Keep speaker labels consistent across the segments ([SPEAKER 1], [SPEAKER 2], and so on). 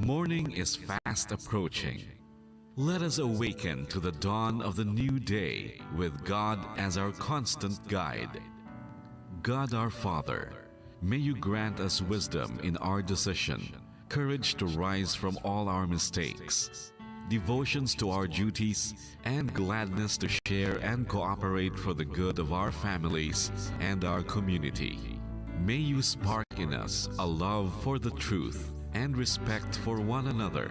[SPEAKER 1] Morning is fast approaching. Let us awaken to the dawn of the new day with God as our constant guide. God our Father, may you grant us wisdom in our decision, courage to rise from all our mistakes, devotions to our duties, and gladness to share and cooperate for the good of our families and our community. May you spark in us a love for the truth and respect for one another.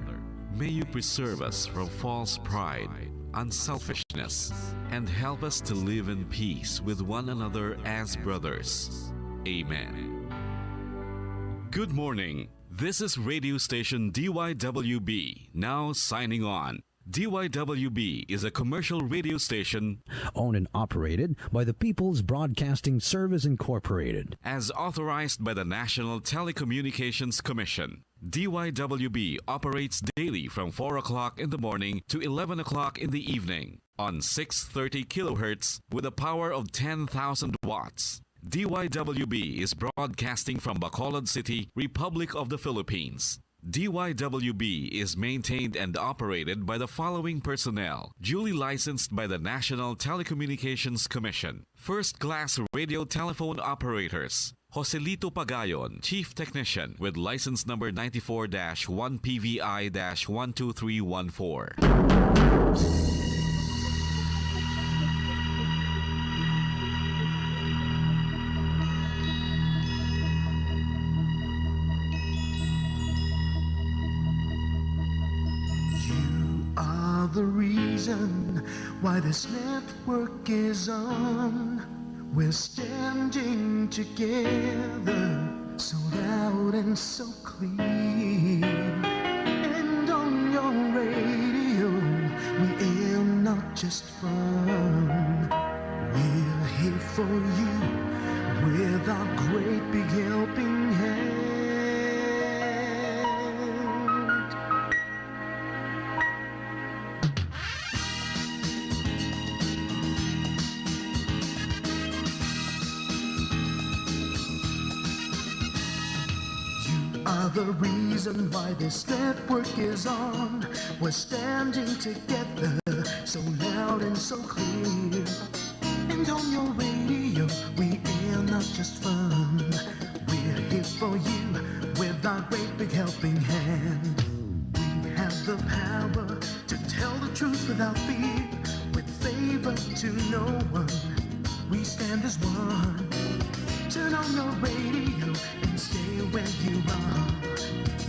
[SPEAKER 1] May you preserve us from false pride, unselfishness, and help us to live in peace with one another as brothers. Amen. Good morning. This is radio station DYWB, now signing on. DYWB is a commercial radio station
[SPEAKER 2] owned and operated by the People's Broadcasting Service Incorporated,
[SPEAKER 1] as authorized by the National Telecommunications Commission. DYWB operates daily from 4 o'clock in the morning to 11 o'clock in the evening on 630 kilohertz with a power of 10,000 watts. DYWB is broadcasting from Bacolod City, Republic of the Philippines. DYWB is maintained and operated by the following personnel, duly licensed by the National Telecommunications Commission. First-class radio telephone operators: Joselito Pagayon, Chief Technician with license number 94-1PVI-12314.
[SPEAKER 3] The reason why this network is on. We're standing together, so loud and so clear. And on your radio, we aim not just fun. We're here for you with our great big helping hand. The reason why this network is on. We're standing together, so loud and so clear. And on your radio, we air not just fun. We're here for you with our great big helping hand. We have the power to tell the truth without fear, with favor to no one. We stand as one. Turn on your radio and stay where you are.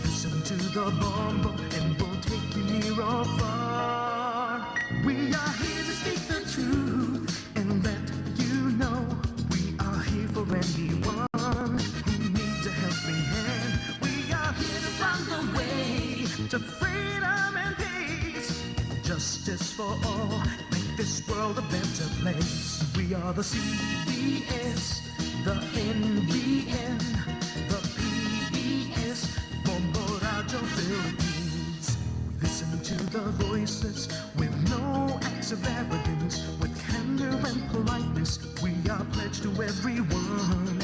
[SPEAKER 3] Listen to the bomb and we'll take you near or far. We are here to speak the truth and let you know. We are here for anyone who needs a helping hand. We are here to find the way to freedom and peace. Justice for all, make this world a better place. We are the CBS, the NBN, the PBS, Bombo Radio Philippines. We listen to the voices with no acts of arrogance, with candor and politeness. We are pledged to everyone.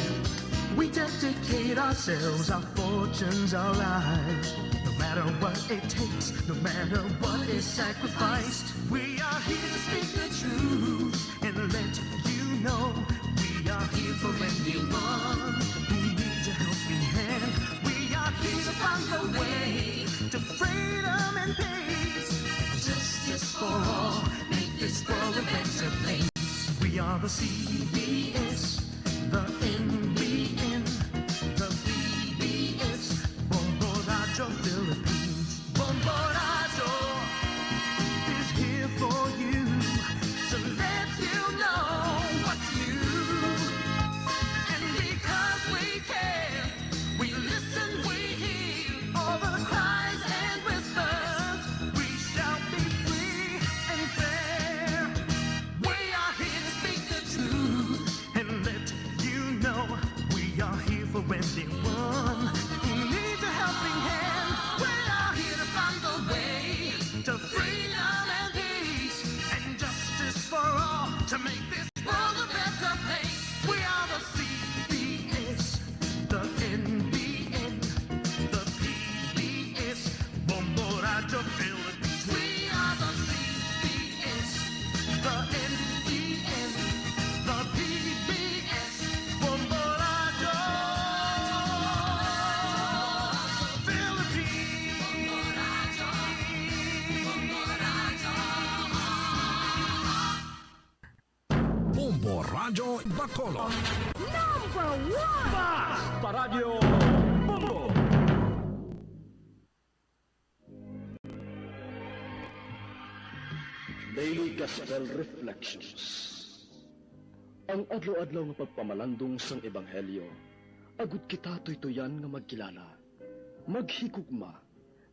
[SPEAKER 3] We dedicate ourselves, our fortunes, our lives. No matter what it takes, no matter what is sacrificed. We are here to speak the truth and let you know. We are here for anyone who needs a helping hand. We are here to find the way to freedom and peace. Justice for all, make this world a better place. We are the CBS, the NBN, the PBS, Bombo Radio Philippines. Bombo Radio is here for you to let you know what's new. And because we care, we listen, we hear all the cries and whispers. We shall be free and fair. We are here to speak the truth and let you know. We are here for anyone who needs a helping hand. We are here to find the way
[SPEAKER 4] Jojo Bacolod.
[SPEAKER 5] Number 1!
[SPEAKER 4] Basta Radio Bongo.
[SPEAKER 6] Daily Gospel Reflections. Ang adlaw-adlaw nga pagpamalandong sang Ebanghelyo, agud kita tuytoyan nga magkilala, maghigugma,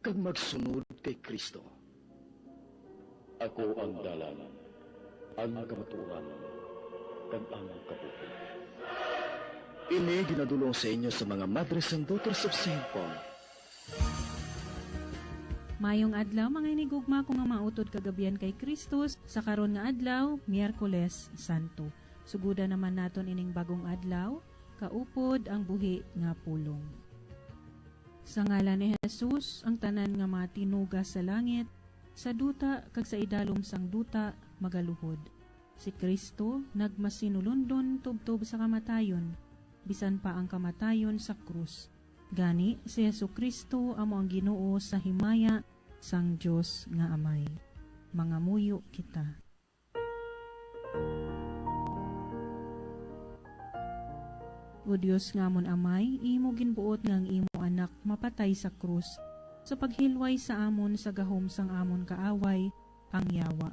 [SPEAKER 6] kag magsunod kay Kristo. Ako ang dalan, ang kamatuoran, kag ang kabuhi. Ini ginadulong sa inyo sa mga Madres and Daughters of St. Paul.
[SPEAKER 7] Mayong adlaw mga inigugma ko nga mautod kagabian kay Kristus sa karon nga adlaw, Miyerkules Santo. Suguda naman naton ining bagong adlaw, kaupod ang buhi nga pulong. Sa ngalan ni Jesus, ang tanan nga mga tinuga sa langit, sa duta kag sa idalom sang duta magaluhod. Si Kristo nagmasinulundon tubtob sa kamatayon, bisan pa ang kamatayon sa krus. Gani si Jesucristo amo ang Ginoo sa himaya sang Dios nga Amay. Mangamuyo kita. O Dios nga amon Amay, imo ginbuot nga ang imo anak mapatay sa krus, sa paghilway sa amon sa gahom sang amon kaaway, ang yawa.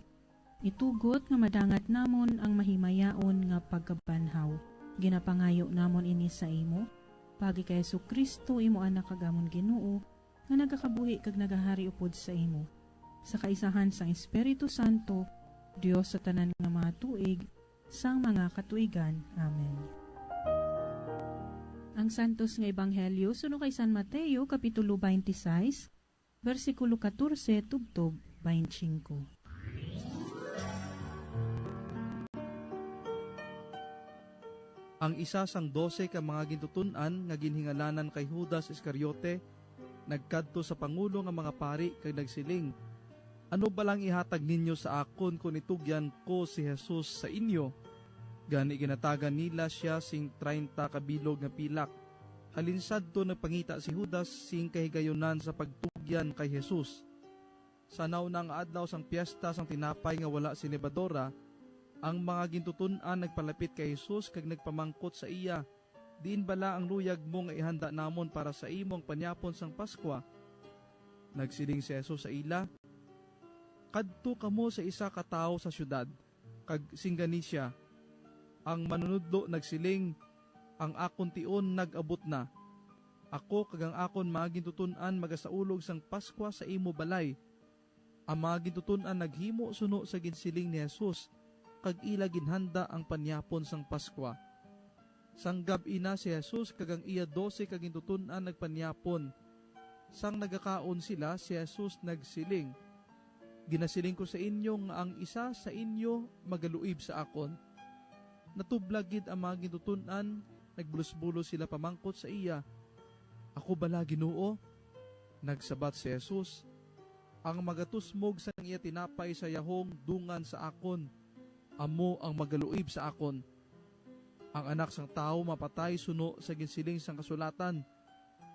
[SPEAKER 7] Itugot nga madangat namon ang mahimayaon nga pagkabanhaw. Ginapangayo namon ini sa imo, pagi kay Jesucristo imo anak kagamon Ginoo, nga nagakabuhi kag nagahari upod sa imo. Sa kaisahan sang Espiritu Santo, Dios sa tanan nga mga tuig, sang mga katuigan. Amen. Ang santos nga ebanghelyo suno kay San Mateo kapitulo 26, versikulo 14 tubtob 25.
[SPEAKER 8] Ang isa sang 12 ka mga gintutunan nga ginhingalanan kay Judas Iscariote nagkadto sa pangulo nga mga pari kay nagsiling, ano balang ihatag ninyo sa akon kung itugyan ko si Jesus sa inyo? Gani ginatagan nila siya sing 30 kabilog nga pilak. Halinsad to nagpangita si Judas sing kahigayonan sa pagtugyan kay Jesus. Sa naunang adlaw sang piyesta sang tinapay nga wala si Lebadora, ang mga gintutunan nagpalapit kay Jesus kag nagpamangkot sa iya, diin bala ang luyag mo nga ihanda namon para sa imong panyapon sang Paskwa? Nagsiling si Jesus sa ila, kadto kamo sa isa ka tawo sa syudad, kag singgani siya. Ang manunudlo nagsiling, ang akon tion nag-abot na. Ako kag ang akon mga gintutunan magasaulog sang Paskwa sa imo balay. Ang mga gintutunan naghimo suno sa ginsiling ni Jesus, kag ila ginhanda ang panyapon sang Paskwa. Sang gabi na si Jesus kag ang iya 12 ka gintutunan nagpanyapon. Sang nagakaon sila, si Jesus nagsiling, ginasiling ko sa inyo nga ang isa sa inyo magaluib sa akon. Natublagid ang mga gintutunan, nagbulos-bulos sila pamangkot sa iya. Ako bala Ginoo? Nagsabat si Jesus, ang magatusmog sa iya tinapay sa yahong dungan sa akon, amo ang magaluib sa akon. Ang anak sang tao mapatay suno sa ginsiling sang kasulatan,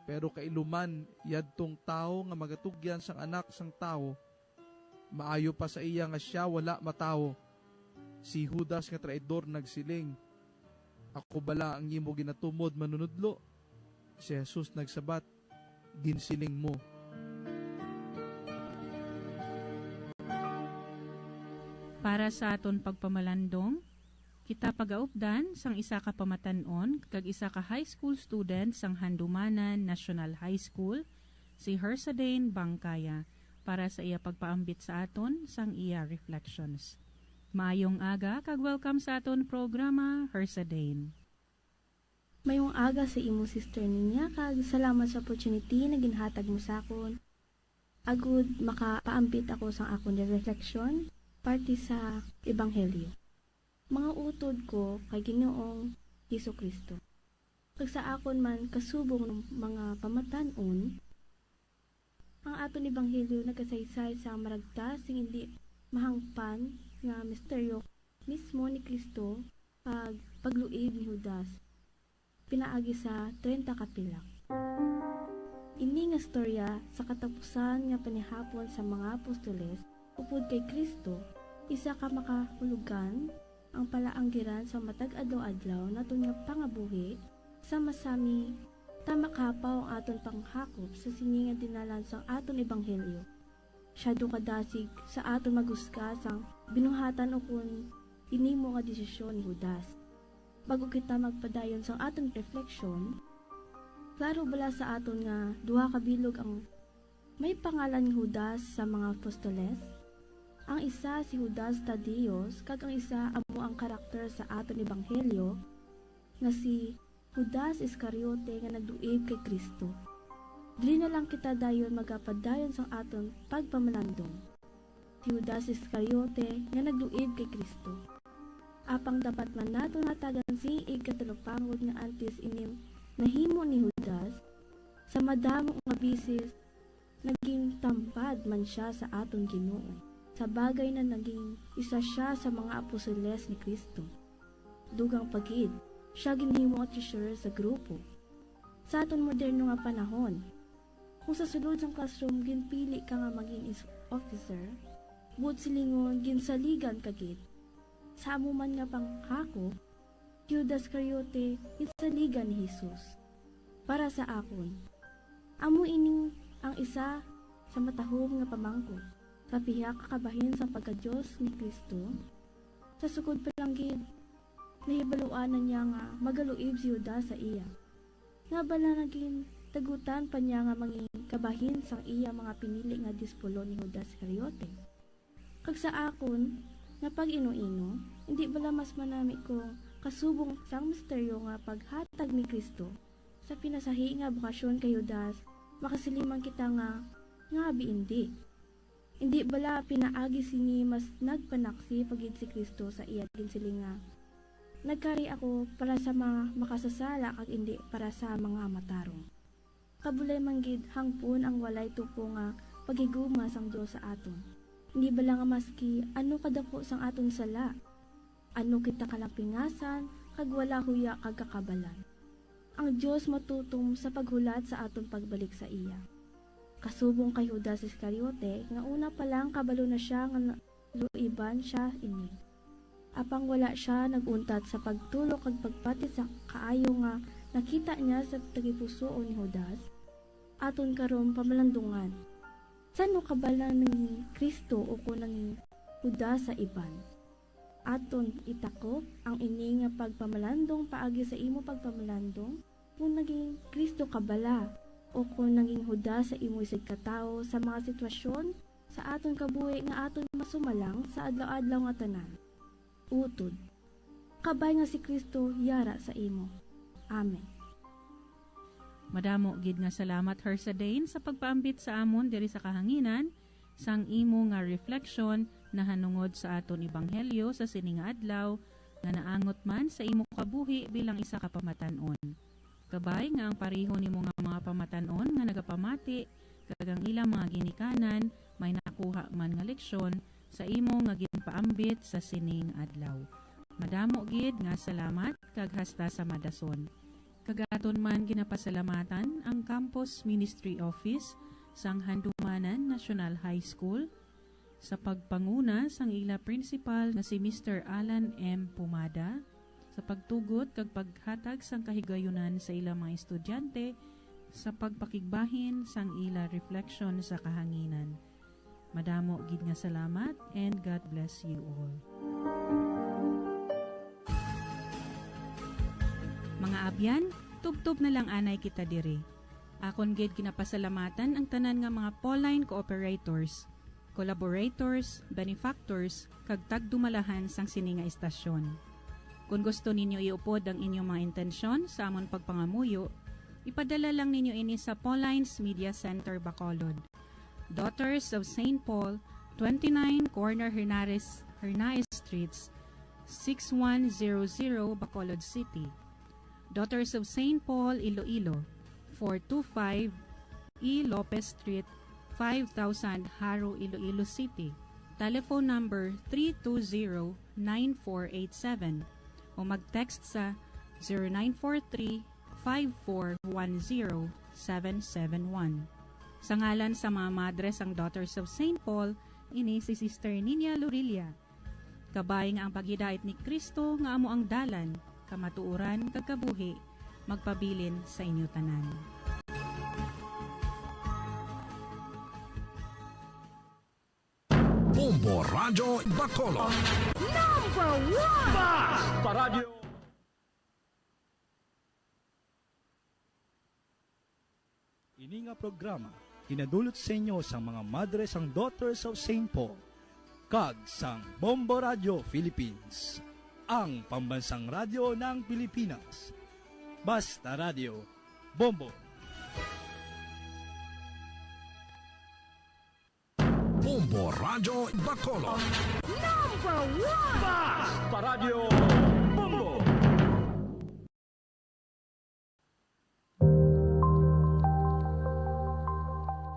[SPEAKER 8] pero kailuman yadtong tao nga magatugyan sang anak sang tao, maayo pa sa iya nga siya wala matawo. Si Judas nga traidor nagsiling, ako bala ang imo ginatumod manunudlo? Si Jesus nagsabat, ginsiling mo.
[SPEAKER 7] Para sa aton pagpamalandong, kita pagaupdan sang isa ka pamatanon kag isa ka high school student sang Handumanan National High School, si Hersadane Bangkaya, para sa iya pagpaambit sa aton sang iya reflections. Maayong aga kag welcome sa aton programa, Hersadane.
[SPEAKER 9] Mayong aga sa imo sister ninya kag salamat sa opportunity na ginhatag mo sa akon. Agud makapaambit ako sang akon reflection parte sa ebanghelyo. Mga utod ko kay Ginoong Jesucristo. Pag sa akon man kasubong ng mga pamatanon, ang aton ebanghelyo nagasaysay sa maragtas sing hindi mahangpan nga misteryo mismo ni Kristo pag pagluib ni Judas. Pinaagi sa 30 kapilak. Ini nga storya sa katapusan nga panihapon sa mga apostoles upod kay Kristo, isa ka makahulugan ang palaanggiran sa matag adlaw-adlaw naton nga pangabuhi sa masami tamakapaw ang aton panghakop sa sini nga dinalan sa aton ebanghelyo. Siya do kadasig sa aton magusga sang binuhatan o kun inimo nga desisyon ni Judas. Bago kita magpadayon sa aton refleksyon, klaro bala sa aton nga duha ka bilog ang may pangalan ni Judas sa mga apostoles? Ang isa si Judas Tadeos, kag ang isa amo ang karakter sa aton ebanghelyo nga si Judas Iscariote nga nagduib kay Kristo. Dili na lang kita dayon magapadayon sa aton pagpamalandong. Si Judas Iscariote nga nagduib kay Kristo. Apang dapat man nato natagan siig katalupangod nga antes inim nahimo ni Judas, sa madamo nga bisis naging tampad man siya sa aton Ginoo. Sa bagay na naging isa siya sa mga apostoles ni Kristo. Dugang pagid, siya ginhimo at treasurer sa grupo. Sa aton moderno nga panahon, kung sa sulod sang classroom ginpili ka nga maging officer, buot silingon ginsaligan kagid. Sa amo man nga panghako, Judas Iscariote itsaligan ni Jesus. Para sa akon, amo ining ang isa sa matahom nga pamangkot sa piha kakabahin sa pagka-Diyos ni Kristo. Sa sukod pa lang gid, nahibaluanan niya nga magaluib si Judas sa iya. Nga bala naging tagutan pa niya nga manging kabahin sang iya mga pinili nga dispulo ni Judas Iscariote. Kag sa akon, nga pag ino-ino, hindi bala mas manami ko kasubong sang misteryo nga paghatag ni Kristo sa pinasahi nga bukasyon kay Judas, makasiliman kita nga abi hindi. Hindi bala pinaagi sini mas nagpanaksi pagid si Kristo sa iya ginsilinga. Nagkari ako para sa mga makasasala kag hindi para sa mga matarong. Kabulay manggid hangpon ang walay tupo nga pagiguma sang Dios sa aton. Hindi bala nga maski ano kadako sang aton sala. Ano kita kalapingasan kag wala huya kag kakabalan. Ang Dios matutom sa paghulat sa aton pagbalik sa iya. Kasubong kay Judas Iscariote nga una pa lang kabalo na siya nga luiban siya ini. Apang wala siya naguntat sa pagtulok kag pagpati sa kaayo nga nakita niya sa tagipuso ni Judas. Aton karon pamalandungan. Sano kabalang ng Kristo o kung ng Judas sa iban? Aton itakop ang ini nga pagpamalandong paagi sa imo pagpamalandong kung naging Kristo kabala o kung naging Judas sa imo isig katao sa mga sitwasyon sa aton kabuhi nga aton masumalang sa adlaw-adlaw nga tanan. Utod, kabay nga si Kristo yara sa imo. Amen.
[SPEAKER 7] Madamo gid nga salamat Hersadane sa pagpaambit sa amon diri sa kahanginan sang imo nga refleksyon na hanungod sa aton ebanghelyo sa sining nga adlaw nga naangot man sa imo kabuhi bilang isa ka pamatan-on. Kabay nga ang pareho nimo nga mga pamatan-on nga nagapamati kag ang ilang mga ginikanan may nakuha man nga leksyon sa imo nga ginpaambit sa sining adlaw. Madamo gid nga salamat kag hasta sa madason. Kagaton man ginapasalamatan ang Campus Ministry Office sang Handumanan National High School sa pagpanguna sang ila principal nga si Mr. Alan M. Pumada sa pagtugot kag paghatag sang kahigayunan sa ila mga estudyante sa pagpakigbahin sang ila reflection sa kahanginan. Madamo gid nga salamat and God bless you all. Mga abyan, tubtob na lang anay kita diri. Akon gid ginapasalamatan ang tanan nga mga Pauline cooperators, collaborators, benefactors, kag tagdumalahan sang sini nga istasyon. Kung gusto ninyo iupod ang inyong mga intensyon sa amon pagpangamuyo, ipadala lang ninyo ini sa Pauline's Media Center, Bacolod. Daughters of St. Paul, 29 Corner Hernaez Streets, 6100 Bacolod City. Daughters of St. Paul, Iloilo, 425 E. Lopez Street, 5000 Haro, Iloilo City. Telephone number 320-9487 o mag-text sa 0943-5410-771. Sa ngalan sa mga madres ang Daughters of St. Paul, ini si Sister Nina Lurilia. Kabay nga ang paghidait ni Kristo nga amo ang dalan, kamatuoran kag kabuhi, magpabilin sa inyo tanan.
[SPEAKER 4] Bombo Radio Bacolod.
[SPEAKER 5] Number 1!
[SPEAKER 4] Paradyo.
[SPEAKER 10] Ini nga programa kinadulot sa inyo sa mga madres ang Daughters of St. Paul kag sang Bombo Radio Philippines, ang pambansang radyo ng Pilipinas. Basta Radio Bombo.
[SPEAKER 4] Bombo Radio Bacolod.
[SPEAKER 5] Number 1!
[SPEAKER 4] Paradyo. Bombo.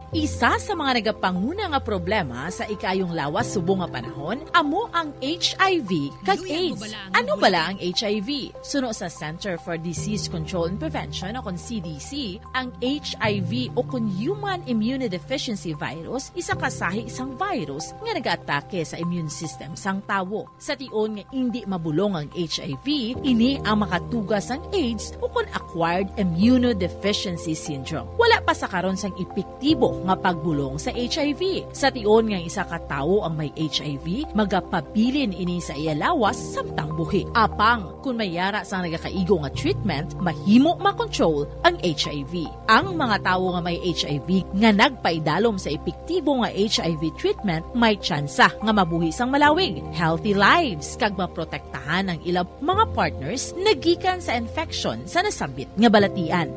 [SPEAKER 11] Isa sa mga nagapanguna nga problema sa ikayong lawas subong nga panahon amo ang HIV kag AIDS. Ano bala ang HIV? Suno sa Center for Disease Control and Prevention o kon CDC, ang HIV o kon Human Immunodeficiency Virus isa kasahi isang virus nga nag-atake sa immune system sang tawo. Sa tion nga hindi mabulong ang HIV, ini ang makatugas ang AIDS o kon Acquired Immunodeficiency Syndrome. Wala pa sa karon sang epektibo nga pagbulong sa HIV. Sa tion nga isa ka tawo ang may HIV, magapabilin ini sa iya lawas samtang buhi. Apang kung mayara sang nagakaigo nga treatment, mahimo makontrol ang HIV. Ang mga tawo nga may HIV nga nagpaidalom sa epektibo nga HIV treatment, may tsansa nga mabuhi sang malawig, healthy lives kag maprotektahan ang ilang mga partners nagikan sa infection sa nasambit nga balatian.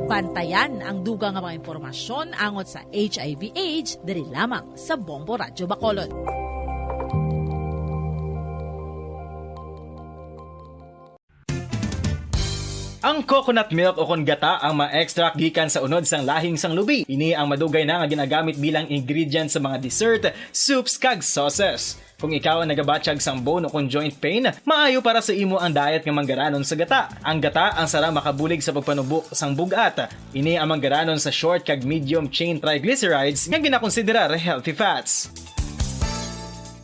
[SPEAKER 11] Bantayan ang dugang nga mga impormasyon angot sa HIV/AIDS diri lamang sa Bombo Radio Bacolod.
[SPEAKER 12] Ang coconut milk o kon gata ang ma-extract gikan sa unod sang lahing sang lubi. Ini ang madugay na nga ginagamit bilang ingredient sa mga dessert, soups kag sauces. Kung ikaw ang nagabatsyag sang bone o kung joint pain, maayo para sa imo ang diet nga manggaranon sa gata. Ang gata ang sara makabulig sa pagpanubo sang bugat. Ini ang manggaranon sa short kag medium chain triglycerides nga ginakonsiderar healthy fats.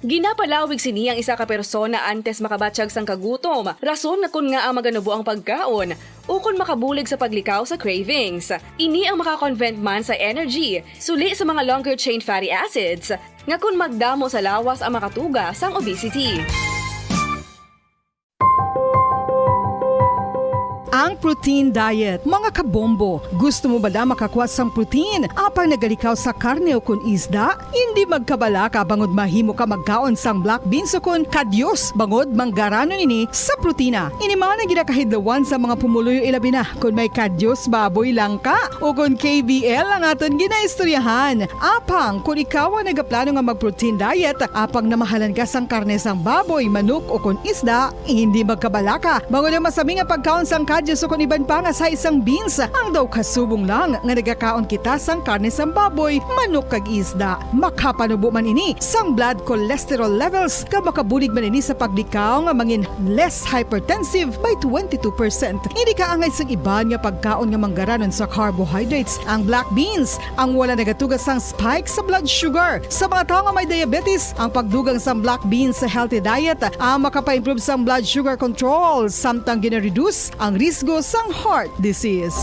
[SPEAKER 13] Ginapalawig sini ang isa ka persona antes makabatsyag sang kagutom. Rason nga kun nga ang maganubo ang pagkaon o kun makabulig sa paglikaw sa cravings. Ini ang makakonvent man sa energy, suli sa mga longer chain fatty acids, nga kun magdamo sa lawas ang makatuga sang obesity.
[SPEAKER 14] Ang protein diet. Mga kabombo, gusto mo ba na makakuha sang protein? Apang nagalikaw sa karne o kun isda? Hindi magkabala ka bangod mahimo ka magkaon sang black beans o kun kadyos bangod manggaranon ini sa protina. Ini mga ginakahidlawan sa mga pumuluyo ilabi na kung may kadyos baboy lang ka o kun KBL ang aton ginaistoryahan. Apang kung ikaw ang nagaplano nga mag-protein diet, apang namahalan ka sang karne sang baboy, manok o kun isda, hindi magkabala ka bangod ang masami nga pagkaon sang kadyos o kung iban pa nga sa isang beans, ang daw kasubong lang nga nagakaon kita sang karne sang baboy, manok kag isda. Makapanubo man ini sang blood cholesterol levels ka makabulig man ini sa paglikaw nga mangin less hypertensive by 22%. Hindi ka angay sang iban nga pagkaon nga manggaranon sa carbohydrates. Ang black beans, ang wala nagatugas sang spike sa blood sugar. Sa mga tao nga may diabetes, ang pagdugang sang black beans sa healthy diet ang makapa-improve sang blood sugar control samtang gina-reduce ang risgo sang heart disease.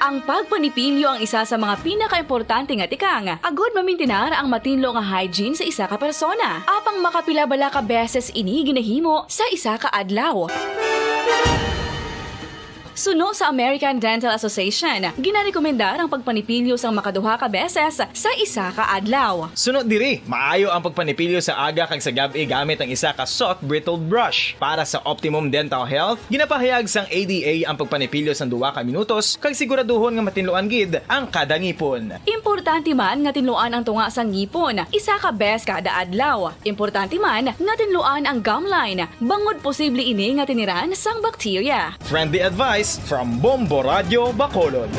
[SPEAKER 13] Ang pagpanipilyo ang isa sa mga pinaka-importante nga tikang. Agod mamintinar ang matinlo nga hygiene sa isa ka persona. Apang makapilabala ka beses ini ginahimo sa isa ka adlaw. Suno sa American Dental Association, ginarekomendar ang pagpanipilyo sang makaduha ka beses sa isa ka adlaw.
[SPEAKER 12] Sunod diri, maayo ang pagpanipilyo sa aga kag sa gabi gamit ang isa ka soft brittled brush. Para sa optimum dental health, ginapahayag sang ADA ang pagpanipilyo sang 2 ka minutos kag siguraduhon nga matinluan gid ang kada ngipon.
[SPEAKER 13] Importante man nga tinluan ang tunga sang ngipon, isa ka bes kada adlaw. Importante man nga tinluan ang gum line, bangod posible ini nga tiniran sang bakterya.
[SPEAKER 12] Friendly advice from Bombo Radio Bacolod.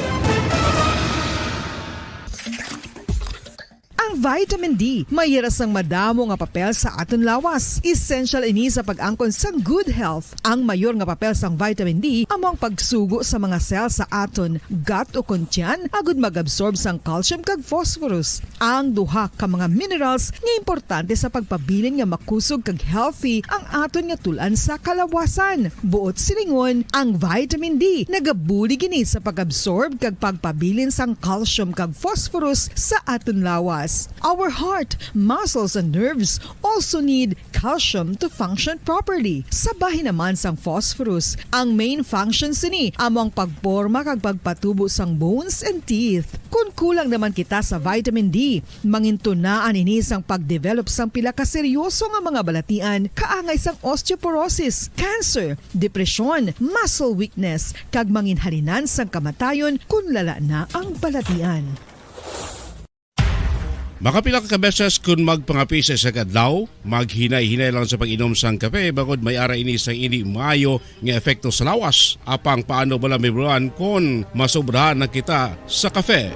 [SPEAKER 14] Ang Vitamin D, mayira sang madamo nga papel sa aton lawas. Essential ini sa pag-angkon sang good health. Ang mayor nga papel sang vitamin D among pagsugo sa mga cell sa aton gut o kuntyan agud mag-absorb sang calcium kag phosphorus. Ang duha ka mga minerals nga importante sa pagpabilin nga makusog kag healthy ang aton nga tulan sa kalawasan. Buot silingon, ang vitamin D nagabuli gini sa pag-absorb kag pagpabilin sang calcium kag phosphorus sa aton lawas. Our heart, muscles and nerves also need calcium to function properly. Sabahin naman sang phosphorus, ang main functions ni among pagporma kag pagpatubo sang bones and teeth. Kung kulang naman kita sa vitamin D, mangintunaan ini sang pagdevelop sang pila ka seryoso nga mga balatian kaangay sang osteoporosis, cancer, depresyon, muscle weakness, kag manginhalinan sang kamatayon kung lala na ang balatian.
[SPEAKER 15] Makapila ka beses kung magpangapi sa adlaw, maghinay-hinay lang sa pag-inom sang kape bagod may ara ini sang ini maayo nga epekto sa lawas. Apang paano bala may buruan kung masobrahan na kita sa kape?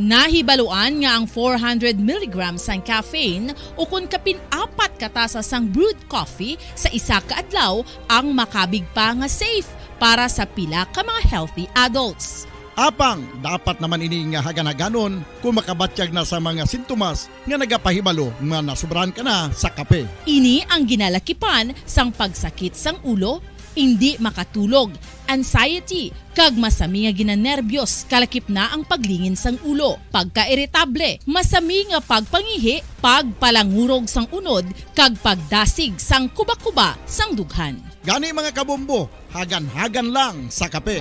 [SPEAKER 11] Nahibaluan nga ang 400 mg sang caffeine o kung kapin-4 katasa sang brewed coffee sa isa ka adlaw ang makabig pa nga safe para sa pila ka mga healthy adults.
[SPEAKER 16] Apang, dapat naman ini nga hagan-haganon kung makabatyag na sa mga sintomas nga nagapahibalo nga nasubrahan ka na sa kape.
[SPEAKER 11] Ini ang ginalakipan sang pagsakit sang ulo, hindi makatulog, anxiety, kag masami nga ginanerbiyos, kalakip na ang paglingin sang ulo, pagka-iritable, masami nga pagpangihi, pagpalangurog sang unod, kag pagdasig sang kuba-kuba sang dughan.
[SPEAKER 16] Gani mga kabombo, hagan-hagan lang sa kape.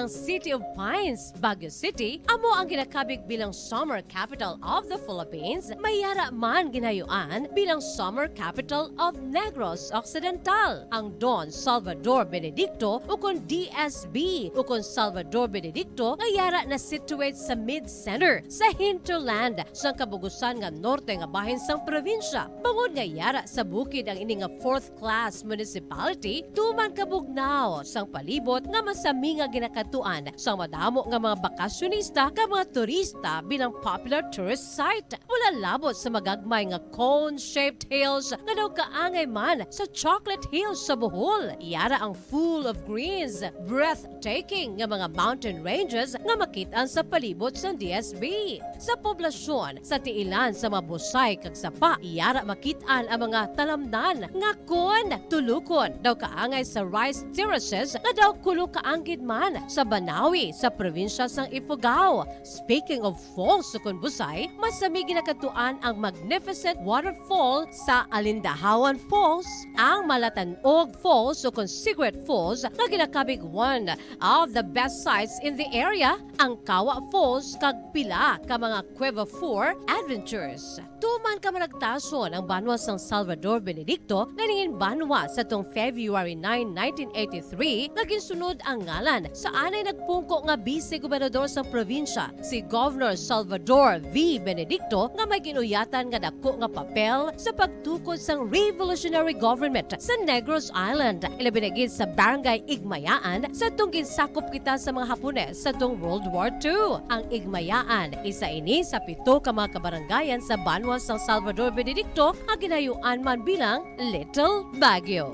[SPEAKER 17] ang City of Pines, Baguio City, amo ang ginakabig bilang Summer Capital of the Philippines, mayara man ginayuan bilang Summer Capital of Negros Occidental. Ang Don Salvador Benedicto o kung DSB o kung Salvador Benedicto ngayara na situate sa mid-center sa hinterland sa kabugusan nga norte nga bahin sang probinsya. Bangod ngayara sa bukid ang ini nga fourth-class municipality, tuman kabugnaw sang palibot nga masami nga ginakatuan sang madamo nga mga bakasyonista ka mga turista bilang popular tourist site. Wala labot sa magagmay nga cone-shaped hills nga daw kaangay man sa Chocolate Hills sa Bohol. Iyara ang full of greens, breathtaking nga mga mountain ranges nga makitaan sa palibot sa DSB. Sa poblasyon, sa tiilan sa mga busay kag sapa, iyara makitaan ang mga talamnan nga kon tulukon daw kaangay sa rice terraces nga daw kulo kaanggid man sa sa Banawi sa probinsya sang Ifugao. Speaking of falls sukon Busay, masami ginakatuan ang magnificent waterfall sa Alindahawan Falls, ang Malatanog Falls sukon Secret Falls nga ginakabig one of the best sites in the area, ang Kawa Falls kag pila ka mga Cueva 4 adventures. Tuman ka managtason ang banwa sang Salvador Benedicto nga ningin banwa sa tong February 9, 1983 nga ginsunod ang ngalan sa anay nagpungko nga vice-gobernador sa probinsya, si Governor Salvador V. Benedicto, nga may ginuyatan nga dako nga papel sa pagtukod sang revolutionary government sa Negros Island, ilabinagid sa Barangay Igmayaan sa tong ginsakop kita sa mga Hapones sa tong World War II. Ang Igmayaan, isa ini sa 7 ka mga kabarangayan sa banwa sa Salvador Benedicto ang ginayuan man bilang Little Baguio.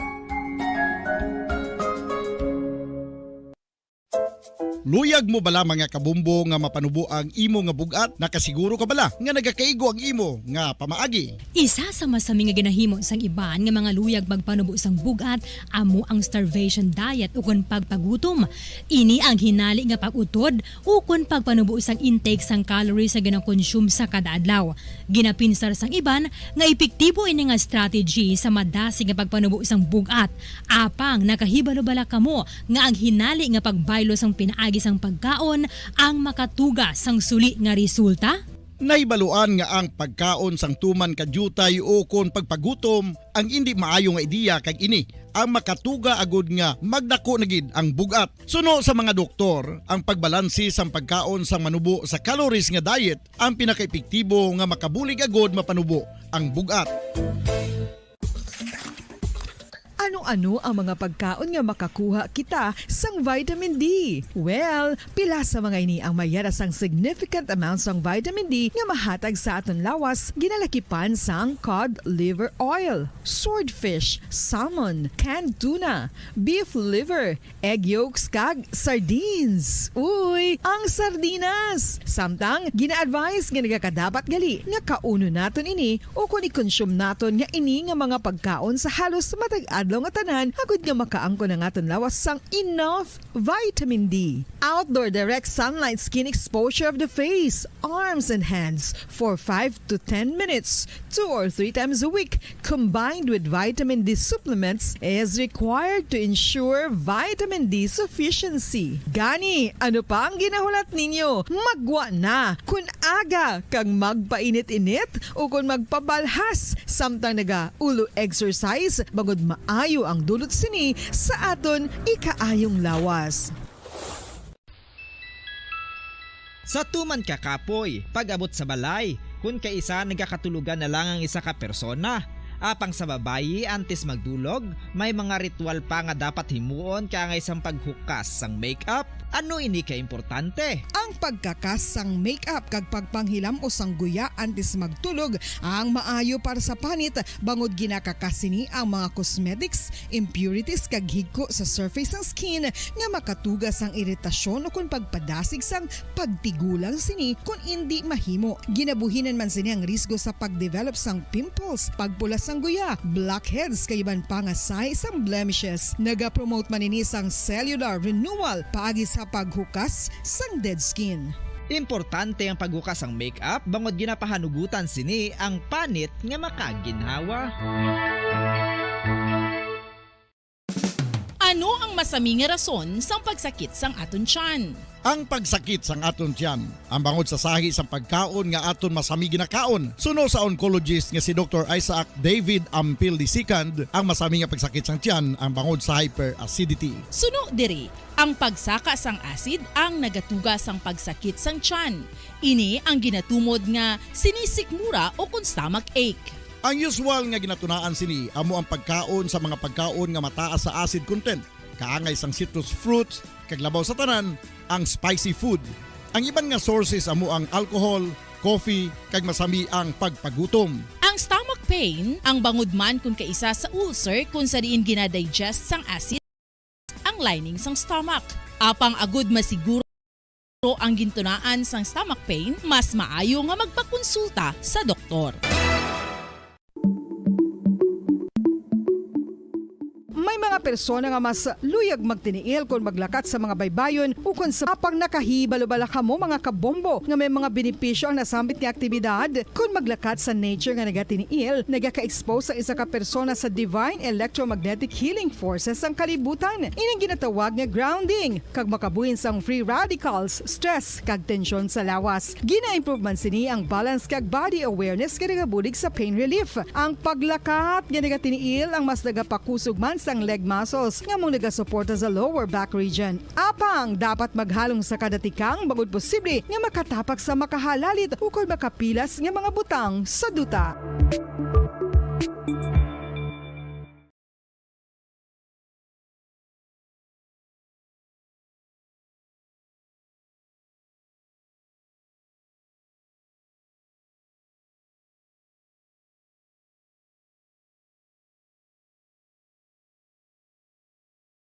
[SPEAKER 16] Luyag mo bala mga kabumbo nga mapanubo ang imo nga bugat? Nakasiguro ka bala nga nagakaigo ang imo nga pamaagi?
[SPEAKER 18] Isa sa masami nga ginahimo sang iban nga mga luyag magpanubo sang bugat amo ang starvation diet ukon pagpagutom. Ini ang hinali nga pag-utod ukon pagpanubo sang intake sang calories sa ginakonsume sa kada adlaw. Ginapinsar sang iban nga epektibo ini nga strategy sa madasi nga pagpanubo sang bugat. Apang nakahibalo bala kamo nga ang hinali nga pagbaylo sang pinaagi sang pagkaon ang makatuga sang suli nga resulta?
[SPEAKER 16] Naibaluan nga ang pagkaon sang tuman kadyutay o kon pagpagutom ang hindi maayo nga ideya kag ini ang makatuga agud nga magdako na gid ang bugat. Suno sa mga doktor, ang pagbalansi sang pagkaon sang manubo sa calories nga diet ang pinakaepektibo nga makabulig agud mapanubo ang bugat.
[SPEAKER 14] Ano-ano ang mga pagkaon nga makakuha kita sang vitamin D? Well, pila sa mga ini ang mayara sang significant amounts sang vitamin D nga mahatag sa aton lawas ginalakipan sang cod liver oil, swordfish, salmon, canned tuna, beef liver, egg yolks kag sardines. Uy, ang sardinas! Samtang gina-advise nga nagakadapat gali nga kauno naton ini o kung i-consume naton nga ini nga mga pagkaon sa halos matag adlaw nga tanan agud nga makaangko na aton lawas sang enough vitamin D. Outdoor direct sunlight skin exposure of the face, arms and hands for 5 to 10 minutes 2 or 3 times a week combined with vitamin D supplements is required to ensure vitamin D sufficiency. Gani, ano pa ang ginahulat ninyo? Magwa na kun aga kang magpainit-init o kun magpabalhas samtang naga ulo exercise bangod maayo ang dulot sini sa aton ikaayong lawas.
[SPEAKER 19] Sa tuman ka kapoy, pag-abot sa balay, kung kaisa nagakatulugan na lang ang isa ka persona. Apang sa babayi antes magdulog, may mga ritual pa nga dapat himuon kaya nga isang paghukas sang makeup. Ano ini ka importante?
[SPEAKER 14] Ang pagkakas sang makeup kag pagpanghilam o sangguya antes magtulog ang maayo para sa panit bangod ginakakas sini ang mga cosmetics, impurities kag higko sa surface ng skin nga makatugas sang iritasyon o kung pagpadasig sang pagtigulang sini kung hindi mahimo. Ginabuhinan man sini ang risgo sa pagdevelop sang pimples, pagpula sang guya, blackheads kay iban pa nga signs sang blemishes. Naga-promote man ini sang cellular renewal paagi sa paghukas sang dead skin.
[SPEAKER 19] Importante ang paghukas ang makeup bangod ginapahanugutan sini ang panit nga makaginhawa.
[SPEAKER 11] Ano ang masami nga rason sang pagsakit sang aton tiyan?
[SPEAKER 16] Ang pagsakit sang aton tiyan, ang bangod sa sahi sang pagkaon nga aton masami ginakaon. Suno sa oncologist nga si Dr. Isaac David Ampil II, ang masami nga pagsakit sang tiyan ang bangod sa hyperacidity.
[SPEAKER 11] Suno diri, ang pagsaka sang acid ang nagatuga sang pagsakit sang tiyan. Ini ang ginatumod nga sinisikmura o kung stomach ache.
[SPEAKER 16] Ang usual nga ginatunaan sini amo ang pagkaon sa mga pagkaon nga mataas sa acid content, kaangay sang citrus fruits, kag labaw sa tanan ang spicy food. Ang iban nga sources amo ang alcohol, coffee, kag masami ang pagpagutom.
[SPEAKER 11] Ang stomach pain ang bangod man kung kaisa sa ulcer kung sa diin ginadigest sang acid ang lining sang stomach. Apang agud masiguro ang gintunaan sang stomach pain, mas maayo nga magpakonsulta sa doktor.
[SPEAKER 14] May mga persona nga mas luyag magtiniil kung maglakat sa mga baybayon o kung sa apang nakahibalo-bala ka mo mga kabombo nga may mga benepisyo ang nasambit nga aktibidad kung maglakat sa nature nga nagatiniil, nagaka-expose sa isa ka persona sa divine electromagnetic healing forces ang kalibutan. Ining ginatawag nga grounding, kag makabuhin sang free radicals, stress, kag tensyon sa lawas. Gina-improve man sini ang balance kag body awareness nga nagabulig sa pain relief. Ang paglakat nga nagatiniil ang mas nagapakusog man sang leg muscles nga mong nagasuporta sa lower back region. Apang dapat maghalong sa kadatikang bagod posible nga makatapak sa makahalalit ukol makapilas nga mga butang sa duta.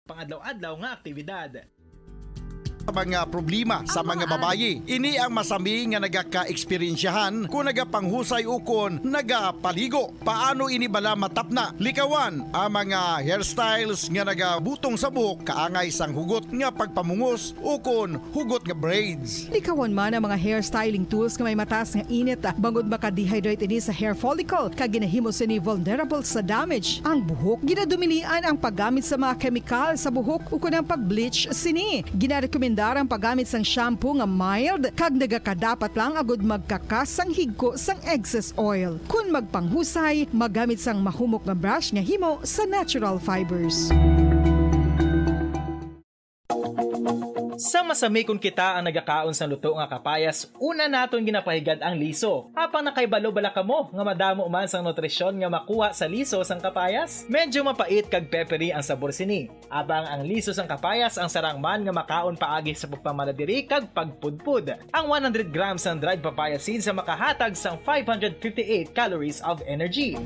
[SPEAKER 12] Pangadlaw-adlaw nga aktibidad.
[SPEAKER 16] Mga problema sa mga babayi. Ini ang masami nga nagaka-eksperyensyahan kung nagapanghusay ukon nagapaligo. Paano ini bala matapna? Likawan ang mga hairstyles nga nagabutong sa buhok kaangay sang hugot nga pagpamungos ukon hugot nga braids.
[SPEAKER 14] Likawan man ang mga hairstyling tools nga may mataas nga init bangod maka-dehydrate ini sa hair follicle kag ginahimo sini vulnerable sa damage. Ang buhok ginadumilian ang paggamit sa mga chemical sa buhok ukon ang pag-bleach sini. Ginarekomenda ang paggamit sang shampoo nga mild kag nagakadapat lang agud magkakas sang higko sang excess oil. Kung magpanghusay, magamit sang mahumok nga brush nga himo sa natural fibers.
[SPEAKER 12] Sa masami kung kita ang nagakaon sa luto nga kapayas, una naton ginapahigad ang liso. Apang nakaibalo-bala ka mo nga madamo man sang nutrisyon nga makuha sa liso sang kapayas, medyo mapait kag peppery ang sabor sini. Abang ang liso sang kapayas ang sarang man nga makaon paagi sa pagpamaladiri kag pagpudpud. Ang 100 grams ng dried papaya seeds sa makahatag sang 558 calories of energy.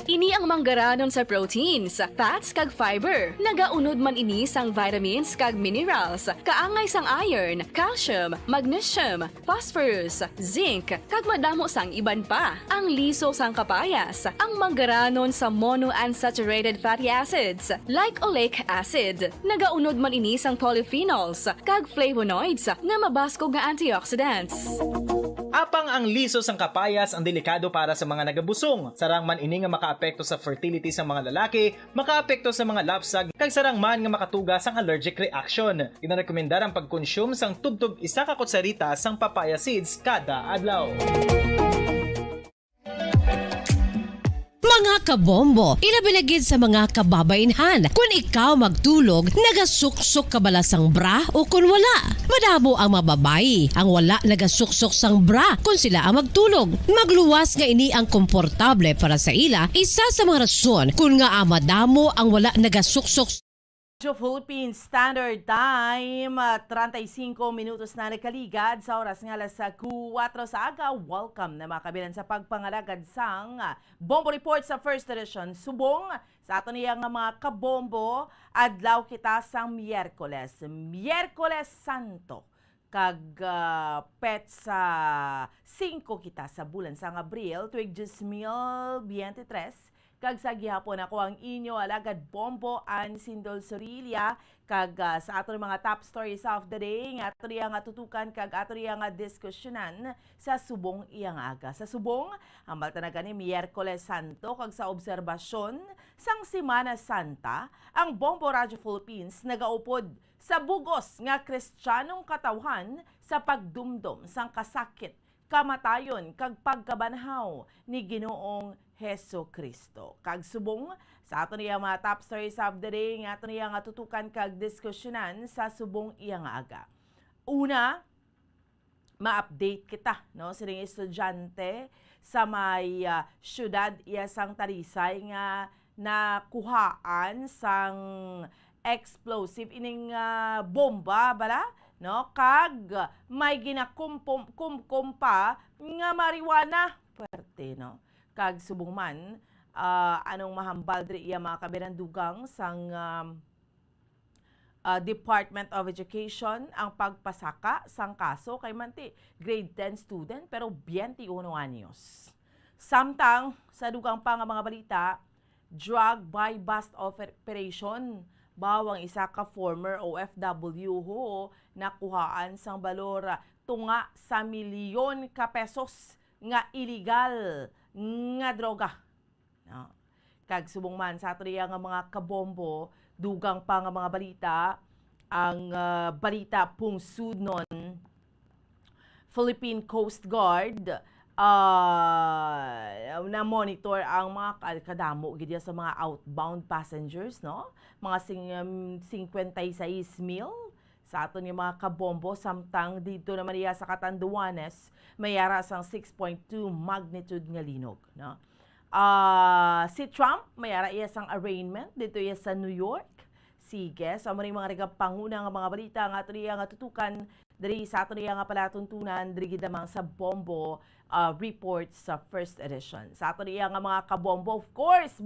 [SPEAKER 13] Ini ang manggaranon sa proteins, fats kag fiber. Nagaunod man ini sang vitamins kag minerals, kaangay sang iron, calcium, magnesium, phosphorus, zinc, kag madamo sang iban pa. Ang liso sang kapayas, ang manggaranon sa monounsaturated fatty acids like oleic acid. Nagaunod man ini sang polyphenols kag flavonoids nga mabaskog nga antioxidants.
[SPEAKER 12] Apang ang liso sang kapayas ang delikado para sa mga nagabusong. Sarang man ini nga makaapekto sa fertility sa mga lalaki, makaapekto sa mga lapsag, kag sarang man nga makatuga sang allergic reaction. Ginarekomendar ang pagkonsume sang tubtub isa ka kutsarita sang papaya seeds kada adlaw.
[SPEAKER 17] Mga kabombo, ilabilagid sa mga kababainhan. Kung ikaw magtulog, nagasuksok ka bala sang bra o kung wala. Madamo ang mababayi, ang wala nagasuksok sang bra kung sila ang magtulog. Magluwas nga ini ang komportable para sa ila, isa sa mga rason kung nga madamo ang wala nagasuksok.
[SPEAKER 20] Philippines Standard Time, 35 minutos na nakaligad sa oras nga alas 4 sa aga. Welcome na mga kabilan sa pagpangalagad sang Bombo Report sa First Edition. Subong sa ato niya nga mga kabombo, adlaw kita sang Miyerkules Santo. Kag pet sa 5 kita sa bulan sang Abril, tuig 2023. Kag sa gihapon ako ang inyo alagad Bombo and Sindol Sorilia kag sa ato mga top stories of the day nga ato nga tutukan kag ato nga diskusyonan sa subong iyang aga. Sa subong ambal tanaga ni Miyerkules Santo kag sa obserbasyon sang Semana Santa ang Bombo Radio Philippines nagaupod sa bugos nga Kristiyanong katawhan sa pagdumdum sang kasakit, kamatayon kag pagkabanhaw ni Ginoong Heso Kristo. Kag subong sa ato niya mga top stories of the day nga ato niya nga tutukan kag diskusyonan sa subong iyang aga. Una, ma-update kita no sining estudyante sa may syudad iya sang Talisay nga nakuhaan sang explosive ining bomba bala no kag may ginakumkum pa nga marijuana puwerte no. Kag subong man, anong mahambal diri iya mga kabirandugang sang Department of Education ang pagpasaka sang kaso kay manti grade 10 student pero 21 anyos. Samtang sa dugang pa nga mga balita, drug by bust operation. Bawang isa ka former OFW ho nakuhaan sang balor tunga sa milyon ka pesos nga illegal nga droga. No. Kag subong man sa atriya nga mga kabombo, dugang pa nga mga balita, ang balita pungsud nun, Philippine Coast Guard na monitor ang mga kadamo gid sa mga outbound passengers, no? Mga 56,000 sa aton yung mga kabombo, samtang dito naman iya sa Catanduanes mayara sang 6.2 magnitude nga linog, no? Si Trump mayara iya sang arraignment dito iya sa New York. Sige, sa mga regapanguna nga mga balita nga ato nga tutukan diri sa ato nga palatuntunan diri gid sa bombo report sa first edition. Sa ato nga mga kabombo, of course,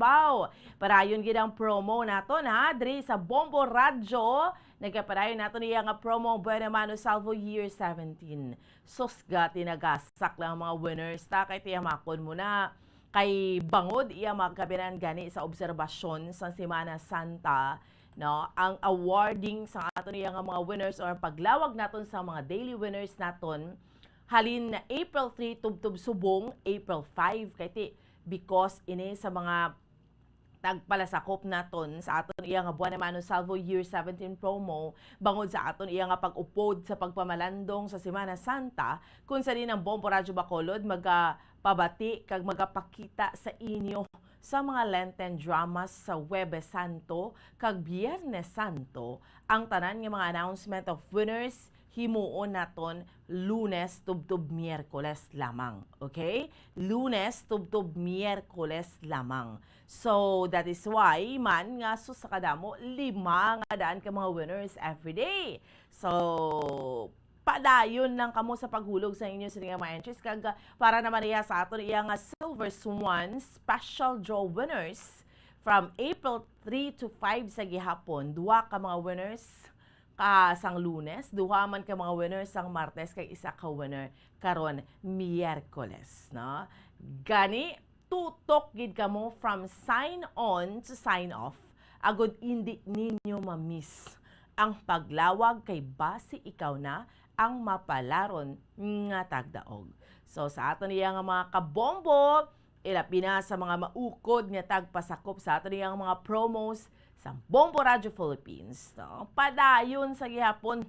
[SPEAKER 20] parayon gid ang promo naton ha diri sa Bombo Radyo. Nagkapadayon nato nga promo Buena Mano Salvo Year 17. Susga tinagasak lang mga winners ta kay tiyamakon mo na kay bangod iya magkabiran gani sa obserbasyon sa Semana Santa, no, ang awarding sa aton nga mga winners or paglawag naton sa mga daily winners naton halin na April 3 tubtub subong April 5 kay ti because ini sa mga tagpalasakop naton sa aton iya nga Buwan Mano Salvo Year 17 promo bangod sa aton iya nga pag-upod sa pagpamalandong sa Semana Santa kun sa din ang Bombo Radyo Bacolod magapabati kag magapakita sa inyo sa mga Lenten dramas sa Huwebes Santo kag Biyernes Santo. Ang tanan nga mga announcement of winners himuon naton Lunes tubtub Miyerkules lamang. Okay? Lunes tubtub Miyerkules lamang. So that is why man nga sa kadamo 5 nga daan ka mga winners every day. So padayon lang kamo sa paghulog sa inyo sa mga entries kag para naman iya sa aton iya nga Silver Swan special draw winners from April 3 to 5 sa gihapon. 2 ka mga winners sang Lunes, 2 man ka mga winners sang Martes kay isa ka winner karon Miyerkules, no? Gani tutok gid kamo from sign on to sign off agud hindi ninyo ma-miss ang paglawag kay base ikaw na ang mapalaron nga tagdaog. So sa aton iya nga mga kabombo, ilapi na sa mga maukod nga tagpasakop sa aton iya nga mga promos sa Bombo Radyo Philippines. No? Padayon sa gihapon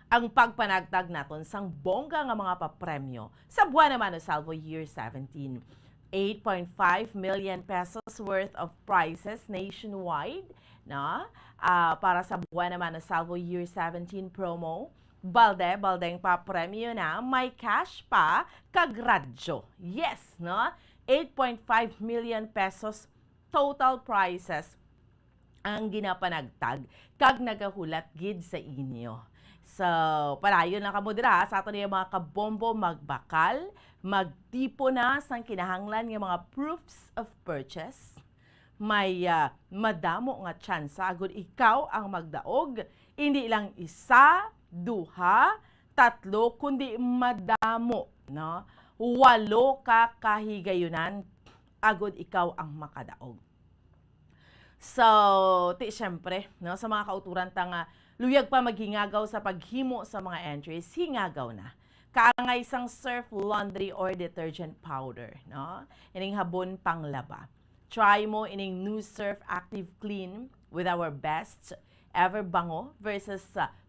[SPEAKER 20] ang pagpanagtag naton sang bongga nga mga papremyo sa Buwan Mano Salvo Year 17. 8.5 million pesos worth of prizes nationwide, no? Para sa Buwan Mano Salvo Year 17 promo. Baldeng papremyo na, may cash pa kag radyo. Yes, no? 8.5 million pesos total prizes ang ginapanagtag kag nagahulat gid sa inyo. So, parayon lang kamo dira sa aton mga kabombo magbakal, magtipo na sang kinahanglan nga mga proofs of purchase. May madamo nga tsansa agud ikaw ang magdaog, hindi lang 1, 2, 3 kundi madamo, no? 8 ka kahigayunan agud ikaw ang makadaog. So, syempre, no, sa mga kauturan nga luyag pa maghingagaw sa paghimo sa mga entries, hingagaw na. Kaangay sang surf laundry or detergent powder, no? Ining habon panglaba. Try mo ining new Surf Active Clean with our best ever bango versus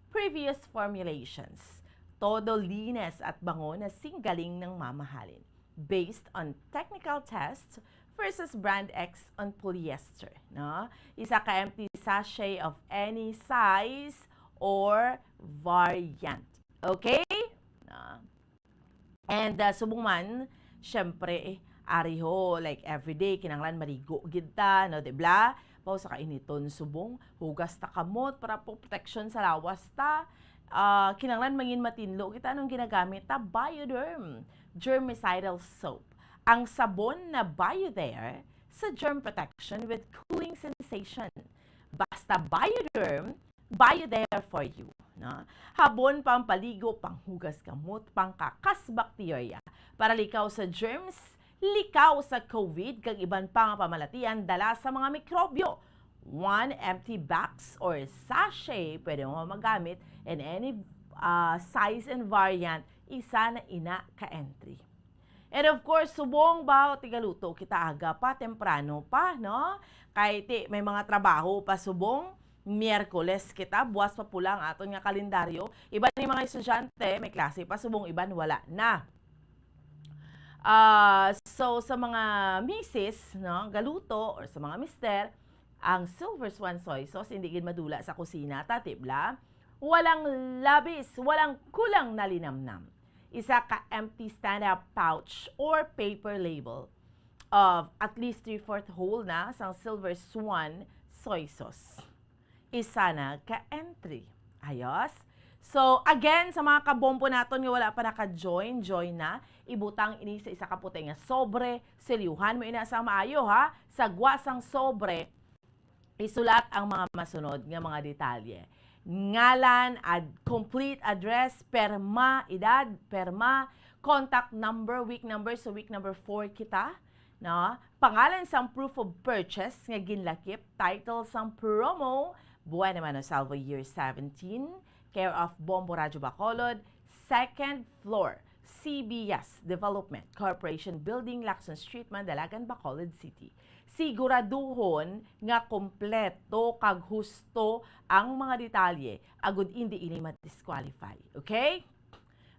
[SPEAKER 20] previous formulations. Todo linis at bango na singgaling ng mamahalin. Based on technical tests versus brand X on polyester, no? Isa ka empty sachet of any size or variant. Okay? No? And subong man, syempre, ariho, like everyday, kinanglan marigo gita, no? Dibla? Pao sa kainiton subong, hugas ta kamot para po protection sa lawas ta. Kinanglan mangin matinlo, kita anong ginagamit ta? Bioderm Germicidal Soap. Ang sabon na Bioderm sa germ protection with cooling sensation. Basta Bioderm, Bioderm for you. No? Habon, pampaligo, panghugas kamot, pangkakas bakterya para likaw sa germs, likaw sa COVID kag iban pa nga pamalatian dala sa mga mikrobyo. 1 empty box or sachet pwede mo magamit in any size and variant, isa na ina ka-entry. And of course, subong ba o tigaluto kita aga pa, temprano pa, no? Kahit may mga trabaho pa subong, Miyerkules kita, buwas pa pula ang aton nga kalendaryo. Iba ni mga estudyante, may klase pa, subong iban wala na. So sa mga misis, no, galuto, or sa mga mister, ang Silver Swan soy sauce, hindi gin madula sa kusina, tatibla, walang labis, walang kulang na linamnam. Isa ka empty stand-up pouch or paper label of at least 3/4 whole na sang Silver Swan soy sauce. Isa na ka-entry. Ayos? So, again, sa mga kabombo naton nga wala pa naka-join, join na. Ibutang ini sa isa ka puti nga sobre, silyuhan mo ina sa maayo ha. Sa gwasang sobre, isulat ang mga masunod nga mga detalye. Ngalan, complete address, perma, edad, perma, contact number, week number, so week number 4 kita. No? Pangalan sang proof of purchase nga ginlakip, title sang promo, Buwan naman o Salvo Year 17, care of Bombo Radyo Bacolod, 2nd floor, CBS Development Corporation Building, Lacson Street, Mandalagan, Bacolod City. Siguraduhon nga kompleto kag husto ang mga detalye agud hindi ini ma-disqualify. Okay?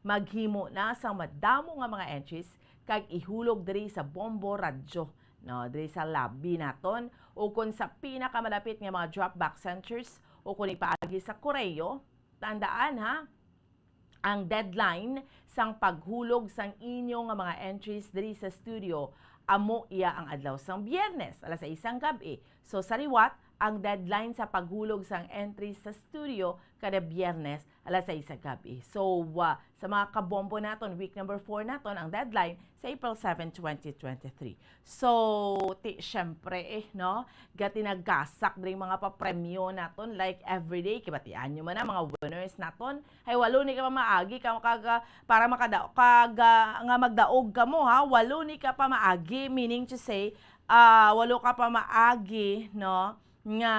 [SPEAKER 20] Maghimo na sa madamo nga mga entries kag ihulog diri sa Bombo Radyo, no, diri sa lobby naton o kung sa pinakamalapit nga mga drop-box centers o kung ipaagi sa Correo. Tandaan ha, ang deadline sang paghulog sang inyo nga mga entries diri sa studio amo iya ang adlaw sang Biyernes alas 6 gabi. So sa liwat, ang deadline sa paghulog sang entries sa studio kada Biyernes alas 6 gabi. So sa mga kabombo naton, week number 4 naton ang deadline sa April 7, 2023. So syempre no, gati naggasak diri mga papremyo naton like everyday kibatian nyo man na mga winners naton. Hay walo ni ka pa maagi ka para nga magdaog ka mo ha, walo ni ka pa maagi, meaning to say walo ka pa maagi no nga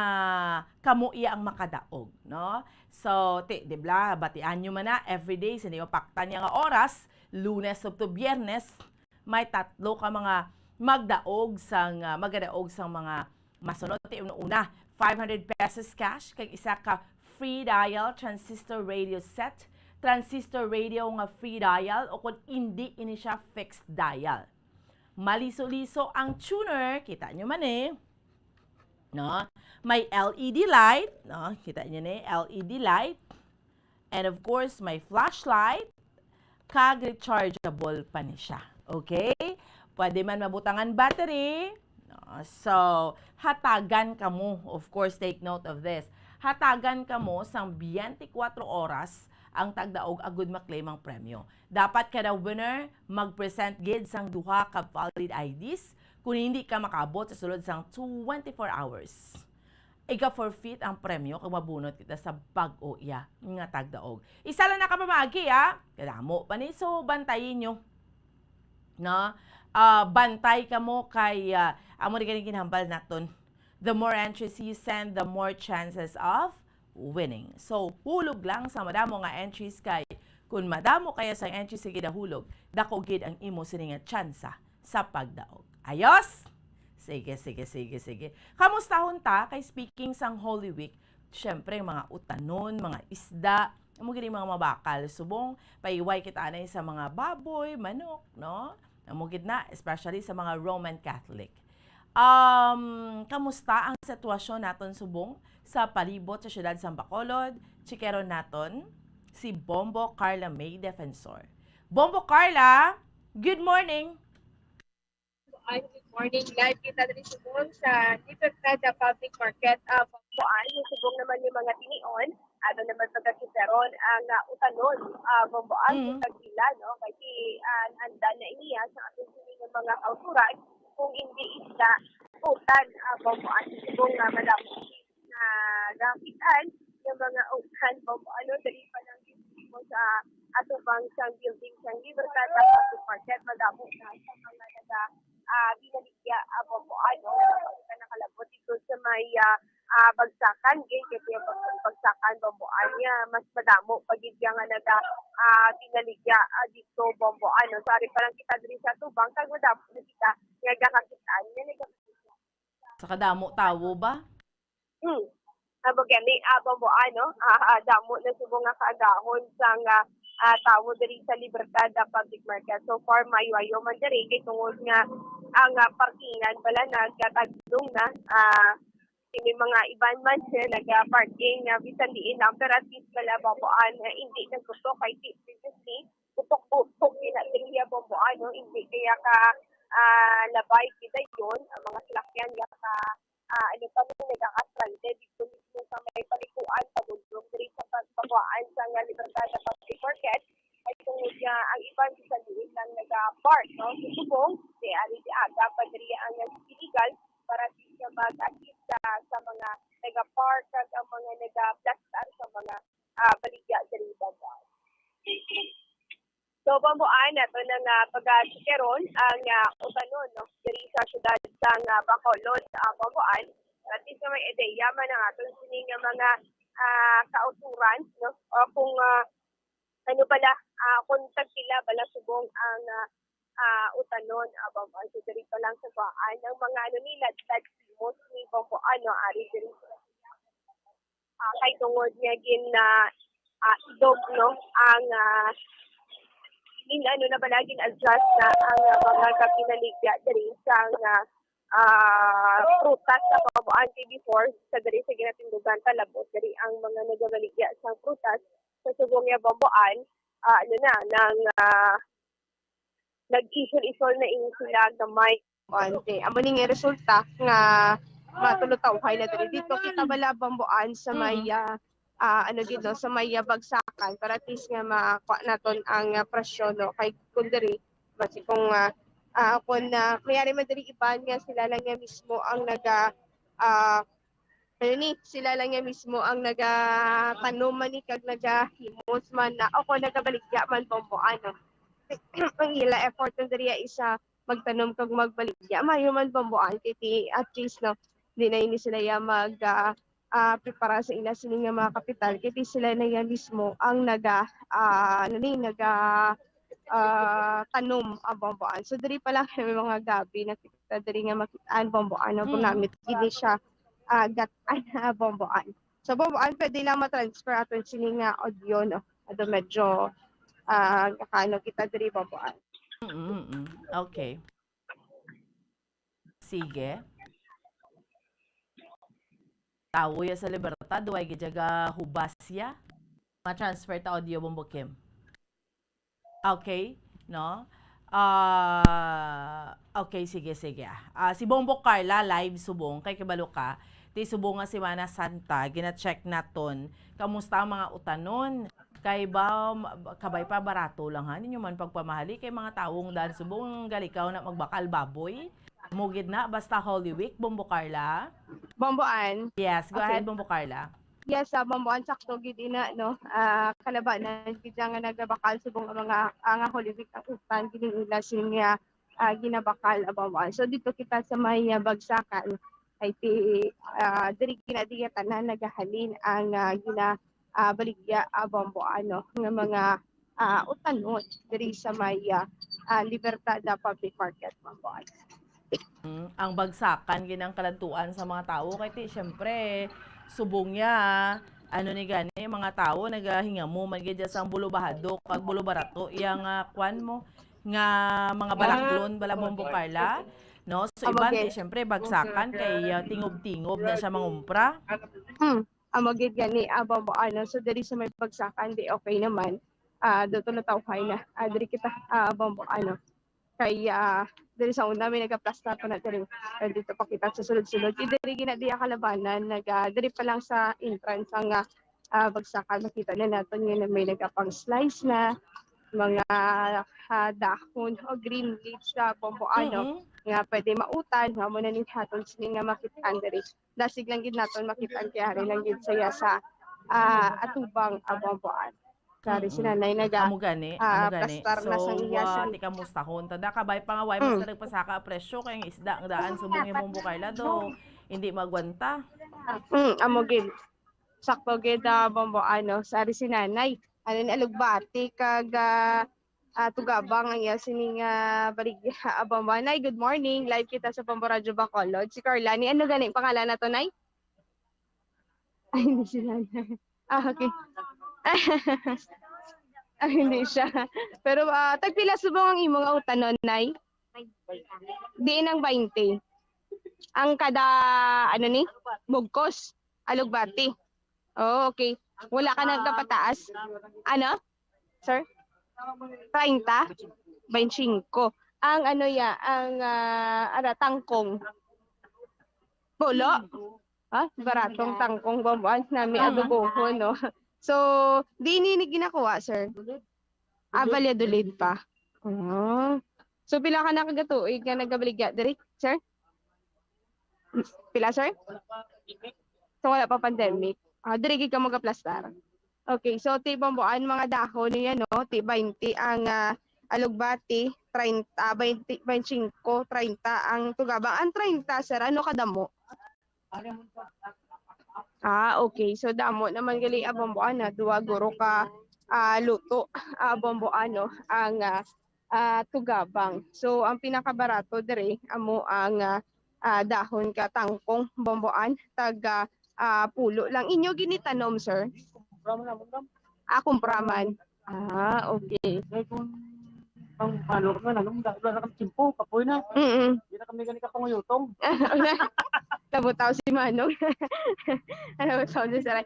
[SPEAKER 20] kamo iya ang makadaog, no? So, dibla, batian nyo man na, everyday, sa niyo paktan niya nga oras, Lunes to Biyernes, may 3 ka mga magdaog sang mga masunod. Una, 500 pesos cash, kag isa ka free dial transistor radio set, transistor radio nga free dial, o kung hindi ini siya fixed dial. Maliso-liso ang tuner, kita nyo man no? May LED light, no? Kita niyo ni LED light. And of course, may flashlight. Kag rechargeable pa ni siya. Okay? Pwede man mabutangan battery. No? So, hatagan ka mo. Of course, take note of this. Hatagan ka mo sang 24 oras ang tagdaog agud maklaim ang premyo. Dapat kada winner mag-present gid sang duha ka valid IDs. Kung hindi ka makabot sa sulod sang 24 hours, iga-forfeit ang premyo kung mabunot kita sa bag-o iya nga tagdaog. Isa lang nakapamagi kadamo pa ni, so bantayin nyo. No? Bantay ka mo kay, amo rin ganyan kinahambal naton. The more entries you send, the more chances of winning. So, hulog lang sa madamo nga entries kay, kung madamo kaya sa entries sa gidahulog, dako gid ang imo sininga tsansa sa pagdaog. Ayos? Sige. Kamustahon ta kay speaking sang Holy Week? Siyempre, mga utanon, mga isda, amo gini mga mabakal. Subong, paiway kita anay sa mga baboy, manok, no? Amo gid na, especially sa mga Roman Catholic. Kamusta ang sitwasyon naton subong sa palibot sa siyudad sa Bacolod? Chikeron naton si Bombo Carla May Defensor. Bombo Carla, good morning!
[SPEAKER 21] Good morning. Live kita dito sa Libertad Public Market Bambuan. Subong naman yung mga tinion. Ato naman pagkakiteron ang utanon Bambuan sa Tagila. No? Kasi handa na iniya sa ating sining mga kauturan kung hindi isda utan Bambuan. Subong madami na gakitan yung mga utan Bambuan. Dali pa lang sa atubang siyang building siyang Libertad Public Market madamo na sa mga binaligya po ano sa nakalabot dito sa may bagsakan kaya bagsakan bomboan niya mas madamo pagid nga binaligya dito bomboan no sorry parang kita diri sa tubang kag madamo na kita nga gakakitaan niya
[SPEAKER 20] Sa kadamo tawo ba?
[SPEAKER 21] Abo gani bomboan no damo na subong nga kaagahon sang tawo diri sa Libertad Public Market. So far mayo man diri kay tungod nga ang parkingan pala nagkatagdong na may mga iban man siya nag-parking bisan diin lang pero at least pala bomboan hindi naggusto kay previously putok-putok diri bomboan no hindi kaya ka labay kita yun ang mga salakyan ka ano pa mo nagka-stranded dito mismo sa may palikuan sa bundok diri sa pagpapawaan sa Libertad Public Market ay tungod nga ang iban sa diin lang nag-park no subong di ari di aga pa diri ang illegal para siya mag-assist sa mga nag-park at ang mga nag-plastar sa mga baligya diri bomboan. So bomboan nato nang pag-sikeron ang utanon no diri sa syudad sang Bacolod bomboan at least may ideya man ang aton sining mga kauturan no o kung ano pala kung sila bala subong ang utanon bomboan so diri pa lang sa baan ang mga ano nila simos ni bomboan no ari diri kay tungod nga idog no ang ano na balaging adjust na ang mga kapinaligya diri sa prutas sa bomboan before sa diri sa ginatindugan talabot diri ang mga nagabaligya sa prutas sa subong nga bomboan ano na nang nag-isol na sila gamay ante amo ning resulta nga matulutaw na diri dito kita bala bomboan sa may ano dito sa may bagsakan para at least nga makuha naton ang presyon no kay kundiri basi kung kung mayari man diri iban nga sila lang nga mismo ang sila lang nga mismo ang tanom man ni kag nagahimos man na ako nagabaligya man bomboan no ang ila effort ng diri isa magtanom kag magbaligya mayo man bomboan kiti at least no di na ini sila ya prepara sa ila sini nga mga kapital kiti sila na yan mismo ang tanom ang bomboan so diri pa lang may mga gabi na kita diri nga makitaan bomboan no gunamit kini siya gatan bomboan so bomboan pwede lang ma-transfer aton sini nga audio no ado medyo kakano kita diri bomboan.
[SPEAKER 20] Okay. Sige. Tawo ya sa Libertad, duway gijaga hubasya. Ma-transfer ta audio bombo Kim. Okay, no? Okay, sige. Si Bombo Carla live subong kay kibalo ka. Ti subong nga si Mana Santa, gina-check naton. Kamusta ang mga utanon? Kay ba kabay pa barato lang ha ninyo man pagpamahali kay mga taong dan subong galikaw na magbakal baboy. Mugid na basta Holy Week Bombo Carla.
[SPEAKER 21] Bomboan.
[SPEAKER 20] Yes, go ahead Bombo Carla.
[SPEAKER 21] Yes, bomboan sakto gid ina no. Kalabanan gid nga nagabakal subong mga nga Holy Week ang utan gining ila sinya ginabakal bomboan. So dito kita sa may bagsakan ay diri kinadiya tanan nagahalin ang baligya bomboan no nga mga utanon diri sa may Libertad Public Market bomboan.
[SPEAKER 20] Ang bagsakan ginang kalantuan sa mga tao kay syempre subong niya ano ni gani mga tao nagahinga mo man gid sa bulubahado kag bulubarato iyang kwan mo nga mga balaklon bala Bombo Carla no so iban syempre bagsakan kay tingob-tingob na siya mangumpra.
[SPEAKER 21] Amo gid gani bomboan so diri sa may bagsakan di okay naman dito na tawhay na diri kita bomboan kay diri sa una may nagaplastar pa na diri dito pa kita sa sulod-sulod diri ginadiya kalabanan diri pa lang sa entrance ang bagsakan makita na naton nga may nagapang slice na mga dahon o green leaves sa bomboan nga pwede mautan nga mo na ning haton sini nga makitaan diri dasig lang gid naton makitaan kay hari lang gid saya sa atubang bomboan. Kari si nanay naga.
[SPEAKER 20] Amo gani.
[SPEAKER 21] Plastar na sa iya
[SPEAKER 20] So,
[SPEAKER 21] sa
[SPEAKER 20] ti kamustahon. Tada kabay pa nga, way mas na nagpasaka ang presyo, kaya yung isda ang daan, subong yung Bumbo Carla do. Hindi magwanta.
[SPEAKER 21] Amo gid. Sakto gid Bombo sari si nanay. Ano ni alugbati kag tugabang ang iya sining baligya Bombo. Nay, good morning. Live kita sa Bombo Radio Bacolod. Si Carla, ni ano gani pangalan na to, nay? Ay, hindi si nanay. Okay. Hindi siya. Pero tagpila subong ang imong utanon, nay? Di nang 20. Ang kada bugkos, alugbati. Oh, okay. Wala ka nagkapataas. Ano? Sir? 30? 25. Ang tangkong. Bolo? Baratong tangkong Bomboan nami adubohon, no? So, di ni ginakuha, sir? Valyadolid pa. So, pila ka nakagatuig nga nagabaligya, diri, sir? Pila, sir? So, wala pa pandemic. Diri ka magaplastar. Okay, so, ti Bomboan, mga dahon niya, no? Ti 20 ang alugbati, 30, 20, 25, 30 ang tugabang. Ang 30, sir, ano kadamo? Okay. So damo naman gali Bomboan duwa guro ka luto Bomboan ang tugabang. So ang pinakabarato dire amo ang dahon ka tangkong Bomboan taga pulo lang. Inyo ginitanom, sir? Kumpraman. Okay.
[SPEAKER 2] Ang ano ko na nung wala kang timpo kapoy na. Hindi na kami gani ka panguyutong.
[SPEAKER 21] Nabutaw si Manong. Nabutaw si Saray.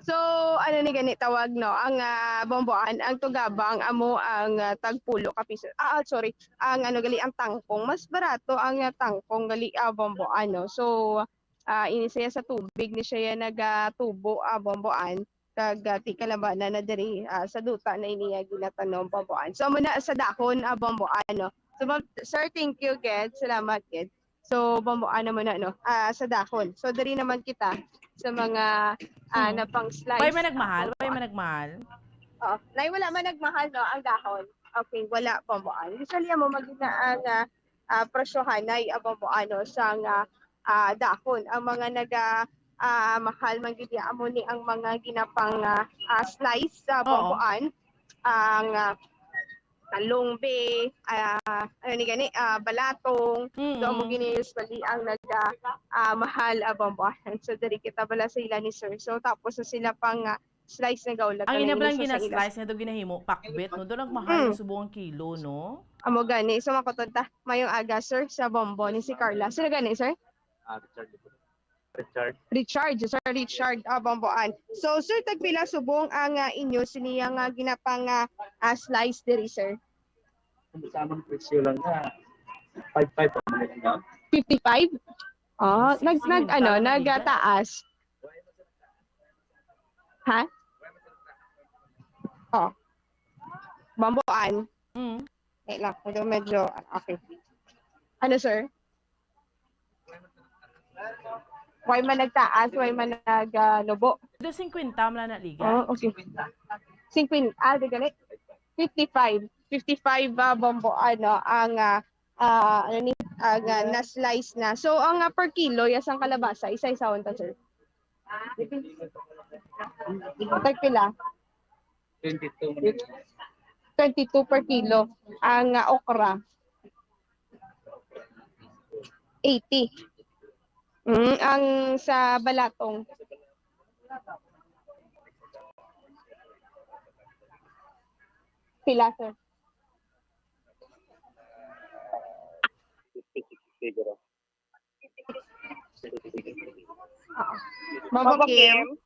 [SPEAKER 21] So ano ni gani tawag, no? Ang Bomboan, ang tugabang amo ang tagpulo ka piso. Sorry. Ang gali ang tangkong, mas barato ang tangkong gali Bomboan, no? So inisaya sa tubig ni siya nagatubo Bomboan. Kag ti kalabanan na diri sa duta na iniya ginatanom Bomboan. So muna sa dahon Bomboan, no. So sir, thank you gid. Salamat gid. So Bomboan naman sa dahon. So diri naman kita sa mga napang slice.
[SPEAKER 20] Way man nagmahal.
[SPEAKER 21] Nay wala man nagmahal, no, ang dahon. Okay, wala Bomboan. Usually mo magina ang presyohan nay Bomboan, no, sa dahon. Ang mga mahal man gid amo ni ang mga ginapang slice sa Bomboan, ang talongbe, balatong. So amo gini usually ang mahal Bomboan. So diri kita bala sa ila ni sir. So tapos sila pang slice na gawlag.
[SPEAKER 20] Ang ina lang gina-slice na do ginahimo pakbet, no, do nagmahal yung subong kilo, no.
[SPEAKER 21] Amo gani. So makutod ta mayong aga, sir, sa Bombo ni si Carla. Sino gani, sir? Richard Bomboan. So sir, tagpila subong ang inyo siniya nga ginapang slice diri, sir?
[SPEAKER 2] Samang presyo lang na 55.
[SPEAKER 21] 55? Nagtaas. Ha? Bomboan. Lang, medyo okay. Ano, sir? Why man nagtaas, why man nagnubo?
[SPEAKER 20] Do 50 man na liga.
[SPEAKER 21] Okay. 50, di gali. 55 Bomboan, ang na-slice na. So ang per kilo yasang kalabasa, isa-isawon ta, sir. Tagpila? 22 per kilo. Ang okra 80. Ang sa balatong pila, sir? Bombo Kim.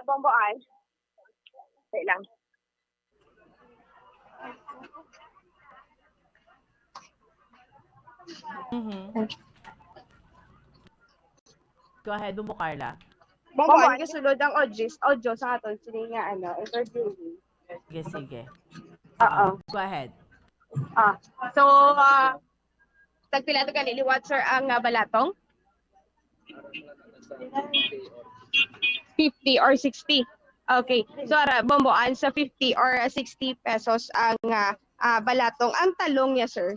[SPEAKER 21] Bomboan. Wait lang.
[SPEAKER 20] Go ahead, Bombo Carla.
[SPEAKER 21] Bomboan, kasulod ang audio sa aton sini nga interview.
[SPEAKER 20] Sige. Go ahead.
[SPEAKER 21] So tagpila to kanili what, sir, ang balatong? 50 or 60. Okay. So ara bomboan sa 50 or 60 pesos ang balatong. Ang talong niya, sir.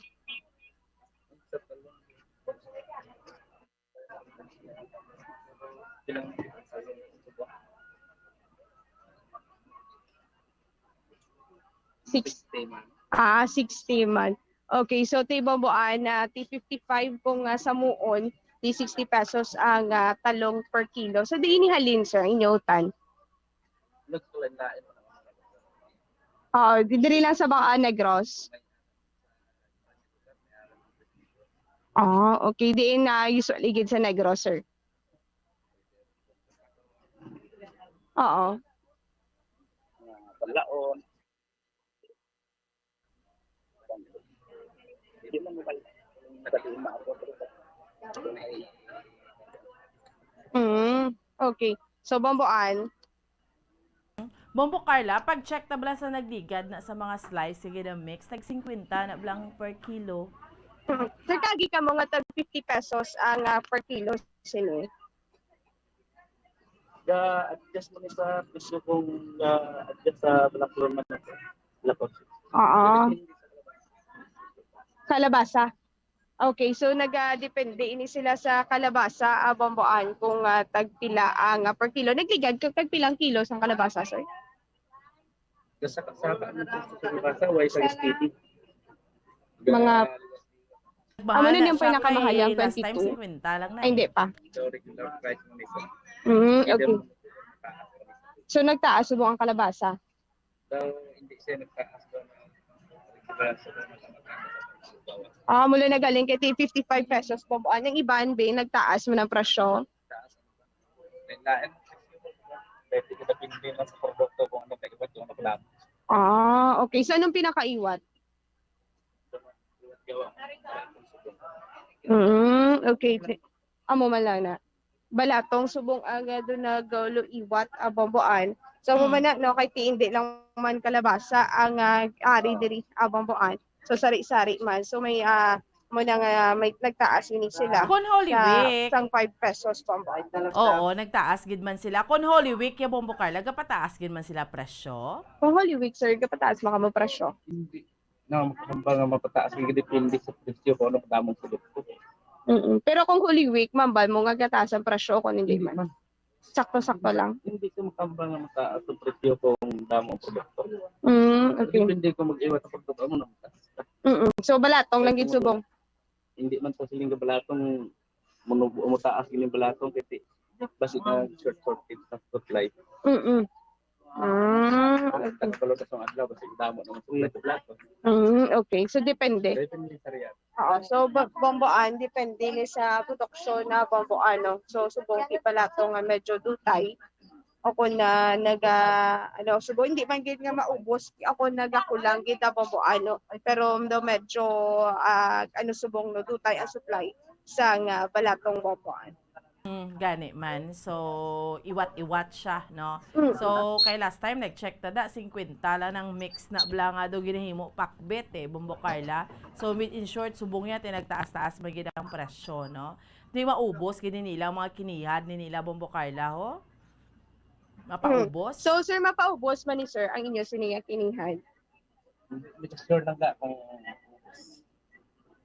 [SPEAKER 21] $60 man. Okay, so ti bomboan na ti 55 kung sa muon, ti 60 pesos ang talong per kilo. So di inihalin, sir, inyutan. Didiri lang sa baka Negros. Okay. Diin na usually gid sa Negros, sir. Oo.
[SPEAKER 2] Palaon. Hindi man mo
[SPEAKER 21] Okay. So, bomboan.
[SPEAKER 20] Bombo Carla, pag-check na bala sa nagligad na sa mga slice, sige na mix, tag-50 na blang per kilo.
[SPEAKER 21] Sir, kagi ka mo nga tag 50 pesos ang per kilo sino?
[SPEAKER 2] Adjust mo ni sa presyo kung adjust sa Blackburn man nato.
[SPEAKER 21] Oo. Kalabasa. Okay, so nag-depende ini sila sa kalabasa, bomboan kung tagpila ang per kilo. Nagligad kag tagpilang kilo sang kalabasa, sir?
[SPEAKER 2] Sa kalabasa, way sa STP.
[SPEAKER 21] Mga
[SPEAKER 20] Ano
[SPEAKER 21] na yung pinakamahal yung 22?
[SPEAKER 20] Last time 50 lang na.
[SPEAKER 21] Ay, hindi pa.
[SPEAKER 2] So, regular price mo nito.
[SPEAKER 21] Okay. So, nagtaas mo ang kalabasa?
[SPEAKER 2] So, hindi siya nagtaas doon.
[SPEAKER 21] Mula na galing kay 55 pesos po. Yung iban, nagtaas mo ng presyo?
[SPEAKER 2] Pwede ko na pinili sa produkto kung ano kaibat yung nakulang.
[SPEAKER 21] Okay. So, anong pinakaiwat? Okay. Amo malana. Balatong subong aga do naglo iwat bomboan. So mamana no kay hindi lang man kalabasa ang ari diri bomboan. So sari-sari man. So may may nagtaas ini sila.
[SPEAKER 20] Kon Holy Week.
[SPEAKER 21] Sang 5 pesos bomboan.
[SPEAKER 20] Oo, nagtaas gid man sila. Kon Holy Week ya Bombo Carla, gapataas gid man sila presyo.
[SPEAKER 21] Kung Holy Week, sir, gapataas mo presyo.
[SPEAKER 2] Hindi. No, makakamba nga mapataas yung depende sa presyo kung ano kadamong produkto.
[SPEAKER 21] Pero kung Holy Week, mambal mo nga gataas ang presyo kung hindi man. Sakto-sakto lang.
[SPEAKER 2] Hindi ko makakamba nga mataas ang presyo kung damong produkto.
[SPEAKER 21] Okay.
[SPEAKER 2] Hindi ko mag-iwat ang produkto mo na mataas.
[SPEAKER 21] So balatong lang gid subong.
[SPEAKER 2] Hindi man sa siling balatong mataas yung balatong kasi basi na short-shorted sa supply.
[SPEAKER 21] Okay, so depende. Oo, so bomboan depende ni sa produksyon na bomboan, no. So subong ipalatong medyo dutay. Ako na subong hindi man gid nga maubos. Ako nagakulang gid bomboan, no. Pero medyo subong no dutay ang supply sa balatong bomboan.
[SPEAKER 20] Gani man. So, iwat-iwat siya, no? So, kay last time, nag-check tada, 50 lang ng mix na blanga do ginahimo pakbet, Bombo Carla. So, in short, subong niya, tinagtaas-taas magiging ang presyo, no? Hindi maubos, gini nila, mga kinihad ni nila, Bombo Carla, ho? Mapaubos?
[SPEAKER 21] So, sir, mapaubos man ni sir, ang inyo siniya kinihad?
[SPEAKER 2] Medyo sure lang ka kung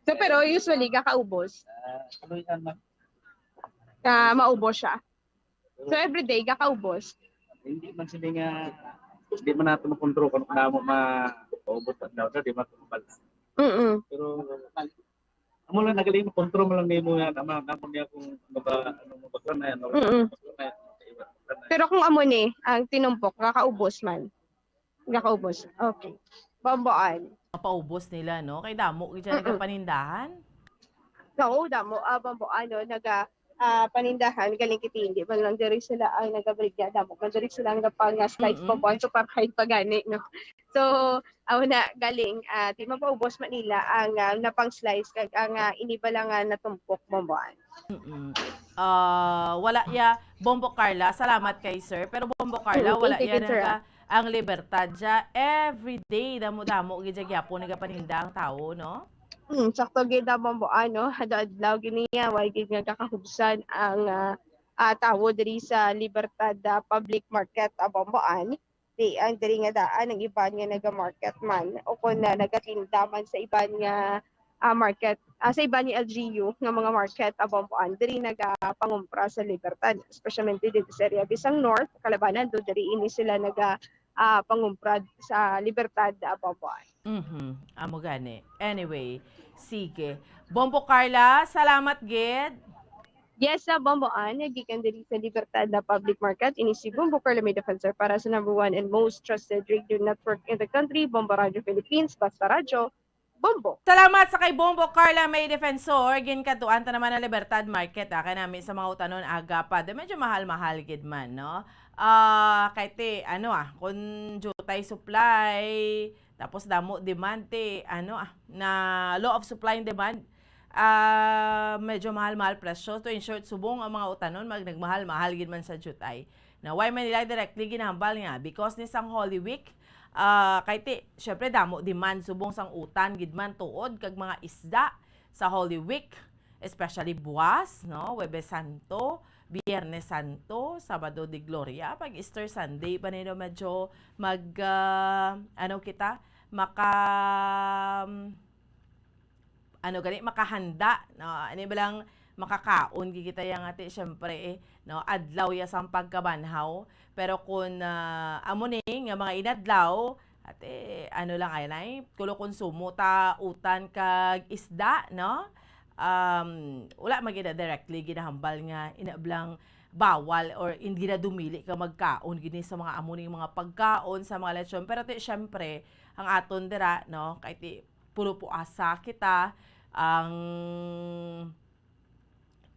[SPEAKER 21] so, pero usually, kakaubos?
[SPEAKER 2] Tuloy-an man.
[SPEAKER 21] Maubos siya. So everyday kakaubos.
[SPEAKER 2] Hindi man sila nga hindi man nato makontrol kung ano mo maubos at daw di matubal. Pero amo lang nagaling mo control mo lang nimo nga namo niya kung ano ba na yan.
[SPEAKER 21] Pero kung amo ni ang tinumpok kakaubos man. Kakaubos. Okay. Bomboan.
[SPEAKER 20] Mapaubos nila, no? Kay damo diyan nagapanindahan.
[SPEAKER 21] Oo, damo bomboan no panindahan galing kiti hindi man lang diri sila ay nagabrigya damo man diri sila nga pang slice po so para kahit pagani, no. So na galing di mapaubos man nila ang napang slice kag ang iniba lang natumpok bomboan.
[SPEAKER 20] Wala ya Bombo Carla, salamat kay sir, pero Bombo Carla wala ya nga ang libertad ja everyday damo-damo gid gyapon nagapaninda ang tawo, no.
[SPEAKER 21] Sakto gid bomboan, no. Adlaw gini way gid nga kakahubsan ang tawo diri sa Libertad Public Market Bomboan. Di ang diri nga daan ng iban nga naga-market man o kung nagatinda man sa iban nga market sa iban ni LGU nga mga market Bomboan diri nagapangumpra sa Libertad, especially dito sa area Bisang North, Kalabanan, do diri ini sila pangumpra sa Libertad Bomboan.
[SPEAKER 20] Amo gani. Anyway, sige. Bombo Carla, salamat gid.
[SPEAKER 21] Yes, sa Bomboan, nagikan diri sa Libertad Public Market, ini si Bombo Carla may defensor para sa number 1 and most trusted radio network in the country, Bombo Radio Philippines, Basta Radio, Bombo.
[SPEAKER 20] Salamat sa kay Bombo Carla may defensor. Gin katuan ta naman na Libertad Market. Kaya namin sa mga utanon aga pa. Medyo mahal-mahal gid man, no? Kahit kung jutay supply, tapos damo demand na law of supply and demand, medyo mahal-mahal presyo. To in short, subong ang mga utanon, nagmahal-mahal gid man sa jutay. Na why man nila directly ginahambal nga? Because ni sang Holy Week, kahit syempre damo demand subong sang utan gid man tuod kag mga isda sa Holy Week, especially buwas, no? Huwebes Santo, Biyernes Santo, Sabado de Gloria, pag Easter Sunday pa nino medyo makahanda, no? Ano ba lang makakaon kita yang ati syempre no, adlaw ya sang pagkabanhaw. Pero kung amo ni nga mga inadlaw ate lang ay kulo konsumo ta utan kag isda, no? Wala magina directly ginahambal nga inablang bawal or hindi na dumili ka magkaon gini sa mga amo ning mga pagkaon sa mga lechon. Pero syempre ang aton dira, no, kahit puro puasa kita ang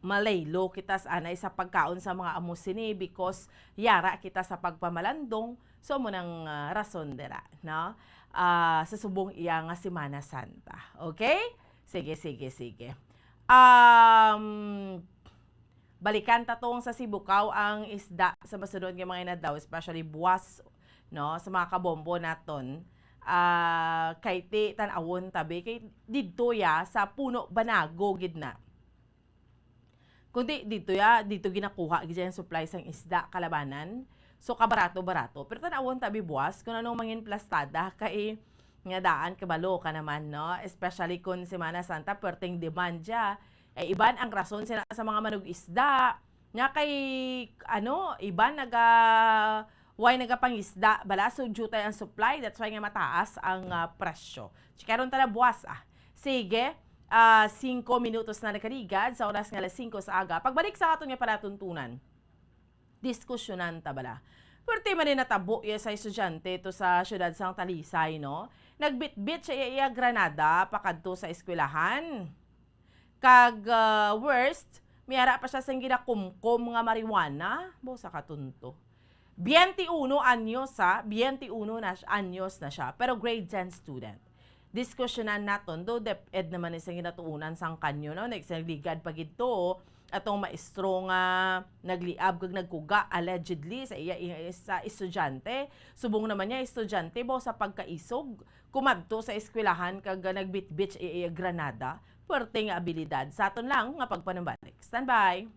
[SPEAKER 20] malaylo kita anay sa pagkaon sa mga amo sini because yara kita sa pagpamalandong, so mo nang rason dira, no? Sa subong iya nga Semana Santa. Okay? Sige. Balikan tatong sa Sibukaw ang isda sa masunod nga mga inadlaw, especially buwas, no, sa mga kabombo naton. Kay ti tan-awon tabi kay didto ya sa Puno Banago gid na. Kundi dito ginakuha gid yung supply sang isda Kalabanan. So kabarato-barato. Pero tan-awon tabi buwas kung anong mangin plastada kay nga daan kabalo ka naman, no? Especially kung Semana Santa perting demand ja. Iban ang rason sa mga manug isda. Nga kay iban nagapangisda bala so jutay ang supply, that's why nga mataas ang presyo. Chikaron ta na buwas Sige, 5 minutos na nakaligad sa oras nga 5 sa aga. Pagbalik sa aton nga palatuntunan, diskusyonan ta bala. Pwerte man natabo sa estudyante to sa syudad sang Talisay, no? Nagbitbit siya iya granada pakadto sa eskwelahan. Kag worst, miyara pa siya sang ginakumkom nga marijuana, bo sa katunto. 21 anyos na siya, pero grade 10 student. Diskusyonan naton do deped naman isang ginatuunan sang kanyo, no? Nagligad pag ito atong maestro nga nagliab kag nagkuga allegedly sa estudyante. Subong naman niya estudyante bo sa pagkaisog kumadto sa eskwelahan kag nagbitbit iya granada. Puwerte nga abilidad. Sa aton lang nga pagpanambalik. Standby.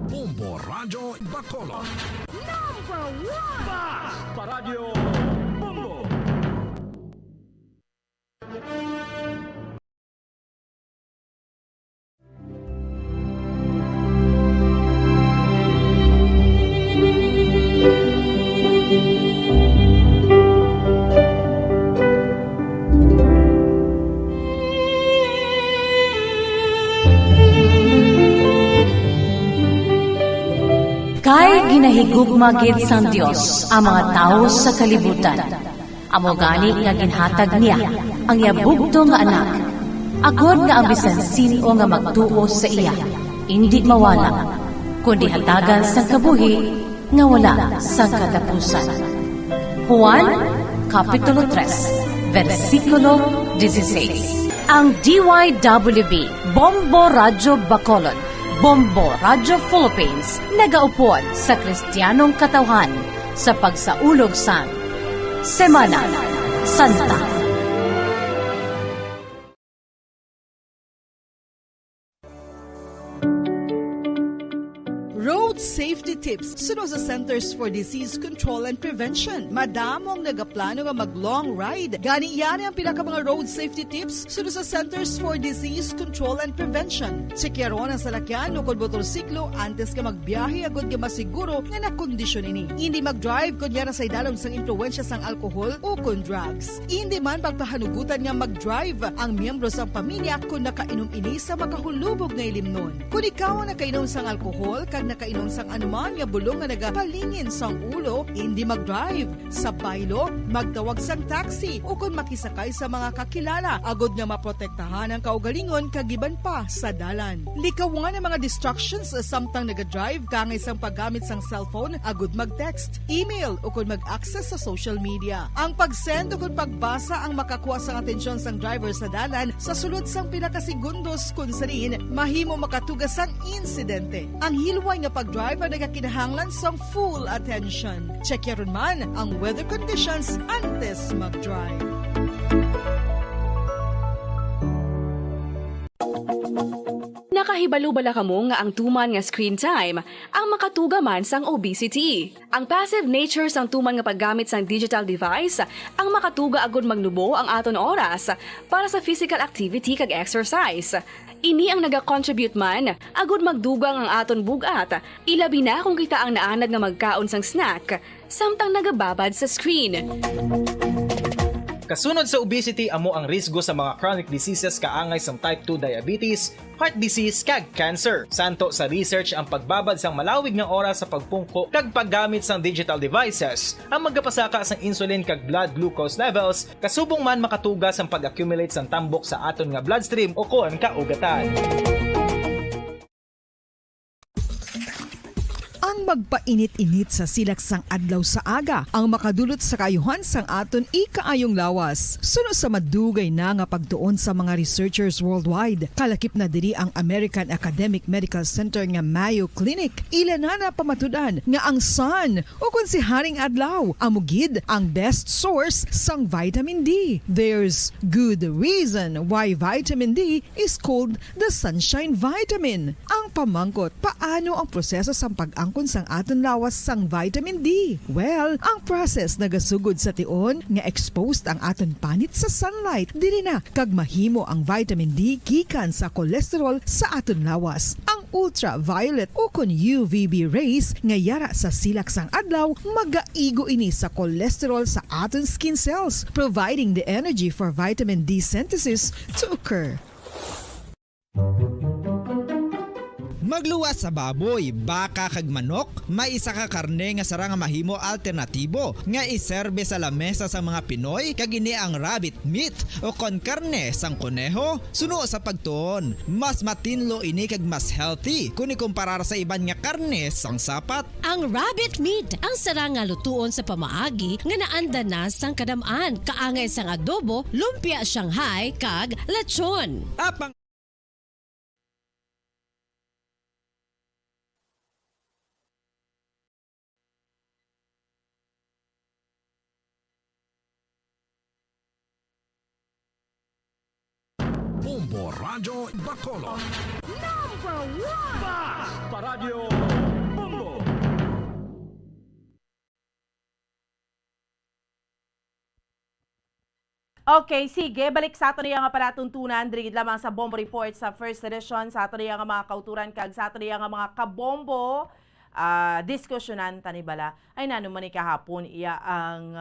[SPEAKER 4] Bombo Radio Bacolod.
[SPEAKER 5] Number 1!
[SPEAKER 4] Basta Radio Bombo!
[SPEAKER 11] Kay ginahigugma gid sang Dios ang mga tao sa kalibutan. Amo gani nga ginhatag niya ang yabugto nga anak. Agod nga ang bisan sino nga magtuo sa iya, indi mawala, kundi hatagan sang kabuhi nga wala sang katapusan. Juan Kapitulo 3, versikulo 16. Ang DYWB Bombo Radio Bacolod, Bombo Radio Philippines, nagaupod sa Kristiyanong Katawhan sa pagsaulog sang Semana Santa.
[SPEAKER 14] tips suno sa Centers for Disease Control and Prevention. Madamong nagaplano nga mag-long ride. Gani iyan ang pinaka mga road safety tips suno sa Centers for Disease Control and Prevention. Tsekyaron ang salakyan o kung motorsiklo antes ka magbiyahe agad nga masiguro nga nakondisyon ini. Hindi mag-drive kunyara sa idalom sang impluwensya sang alkohol o kung drugs. Hindi man pagpahanugutan nga mag-drive ang miyembro sang pamilya kung nakainom ini sa makahulubog na ilimnon. Kung ikaw ang nakainom sang alkohol kag nakainom sang anuman nga bulong nga nagapalingin sang ulo, hindi mag-drive. Sa baylo, magtawag sang taxi o kung makisakay sa mga kakilala agod nga maprotektahan ang kaugalingon kagiban pa sa dalan. Likawan ang mga distractions samtang naga-drive kangay sang paggamit sang cellphone agod mag-text, email o kung mag-access sa social media. Ang pag-send o kung pagbasa ang makakuha sang atensyon sang driver sa dalan sa sulod sang pinakasegundos kung sarin mahimo makatugas sang insidente. Ang hilway nga pag-drive ang nagakinahanglan sang full attention. Check yaron man ang weather conditions antes mag-drive.
[SPEAKER 13] Nakahibalo bala kamo nga ang tuman nga screen time ang makatuga man sang obesity. Ang passive nature sang tuman nga paggamit sang digital device ang makatuga agud magnubo ang aton oras para sa physical activity kag exercise. Ini ang naga-contribute man agud magdugang ang aton bugat. Ilabi na kung kita ang naanad nga magkaon sang snack samtang nagababad sa screen.
[SPEAKER 12] Kasunod sa obesity amo ang risgo sa mga chronic diseases kaangay sang type 2 diabetes, heart disease kag cancer. Santo sa research ang pagbabad sang malawig nga oras sa pagpungko kag paggamit sang digital devices ang magapasaka sang insulin kag blood glucose levels kasubong man makatugas ang pag-accumulate sang tambok sa aton nga bloodstream o kon kaugatan.
[SPEAKER 14] Ang magpainit-init sa silaksang adlaw sa aga ang makadulot sa kayuhan sang aton ikaayong lawas. Suno sa madugay na nga pagtuon sa mga researchers worldwide, kalakip na diri ang American Academic Medical Center nga Mayo Clinic. Ilan na pamatudan nga ang sun o kung si Haring Adlaw amugid ang best source sang vitamin D. There's good reason why vitamin D is called the sunshine vitamin. Ang pamangkot, paano ang proseso sang pag-angkon sang aton lawas sang vitamin D? Well, ang process nagasugod sa tion nga exposed ang aton panit sa sunlight. Dili na kag mahimo ang vitamin D gikan sa cholesterol sa aton lawas. Ang ultraviolet o kun UVB rays nga yara sa silak sang adlaw magaigo ini sa cholesterol sa aton skin cells, providing the energy for vitamin D synthesis to occur.
[SPEAKER 19] Magluwas sa baboy, baka kag manok, may isa ka karne nga sara nga mahimo alternatibo nga iserbe sa lamesa sa mga Pinoy kag ini ang rabbit meat o kon karne sang kuneho. Suno sa pagtuon, mas matinlo ini kag mas healthy kung ikumparar sa iban nga karne sang sapat.
[SPEAKER 17] Ang rabbit meat ang sara nga lutuon sa pamaagi nga naanda na sang kadamaan kaangay sang adobo, lumpia Shanghai kag lechon.
[SPEAKER 19] Apang
[SPEAKER 4] Bombo Radyo Bacolod.
[SPEAKER 5] Number 1!
[SPEAKER 4] Basta Radio Bombo!
[SPEAKER 20] Okay, sige, balik sa ato niya nga palatuntunan, diri lamang sa Bombo Report sa first edition, sa ato niya nga mga kauturan, kag sa ato niya nga mga kabombo, diskusyonan tanibala, ay nanuman ni kahapon, iya ang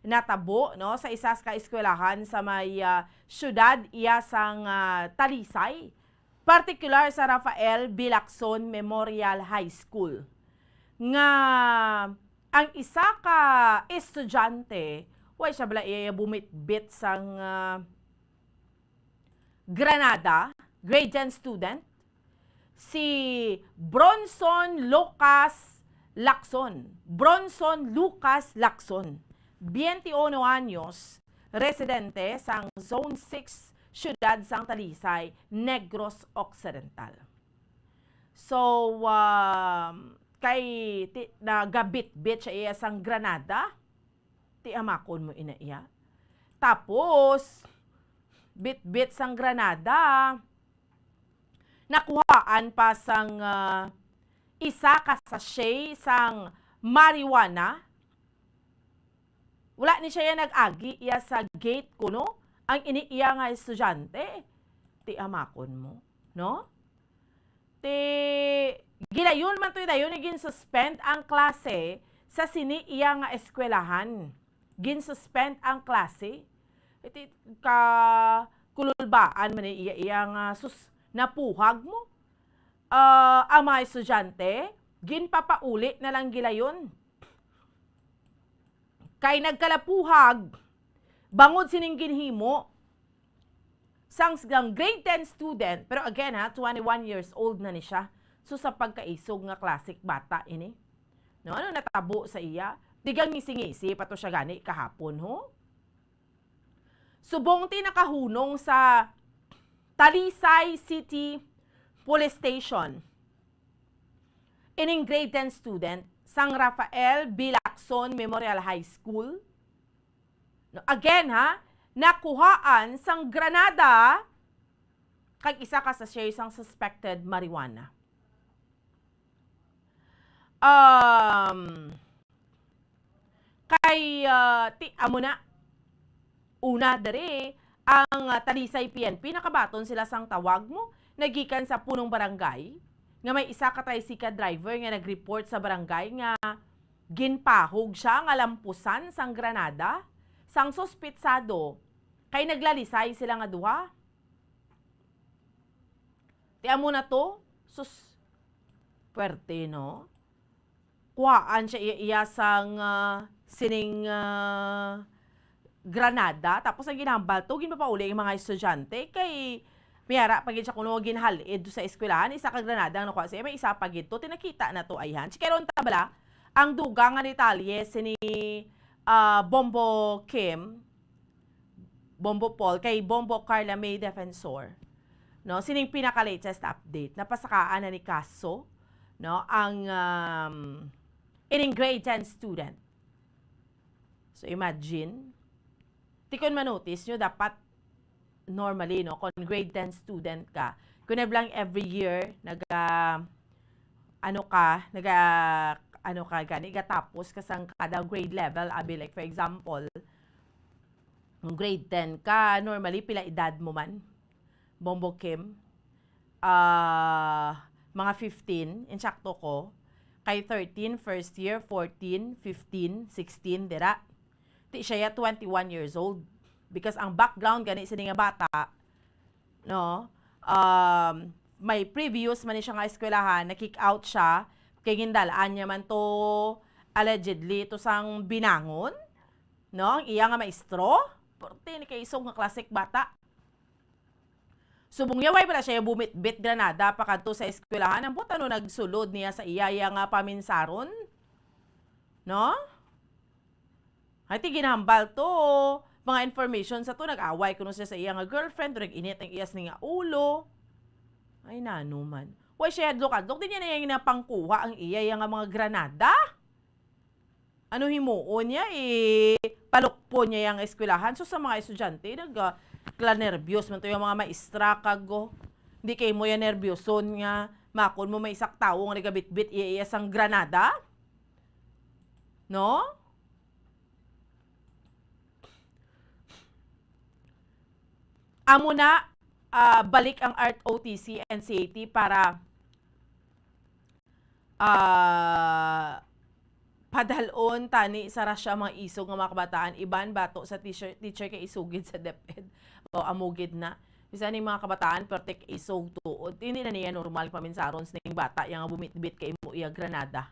[SPEAKER 20] natabo no, sa isas ka eskwelahan sa may syudad, iya sang Talisay, particular sa Rafael B. Lacson Memorial High School. Nga ang isa ka estudyante, way siya bala bumit-bit sang Granada, grade 10 student, si Bronson Lucas Lacson. Bronson Lucas Lacson, 21 anyos, residente sang Zone 6, Syudad sang Talisay, Negros Occidental. So, kay nagabit-bit siya iya sang Granada, ti amakon mo ina iya. Tapos, bit-bit sang Granada, nakuhaan pa sang isa ka sachet sang marijuana. Wala ni siya nag-agi iya sa gate kuno. Ang iniiya nga estudyante. Ti amakon mo. No? Ti gilayon man to dayon gin suspend ang klase sa siniiya nga eskwelahan. Gin suspend ang klase. Iti ka kululbaan man iya nga napuhag mo. Ang mga estudyante, ginpapauli na lang gilayon. Kay nagkalapuhag, bangod sining ginhimo, sang grade 10 student, pero again 21 years old na ni siya. So sa pagkaisog nga classic bata ini. No, ano natabo sa iya? Digang ngisi-ngisi pato siya gani kahapon ho. Subong ti nakahunong sa Talisay City Police Station. Ining grade 10 student, San Rafael B. Lacson Memorial High School. No, again nakuhaan sang granada kag isa ka sa siya isang suspected marijuana. Amo na una dere ang Talisay PNP nakabaton sila sang tawag mo nagikan sa punong barangay nga may isa ka tricycle driver nga nag-report sa barangay nga ginpahog siya nga lampusan sang granada sang sospitsado kay naglalisay sila nga duha. Tiyan mo na to, puwerte no? Kuhaan siya iya sang sining granada tapos ang ginambal to ginpapauli ang mga estudyante kay Miyara, pagin siya kuno ginhalid sa eskwelahan, isa ka granada ang nakuha siya, may isa pagin to, tinakita na to ayhan. Chikeron tabala, ang duga nga ni Talye, sini Bombo Kim, Bombo Paul, kay Bombo Carla May Defensor, no, sining pinaka-latest update, napasakaan na ni Kaso, no, ang ining grade 10 student. So imagine, tikon manotice nyo, dapat normally, no, kung grade 10 student ka, kung lang every year, gatapos ka sang kada grade level, abi like for example, kung grade 10 ka, normally, pila edad mo man, Bombo Kim, mga 15, insakto ko, kay 13, first year, 14, 15, 16, dira, ti siya 21 years old. Because ang background gani sa nga bata, no, may previous man siya nga eskwelahan, na-kick out siya, kay gindalaan niya man to, allegedly, to sang binangon, no, ang iya nga maestro, porte ni kay isog nga classic bata. Subong niya, way pala siya bumit-bit granada, pakadto sa eskwelahan, ang buta no, nagsulod niya sa iya nga paminsaron, no? Ay, ginahambal to, mga information sa to, nag-away kuno siya sa iya nga girlfriend, nag-init ang iyas ni nga ulo. Ay, nanuman. Why siya hadlok-hadlok, di niya na yung napangkuha ang iya nga mga granada. Ano himuon niya, palukpo niya yung eskwelahan. So, sa mga estudyante, nagka-nervyos man to yung mga maestra kago. Hindi kayo mo yung nervyoson nga, makon mo may isak tao nga nagabit-bit iya sang granada. No? Amo na balik ang Art OTC and CAT para padalon tani sa rasya mga isog nga mga kabataan iban bato sa teacher kay isugid sa DepEd o amugid na isa ni mga kabataan pertek isog tuod hindi na niya normal paminsaron sa ning bata yang bumit-bit kay mo iya granada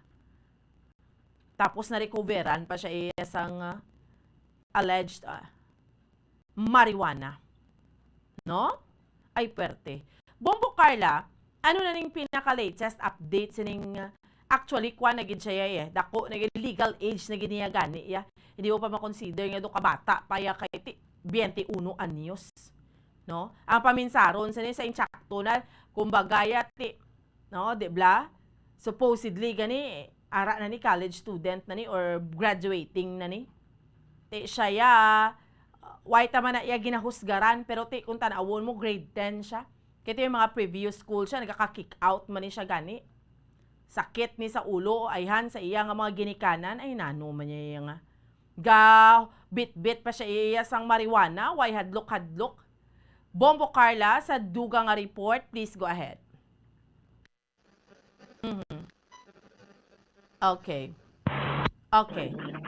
[SPEAKER 20] tapos na recoveran pa siya isang alleged marijuana. No? Ay, pwerte. Bombo Carla, ano na ning pinaka-latest update sining actually, kwa na gid siya dako, na legal age na gid niya gani. Hindi mo pa makonsider nga do kabata, paya kay 21 anyos. No? Ang paminsaron sa insakto na, kumbaga no, di bla? Supposedly, gani, ara na ni college student na ni, or graduating na ni. Siya white man na iya ginahusgaran pero kung tanawon mo grade 10 siya. Kaya yung mga previous school siya nagaka-kick out man ni siya gani sakit ni sa ulo o ayhan sa iya nga mga ginikanan ay nano man niya nga ga bit-bit pa siya iya sang marijuana way hadlok-hadlok. Bombo Carla sa duga nga report, please go ahead. Okay.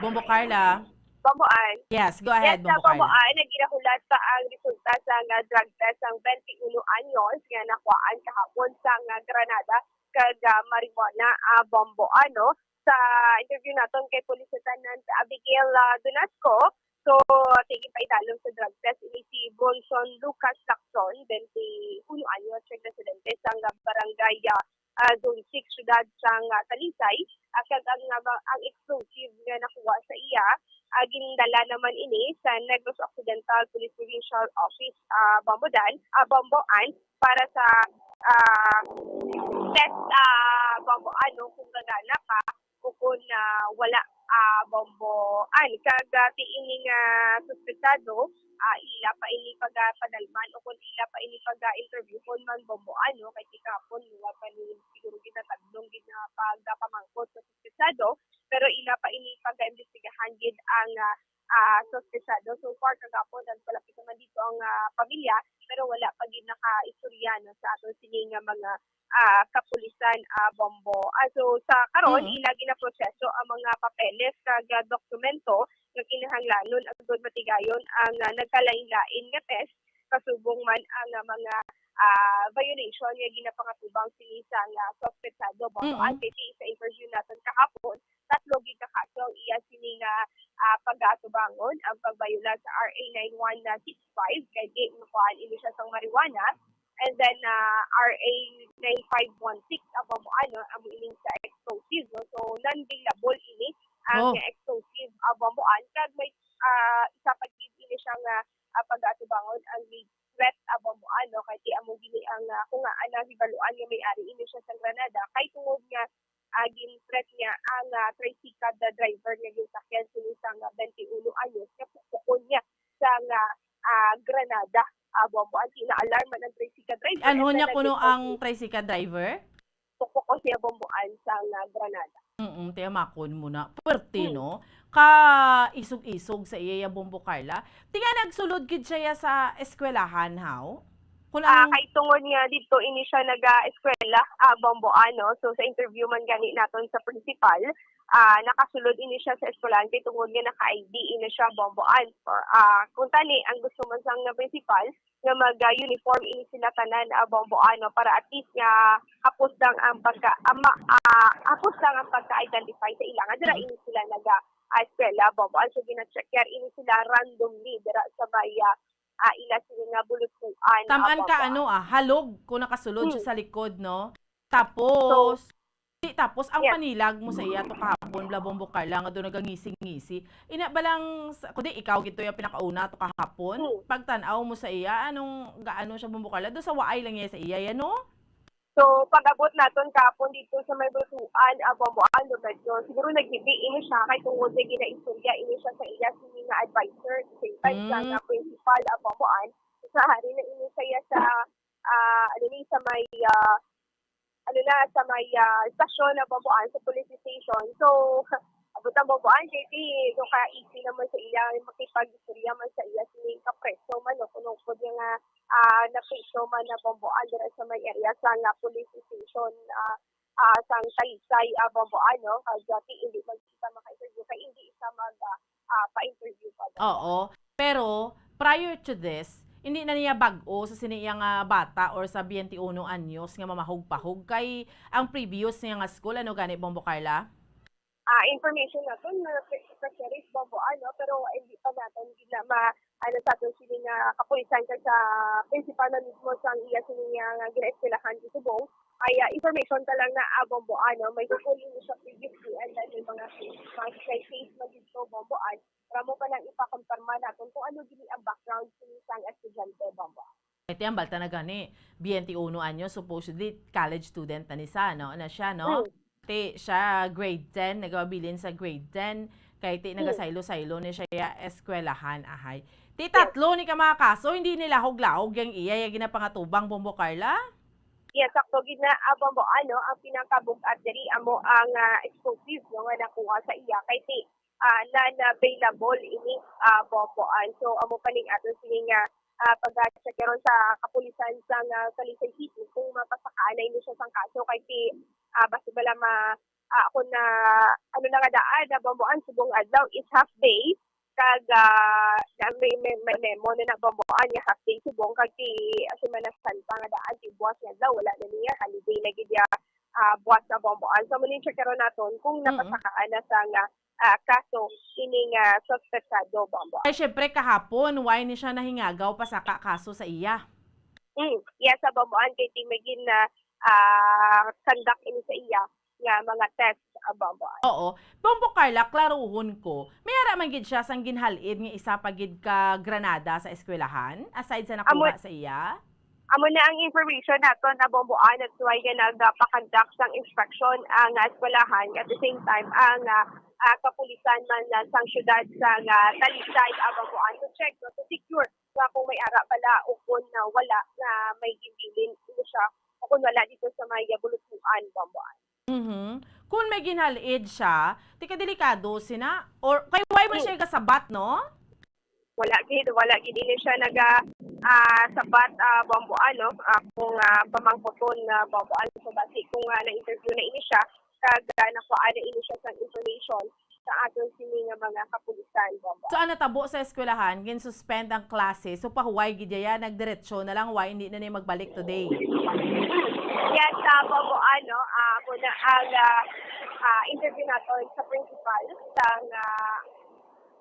[SPEAKER 20] Bombo Carla.
[SPEAKER 21] Bomboan.
[SPEAKER 20] Yes, go ahead,
[SPEAKER 21] Yes, sa
[SPEAKER 20] Bombo Carla.
[SPEAKER 21] Bomboan, naginahulat pa ang resulta sa drug test ng 21 anyos nga nakuhaan kahapon sa Granada kag marijuana Bomboan. No? Sa interview naton kay Police Lieutenant Abigail Donasco, so tigil pa italong sa drug test ini si Bronson Lucas Lacson, 21 anyos, residente sa barangay Zone 6, syudad sa Talisay. Kag ang explosive nga nakuha sa iya, gindala naman ini sa Negros Occidental Police Provincial Office, Bomboan, para sa test Bomboan, no, kung gagana pa o kung wala Bomboan. Kag ini nga suspetsado, ila pa ini pagpadalman o kung ila pa ini pag-interview kung man Bomboan, no, kay tikapon nga pa ni siguro ginatagdong pagpamangkot sa suspetsado, pero ila pa ini pag-imbestigahan gid ang suspetsado. So far kagapon nagpalapit naman dito ang pamilya, pero wala pa gid naka-istorya sa aton sini nga mga kapulisan Bombo. So sa karon ila ginaproseso ang mga papeles kag dokumento nga kinahanglanon agud matigayon ang nagkalain-lain nga test kasubong man ang mga violation nga ginapangatubang sini sa suspetsado Bombo. Kay sa interview naton kahapon, 3 gid ka kaso ang iya sini nga pag-atubangon ang pagbayula sa RA 9165 kay di makuhaan ini siya sang marijuana. And then RA 9516 Bomboan, ang ining sa explosive, no? So non-billable ini ang explosive Bomboan. Kag may isa pa gid ini siya nga pag-atubangon ang threat Bomboan, no? Kay ti amo gini ang kung ana hibaluan nga may-ari ini siya sa Granada kay tungod nga gin threat niya ang tricycle driver nga yung sakyan sini sa 21 anyos nga pukon niya sa Granada. Bomboan, ina-alarm ng tricycle driver.
[SPEAKER 20] Ano niya kuno ang tricycle driver?
[SPEAKER 21] Pukok siya Bomboan sa Granada.
[SPEAKER 20] Tiya makon muna. Pwerte, no? Ka isog-isog sa iya Bombo Carla. Tiga nagsulod gid siya sa eskwelahan, how?
[SPEAKER 21] Kay tungod nga dito ini siya naga-eskwela Bomboan, no? So sa interview man gani naton sa principal, nakasulod ini siya sa eskwelahan kay tungod nga naka-ID ini siya Bomboan. Kung tani ang gusto man sang principal nga mag-uniform ini sila tanan Bomboan, no? Para at least nga hapos lang ang pagka-identify sa ilang dira ini sila naga-eskwela Bomboan. So gina-check ini sila randomly dira sa baya ila sila nga bulutuan.
[SPEAKER 20] Tamaan ka halog kung nakasulod siya sa likod, no? Tapos ang panilag mo sa iya to kahapon bla Bombo Carla nga do nagangisi-ngisi. Ina balang kundi ikaw gito yung pinakauna to kahapon. Pagtan-aw mo sa iya anong gaano siya Bombo Carla do sa waay lang niya sa iya yan, no?
[SPEAKER 21] So pag-abot naton kahapon dito sa may bulutuan Bomboan do medyo siguro naghibi ini siya kay tungod sa ginaistorya ini siya sa iya sini nga advisor sa nga principal Bomboan. Sa hari na ini saya sa sa may sa may stasyon Bomboan sa police station. So abot ang Bomboan kay so ka easy naman sa iya makipag-istorya man sa iya sini ka preso man no kuno pud nga na preso man na Bomboan dira sa may area sa nga police station sang Talisay Bomboan, no? Kasi hindi magkita maka-interview kay hindi isa pa-interview pa.
[SPEAKER 20] Oo. Pero prior to this, hindi na niya bag-o sa siniyang bata or sa 21 anyos nga mamahog-pahog kay ang previous niya nga school ano gani Bombo Carla?
[SPEAKER 21] Information naton na specialist Bomboan, no? Pero hindi pa natin sa ato sila nga kapulisan kay sa principal na mismo sa iya sila nga gina-eskwelahan dito Subong. Ay information ta lang na Bomboan, no? May tutuloy niya siya previously and then may mga case na dito Bomboan. Para mo pa lang ipakonfirma natin kung ano gini ang background sa estudyante Bomboan.
[SPEAKER 20] Ito yung balta na gani, 21 anyo, supposedly college student na nisa, no? Na siya, no? Ti siya grade 10, nagabilin sa grade 10, kay ti nagasaylo-saylo ni siya eskwelahan, ahay. Ti tatlo ni ka mga kaso, hindi nila hog-lahog yung iya, yung ginapangatubang Bombo Carla?
[SPEAKER 21] Yes, sakto gid na Bombo ano ang pinakabugat diri amo ang explosive no nga nakuha sa iya kay ti non-available ini Bomboan. So amo paning ato sining pag-check karon sa kapulisan sa Talisay City kung mapasakaanay ni siya sang kaso kay ti basta bala ako na ano na nga daan na Bomboan subong adlaw is half day kag may memo na Bomboan nga half day subong kag ti Semana Santa nga daan ti buwas nga daw wala na niya holiday na gid buwas sa Bomboan. So muli check karon naton kung napasakaan na sa kaso ining suspectado Bomboan.
[SPEAKER 20] Ay syempre kahapon why ni siya nahingagaw pa sa kaso sa iya?
[SPEAKER 21] Yes, sa Bomboan kay ti magin na conduct ini sa iya nga mga test Bomboan.
[SPEAKER 20] Oo. Bombo Carla, klaruhon ko. May ara man gid siya sang ginhalid nga isa pa gid ka granada sa eskwelahan aside sa nakuha sa iya?
[SPEAKER 21] Amo na ang information nato na Bomboan at why nga nagpa-conduct sang inspection ang eskwelahan at the same time ang kapulisan man sang syudad sa Talisay Bomboan to check to secure nga kung may ara pala o kung wala na may gibilin siya o kung wala dito sa may bulutuan Bomboan.
[SPEAKER 20] Kung may ginhalid siya, tika delikado sina or kay why man siya kasabat no?
[SPEAKER 21] Wala gid ini siya sabat Bomboan no kung pamangputon Bomboan so basi kung na-interview na ini siya kag nakuha na ini siya sang information sa aton sini nga mga kapulisan Bomboan.
[SPEAKER 20] So natabo sa eskwelahan gin suspend ang klase so pahuway gid ya nagdiretso na lang why hindi na ni magbalik today.
[SPEAKER 21] Yes, Bomboan no muna ang interview natin sa principal sang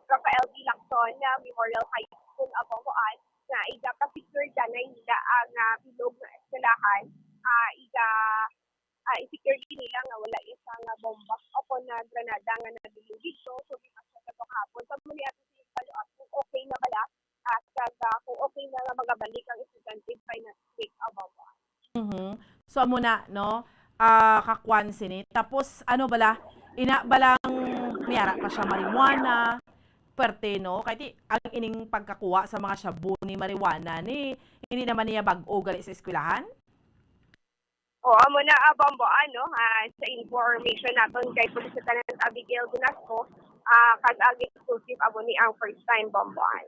[SPEAKER 21] Rafael B. Lacson Memorial High School Bomboan na iga-secure na nila ang bilog na eskwelahan i-secure nila nga wala isang bomba o na granada nga nabiling dito so di pa siya hapon sa muli ato si follow-up kung okay na bala at kung okay na nga magabalik ang estudyante by next week Bomboan.
[SPEAKER 20] So amo na no kakwan sini tapos ano bala ina balang miyara pa siya marijuana perte no kay ang ining pagkakuha sa mga shabu ni marijuana ni hindi naman niya bag-o gali sa eskwelahan.
[SPEAKER 21] Amo na Bomboan no sa information naton kay Police Lieutenant Abigail Gunasco kag ang exclusive amo ni ang first time Bomboan.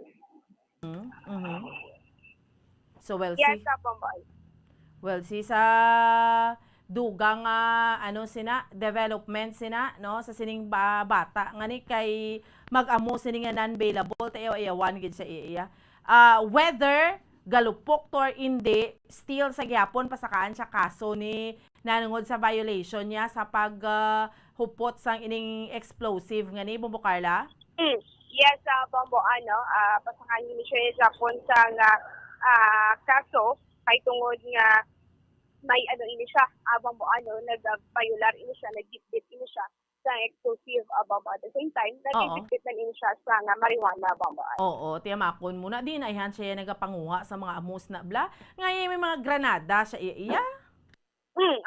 [SPEAKER 20] So well
[SPEAKER 21] yes, Bomboan.
[SPEAKER 20] Well, sa dugang development sina no sa sining bata ngani kay mag-amo sining non-available tayo ayawan gid sa iya. Whether galupok or hindi still sa gyapon pasakaan siya kaso ni nanungod sa violation niya sa paghupot sang ining explosive ngani Bombo Carla?
[SPEAKER 21] Yes, Bomboan no pasakaan ni siya Japon sa kaso kay tungod nga may ini siya Bomboan no nag-violar ini siya nag-git ini siya sa explosive Bomboan. At the same time nag-git na ini siya sa marijuana Bomboan.
[SPEAKER 20] Oo, tiyamakon muna din ayhan siya nagapanguha sa mga amos na bla ngayon may mga granada sa iya.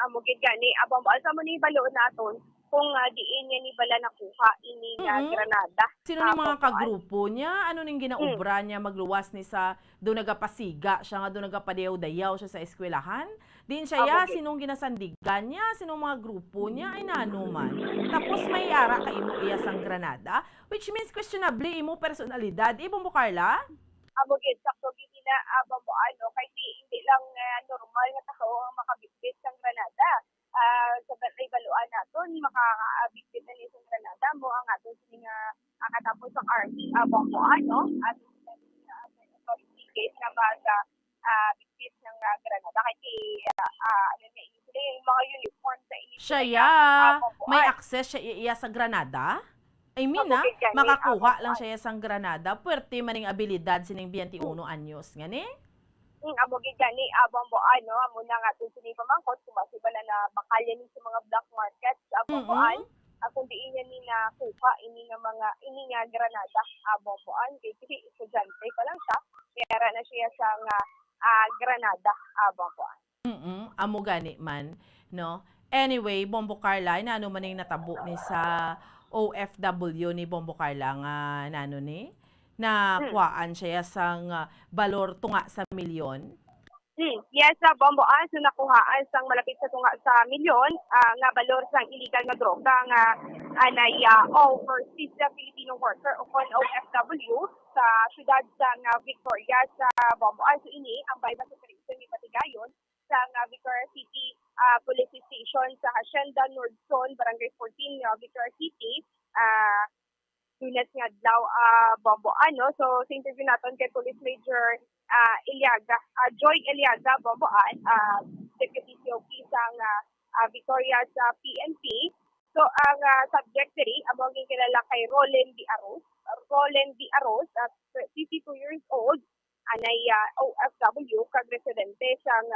[SPEAKER 21] Amo gid gani Bomboan sa mo ni baloon naton kung diin niya ni bala nakuha ini granada.
[SPEAKER 20] Sino ni mga kagrupo niya? Ano ning ginaubra niya magluwas ni sa do nagapasiga siya nga do nagapadeyaw-dayaw siya sa eskwelahan? Din siya sinong ginasandigan niya, sinong mga grupo niya ay nanuman. Tapos may ara ka imo iya sang granada, which means questionably imo personalidad. Bombo Carla?
[SPEAKER 21] Amo gid sakto gid na Bomboan no kay hindi lang normal nga tao ang makabitbit sang granada. Sa baluan naton makabitbit na ni sang granada mo ang aton sing katapos ang army Bomboan no at case na bitbit ng granada kay yung mga uniform sa inyo.
[SPEAKER 20] Siya may access siya iya sa granada? I mean makakuha lang siya sa granada. Puwerte maning abilidad sining 21 anyos ngani?
[SPEAKER 21] Amo gid gani Bomboan no amo na nga tun sini pamangkot kumasiba na bakalya ni sa mga black markets Bomboan. Kung diin niya ni nakuha ini nga granada Bomboan kay estudyante pa lang siya kaya na siya sa granada Bomboan.
[SPEAKER 20] Amo gani man no. Anyway, Bombo Carla ano man ning natabo ni sa OFW ni Bombo Carla nga nano ni na kuhaan siya sang balor tunga sa milyon.
[SPEAKER 21] Yes, bomboan so nakuhaan sang malapit sa tunga sa milyon nga balor sang illegal nga droga nga anay overseas sa Filipino worker o kon OFW sa syudad sang Victoria sa bomboan. So ini ang bypass operation ni Patigayon sa Victoria City Police Station sa Hacienda Nordzone, Barangay 14, Victoria City. Lunes nga adlaw bomboan, no? So sa interview naton kay Police Major Eliaga, Joy Eliaga bomboan, Deputy COP sang Victoria sa PNP. So ang subject diri among kilala kay Roland D. Aros, 52 years old, anay OFW kag residente sang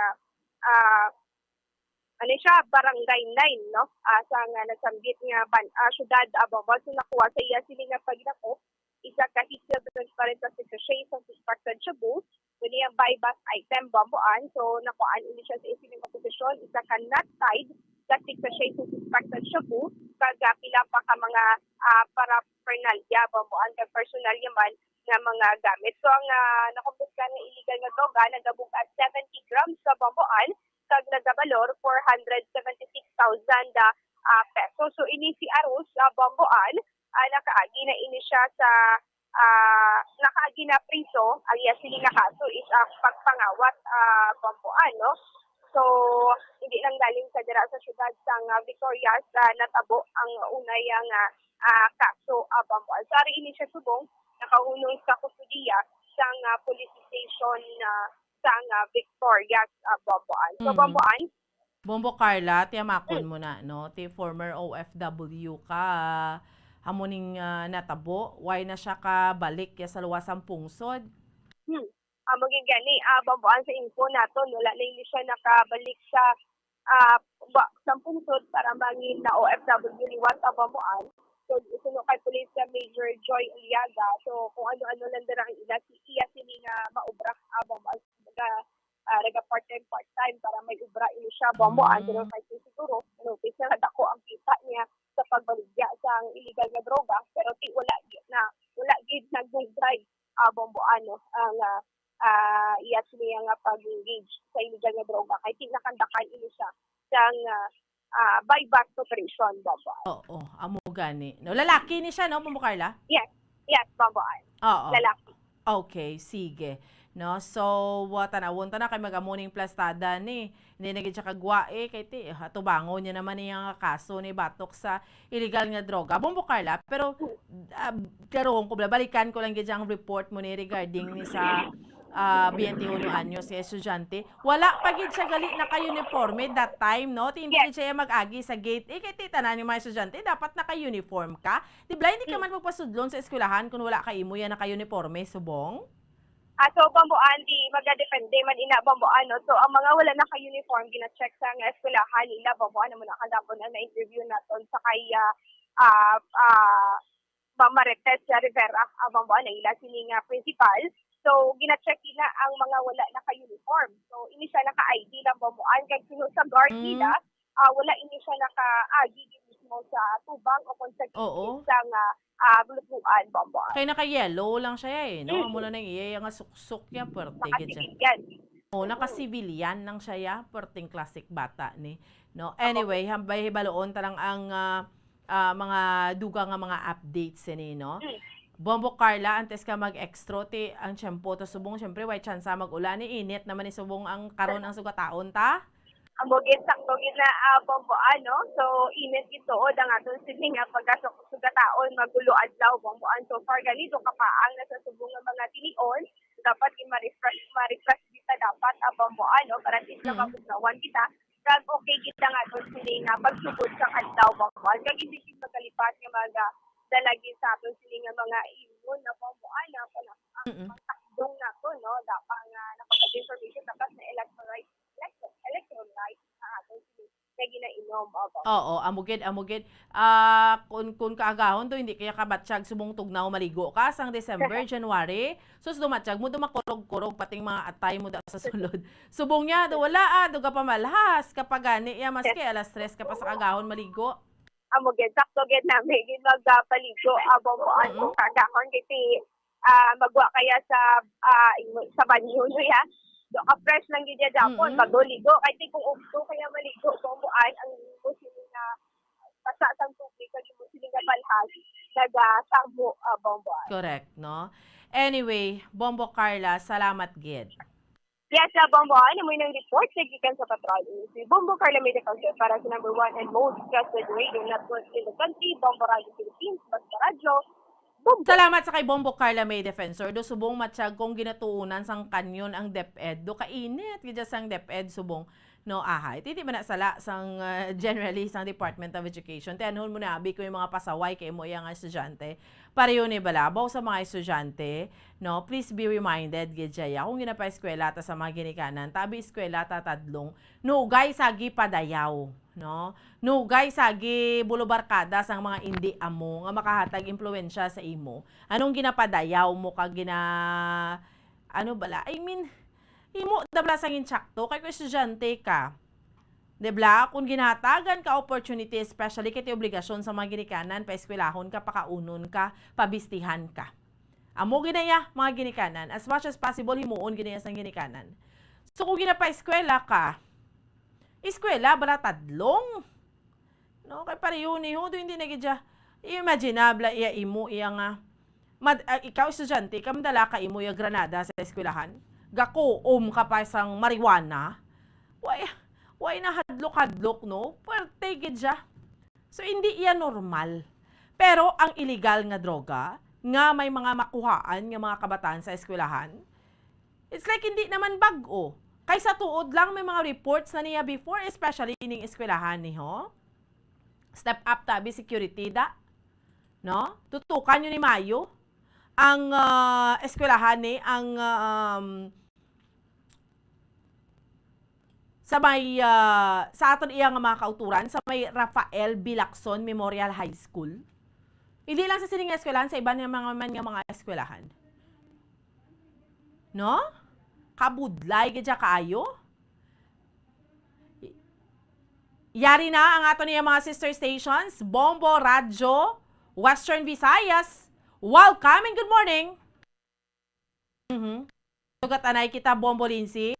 [SPEAKER 21] barangay 9, no? Sang nagsambit nga syudad Ababa. So nakuha sa iya sila nga pagdako isa ka history transparent sa secretary sa suspected Shabu. Kuni ang buy-back item bomboan. So nakuhaan ini siya sa isiling posisyon isa ka not tied sa secretary sa suspected Shabu. Kag pila pa ka mga paraphernalia bomboan kag personal yaman nga mga gamit. So ang nakumpiska nga illegal nga droga nagabug at 70 grams sa bomboan kag nagabalor 476,000 pesos. So ini si Aros bomboan nakaagi na ini siya sa nakaagi na priso ang iya sili nga kaso is pagpangawat bomboan, no? So hindi lang galing sa dira sa syudad sang Victoria sa natabo ang unay nga kaso bomboan. So ari ini siya subong nakahunong sa kustudiya sang police station sang Victoria bomboan. So bomboan
[SPEAKER 20] Bombo Carla, tiyamakon mo na, no? Ti former OFW ka, hamuning natabo, why na siya ka balik ya sa luwasang pungsod?
[SPEAKER 21] Maging gani, bomboan sa info nato, wala na hindi siya nakabalik sa pungsod para mangin na OFW liwat bomboan. So, isuno kay Police Major Joy Eliaga. So, kung ano-ano lang darang ila, iya sili nga maubra bomboan. Naga part-time para may ubra ini siya bomboan. Pero kahit siguro, notice na dako ang kita niya sa pagbaligya sa illegal na droga. Pero wala gid nag-drive bomboan, no? Ang iya sili nga pag-engage sa illegal na droga. Kahit nakandakan ini siya sang buyback operation bomboan.
[SPEAKER 20] Oo, amo gani. No, lalaki ni siya, no, Bombo Carla?
[SPEAKER 21] Yes, bomboan.
[SPEAKER 20] Oo.
[SPEAKER 21] Lalaki.
[SPEAKER 20] Okay, sige. No, so tanawon ta na kay magamuning plastada ni. Hindi na gid siya kagwa kay ti tubango niya naman niyang kaso ni batok sa illegal nga droga. Bombo Carla, pero karon ko balikan ko lang gid ang report mo ni regarding ni sa 21 anyos si estudyante. Wala pa gid siya gali naka-uniforme that time, no? Hindi gid siya mag-agi sa gate. Kay tanan yung mga estudyante, dapat naka-uniform ka. Di ba hindi ka man magpasudlon sa eskwelahan kung wala ka imo yan naka-uniforme, subong?
[SPEAKER 21] So, bomboan, di magdadepende man ina bomboan, no? So, ang mga wala naka-uniform, gina-check sa nga eskwelahan nila, bomboan, naman nakadapon na-interview naton sa kay Marites Rivera, bomboan, na ila sini nga principal. So, gina-check nila ang mga wala naka-uniform. So, ini siya naka-ID lang bomboan, kaya sino sa guard nila, wala ini siya naka-ID mismo sa tubang o consecutive sa nga bulutuan bomboan.
[SPEAKER 20] Kaya naka-yellow lang siya no? Mula nang iya nga suksok ya, pwerte
[SPEAKER 21] siya.
[SPEAKER 20] Naka-civilian lang siya pwerteng classic bata ni. No? Anyway, hambay baloon talang ang mga duga nga mga updates ni, no? Bombo Carla, antes ka mag-extro ti ang tiyempo to subong, syempre way chance mag-ulan ni init naman ni subong ang karon ang sugataon ta.
[SPEAKER 21] Ang bugit na bomboan, no? So, init ito o da nga doon sila nga pagkasugataon magulo adlaw bomboan. So, far ganito kapaang nasa subong ng mga tinion, dapat ma-refresh kita dapat bomboan, no? Para at lang kapugnawan kita. Kag okay kita nga doon sila nga pagsugod sa adlaw bomboan. Kag hindi kita magkalipat nga mga dalagi sa aton sila nga mga iyon na bomboan na ang takdong na to, no? Dapat nga nakapag-information dapat na electrolyte lagi na inom.
[SPEAKER 20] Oo, amugid. Kung kaagahon to, hindi kaya kabatsyag subong tugnaw maligo ka sang December, January. So, dumatsyag mo, dumakurog-kurog, pating mga atay mo da sa sulod. Subong niya, wala duga pa malhas. Kapag gani, maski alas 3 ka pa sa kaagahon maligo.
[SPEAKER 21] Amugid, sakto gid namin, magpaligo, bomboan kung kaagahon, kasi magwa kaya sa banyo, ya. do ka fresh lang gid Japon bago ligo kay ti kung ugto kaya maligo bomboan ang mo sila na pasa sang tubig kag mo sila nga balhas nagasabo bomboan.
[SPEAKER 20] Correct, no? Anyway, Bombo Carla, salamat gid.
[SPEAKER 21] Yes, bomboan mo nang report sa gikan sa patrol. Si Bombo Carla may defense para sa number 1 and most trusted radio network in the country, Bombo Radio Philippines, Basta Radio.
[SPEAKER 20] Salamat sa kay Bombo Carla May Defensor. Do subong matsyag kung ginatuunan sang kanyon ang DepEd. Do kainit gidya sang DepEd subong no ahay. Titi man na sala sang generally sang Department of Education. Tianhon mo na abi ko yung mga pasaway kay mo yang estudyante. Pareho ni balabaw sa mga estudyante, no? Please be reminded gidya kung ginapa eskwela ta sa mga ginikanan, tabi eskwela ta tadlong. Nugay sagi padayaw, no? Nugay sagi bulubarkada sang mga indi amo nga makahatag impluwensya sa imo. Anong ginapadayaw mo kag ano bala? I mean, imo dabla sang insakto kay ko estudyante ka. Debla, kung ginatagan ka opportunity, especially kiti obligasyon sa mga ginikanan, paeskwelahon ka, pakaunon ka, pabistihan ka. Amo ginaya mga ginikanan, as much as possible himuon ginaya sang ginikanan. So kung ginapa-eskwela ka, eskwela bala tadlong. No, kay pareho ni ho, hindi na gidya. Imaginable iya imo iya nga. Ikaw estudyante, kamdala ka imo iya Granada sa eskwelahan. Gako ka pa sang marijuana. Why na hadlok-hadlok, no? Pwerte gidya. So, hindi iya normal. Pero, ang illegal nga droga, nga may mga makuhaan nga mga kabataan sa eskwelahan, it's like hindi naman bag-o. Kaysa tuod lang may mga reports na niya before, especially ining eskwelahan ni ho. Step up tabi security da. No? Tutukan nyo ni Mayo. Ang eskwelahan ni, ang sa may sa aton iya nga mga kauturan sa may Rafael B. Lacson Memorial High School. Hindi lang sa sining eskwelahan, sa iba nga mga eskwelahan. No? Kabudlay gidya kaayo. Yari na ang aton iya mga sister stations, Bombo Radio, Western Visayas. Welcome and good morning. Tugat anay kita Bombo Lindsay.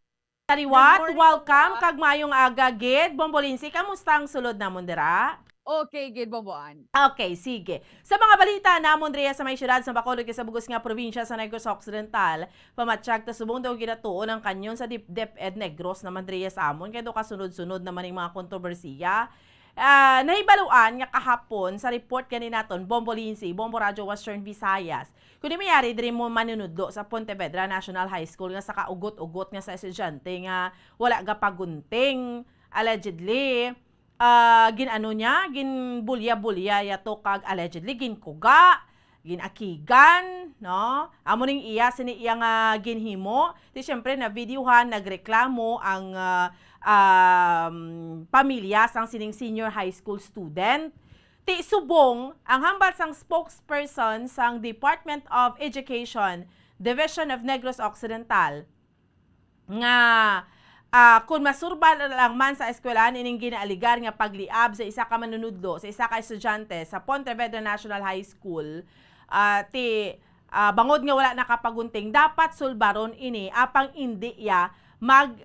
[SPEAKER 20] Tariwat, welcome kag mayong aga gid. Bombo Lindsay, kamusta ang sulod namon dira?
[SPEAKER 1] Okay, gid Bomboan.
[SPEAKER 20] Okay, sige. Sa mga balita namon diri sa may syudad sa Bacolod sa bugos nga probinsya sa Negros Occidental, pamatsyag ta subong daw ginatuon ang kanyon sa DepEd Negros naman diri sa amon kay do kasunod-sunod naman ning mga kontrobersiya. Nahibaluan nga kahapon sa report gani naton Bombo Lindsay, Bombo Radio Western Visayas. Kundi mayari diri mo manunudlo sa Pontevedra National High School nga sa kaugot-ugot nga sa estudyante nga wala ga pagunting allegedly ginano niya ginbulya-bulya yato kag allegedly ginkuga ginakigan no amo ning iya sini iya nga ginhimo di syempre na videohan nagreklamo ang pamilya sang sining senior high school student. Ti subong ang hambal sang spokesperson sang Department of Education Division of Negros Occidental nga kung masurba lang man sa eskwelahan ining ginaaligar nga pagliab sa isa ka manunudlo sa isa ka estudyante sa Pontevedra National High School bangod nga wala nakapagunting dapat sulbaron ini apang indi ya mag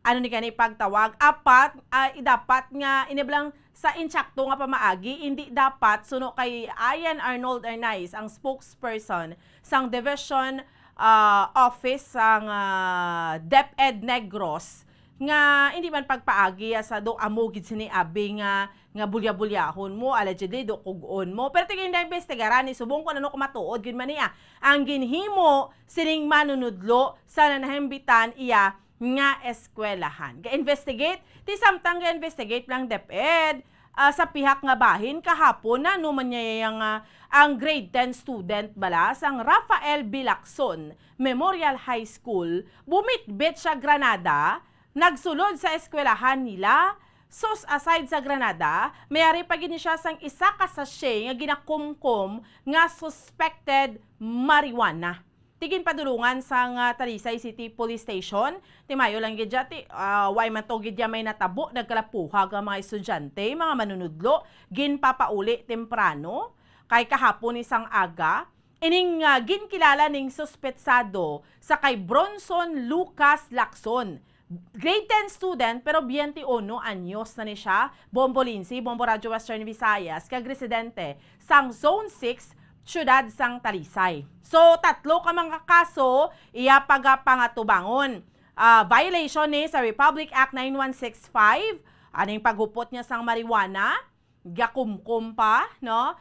[SPEAKER 20] ano ni kanay pagtawag apat dapat nga iniblang sa insakto nga pamaagi hindi dapat suno kay Ian Arnold Arnaiz ang spokesperson sang Division Office sang DepEd Negros nga hindi man pagpaagi sa do amogid sini abi nga bulya-bulyahon mo allegedly do kugon mo pero tigin na investigaran ni subong ko ano kumatuod gid man niya ang ginhimo sining manunudlo sa nanahimbitan iya nga eskwelahan. Ga-investigate, ti samtang ga-investigate lang DepEd sa pihak nga bahin kahapon na numan niya ang grade 10 student bala sang Rafael B. Lacson Memorial High School bumitbit sa Granada, nagsulod sa eskwelahan nila. Sos aside sa Granada, mayari pa gini siya sang isa ka sachet nga ginakumkum nga suspected marijuana. Tigin padulungan sang Talisay City Police Station. Timayo lang gidya way man to gidya may natabo nagkalapuhag ang mga estudyante, mga manunudlo, ginpapauli temprano kay kahapon isang aga ining ginkilala ning suspetsado sa kay Bronson Lucas Lacson. Grade 10 student pero 21 anyos na ni siya. Bombo Lindsay, Bombo Radyo Western Visayas, kag residente sang Zone 6, syudad sang Talisay. So, 3 ka mga kaso, iya pagapangatubangon. Violation ni sa Republic Act 9165, aning paghupot niya sang marijuana, gakumkum pa, no?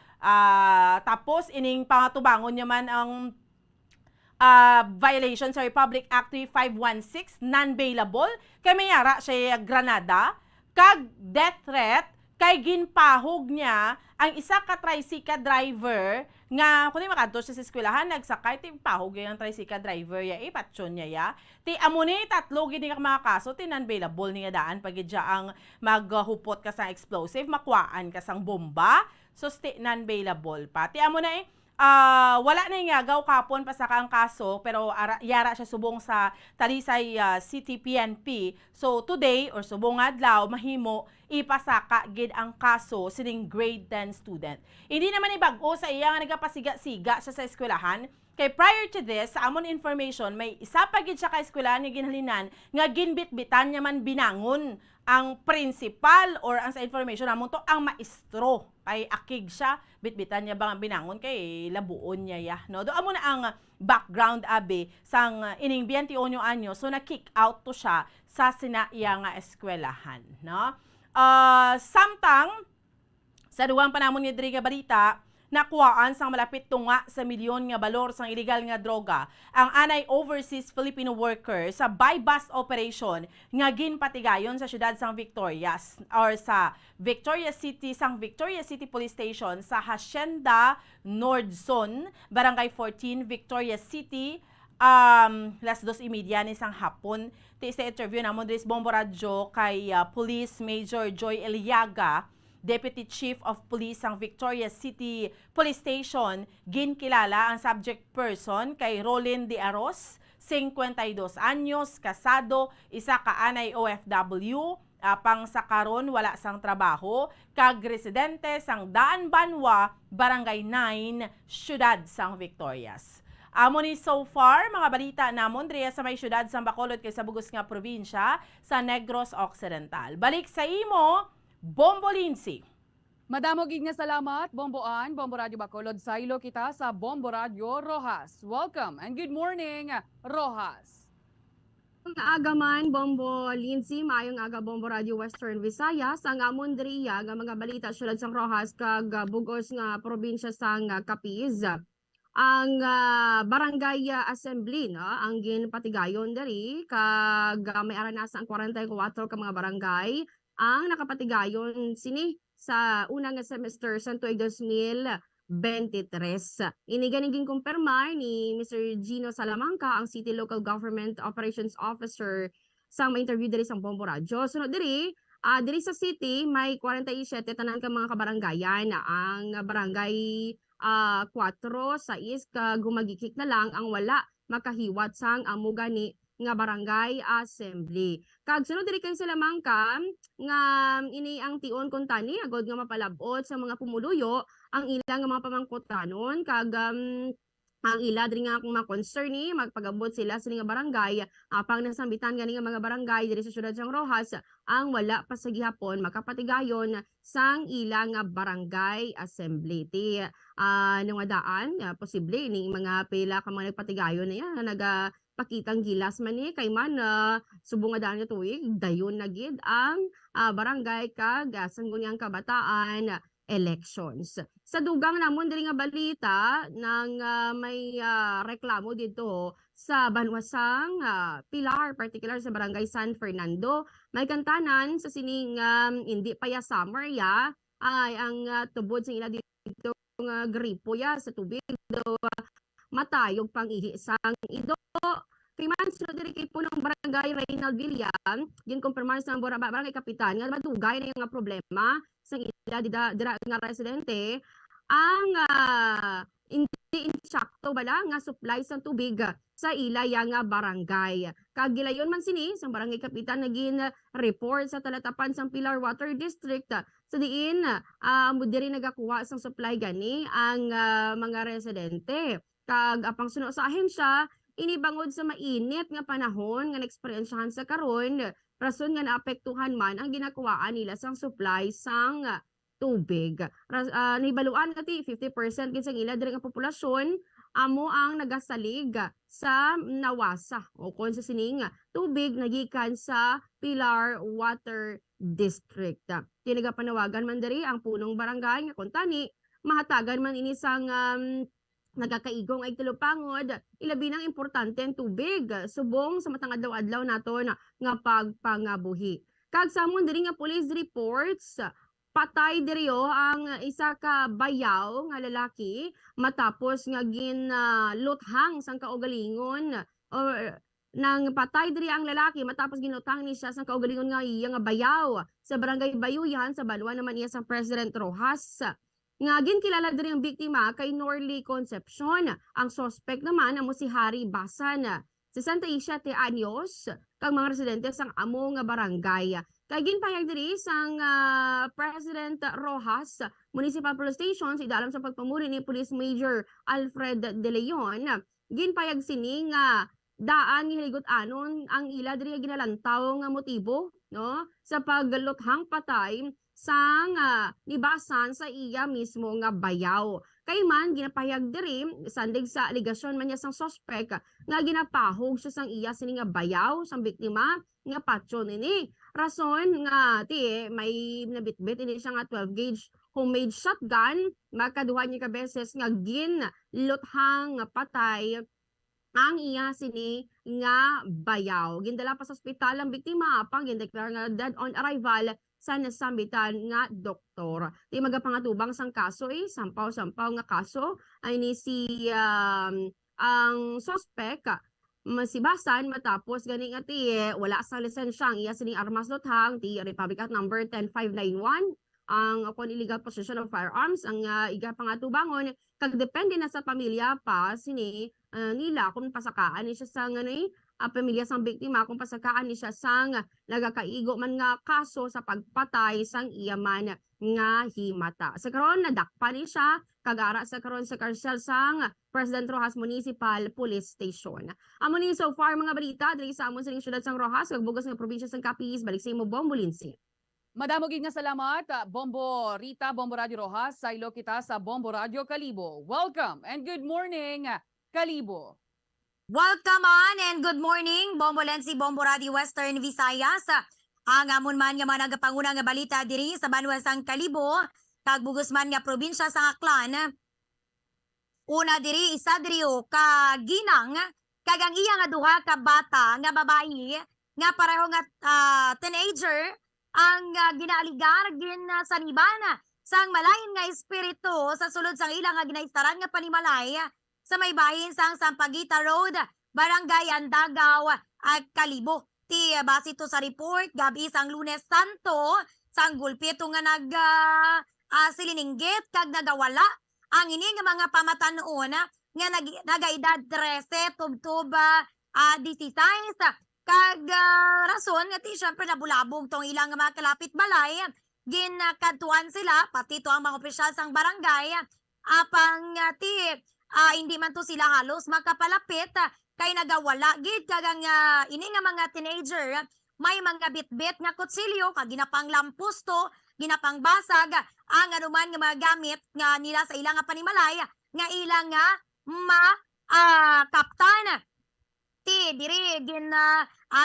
[SPEAKER 20] Tapos, ining pangatubangon niya man ang violation sa Republic Act 3516, non-bailable, kay mayara siya Granada, kag death threat, kay ginpahog niya ang isa ka tricycle driver nga kundi makadto siya sa eskwelahan nagsakay ti pahog yung tricycle driver ya ipatsyon niya ya ti amo ni 3 gini ka mga kaso ti non-bailable niya daan pagidya ang maghupot ka sa explosive makuhaan ka sang bomba so ti non-bailable pa ti amo na wala na yung agaw kapon pa sa ang kaso pero yara siya subong sa Talisay City PNP. So today or subong adlaw mahimo ipasaka gid ang kaso sining grade 10 student. Hindi naman ibag-o sa iya nga nagapasiga-siga siya sa eskwelahan. Kay prior to this, sa amon information, may isa pa gid siya ka eskwelahan nga ginhalinan nga ginbitbitan niya man binangon ang principal or ang sa information namon to ang maestro kay akig siya bitbitan niya bang binangon kay labuon niya ya no do amo na ang background abe sang ining 21 anyo so na kick out to siya sa sinaiya nga eskwelahan no samtang sa duwang panamon ni diri nga balita nakuhaan sang malapit tunga sa milyon nga balor sang illegal nga droga ang anay overseas Filipino worker sa buy-bust operation nga ginpatigayon sa syudad sang Victorias or sa Victoria City sang Victoria City Police Station sa Hacienda Nordzon, Barangay 14, Victoria City, las 2:30 ni sang hapon. Ti sa interview namon diri sa Bombo Radyo kay Police Major Joy Eliaga, Deputy Chief of Police ang Victoria City Police Station, ginkilala ang subject person kay Rolin De Aros, 52 anyos, kasado, isa ka anay OFW, pang sakaron wala sang trabaho, kag residente sang Daan Banwa, Barangay 9, Syudad sang Victorias. Amo ni so far, mga balita namon diriya sa may syudad sang Bacolod kay sa bugos nga probinsya sa Negros Occidental. Balik sa imo, Bombo Lindsay.
[SPEAKER 1] Madamo gid nga salamat, Bomboan, Bombo Radio Bacolod. Saylo kita sa Bombo Radio Rojas. Welcome and good morning, Rojas.
[SPEAKER 3] Aga man, Bombo Lindsay, maayong aga Bombo Radio Western Visayas. Ang amon diriya nga mga balita syudad sang Rojas kag bugos nga probinsya sang Capiz. Ang barangay assembly no ang ginpatigayon diri kag may aranasa ang 44 ka mga barangay ang nakapatigayon sini sa unang semester sa tuig 2023. Iniganiging kumpirmar ni Mr. Gino Salamanca, ang City Local Government Operations Officer sa may interview diri sa Bombo Radio. Sunod diri sa city may 47 tanan ka mga kabarangayan. Ang barangay 4 sa ka gumagikik na lang ang wala makahiwat sang amo gani nga barangay assembly. Kag sunod diri kay Salamanca nga ini ang tion kuntani agod nga mapalabot sa mga pumuluyo ang ilang nga mga pamangkutanon kag ang ila diri nga akong mga concern ni magpagabot sila sa nga barangay apang nasambitan gani nga mga barangay diri sa syudad sang Rojas ang wala pa sa gihapon makapatigayon sang ila nga barangay assembly. Ti nga daan posible ning mga pila ka mga nagpatigayon na yan pakitang gilas man ni kay man subong nga daan nga tuig dayon na gid ang barangay kag sangguniang kabataan elections. Sa dugang namon diri nga balita nang may reklamo dito sa Banwasang Pilar, particular sa barangay San Fernando, may kantanan sa sining hindi pa ya summer ya ay ang tubod sa ila dito nga gripo ya sa tubig do matayog pang ihi sang ido. Kay man sunod diri kay punong barangay Reynald Villan, ginkumpirmar sa barangay kapitan nga madugay na yung nga problema sang ila dira nga residente ang hindi insakto bala nga supply sa tubig sa ilaya nga barangay. Kagilayon man sini sang barangay kapitan naging report sa talatapan sang Pilar Water District sa diin mo diri nagakuha sang supply gani ang mga residente. Kag apang suno sa ahensya inibangod sa mainit nga panahon nga naeksperyensyahan sa karon rason nga naapektuhan man ang ginakuwaan nila sang supply sang tubig. Nibaluan kati 50% kinsang ila diri nga populasyon amo ang nagasalig sa nawasa o kon sa sining tubig nagikan sa Pilar Water District. Tinagapanawagan man diri ang punong barangay nga kuntani mahatagan man ini sang nagakaigong ay tulupangod ilabi nang importante ang tubig subong sa matang adlaw-adlaw naton nga pagpangabuhi. Kag samon diri nga police reports patay diriyo ang isa ka bayaw nga lalaki matapos nga ginluthang sang kaugalingon or nang patay diri ang lalaki matapos ginutang ni siya sang kaugalingon nga iya nga bayaw sa barangay Bayuyan sa Banwa naman iya sang President Rojas. Nga ginkilala diri ang biktima kay Norly Concepcion. Ang suspect naman amo si Harry Basan, 67 anyos, kag mga residente sang amo nga barangay. Kay ginpayag diri sang President Rojas Municipal Police Station sa idalam sa pagpamuri ni Police Major Alfred De Leon, ginpayag sini nga daan ni hiligot anon ang ila diri ginalantaw nga motibo no sa pagluthang patay sang nibasan sa iya mismo nga bayaw. Kay man ginapahayag diri sandig sa aligasyon man niya sang suspect nga ginapahog siya sang iya sini nga bayaw sang biktima nga patyon ini. Rason nga may nabitbit ini siya nga 12 gauge homemade shotgun makaduha niya ka beses nga ginluthang patay ang iya sini nga bayaw. Gindala pa sa ospital ang biktima apang gindeklara nga dead on arrival sa nasambitan nga doktor. Di magapangatubang sang kaso sampaw-sampaw nga kaso ay ni si ang suspect masibasan matapos gani nga wala sa lisensya ang iya sining armas luthang Republic Act number 10591 ang upon illegal possession of firearms ang iga pangatubangon kag depende na sa pamilya pa sini nila kung pasakaan ni siya sang pamilya sang biktima kung pasakaan ni siya sang nagakaigo man nga kaso sa pagpatay sang iya man nga himata. Sa karon nadakpa ni siya kagara sa karon sa karsel sang President Rojas Municipal Police Station. Amo ni so far mga balita diri sa amon sa siyudad sang Rojas ug bugas nga probinsya sang Capiz. Balik sa imo Bombo Lindsay.
[SPEAKER 1] Madamo gid nga salamat Bombo Rita, Bombo Radio Rojas. Saylo kita sa Bombo Radio Kalibo. Welcome and good morning Kalibo.
[SPEAKER 6] Welcome on and good morning, Bombo Lensi, Bombo Radio Western Visayas. Ang amon man nga managapanguna nga balita diri sa Banwa sang Kalibo, kag bugos man nga probinsya sang Aklan. Una diri isa diri ka ginang kag ang iya nga duha ka bata nga babayi nga pareho nga teenager ang ginaligar sa nibana sang malain nga espiritu sa sulod sang ilang nga ginaistaran nga panimalay sa may bahin sang Sampaguita Road, Barangay Andagaw at Kalibo. Base to sa report, gabi sang Lunes Santo, sang gulpito nga siliningit kag nagawala. Ang ini nga mga pamatanon nga nagaedad 13, tubtub 16, kag rason nga syempre nabulabog tong ilang mga kalapit balay. Ginakatuan sila, pati to ang mga opisyal sang barangay, apang hindi man to sila halos makapalapit kay nagawala gid kagang ini nga mga teenager may mga bitbit nga kutsilyo kag ginapang lampusto ginapang basag ang anuman nga mga gamit nga nila sa ilang nga panimalay nga ilang nga kaptan diri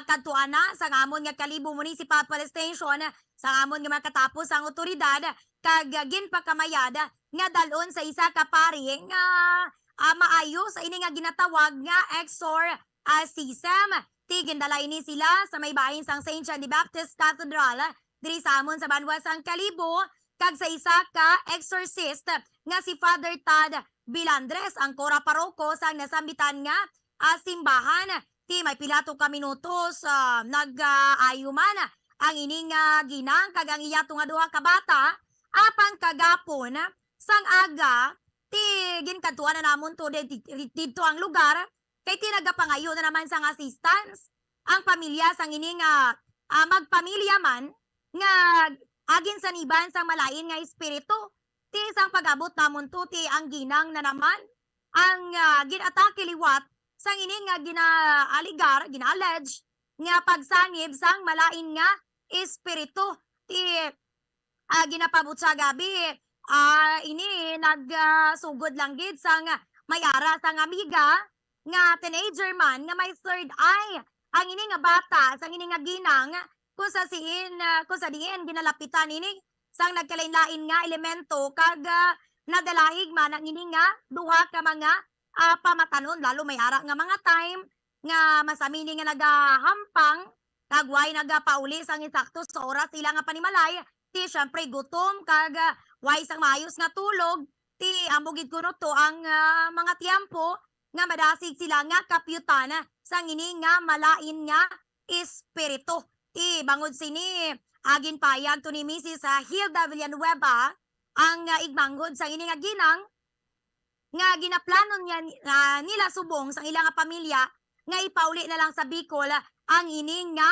[SPEAKER 6] kadtuana sa amon nga Kalibo Municipal Police Station sa amon nga makatapos ang otoridad kag ginpakamayad nga dalon sa isa ka pari nga maayo sa ini nga ginatawag nga exorcism. Tigindala ini sila sa may bahin sang St. John the Baptist Cathedral diri sa amon sa Banwa sang Kalibo kag sa isa ka exorcist nga si Father Tad Bilandres ang kora paroko sang nasambitan nga simbahan. May pilato ka minutos nag-ayuman ang ining ginang kag ang iya nga duha ka bata apang kagapon sang aga ti ginkaduan na namon to dito ang lugar kay tinagapangayo na naman sang assistance ang pamilya sang ini nga magpamilya man nga agin sa niban sang malain nga espiritu ti isang pag-abot namon to ti ang ginang na naman ang ginatake liwat sang ini nga ginaaligar gina-allege nga pagsangib sang malain nga espiritu ti ginapabot sa gabi ini nagsugod lang gid sang mayara sang amiga nga teenager man nga may third eye ang ini nga bata sang ini nga ginang kung sa diin ginalapitan ini sang nagkalain-lain nga elemento kag nadalahig man ang ini nga duha ka mga pamatanon lalo may ara nga mga time nga masamini nga nagahampang kagway nagapauli sang insakto sa oras sila nga panimalay ti syempre gutom kag way sang maayos nga tulog ti ambugid kuno to ang mga tiempo nga madasig sila nga kapyutan sang ini nga malain nga espiritu ti bangod sini agin payag to ni Mrs. Hilda Villanueva ang igmanggod sang ini nga ginang nga ginaplano niya nila subong sang ilang pamilya nga ipauli na lang sa Bicol ang ini nga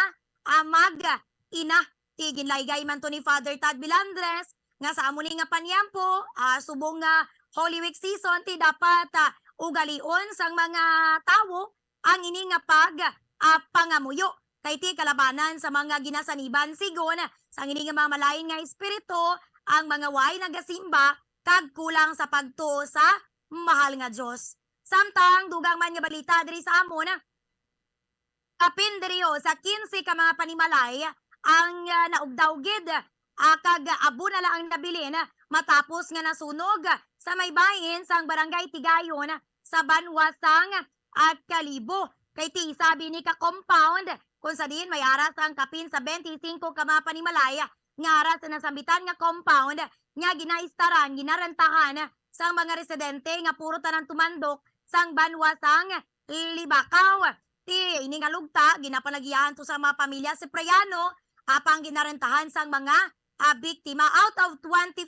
[SPEAKER 6] mag-ina ti ginlaygay man to ni Father Tad Bilandres nga sa amuli nga panyampo subong nga Holy Week season ti dapat ugalion sang mga tawo ang ini nga pangamuyo kay ti kalabanan sa mga ginasaniban sigon sang ini nga mga malain nga espiritu ang mga way nagasimba kag kulang sa pagtuo sa mahal nga Dios. Samtang dugang man nga balita diri sa amon kapin diri sa 15 ka mga panimalay ang naugdawgid kag abo na lang ang nabilin matapos nga nasunog sa may bahin sang barangay Tigayon sa Banwasang at Kalibo. Kay ti sabi ni ka compound kung sa din may aras ang kapin sa 25 ka mga panimalay nga aras na sambitan nga compound nga ginaistaran ginarentahan sang mga residente nga puro tanan tumandok sang Banwasang Libakaw. Ti ini nga lugta ginapalagian to sa mga pamilya Cipriano apang ginarentahan sang mga biktima out of 25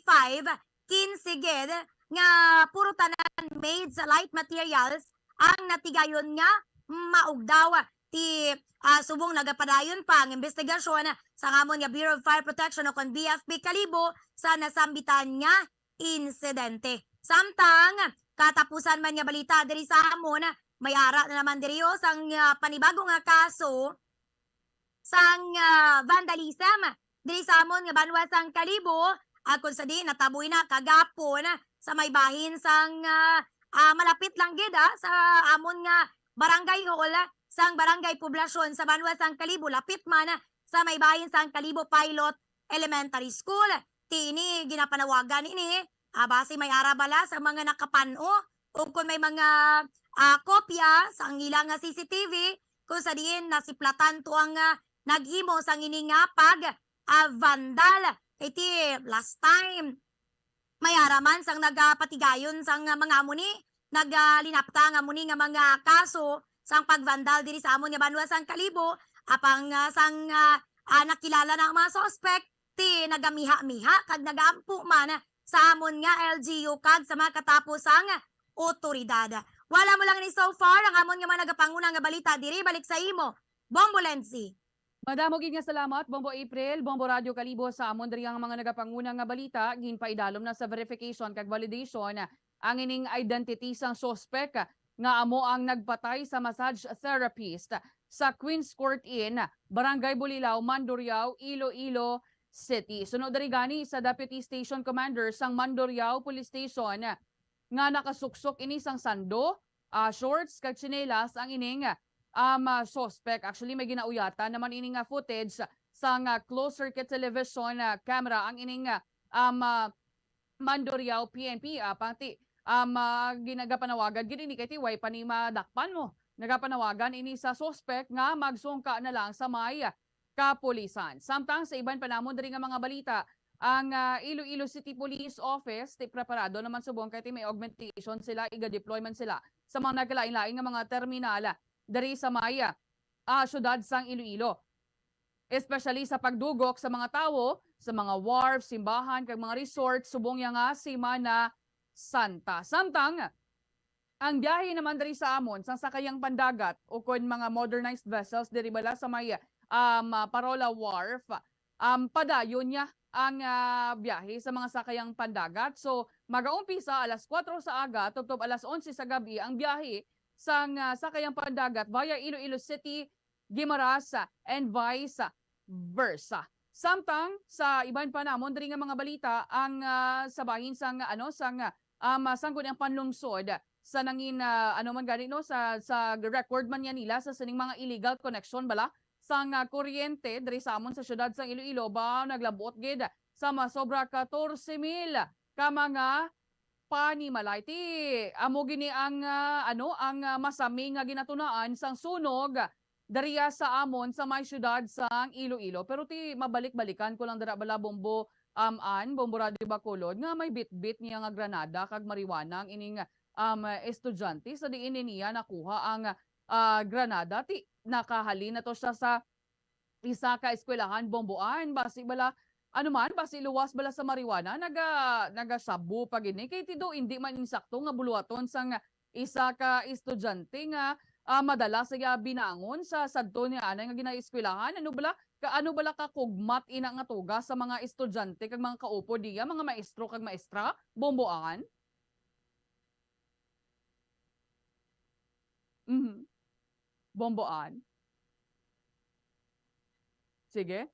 [SPEAKER 6] kinsigid nga puro tanan made sa light materials ang natigayon nga maugdaw ti subong nagapadayon pa ang investigasyon sa ngamon nga Bureau of Fire Protection o kon BFP Kalibo sa nasambitan nga insidente. Samtang katapusan man nga balita diri sa amon may ara na naman diri sang panibago nga kaso sang vandalism diri sa amon nga Banwasang Kalibo kung sa di nataboy na kagapon sa may bahin sang malapit lang gid sa amon nga barangay hall sang barangay poblasyon sa Banwasang Kalibo lapit man sa may bahin sang Kalibo Pilot Elementary School. Tini ginapanawagan ini base may arabala sa mga nakapano o kung may mga kopya sa ilang CCTV kung sa diin nasiplatan to ang naghimo sang ini nga vandal. Iti last time may araman sang nagapatigayon sang mga amuni naglinapta nga muni nga mga kaso sang pagvandal diri sa amon nga Banwasang Kalibo apang sang nakilala ng mga suspect ti nagamiha-miha kag nagampu man sa amon nga LGU kag sa mga katapusang otoridad. Wala mo lang ni so far ang amon nga mga nagapanguna nga balita diri balik sa imo Bombo Lenzi.
[SPEAKER 1] Madamo gid nga salamat Bombo April, Bombo Radio Kalibo sa amon diri ang mga nagapanguna nga balita ginpaidalom na sa verification kag validation ang ining identity sang suspect nga amo ang nagpatay sa massage therapist sa Queens Court Inn, Barangay Bulilao, Mandurriao, Iloilo City. Sunod diri gani sa Deputy Station Commander sang Mandurriao Police Station nga nakasuksok ini sang sando, shorts kag tsinelas ang ining suspect. Actually may ginauyatan naman ining footage sang closed circuit television camera ang ining Mandurriao PNP pati ginagapanawagan gid ini kay tiway panima dakpan mo. Nagapanawagan ini sa suspect nga magsungka na lang sa may kapulisan. Samtang sa iban panamon diri nga mga balita, ang Iloilo City Police Office ti preparado naman subong kay may augmentation sila, iga-deployment sila sa mga nagkalain-lain nga mga terminal diri sa may syudad sang Iloilo. Especially sa pagdugok sa mga tawo sa mga wharf, simbahan, kag mga resort, subong ya nga Semana Santa. Samtang, ang biyahe naman diri sa amon, sa sakayang pandagat, o kung mga modernized vessels, diri bala sa may Parola Wharf, padayon niya ang biyahe sa mga sakayang pandagat. So, mag-aumpisa alas 4 sa aga, tubtob alas 11 sa gabi, ang biyahe sa sakayang pandagat via Iloilo City, Guimaras, and vice versa. Samtang sa iban pa namon diri nga mga balita ang sabahin sang sanggol ang panlungsod sa nangin man gani no sa record man yan nila sa sining mga illegal connection bala sang kuryente diri sa amon sa syudad sang Iloilo ba naglabot gid sa masobra 14,000 ka mga panimalay. Ti amo gini ang ang masami nga ginatunaan sang sunog dariya sa amon sa may syudad sang Iloilo. Pero ti mabalik-balikan ko lang dara bala Bombo Radio Bacolod nga may bit-bit niya nga granada kag marijuana ang ining estudyante sa diin niya nakuha ang granada. Ti nakahali na to siya sa isa ka eskwelahan Bomboan basi bala basi luwas bala sa marijuana nagasabu pa gini kay tido hindi man insakto nga buluaton sang isa ka estudyante nga madala siya binangon sa sadto niya anay nga ginaeskwelahan. Ano bala ka kugmat ina nga tuga sa mga estudyante kag mga kaupo diya, mga maestro kag maestra Bomboan? Bomboan. Sige.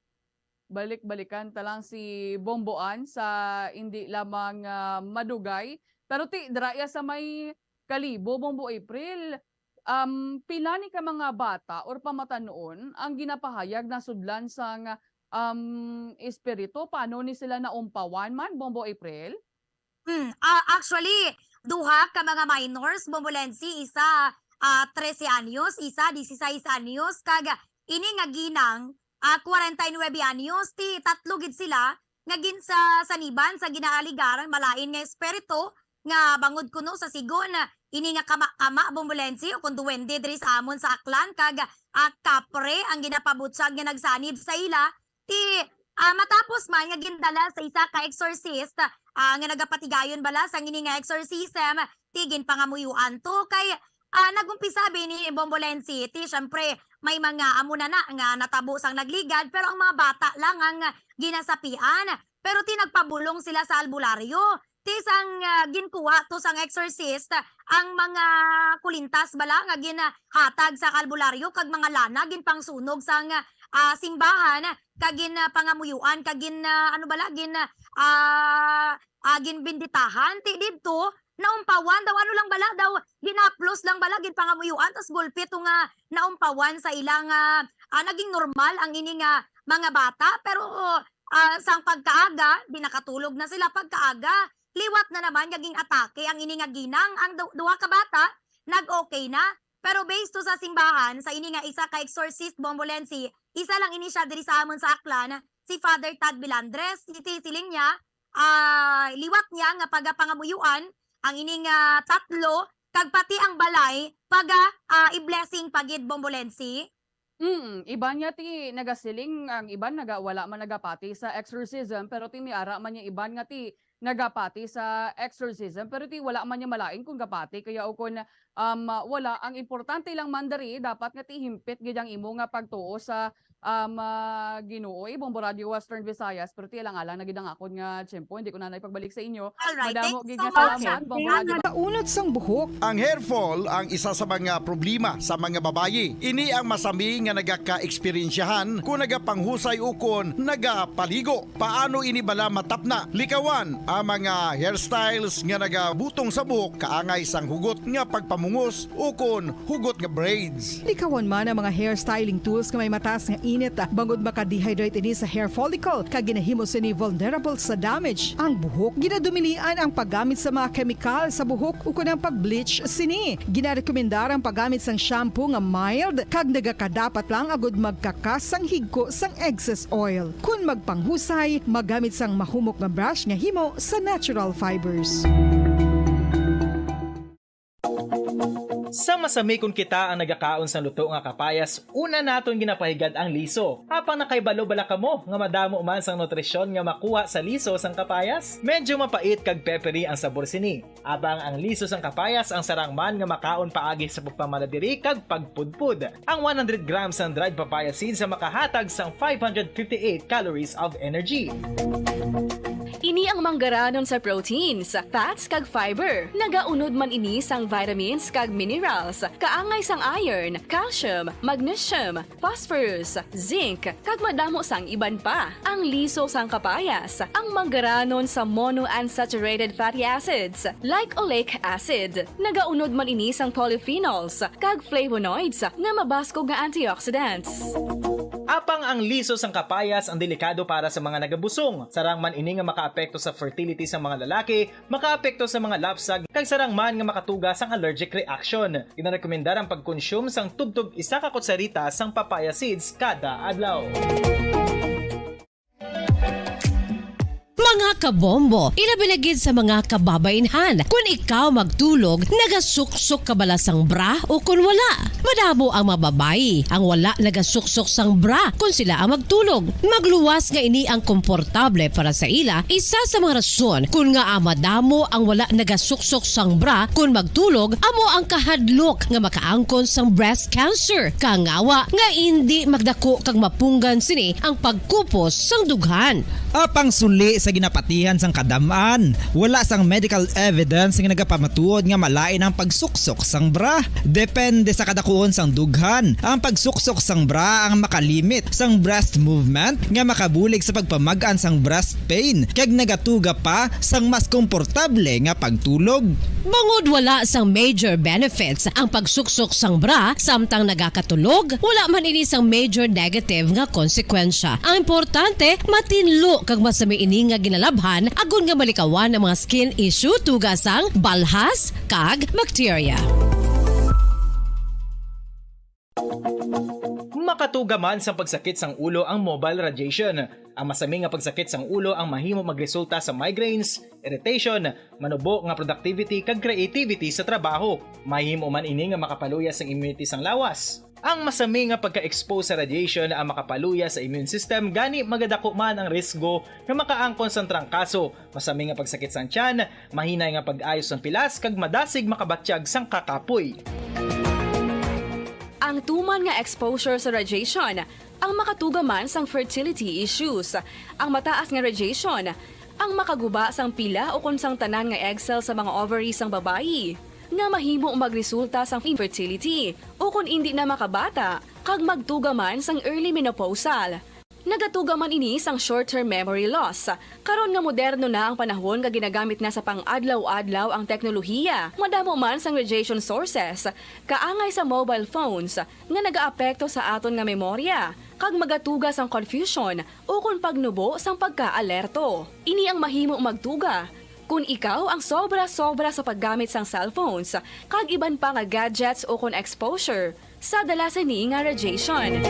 [SPEAKER 1] Balik-balikan ta lang si Bomboan sa hindi lamang madugay. Pero ti draya sa may Kalibo, Bombo April, pila ni ka mga bata or pamatanon ang ginapahayag na sudlan sang espiritu? Paano ni sila naumpawan man, Bombo April?
[SPEAKER 6] Actually, duha ka mga minors, Bombolensi, isa 13 anyos, isa 16 anyos, kag ini nga ginang 49 anyos, ti tatlo gid sila nga gin sa saniban sa ginaaligaran malain nga espiritu nga bangod kuno sa sigon ini nga kama Bombolensi o kung duwende diri sa amon sa Aklan kag kapre ang ginapabutsag nga nagsanib sa ila ti matapos man nga gindala sa isa ka exorcist nga nagapatigayon bala sa ngini nga exorcism ti ginpangamuyuan to kay nagumpisa ni Bombolensi ti syempre may mga amuna na nga natabo sang nagligad pero ang mga bata lang ang ginasapian pero ti nagpabulong sila sa albularyo. Tisang ginkuha to sang exorcist ang mga kulintas bala nga ginhatag sa albularyo kag mga lana ginpangsunog sang simbahan kag pangamuyuan kag ginbinditahan ti didto naumpawan daw lang bala daw ginaplos lang bala ginpangamuyuan tas gulpi to nga naumpawan sa ilang naging normal ang ini nga mga bata pero sang pagkaaga di nakatulog na sila pagkaaga liwat na naman naging atake ang ini nga ginang ang duha ka bata nag-okay na pero based to sa simbahan sa ini nga isa ka exorcist Bombolensi isa lang ini siya diri sa amon sa Aklan si Father Tad Bilandres siling niya liwat niya nga pagpangamuyuan ang ini nga tatlo kag pati ang balay i-blessing pagid Bombolensi.
[SPEAKER 1] Iba niya ti nagasiling ang iban wala man nagapati sa exorcism pero ti miara man niya iban nga ti nagapati sa exorcism pero ti wala man niya malain kung gapati kaya o kung wala ang importante lang mandari dapat nga ti himpit gid ang imo nga pagtuo sa Ginoo Bombo Radio Western Visayas pero ti lang-alang na gid ang akon nga tiyempo hindi ko na ipagbalik sa inyo.
[SPEAKER 6] Alright,
[SPEAKER 1] Madamo
[SPEAKER 6] thanks
[SPEAKER 1] gid
[SPEAKER 6] so
[SPEAKER 1] nga
[SPEAKER 6] much.
[SPEAKER 1] salamat Bombo Radio.
[SPEAKER 14] Kaunod sang buhok.
[SPEAKER 16] Ang hair fall ang isa sa mga problema sa mga babayi. Ini ang masami nga nagaka-eksperyensyahan kung nagapanghusay ukon nagapaligo. Paano ini bala matapna? Likawan ang mga hairstyles nga nagabutong sa buhok kaangay sang hugot nga pagpamungos ukon hugot nga braids.
[SPEAKER 14] Likawan man ang mga hairstyling tools nga may mataas nga init bangod maka-dehydrate ini sa hair follicle kag ginahimo sini vulnerable sa damage ang buhok. Ginadumilian ang paggamit sa mga chemical sa buhok ukon ang pag-bleach sini. Ginarekomendar ang paggamit sang shampoo nga mild kag nagakadapat lang agud magkakas sang higko sang excess oil. Kung magpanghusay, magamit sang mahumok nga brush nga himo sa natural fibers.
[SPEAKER 12] Sa masami kung kita ang nagakaon sa luto nga kapayas, una naton ginapahigad ang liso. Apang nakaibalo bala kamo nga madamo man sang nutrisyon nga makuha sa liso sang kapayas. Medyo mapait kag peppery ang sabor sini. Abang ang liso sang kapayas ang sarang man nga makaon paagi sa pagpamaladiri kag pagpudpud. Ang 100 grams ng dried papaya seeds sa makahatag sang 558 calories of energy.
[SPEAKER 13] Ini ang manggaranon sa proteins, fats kag fiber. Nagaunod man ini sang vitamins kag minerals, kaangay sang iron, calcium, magnesium, phosphorus, zinc, kag madamo sang iban pa. Ang liso sang kapayas, ang manggaranon sa monounsaturated fatty acids like oleic acid. Nagaunod man ini sang polyphenols kag flavonoids nga mabaskog nga antioxidants.
[SPEAKER 12] Apang ang liso sang kapayas ang delikado para sa mga nagabusong. Sarang man ini nga makaapekto sa fertility sa mga lalaki, makaapekto sa mga lapsag, kag sarang man nga makatuga sang allergic reaction. Inarekomendar ang pagkonsume sang tubtub 1 ka kutsarita sang papaya seeds kada adlaw.
[SPEAKER 17] Mga kabombo, ilabinagid sa mga kababainhan. Kung ikaw magtulog, nagasuksok ka bala sang bra o kung wala. Madamo ang mababayi ang wala nagasuksok sang bra kung sila ang magtulog. Magluwas nga ini ang komportable para sa ila. Isa sa mga rason kung nga madamo ang wala nagasuksok sang bra kung magtulog, amo ang kahadlok nga makaangkon sang breast cancer. Kangawa nga hindi magdako kag mapunggan sini ang pagkupos sang dughan.
[SPEAKER 19] Apang suli sa ginapatihan sang kadamaan, wala sang medical evidence nga nagapamatuod nga malain ang pagsuksok sang bra. Depende sa kadakuon sang dughan. Ang pagsuksok sang bra ang makalimit sang breast movement nga makabulig sa pagpamagaan sang breast pain kag nagatuga pa sang mas komportable nga pagtulog.
[SPEAKER 17] Bangod wala sang major benefits ang pagsuksok sang bra samtang nagakatulog, wala man ini sang major negative nga konsekwensya. Ang importante, matinlo kag masami ini nga ginalabhan agon nga malikawan ang mga skin issue tugasang balhas kag bacteria.
[SPEAKER 12] Makatuga man sa pagsakit sang ulo ang mobile radiation. Ang masami nga pagsakit sang ulo ang mahimo magresulta sa migraines, irritation, manubo nga productivity kag creativity sa trabaho. Mahimo man ini nga makapaluya sang immunity sang lawas. Ang masami nga pagka-expose sa radiation ang makapaluya sa immune system gani magadako man ang risgo nga makaangkon sang trangkaso, masami nga pagsakit sang tiyan, mahinay nga pag-ayos ng pilas kag madasig makabatsyag sang kakapoy.
[SPEAKER 13] Ang tuman nga exposure sa radiation ang makatuga man sang fertility issues. Ang mataas nga radiation ang makaguba sang pila o kung sang tanan nga egg cell sa mga ovaries sang babayi nga mahimo magresulta sang infertility o kung hindi na makabata kag magtuga man sang early menopausal. Nagatuga man ini sang short-term memory loss. Karon nga moderno na ang panahon nga ginagamit na sa pang-adlaw-adlaw ang teknolohiya. Madamo man sang radiation sources, kaangay sa mobile phones nga nagaapekto sa aton nga memorya, kag magatuga sang confusion o kung pagnubo sang pagka-alerto. Ini ang mahimo magtuga kung ikaw ang sobra-sobra sa paggamit sang cellphones, kag iban pa nga gadgets o kung exposure sa dalasan ni nga radiation.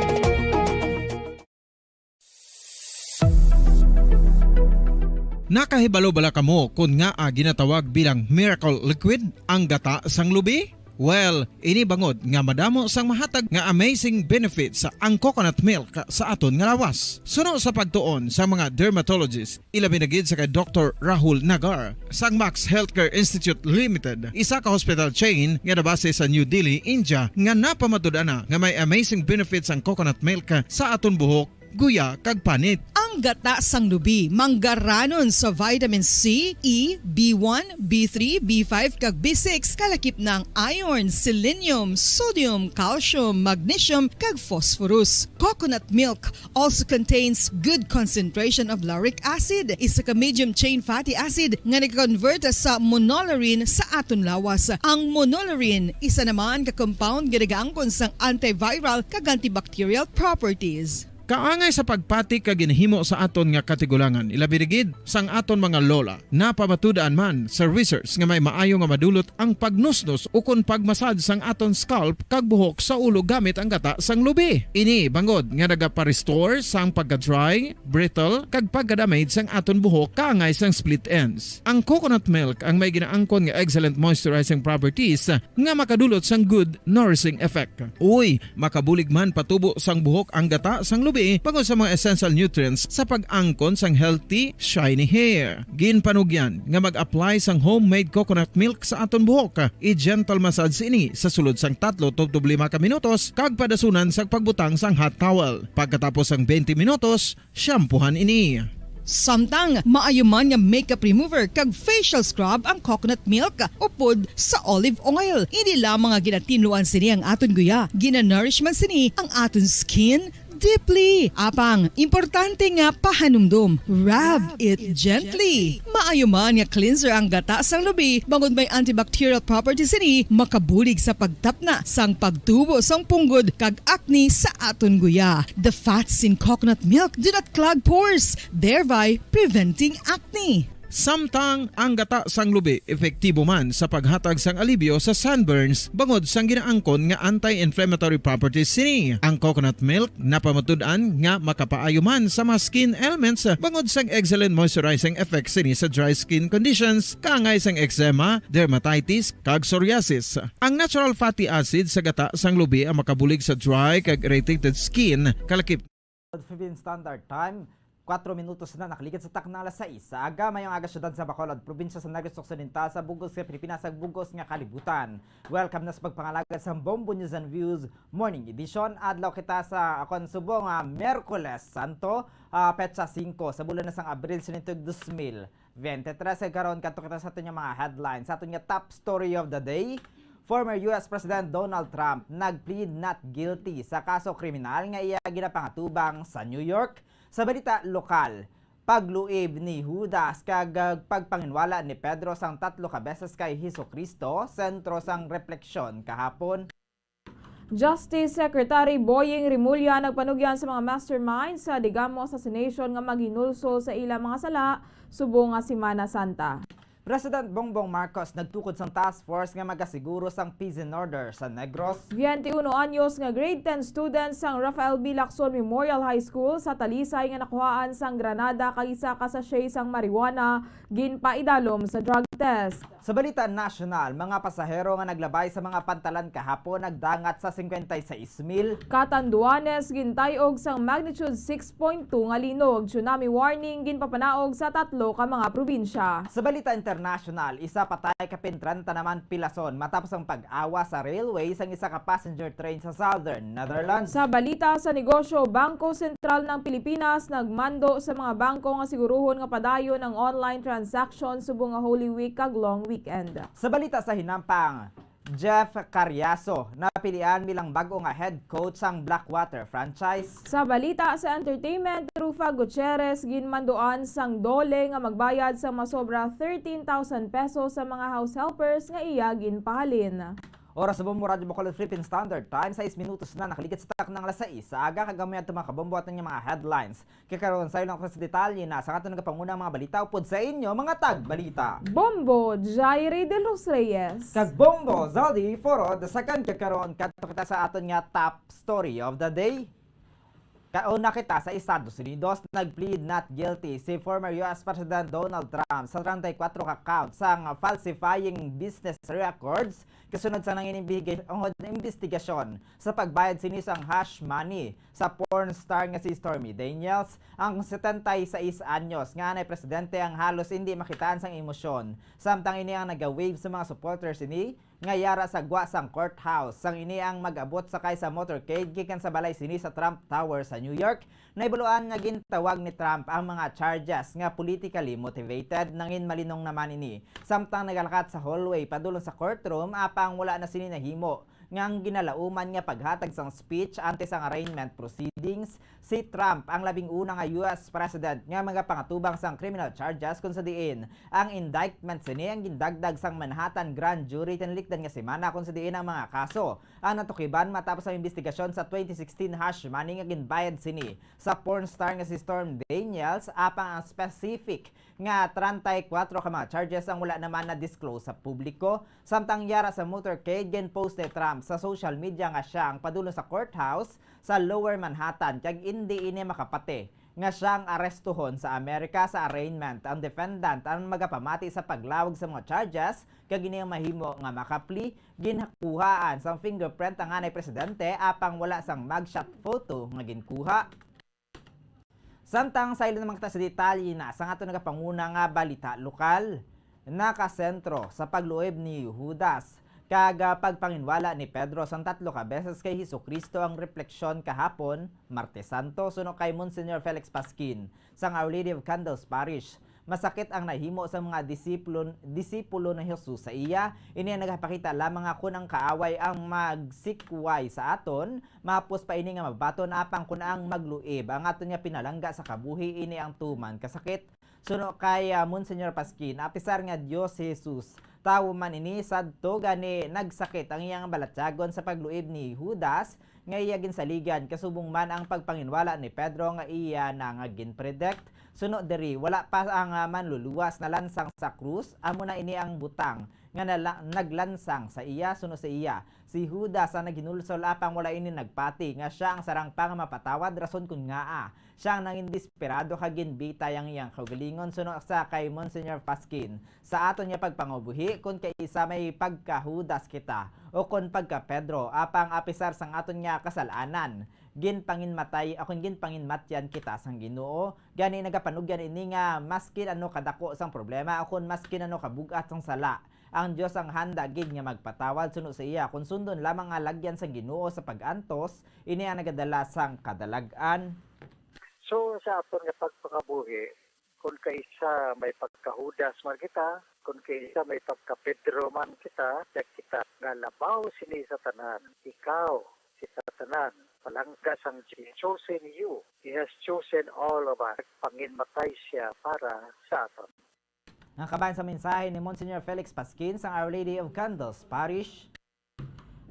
[SPEAKER 16] Nakahibalo bala kamo kung nga ginatawag bilang miracle liquid ang gata sang lubi? Well, ini bangod nga madamo sang mahatag nga amazing benefits sa ang coconut milk sa aton nga lawas. Suno sa pagtuon sa mga dermatologist, ilabi na gid sa kay Dr. Rahul Nagar sang Max Healthcare Institute Limited, isa ka hospital chain nga nabase sa New Delhi, India, nga napamatud-ana nga may amazing benefits ang coconut milk sa aton buhok, guya kag panit.
[SPEAKER 14] Ang gata sang lubi manggaranon sa vitamin C, E, B1, B3, B5 kag B6 kalakip ng iron, selenium, sodium, calcium, magnesium kag phosphorus. Coconut milk also contains good concentration of lauric acid, isa ka medium chain fatty acid nga nag-convert sa monolarin sa aton lawas. Ang monolarin isa naman ka compound nga nagaangkon sang antiviral kag antibacterial properties.
[SPEAKER 16] Kaangay sa pagpati ka ginhimo sa aton nga katigulangan, ilabirigid sang aton mga lola na pamatudaan man sa research nga may maayo nga madulot ang pagnusnos o kun pagmasad sang aton scalp kag buhok sa ulo gamit ang gata sang lubi. Ini bangod nga nagapa-restore sang pagka-dry, brittle kag pagka-damage sang aton buhok kaangay sang split ends. Ang coconut milk ang may ginaangkon nga excellent moisturizing properties nga makadulot sang good nourishing effect. Uy, makabulig man patubo sang buhok ang gata sang lubi bangod sa mga essential nutrients sa pag-angkon sang healthy, shiny hair. Ginpanugyan nga mag-apply sang homemade coconut milk sa aton buhok. I-gentle massage ini sa sulod sang 3 to 5 ka minutos kag padasunan sa pagbutang sang hot towel. Pagkatapos sang 20 minutos, shampoohan ini.
[SPEAKER 14] Samtang maayuman nga makeup remover kag facial scrub ang coconut milk upod sa olive oil. Hindi lamang nga ginatinluan sini ang aton guya, gina-nourishman sini ang aton skin deeply. Apang, importante nga pahanumdum. Rub it gently. Maayuman nga cleanser ang gata sang lubi, bangod may antibacterial properties ini, makabulig sa pagtapna sang pagtubo sang punggod kag acne sa aton guya. The fats in coconut milk do not clog pores, thereby preventing acne. Samtang ang gata sang lubi epektibo man sa paghatag sang alibyo sa sunburns bangod sang ginaangkon nga anti-inflammatory properties sini. Ang coconut milk napamatud-an nga makapaayo man sa mga skin ailments bangod sang excellent moisturizing effects sini sa dry skin conditions kaangay sang eczema, dermatitis kag psoriasis. Ang natural fatty acid sa gata sang lubi ang makabulig sa dry kag irritated skin kalakip.
[SPEAKER 8] Philippine Standard Time 4 minutos na nakaligid sa taknang alas 6 sa aga mayong aga syudad sa Bacolod, probinsya sa Negros Occidental sa Bugos nga Pilipinas sa Bugos nga kalibutan. Welcome na sa pagpangalagad sa Bombo News and Views Morning Edition. Adlaw kita sa akon subong Miyerkules Santo, petsa 5 sa bulan na sang Abril sinitog 2023. Karon kadto kita sa aton nga mga headlines, sa aton nga top story of the day. Former US President Donald Trump nag-plead not guilty sa kaso kriminal nga iya ginapangatubang sa New York. Sa balita lokal, pagluib ni Judas kag pagpanginwala ni Pedro sang 3 ka beses kay Hesukristo, sentro sang refleksyon kahapon.
[SPEAKER 1] Justice Secretary Boying Rimulya nagpanugyan sa mga mastermind sa digamo assassination nga maghinulso sa ilang mga sala subong nga Semana Santa.
[SPEAKER 8] President Bongbong Marcos nagtukod sang task force nga magasiguro sang peace and order sa Negros. 21 anyos nga grade 10 students sang Rafael B. Lacson Memorial High School sa Talisay nga nakuhaan sang granada kag isa ka sachet sang marijuana ginpaidalom sa drug test. Sa balita nasyonal, mga pasahero nga naglabay sa mga pantalan kahapon nagdangat sa 56,000.
[SPEAKER 1] Catanduanes gintayog sang magnitude 6.2 nga linog. Tsunami warning ginpapanaog sa 3 ka mga probinsya.
[SPEAKER 8] Sa balita international, isa patay kapin 30 naman pilason matapos ang pag-awa sa railway sang isa ka passenger train sa Southern Netherlands.
[SPEAKER 1] Sa balita sa negosyo, Bangko Sentral ng Pilipinas nagmando sa mga bangko nga siguruhon nga padayon ang online transaction subong nga Holy Week kag long weekend.
[SPEAKER 8] Sa balita sa hinampang, Jeff Carriazo napilian bilang bago nga head coach sang Blackwater franchise.
[SPEAKER 1] Sa balita sa entertainment, Rufa Gutierrez ginmandoan sang dole nga magbayad sa masobra 13,000 pesos sa mga house helpers nga iya ginpahalin.
[SPEAKER 8] Oras sa Bombo Radio Bacolod Philippine Standard Time, 6 minutos na nakaligid sa taknang alas 6. Sa aga kagamay at tumakabombo at ng mga headlines. Kikaroon sa ilang sa detalye na sa katong nagapanguna mga balita upod sa inyo mga tag-balita.
[SPEAKER 1] Bombo, Jairi de los Reyes.
[SPEAKER 8] Kag Bombo, Zaldi Foro, the second kikaroon kadto kita sa aton nga top story of the day. Kauna kita sa Estados Unidos, nag-plead not guilty si former US President Donald Trump sa 34 ka count sang falsifying business records kasunod sa investigasyon sa pagbayad sini sang hush money sa porn star nga si Stormy Daniels. Ang 76 anyos nga na presidente ang halos hindi makitaan sang emosyon. Samtang ini ang nag-wave sa mga supporters ini nga yara sa gwa sang courthouse sang ini ang mag-abot sakay sa motorcade gikan sa balay sini sa Trump Tower sa New York. Naibuluan nga gintawag ni Trump ang mga charges nga politically motivated, nangin malinong naman ini. Samtang nagalakat sa hallway padulong sa courtroom apang wala na sini nahimo ngang ginalauman nga paghatag sang speech antes ang arraignment proceedings. Si Trump ang labing una nga US President nga mga pangatubang sang criminal charges kung sa diin ang indictment sini ang gindagdag sang Manhattan Grand Jury tinlikdan nga semana kung sa diin ang mga kaso. Ang natukiban matapos ang investigasyon sa 2016 hush money nga ginbayad sini sa porn star nga si Storm Daniels apang ang specific nga 34 ka mga charges ang wala naman na disclose sa publiko. Samtang yara sa motorcade ginpost ni Trump sa social media nga siya ang padulong sa courthouse sa Lower Manhattan kag hindi ini makapate nga siyang arestuhon sa Amerika sa arraignment. Ang defendant ang magapamati sa paglawag sa mga charges kag ini mahimo nga makapli ginhakuhaan sang fingerprint ang anay presidente apang wala sang mugshot photo nga ginkuha. Samtang sa ilan naman kita sa detalye na sa ato nagapanguna nga balita lokal nakasentro sa pagluob ni Judas kag pagpanginwala ni Pedro sang 3 ka beses kay Hesukristo ang refleksyon kahapon Martes Santo suno kay Monsignor Felix Pasquin sang Our Lady of Candles Parish. Masakit ang nahimo sa mga disipulo ng Jesus sa iya. Ini ang nagpakita lamang ako ng kaaway ang magsikway sa aton. Mapos pa ini nga mabaton apang kun ang magluib. Ang aton nga pinalangga sa kabuhi ini ang tuman kasakit. Suno kay Monsignor Pasquin, apisar nga Dios Jesus. Tawo man ini sadto gani nagsakit ang iyang balatyagon sa pagluib ni Judas nga iya ginsaligan kasubong man ang pagpanginwala ni Pedro nga iya na nga ginpredict. Suno diri wala pa ang manluluwas na lansang sa krus amo na ini ang butang nga naglansang sa iya suno sa iya. Si Judas ang naghinulsol apang wala ini nagpati nga siya ang sarang pang mapatawad rason kun nga siya ang nangin desperado kag ginbitay ang iyang kaugalingon suno sa kay Monsignor Pasquin. Sa aton nga pagpangubuhi kun kay isa may pagka-Judas kita o kun pagka Pedro apang apisar sang aton nga kasalanan. Ginpanginmatyan kita sang Ginoo. Gani nagapanugyan ini nga maskin ano kadako sang problema o kun maskin ano kabugat sang sala. Ang Dios ang handa gid nga magpatawad suno sa iya kun sundon lamang nga lagyan sang Ginoo sa pag-antos ini ang nagadala sang kadalag-an.
[SPEAKER 9] So sa aton nga pagpangabuhi kung kaisa may pagkahudas man kita, kung kaisa may pagka-Pedro man kita, kita nga labaw sini sa tanan. Ikaw si Satanan, palanggas ang chosen you. He has chosen all of us. Panginmatay siya para sa aton.
[SPEAKER 8] Ang kabayan sa mensahe ni Monsignor Felix Pasquin sa Our Lady of Candles Parish.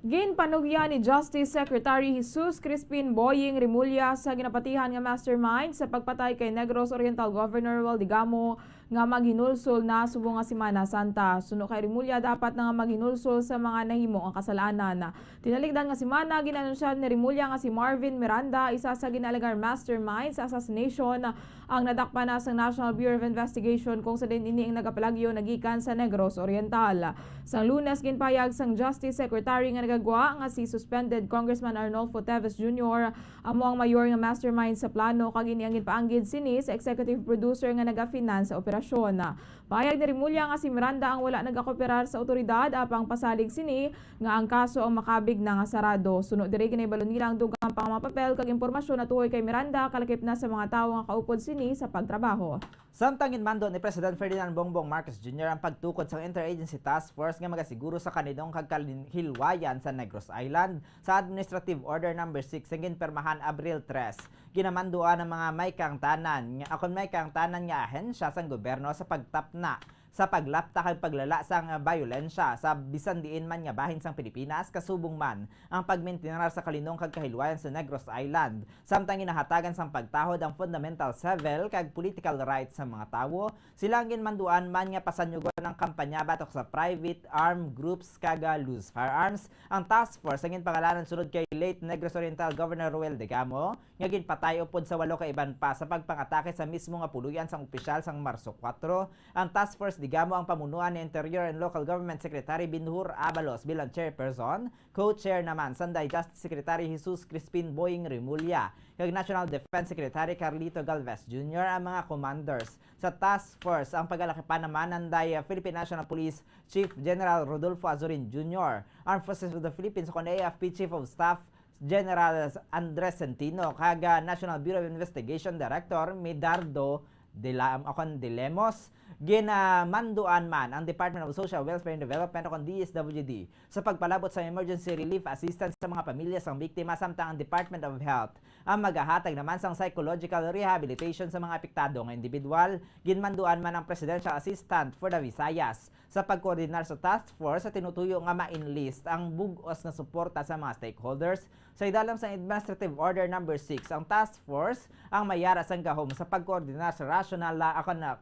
[SPEAKER 22] Ginpanugyan ni Justice Secretary Jesus Crispin Boying Rimulya sa ginapatihan nga mastermind sa pagpatay kay Negros Oriental Governor Waldigamo nga maghinulsol na subong nga Semana Santa. Suno kay Rimulya dapat na nga maghinulsol sa mga nahimo ang kasalanan. Tinaligdan nga semana ginanunsyan ni Rimulya nga si Marvin Miranda isa sa ginalagar mastermind sa assassination ang nadakpa na sa National Bureau of Investigation kung sa din ini ang nagapalagyo nagikan sa Negros Oriental. Sang Lunes ginpayag sang Justice Secretary nga nagagwa nga si suspended Congressman Arnolfo Teves Jr. amo ang mayor nga mastermind sa plano kag ini ang ginpaanggid sini sa executive producer nga naga-finance sa operasyon. Payag ni Rimulya nga si Miranda ang wala nagakooperar sa otoridad apang pasalig sini nga ang kaso ang makabig na nga sarado. Suno diri ginaybalon nila ang dugang pang mga papel kag impormasyon na tuoy kay Miranda kalakip na sa mga tawo nga kaupod sini sa pagtrabaho.
[SPEAKER 8] Samtang ginmando ni President Ferdinand Bongbong Marcos Jr. ang pagtukod sa Interagency Task Force nga magasiguro sa kanidong kagkalihilwayan sa Negros Island sa Administrative Order No. 6 nga ginpermahan Abril 3. Ginamanduan ng mga may kangtanan nga ahensya sa gobyerno sa pagtapna sa paglapta kag paglala sang bayolensya sa bisan diin man nga bahin sang Pilipinas kasubong man ang pagmaintenar sa kalinong kag kahilwayan sa Negros Island samtang ginahatagan sang pagtahod ang fundamental civil kag political rights sa mga tawo. Silang ginmanduan man nga pasanyugon ang kampanya batok sa private armed groups kag loose firearms. Ang task force ang ginpangalanan sunod kay late Negros Oriental Governor Ruel Digamo nga ginpatay upod sa 8 ka iban pa sa pagpangatake sa mismo nga puluyan sang opisyal sang Marso 4. Ang task force Digamo ang pamunuan ni Interior and Local Government Secretary Binhur Abalos bilang chairperson, co-chair naman Sanday Justice Secretary Jesus Crispin Boying Rimulya, kag National Defense Secretary Carlito Galvez Jr. ang mga commanders. Sa task force ang pagalakipan naman nanday Philippine National Police Chief General Rodolfo Azurin Jr., Armed Forces of the Philippines kon AFP Chief of Staff General Andres Centino, kag National Bureau of Investigation Director Medardo Dilemos, ginamanduan man ang Department of Social Welfare and Development o DSWD sa pagpalabot sa emergency relief assistance sa mga pamilya sang biktima, samtang ang Department of Health ang maghahatag naman sang psychological rehabilitation sa mga apektado nga individual. Ginmanduan man ang Presidential Assistant for the Visayas sa pagkoordinar sa task force sa tinutuyo nga ma-enlist ang bug-os nga suporta sa mga stakeholders. Sa idalam sa Administrative Order No. 6, ang task force ang mayara sang gahom sa pagkoordinar sa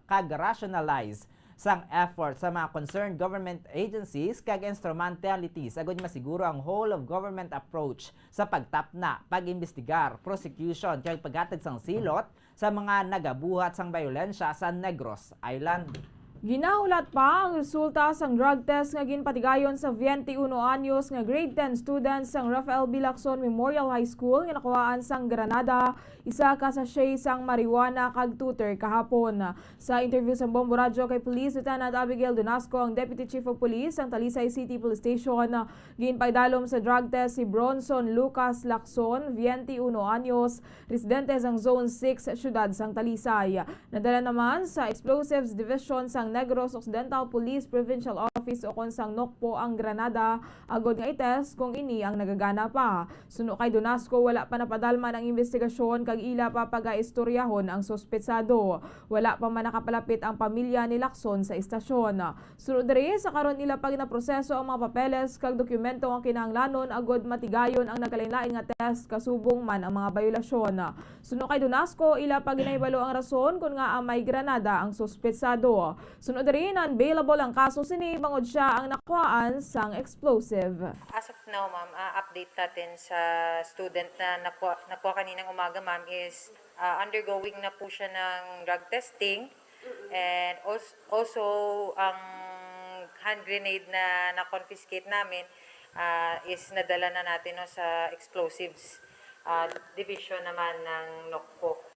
[SPEAKER 8] kag-rationalize sang effort sa mga concerned government agencies kag instrumentalities agud masiguro ang whole of government approach sa pagtapna, pag-imbestigar, prosecution kag paghatag sang silot sa mga nagabuhat sang bayolensya sa Negros Island.
[SPEAKER 22] Ginahulat pa ang resulta sang drug test nga ginpatigayon sa 21 anyos nga grade 10 students sang Rafael B. Lacson Memorial High School nga nakuhaan sang Granada, isa ka sachet sang marijuana kag tutor kahapon. Sa interview sa Bombo Radio kay Police Lieutenant Abigail Donasco, ang Deputy Chief of Police sang Talisay City Police Station, ginpaidalom sa drug test si Bronson Lucas Lacson, 21 anyos, residente sang Zone 6, syudad sang Talisay. Nadala naman sa Explosives Division sang Negros Occidental Police Provincial Office o konsang Nokpo ang Granada agod nga i-test kung ini ang nagagana pa. Suno kay Donasco, wala pa napadalman ang investigasyon kag ila pa pag-aistoryahon ang sospetsado. Wala pa man nakapalapit ang pamilya ni Lacson sa istasyon. Sunod diri sa karon ila pag naproseso ang mga papeles kag dokumento ang kinahanglanon agod matigayon ang nagkalain-lain nga test kasubong man ang mga bayolasyon. Suno kay Donasco, ila pa ginaibalo ang rason kung nga may Granada ang sospetsado. Sunod rin, unavailable ang kaso sini bangod siya ang nakuhaan sang explosive.
[SPEAKER 7] As of now, ma'am, update natin sa student na nakuha kaninang umaga, ma'am, is undergoing na po siya ng drug testing. And also, ang hand grenade na na-confiscate namin is nadala na natin sa explosives division naman ng NOCPO.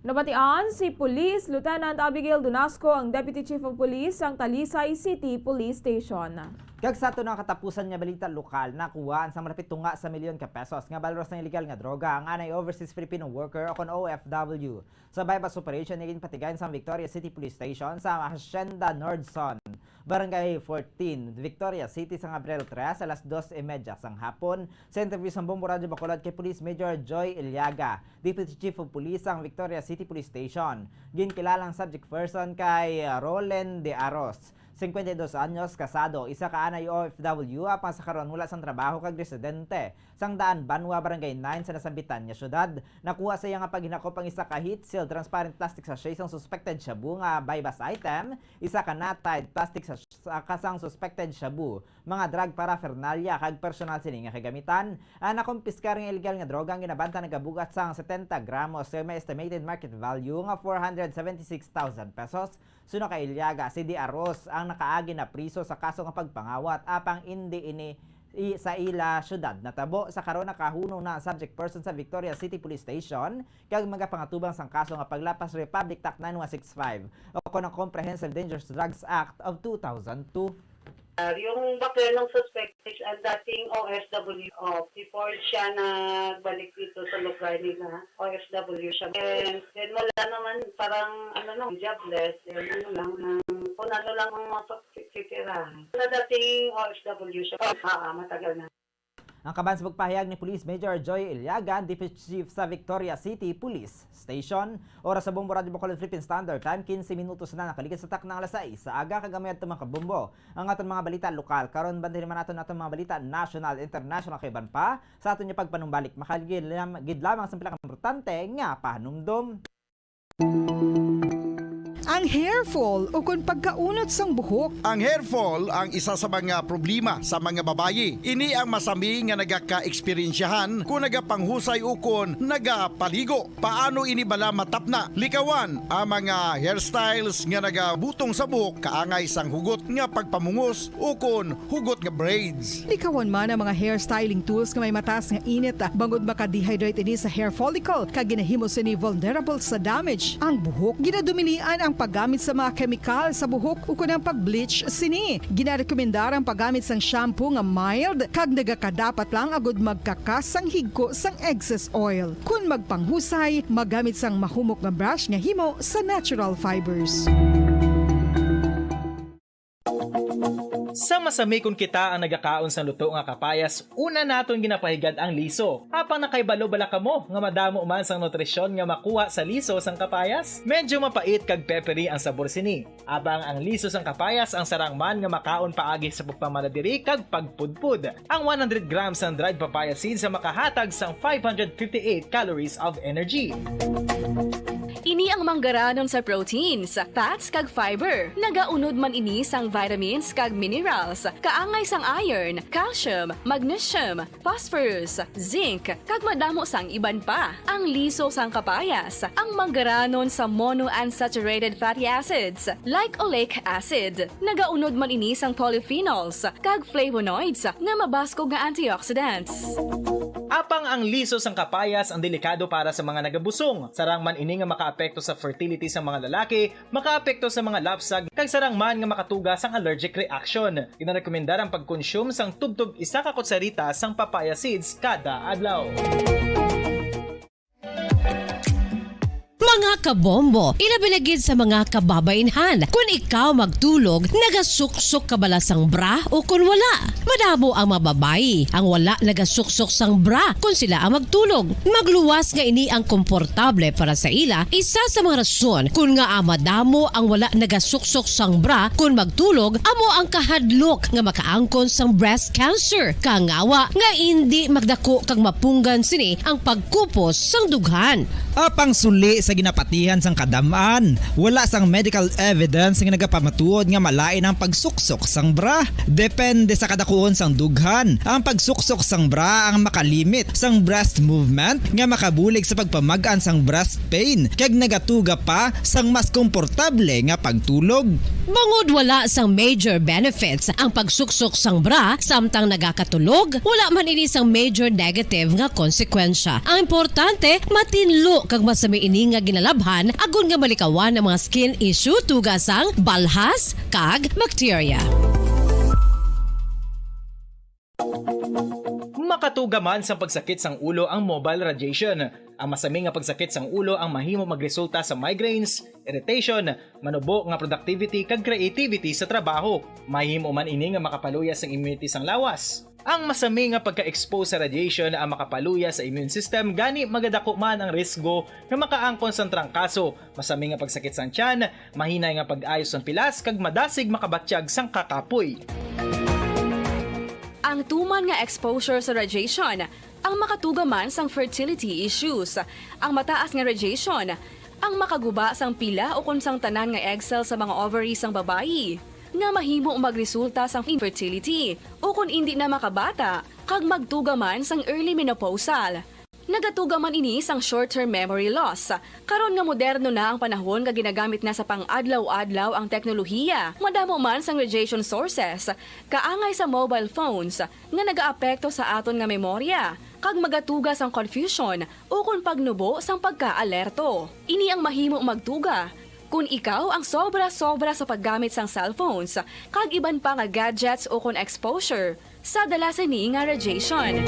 [SPEAKER 22] Nabatian si Police Lieutenant Abigail Donasco, ang Deputy Chief of Police sang Talisay City Police Station.
[SPEAKER 8] Kag sa ito na katapusan nga balita lokal, nakuhaan sa malapit tunga sa milyon ka pesos nga balros ng illegal nga droga ang anay overseas Filipino worker o kon OFW. Sa bypass operation naging patigayon sa Victoria City Police Station sa Hacienda Nordson, Barangay 14, Victoria City sa Abril 3 alas 2:30 sang hapon. Sa interview sa Bombo Radio Bacolod kay Police Major Joy Iliaga, Deputy Chief of Police ang Victoria City Police Station, ginkilalang subject person kay Roland De Aros, 52 anyos, kasado, isa ka anay OFW, apang sa karon wala sang trabaho kag residente sang Daan Banwa, Barangay 9 sa nasambitan niya syudad. Nakuha sa iya nga paghinakop ang isa ka heat seal transparent plastic sachet sang suspected shabu nga bypass item, isa ka nut-tied plastic sa kasang suspected shabu, mga drug paraphernalia kag personal sini nga kagamitan. Nakumpiskar nga illegal nga droga ang ginabanta nagabugat sang 70 gramos sa may estimated market value nga 476,000 pesos. Suno kay Iliaga, si Di Aros ang nakaagi na priso sa kaso nga pagpangawat apang hindi ini sa ila syudad. Natabo sa karon nakahuno na ang subject person sa Victoria City Police Station kag magapangatubang sang kaso nga paglapas Republic Act 9165 o kon ang Comprehensive Dangerous Drugs Act of 2002.
[SPEAKER 10] Yung bakla ng suspect is ang dating OFW. Before siya nagbalik dito sa lugar nila, OFW siya. And then wala naman parang jobless. Kung ano lang ang mga pagtitirahan. Sa dating OFW siya, matagal na.
[SPEAKER 8] Ang kaban sa pagpahayag ni Police Major Joy Iliaga, Deputy Chief sa Victoria City Police Station. Oras sa Bombo Radio Bacolod Philippine Standard Time, 15 minutos na nakaligid sa tak ng alas 6 sa aga kagamay at mga kabombo. Ang aton mga balita lokal, karon bandirin man naton mga balita national, international kaiban pa sa aton yung pagpanumbalik. Makaligid lamang sa pinaka-importante nga pahanumdom.
[SPEAKER 14] Ang hair fall o kung pagkaunot sang buhok.
[SPEAKER 16] Ang hair fall ang isa sa mga problema sa mga babayi. Ini ang masami nga nagaka-eksperyensyahan kung nagapanghusay o kung nagapaligo. Paano ini bala matapna? Likawan ang mga hairstyles nga nagabutong sa buhok kaangay sang hugot nga pagpamungos o kung hugot nga braids.
[SPEAKER 14] Likawan man ang mga hairstyling tools nga may mataas nga init bangod maka-dehydrate ini sa hair follicle kag ginahimo sini vulnerable sa damage. Ang buhok ginadumilian ang paggamit sa mga kemikal sa buhok ukon ang pag-bleach sini. Ginarekomendar ang paggamit sang shampoo nga mild kag nagakadapat lang agud magkakas sang higko sang excess oil. Kung magpanghusay, magamit sang mahumok nga brush nga himo sa natural fibers.
[SPEAKER 12] Sa masami kung kita ang nagakaon sa luto nga kapayas, una naton ginapahigad ang liso. Apang nakaibalo bala kamo nga madamo man sang nutrisyon nga makuha sa liso sang kapayas? Medyo mapait kag peppery ang sabor sini. Abang ang liso sang kapayas ang sarang man nga makaon paagi sa pagpamaladiri kag pagpudpud. Ang 100 grams ng dried papaya seeds sa makahatag sang 558 calories of energy.
[SPEAKER 13] Ini ang manggaranon sa proteins, fats kag fiber. Nagaunod man ini sang vitamins kag minerals, kaangay sang iron, calcium, magnesium, phosphorus, zinc, kag madamo sang iban pa. Ang liso sang kapayas, ang manggaranon sa monounsaturated fatty acids like oleic acid. Nagaunod man ini sang polyphenols kag flavonoids nga mabaskog nga antioxidants.
[SPEAKER 12] Apang ang liso sang kapayas ang delikado para sa mga nagabusong. Sarang man ini nga makaapekto sa fertility sa mga lalaki, makaapekto sa mga lapsag, kag sarang man nga makatuga sang allergic reaction. Ginarekomendar ang pagkonsume sang tubtub 1 ka kutsarita sang papaya seeds kada adlaw.
[SPEAKER 17] Mga kabombo, ilabilagid sa mga kababainhan. Kung ikaw magtulog, nagasuksok ka bala sang bra o kung wala. Madamo ang mababayi ang wala nagasuksok sang bra kung sila ang magtulog. Magluwas nga ini ang komportable para sa ila. Isa sa mga rason kung nga madamo ang wala nagasuksok sang bra kung magtulog, amo ang kahadlok nga makaangkon sang breast cancer. Kangawa nga hindi magdako kag mapunggan sini ang pagkupos sang dughan.
[SPEAKER 19] Apang suli sa ginapatihan sang kadamaan, wala sang medical evidence nga nagapamatuod nga malain ang pagsuksok sang bra. Depende sa kadakuon sang dughan. Ang pagsuksok sang bra ang makalimit sang breast movement nga makabulig sa pagpamagaan sang breast pain kag nagatuga pa sang mas komportable nga pagtulog.
[SPEAKER 17] Bangod wala sang major benefits ang pagsuksok sang bra samtang nagakatulog, wala man ini sang major negative nga konsekwensya. Ang importante, matinlo kag masami ini nga ginalabhan agon nga malikawan ang mga skin issue tugasang balhas kag bacteria.
[SPEAKER 12] Makatuga man sa pagsakit sang ulo ang mobile radiation. Ang masami nga pagsakit sang ulo ang mahimo magresulta sa migraines, irritation, manubo nga productivity kag creativity sa trabaho. Mahimo man ini nga makapaluya sang immunity sang lawas. Ang masami nga pagka-expose sa radiation ang makapaluya sa immune system gani magadako man ang risgo nga makaangkon sang trangkaso, masami nga pagsakit sang tiyan, mahinay nga pag-ayos sang pilas kag madasig makabatsyag sang kakapoy.
[SPEAKER 13] Ang tuman nga exposure sa radiation, ang makatuga man sang fertility issues. Ang mataas nga radiation, ang makaguba sang pila o kung sang tanan nga egg cell sa mga ovaries sang babayi, nga mahimo magresulta sang infertility o kung hindi na makabata, kag magtuga man sang early menopausal. Nagatuga man ini sang short-term memory loss. Karon nga moderno na ang panahon nga ginagamit na sa pang-adlaw-adlaw ang teknolohiya. Madamo man sang radiation sources, kaangay sa mobile phones nga nagaapekto sa aton nga memorya, kag magatuga sang confusion o kung pagnubo sang pagka-alerto. Ini ang mahimo magtuga kung ikaw ang sobra-sobra sa paggamit sang cellphones, kag iban pa nga gadgets o kung exposure sa dalasan ni nga radiation.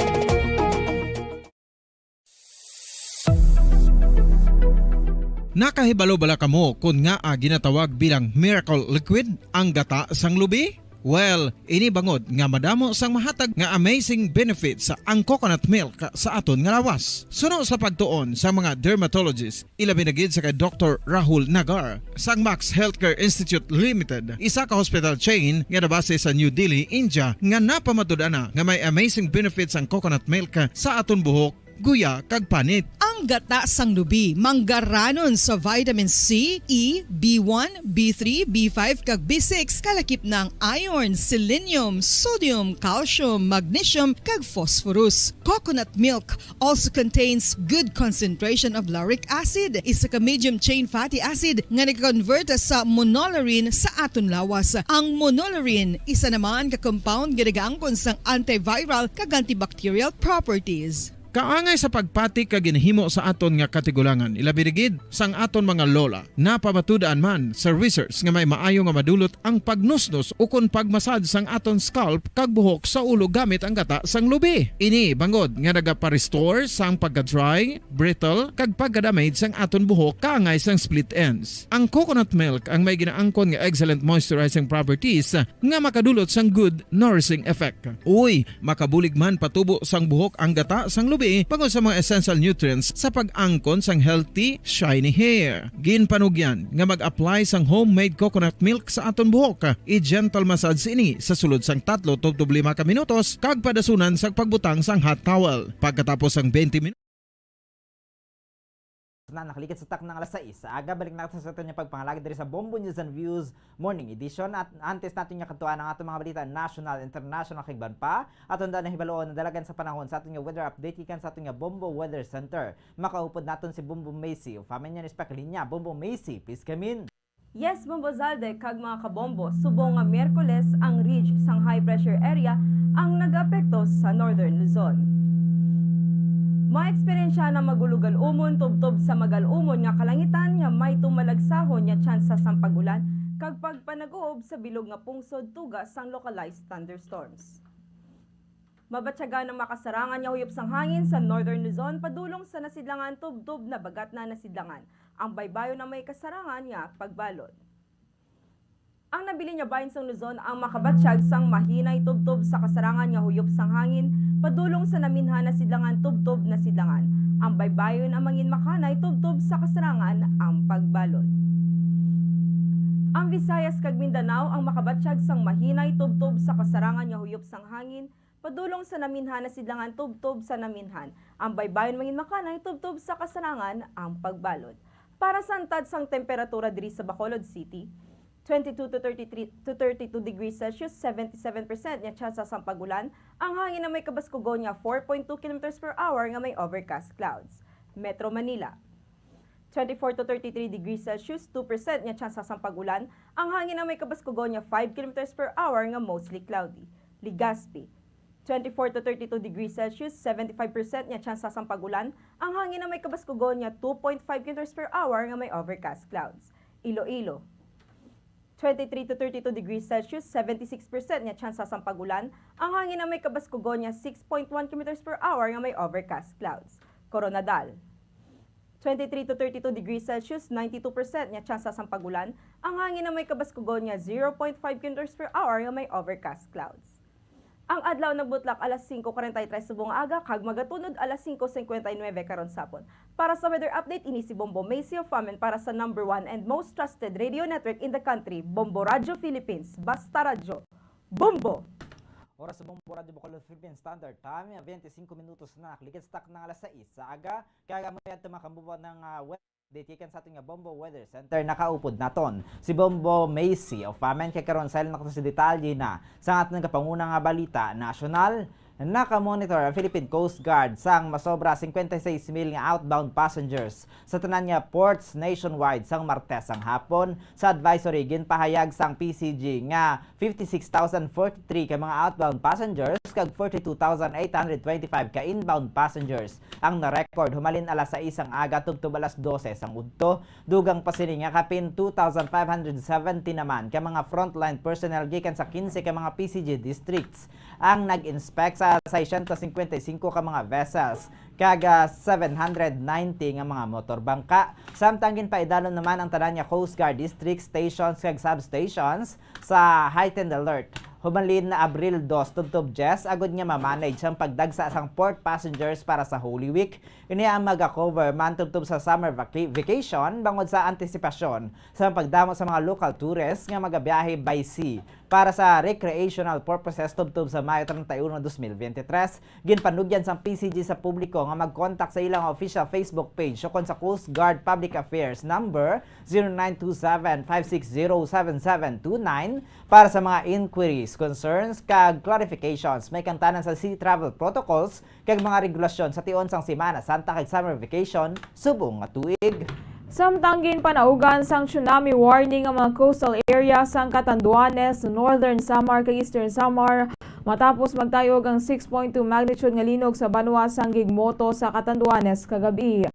[SPEAKER 16] Nakahibalo bala kamo kung nga ginatawag bilang miracle liquid ang gata sang lubi? Well, ini bangod nga madamo sang mahatag nga amazing benefit sa ang coconut milk sa aton nga lawas. Suno sa pagtuon sa mga dermatologist, ilabi na gid sa kay Dr. Rahul Nagar sang Max Healthcare Institute Limited, isa ka hospital chain nga nabase sa New Delhi, India, nga napamatud-ana nga may amazing benefits ang coconut milk sa aton buhok, guya kag panit.
[SPEAKER 14] Ang gata sang lubi manggaranon sa vitamin C, E, B1, B3, B5 kag B6 kalakip ng iron, selenium, sodium, calcium, magnesium kag phosphorus. Coconut milk also contains good concentration of lauric acid, isa ka medium chain fatty acid nga nag-convert sa monolaurin sa aton lawas. Ang monolaurin isa naman ka compound nga nagaangkon sang antiviral kag antibacterial properties.
[SPEAKER 16] kaangay sa pagpati ka ginhimo sa aton nga katigulangan. Ilabirigid sang aton mga lola na pamatudaan man sa research nga may maayo nga madulot ang pagnusnos o kon pagmasad sang aton scalp kag buhok sa ulo gamit ang gata sang lubi. Ini bangod nga nagapa-restore sang pagka-dry, brittle kag pagka-damage sang aton buhok kaangay sang split ends. Ang coconut milk ang may ginaangkon nga excellent moisturizing properties nga makadulot sang good nourishing effect. Uy, makabulig man patubo sang buhok ang gata sang lubi bangod sa mga essential nutrients sa pag-angkon sang healthy, shiny hair. Ginpanugyan nga mag-apply sang homemade coconut milk sa aton buhok. I-gentle massage ini sa sulod sang 3 to 5 ka minutos kag padasunan sang pagbutang sang hot towel. Pagkatapos sang 20 minutos
[SPEAKER 8] na nakaligid sa tak ng alas 6 sa aga, balik natin sa atin yung pagpangalagi diri sa Bombo News and Views Morning Edition. At antes natin yung katuan ng atong mga balita national, international kigban pa at handa na hibaloon na dalagan sa panahon sa ating weather update ikan sa ating Bombo Weather Center. Makaupod natin si Bombo Macy o famen niya ni Spaklinya. Bombo Macy, please come in.
[SPEAKER 3] Yes, Bombo Zalde, kag mga kabombo, subong nga Miyerkules ang ridge sang high pressure area ang nag-apekto sa Northern Luzon. Ma-eksperyensya na magulugal umon tubtob sa magal-umon nga kalangitan nga may tumalagsahon nga tsansa sang pagulan kag pagpanag-uob sa bilog nga pungsod tugas sang localized thunderstorms. Mabatyaga ng makasarangan nga huyop sang hangin sa Northern Luzon padulong sa nasidlangan tubtob na bagat na nasidlangan. Ang baybayo na may kasarangan nga pagbalod. Ang nabili niya bahin sang Luzon ang makabatsyag sang mahinay tubtob sa kasarangan nga huyop sang hangin padulong sa naminhan na sidlangan tubtob na sidlangan. Ang baybayon ang mangin makanay tubtob sa kasarangan ang pagbalod. Ang Visayas kag Mindanao ang makabatsyag sang mahinay tubtob sa kasarangan nga huyop sang hangin padulong sa naminhan na sidlangan tubtob sa naminhan. Ang baybayon mangin makanay tubtob sa kasarangan ang pagbalod. Para sa antad sang temperatura diri sa Bacolod City, 22 to 32 degrees Celsius, 77% nga tsansa sang pagulan. Ang hangin na may kabaskugon nga 4.2 km per hour nga may overcast clouds. Metro Manila, 24 to 33 degrees Celsius, 2% nga tsansa sang pagulan. Ang hangin na may kabaskugon nga 5 km per hour nga mostly cloudy. Legazpi, 24 to 32 degrees Celsius, 75% nga tsansa sang pagulan. Ang hangin na may kabaskugon nga 2.5 km per hour nga may overcast clouds. Iloilo, 23 to 32 degrees Celsius, 76% nga tsansa sang pagulan. Ang hangin na may kabaskugon nga 6.1 km per hour nga may overcast clouds. Coronadal, 23 to 32 degrees Celsius, 92% nga tsansa sang pagulan. Ang hangin na may kabaskugon nga 0.5 km per hour nga may overcast clouds. Ang adlaw nagbutlak alas 5:43 subong aga kag magatunod alas 5:59 karon sapon. Para sa weather update ini si Bombo Macy of Famen para sa number 1 and most trusted radio network in the country, Bombo Radio Philippines. Basta radyo. Bombo!
[SPEAKER 8] Oras sa Bombo Radio Bacolod Philippines Standard Time, 25 minutos na. Ligid stock ng alas 6 sa aga. Kaya mo yan tumakambubuan ng detikan sa ating Bombo Weather Center. Nakaupod naton si Bombo Macy of Famen kay karon sa ilang si detalye na sa ating kapangunang nga balita national. Naka-monitor ang Philippine Coast Guard sang masobra 56,000 nga outbound passengers sa tanan nga ports nationwide sang Martes ang hapon. Sa advisory ginpahayag sang PCG nga 56,043 ka mga outbound passengers kag 42,825 ka inbound passengers ang na-record humalin alas 6 ang aga tubtob alas 12 sang udto. Dugang pasini nga kapin 2,570 naman ka mga frontline personnel gikan sa 15 ka mga PCG districts ang nag-inspect sa 655 ka mga vessels kaga 790 nga mga motorbangka. Samtang ginpaidalon naman ang tanan nga Coast Guard district stations kag substations sa heightened alert. Humalin na Abril 2 tubtob Jess agud nga ma-manage ang pagdagsa sang port passengers para sa Holy Week. Ini ang maga-cover man tubtob sa summer vacation bangod sa antisipasyon sa pagdamo sa mga local tourists nga magabiyahe by sea para sa recreational purposes tubtob sa Mayo 31, 2023. Ginpanugyan sang PCG sa publiko nga mag-contact sa ilang official Facebook page o kon sa Coast Guard Public Affairs number 0927-560-7729 para sa mga inquiries, concerns, kag clarifications. May kantanan sa sea travel protocols kag mga regulasyon sa tion sang Semana Santa kag summer vacation subong nga tuig.
[SPEAKER 22] Samtang panaugan sang tsunami warning ang mga coastal area sang Catanduanes, Northern Samar kag Eastern Samar matapos magtayog ang 6.2 magnitude nga linog sa Banwa sang Gigmoto sa Catanduanes kagabi.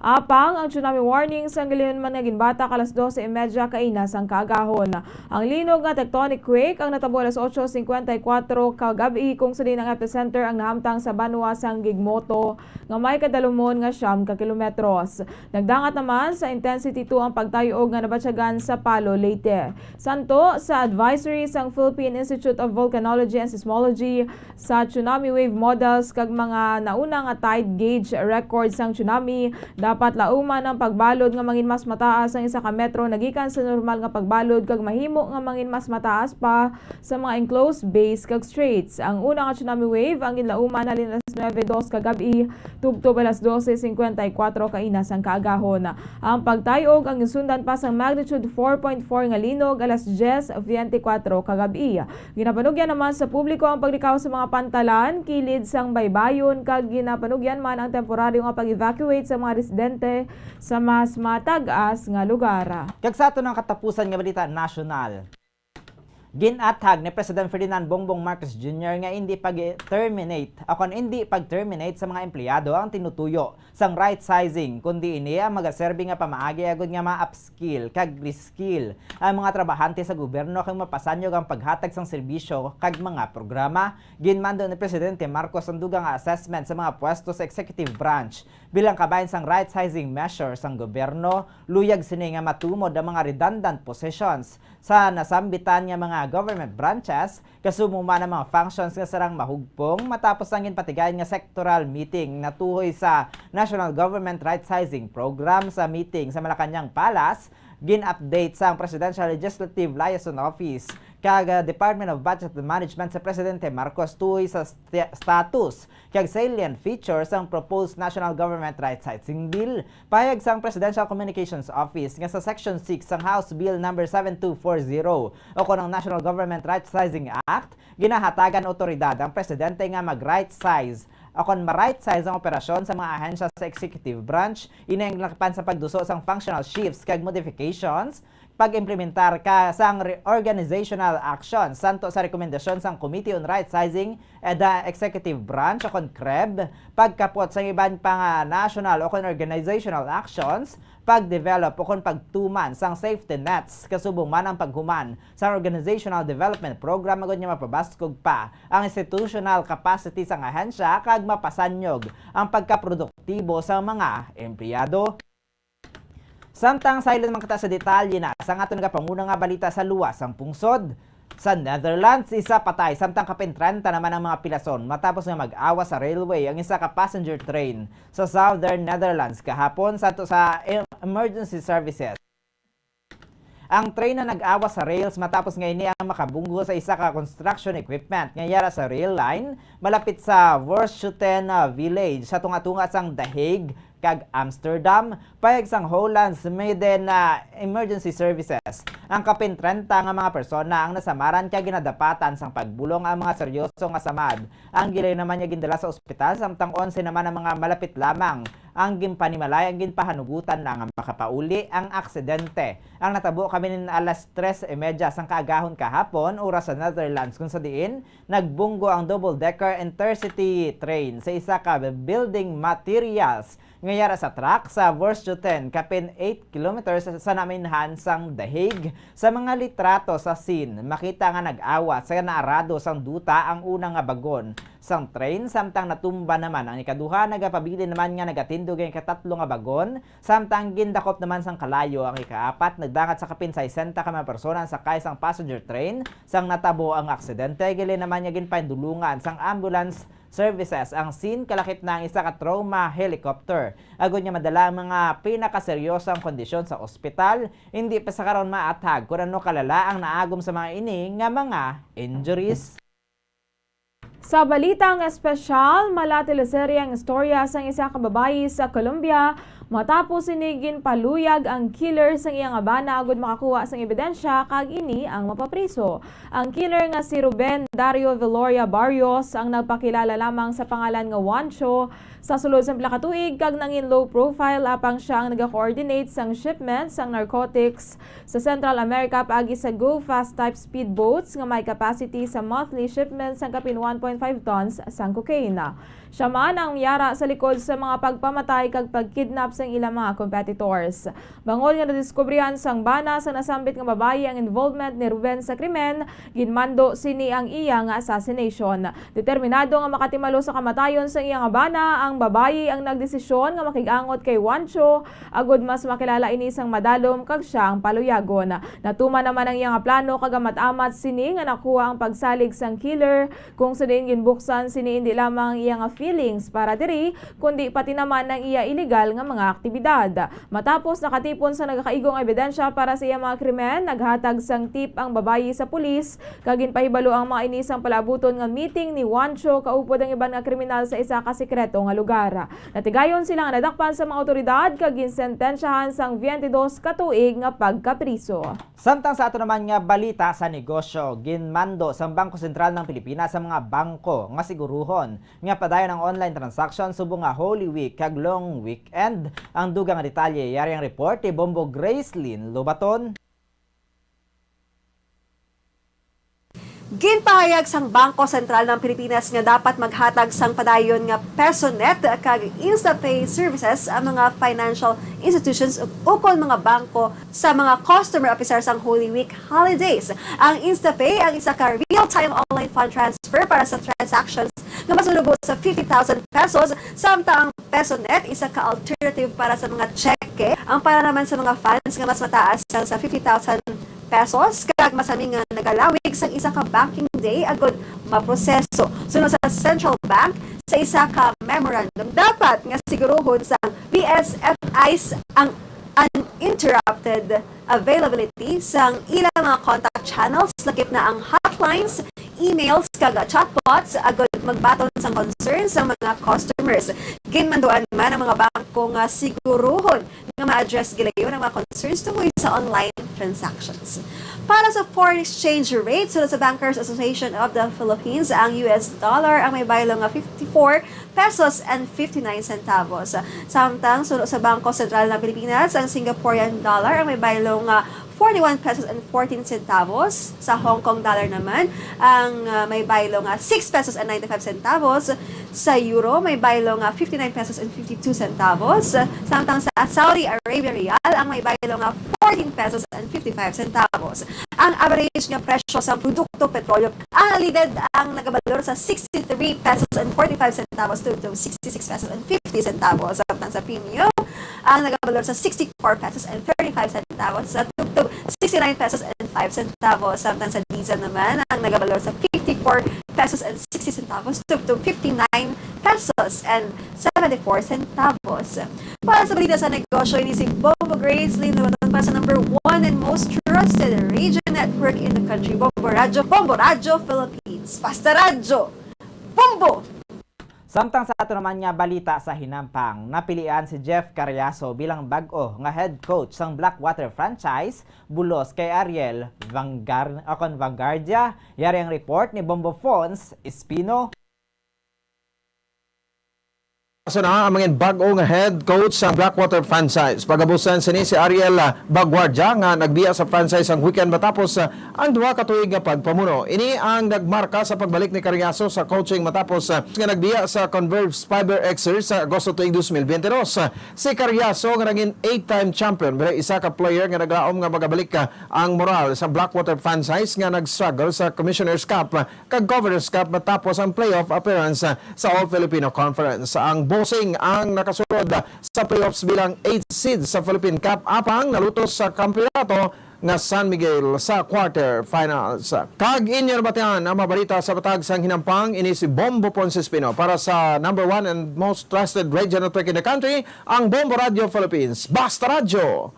[SPEAKER 22] Apang ang tsunami warning sa giliyon man nga ginbata kalas 12:30 kainas ang kaagahon. Ang linog nga tectonic quake ang natabo alas 8:54 kagabi kung sa ang epicenter ang nahamtang sa Banwa sang Gigmoto nga may kadalumon nga 9 ka kilometros. Nagdangat naman sa intensity 2 ang pagtayog nga nabatyagan sa Palo, Leyte. Santo sa advisory sang Philippine Institute of Volcanology and Seismology sa tsunami wave models kag mga nauna nga tide gauge records sang tsunami, dapat lauman ang pagbalod nga mangin mas mataas ang 1 ka metro nagikan sa normal nga pagbalod kag mahimo nga mangin mas mataas pa sa mga enclosed bays kag straits. Ang una nga tsunami wave ang ginlauman halin alas 9:02 kagabi tubtob alas 12:54 kainas ang kaagahon. Ang pagtayog ang gisundan pa sa magnitude 4.4 nga linog alas 10:24 kagabi. Ginapanugyan naman sa publiko ang paglikaw sa mga pantalan, kilid sang baybayon kag ginapanugyan man ang temporaryo nga pag-evacuate sa mga residente sa mas matag-as nga lugar.
[SPEAKER 8] Kag sa ato ng katapusan nga balita nasyonal. Ginatag ni President Ferdinand Bongbong Marcos Jr. nga hindi pag-terminate sa mga empleyado ang tinutuyo sang right sizing kundi ini ang magaserbi nga pamaagi agud nga ma-upskill kag reskill ang mga trabahante sa gobyerno kag mapasanyog ang paghatag sang serbisyo kag mga programa. Ginmando ni Presidente Marcos ang dugang assessment sa mga pwesto sa executive branch bilang kabahin sang right sizing measure sang gobyerno. Luyag sini nga matumod ang mga redundant positions sa nasambitan nga mga government branches kasumuma ng mga functions nga sarang mahugpong matapos ang ginpatigayon nga sectoral meeting na tuhoy sa National Government Right Sizing Program. Sa meeting sa Malacañang Palace, gin-update sa Presidential Legislative Liaison Office kag Department of Budget and Management sa Presidente Marcos tuhoy sa status kag salient features ang proposed National Government Right Sizing Bill. Payag sang Presidential Communications Office nga sa Section 6 sang House Bill No. 7240 o konang National Government Right Sizing Act, ginahatagan otoridad ang Presidente nga mag-right size akon ma-right size ang operasyon sa mga ahensya sa executive branch, ineng lakipan sa pagduso sang functional shifts kag modifications, pag-implementar ka sang organizational actions santo sa rekomendasyon sang Committee on Right Sizing EDA Executive Branch o kon CREB, pagkapot sa iban pang national o kon organizational actions, pag-develop o kon pagtuman sang safety nets kasubong man ang paghuman sa organizational development program agud nga mapabaskog pa ang institutional capacity sang ahensya kag mapasanyog ang pagkaproduktibo sa mga empleyado. Samtang silent man kita sa detalye na sa aton nagapangunang nga balita sa luwas ang pungsod. Sa Netherlands, isa patay samtang kapintranta naman ang mga pilason matapos nga mag-awa sa railway ang isa ka passenger train sa Southern Netherlands kahapon sa emergency services. Ang train na nag-awa sa rails matapos nga ini ang makabunggo sa isa ka construction equipment nga yara sa rail line malapit sa Voorschoten village sa tunga-tunga sang The Hague kag Amsterdam, payag sang Holland's Maiden Emergency Services. Ang kapintrenta nga mga persona ang nasamaran kag ginadapatan sang pagbulong ang mga seryoso nga samad. Ang gilay naman niya gindala sa ospital samtang 11 naman ang mga malapit lamang ang ginpanimalay ang ginpahanugutan na nga makapauli ang aksidente. Ang natabo kami nin alas 3:30 sang kaagahon kahapon oras sa Netherlands kung sa diin nagbunggo ang double-decker intercity train sa isa ka building materials ngayara sa track sa Voorschoten kapin 8 kilometers sa naminhan sang The Hague. Sa mga litrato sa scene, makita nga nag-awa sa naarado sang duta ang unang nga bagon sang train samtang natumba naman ang ikaduha, nagapabili naman nga nagatindog ang ikatatlo nga bagon samtang gindakop naman sang kalayo ang ikaapat. Nagdangat sa kapin 60 ka mga persona sa sakay sang passenger train sang natabo ang aksidente. Gili naman niya ginpaindulungan sang ambulance services ang scene kalakip na ang isa ka trauma helicopter. Agod niya madala ang mga pinakaseryosang kondisyon sa ospital. Hindi pa sa karon maatag kung ano kalala ang naagom sa mga ini nga mga injuries.
[SPEAKER 22] Sa balitang espesyal, mala teleserye ang istorya sa isa ka babayi sa Colombia Matapos sinigin paluyag ang killer sa iyang abana agud makakuha sang ebidensya kag ini ang mapapriso. Ang killer nga si Ruben Dario Veloria Barrios ang nagpakilala lamang sa pangalan nga Juancho sa sulod sa katuig kag nangin low profile apang siya ang naga-coordinate sang shipments sang narcotics sa Central America paagi sa Go Fast type speedboats nga may capacity sa monthly shipments sang kapin 1.5 tons sang cocaine. Siya man ang miyara sa likod sa mga pagpamatay kag pagkidnap sang ilang mga competitors. Bangod nga nadiskubrihan sang bana sa nasambit nga babayi ang involvement ni Ruben sa krimen, ginmando sini ang iya nga assassination. Determinado nga makatimalo sa kamatayon sa iyang bana, ang babayi ang nagdesisyon nga makigangot kay Juancho agud mas makilala ini sang madalom kag siya ang paluyagon. Natuma naman ang iyang plano kag amat-amat sini nga nakuha ang pagsalig sang killer kung sa diin ginbuksan sini hindi lamang iyang feelings para diri kundi pati naman ng iya illegal nga mga aktibidad. Matapos nakatipon sa nagakaigong ebidensya para sa iyang mga krimen, naghatag sang tip ang babayi sa pulis kag ginpahibalo ang mga inisang palabuton nga meeting ni Juancho kaupod ang iban nga kriminal sa isa ka sekreto nga lugar. Natigayon sila nga nadakpan sa mga otoridad kag ginsentensyahan sang 22 katuig nga pagkapriso.
[SPEAKER 8] Samtang sa ato naman nga balita sa negosyo, ginmando sa Bangko Sentral ng Pilipinas sa mga bangko nga siguruhon nga padayon ang online transaction subong nga Holy Week kag long weekend. Ang dugang detalye yari ang report ni Bombo Gracelyn Lobaton.
[SPEAKER 15] Ginpahayag sang Bangko Sentral ng Pilipinas nga dapat maghatag sang padayon nga PesoNet kag InstaPay services ang mga financial institutions ukol mga bangko sa mga customer officer sang Holy Week holidays. Ang InstaPay ang isa ka real-time online fund transfer para sa transactions nga masulubot sa 50,000 pesos, samtang ang PesoNet isa ka alternative para sa mga cheque, ang para naman sa mga funds nga mas mataas sang sa 50,000 pesos kag masami nga nagalawig sa isa ka banking day agud maproseso. Sunod sa Central Bank sa isa ka memorandum, dapat nga siguruhon sa BSFIs ang uninterrupted availability sang ilang mga contact channels, lakip na ang hotlines, emails kag chatbots agud magbaton sang concerns sa mga customers. Ginmanduan man ang mga bangko nga siguruhon nga ma-address gilayon ang mga concerns tungkol sa online transactions. Para sa foreign exchange rate, sulod sa Bankers Association of the Philippines, ang US dollar ang may baylo nga 54 pesos and 59 centavos. Samtang sulod sa Bangko Sentral ng Pilipinas, ang Singaporean dollar ang may baylo nga 41 pesos and 14 centavos. Sa Hong Kong dollar naman, ang may baylo nga 6 pesos and 95 centavos. Sa euro, may baylo nga 59 pesos and 52 centavos. Samtang sa Saudi Arabia Real, ang may baylo nga 14 pesos and 55 centavos. Ang average nga presyo sa produkto petrolyo, ang alidad ang nagabalor sa 63 pesos and 45 centavos to 66 pesos and 50 centavos. Samtang sa premium, ang nagabalor sa 64 pesos and 35 centavos sa tugtog 69 pesos and 5 centavos. Samtang sa diesel naman, ang nagabalor sa 54 pesos and 60 centavos tugtog 59 pesos and 74 centavos. Para sa balita sa negosyo, ini si Bombo Gracelyn Lobaton para sa number 1 and most trusted radio network in the country, Bombo Radio Philippines. Basta Radyo, Bombo!
[SPEAKER 8] Samtang sa ato naman nga balita sa hinampang, napilian si Jeff Carriazo bilang bag-o nga head coach sang Blackwater franchise, bulos kay Ariel Vanguardia. Yari ang report ni Bombo Fons Espino.
[SPEAKER 18] So na ang mga bag-o nga head coach sa Blackwater franchise. Pagabusan sini si Ariel Vanguardia nga nagbiya sa franchise ang weekend matapos ang duha ka tuig nga pagpamuno. Ini ang nagmarka sa pagbalik ni Carriazo sa coaching matapos nga nagbiya sa Converse Fiber Xers sa Agosto tuig 2022. Si Carriazo nga naging 8-time champion, pero isa ka player nga naglaom nga magabalik ang moral sa Blackwater franchise nga nag-struggle sa Commissioner's Cup kag Governor's Cup matapos ang playoff appearance sa All-Filipino Conference. Ang bossing ang nakasunod sa playoffs bilang 8 seed sa Philippine Cup apang nalutos sa kampeonato nga San Miguel sa quarterfinals. Kag inyo nabatian ang mabalita sa batag sang hinampang, ini si Bombo Ponce Espino para sa number 1 and most trusted radio network in the country, ang Bombo Radio Philippines. Basta Radyo!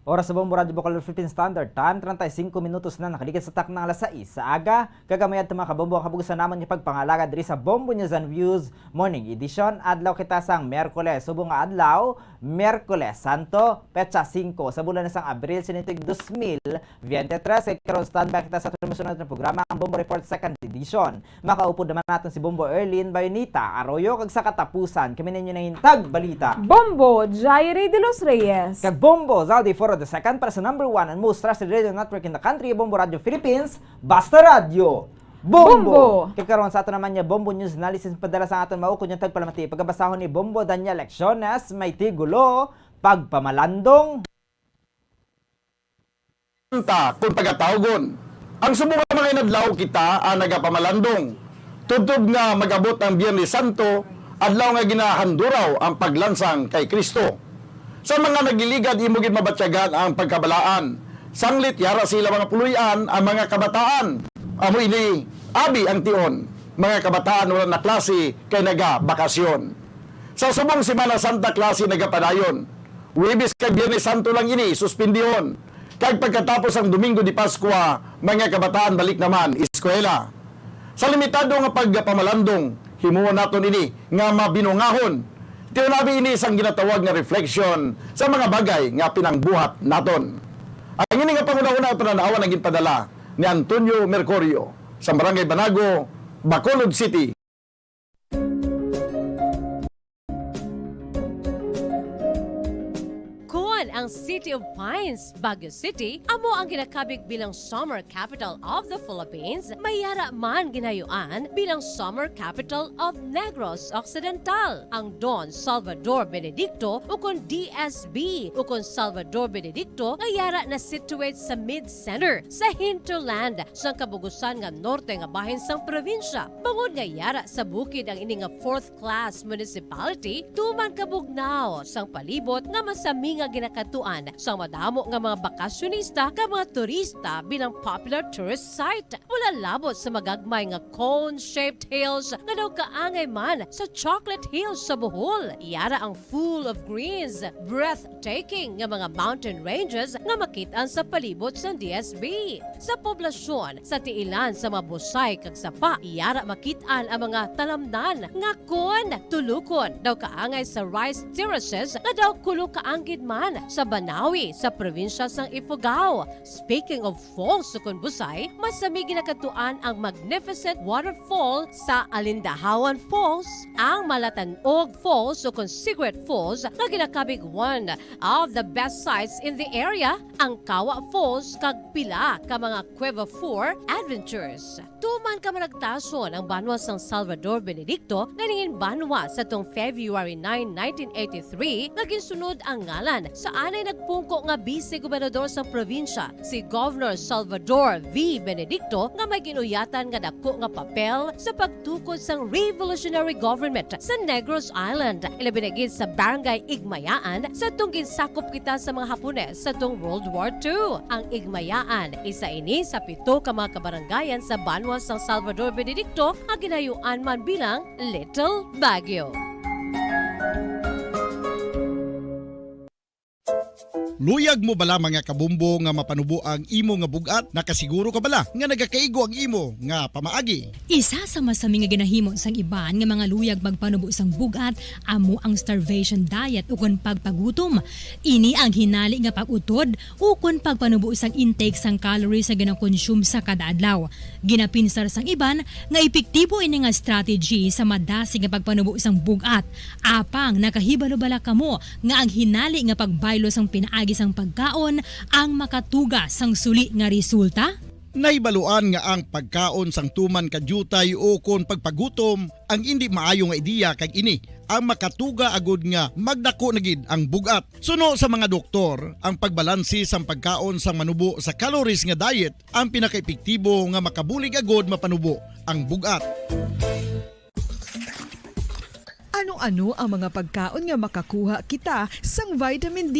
[SPEAKER 8] Oras sa Bombo Radio Bacolod Philippine Standard Time, 35 minutos na nakaligid sa taknang alas 6 sa aga. Kagamayad mga kabombo ang kabugusan naman niya pagpangalaga diri sa Bombo News and Views Morning Edition. Adlaw kita sang Merkules, subong nga adlaw, Merkules Santo, petsa 5 sa bulan ng Abril sinitig 2023. Karon standby kita sa sunod na programa ang Bombo Report 2nd Edition. Makaupo naman natin si Bombo Erlin Bayonita Arroyo kag sa katapusan kami ninyo na hintag balita.
[SPEAKER 22] Bombo Jairi de los Reyes.
[SPEAKER 8] Kag Bombo Zaldi for the second para sa number 1 and most trusted radio network in the country, Bombo Radio Philippines, Basta Radio Bombo! Kakaroon sa ato naman niya Bombo News Analysis padala sa aton maukod yung tagpalamati. Pagkabasahon ni Bombo Daniel Lecciones, may tigulo, pagpamalandong.
[SPEAKER 16] Kung pagkatawgon, ang subong mga inadlaw kita ang nagapamalandong. Tudtog nga magabot ang Biyernes Santo, adlaw nga ginahanduraw ang paglansang kay Kristo. Sa mga nagiligad, imugid mabatyagan ang pagkabalaan. Sanglit, yara sila mga puluyan ang mga kabataan. Amo ini, abi ang tion. Mga kabataan wala na klase kay naga-bakasyon. Sa subong Semana Santa klase nagapadayon. Huwebes kay Biyernes Santo lang ini, suspindihon. Kag pagkatapos ang Domingo di Paskwa, mga kabataan balik naman, eskwela. Sa limitado nga pagpamalandong, himuon naton ini nga mabinungahon. Tiunabi ini isang ginatawag nga reflection sa mga bagay nga pinangbuhat naton. Ang ini nga panguna-una ito na naawa naging padala ni Antonio Mercurio sa Barangay Banago, Bacolod City.
[SPEAKER 17] Ang City of Pines, Baguio City, amo ang ginakabig bilang summer capital of the Philippines, mayara man ginayuan bilang summer capital of Negros Occidental. Ang Don Salvador Benedicto ukon DSB ukon Salvador Benedicto ngayara na situate sa mid-center sa hinterland sa kabugusan nga norte nga bahin sang probinsya. Bangod ngayara sa bukid ang ini nga 4th class municipality, tuman kabugnaw sang palibot nga masami nga ginakatuan sa madamo nga mga bakasyonista ka mga turista bilang popular tourist site. Wala labot sa magagmay nga cone-shaped hills nga daw kaangay man sa Chocolate Hills sa Bohol. Iyara ang full of greens, breathtaking nga mga mountain ranges nga makitaan sa palibot sa DSB. Sa poblasyon, sa tiilan sa mga busay kag sapa, iyara makitaan ang mga talamnan nga kon tulukon daw kaangay sa rice terraces nga daw kulo kaanggid man sa Banawi sa probinsya sang Ifugao. Speaking of falls sa Busay, masami ginakatuan ang magnificent waterfall sa Alindahawan Falls, ang Malatanog Falls o Secret Falls na ginakabig one of the best sites in the area, ang Kawa Falls kag pila ka mga Cueva 4 adventures. Tuman ka managtason ang banwa sang Salvador Benedicto ganingin banwa sa tong February 9, 1983 nga ginsunod ang ngalan sa anay nagpungko nga vice-gobernador sa probinsya, si Governor Salvador V. Benedicto nga may ginuyatan nga dako nga papel sa pagtukod sang revolutionary government sa Negros Island. Ilabinagid sa Barangay Igmayaan sa tong ginsakop kita sa mga Hapones sa tong World War II. Ang Igmayaan, isa ini sa 7 ka mga kabarangayan sa banwa sang Salvador Benedicto nga ginayuan man bilang Little Baguio.
[SPEAKER 16] Luyag mo bala mga kabumbo nga mapanubo ang imo nga bugat? Nakasiguro ka bala nga nagakaigo ang imo nga pamaagi?
[SPEAKER 2] Isa sa masami nga ginahimo sang iban nga mga luyag magpanubo sang bugat amo ang starvation diet ukon pagpagutom. Ini ang hinali nga pag-utod ukon pagpanubo sang intake sang calories sa ginakonsume sa kada adlaw. Ginapinsar sang iban nga epektibo ini nga strategy sa madasi nga pagpanubo sang bugat. Apang nakahibalo bala kamo nga ang hinali nga pagbaylo sang pinaagi sang pagkaon ang makatuga sang suli nga resulta?
[SPEAKER 16] Naibaluan nga ang pagkaon sang tuman kadyutay o kon pagpagutom ang hindi maayo nga ideya kag ini ang makatuga agud nga magdako na gid ang bugat. Suno sa mga doktor, ang pagbalansi sang pagkaon sang manubo sa calories nga diet ang pinakaepektibo nga makabulig agud mapanubo ang bugat.
[SPEAKER 14] Ano-ano ang mga pagkaon nga makakuha kita sang vitamin D?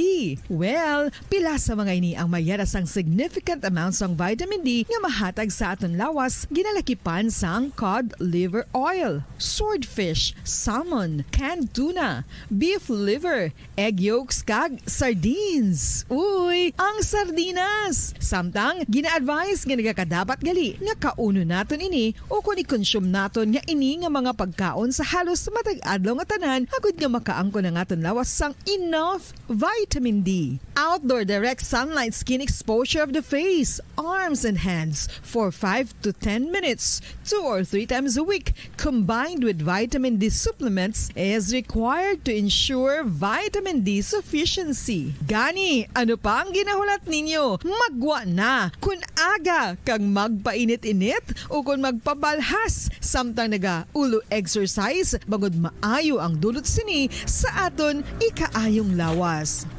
[SPEAKER 14] Well, pila sa mga ini ang mayara sang significant amounts sang vitamin D nga mahatag sa aton lawas ginalakipan sang cod liver oil, swordfish, salmon, canned tuna, beef liver, egg yolks kag sardines. Uy, ang sardinas! Samtang gina-advise nga nagakadapat gali nga kauno naton ini o kung i-consume naton nga ini nga mga pagkaon sa halos matag adlaw nga tanan agud nga makaangko na nga aton lawas sang enough vitamin D. Outdoor direct sunlight skin exposure of the face, arms and hands for 5 to 10 minutes 2 or 3 times a week combined with vitamin D supplements is required to ensure vitamin D sufficiency. Gani, ano pa ang ginahulat ninyo? Magwa na kun aga kang magpainit-init o kun magpabalhas samtang naga ulo exercise bangod maayo ang dulot sini sa aton ikaayong lawas.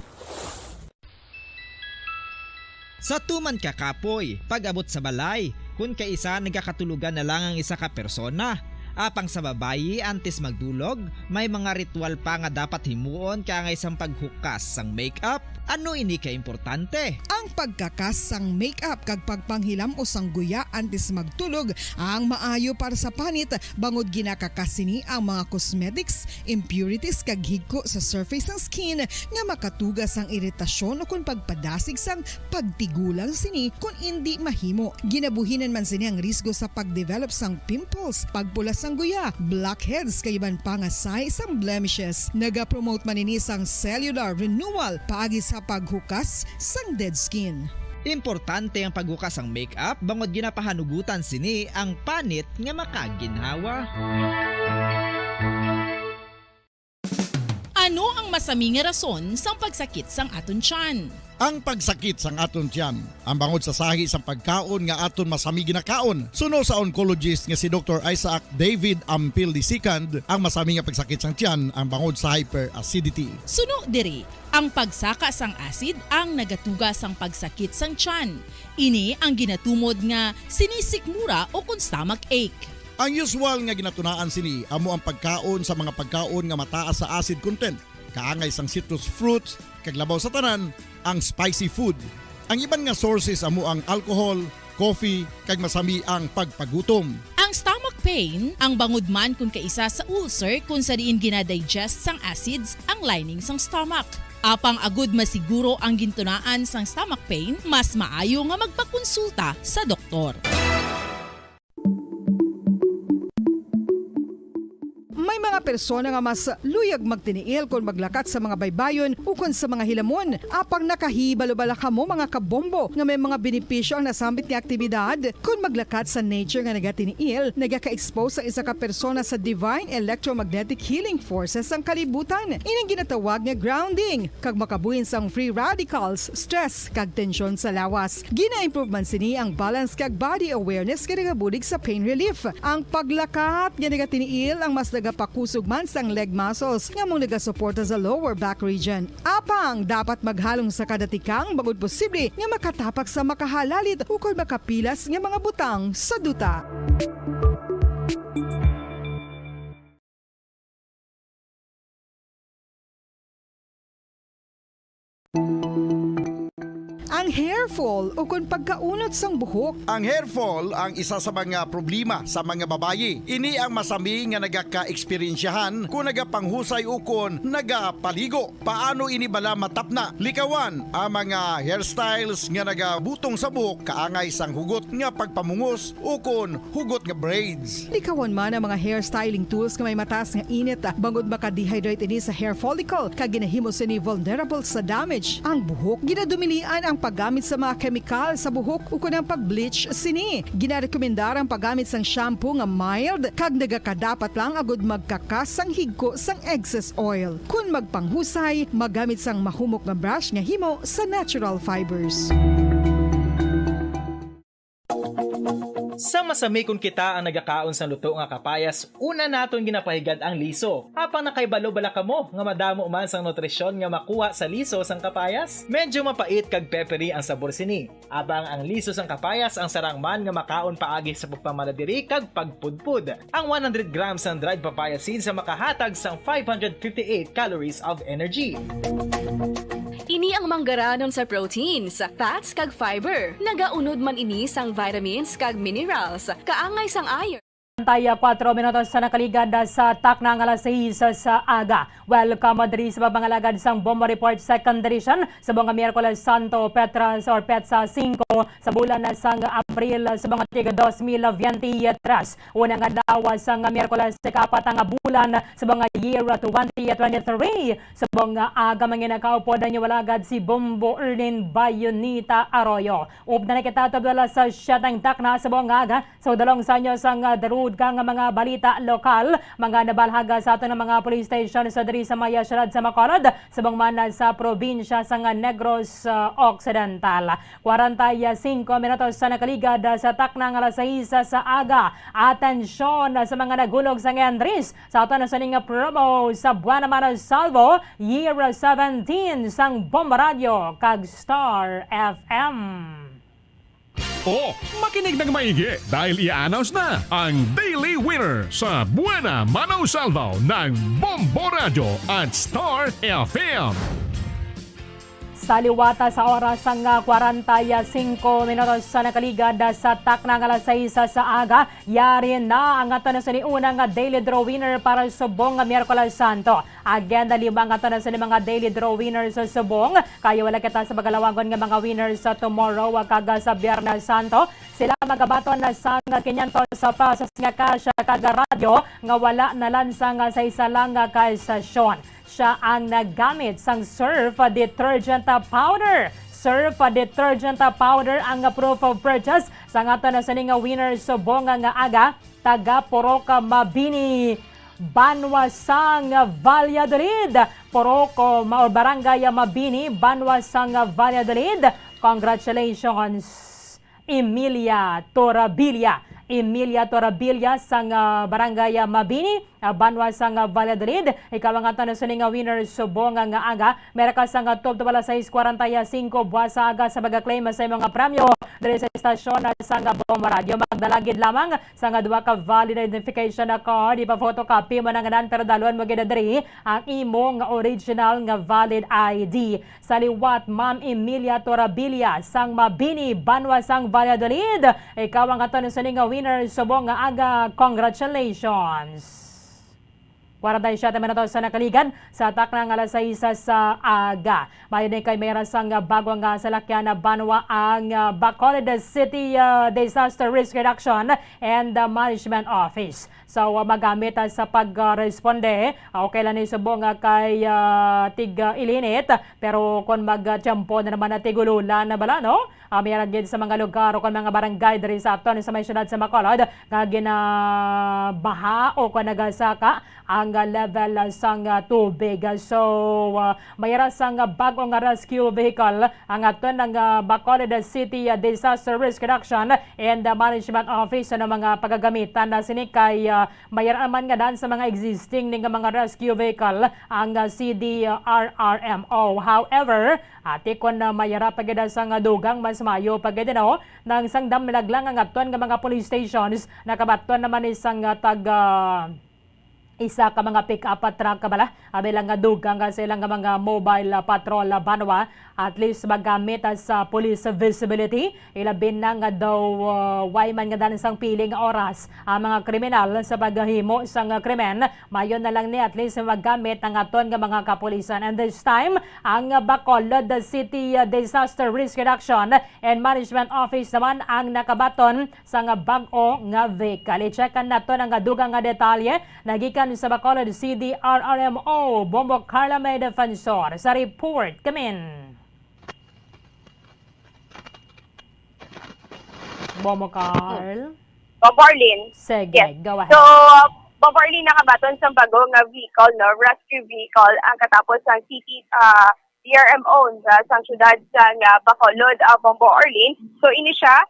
[SPEAKER 19] Sa tuman ka kapoy, pag-abot sa balay, kung kaisa nagakatulugan na lang ang isa ka persona. Apang sa babayi antes magdulog, may mga ritual pa nga dapat himuon kaya nga isang paghukas sang makeup. Ano ini ka importante?
[SPEAKER 14] Ang pagkakas sang makeup kag pagpanghilam o sang guya antes magtulog ang maayo para sa panit bangod ginakakasini ang mga cosmetics, impurities kag higko sa surface ng skin nga makatugas ang iritasyon o kung pagpadasig sang pagtigulang sini kung hindi mahimo. Ginabuhinan man sini ang risgo sa pagdevelop sang pimples, pagpula sang guya, blackheads kay iban pa nga size sang blemishes. Naga-promote man ini sang cellular renewal paagi sa paghukas sang dead skin.
[SPEAKER 19] Importante ang paghukas ang makeup bangod ginapahanugutan sini ang panit nga makaginhawa.
[SPEAKER 5] Ano ang masami nga rason sang pagsakit sang aton tiyan?
[SPEAKER 16] Ang pagsakit sang aton tiyan, ang bangod sa sahi sang pagkaon nga aton masami ginakaon. Suno sa oncologist nga si Dr. Isaac David Ampil II, ang masami nga pagsakit sang tiyan ang bangod sa hyperacidity.
[SPEAKER 5] Suno diri, ang pagsaka sang acid ang nagatuga sang pagsakit sang tiyan. Ini ang ginatumod nga sinisikmura o kung stomach ache.
[SPEAKER 16] Ang usual nga ginatunaan sini amo ang pagkaon sa mga pagkaon nga mataas sa acid content, kaangay sang citrus fruits, kag labaw sa tanan ang spicy food. Ang iban nga sources amo ang alcohol, coffee, kag masami ang pagpagutom.
[SPEAKER 5] Ang stomach pain ang bangod man kung kaisa sa ulcer kung sa diin ginadigest sang acids ang lining sang stomach. Apang agud masiguro ang gintunaan sang stomach pain, mas maayo nga magpakonsulta sa doktor.
[SPEAKER 14] May mga persona nga mas luyag magtiniil kung maglakat sa mga baybayon o kung sa mga hilamon. Apang nakahibalo-bala ka mo mga kabombo nga may mga benepisyo ang nasambit nga aktibidad. Kung maglakat sa nature nga nagatiniil, nagaka-expose sa isa ka persona sa divine electromagnetic healing forces ang kalibutan. Inang ginatawag nga grounding, kag makabuhin sang free radicals, stress, kag tensyon sa lawas. Gina-improve man sini ang balance kag body awareness kag nagabulig sa pain relief. Ang paglakat nga nagatiniil ang mas pakusog man sang leg muscles nga mong nagasuporta sa lower back region. Apang dapat maghalong sa kadatikang bagod posible nga makatapak sa makahalalit ukol makapilas nga mga butang sa duta. Ang hair fall o kung pagkaunot sang buhok.
[SPEAKER 16] Ang hair fall ang isa sa mga problema sa mga babayi. Ini ang masami nga nagaka-eksperyensyahan kung nagapanghusay o kung nagapaligo. Paano ini bala matapna? Likawan ang mga hairstyles nga nagabutong sa buhok kaangay sang hugot nga pagpamungos o kung hugot nga braids.
[SPEAKER 14] Likawan man ang mga hairstyling tools nga may mataas nga init bangod maka-dehydrate ini sa hair follicle kag ginahimo sini vulnerable sa damage. Ang buhok ginadumilian ang paggamit sa mga kemikal sa buhok o kunang pag-bleach sini. Ginarekomendar ang paggamit sang shampoo nga mild kag nagakadapat lang agud magkakas sang higko sang excess oil. Kung magpanghusay, magamit sang mahumok nga brush nga himo sa natural fibers.
[SPEAKER 11] Sa
[SPEAKER 12] masami kung kita ang nagakaon sa luto nga kapayas, una naton ginapahigad ang liso. Apang nakaibalo bala kamo nga madamo man sang nutrisyon nga makuha sa liso sang kapayas. Medyo mapait kag peppery ang sabor sini. Abang ang liso sang kapayas ang sarang man nga makaon paagi sa pagpamaladiri kag pagpudpud. Ang 100 grams ng dried papaya seeds sa makahatag sang 558 calories of energy.
[SPEAKER 13] Ini ang manggaranon sa proteins, fats kag fiber. Nagaunod man ini sang vitamins kag minerals, kaangay sang iron.
[SPEAKER 22] Taya 4 minutos sa nakaligad sa takna ng alas 6 sa aga. Welcome diri sa pabangalagad sang Bombo Report Second Edition sa mga Miyerkules Santo Petras or Petsa 5 sa bulan na sang Abril sa mga tiga 2023. Unang adlaw sang Miyerkules sa kapat nga bulan sa mga year 2023. Sa mga aga manginakaw po na walagad si Bombo Erlin Bayonita Arroyo. Upna na kita tabala sa siyatang takna sa buong aga. So dalong sa inyo sang darud kang mga balita lokal, mga nabalhaga sa ato ng mga police station sa diri sa Maya Syudad sa Bacolod, sa bangmana sa probinsya sa Negros Occidental. 45 minutos sa nakaligad sa taknang alas 6 sa aga. Atensyon sa mga nagulog sa Ngendris sa ato na sa ning promo sa Buena Mano Salvo, year 17 sang Bombo Radio kag Star FM.
[SPEAKER 4] O, makinig ng maigi dahil i-announce na ang Daily Winner sa Buena Mano Salvo ng Bombo Radio at Star FM.
[SPEAKER 22] Saliwata sa oras ang 45 minutos sa nakaligad sa taknang alas 6 sa aga. Yari na ang ato na sa niunang daily draw winner para sa subong Miyerkules Santo. Agenda 5 ang ato na sa mga daily draw winners sa subong. Kaya wala kita sa pagalawagon nga mga winners sa tomorrow kag sa Biyernes Santo. Sila magabaton na sa 500 sa pasas nga kasya kag radyo nga wala na lansang sa isa lang ka estasyon. Siya ang nagamit sang Surf detergent powder. Surf detergent powder ang proof of purchase sa ato na sa nga winner sa bonga nga aga taga Poroca Mabini Banwasang Valladolid. Poroco Barangay Mabini Banwasang Valladolid. Congratulations Emilia Torabilia. Emilia Torabilia sang Barangay Mabini, Banwasang Valladolid. Ikaw ang ato na sa nga winner subong nga aga. Meron ka sang top 6:45 buwas sa aga sa pag-claim sa mga premyo dali sa estasyon sa Bombo Radio. Magdalagid lamang sa duwa ka valid identification na card. Ipa-photocopy mo na nga pero daluan mo ginadari ang imo nga original nga valid ID. Sa liwat, Ma'am Emilia Torabilia sang Mabini, Banwasang Valladolid. Ikaw ang ato na sa nga winner subong nga aga. Congratulations! 47 minutos sa nakaligan sa taknang alas 6 sa aga. Mayon kay mayroon sang bagong salakyan na banwa ang Bacolod City Disaster Risk Reduction and Management Office. So magamit sa pagresponde, okay lang ni subong kay tig ilinit, pero kung magtiyempo na naman na tigululan na bala, no? Mayroon gid sa mga lugar o kung mga barangay diri sa aton sa may syudad sa Bacolod nga ginabaha o kung nagasaka ang level sang tubig. So mayroon sang bagong rescue vehicle ang aton ng Bacolod City Disaster Risk Reduction and Management Office na mga pagagamitan na sini kay mayroon man nga dan sa mga existing ning mga rescue vehicle ang CDRRMO. However, ati kon mayara pagid sang dugang mas mayo pagid no nang sang damlaglang ang aton nga mga police stations nakabaton naman isang isa ka mga pick-up truck kabala abilang nga dugang sa ilang mga mobile patrol banwa at least magamit sa police visibility ilabin na nga daw why man nga dan sang piling oras ang mga kriminal sa paghahimo sang krimen mayon na lang ni at least magamit ang aton nga mga kapulisan. And this time ang Bacolod City Disaster Risk Reduction and Management Office naman ang nakabaton sa nga bag-o nga vehicle. I-checkan nato ang dugang nga detalye nagikan sa Bacolod CDRRMO Bombo Carla May Defensor sa report. Kamin Bombo Carl.
[SPEAKER 21] Boborlin.
[SPEAKER 22] Sige,
[SPEAKER 21] yes.
[SPEAKER 22] Go ahead.
[SPEAKER 21] So, Boborlin nakabaton sa bago nga vehicle, no? Rescue vehicle, ang katapos ng city DRMO sa syudad sa Bacolod, Bombo Orlin. So ini siya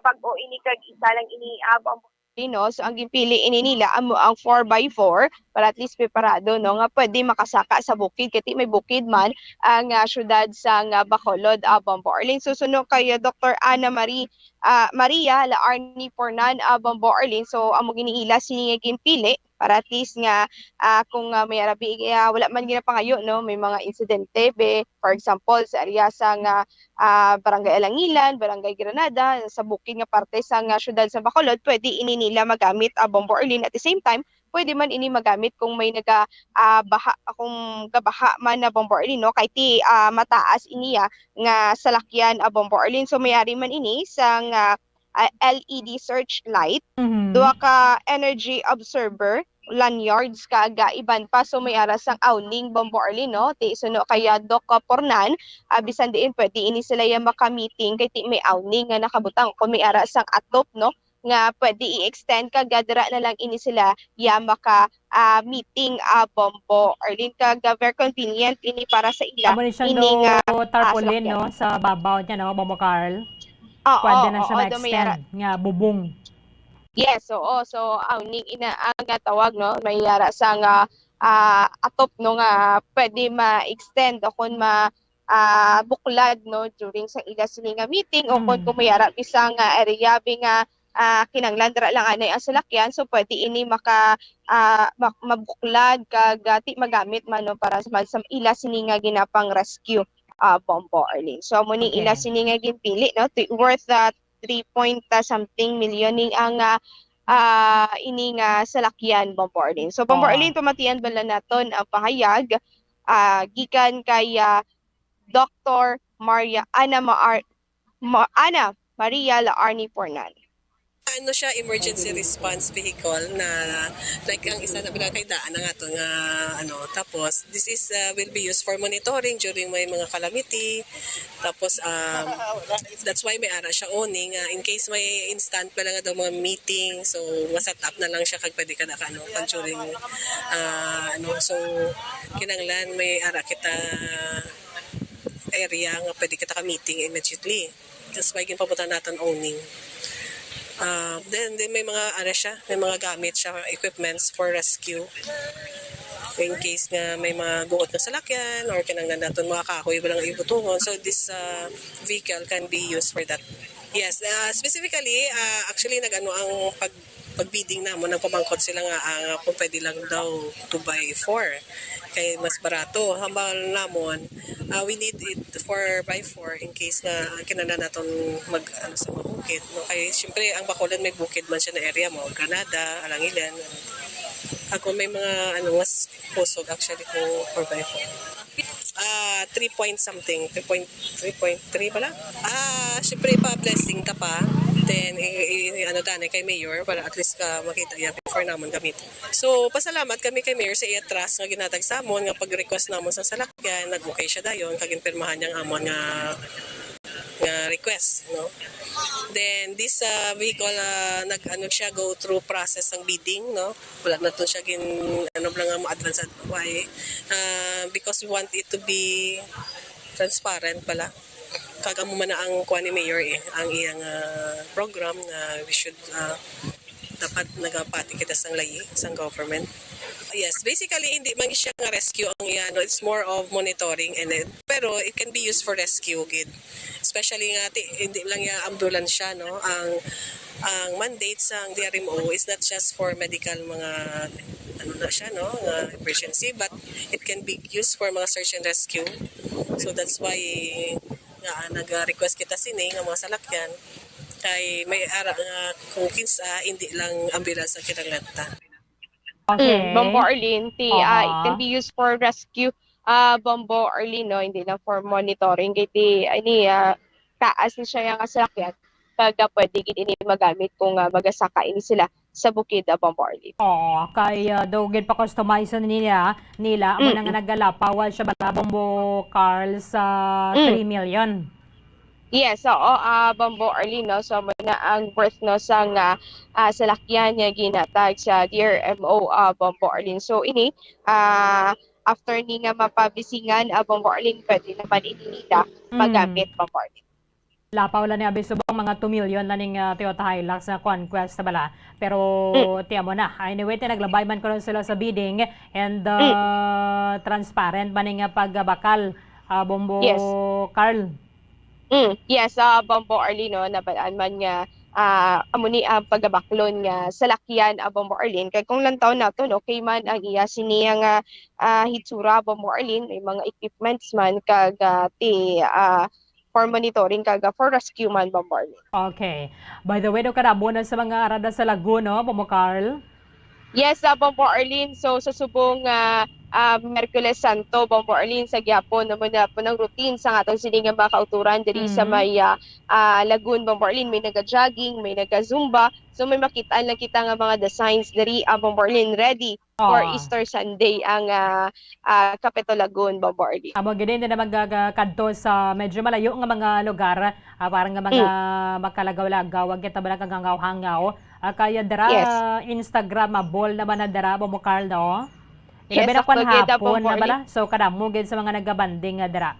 [SPEAKER 21] bago ini kag isa lang ini Bombo no, so ang gipili ini nila amo ang 4x4 para at least preparado no nga pwede makasaka sa bukid kay may bukid man ang syudad sa Bacolod, Bombo Orlin. Susunod kay Dr. Ana Maria Laarni Pornan, Bombo Orlin. So amo giniila sini nga ginpili para at least nga kung may arabi wala man ginapangayo no, may mga insidente for example sa area sa Barangay Alangilan, Barangay Granada, sa bukid nga parte sa syudad sa Bacolod, pwede ini nila magamit Bombo Orlin. At the same time pwede man ini magamit kung may baha kung gabaha man na Bombo Orlin no, kay ti mataas iniya nga salakyan Bombo Orlin. So mayari man ini sa LED searchlight, duha ka energy observer, lanyards kaga iban pa. So may aras ang awning Bombo Orlin no, ti suno kaya Doc Pornan, bisan diin pwede ini sila ya maka-meeting kay ti may awning nga nakabutang kung may aras ang atop no, nga pwede i-extend kagadra na lang ini sila ya maka meeting Bombo Orlin kaga very convenient ini para sa ila
[SPEAKER 11] ini nga tarpaulin no sa babaw niya no, Bombo Carl. Pwede na siya ma-extend nga bubong.
[SPEAKER 21] Yes, oo. So awning ina ang tawag no, may yara sa atop no nga pwede ma-extend o kung buklad no during sa ila sila nga meeting o kung kumayara bisang area nga kinanglandra lang anay ang salakyan, so pwede ini mabuklad kagati magamit man no, para sa ila sini nga ginapang rescue Bombo Orlin. So muni ila sini nga ginpili no, worth 3.something million ning ang ini nga salakyan Bombo Orlin. So Bombo Orlin pamatian bala naton ang pahayag gikan kay Dr. Ana Maria Laarni Pornan.
[SPEAKER 20] Ano siya, emergency response vehicle na like ang isa na pinakaidaan na nga ito nga tapos this is will be used for monitoring during may mga calamity. Tapos that's why may ara siya owning in case may instant pa lang daw mga meeting, so set up na lang siya kag pwede ka na pag during so kinanglan may ara kita area nga pwede kita ka meeting immediately. That's why ginpapunta natin owning. Then may mga may mga gamit siya, equipments for rescue in case nga may mga guot na salakyan or kinanglan natin mga kahoy walang ibutungon. So this vehicle can be used for that. Yes, specifically actually ang pagbidding namon nagpamangkot sila nga kung pwede lang daw 2x4 kay mas barato. Hambal namon we need it 4x4 in case nga kinahanglan naton sa mga bukid no, kay syempre ang Bacolod may bukid man siya na area mo, Granada, Alangilan. Ako may mga mas pusog actually ko 4x4. 3.something, 3.3 pala. Syempre pa blessing ka pa. Then danay kay Mayor para at least ka makita ya before namon gamit. So pasalamat kami kay Mayor sa iatras nga ginatag sa amon nga pag-request namon sa salakyan, nag-okay siya dayon kag pirmahan niyang amon nga request no. Then this vehicle siya go through process ng bidding no. Wala na to siya lang mo advance why because we want it to be transparent pala. Kag mo man ang kuha ni Mayor ang iyang program na we should dapat nagapati kita sang layi sang government. Yes, basically hindi man siya nga rescue ang it's more of monitoring pero it can be used for rescue gid. Especially nga hindi lang yung ambulance siya no, ang mandate sa DRMO is not just for medical mga na siya no, emergency, but it can be used for mga search and rescue. So that's why nag-request kita sini nga mga salakyan kay may ara nga kung kinsa hindi lang ambulance ang kinanglan.
[SPEAKER 21] Bombo Orlin, it can be used for rescue Bombo Orlin no, hindi lang for monitoring kay taas ni siya yung salakyan kag pwede gid ini magamit kung magasaka ini sila sa bukid Bombo Orlin.
[SPEAKER 11] Kay dogid pa customize nila amo nang nagalapawal siya bala Bombo Carl sa 3 million.
[SPEAKER 21] Yes, Bombo Orlin no, so na ang worth no sang salakyan niya ginatag sa DRMO Bombo Orlin. So ini after ni nga mapabisingan Bombo Arlene, pwede naman nila magamit Bombo Arlene.
[SPEAKER 11] Lapaw lang ni Abisubang mga 2 million na ning Toyota Hilux na conquest na bala. Pero tiyan mo na. Anyway, naglabay man ko sila sa bidding and transparent man ning pagbakal Bombo
[SPEAKER 21] Yes.
[SPEAKER 11] Carl.
[SPEAKER 21] Yes, Bombo Arlene, no, nabalaan man nga amo ni ang pagabaklon nga salakyan Bombo Arlene. Kay kung lang taon nato, okay man ang iya siniya nga hitsura Bombo Arlene, may mga equipments man kag for monitoring kaga for rescue man Bombo Arlene.
[SPEAKER 11] Okay. By the way, do kadabo na sa mga arada sa Laguna, Bombo Carl?
[SPEAKER 21] Yes, Bombo Arlene. So sa subong Merkules Santo, Bombo Arlene, sa Gyapon naman na po ng routine sa atong siningang mga kauturan diri sa may Lagoon, Bombo Arlene. May naga-jogging, may naga-zumba. So may makitaan lang kita nga mga designs diri Bombo Arlene ready for Easter Sunday ang Capitol Lagoon, Bombo Arlene.
[SPEAKER 11] Amo gid na magkadto sa medyo malayo nga mga lugar, parang nga mga makalagaw-lagaw, kita ba hangaw-hangaw. Kaya dara Instagramable naman na dara Bombo Carl, no? Ilabi na kwan hapon na bala. So kadamo gid sa mga nagabanding nga dara.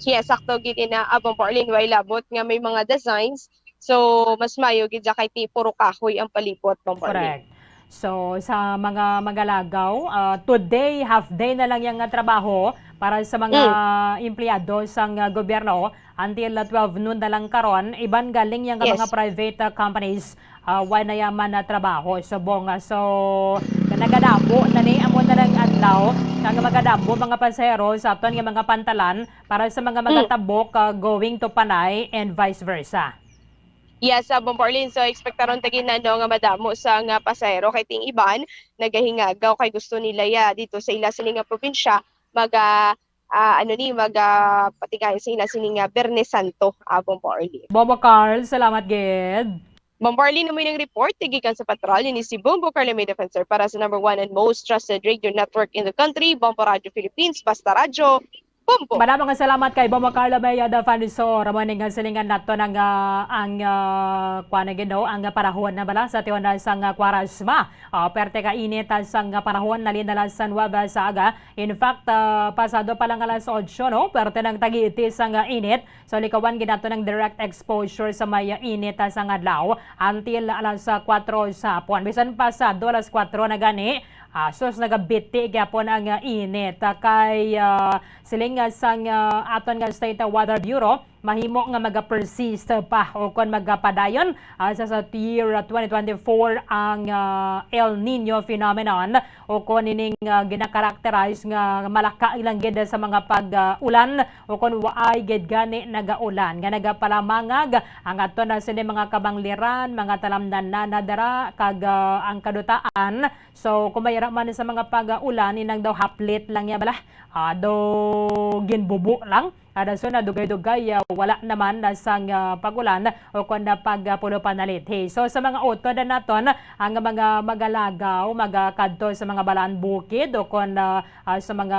[SPEAKER 21] Yes, sakto gid na Bombo Arlene way labot nga may mga designs. So mas mayo gid kay ti puro kahoy ang palibot Bombo Arlene.
[SPEAKER 11] Correct. So sa mga magalagaw, today half day na lang yang trabaho para sa mga empleyado sang gobyerno until 12 noon na lang karon. Iban galing yang mga private companies why na yaman na trabaho so bonga. So nagadabo na ni amo na lang adlaw kang magadabo mga pasahero sa aton nga mga pantalan para sa mga magatabok going to Panay and vice versa.
[SPEAKER 21] Yes, Bombo Arlene, so expectaron tagin na nga madamo sa nga pasahero kay ting iban nagahingagaw kay gusto nila dito sa ila sining nga probinsya patigay sa ila sining nga Bernes Santo Bombo Arlene.
[SPEAKER 11] Bombo Carl, salamat gid.
[SPEAKER 21] Bombo Arlene mo ng report tigikan sa patrolyo ni si Bombo Carl May Defensor para sa number 1 and most trusted radio network in the country, Bombo Radio Philippines, Basta Radio. Bombo.
[SPEAKER 11] Maraming salamat kay Bombo Carlo Maya Defensor. Ramoning nga silingan nato ng ang panahon na bala sa tiwan sang Quaresma. Perte ka init sang panahon nalinala sa Nueva Ecija. In fact, pasado pa lang alas 8, no? Perte ng tag-iiti sang init. So likawan ginato ng direct exposure sa may init sang adlaw until alas 4 sa hapon. Bisan pasado alas 4 na gani. Sos nagabiti gyapon ang init kay siling sang aton nga State Weather Bureau mahimo nga magapersist pa o kon magapadayon sa year 2024 ang El Nino phenomenon o kon ining ginakarakterize nga malaka ilang gid sa mga pag-ulan o kon waay gid gani nagaulan nga nagapalamangag ang aton na sini mga kabangliran mga talamnan na nadara kag ang kadutaan. So kumayra man sa mga pag-ulan inang daw haplit lang ya bala do ginbubo lang. So na dugay-dugay wala naman sang pagulan o kung na pagpulo panalit. So sa mga auto na naton ang mga magalagaw magakadto sa mga balaan bukid o kung sa mga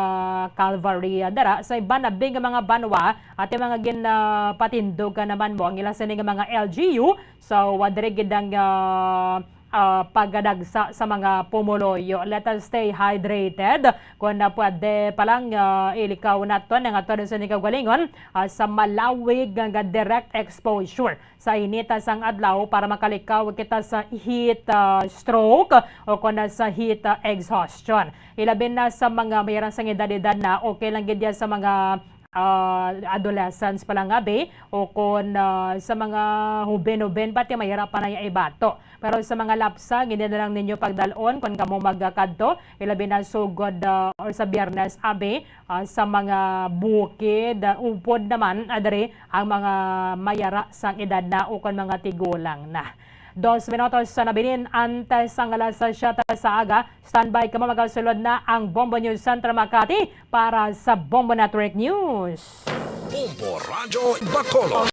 [SPEAKER 11] Calvary dara sa iba na bing mga banwa at yung mga ginpatindog naman mo ang ilang sining mga LGU. So wadre gidang pagdagsa sa mga pumuloyo. Let us stay hydrated. Kung na pwede palang ilikaw naton ang aton sa nikagalingon sa malawig nga direct exposure sa inita sang adlaw para makalikaw kita sa heat stroke o kung sa heat exhaustion. Ilabin na sa mga mayroon sang edad na okay lang gid sa mga adolescents pa lang gabi o kung sa mga huben-huben pati mahirapan na yung ibato. Pero sa mga lapsa, hindi na lang ninyo pagdalon kung kamo magkakadto. Ilabi na sugod or sa Biyernes abi sa mga bukid. Upod naman adre ang mga mayara sang edad na o kung mga tigulang na. 2 minutos sa nabilin antes ang alas 7 sa aga. Standby ka magasulod na ang Bombo News Center Makati para sa Bombo Network News.
[SPEAKER 1] Bombo Radio Bacolod.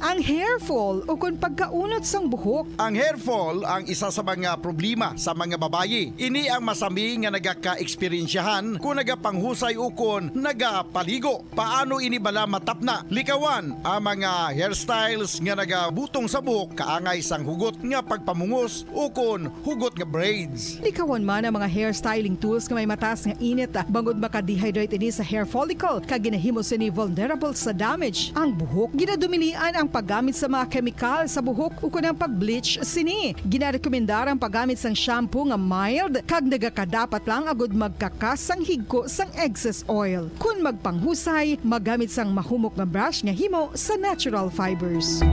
[SPEAKER 14] Ang hair hair fall o kung pagkaunot sang buhok.
[SPEAKER 16] Ang hair fall ang isa sa mga problema sa mga babayi. Ini ang masami nga nagaka-eksperyensyahan kung nagapanghusay o kung nagapaligo. Paano ini bala matapna? Likawan ang mga hairstyles nga nagabutong sa buhok kaangay sang hugot nga pagpamungos o kung hugot nga braids.
[SPEAKER 14] Likawan man ang mga hairstyling tools nga may mataas nga init bangod maka-dehydrate ini sa hair follicle kag ginahimo sini vulnerable sa damage ang buhok. Ginadumilian ang paggamit sa mga kemikal sa buhok o kung ang pag-bleach sini. Ginarekomendar ang paggamit sang shampoo nga mild kag nagakadapat lang agud magkakas sang higko sang excess oil. Kung magpanghusay, magamit sang mahumok nga brush nga himo sa natural fibers.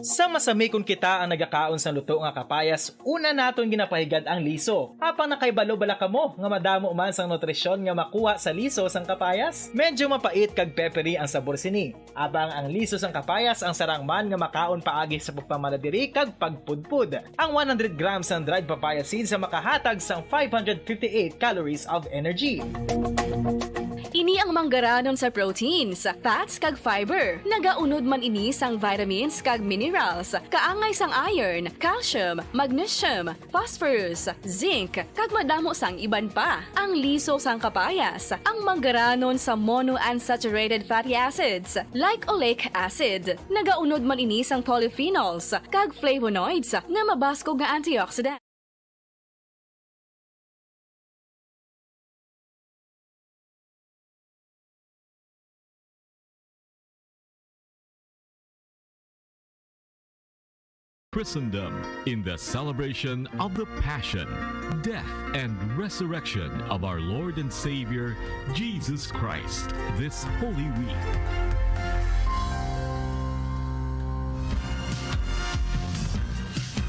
[SPEAKER 12] Sa masami kung kita ang nagakaon sa luto nga kapayas, una naton ginapahigad ang liso. Apang nakaibalo bala kamo nga madamo man sang nutrisyon nga makuha sa liso sang kapayas. Medyo mapait kag peppery ang sabor sini. Abang ang liso sang kapayas ang sarang man nga makaon paagi sa pagpamaladiri kag pagpudpud. Ang 100 grams ng dried papaya seeds sa makahatag sang 558 calories of energy.
[SPEAKER 13] Ini ang manggaranon sa proteins, fats kag fiber. Nagaunod man ini sang vitamins kag minerals, kaangay sang iron, calcium, magnesium, phosphorus, zinc, kag madamo sang iban pa. Ang liso sang kapayas, ang manggaranon sa monounsaturated fatty acids like oleic acid. Nagaunod man ini sang polyphenols kag flavonoids nga mabaskog nga antioxidant.
[SPEAKER 1] Christendom in the celebration of the Passion, Death, and Resurrection of our Lord and Savior, Jesus Christ, this Holy Week.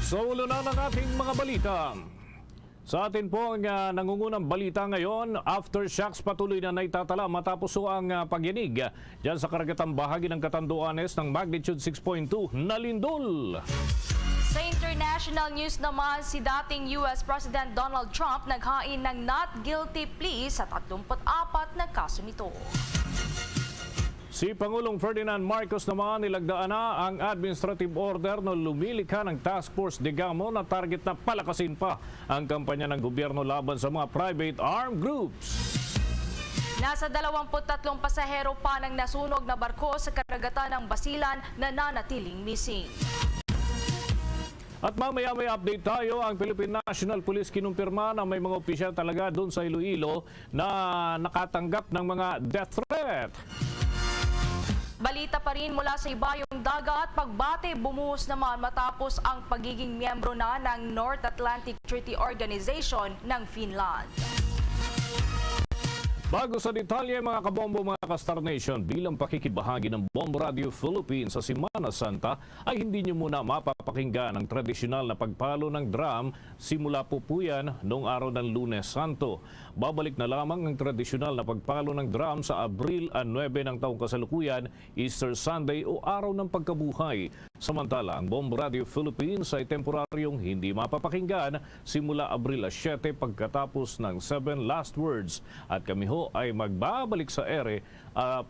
[SPEAKER 4] Sa ulo na ng ating mga balita. Sa atin po ang nangungunang balita ngayon, aftershocks patuloy na naitatala matapos ang pagyanig dyan sa karagatang bahagi ng Catanduanes ng magnitude 6.2 na lindol.
[SPEAKER 6] Sa international news naman, si dating US President Donald Trump naghain ng not guilty plea sa 34 na kaso nito.
[SPEAKER 4] Si Pangulong Ferdinand Marcos naman nilagdaan na ang administrative order na lumilikha ng Task Force Digamo na target na palakasin pa ang kampanya ng gobyerno laban sa mga private armed groups.
[SPEAKER 6] Nasa 23 pasahero pa ng nasunog na barko sa karagatan ng Basilan na nanatiling missing.
[SPEAKER 4] At mamaya may update tayo, ang Philippine National Police kinumpirma na may mga opisyal talaga doon sa Iloilo na nakatanggap ng mga death threat.
[SPEAKER 6] Balita pa rin mula sa ibayong dagat, pagbate bumuhos naman matapos ang pagiging miyembro na ng North Atlantic Treaty Organization ng Finland.
[SPEAKER 4] Bago sa detalye mga kabombo mga ka-Star Nation, bilang pakikibahagi ng Bombo Radio Philippines sa Semana Santa ay hindi nyo muna mapapakinggan ang tradisyonal na pagpalo ng drum simula po yan noong araw ng Lunes Santo. Babalik na lamang ang tradisyonal na pagpalo ng drum sa Abril 9 ng taong kasalukuyan, Easter Sunday o araw ng pagkabuhay. Samantala, ang Bombo Radio Philippines ay temporaryong hindi mapapakinggan simula Abril 7 pagkatapos ng 7 Last Words at kami ho ay magbabalik sa ere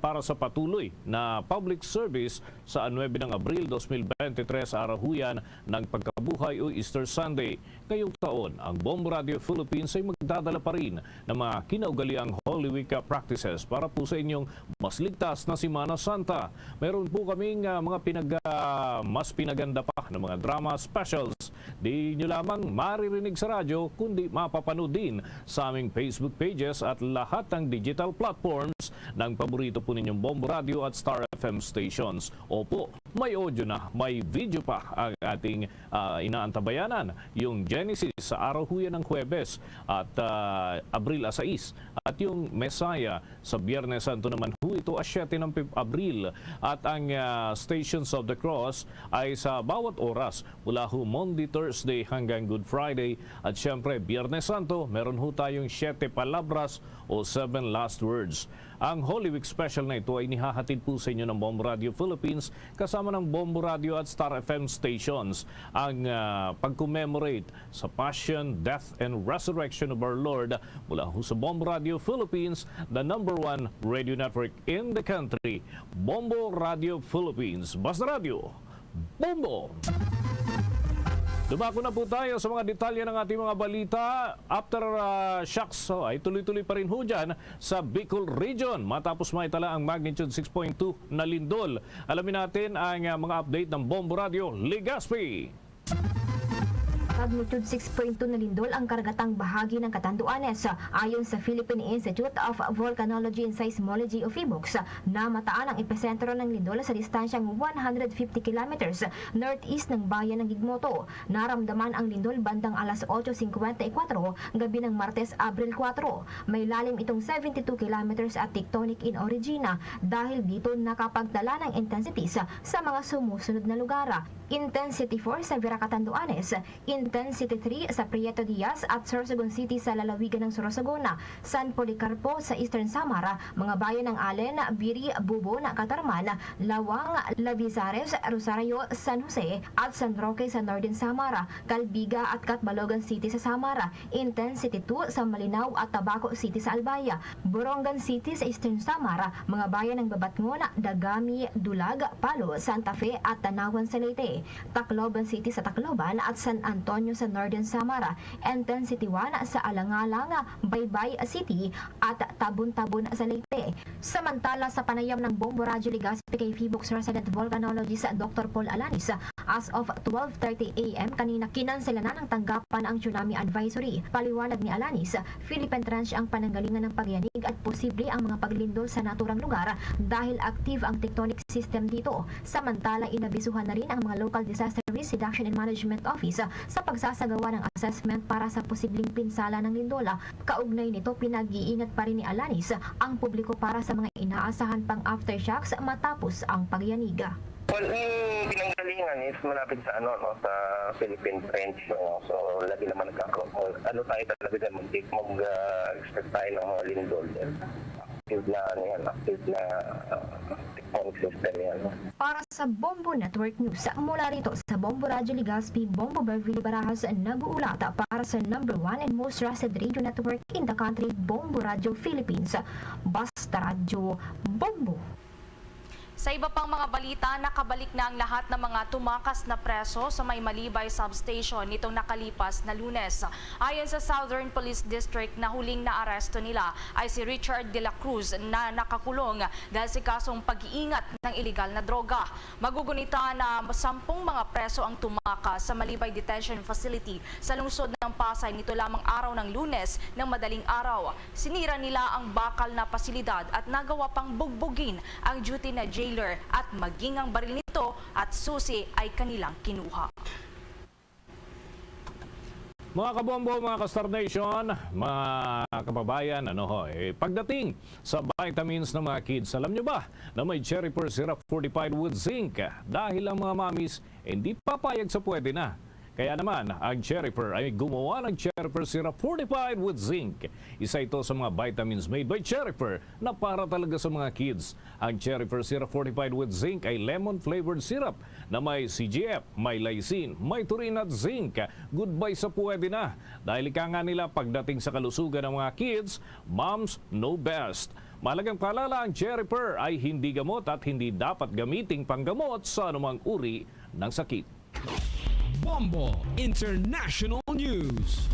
[SPEAKER 4] para sa patuloy na public service sa 9 ng Abril 2023 araw huyan ng pagkabuhay o Easter Sunday. Ngayong taon, ang Bombo Radio Philippines ay magdadala pa rin ng mga kinaugaliang Holy Week practices para po sa inyong mas ligtas na Semana Santa. Meron po kaming mga mas pinaganda pa ng mga drama specials. Di nyo lamang maririnig sa radyo kundi mapapanood din sa aming Facebook pages at lahat ng digital platforms ng paborito po ninyong Bombo Radio at Star FM stations. Opo, may audio na, may video pa ang ating inaantabayanan. Yung Genesis sa araw huyan ng Huwebes at Abril 6 at yung Messiah sa Biyernes Santo naman ito 7 ng Abril at ang Stations of the Cross ay sa bawat oras mula Monday, Thursday hanggang Good Friday at syempre Biyernes Santo meron tayong 7 palabras o 7 last words. Ang Holy Week special na ito ay nihahatid po sa inyo
[SPEAKER 7] ng Bombo Radio Philippines kasama ng Bombo Radio at Star FM stations ang pag-commemorate sa Passion, Death, and Resurrection of our Lord mula sa Bombo Radio Philippines, the #1 radio network in the country. Bombo Radio Philippines. Basta Radio, Bombo! Dumako na po tayo sa mga detalye ng ating mga balita. After shocks ay tuloy-tuloy pa rin ho dyan sa Bicol Region matapos maitala ang magnitude 6.2 na lindol. Alamin natin ang mga update ng Bombo Radio Legazpi.
[SPEAKER 9] Magnitude 6.2 na lindol ang karagatang bahagi ng Catanduanes. Ayon sa Philippine Institute of Volcanology and Seismology o PHIVOLCS, namataan ang epicentro ng lindol sa distansyang 150 kilometers northeast ng bayan ng Gigmoto. Naramdaman ang lindol bandang alas 8:54 gabi ng Martes, Abril 4. May lalim itong 72 kilometers at tectonic in origin dahil dito nakapagtala ng intensity sa mga sumusunod na lugar. Intensity 4 sa Vera, Catanduanes, Intensity 3 sa Prieto Diaz at Sorsogon City sa lalawigan ng Sorsogon, San Policarpo sa Eastern Samar, mga bayan ng Allen, Biri, Bubon, Catarman, Lawang, Lavizares, Rosario, San Jose at San Roque sa Northern Samar, Calbiga at Catbalogan City sa Samar, Intensity 2 sa Malinaw at Tabaco City sa Albaya, Borongan City sa Eastern Samar, mga bayan ng Babatngon, Dagami, Dulag, Palo, Santa Fe at Tanawan sa Leyte, Tacloban City sa Tacloban at San Antonio sa Northern Samar, Intensity 1 sa Alangalang, Baybay City at Tabon-Tabon sa Leyte. Samantala sa panayam ng Bombo Radio Legazpi kay PHIVOLCS resident volcanologist Dr. Paul Alanis, as of 12:30 a.m. kanina kinansela na ng tanggapan ang tsunami advisory. Paliwanag ni Alanis, Philippine Trench ang pananggalingan ng pagyanig at posible ang mga paglindol sa naturang lugar dahil active ang tectonic system dito. Samantala inabisuhan na rin ang mga Local Disaster Risk Reduction and Management Office sa pagsasagawa ng assessment para sa posibleng pinsala ng lindola. Kaugnay nito, pinag-iingat pa rin ni Alanis ang publiko para sa mga inaasahan pang aftershocks matapos ang pagyaniga.
[SPEAKER 23] Well, yung pinanggalingan is malapit sa sa Philippine Trench. So, lagi naman tayo talaga mag-expect tayo ng mga lindol. Active na tectonic system yan.
[SPEAKER 9] Para sa Bombo Network News, mula rito sa Bombo Radio Legazpi, Bombo Beverly Barajas nag-uulat para sa #1 and most trusted radio network in the country, Bombo Radio Philippines. Basta Radio, Bombo!
[SPEAKER 6] Sa iba pang mga balita, nakabalik na ang lahat ng mga tumakas na preso sa May Malibay Substation nitong nakalipas na Lunes. Ayon sa Southern Police District, na huling naaresto nila ay si Richard De La Cruz na nakakulong dahil sa kasong pag-iingat ng iligal na droga. Magugunita na 10 mga preso ang tumakas sa Malibay Detention Facility sa lungsod ng Pasay nito lamang araw ng Lunes ng madaling araw. Sinira nila ang bakal na pasilidad at nagawa pang bugbugin ang duty na jailer at maging ang baril nito at susi ay kanilang kinuha.
[SPEAKER 7] Mga kabombo, mga ka-Star Nation, mga kababayan, pagdating sa vitamins ng mga kids, alam nyo ba na may cherry pearl syrup fortified with zinc dahil ang mga mamis hindi papayag sa pwede na. Kaya naman, ang Cherry Pearl ay gumawa ng Cherry Pearl Syrup fortified with zinc. Isa ito sa mga vitamins made by Cherry Pearl na para talaga sa mga kids. Ang Cherry Pearl Syrup fortified with zinc ay lemon-flavored syrup na may CGF, may lysine, may taurine at zinc. Goodbye sa pwede na. Dahil ika nga nila pagdating sa kalusugan ng mga kids, moms know best. Mahalagang paalala, ang Cherry Pearl ay hindi gamot at hindi dapat gamiting panggamot sa anumang uri ng sakit.
[SPEAKER 1] Bombo International News.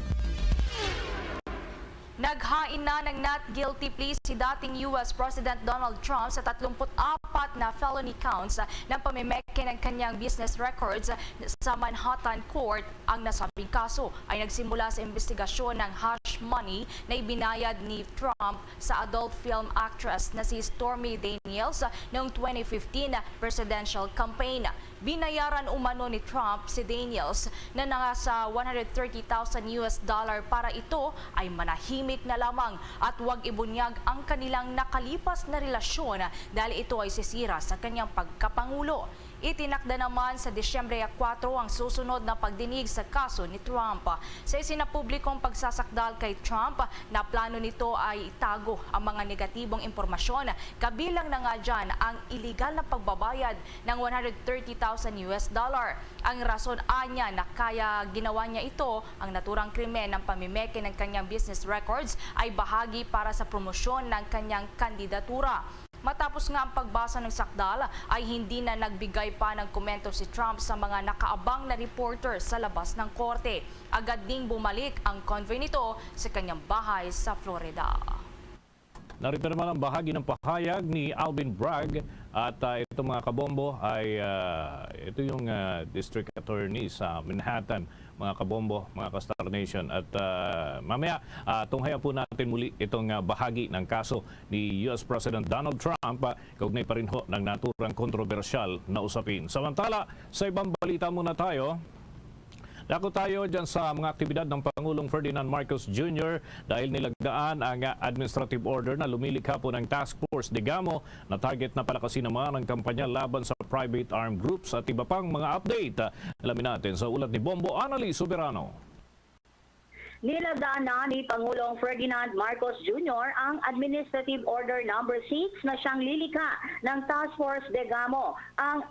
[SPEAKER 6] Naghain na ng not guilty plea si dating US President Donald Trump sa 34 na felony counts ng pamimeke ng kanyang business records sa Manhattan Court. Ang nasabing kaso ay nagsimula sa investigasyon ng hush money na ibinayad ni Trump sa adult film actress na si Stormy Daniels noong 2015 presidential campaign. Binayaran umano ni Trump si Daniels na nasa $130,000 para ito ay manahimik na lamang at huwag ibunyag ang kanilang nakalipas na relasyon dahil ito ay sisira sa kanyang pagkapangulo. Itinakda naman sa Disyembre 4 ang susunod na pagdinig sa kaso ni Trump. Sa isinapublikong pagsasakdal kay Trump, na plano nito ay itago ang mga negatibong impormasyon, kabilang na nga dyan ang iligal na pagbabayad ng $130,000. Ang rason anya na kaya ginawa niya ito, ang naturang krimen ng pamimeke ng kanyang business records, ay bahagi para sa promosyon ng kanyang kandidatura. Matapos nga ang pagbasa ng sakdal ay hindi na nagbigay pa ng komento si Trump sa mga nakaabang na reporter sa labas ng korte. Agad ding bumalik ang convoy nito sa kanyang bahay sa Florida.
[SPEAKER 7] Narito naman ang bahagi ng pahayag ni Alvin Bragg at ito mga kabombo ay ito yung district attorney sa Manhattan, mga kabombo, mga ka-Star Nation. At mamaya tunghayan po natin muli itong bahagi ng kaso ni US President Donald Trump, kaugnay pa rin ho ng naturang kontrobersyal na usapin. Samantala, sa ibang balita muna tayo. Dako tayo dyan sa mga aktibidad ng Pangulong Ferdinand Marcos Jr. dahil nilagdaan ang administrative order na lumilikha po ng Task Force Digamo na target na palakasin naman ang kampanya laban sa private armed groups at iba pang mga update. Alamin natin sa ulat ni Bombo Annalise Soberano.
[SPEAKER 3] Nilagdaan na ni Pangulong Ferdinand Marcos Jr. ang Administrative Order No. 6 na siyang lilikha ng Task Force Digamo. Ang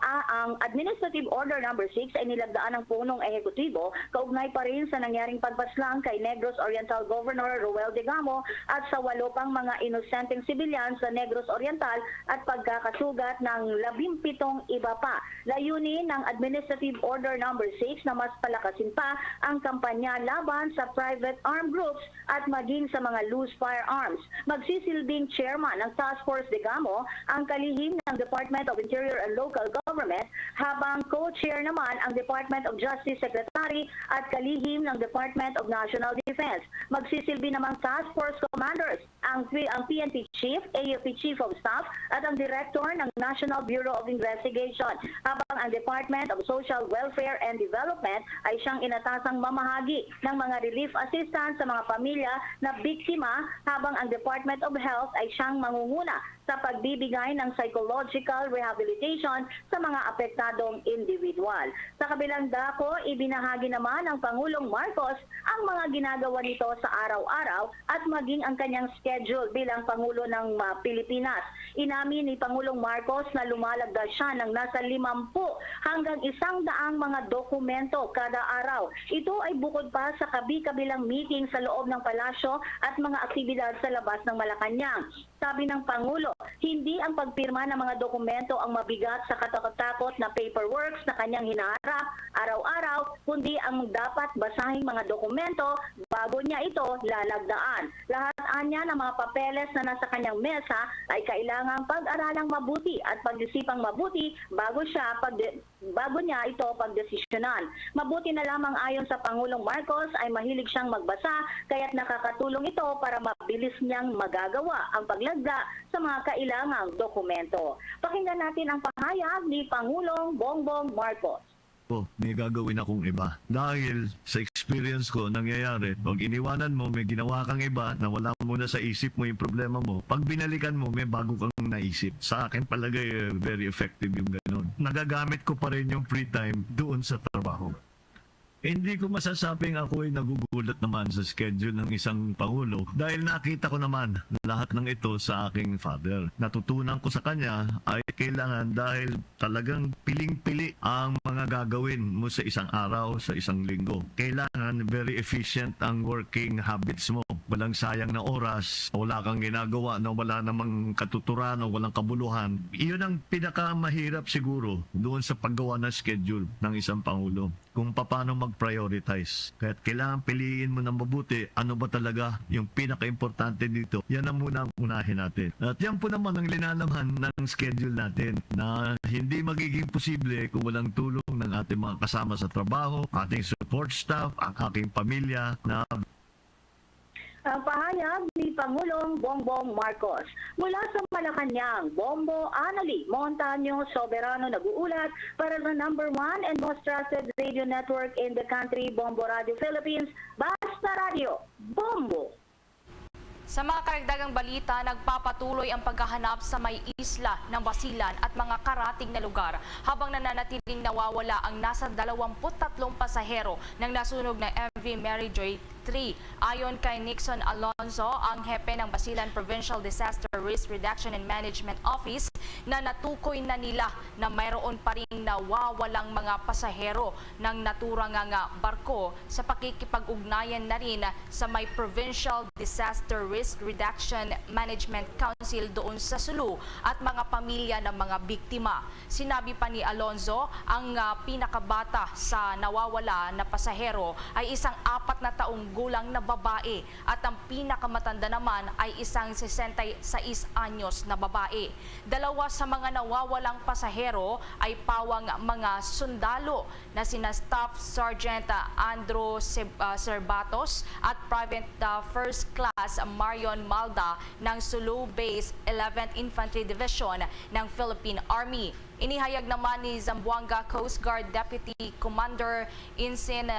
[SPEAKER 3] Administrative Order No. 6 ay nilagdaan ng punong ehekutibo kaugnay pa rin sa nangyaring pagpaslang kay Negros Oriental Governor Roel Digamo at sa 8 pang mga inosenteng sibilyan sa Negros Oriental at pagkakasugat ng 17 iba pa. Layunin ng Administrative Order No. 6 na mas palakasin pa ang kampanya laban sa private armed groups at maging sa mga loose firearms. Magsisilbing chairman ng Task Force Digamo ang kalihim ng Department of Interior and Local Government, habang co-chair naman ang Department of Justice Secretary at kalihim ng Department of National Defense. Magsisilbi namang Task Force Commanders ang PNP Chief, AFP Chief of Staff at ang Director ng National Bureau of Investigation, habang ang Department of Social Welfare and Development ay siyang inatasang mamahagi ng mga relief assistance sa mga pamilya na biktima, habang ang Department of Health ay siyang mangunguna sa pagbibigay ng psychological rehabilitation sa mga apektadong individual. Sa kabilang dako, ibinahagi naman ng Pangulong Marcos ang mga ginagawa nito sa araw-araw at maging ang kanyang schedule bilang Pangulo ng Pilipinas. Inamin ni Pangulong Marcos na lumalagda siya ng nasa 50 hanggang 100 mga dokumento kada araw. Ito ay bukod pa sa kabi-kabilang meeting sa loob ng palasyo at mga aktibidad sa labas ng Malacanang. Sabi ng Pangulo, hindi ang pagpirma ng mga dokumento ang mabigat sa katakot-takot na paperworks na kanyang hinaharap araw-araw, kundi ang dapat basahing mga dokumento bago niya ito lalagdaan. Lahat anya ng mga papeles na nasa kanyang mesa ay kailangang pag-aralang mabuti at pag-isipang mabuti bago niya ito pagdesisyonan. Mabuti na lamang ayon sa Pangulong Marcos ay mahilig siyang magbasa, kaya't nakakatulong ito para mabilis niyang magagawa ang paglagda sa mga kailangang dokumento. Pakinggan natin ang pahayag ni Pangulong Bongbong Marcos.
[SPEAKER 10] May gagawin akong iba. Dahil sa experience ko, nangyayari, pag iniwanan mo, may ginawa kang iba na wala mo na sa isip mo yung problema mo, pag binalikan mo, may bago kang naisip. Sa akin palagay, very effective yung ganun. Nagagamit ko pa rin yung free time doon sa trabaho. Hindi ko masasabing ako ay nagugulat naman sa schedule ng isang Pangulo dahil nakita ko naman lahat ng ito sa aking father. Natutunan ko sa kanya ay kailangan dahil talagang piling-pili ang mga gagawin mo sa isang araw, sa isang linggo. Kailangan very efficient ang working habits mo. Walang sayang na oras, wala kang ginagawa na wala namang katuturan o walang kabuluhan. Iyon ang pinakamahirap siguro doon sa paggawa ng schedule ng isang Pangulo. Kung paano mag-prioritize. Kaya kailangan piliin mo ng mabuti ano ba talaga yung pinaka-importante dito. Yan ang muna ang unahin natin. At yan po naman ang linalaman ng schedule natin na hindi magiging posible kung walang tulong ng ating mga kasama sa trabaho, ating support staff, ang aking pamilya na
[SPEAKER 3] Ang pahayag ni Pangulong Bongbong Marcos. Mula sa Malacanang, Bombo Annalise Montaño Soberano nag-uulat para sa number 1 and most trusted radio network in the country, Bombo Radio Philippines, Basta Radio, Bombo.
[SPEAKER 6] Sa mga karagdagang balita, nagpapatuloy ang paghahanap sa may isla ng Basilan at mga karating na lugar habang nananatiling nawawala ang nasa 23 pasahero ng nasunog na MV Mary Joy 3. Ayon kay Nixon Alonzo, ang hepe ng Basilan Provincial Disaster Risk Reduction and Management Office, na natukoy na nila na mayroon pa ring nawawalang mga pasahero ng naturang nga barko sa pakikipag-ugnayan na rin sa may Provincial Disaster Risk Reduction Management Council doon sa Sulu at mga pamilya ng mga biktima. Sinabi pa ni Alonzo, ang pinakabata sa nawawala na pasahero ay isang 4 na taong gulang na babae at ang pinakamatanda naman ay isang 66 anyos na babae. Dalawa sa mga nawawalang pasahero ay pawang mga sundalo na sina Staff Sergeant Andrew Cerbatos at Private First Class Marion Malda ng Sulu Base 11th Infantry Division ng Philippine Army. Inihayag naman ni Zamboanga Coast Guard Deputy Commander Insin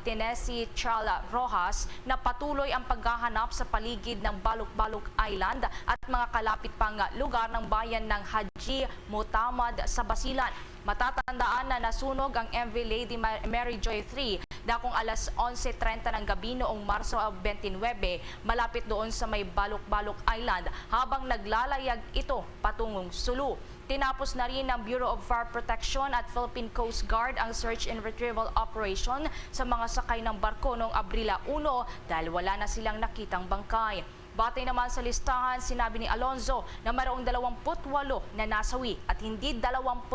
[SPEAKER 6] Tennessee Chala Rojas na patuloy ang paghahanap sa paligid ng Baluk-Baluk Island at mga kalapit pang lugar ng bayan ng Haji Mutamad sa Basilan. Matatandaan na nasunog ang MV Lady Mary Joy 3 dakong alas 11:30 ng gabi noong Marso 29 malapit doon sa may Baluk-Baluk Island habang naglalayag ito patungong Sulu. Tinapos na rin ng Bureau of Fire Protection at Philippine Coast Guard ang search and retrieval operation sa mga sakay ng barko noong Abrila 1 dahil wala na silang nakitang bangkay. Batay naman sa listahan, sinabi ni Alonzo na mayroong 28 na nasawi at hindi 29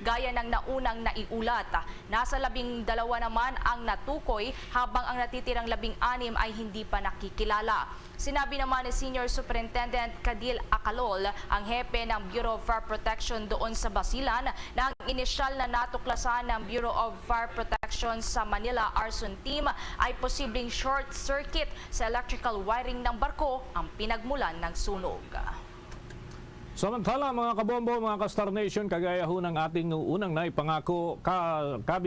[SPEAKER 6] gaya ng naunang naiulat. Nasa 12 naman ang natukoy habang ang natitirang 16 ay hindi pa nakikilala. Sinabi naman ni Senior Superintendent Kadil Acalol, ang hepe ng Bureau of Fire Protection doon sa Basilan, na ang inisyal na natuklasan ng Bureau of Fire Protection sa Manila Arson Team ay posibleng short circuit sa electrical wiring ng barko ang pinagmulan ng sunog.
[SPEAKER 7] Samantala mga kabombo, mga ka-Star Nation, kagaya ho ng ating unang naipangako,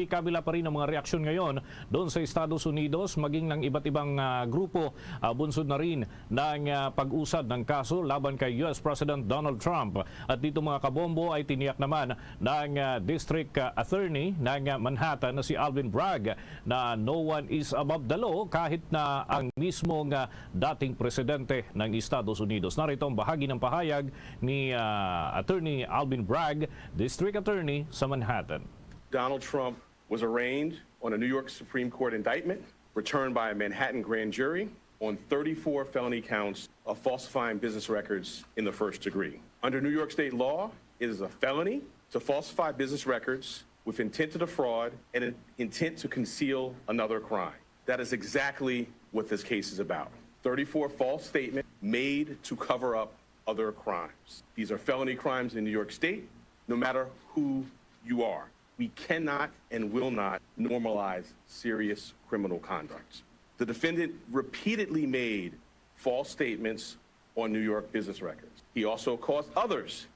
[SPEAKER 7] kabila pa rin ang mga reaksyon ngayon doon sa Estados Unidos, maging ng iba't ibang grupo, bunsod na rin ng pag-usad ng kaso laban kay US President Donald Trump. At dito mga kabombo ay tiniyak naman ng District Attorney ng Manhattan na si Alvin Bragg na no one is above the law kahit na ang mismong dating presidente ng Estados Unidos. Narito ang bahagi ng pahayag ni Attorney Alvin Bragg, District Attorney sa Manhattan.
[SPEAKER 8] Donald Trump was arraigned on a New York Supreme Court indictment returned by a Manhattan grand jury on 34 felony counts of falsifying business records in the first degree. Under New York state law, it is a felony to falsify business records with intent to defraud and an intent to conceal another crime. That is exactly what this case is about. 34 false statements made to cover up other crimes. These are felony crimes in New York State, no matter who you are. We cannot and will not normalize serious criminal conduct. The defendant repeatedly made false statements on New York business records. He also caused others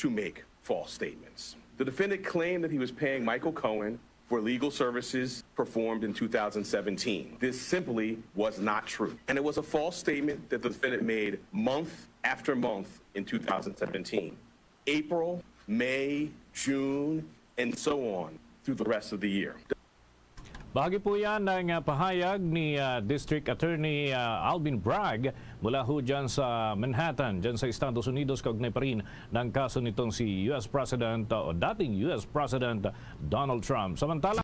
[SPEAKER 8] to make false statements. The defendant claimed that he was paying Michael Cohen for legal services performed in 2017. This simply was not true. And it was a false statement that the defendant made month after month in 2017. April, May, June, and so on through the rest of the year.
[SPEAKER 7] Bahagi po yan ng pahayag ni District Attorney Alvin Bragg mula ho dyan sa Manhattan, dyan sa Estados Unidos, kaugnay pa rin ng kaso nitong si US President o dating US President Donald Trump. Samantala,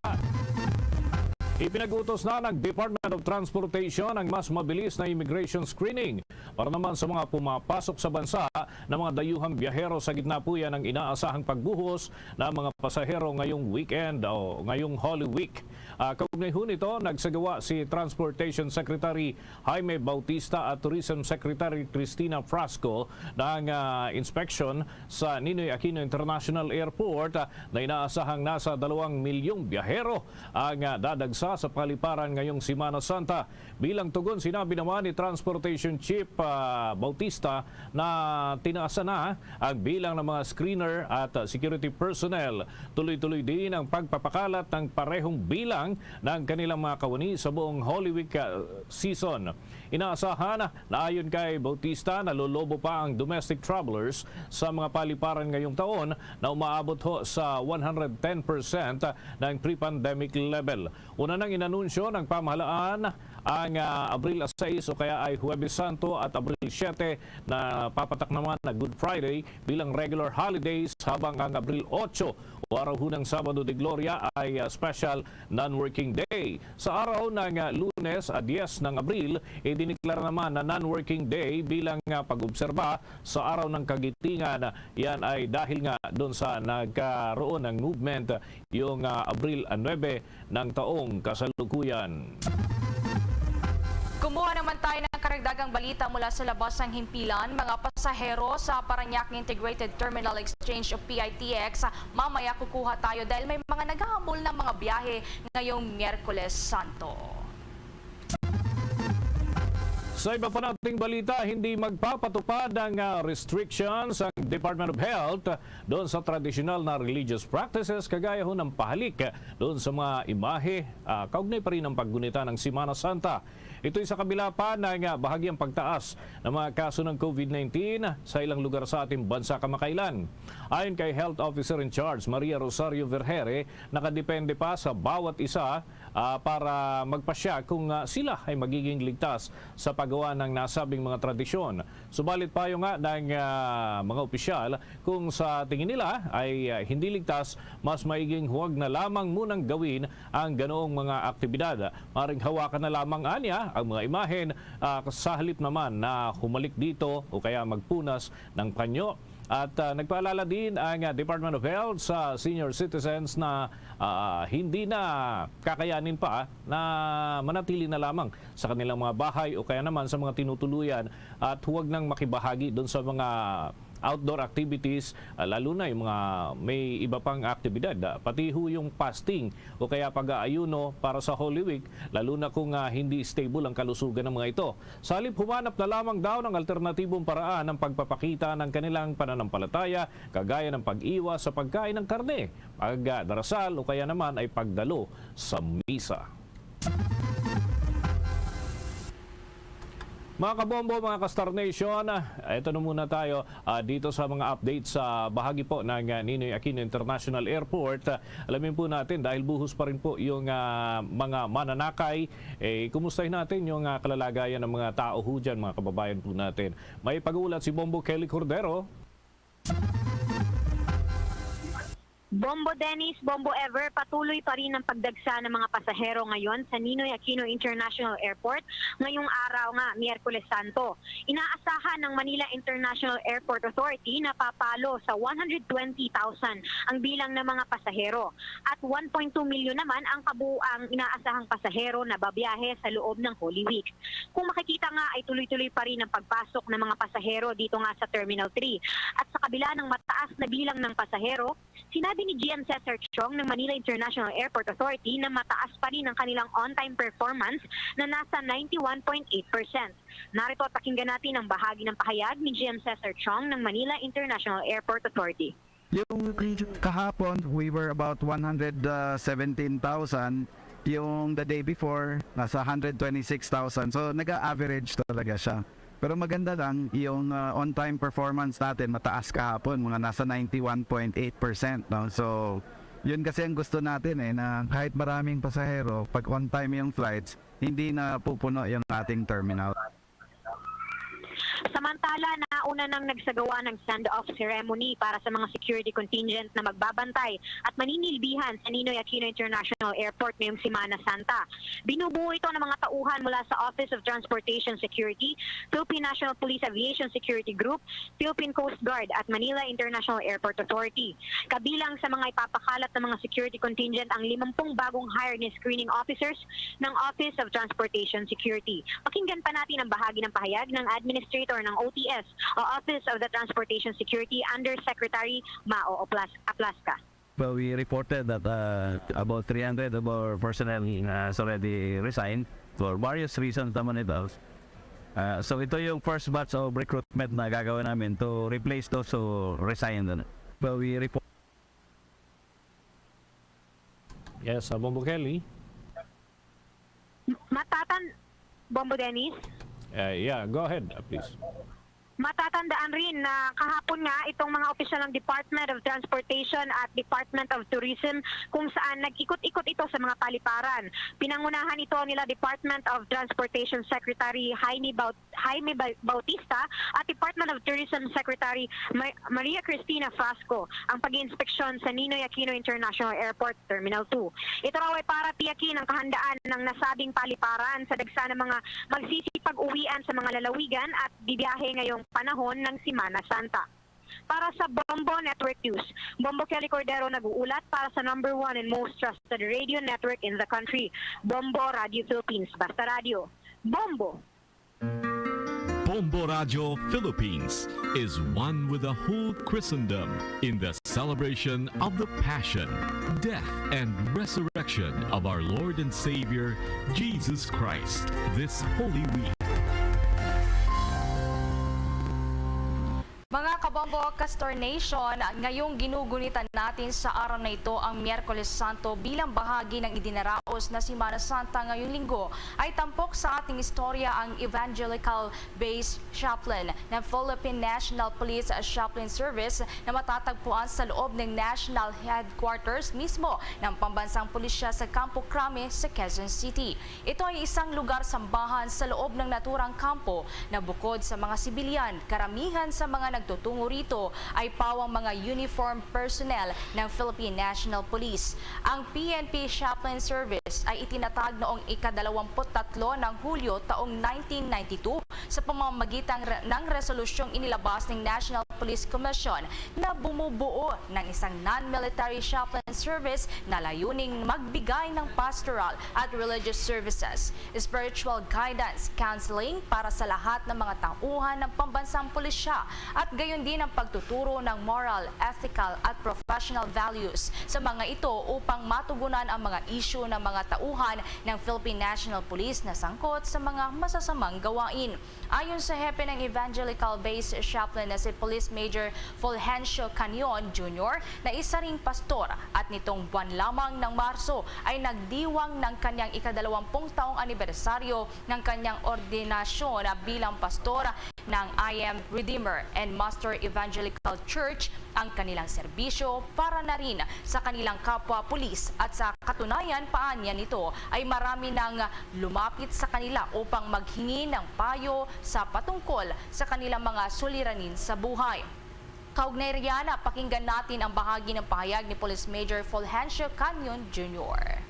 [SPEAKER 7] ipinag-utos na ng Department of Transportation ang mas mabilis na immigration screening para naman sa mga pumapasok sa bansa na mga dayuhang biyahero sa gitna po yan ng inaasahang pagbuhos ng mga pasahero ngayong weekend o ngayong Holy Week. Kaugnay ho nito, nagsagawa si Transportation Secretary Jaime Bautista at Tourism Secretary Cristina Frasco ng inspection sa Ninoy Aquino International Airport na inaasahang nasa 2 milyong biyahero ang dadagsa sa paliparan ngayong Semana Santa. Bilang tugon, sinabi naman ni Transportation Chief Bautista na tinaasa na ang bilang ng mga screener at security personnel. Tuloy-tuloy din ang pagpapakalat ng parehong bilang lang ng kanilang mga kawani sa buong Holy Week season. Inaasahan na ayon kay Bautista na lolobo pa ang domestic travelers sa mga paliparan ngayong taon na umaabot ho sa 110% ng pre-pandemic level. Una nang inanunsyo ng pamahalaan ang Abril 6 o kaya ay Huwebes Santo at Abril 7 na papatak naman na Good Friday bilang regular holidays, habang ang Abril 8 o araw ng Sabado de Gloria ay special non-working day. Sa araw ng Lunes 10 ng Abril, diniklara naman na non-working day bilang pag-obserba sa araw ng Kagitingan. Yan ay dahil nga doon sa nagkaroon ng movement yung Abril 9 ng taong kasalukuyan.
[SPEAKER 6] Kumuha naman tayo ng karagdagang balita mula sa labas ng himpilan. Mga pasahero sa Parañaque Integrated Terminal Exchange o PITX, mamaya kukuha tayo dahil may mga naghahabol ng mga biyahe ngayong Miyerkules Santo.
[SPEAKER 7] Sa iba pa nating balita, hindi magpapatupad ng restrictions ang Department of Health doon sa tradisyonal na religious practices kagaya ho ng pahalik doon sa mga imahe, kaugnay pa rin ang paggunita ng Semana Santa. Ito'y sa kabila pa ng bahagyang pagtaas ng mga kaso ng COVID-19 sa ilang lugar sa ating bansa kamakailan. Ayon kay Health Officer in Charge Maria Rosario Vergere, nakadepende pa sa bawat isa para magpasya kung sila ay magiging ligtas sa paggawa ng nasabing mga tradisyon. Subalit payo nga ng mga opisyal, kung sa tingin nila ay hindi ligtas, mas maiging huwag na lamang munang gawin ang ganoong mga aktibidad. Maring hawakan na lamang anya ang mga imahen sa halip naman na humalik dito o kaya magpunas ng panyo. At nagpaalala din ang Department of Health sa senior citizens na hindi na kakayanin pa na manatili na lamang sa kanilang mga bahay o kaya naman sa mga tinutuluyan, at huwag nang makibahagi doon sa mga outdoor activities, lalo na yung mga may iba pang aktibidad, pati ho yung fasting o kaya pag-aayuno para sa Holy Week, lalo na kung hindi stable ang kalusugan ng mga ito. Sa halip, humanap na lamang daw ng alternatibong paraan ng pagpapakita ng kanilang pananampalataya, kagaya ng pag-iwas sa pagkain ng karne, pagdarasal o kaya naman ay pagdalo sa misa. Mga kabombo, mga ka-Star Nation, ito na muna tayo dito sa mga updates sa bahagi po ng Ninoy Aquino International Airport. Alamin po natin, dahil buhos pa rin po yung mga mananakay, kumustahin natin yung kalalagayan ng mga tao ho dyan, mga kababayan po natin. May pag-uulat si Bombo Kelly Cordero.
[SPEAKER 15] Bombo Dennis, Bombo Ever, patuloy pa rin ang pagdagsa ng mga pasahero ngayon sa Ninoy Aquino International Airport ngayong araw nga, Miyerkules Santo. Inaasahan ng Manila International Airport Authority na papalo sa 120,000 ang bilang ng mga pasahero at 1.2 milyon naman ang kabuuang inaasahang pasahero na babiyahe sa loob ng Holy Week. Kung makikita nga ay tuloy-tuloy pa rin ang pagpasok ng mga pasahero dito nga sa Terminal 3. At sa kabila ng mataas na bilang ng pasahero, sinabi ni GM Cesar Chong ng Manila International Airport Authority na mataas pa rin ang kanilang on-time performance na nasa 91.8%. Narito at pakinggan natin ang bahagi ng pahayag ni GM Cesar Chong ng Manila International Airport Authority.
[SPEAKER 17] Yung kahapon, we were about 117,000. Yung the day before, nasa 126,000. So, nag-average talaga siya. Pero maganda lang, yung on-time performance natin, mataas kahapon, mga nasa 91.8%. No? So, yun kasi ang gusto natin na kahit maraming pasahero, pag on-time yung flights, hindi na pupuno yung ating terminal.
[SPEAKER 15] Samantala, nauna nang nagsagawa ng send-off ceremony para sa mga security contingent na magbabantay at maninilbihan sa Ninoy Aquino International Airport ngayong Semana Santa. Binubuo ito ng mga tauhan mula sa Office of Transportation Security, Philippine National Police Aviation Security Group, Philippine Coast Guard at Manila International Airport Authority. Kabilang sa mga ipapakalat ng mga security contingent ang 50 bagong hired na screening officers ng Office of Transportation Security. Pakinggan pa natin ang bahagi ng pahayag ng Administrator ng OTS o Office of the Transportation Security Undersecretary Mao Aplasca.
[SPEAKER 18] Well, we reported that about 300 of our personnel has already resigned for various reasons naman ito. So ito yung first batch of recruitment na gagawin namin to replace those who resigned. Well, we report.
[SPEAKER 7] Yes, Bombo Kelly.
[SPEAKER 15] Bombo Dennis?
[SPEAKER 7] Yeah, go ahead, please.
[SPEAKER 15] Matatandaan rin na kahapon nga itong mga opisyal ng Department of Transportation at Department of Tourism kung saan nag-ikot-ikot ito sa mga paliparan. Pinangunahan ito nila Department of Transportation Secretary Jaime Bautista at Department of Tourism Secretary Maria Cristina Fasco ang pag-iinspeksyon sa Ninoy Aquino International Airport Terminal 2. Ito raw ay para tiyakin ang kahandaan ng nasabing paliparan sa dagsa ng mga magsisipag-uwian sa mga lalawigan at bibiyahe ngayong panahon ng Semana Santa. Para sa Bombo Network News, Bombo Kelly Cordero nag-uulat para sa number 1 and most trusted radio network in the country, Bombo Radio Philippines. Basta Radio. Bombo!
[SPEAKER 1] Bombo Radio Philippines is one with the whole Christendom in the celebration of the Passion, Death, and Resurrection of our Lord and Savior, Jesus Christ, this Holy Week.
[SPEAKER 6] Mga kabombo, Castor Nation, ngayong ginugunitan natin sa araw na ito ang Miyerkules Santo bilang bahagi ng idinaraos na Semana Santa ngayong linggo ay tampok sa ating istorya ang evangelical-based chaplain ng Philippine National Police Chaplain Service na matatagpuan sa loob ng National Headquarters mismo ng Pambansang Pulisya sa Campo Crame sa Quezon City. Ito ay isang lugar sambahan sa loob ng naturang kampo na bukod sa mga sibilyan, karamihan sa mga nagtutungo rito ay pawang mga uniform personnel ng Philippine National Police. Ang PNP Chaplain Service ay itinatag noong ika-23 ng Hulyo taong 1992 sa pamamagitan ng resolusyong inilabas ng National Police Commission na bumubuo ng isang non-military chaplain service na layuning magbigay ng pastoral at religious services, spiritual guidance, counseling para sa lahat ng mga tauhan ng pambansang pulisya at gayon din ang pagtuturo ng moral, ethical at professional values sa mga ito upang matugunan ang mga isyu ng mga tauhan ng Philippine National Police na sangkot sa mga masasamang gawain. Ayon sa hepe ng evangelical-based chaplain na si Police Major Fulgencio Canyon Jr. na isa ring pastor at nitong buwan lamang ng Marso ay nagdiwang ng kanyang ika-20 taong anibersaryo ng kanyang ordinasyon bilang pastor ng I Am Redeemer and Master Evangelical Church ang kanilang serbisyo para na rin sa kanilang kapwa pulis at sa katunayan paanya nito ay marami nang lumapit sa kanila upang maghingi ng payo sa patungkol sa kanilang mga suliranin sa buhay. Kaugnay riyan, pakinggan natin ang bahagi ng pahayag ni Police Major Fulgencio Canyon Jr.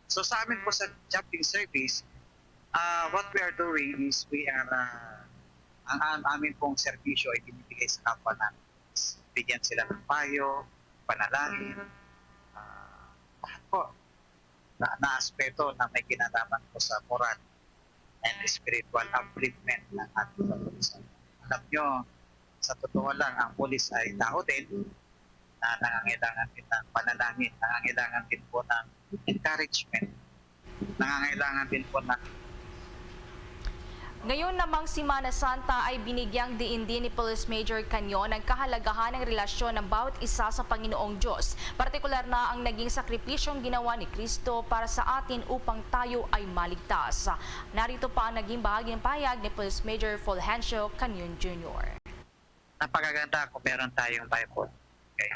[SPEAKER 2] So sa amin po sa chaplain service, what we are doing is we are ang amin pong serbisyo ay binibigay sa kapwa namin. Bigyan sila ng payo, panalangin, lahat po na aspeto na may kinalaman po sa moral and spiritual upliftment ng ating kapulisan. Alam nyo, sa totoo lang, ang pulis ay tao din na nangangailangan din ng panalangin, nangangailangan din po ng encouragement, nangangailangan din po ng
[SPEAKER 6] Ngayon namang Semana Santa ay binigyang diin din ni Police Major Canyon ang kahalagahan ng relasyon ng bawat isa sa Panginoong Diyos. Partikular na ang naging sakripisyong ginawa ni Kristo para sa atin upang tayo ay maligtas. Narito pa ang naging bahagi ng pahayag ni Police Major Fulgencio Canyon Jr.
[SPEAKER 2] Napakaganda kung meron tayong Bible. Okay?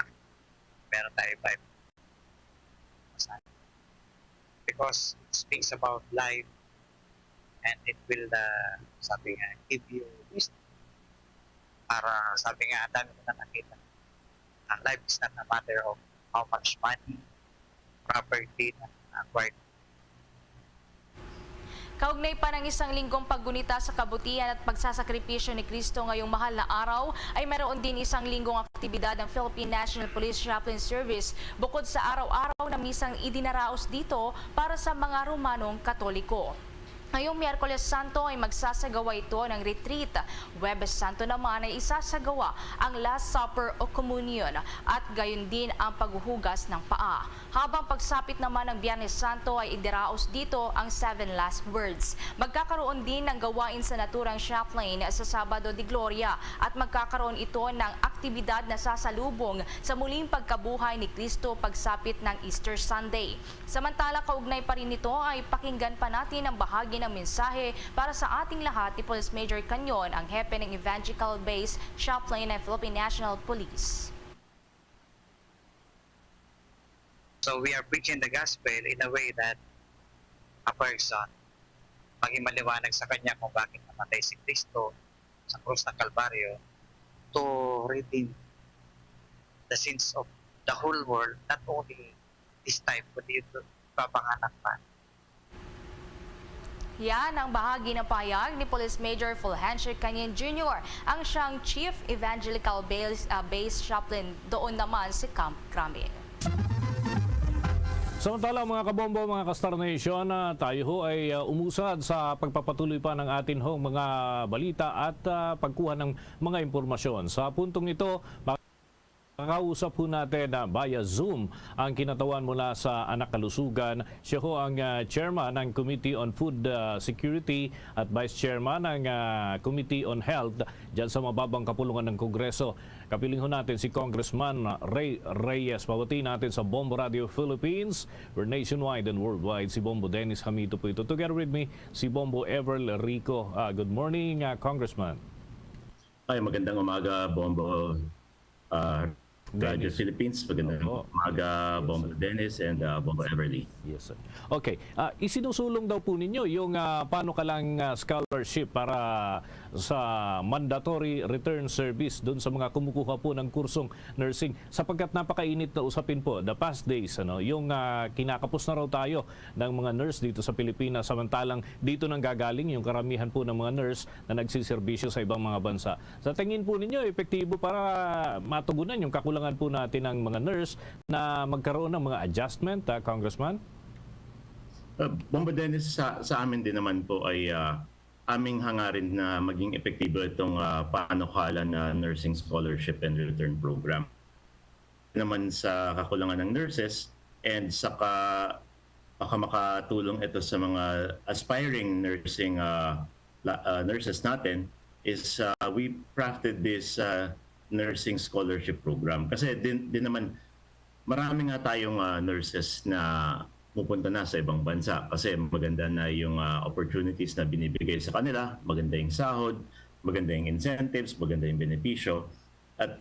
[SPEAKER 2] Meron tayong Bible. Because it speaks about life and it will, sabi nga, give you wisdom. Para, sabi nga, ang dami ko na nakita. Life is not a matter of how much money, property na acquired.
[SPEAKER 6] Kaugnay pa ng isang linggong paggunita sa kabutihan at pagsasakripisyo ni Kristo ngayong mahal na araw, ay mayroon din isang linggong aktibidad ng Philippine National Police Chaplain Service bukod sa araw-araw na misang idinaraos dito para sa mga Romanong Katoliko. Ngayong Miyerkules Santo ay magsasagawa ito ng retreat. Huwebes Santo naman ay isasagawa ang Last Supper o Communion at gayon din ang paghuhugas ng paa. Habang pagsapit naman ng Biyernes Santo ay idiraos dito ang 7 Last Words. Magkakaroon din ng gawain sa naturang chaplain sa Sabado de Gloria at magkakaroon ito ng aktibidad na sasalubong sa muling pagkabuhay ni Kristo pagsapit ng Easter Sunday. Samantala, kaugnay pa rin nito ay pakinggan pa natin ang bahagi ng mensahe para sa ating lahat ni Police Major Canyon, ang hepe ng Evangelical Base Chaplain ng Philippine National Police.
[SPEAKER 2] So we are preaching the gospel in a way that a person maging maliwanag sa kanya kung bakit namatay si Kristo sa krus ng Kalbaryo to redeem the sins of the whole world, not only this time, kundi yung papanganak pa.
[SPEAKER 6] Yan ang bahagi ng payag ni Police Major Fulgencio Canyon Jr., ang siyang Chief Evangelical Base Chaplain doon naman si Camp Crame.
[SPEAKER 7] Samantala mga kabombo, mga ka-Star Nation, tayo ho ay umusad sa pagpapatuloy pa ng atin hong mga balita at pagkuha ng mga impormasyon. Sa puntong ito, makakausap po natin via Zoom ang kinatawan mula sa Anak Kalusugan. Siya ho ang Chairman ng Committee on Food Security at Vice Chairman ng Committee on Health dyan sa mababang kapulungan ng Kongreso. Kapiling ho natin si Congressman Ray Reyes. Pabati natin sa Bombo Radio Philippines. We're nationwide and worldwide. Si Bombo Dennis Hamito po ito. Together with me, si Bombo Everl Rico. Good morning, Congressman.
[SPEAKER 5] Ay, magandang umaga, Bombo Radio Philippines. Magandang umaga, Bombo Dennis and Bombo Everly.
[SPEAKER 7] Yes, sir. Okay. Isinusulong daw po ninyo yung panukalang scholarship para sa mandatory return service doon sa mga kumukuha po ng kursong nursing, sapagkat napakainit na usapin po the past days, yung kinakapos na raw tayo ng mga nurse dito sa Pilipinas, samantalang dito nang gagaling yung karamihan po ng mga nurse na nagsiservisyo sa ibang mga bansa. Sa tingin po ninyo, epektibo para matugunan yung kakulangan po natin ng mga nurse na magkaroon ng mga adjustment, Congressman?
[SPEAKER 5] Bombo Dennis, sa amin din naman po ay aming hangarin na maging epektibo itong panukala na Nursing Scholarship and Return Program. Naman sa kakulangan ng nurses and saka baka makatulong ito sa mga aspiring nursing nurses natin is we crafted this Nursing Scholarship Program. Kasi din naman marami nga tayong nurses na pupunta na sa ibang bansa kasi maganda na yung opportunities na binibigay sa kanila, maganda yung sahod, maganda yung incentives, maganda yung benepisyo. At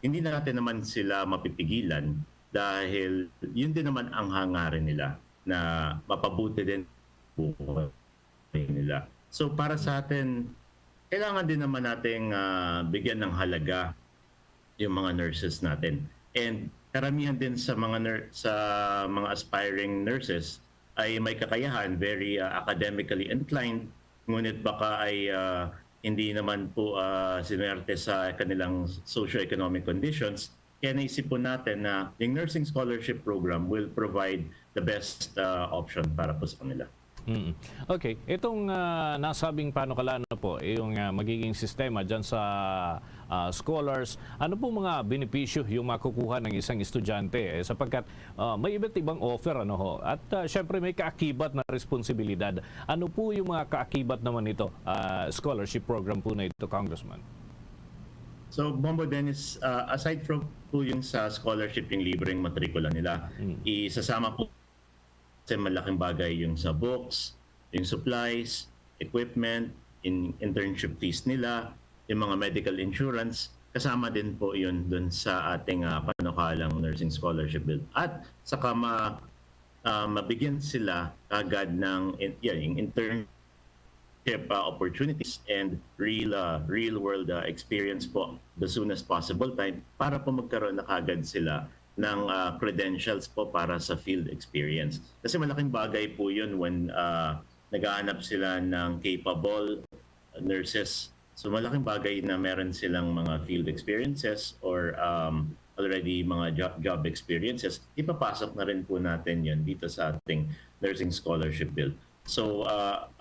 [SPEAKER 5] hindi natin naman sila mapipigilan dahil yun din naman ang hangarin nila na mapabuti din buhay nila. So para sa atin, kailangan din naman nating bigyan ng halaga yung mga nurses natin. And karamihan din sa mga aspiring nurses ay may kakayahan, very academically inclined, ngunit baka ay hindi naman po sinuwerte sa kanilang socio-economic conditions. Kaya naisip po natin na yung Nursing Scholarship Program will provide the best option para po sa kanila.
[SPEAKER 7] Okay, itong nasabing panukalaan na po, yung magiging sistema dyan sa scholars, ano po mga benepisyo yung makukuha ng isang estudyante sapagkat may iba't ibang offer at syempre may kaakibat na responsibilidad. Ano po yung mga kaakibat naman ito, scholarship program po na ito, Congressman?
[SPEAKER 5] So, Bombo Dennis, aside from po yung sa scholarship, yung libreng matrikula nila, isasama po kasi malaking bagay yung sa books, yung supplies, equipment, internship fees nila, yung mga medical insurance, kasama din po yun dun sa ating panukalang Nursing Scholarship Bill. At saka mabigyan sila agad ng yung internship opportunities and real world experience po the soonest possible time para po magkaroon na agad sila ng credentials po para sa field experience. Kasi malaking bagay po yun when naghahanap sila ng capable nurses. So malaking bagay na meron silang mga field experiences or already mga job experiences. Ipapasok na rin po natin yun dito sa ating Nursing Scholarship Bill. So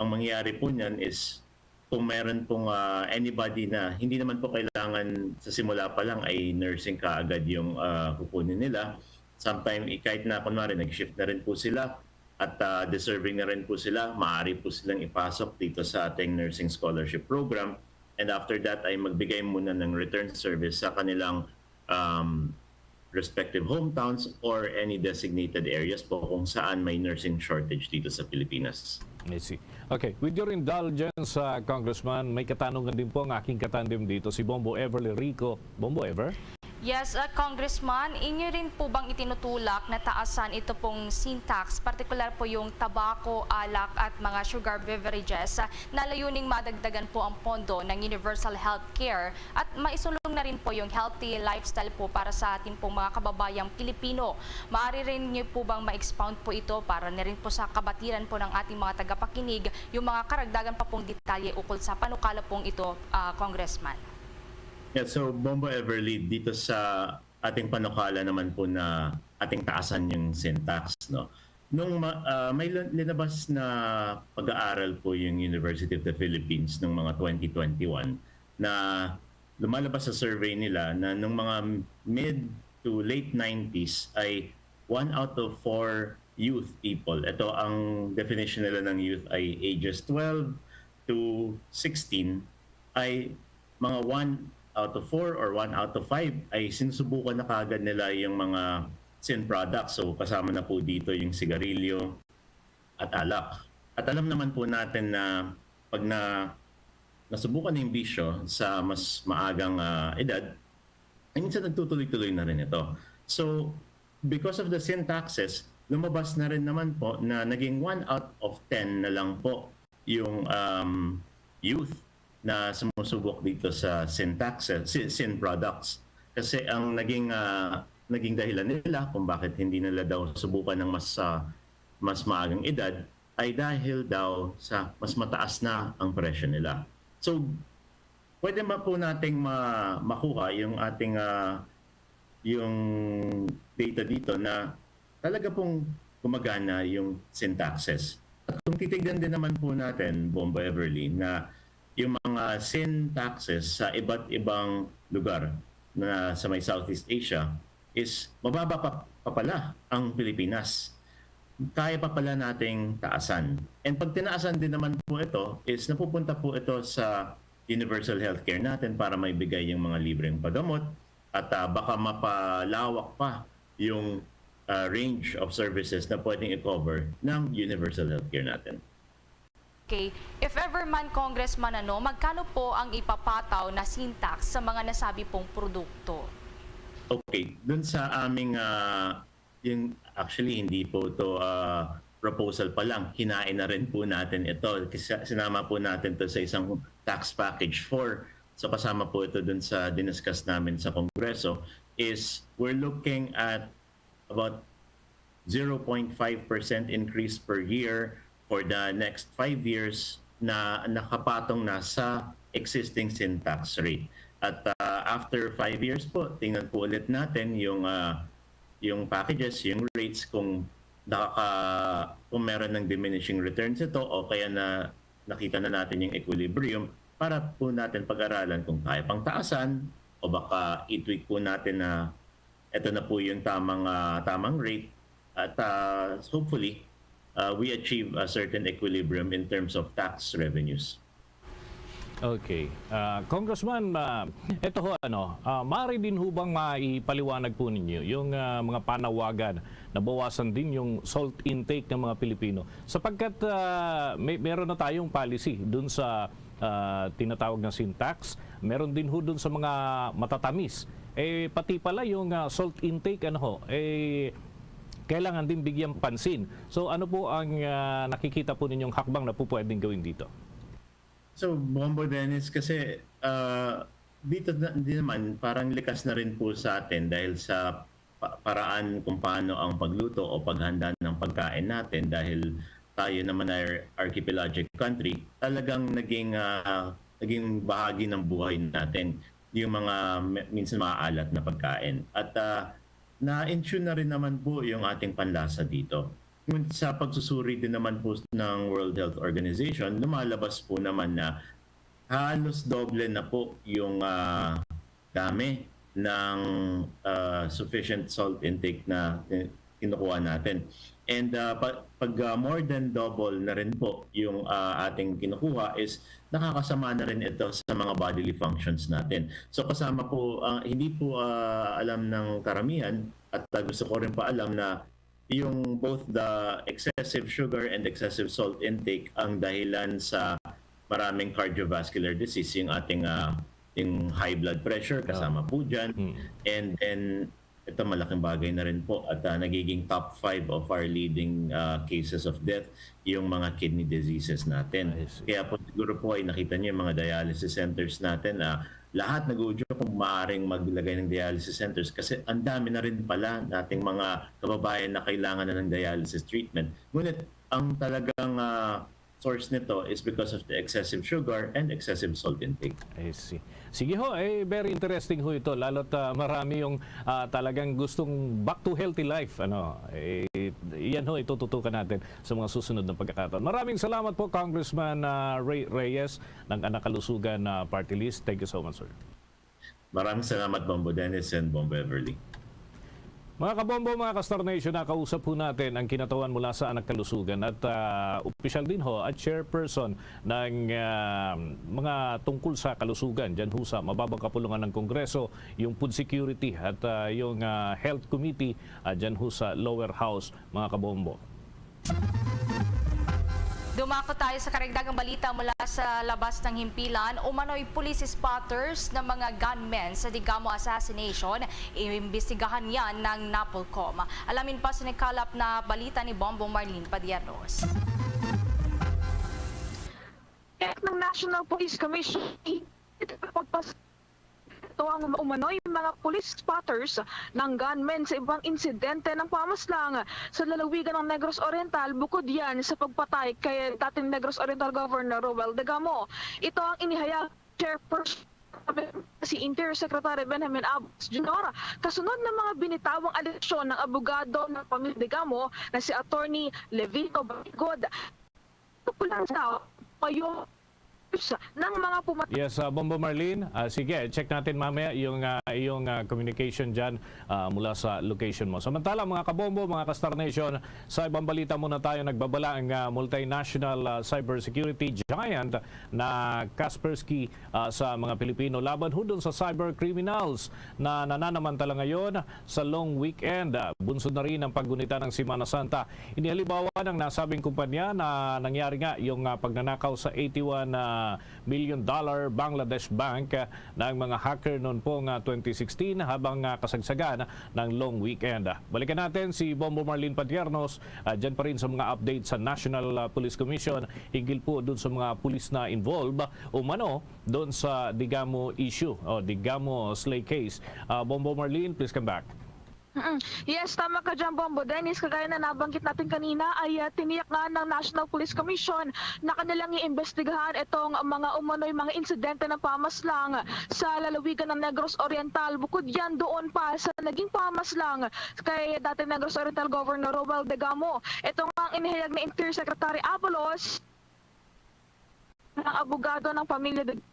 [SPEAKER 5] ang mangyayari po niyan is kung meron pong anybody na hindi naman po kailangan sa simula pa lang ay nursing kaagad yung kukunin nila. Sometimes kahit na kunwari nag-shift na rin po sila at deserving na rin po sila, maaari po silang ipasok dito sa ating Nursing Scholarship Program and after that ay magbigay muna ng return service sa kanilang respective hometowns or any designated areas po kung saan may nursing shortage dito sa Pilipinas.
[SPEAKER 7] I see. Okay, with your indulgence, Congressman, may katanungan din po ang aking katandem dito, si Bombo Everly Rico. Bombo Ever?
[SPEAKER 6] Yes, Congressman, inyo rin po bang itinutulak na taasan ito pong sin tax, partikular po yung tabako, alak at mga sugar beverages na layuning madagdagan po ang pondo ng Universal Health Care at maisulong na rin po yung healthy lifestyle po para sa ating pong mga kababayang Pilipino. Maaari rin niyo po bang ma-expound po ito para na rin po sa kabatiran po ng ating mga tagapakinig yung mga karagdagan pa pong detalye ukol sa panukala pong ito, Congressman?
[SPEAKER 5] Yeah, so Bombo Everly, dito sa ating panukala naman po na ating taasan yung sin tax, no? Nung may linabas na pag-aaral po yung University of the Philippines noong mga 2021 na lumalabas sa survey nila na nung mga mid to late 90s ay 1 out of 4 youth people. Ito ang definition nila ng youth ay ages 12 to 16 ay mga 1 out of 4 or 1 out of 5 ay sinusubukan na kagad nila yung mga sin products. So kasama na po dito yung sigarilyo at alak. At alam naman po natin na pag nasubukan yung bisyo sa mas maagang edad, ay minsan nagtutuloy-tuloy na rin ito. So because of the sin taxes, lumabas na rin naman po na naging 1 out of 10 na lang po yung youth na sumusubok dito sa sin products. Kasi ang naging dahilan nila kung bakit hindi nila daw subukan ng mas maagang edad ay dahil daw sa mas mataas na ang presyo nila. So, pwede ba po nating makuha yung ating yung data dito na talaga pong gumagana yung sin taxes. At kung titignan din naman po natin, Bombo Everly, na yung mga sin taxes sa iba't ibang lugar na sa may Southeast Asia is mababa pa pala ang Pilipinas. Kaya pa pala nating taasan. And pag tinaasan din naman po ito is napupunta po ito sa universal healthcare natin para maibigay yung mga libreng pagamot at baka mapalawak pa yung range of services na pwedeng i-cover ng universal healthcare natin.
[SPEAKER 6] Okay. If ever man, Congressman, magkano po ang ipapataw na sin tax sa mga nasabi pong produkto?
[SPEAKER 5] Okay. Dun sa aming, yung actually hindi po ito proposal pa lang. Hinain na rin po natin ito. Kasi sinama po natin to sa isang tax package 4. So kasama po ito dun sa diniscuss namin sa Kongreso is we're looking at about 0.5% increase per year for the next 5 years na nakapatong na sa existing sin tax rate. At after 5 years po, tingnan po ulit natin yung packages, yung rates kung meron ng diminishing returns ito o kaya na nakita na natin yung equilibrium para po natin pag-aralan kung kaya pang taasan o baka i-tweak po natin na ito na po yung tamang rate at hopefully we achieve a certain equilibrium in terms of tax revenues.
[SPEAKER 7] Okay. Congressman, ito ho, maaari din ho bang maipaliwanag po ninyo yung mga panawagan na bawasan din yung salt intake ng mga Pilipino? Sapagkat meron na tayong policy dun sa tinatawag na sin tax, meron din ho dun sa mga matatamis. Pati pala yung salt intake, kailangan din bigyang pansin. So ano po ang nakikita po ninyong hakbang na po pwedeng gawin dito?
[SPEAKER 5] So Bombo Dennis, kasi dito din naman parang likas na rin po sa atin dahil sa paraan kung paano ang pagluto o paghanda ng pagkain natin dahil tayo naman ay archipelagic country, talagang naging bahagi ng buhay natin yung mga minsan maalat na pagkain. At na-intune na rin naman po yung ating panlasa dito. Sa pagsusuri din naman po ng World Health Organization, lumalabas po naman na halos doble na po yung dami ng sufficient salt intake na kinukuha natin. And pag more than double na rin po yung ating kinukuha is nakakasama na rin ito sa mga bodily functions natin. So kasama po, hindi po alam ng karamihan at gusto ko rin pa alam na yung both the excessive sugar and excessive salt intake ang dahilan sa maraming cardiovascular disease, yung ating yung high blood pressure kasama po dyan. And then ito malaking bagay na rin po at nagiging top 5 of our leading cases of death yung mga kidney diseases natin. Kaya po siguro po ay nakita niyo yung mga dialysis centers natin, lahat nag-uudyo kung maaaring maglagay ng dialysis centers kasi ang dami na rin pala nating mga kababayan na kailangan na ng dialysis treatment. Ngunit ang talagang source nito is because of the excessive sugar and excessive salt intake.
[SPEAKER 7] I see. Sige ho, very interesting ho ito. Lalo't marami yung talagang gustong back to healthy life. Yan ho, itututukan natin sa mga susunod na pagkakataon. Maraming salamat po, Congressman Ray Reyes ng Anakalusugan Party List. Thank you so much, sir.
[SPEAKER 5] Maraming salamat, Bombo Dennis and Bombo Everly.
[SPEAKER 7] Mga kabombo, mga ka-Star Nation, nakausap po natin ang kinatawan mula sa Anak Kalusugan at opisyal din ho at chairperson ng mga tungkol sa kalusugan dyan ho sa mababang kapulungan ng Kongreso, yung Food Security at yung Health Committee dyan ho sa Lower House, mga kabombo.
[SPEAKER 6] Dumako tayo sa karagdagang balita mula sa labas ng himpilan. Umano'y police spotters ng mga gunmen sa Digamo assassination. Iimbestigahan yan ng NAPOLCOM. Alamin pa sa nakalap na balita ni Bombo Marlene Padiernos.
[SPEAKER 21] Ng National Police Commission, ito ang umano'y mga police spotters ng gunmen sa ibang insidente ng pamaslang sa lalawigan ng Negros Oriental, bukod yan sa pagpatay kay dating Negros Oriental Governor Roel Degamo. Ito ang inihayag chairperson si Interior Secretary Benjamin Abbas Jr. kasunod ng mga binitawang alisyon ng abogado ng pamilya Degamo na si Attorney Levito Baligod. Ito po lang daw payo ng mga pumatay.
[SPEAKER 7] Yes, Bombo Marlene, sige, check natin mamaya yung communication dyan mula sa location mo. Samantala, mga kabombo, mga ka-Star Nation, sa ibang balita muna tayo, nagbabala ang multinational cybersecurity giant na Kaspersky sa mga Pilipino laban ho dun sa cyber criminals na nananamantala ngayon sa long weekend. Bunsod na rin ang paggunita ng Semana Santa. Inihalimbawa ng nasabing kumpanya na nangyari nga yung pagnanakaw sa 81 $1 million Bangladesh Bank ng mga hacker noon pong 2016 habang kasagsagan ng long weekend. Balikan natin si Bombo Marlene Padiernos dyan pa rin sa mga update sa National Police Commission higil po doon sa mga pulis na involved umano doon sa Digamo issue o Digamo slay case. Bombo Marlene, please come back.
[SPEAKER 21] Yes, tama ka dyan, Bombo Dennis. Kagaya na nabanggit natin kanina ay tiniyak nga ng National Police Commission na kanilang iimbestigahan itong mga umano'y mga insidente ng pamaslang sa lalawigan ng Negros Oriental. Bukod yan doon pa sa naging pamaslang kay dating Negros Oriental Governor Roel Degamo. Ito nga ang inihayag na Interior Secretary Abalos ng abogado ng pamilya Degamo,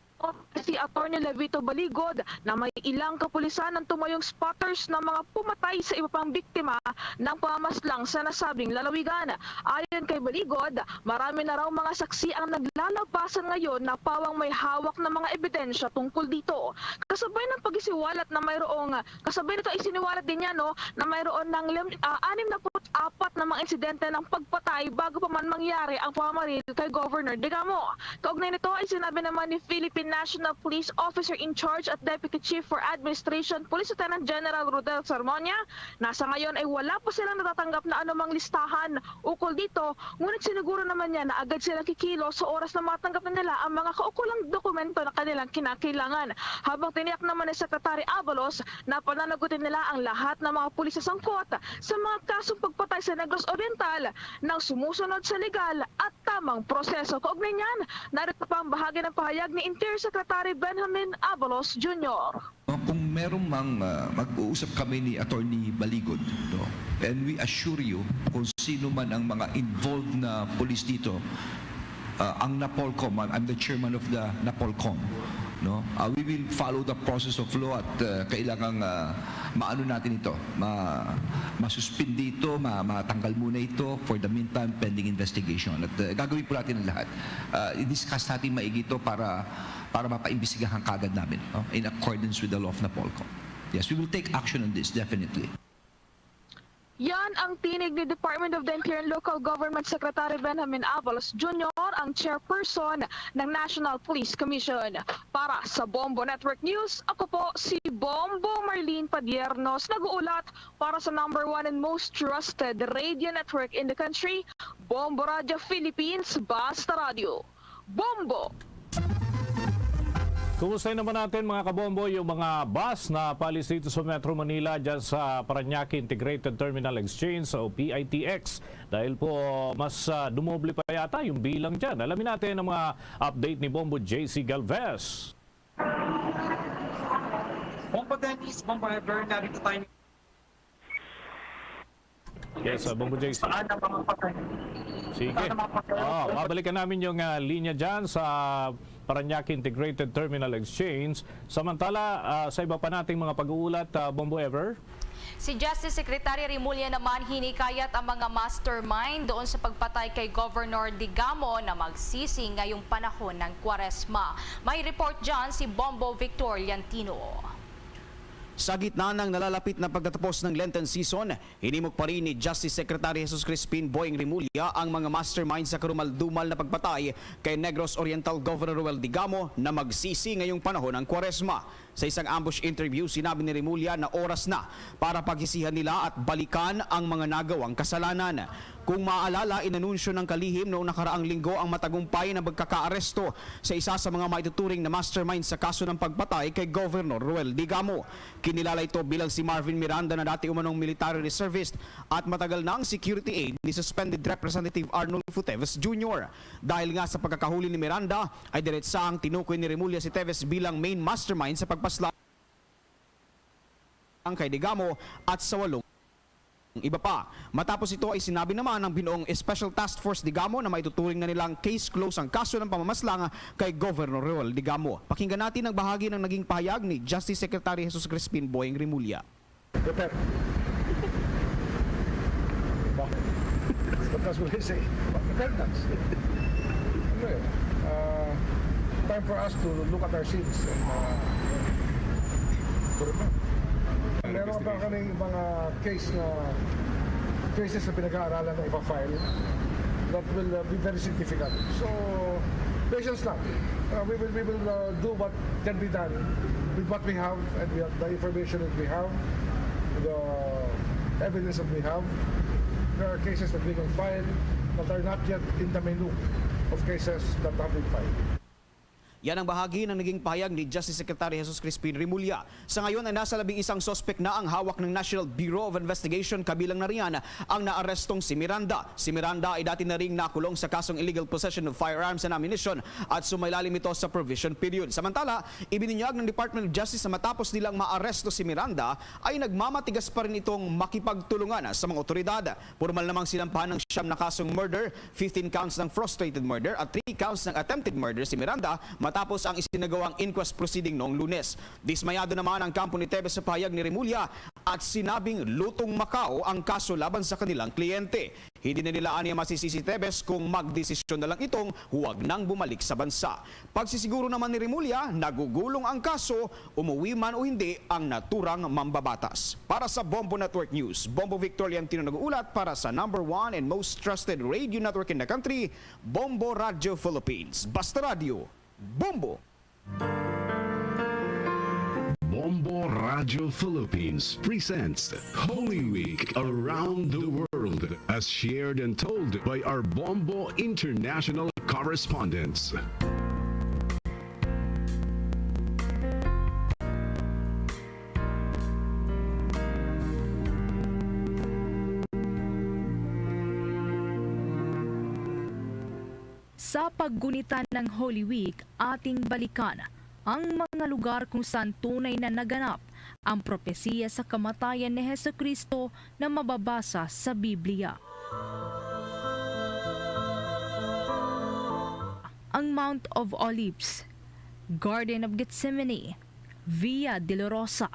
[SPEAKER 21] si Attorney Levito Baligod, na may ilang kapulisan ng tumayong spotters na mga pumatay sa iba pang biktima ng pamaslang sa nasabing lalawigan. Ayon kay Baligod, marami na raw mga saksi ang naglalabasan ngayon na pawang may hawak na mga ebidensya tungkol dito. Kasabay ng pag-isiwalat na mayroong, kasabay nito isiniwalat din niya na mayroon ng 64 na mga insidente ng pagpatay bago pa man mangyari ang pamaril kay Governor Degamo. Kaugnay nito ay sinabi naman ni Philippine National Police Officer in Charge at Deputy Chief for Administration, Police Lieutenant General Rodel Sarmonia, na sa ngayon ay wala pa silang natatanggap na anumang listahan ukol dito, ngunit siniguro naman niya na agad silang kikilo sa oras na matanggap na nila ang mga kaukulang dokumento na kanilang kinakailangan. Habang tiniyak naman ni Secretary Abalos na pananagutin nila ang lahat ng mga pulis sa sangkot sa mga kasong pagpatay sa Negros Oriental nang sumusunod sa legal at tamang proseso. Kaugnay niyan, narito pa ang bahagi ng pahayag ni Interior Secretary Benjamin Abalos Jr.
[SPEAKER 19] Kung merong mag-uusap kami ni Attorney Baligod, and we assure you kung sino man ang mga involved na police dito, ang NAPOLCOM, I'm the chairman of the NAPOLCOM, no? We will follow the process of law at kailangang maano natin ito, masuspindi ito, matanggal muna ito for the meantime pending investigation. At gagawin po natin ang lahat. I-discuss natin maigi ito para mapaimbestigahan kagad namin, no? In accordance with the law of Napolcom. Yes, we will take action on this, definitely.
[SPEAKER 21] Yan ang tinig ni Department of the Interior and Local Government Secretary Benjamin Avalos Jr., ang chairperson ng National Police Commission. Para sa Bombo Network News, ako po si Bombo Marlene Padiernos, nag-uulat para sa #1 and most trusted radio network in the country, Bombo Radio Philippines, Basta Radio. Bombo!
[SPEAKER 7] Kumusta naman natin mga kabombo yung mga bus na palis dito sa Metro Manila dyan sa Parañaque Integrated Terminal Exchange o PITX dahil po mas dumoble pa yata yung bilang dyan. Alamin natin ang mga update ni Bombo JC Galvez.
[SPEAKER 11] Bombo Dennis, Bombo Ever, narito tayo.
[SPEAKER 7] Yes, Bombo JC.
[SPEAKER 11] Saan ang mga patay?
[SPEAKER 7] Sige. Mabalikan namin yung linya dyan sa Parañaque Integrated Terminal Exchange. Samantala, sa iba pa nating mga pag-uulat, Bombo Ever?
[SPEAKER 6] Si Justice Secretary Remulla naman hinikayat ang mga mastermind doon sa pagpatay kay Governor Digamo na magsisi ngayong panahon ng Kwaresma. May report dyan si Bombo Victor Liantino.
[SPEAKER 20] Sa gitna ng nalalapit na pagtatapos ng Lenten season, hinimok pa rin ni Justice Secretary Jesus Crispin Boyeng Remulla ang mga mastermind sa karumal-dumal na pagpatay kay Negros Oriental Governor Ruel Digamo na magsisi ngayong panahon ng Kwaresma. Sa isang ambush interview, sinabi ni Remulla na oras na para paghisihan nila at balikan ang mga nagawang kasalanan. Kung maaalala, inanunsyo ng kalihim noong nakaraang linggo ang matagumpay na pagkakaaresto sa isa sa mga maituturing na mastermind sa kaso ng pagpatay kay Governor Ruel Digamo. Kinilala ito bilang si Marvin Miranda na dati umanong military reservist at matagal na ang security aid ni suspended Representative Arnulfo Teves Jr. Dahil nga sa pagkakahuli ni Miranda, ay diretsahang tinukoy ni Remulla si Teves bilang main mastermind sa pagpaslang kay Digamo at sa 8 iba pa. Matapos ito ay sinabi naman ng binuong Special Task Force Digamo na maituturing na nilang case close ang kaso ng pamamaslang kay Governor Ruel Digamo. Pakinggan natin ang bahagi ng naging pahayag ni Justice Secretary Jesus Crispin Boyeng Remulla.
[SPEAKER 22] Time for us to look at our sins and meron pa kaming mga cases na pinag-aaralan na ipa-file that will be very significant. So, patience lang. We will do what can be done with what we have and the information that we have, the evidence that we have. There are cases that we can file that are not yet in the menu of cases that have been filed.
[SPEAKER 20] Yan ang bahagi ng naging pahayag ni Justice Secretary Jesus Crispin Remulla. Sa ngayon ay nasa 11 sospek na ang hawak ng National Bureau of Investigation, kabilang na riyan ang naarestong si Miranda. Si Miranda ay dati na ring nakulong sa kasong illegal possession of firearms and ammunition at sumailalim ito sa provision period. Samantala, ibinunyag ng Department of Justice na matapos nilang maaresto si Miranda ay nagmamatigas pa rin itong makipagtulungan sa mga otoridad. Formal namang sinampahan ng 9 na kasong murder, 15 counts ng frustrated murder at 3 counts ng attempted murder si Miranda matapos ang isinagawang inquest proceeding noong Lunes. Dismayado naman ang kampo ni Teves sa pahayag ni Remulla at sinabing lutong Macau ang kaso laban sa kanilang kliyente. Hindi na nila aniya masisisi Teves kung magdesisyon na lang itong huwag nang bumalik sa bansa. Pagsisiguro naman ni Remulla, nagugulong ang kaso, umuwi man o hindi ang naturang mambabatas. Para sa Bombo Network News, Bombo Victor Liantino nag-uulat para sa #1 and most trusted radio network in the country, Bombo Radio Philippines. Basta Radio, Bombo!
[SPEAKER 24] Bombo Radio Philippines presents Holy Week Around the World as shared and told by our Bombo International correspondents.
[SPEAKER 25] Sa paggunita ng Holy Week, ating balikan ang mga lugar kung saan tunay na naganap ang propesiya sa kamatayan ni Hesukristo na mababasa sa Biblia. Ang Mount of Olives. Garden of Gethsemane, Via Dolorosa,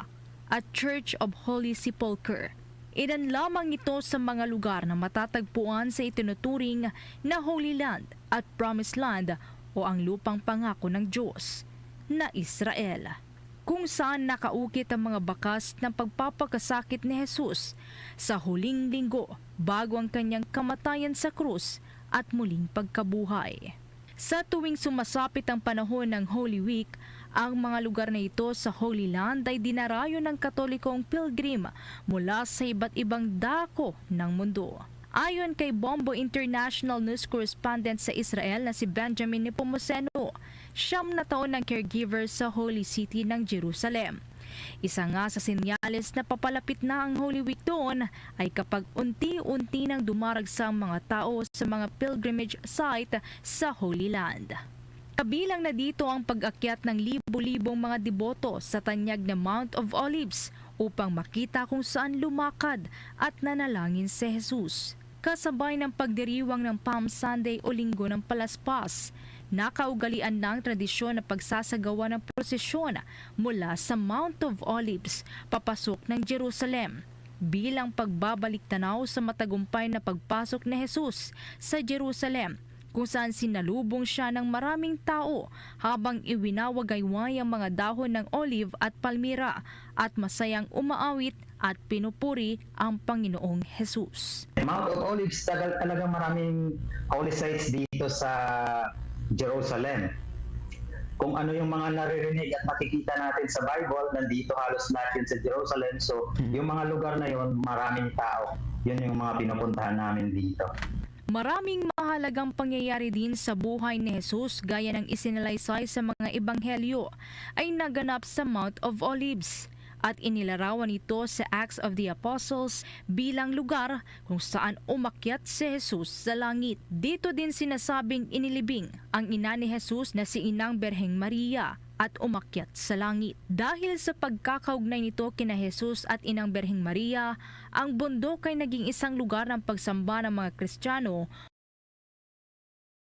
[SPEAKER 25] at Church of Holy Sepulchre. Ilan lamang ito sa mga lugar na matatagpuan sa itinuturing na Holy Land at Promised Land o ang lupang pangako ng Diyos na Israel, kung saan nakaukit ang mga bakas ng pagpapakasakit ni Jesus sa huling linggo bago ang kanyang kamatayan sa krus at muling pagkabuhay. Sa tuwing sumasapit ang panahon ng Holy Week, ang mga lugar na ito sa Holy Land ay dinarayo ng Katolikong pilgrim mula sa iba't ibang dako ng mundo. Ayon kay Bombo International News Correspondent sa Israel na si Benjamin Nepomuceno, 9 na taon ng caregiver sa Holy City ng Jerusalem. Isa nga sa senyales na papalapit na ang Holy Week doon ay kapag unti-unti nang dumaragsa ang mga tao sa mga pilgrimage site sa Holy Land. Kabilang na dito ang pag-akyat ng libo-libong mga deboto sa tanyag na Mount of Olives upang makita kung saan lumakad at nanalangin si Jesus. Kasabay ng pagdiriwang ng Palm Sunday o Linggo ng Palaspas, nakaugalian ng tradisyon na pagsasagawa ng prosesyon mula sa Mount of Olives papasok ng Jerusalem bilang pagbabalik tanaw sa matagumpay na pagpasok ni Jesus sa Jerusalem, kung saan sinalubong siya ng maraming tao habang iwinawagayway ang mga dahon ng olive at palmira at masayang umaawit at pinupuri ang Panginoong Jesus.
[SPEAKER 4] Mount of Olives, talagang maraming holy sites dito sa Jerusalem. Kung ano yung mga naririnig at makikita natin sa Bible, nandito halos lahat yun sa Jerusalem. So, yung mga lugar na yun, maraming tao. Yun yung mga pinupuntahan namin dito.
[SPEAKER 25] Maraming mahalagang pangyayari din sa buhay ni Jesus gaya ng isinalaysay sa mga ebanghelyo ay naganap sa Mount of Olives at inilarawan ito sa Acts of the Apostles bilang lugar kung saan umakyat si Jesus sa langit. Dito din sinasabing inilibing ang ina ni Jesus na si Inang Berheng Maria at umakyat sa langit. Dahil sa pagkakaugnay nito kina Jesus at Inang Berheng Maria, ang bundok ay naging isang lugar ng pagsamba ng mga Kristiyano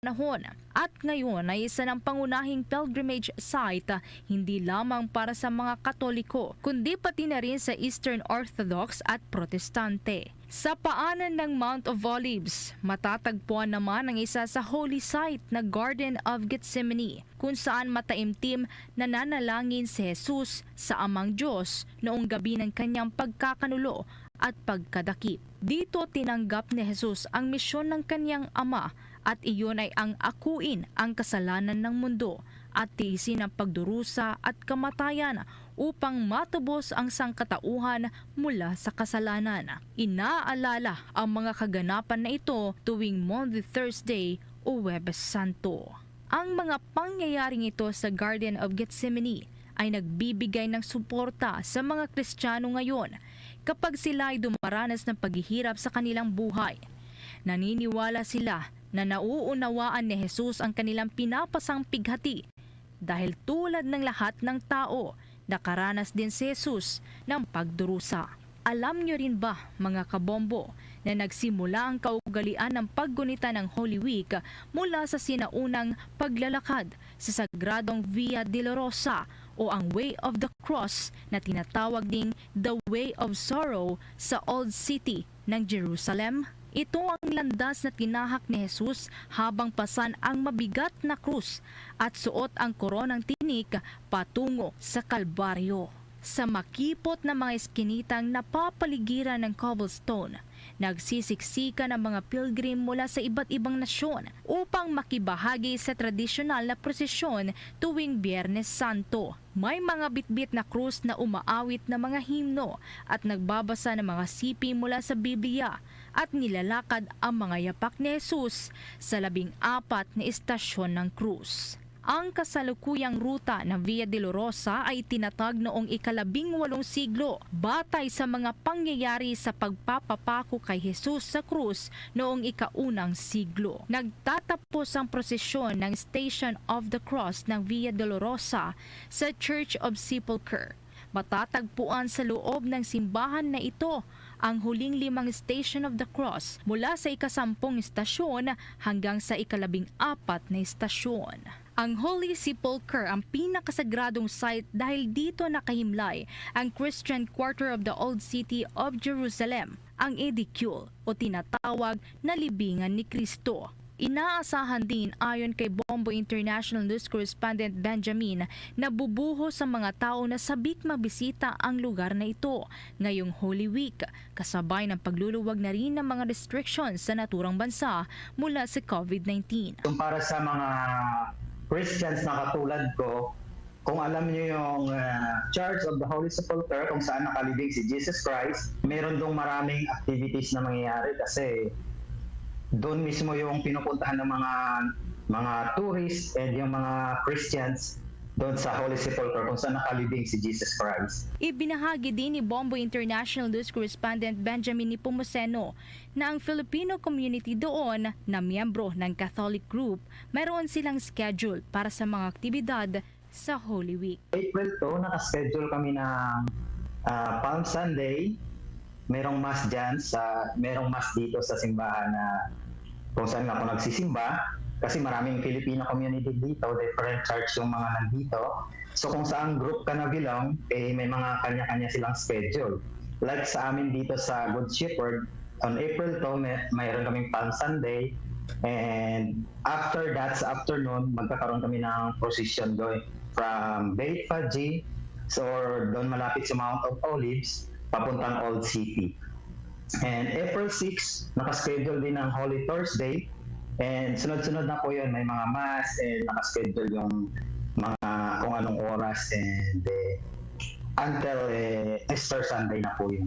[SPEAKER 25] panahon. At ngayon ay isa ng pangunahing pilgrimage site hindi lamang para sa mga Katoliko, kundi pati na rin sa Eastern Orthodox at Protestante. Sa paanan ng Mount of Olives, matatagpuan naman ang isa sa holy site na Garden of Gethsemane, kung saan mataimtim na nanalangin si Jesus sa Amang Diyos noong gabi ng kanyang pagkakanulo at pagkadakip. Dito tinanggap ni Jesus ang misyon ng kanyang Ama at iyon ay ang akuin ang kasalanan ng mundo at tiisin ang pagdurusa at kamatayan upang matubos ang sangkatauhan mula sa kasalanan. Inaalala ang mga kaganapan na ito tuwing Maundy Thursday o Huwebes Santo. Ang mga pangyayaring ito sa Garden of Gethsemane ay nagbibigay ng suporta sa mga Kristiyano ngayon kapag sila ay dumaranas ng paghihirap sa kanilang buhay. Naniniwala sila na nauunawaan ni Jesus ang kanilang pinapasang pighati dahil tulad ng lahat ng tao, nakaranas din si Jesus ng pagdurusa. Alam niyo rin ba, mga kabombo, na nagsimula ang kaugalian ng paggunita ng Holy Week mula sa sinaunang paglalakad sa sagradong Via Dolorosa o ang Way of the Cross na tinatawag ding The Way of Sorrow sa Old City ng Jerusalem? Ito ang landas na tinahak ni Jesus habang pasan ang mabigat na krus at suot ang koronang tinik patungo sa Kalbaryo. Sa makipot na mga eskinitang napapaligiran ng cobblestone, nagsisiksika ng mga pilgrim mula sa iba't ibang nasyon upang makibahagi sa tradisyonal na prosesyon tuwing Biyernes Santo. May mga bitbit na krus na umaawit na mga himno at nagbabasa ng mga sipi mula sa Biblia at nilalakad ang mga yapak ni Jesus sa 14 na istasyon ng krus. Ang kasalukuyang ruta ng Via Dolorosa ay tinatag noong ika-18 siglo batay sa mga pangyayari sa pagpapapako kay Jesus sa krus noong ika-1 siglo. Nagtatapos ang prosesyon ng Station of the Cross ng Via Dolorosa sa Church of Sepulchre. Matatagpuan sa loob ng simbahan na ito ang huling 5 Station of the Cross mula sa ika-10 istasyon hanggang sa ika-14 na istasyon. Ang Holy Sepulchre ang pinakasagradong site dahil dito nakahimlay ang Christian Quarter of the Old City of Jerusalem, ang Edicule o tinatawag na Libingan ni Kristo. Inaasahan din ayon kay Bombo International News Correspondent Benjamin na bubuho sa mga tao na sabik mabisita ang lugar na ito ngayong Holy Week, kasabay ng pagluluwag na rin ng mga restrictions sa naturang bansa mula sa COVID-19.
[SPEAKER 4] Para sa mga Christians na katulad ko, kung alam niyo yung Church of the Holy Sepulchre, kung saan nakalibing si Jesus Christ, meron dong maraming activities na mangyayari kasi doon mismo yung pinupuntahan ng mga tourists and yung mga Christians doon sa Holy Sepulchre kung saan nakalibing si Jesus Christ.
[SPEAKER 25] Ibinahagi din ni Bombo International News Correspondent Benjamin Nepomuceno na ang Filipino community doon na miyembro ng Catholic group, mayroon silang schedule para sa mga aktibidad sa Holy Week.
[SPEAKER 4] April 2, nakaschedule kami ng Palm Sunday. Merong mass dyan, merong mass dito sa simbahan na kung saan nga ako nagsisimba. Kasi maraming Filipino community dito, different church yung mga nandito. So kung saan group ka na belong, may mga kanya-kanya silang schedule. Like sa amin dito sa Good Shepherd, on April 2, mayroon kaming Palm Sunday. And after that, sa afternoon, magkakaroon kami ng procession going from Beit Faji, so doon malapit sa Mount of Olives, papuntang Old City. And April 6, nakaschedule din ng Holy Thursday. And sunod-sunod na po yun, may mga mass and nakaschedule yung mga kung anong oras and until Easter Sunday na po yun.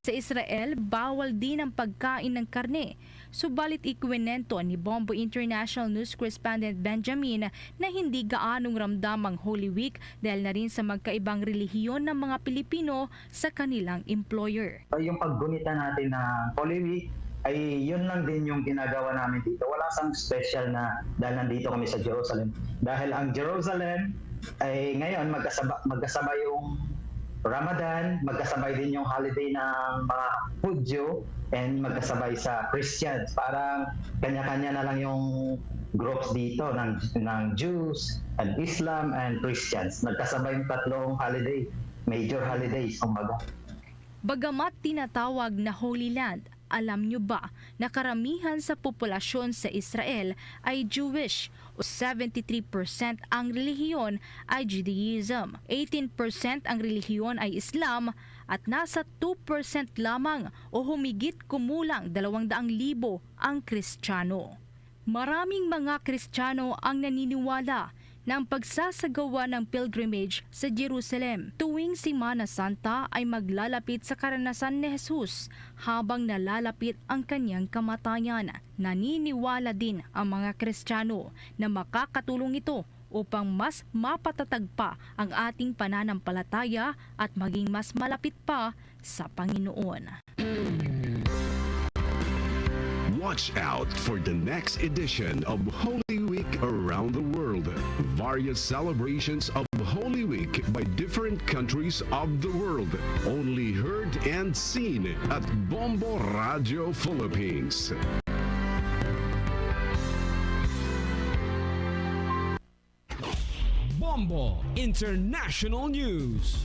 [SPEAKER 25] Sa Israel, bawal din ang pagkain ng karne. Subalit ikwinento ni Bombo International News Correspondent Benjamin na hindi gaanong ramdam ang Holy Week dahil na rin sa magkaibang relihiyon ng mga Pilipino sa kanilang employer.
[SPEAKER 4] Yung paggunita natin ng Holy Week ay yun lang din yung ginagawa namin dito. Wala sang special na dahil nandito kami sa Jerusalem. Dahil ang Jerusalem ay ngayon magkasabay yung Ramadan, magkasabay din yung holiday ng mga Hudyo and magkasabay sa Christians. Parang kanya-kanya na lang yung groups dito ng Jews and Islam and Christians. Nagkasabay yung tatlong holiday, major holidays, kumbaga.
[SPEAKER 25] Bagamat tinatawag na Holy Land, alam nyo ba na karamihan sa populasyon sa Israel ay Jewish o 73% ang relihiyon ay Judaism, 18% ang relihiyon ay Islam at nasa 2% lamang o humigit kumulang 200,000 ang Kristiyano. Maraming mga Kristiyano ang naniniwala na ang pagsasagawa ng pilgrimage sa Jerusalem tuwing Semana Santa ay maglalapit sa karanasan ni Jesus habang nalalapit ang kanyang kamatayan. Naniniwala din ang mga Kristiyano na makakatulong ito upang mas mapatatag pa ang ating pananampalataya at maging mas malapit pa sa Panginoon.
[SPEAKER 24] Watch out for the next edition of Holy Week around the world. Various celebrations of Holy Week by different countries of the world. Only heard and seen at Bombo Radio Philippines.
[SPEAKER 1] Bombo International News.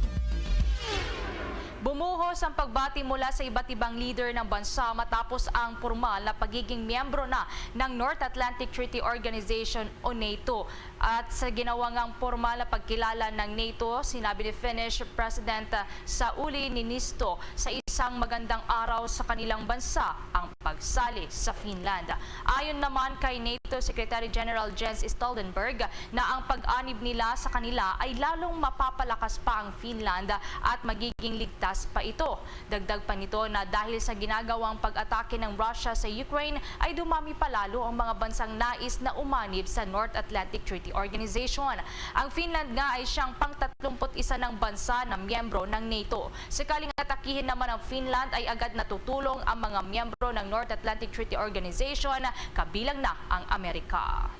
[SPEAKER 6] Bumuhos ang pagbati mula sa iba't ibang leader ng bansa matapos ang formal na pagiging miyembro na ng North Atlantic Treaty Organization o NATO. At sa ginawang formal na pagkilala ng NATO, sinabi ni Finnish President Sauli Niinisto sa isang magandang araw sa kanilang bansa ang pagsali sa Finland. Ayon naman kay NATO Secretary General Jens Stoltenberg na ang pag-anib nila sa kanila ay lalong mapapalakas pa ang Finland at magiging ligtas pa ito. Dagdag pa nito na dahil sa ginagawang pag-atake ng Russia sa Ukraine ay dumami pa lalo ang mga bansang nais na umanib sa North Atlantic Treaty Organization. Ang Finland nga ay siyang pang-31 ng bansa na miyembro ng NATO. Sakaling atakihin naman ang Finland ay agad natutulong ang mga miyembro ng North Atlantic Treaty Organization, kabilang na ang Amerika.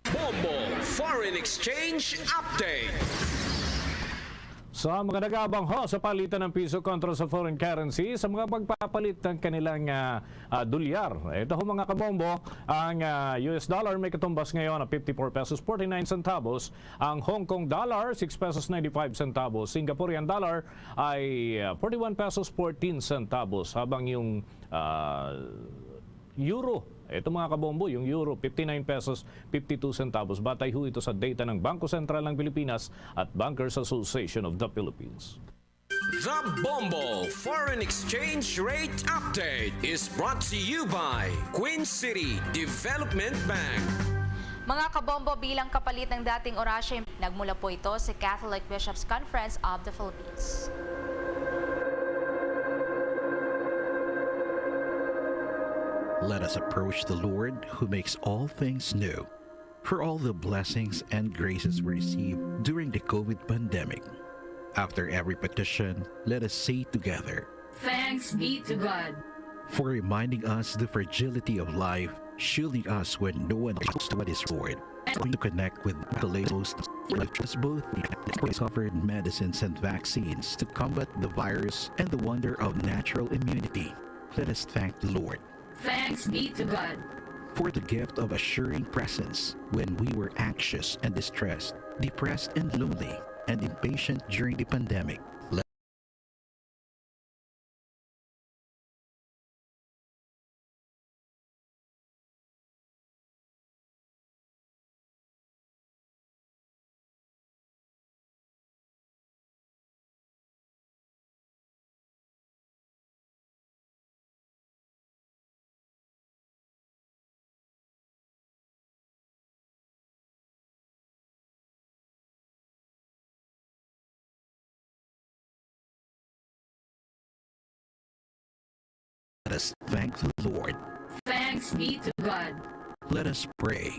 [SPEAKER 1] Bombo Foreign Exchange Update.
[SPEAKER 7] Sa mga nag-aabangho sa palitan ng piso kontra sa foreign currency sa mga pagpapalit ng kanilang dolyar. Ito ho mga kabombo, ang US dollar may katumbas ngayon na 54 pesos 49 centavos. Ang Hong Kong dollar 6 pesos 95 centavos. Singaporean dollar ay 41 pesos 14 centavos. Habang yung euro, ito mga kabombo, yung euro 59 pesos 52 centavos. Batay ho ito sa data ng Bangko Sentral ng Pilipinas at Bankers Association of the Philippines.
[SPEAKER 12] The Bombo Foreign Exchange Rate Update is brought to you by Queen City Development Bank.
[SPEAKER 6] Mga kabombo, bilang kapalit ng dating orasyo, nagmula po ito sa Catholic Bishops' Conference of the Philippines.
[SPEAKER 13] Let us approach the Lord who makes all things new. For all the blessings and graces we received during the COVID pandemic. After every petition, let us say together,
[SPEAKER 14] Thanks be to God.
[SPEAKER 13] for reminding us the fragility of life, shielding us when no one knows what is Lord, and to connect with the latest us both suffered medicines and vaccines to combat the virus and the wonder of natural immunity. Let us thank the Lord.
[SPEAKER 14] Thanks be to God.
[SPEAKER 13] For the gift of assuring presence when we were anxious and distressed, depressed and lonely, and impatient during the pandemic. Let us thank the Lord.
[SPEAKER 14] Thanks be to God.
[SPEAKER 13] Let us pray.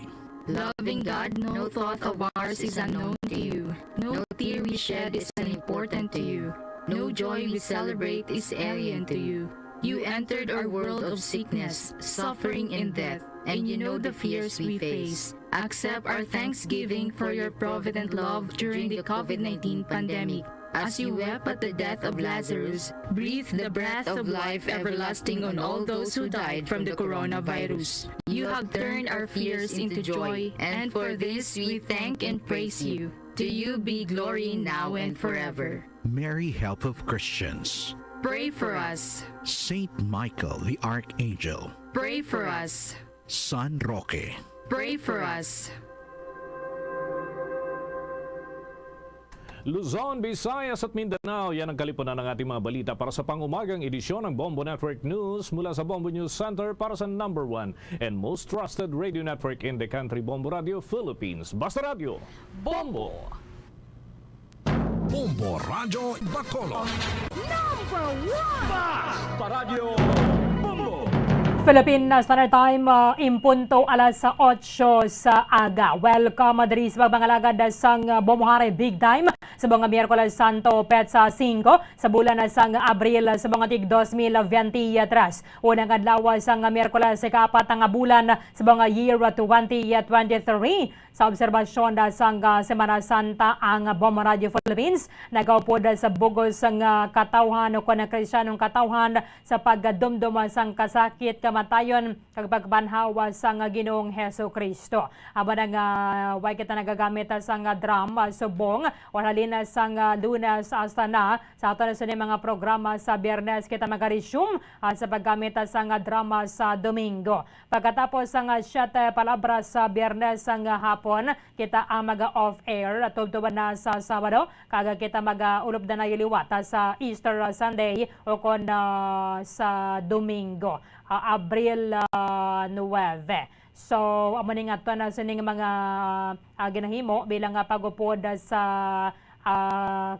[SPEAKER 14] Loving God, no thought of ours is unknown to you. No tear we shed is unimportant to you. No joy we celebrate is alien to you. You entered our world of sickness, suffering, and death, and you know the fears we face. Accept our thanksgiving for your provident love during the COVID-19 pandemic. As you wept at the death of Lazarus, breathe the breath of life everlasting on all those who died from the coronavirus. You have turned our fears into joy, and for this we thank and praise you. To you be glory now and forever.
[SPEAKER 13] Mary, help of Christians.
[SPEAKER 14] Pray for us.
[SPEAKER 13] Saint Michael, the Archangel.
[SPEAKER 14] Pray for us.
[SPEAKER 13] San Roque.
[SPEAKER 14] Pray for us.
[SPEAKER 7] Luzon, Visayas at Mindanao, yan ang kalipunan ng ating mga balita para sa pangumagang edisyon ng Bombo Network News mula sa Bombo News Center para sa #1 and most trusted radio network in the country, Bombo Radio Philippines. Basta Radio, Bombo!
[SPEAKER 24] Bombo Radio Bacolod.
[SPEAKER 14] #1
[SPEAKER 24] Basta Radio Bombo!
[SPEAKER 16] Philippine Standard Time, impunto alas 8 sa aga. Welcome diri sa pagbangalagad sang Bomohare Big Time sa mga Miyerkules Santo Petsa 5 sa bulan sang Abril sa mga tig 2023. Unang adlaw sang Miyerkules sa kapat nga bulan sa mga year 2023. Sa obserbasyon sang Semana Santa ang Bombo Radio Philippines nagaupod sa bugos sang katawhan o kanang Kristiyanong katawhan sa pagdumdum sang kasakit kamatayon kag pagbanhawa sang Ginoong Hesus Kristo. Aba nang way kita nagagamit sang drum subong o halin sang Lunes hasta na sa ato na sa mga programa sa Biyernes kita magaresume sa paggamit sang drama sa Domingo. Pagkatapos sang 7 palabras sa Biyernes sang hapon, kita ang mag-off air at tubtuban na sa Sabado kaga kita mag-ulob na nayiliwat sa Easter Sunday o kon sa Domingo. Abril 9. So, amo ning ato na sa ning mga ginahimo bilang pagupod sa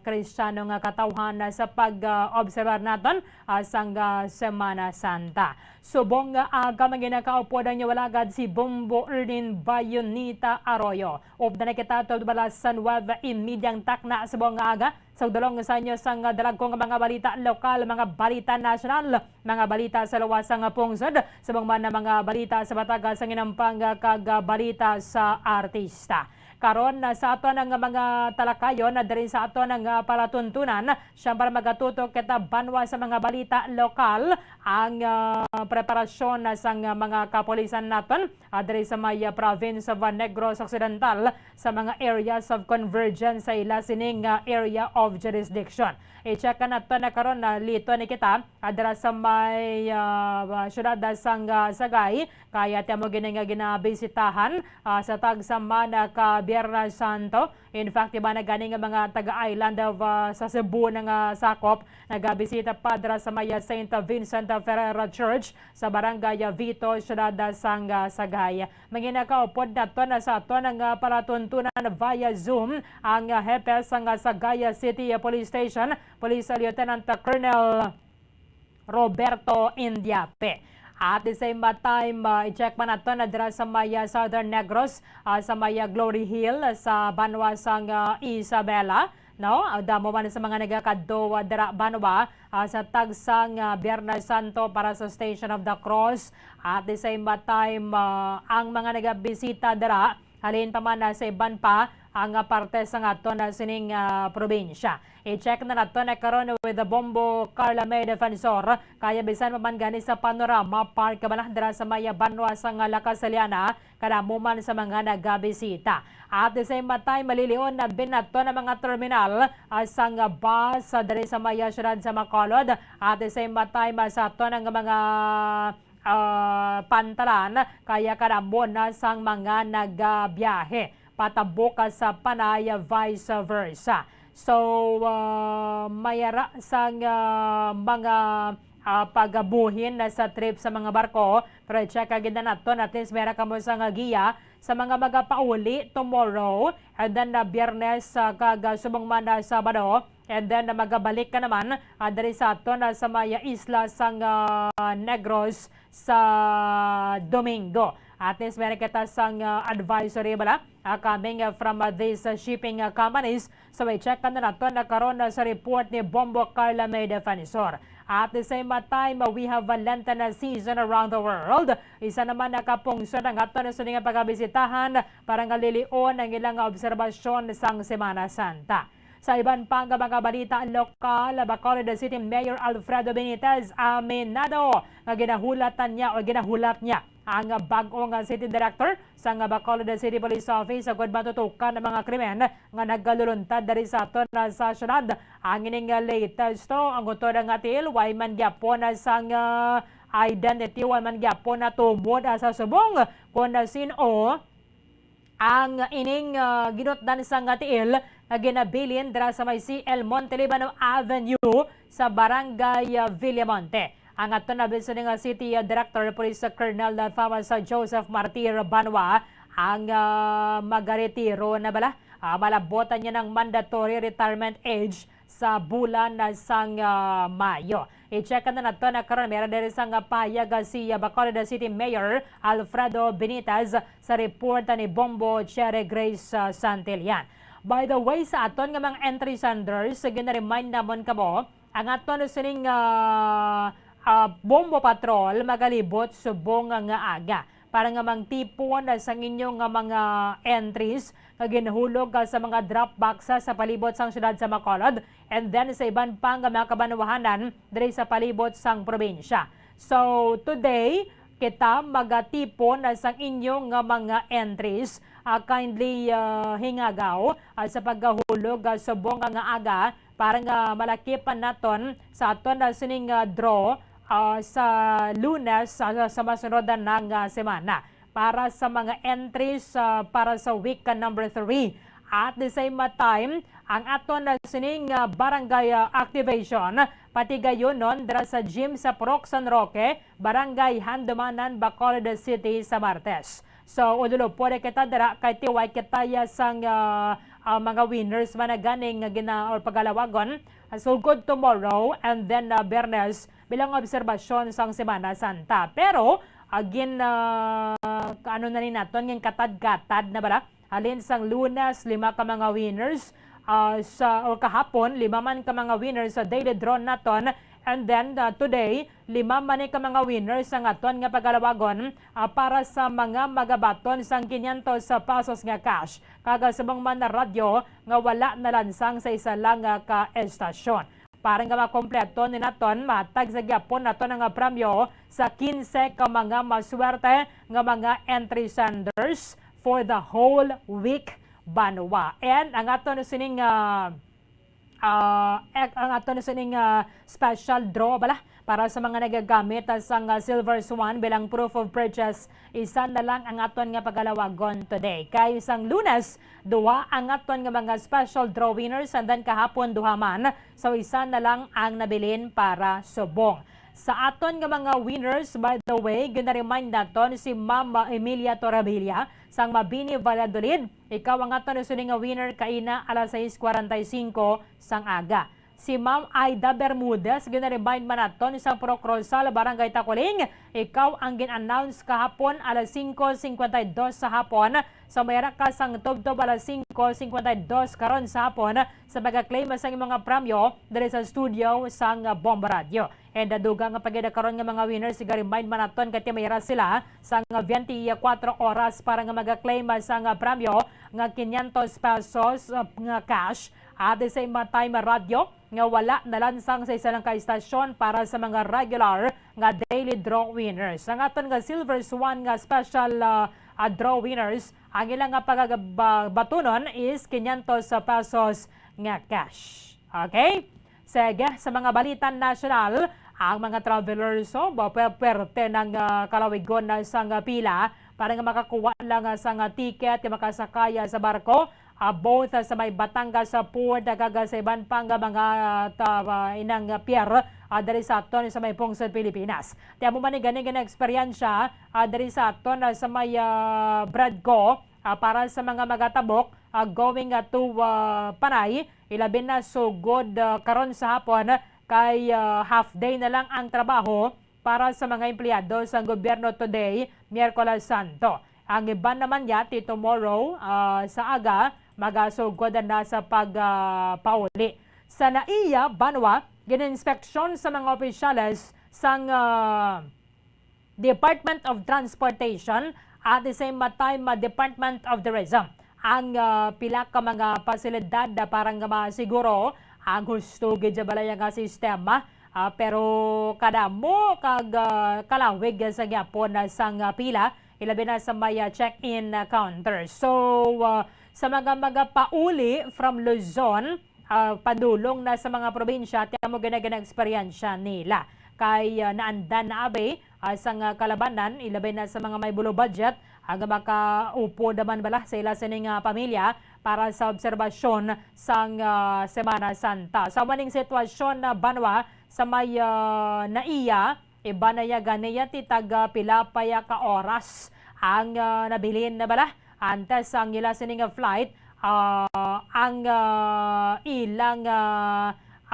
[SPEAKER 16] Kristiyano nga katawhan sa pag-observar naton sang Semana Santa. Subong aga manginakaupod ang walagad si Bombo Erlin Bayonita Arroyo. Upda na kita to bala sa 9:30 takna subong aga. Sa dalong sa inyo sang dalagkong mga balita lokal, mga balita nasyonal, mga balita sa luwasang pungsod, subong man na mga balita sa bataga sa ginampang kag balita sa artista. karon na sa ato ng mga talakayon na diri sa ato ng palatuntunan siya para magatutok kita banwa sa mga balita lokal ang preparasyon sa mga kapulisan naton diri sa may province of Negros Occidental sa mga areas of convergence sa ila sining area of jurisdiction. I-check na to na karon na lito ni kita adra sa may syudad sang Sagay kaya tamo gining ginabisitahan sa tagsama na ka Biyernes Santo. In fact, iba na ganing mga taga-island of sa Cebu nga sakop nagabisita pa dra sa may St. Vincent Ferrer Church sa barangay Vito, syudad sang Sagay. Manginakaupod na to na sa to ng palatuntunan via Zoom ang hepe sang Sagay City Police Station, Police Lieutenant Colonel Roberto Indiape. At the same time, i-check pa nato na dira sa may Southern Negros, sa may Glory Hill, sa banwa sang Isabela. No, damo man sa mga nagakadto dira banwa sa tagsang Biyernes Santo para sa Station of the Cross. At the same time, ang mga nagabisita dira halin pa man sa iban pa ang parte sa ato na sining probinsya. I-check na nato na karon with the Bombo Carla May Defensor kaya bisan man gani sa Panorama Park kabalah dira sa maya banwa sa Lakasaliana kadamuman sa mga nagabisita. At the same time malilion na binato na mga terminal sang bus diri sa maya syudad sa Bacolod. At the same time sa ato ng mga pantalan kaya kadamon na sang mga nagabiyahe patabok sa Panay vice versa. So mayara sang mga pagabuhin na sa trip sa mga barko pero check agad na nato natin mera kamo sa giya sa mga magapauli tomorrow and then na Biyernes kaga subong man na Sabado and then na magabalik ka naman diri sa ato na sa maya isla sang Negros sa Domingo. At least meron kita sang advisory bala coming from these shipping companies. So i-check na nato na karon sa report ni Bombo Carla May Defensor. At the same time, we have a Lenten season around the world. Isa naman nakapungsod ang ato na suning pagabisitahan para nga lilion ang ilang obserbasyon sang Semana Santa. Sa iban pang mga balita lokal, Bacolod City Mayor Alfredo Benitez aminado nga ginahulat niya ang bagong City Director sa Bacolod City Police Office sa gud matutukan ng mga krimen nga naggaluluntad dari sa aton sa syudad. Ang ining latest to ang utod ng atil way man gyapon sang identity way man gyapon na tumod sa subong kun sino ang ining ginutdan sang atiil na ginabilin dira sa may CL Montelibano Avenue sa Barangay Villamonte. Ang ato na biso ng City Director Police Colonel Thomas Joseph Martir Banwa ang magaretiro na bala. Malabotan niya ng mandatory retirement age sa bulan sang Mayo. I-check na nato na karon meron din sang payag si Bacolod City Mayor Alfredo Benitez sa report ni Bombo Cherry Grace Santillan. By the way, sa aton nga mga entry senders, gina-remind namon kamo ang aton sining Bombo Patrol magalibot subong nga aga para nga mangtipon sa inyong mga entries nga ginhulog sa mga drop boxes sa palibot sang syudad sa Bacolod and then sa iban pang mga kabanwahanan diri sa palibot sang probinsya. So today kita magatipon sa inyong mga entries. Kindly hingagaw sa paghulog subong nga aga para nga malakipan naton sa aton na sining draw sa Lunes sa masunod ng semana para sa mga entries para sa week number 3. At the same time, ang aton na sining barangay activation pati gayon nun dira sa gym sa Purok San Roque, Barangay Handumanan, Bacolod City sa Martes. So, udulo po na kita dira kay tiway kitaya sang mga winners managaning or pagalawagon. So, good tomorrow and then Biyernes bilang obserbasyon sang Semana Santa. Pero, again, ano na rin natin, yung katad-katad na bala. Halin sang Lunes, 5 ka mga winners. Kahapon, 5 man ka mga winners sa daily draw naton. And then today, 5 man ka mga winners ang aton nga pagalawagon para sa mga magabaton sang 500 pesos nga cash. Kaga subong man na radyo nga wala na lansang sa isa lang ka estasyon. Para nga makompleto ni naton, matag sa gyapon naton ang premyo sa 15 ka mga maswerte nga mga entry senders for the whole week banwa. And ang aton sining special draw para sa mga nagagamit sang Silver Swan bilang proof of purchase, isa na lang ang aton nga pagalawagon today. Kay isang Lunes, 2 ang aton nga mga special draw winners, and then kahapon 2 man. So isa na lang ang nabilin para subong. Sa aton nga mga winners, by the way, gina-remind naton si Ma'am Emilia Torabilla sang Mabini Valladolid. Ikaw ang aton nga winner kaina alas 6:45 sang aga. Si Ma'am Aida Bermudez, gina-remind man naton isang Procrosal, Barangay Takuling. Ikaw ang gin-announce kahapon alas 5:52 sa hapon. Sa mayara ka sang tubtob alas 5:52 karon sa hapon sa pag-claim sa mga premyo diri sa studio sang Bomba Radio. And duga nga pagida karon nga mga winners, siga-remind man naton kay mayara sila sang 24 oras para nga mag-claim sa premyo nga 500 pesos nga cash. At the same time, radio nga wala nalansang sa isa lang ka-istasyon para sa mga regular nga daily draw winners. Ang aton nga Silver Swan nga special draw winners, ang ilang nga pagabatunon is 500 pesos nga cash. Okay? Sige, sa mga balitan national, ang mga travelers pwerte ng kalawigon sa pila para nga makakuha lang sa ticket nga makasakaya sa barko. Both sa may Batangas sa port, kaga sa iban pang mga inang pier dari sa aton sa may pungsod Pilipinas. Tiyan mo man gani eksperyensya dari sa aton sa may Bradco para sa mga magatabok going to Panay. Ilabi na sugod karon sa hapon kay half day na lang ang trabaho para sa mga empleyado sa gobyerno today, Miyerkules Santo. Ang iban naman yati tomorrow sa aga, magasugod na sa pagpauli. Sa NAIA, Banwa, gininspeksyon sa mga opisyales sang Department of Transportation at the same time Department of Tourism. Ang pila ka mga pasilidad para nga masiguro ang gusto gid balay nga sistema. Pero kada mo kag kalawig sa gyapon sang pila, ilabi na sa may check-in counter. So, sa mga pauli from Luzon, padulong na sa mga probinsya, tiyan mo gina eksperyensya nila. Kay naandan na abe, sang kalabanan, ilabi na sa mga may below budget, ang makaupo naman bala sa ila sining pamilya para sa obserbasyon sang Semana Santa. Sa maning sitwasyon na Banwa, sa may NAIA, iba na ya ganiya titag pilapaya ka oras ang nabilin na bala. Antes ang ila sining flight, ang ilang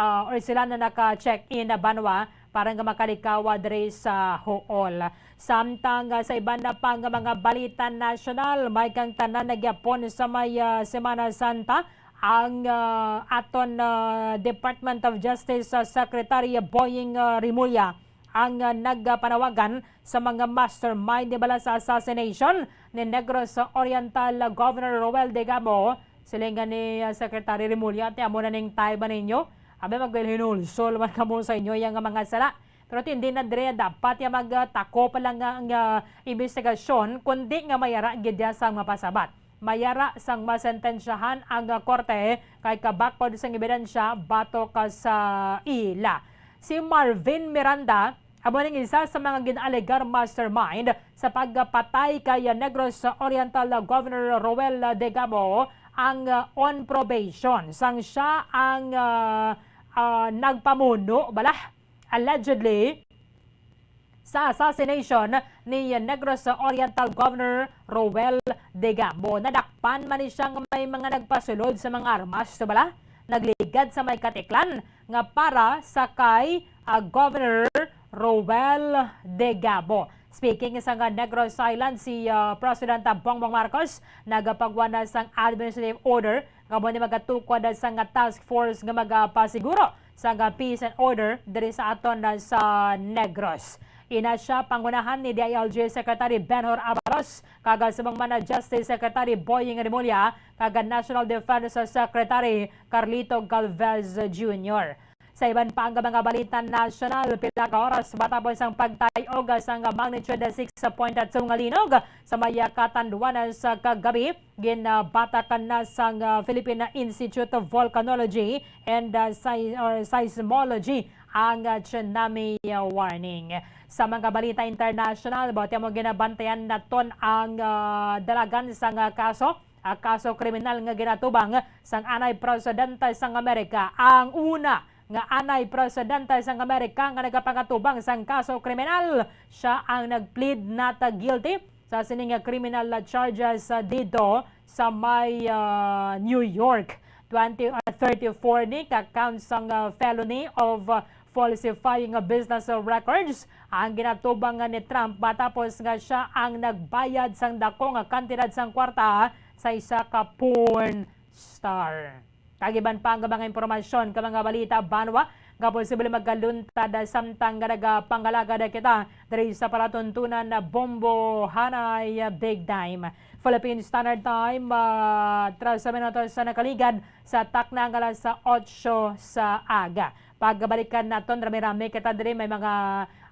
[SPEAKER 16] or sila na naka-check-in na Banwa para nga makalikawa diri sa Hool. Samtang sa iban na pang mga balitan nasyonal, may kang tanan nagyapon sa may Semana Santa, ang aton Department of Justice Secretary Boying Rimulya ang nagpanawagan sa mga mastermind bala sa assassination ni Negros Oriental Governor Roel Degamo. Silingan ni Secretary Rimulya, tiamo na ning tay ba ninyo? Abe maghinulsol man kamo sa inyo yung mga sala. Pero hindi na dire dapat yung magtako pa lang ang investigasyon, kundi nga mayara gidya sang mapasabat. Mayara sang masentensyahan ang korte kay kabakod sang ebidensya bato ka sa ila. Si Marvin Miranda, amo ning isa sa mga ginalegar mastermind sa pagpatay kay Negros Oriental Governor Roel Degamo, ang on probation. Sang siya ang nagpamuno allegedly sa assassination ni Negros Oriental Governor Roel Degamo. Nadakpan man siyang may mga nagpasulod sa mga armas, nagligad sa may katiklan nga para sa kay Governor Roel Degamo. Speaking sa Negros Island, si President Bongbong Marcos nagapagwa na sang administrative order nga mo ni magatukod sa task force nga magapasiguro sa peace and order diri sa aton sa Negros. Ina siya pangunahan ni DILG Secretary Benhur Abalos, kaga subang mana Justice Secretary Boying Rimulya, kaga National Defense Secretary Carlito Galvez Jr. Sa iban pa ang mga balita national, pila ka oras matapos ang pagtayog sa magnitude 6.2 nga linog sa Mayakatan sa kagabi, ginabatakan na sa Philippine Institute of Volcanology and Seismology ang tsunami warning. Sa mga balita international, bote mo ginabantayan naton ang dalagan sa kaso kriminal nga ginatubang sang anay presidente sang Amerika. Ang una nga anay presidente sang Amerika nga nagapangatubang sang kaso kriminal, siya ang nagplead not guilty sa sining criminal charges dito sa may New York. 34 ni ka-count sang felony of falsifying business records ang ginatubang ni Trump matapos nga siya ang nagbayad sang dako nga kantidad sang kwarta sa isa ka porn star. Kagiban pa ang mga impormasyon ka mga balita banwa nga posible magkaluntad samtang nagapangalagad kita diri sa palatuntunan na Bombo Hanay Big Time. Philippine Standard Time 3 minutos sa nakaligad sa taknang alas sa 8 sa aga. Pagbalikan naton rami-rami kita diri may mga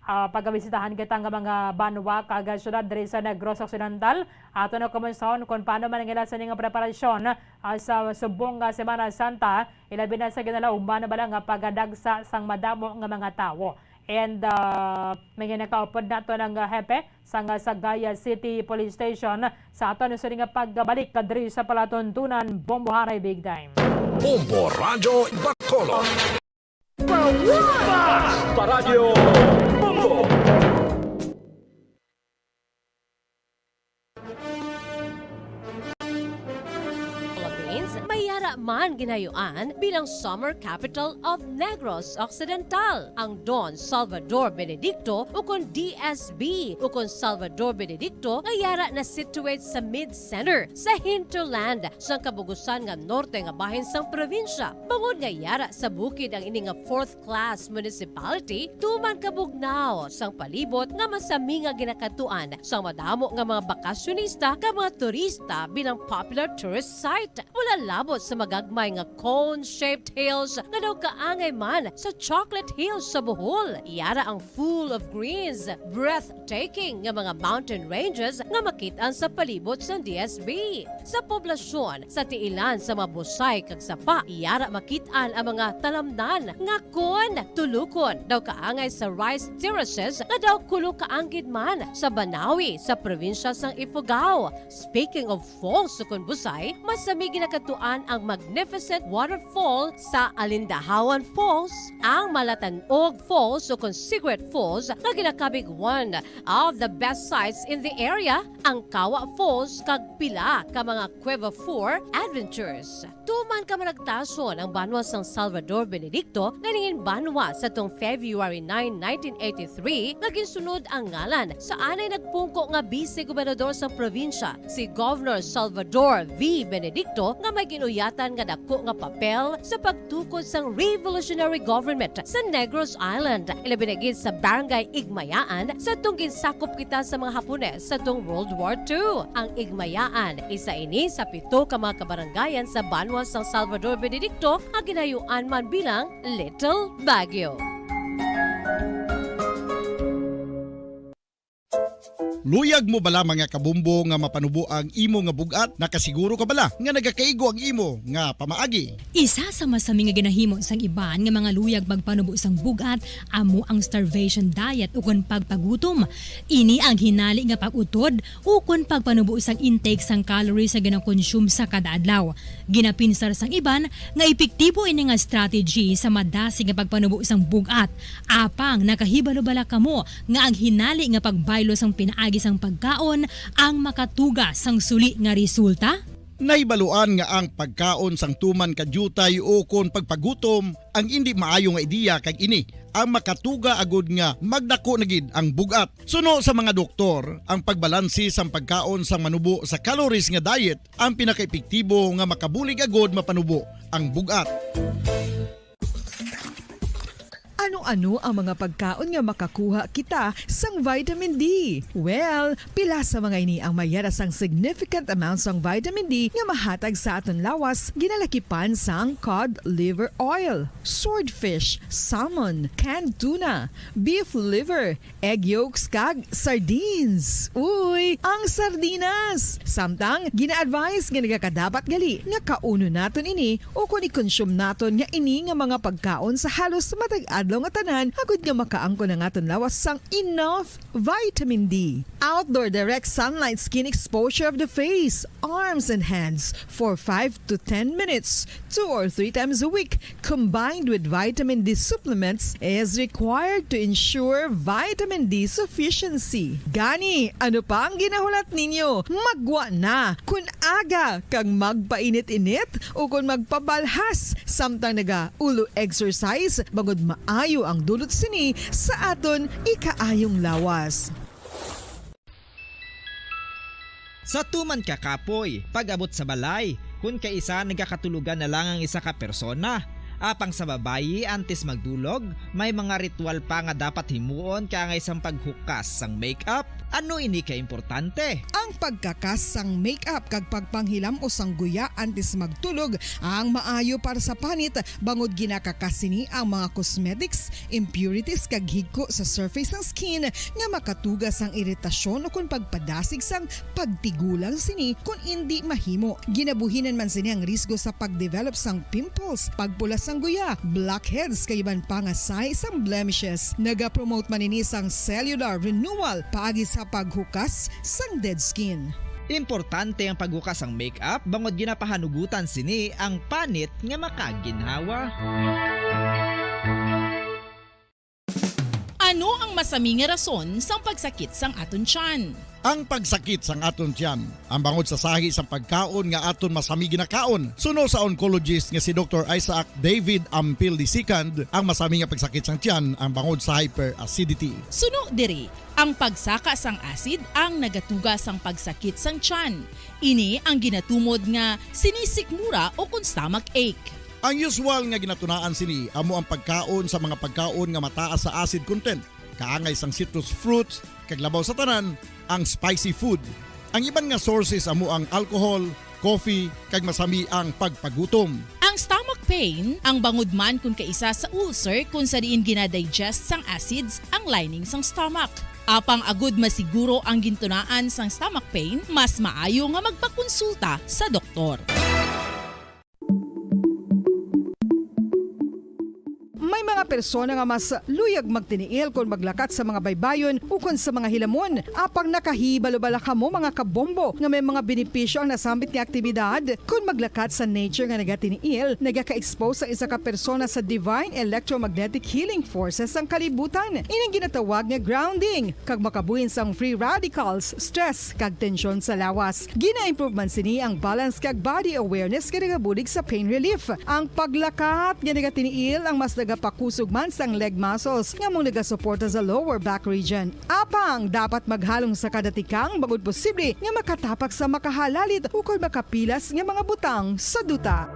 [SPEAKER 16] pagabisitahan kita nga mga banwa kaga syudad diri sa Negros Occidental. Ato na kumonsaon kung paano man ang ilasan nga preparasyon sa subong Semana Santa, ilabi na sa ginalauban na bala nga pagadagsa sang madamo nga mga tawo. And may ginakaupod na ito ng hepe sa Sagaya City Police Station sa ato na nga pagbalik kadri sa palatuntunan Bombo Hanay Big Time.
[SPEAKER 3] Bombo Radyo Bacolod.
[SPEAKER 12] Paradyo Bombo!
[SPEAKER 8] Mayara man ginayuan bilang Summer Capital of Negros Occidental. Ang Don Salvador Benedicto o kon DSB o kon Salvador Benedicto ngayara na situate sa mid-center sa hinterland sa kabugusan nga norte nga bahin sang probinsya. Bangod ngayara sa bukid ang ini nga 4th class municipality, tuman kabugnaw sang palibot nga masami nga ginakatuan sang madamo nga mga bakasyonista ka mga turista bilang popular tourist site. Mula labot sa magagmay nga cone-shaped hills nga daw kaangay man sa Chocolate Hills sa Bohol. Iyara ang full of greens, breathtaking nga mga mountain ranges nga makitaan sa palibot sa DSB. Sa poblasyon, sa tiilan sa mga busay kag sapa, iyara makitaan ang mga talamnan nga kon tulukon daw kaangay sa rice terraces nga daw kulo kaanggid man sa Banawi sa probinsya sang Ifugao. Speaking of falls sa kon busay, masami ginakatuan ang magnificent waterfall sa Alindahawan Falls, ang Malatanog Falls o Secret Falls na ginakabig one of the best sites in the area, ang Kawa Falls kag pila ka mga Cueva 4 adventures. Tuman ka managtason ang banwa sang Salvador Benedicto ganingin banwa sa tong February 9, 1983 nga ginsunod ang ngalan sa anay nagpungko nga vice-gobernador sa probinsya, si Governor Salvador V. Benedicto nga may ginuyatan nga dako nga papel sa pagtukod sang revolutionary government sa Negros Island. Ilabinagid sa Barangay Igmayaan sa tong ginsakop kita sa mga Hapones sa tong World War II. Ang Igmayaan, isa ini sa 7 ka mga kabarangayan sa banwa sang Salvador Benedicto ang ginayuan man bilang Little Baguio.
[SPEAKER 9] Luyag mo bala mga kabumbo nga mapanubo ang imo nga bugat? Nakasiguro ka bala nga nagakaigo ang imo nga pamaagi?
[SPEAKER 10] Isa sa masami nga ginahimo sang iban nga mga luyag magpanubo sang bugat amo ang starvation diet ukon pagpagutom. Ini ang hinali nga pag-utod ukon pagpanubo sang intake sang calories sa ginakonsume sa kada adlaw. Ginapinsar sang iban nga epektibo ini nga strategy sa madasi nga pagpanubo sang bugat. Apang nakahibalo bala kamo nga ang hinali nga pagbaylo sang pinaagi sang pagkaon ang makatuga sang suli nga resulta?
[SPEAKER 9] Naibaluan nga ang pagkaon sang tuman kadyutay o kon pagpagutom ang hindi maayo nga ideya kag ini ang makatuga agud nga magdako na gid ang bugat. Suno sa mga doktor, ang pagbalansi sang pagkaon sang manubo sa calories nga diet ang pinakaepektibo nga makabulig agud mapanubo ang bugat.
[SPEAKER 2] Ano ang mga pagkaon nga makakuha kita sang vitamin D? Well, pila sa mga ini ang mayara sang significant amounts sang vitamin D nga mahatag sa aton lawas ginalakipan sang cod liver oil, swordfish, salmon, canned tuna, beef liver, egg yolks kag sardines. Uy, ang sardinas! Samtang gina-advise nga nagakadapat gali nga kauno naton ini o kung i-consume naton nga ini nga mga pagkaon sa halos matag adlaw nga tanan agud nga makaangko na nga aton lawas sang enough vitamin D. Outdoor direct sunlight skin exposure of the face, arms and hands for 5 to 10 minutes 2 or 3 times a week combined with vitamin D supplements is required to ensure vitamin D sufficiency. Gani, ano pa ang ginahulat ninyo? Magwa na kun aga kang magpainit-init o kung magpabalhas samtang naga ulo exercise bangod maayo ang dulot sini sa aton ikaayong lawas.
[SPEAKER 15] Sa tuman ka kapoy, pag-abot sa balay, kung kaisa nagakatulugan na lang ang isa ka persona. Apang sa babayi antes magdulog, may mga ritual pa nga dapat himuon kaya nga isang paghukas sang makeup. Ano ini ka importante?
[SPEAKER 2] Ang pagkakas sang makeup kag pagpanghilam o sang guya antes magtulog ang maayo para sa panit bangod ginakakasini ang mga cosmetics, impurities kag higko sa surface ng skin nga makatugas ang iritasyon o kung pagpadasig sang pagtigulang sini kung hindi mahimo. Ginabuhinan man sini ang risgo sa pagdevelop sang pimples, pagpula sang guya, blackheads kay iban pa nga size sang blemishes. Naga-promote man ini sang cellular renewal paagi sa paghukas sang dead skin.
[SPEAKER 15] Importante ang paghukas ang makeup bangod ginapahanugutan sini ang panit nga makaginhawa.
[SPEAKER 17] Ano ang masami nga rason sang pagsakit sang aton tiyan?
[SPEAKER 9] Ang pagsakit sang aton tiyan, ang bangod sa sahi sang pagkaon nga aton masami ginakaon. Suno sa oncologist nga si Dr. Isaac David Ampil II, ang masami nga pagsakit sang tiyan ang bangod sa hyperacidity.
[SPEAKER 17] Suno diri, ang pagsaka sang acid ang nagatuga sang pagsakit sang tiyan. Ini ang ginatumod nga sinisikmura o kung stomach ache.
[SPEAKER 9] Ang usual nga ginatunaan sini amo ang pagkaon sa mga pagkaon nga mataas sa acid content. Kaangay sang citrus fruits, kag labaw sa tanan, ang spicy food. Ang iban nga sources amo ang alcohol, coffee, kag masami ang pagpagutom.
[SPEAKER 17] Ang stomach pain, ang bangod man kung kaisa sa ulcer kung sa diin ginadigest sang acids ang lining sang stomach. Apang agud masiguro ang gintunaan sang stomach pain, mas maayo nga magpakonsulta sa doktor.
[SPEAKER 2] May mga persona nga mas luyag magtiniil kung maglakat sa mga baybayon o kung sa mga hilamon. Apang nakahibalo-bala ka mo mga kabombo nga may mga benepisyo ang nasambit nga aktibidad. Kung maglakat sa nature nga nagatiniil, nagaka-expose sa isa ka persona sa divine electromagnetic healing forces ang kalibutan. Inang ginatawag nga grounding, kag makabuhin sang free radicals, stress, kag tensyon sa lawas. Gina-improve man sini ang balance kag body awareness nga nagabulig sa pain relief. Ang paglakat nga nagatiniil ang mas pakusog man sang leg muscles nga mong nagasuporta sa lower back region. Apang dapat maghalong sa kadatikang bagod posible nga makatapak sa makahalalit o kung makapilas nga mga butang sa duta.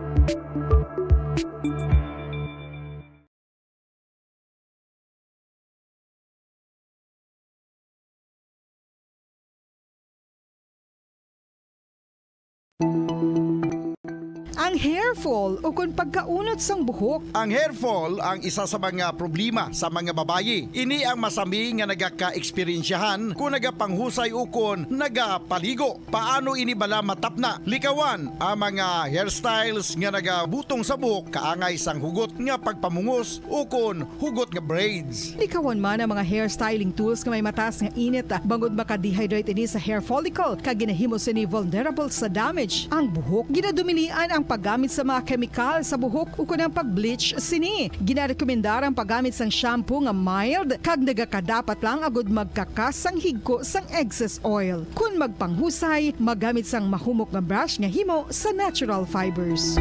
[SPEAKER 2] Ang hair fall o kung pagkaunot sang buhok.
[SPEAKER 9] Ang hair fall ang isa sa mga problema sa mga babayi. Ini ang masami nga nagaka-eksperyensyahan kung nagapanghusay o kung nagapaligo. Paano ini bala matapna? Likawan ang mga hairstyles nga nagabutong sa buhok kaangay sang hugot nga pagpamungos o kung hugot nga braids.
[SPEAKER 2] Likawan man ang mga hairstyling tools nga may mataas nga init bangod maka-dehydrate ini sa hair follicle kag ginahimo sini vulnerable sa damage. Ang buhok ginadumilian ang paggamit sa mga kemikal sa buhok o kunang pag-bleach sini. Ginarekomendar ang paggamit sang shampoo nga mild kag nagakadapat lang agud magkakas sang higko sang excess oil. Kung magpanghusay, magamit sang mahumok nga brush nga himo sa natural fibers.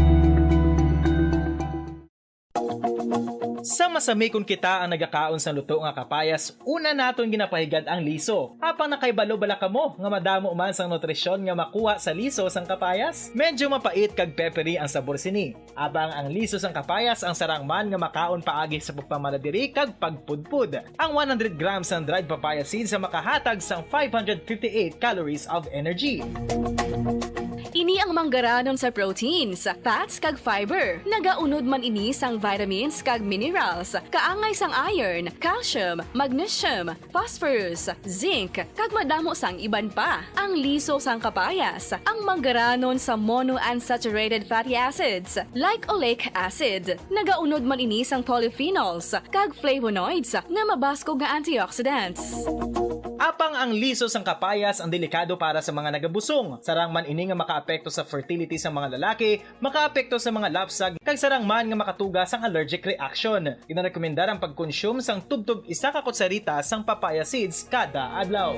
[SPEAKER 18] Sa
[SPEAKER 5] masami kung kita ang nagakaon sa luto nga kapayas, una naton ginapahigad ang liso. Apang nakaibalo bala kamo nga madamo man sang nutrisyon nga makuha sa liso sang kapayas? Medyo mapait kag peppery ang sabor sini. Abang ang liso sang kapayas ang sarang man nga makaon paagi sa pagpamaladiri kag pagpudpud. Ang 100 grams ng dried papaya seeds sa makahatag sang 558 calories of energy.
[SPEAKER 18] Ini ang manggaranon sa proteins, fats kag fiber. Nagaunod man ini sang vitamins kag minerals, kaangay sang iron, calcium, magnesium, phosphorus, zinc, kag madamo sang iban pa. Ang liso sang kapayas, ang manggaranon sa monounsaturated fatty acids like oleic acid. Nagaunod man ini sang polyphenols kag flavonoids nga mabaskog nga antioxidants.
[SPEAKER 5] Apang ang liso sang kapayas ang delikado para sa mga nagabusong. Sarang man ini nga makaapekto sa fertility sa mga lalaki, makaapekto sa mga lapsag, kag sarang man nga makatuga sang allergic reaction. Ginarekomendar ang pagkonsume sang tubtub 1 ka kutsarita sang papaya seeds kada adlaw.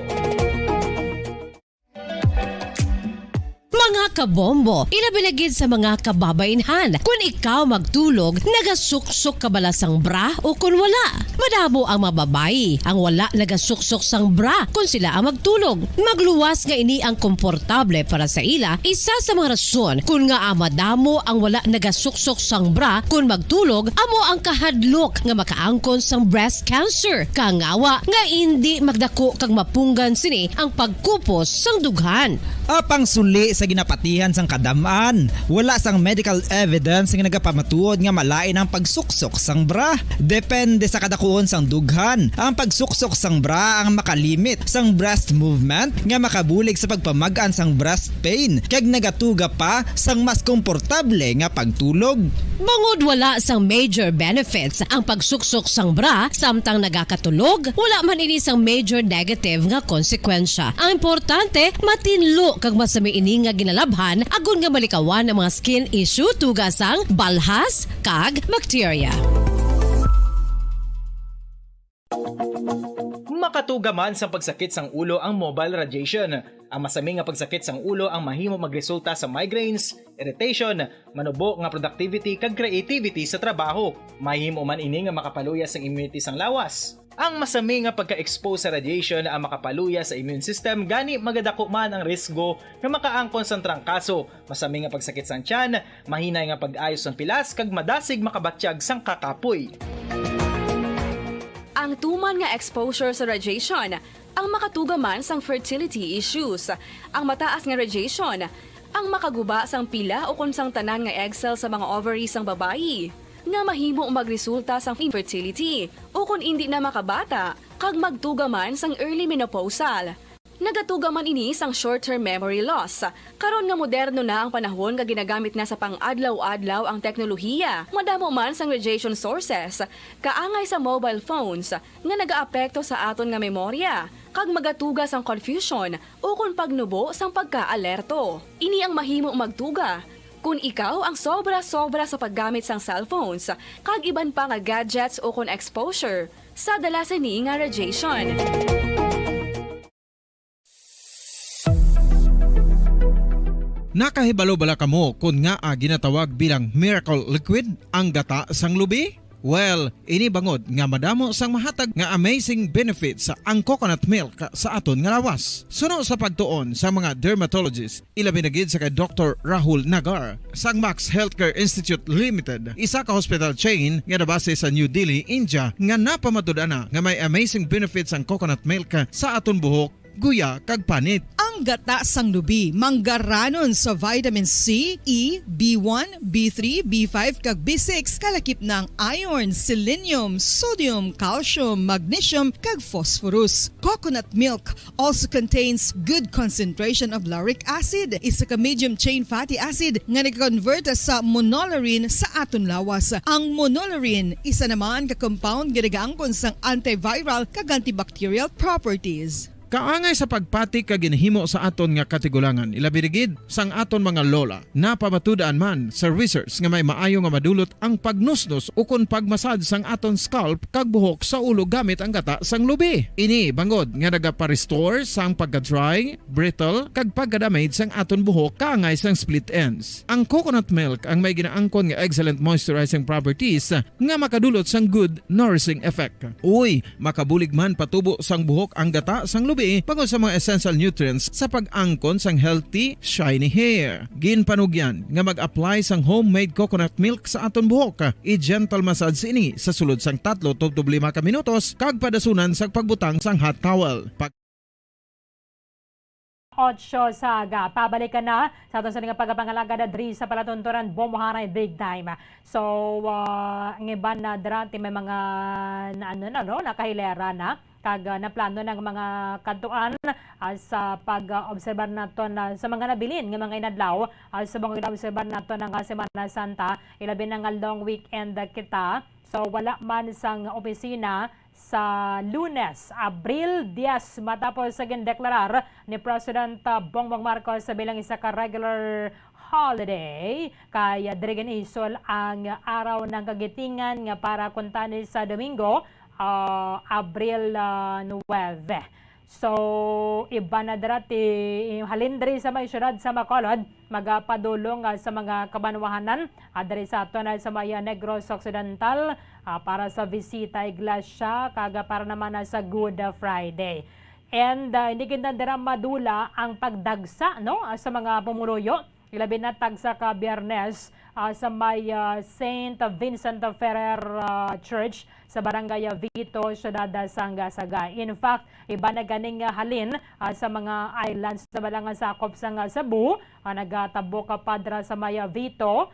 [SPEAKER 8] Mga kabombo, ilabilagid sa mga kababainhan. Kung ikaw magtulog, nagasuksok ka bala sang bra o kung wala. Madamo ang mababayi ang wala nagasuksok sang bra kung sila ang magtulog. Magluwas nga ini ang komportable para sa ila. Isa sa mga rason kung nga madamo ang wala nagasuksok sang bra kung magtulog, amo ang kahadlok nga makaangkon sang breast cancer. Kangawa nga hindi magdako kag mapunggan sini ang pagkupos sang dughan.
[SPEAKER 15] Apang suli sa ginapatihan sang kadamaan, wala sang medical evidence nga nagapamatuod nga malain ang pagsuksok sang bra. Depende sa kadakuon sang dughan. Ang pagsuksok sang bra ang makalimit sang breast movement nga makabulig sa pagpamagaan sang breast pain kag nagatuga pa sang mas komportable nga pagtulog.
[SPEAKER 8] Bangod wala sang major benefits ang pagsuksok sang bra samtang nagakatulog, wala man ini sang major negative nga konsekwensya. Ang importante, matinlo kag masami ini nga ginalabhan agon nga malikawan ang mga skin issue tugasang balhas kag bacteria.
[SPEAKER 5] Makatuga man sa pagsakit sang ulo ang mobile radiation. Ang masami nga pagsakit sang ulo ang mahimo magresulta sa migraines, irritation, manubo nga productivity kag creativity sa trabaho. Mahimo man ini nga makapaluya sang immunity sang lawas. Ang masami nga pagka-expose sa radiation ang makapaluya sa immune system gani magadako man ang risgo nga makaangkon sang trangkaso, masami nga pagsakit sang tiyan, mahinay nga pag-ayos sang pilas kag madasig makabatyag sang kakapoy.
[SPEAKER 18] Ang tuman nga exposure sa radiation, ang makatuga man sang fertility issues. Ang mataas nga radiation, ang makaguba sang pila o kung sang tanan nga egg cell sa mga ovaries sang babayi, nga mahimo magresulta sang infertility o kung hindi na makabata, kag magtuga man sang early menopausal. Nagatuga man ini sang short-term memory loss. Karon nga moderno na ang panahon nga ginagamit na sa pang-adlaw-adlaw ang teknolohiya. Madamo man sang radiation sources, kaangay sa mobile phones nga nagaapekto sa aton nga memorya, kag magatuga sang confusion o kung pagnubo sang pagka-alerto. Ini ang mahimo magtuga kung ikaw ang sobra-sobra sa paggamit sang cellphones, kag iban pa nga gadgets o kung exposure sa dalasan ni nga radiation.
[SPEAKER 9] Nakahibalo bala kamo kung nga ginatawag bilang miracle liquid ang gata sang lubi? Well, ini bangod nga madamo sang mahatag nga amazing benefits sa ang coconut milk sa aton nga lawas. Suno sa pagtuon sa mga dermatologist, ilabi na gid sa kay Dr. Rahul Nagar sang Max Healthcare Institute Limited, isa ka hospital chain nga nabase sa New Delhi, India, nga napamatud-ana nga may amazing benefits ang coconut milk sa aton buhok, guya kag panit.
[SPEAKER 2] Ang gata sang lubi manggaranon sa vitamin C, E, B1, B3, B5 kag B6 kalakip ng iron, selenium, sodium, calcium, magnesium kag phosphorus. Coconut milk also contains good concentration of lauric acid, isa ka medium chain fatty acid nga nag-convert sa monolaurin sa aton lawas. Ang monolaurin isa naman ka compound nga nagaangkon sang antiviral kag antibacterial properties.
[SPEAKER 9] Kaangay sa pagpati ka ginhimo sa aton nga katigulangan, ilabirigid sang aton mga lola na pamatudaan man sa research nga may maayo nga madulot ang pagnusnos o kon pagmasad sang aton scalp kag buhok sa ulo gamit ang gata sang lubi. Ini bangod nga nagapa-restore sang pagka-dry, brittle kag pagka-damage sang aton buhok kaangay sang split ends. Ang coconut milk ang may ginaangkon nga excellent moisturizing properties nga makadulot sang good nourishing effect. Uy, makabulig man patubo sang buhok ang gata sang lubi pagod sa mga essential nutrients sa pag-angkon sang healthy, shiny hair. Ginpanugyan nga mag-apply sang homemade coconut milk sa aton buhok. I-gentle massage ini sa sulod sang 3 to 5 ka minutos kag padasunan sang pagbutang sang hot towel.
[SPEAKER 16] 8 sa aga. Pabalikan na sa aton sa nga pagpangalaga na diri sa palatunturan Bomoharay big time. So, ang iban na drati may mga nakahilera na kag naplano ng mga kantuan sa pag-obserbar nato sa mga nabilin ng mga inadlaw sa mga obserbar nato ng Semana Santa, ilabi na nga long weekend kita. So wala man sang opisina sa Lunes, Abril 10 matapos sa gindeklarar ni President Bongbong Marcos sa bilang isa ka regular holiday kaya dirigen isol ang araw ng kagitingan nga para kuntani sa Domingo, Abril 9. So, iba na drati halindri sa may syudad sa Bacolod, magapadulong sa mga kabanwahanan adri sa ato na sa may Negros Occidental para sa bisita iglesia kaga para naman sa Good Friday. And hindi kinandira madula ang pagdagsa sa mga pumuluyo. Ilabi na tagsa ka Biyernes sa may St. Vincent Ferrer Church sa Barangay Vito, Ciudad Sangasagay. In fact, iba na ganing halin sa mga islands na balang sakop sa Cebu. Nagatabo ka padra sa may Vito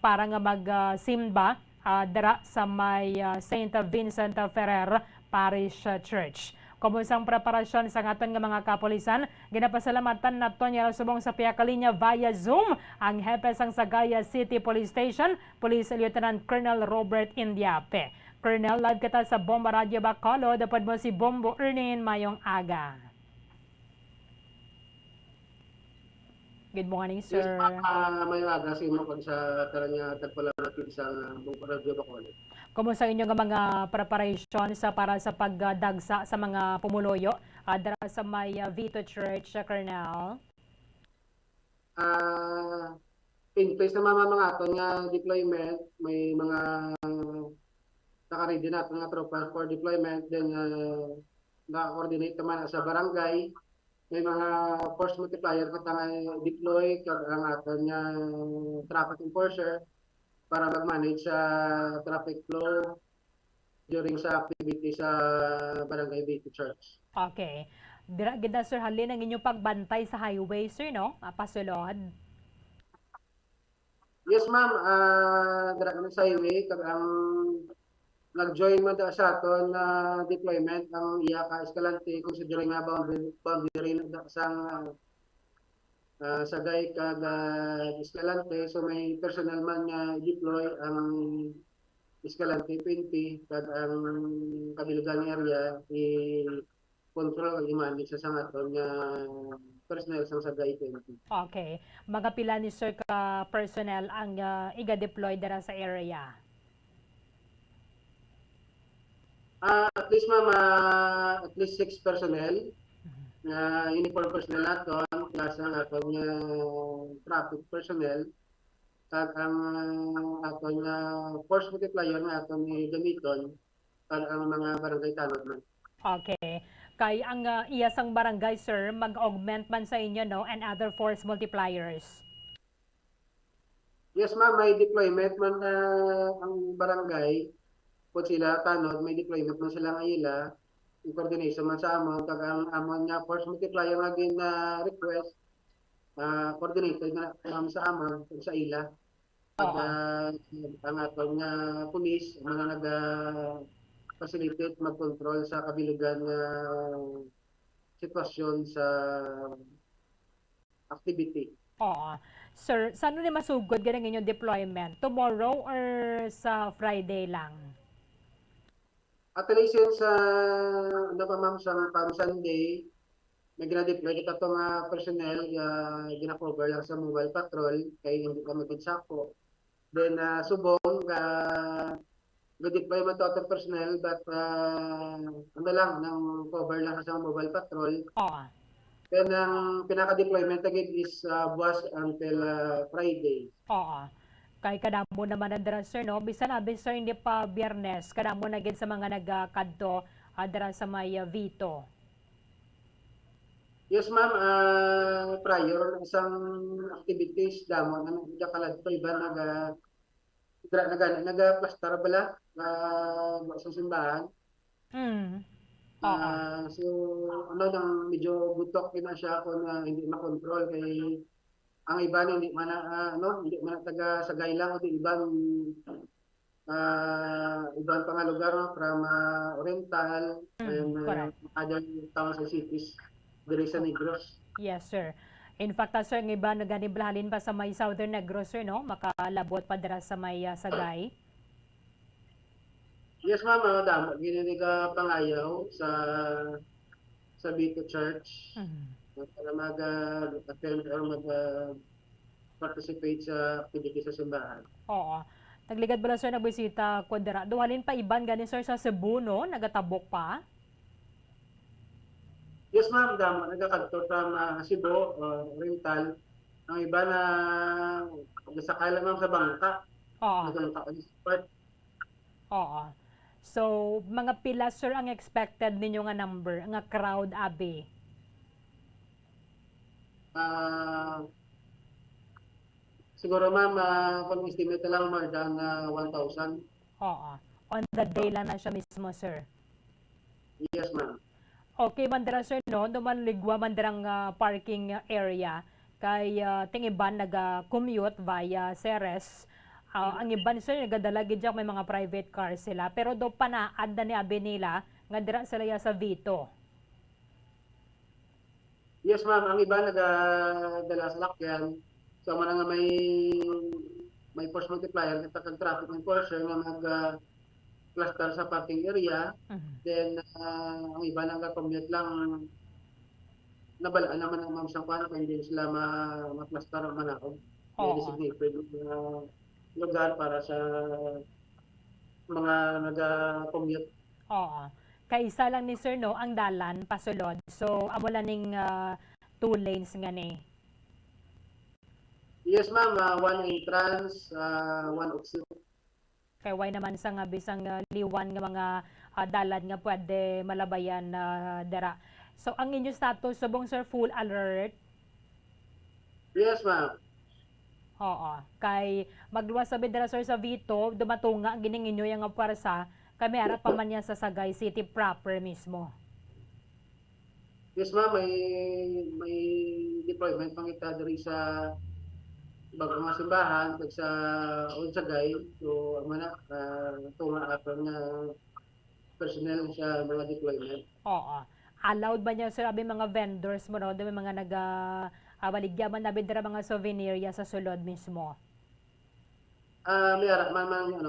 [SPEAKER 16] para nga magsimba dara sa may St. Vincent Ferrer Parish Church. Kumusang preparasyon sa aton nga mga kapulisan, ginapasalamatan naton nga subong sa piyakalinya via Zoom ang hepe sang Sagaya City Police Station, Police Lieutenant Colonel Robert Indiape. Colonel, live kita sa Bomba Radio Bacolod, dapat mo si Bombo Ernin mayong aga. Good morning, sir.
[SPEAKER 11] Mayong aga, sino ko sa taranya tagpalapit sa Bomba Radio Bacolod.
[SPEAKER 16] Kumusta inyo nga mga preparation para sa pagdagsa sa mga pumuloyo dara sa may Vito Church, Colonel?
[SPEAKER 11] In place na mga aton nga deployment, may mga naka-ready na mga tropa for deployment, then naka-coordinate naman sa barangay. May mga force multiplier katang deploy kag ang aton nga traffic enforcer para mag-manage sa traffic flow during sa activity sa Barangay Vito Church.
[SPEAKER 16] Okay. Ganda sir, halin ang inyong pagbantay sa highway, sir, no? Pasulod.
[SPEAKER 11] Yes, ma'am. Dara kami sa highway. Kag ang nag-join mo sa aton na deployment ang iya ka Escalante considering nga boundary na sang Sagay kag Escalante, so may personnel man nga deploy ang Escalante 20 kag ang kabilugan area i-control ang i-manage sa sangaton nga personnel sang Sagay 20.
[SPEAKER 16] Okay. Mga pila ni sir ka personnel ang iga-deploy dara sa area?
[SPEAKER 11] At least ma'am, at least 6 personnel. Uniform personnel naton plus ang aton nga traffic personnel kag ang aton nga force multiplier nga aton gamiton kag ang mga barangay tanod man.
[SPEAKER 16] Okay. Kay ang iyasang barangay sir mag-augment man sa inyo no and other force multipliers.
[SPEAKER 11] Yes ma'am, may deployment man ang barangay po sila tanod, may deployment man sila ngayila. In coordination man sa amon kag ang amon nga force multiplier nga gin request coordinated na sa amon sa ila kag ang aton nga pulis mga naga facilitate mag-control sa kabilugan nga sitwasyon sa activity.
[SPEAKER 16] Oo. Sir, saan ni masugod ganang inyong deployment? Tomorrow or sa Friday lang?
[SPEAKER 11] At least yun sa, ano pa ma'am, sa pang Sunday, may ginadeploy kita itong personnel, gina-cover lang sa mobile patrol, kaya hindi kami kinsako. Then, subong, nag-deploy mo ito personnel, but ano lang, ng cover lang sa mobile patrol.
[SPEAKER 16] Oo.
[SPEAKER 11] Then, ang pinaka-deployment again is buwas until Friday.
[SPEAKER 16] Oo. Kay kadamo naman ang sir, no? Bisan sir, hindi pa Biyernes, kadamo na gid sa mga nagkadto dira sa may Vito.
[SPEAKER 11] Yes, ma'am. Prior ng isang activities, damo na nagkakalad pa iba nag-plaster bala sa simbahan. So, ano nang medyo butok na siya ako na hindi makontrol kay ang iba hindi man hindi man taga Sagay lang o ibang pang lugar from Oriental and other towns and cities diri sa Negros.
[SPEAKER 16] Yes, sir. In fact, sir, ng iba naganiblahalin pa sa may Southern Negros, sir, no? Makalabot pa dira sa may Sagay.
[SPEAKER 11] Yes, ma'am. Damo gininiga pangayaw sa Vito Church. Para mag-attend or mag-participate sa activity sa simbahan.
[SPEAKER 16] Oo. Nagligad ba sir nagbisita ko dira? Duhalin pa iban gani sir sa Cebu, no? Nagatabok pa?
[SPEAKER 11] Yes, ma'am. Damo nagakadto from Cebu, Oriental. Ang iba na nagsakay lang ma'am sa bangka.
[SPEAKER 16] Oo.
[SPEAKER 11] Nagkanta ko sa part.
[SPEAKER 16] Oo. So, mga pila sir ang expected ninyo nga number, nga crowd abi?
[SPEAKER 11] Siguro ma'am, kung estimate lang more than 1,000.
[SPEAKER 16] Oo. On the day lang na siya mismo, sir.
[SPEAKER 11] Yes, ma'am.
[SPEAKER 16] Okay, mandira sir, no? Duman ligwa mandirang parking area. Kay tingiban nag-commute via Ceres. Ang iban sir, nagadala gid may mga private cars sila. Pero do pa na, adda ni abi nila, nga dira sila sa Vito.
[SPEAKER 11] Yes, ma'am. Ang iba nagdala sa lakyan. So, nga may force multiplier, nagtakag traffic enforcer na mag-cluster sa parking area. Then, ang iba nag-commute lang, nabalaan naman ang ma'am siyang kung hindi sila ma-cluster o manakog. May designated lugar para sa mga nag-commute.
[SPEAKER 16] Oo. Kaisa lang ni sir, no, ang dalan pasulod. So, amo lang ning 2 lanes nga ni.
[SPEAKER 11] Yes, ma'am. One entrance, one exit.
[SPEAKER 16] Kay why naman sa nga bisang liwan nga mga dalan nga pwede malabayan dara. So, ang inyo status subong sir full alert?
[SPEAKER 11] Yes, ma'am.
[SPEAKER 16] Oo. Kay magluwas sabi dara sir sa Vito, dumatunga ang gining inyo yung parsa. Kami harap pa man yan sa Sagay City proper mismo.
[SPEAKER 11] Yes, ma'am. May deployment pang kita dari sa bagong mga simbahan sa Sagay. So, tunga ato na personnel sa mga deployment.
[SPEAKER 16] Oo. Allowed ba niya sir abi mga vendors mo no? May mga baligyaman na bidra mga souvenir sa sulod mismo.
[SPEAKER 11] May harap man yung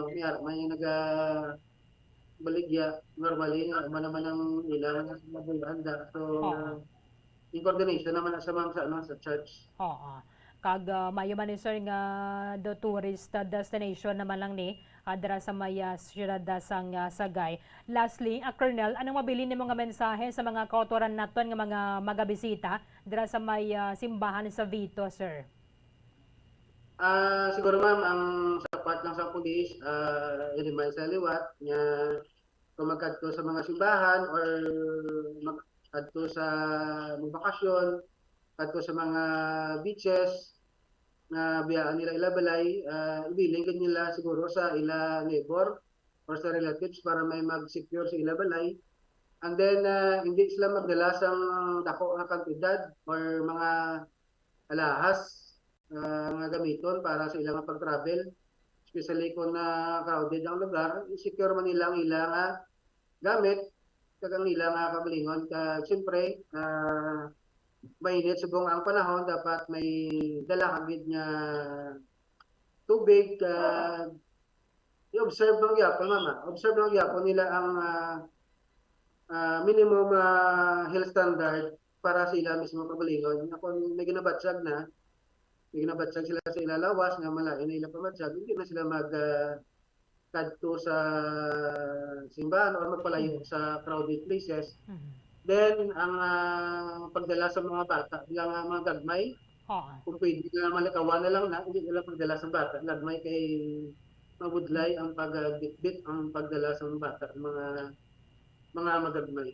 [SPEAKER 11] baligya, normally, naman ang ilang nabulanda. So, in coordination naman sa ma'am sa church.
[SPEAKER 16] Oo. Kag mayo man ni sir nga do tourist destination naman lang ni dira sa maya siyudad sang Sagay. Lastly, Colonel, anong mabili ni mga mensahe sa mga kautoran naton nga mga magabisita dira sa may simbahan sa Vito, sir?
[SPEAKER 11] Siguro ma'am, ang sapat lang sa pulis, i-remind sa liwat niya kung magkadto sa mga simbahan or magkadto sa bakasyon, kadto sa mga beaches na biyaan nila ilabalay, ibilin nila siguro sa ila neighbor or sa relatives para may mag-secure sa ilabalay. And then, hindi sila magdala sa dako nga kantidad or mga alahas nga gamiton para sa ilang pag-travel, especially kung crowded ang lugar, secure man nila ang ilang gamit kag ang ilang kagalingon. Siyempre, mainit subong ang panahon, dapat may dala kagid nga tubig, i-observe ng yapon, mama. Observe ng yapon nila ang minimum health standard para sa ila mismo kagalingon. Kung may ginabatsag na, may ginabatsag sila sa ilalawas nga malayo na ila pamatsag, hindi na sila kadto sa simbahan o magpalayo sa crowded places. Then, ang pagdala sa mga bata, bilang mga gagmay, kung pwede na malikawan na lang na, hindi nila pagdala sa bata. Gagmay kay mabudlay ang pagbitbit, ang pagdala sa mga bata, mga magagmay.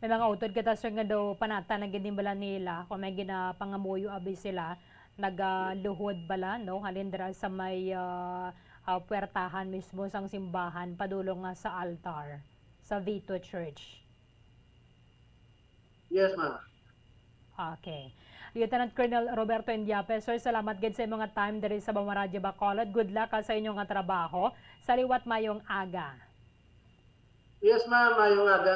[SPEAKER 16] May mga utod kita sir nga daw panata na gini bala nila kung may ginapangamuyo abi sila nagaluhod bala no halindra sa may puwertahan mismo sang simbahan padulong nga sa altar sa Vito Church.
[SPEAKER 11] Yes, ma'am.
[SPEAKER 16] Okay. Lieutenant Colonel Roberto Indiape, sir, salamat gid sa mga time diri sa Bamaradyo Bacolod. Good luck sa inyong nga trabaho. Sa liwat mayong aga.
[SPEAKER 11] Yes, ma'am. Mayong aga,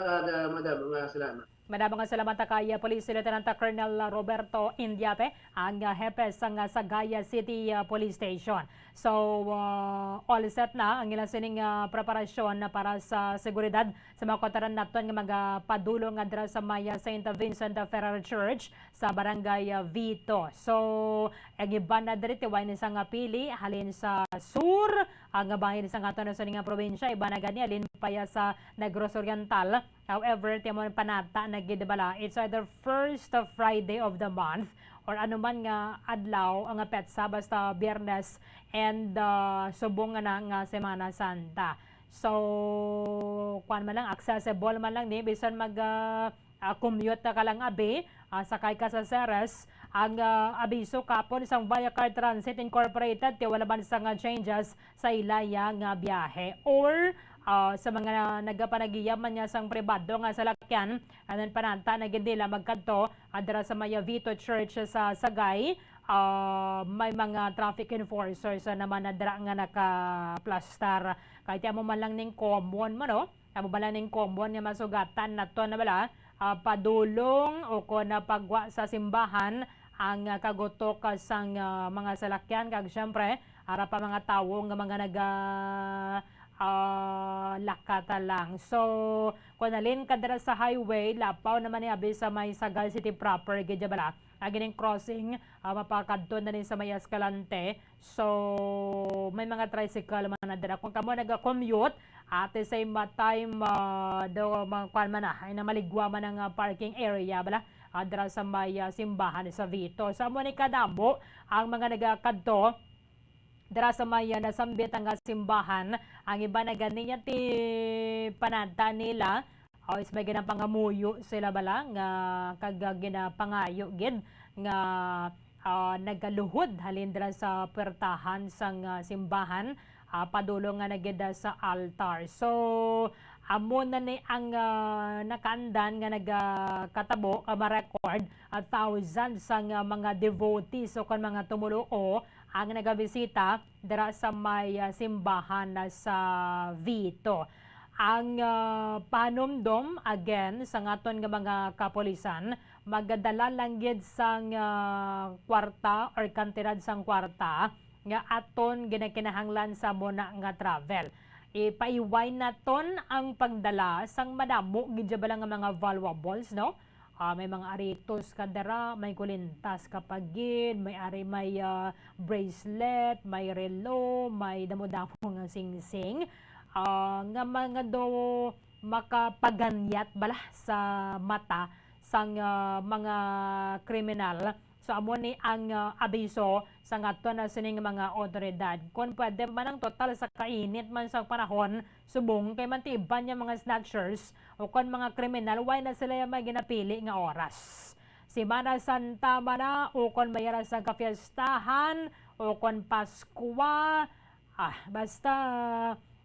[SPEAKER 11] madam. Mga salamat.
[SPEAKER 16] Madamang salamat kay Police Lieutenant Colonel Roberto Indiape, ang hepe sa Sagaya City Police Station. So, all set na ang ilang sining preparasyon para sa seguridad sa mga kotaran naton nga magapadulong nga sa Maya St. Vincent Ferrer Church sa Barangay Vito. So, ang iban na diri tiwain isang pili halin sa sur, ang bahin isang aton sa ning probinsya, iba na gani halin paya sa Negros Oriental. However, timon panata na gidbala, it's either first Friday of the month or anuman nga adlaw ang petsa basta Biyernes and subong nga Semana Santa. So, kuan man lang accessible man lang ni bisan mag commute ka lang abi, sakay ka sa Ceres, ang abiso kapon isang Via Car Transit Incorporated ti wala man sa changes sa ilaya nga biyahe or sa mga nagapanagiyaman niya sang pribado nga salakyan anan pananta na gindila magkadto adra sa Maya Vito Church sa Sagay, may mga traffic enforcers naman adra nga naka-plastar kahit amo man lang ning common mo no amo man lang ning common nga masugatan nato na bala padulong o kon pagwa sa simbahan ang kagotok sang mga salakyan kag syempre ara pa mga tawo nga mga lakata lang. So, kung nalin ka dira sa highway, lapaw naman ni abi sa may Sagay City proper, gidya bala. Agining crossing, mapakadto na rin sa may Escalante. So, may mga tricycle man na dira. Kung kamo nag-commute, at the same time, do mga kwan man na, ay namaligwa man ang parking area, bala. Dira sa may simbahan sa Vito. Sa mo ni kadamo, ang mga nagakadto, dira sa maya nasambit ang simbahan, ang iba na ganiya ti pananta nila o is may ginapangamuyo sila bala nga kag ginapangayo gid nga nagaluhod halin dira sa puwertahan sang simbahan padulong nga nagida sa altar. So amo na ni ang nakaandan nga nagkatabo ma-record thousands sang mga devotees o kan mga tumuluo ang nagabisita dira sa may simbahan sa Vito. Ang panumdom again sa ngaton nga mga kapolisan magdala lang gid sang kwarta or kantidad sang kwarta nga aton ginakinahanglan sa muna nga travel. Ipaiway naton ang pagdala sang madamo gid ba lang nga mga valuables no. May mga aritos kadara, may kulintas kapagid, may bracelet, may relo, may damo-damo nga sing-sing. Nga mga do makapaganyat bala sa mata sang mga kriminal. So amo ni ang abiso sa ngato na sining mga otoridad. Kung pwede man ang total sa kainit man sa panahon, subong kay mantiban yung mga snatchers o kung mga kriminal, why na sila yung may ginapili nga oras. Semana Santa man na, o kung mayara sa kafiestahan, o kung Paskwa, basta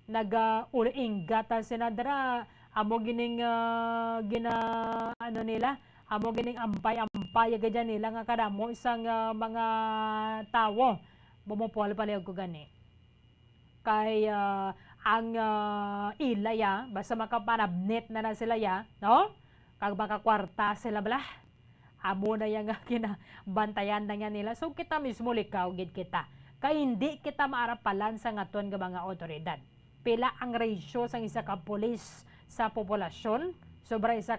[SPEAKER 16] nag-uingata sinadra, amo gining amo gining ampay gadyan nila nga kadamo isang mga tawo bumupol palihog ko gani kay ang ilaya basta makapanabnet na sila ya no kag makakwarta sila bala amo na yang kinabantayan na nga nila so kita mismo likaw gid kita kay hindi kita maarapalan sa ngaton nga mga otoridad. Pila ang ratio sang isa ka pulis sa populasyon, sobra 1,000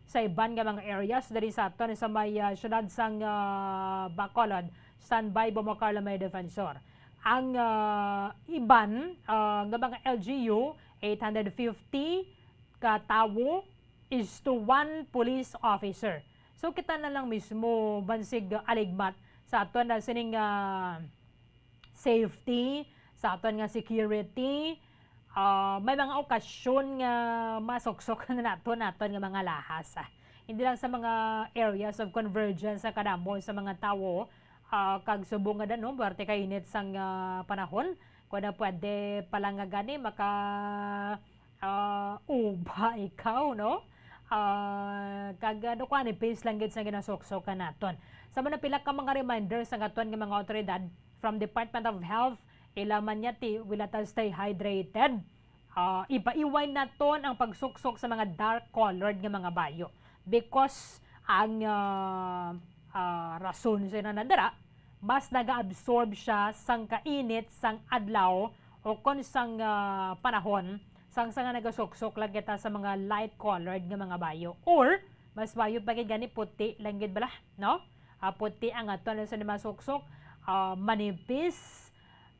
[SPEAKER 16] sa iban nga mga areas diri sa aton sa may syudad sang Bacolod, standby Bumacala may defensor. Ang iban nga mga LGU 850 ka tawo is to 1 police officer. So kita na lang mismo bansig aligmat sa aton na sining safety, sa aton nga security. May mga okasyon nga masuksok na naton nga mga lahas. Hindi lang sa mga areas of convergence sa kadamo sa mga tawo, kag subong nga danon, barte kay init sang panahon, kung na pwede pala nga gani maka uba ikaw, no? Kag ano kwa ni pace lang gid sa ginasuksokan naton. Sa mga pila ka mga reminders sa aton nga mga otoridad from Department of Health, ilaman niya ti will let us stay hydrated. Ipaiway naton ang pagsuksok sa mga dark colored nga mga bayo because ang rason sa nanadara mas naga-absorb siya sang kainit sang adlaw o kon sang panahon sang nga nagasuksok lang kita sa mga light colored nga mga bayo or mas bayo pa gani puti lang gid bala, no? Puti ang aton sa masuksok, manipis,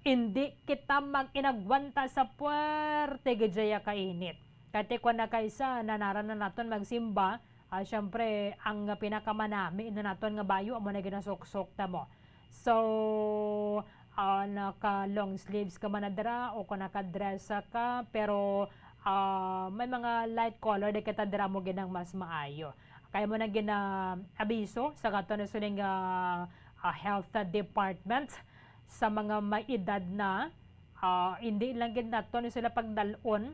[SPEAKER 16] hindi kita mag-inagwanta sa puwerte gajaya kainit. Kati kung na kaisa nanara na naton magsimba, syempre ang pinakamanami na naton nga bayo amo na ginasuksok ta mo. So naka long sleeves ka manadra o kung naka-dress ka pero may mga light color na kita dira mo ginang mas maayo. Kaya mo na gina-abiso sa katon na suning health department sa mga may edad na hindi lang gid naton sila pagdalon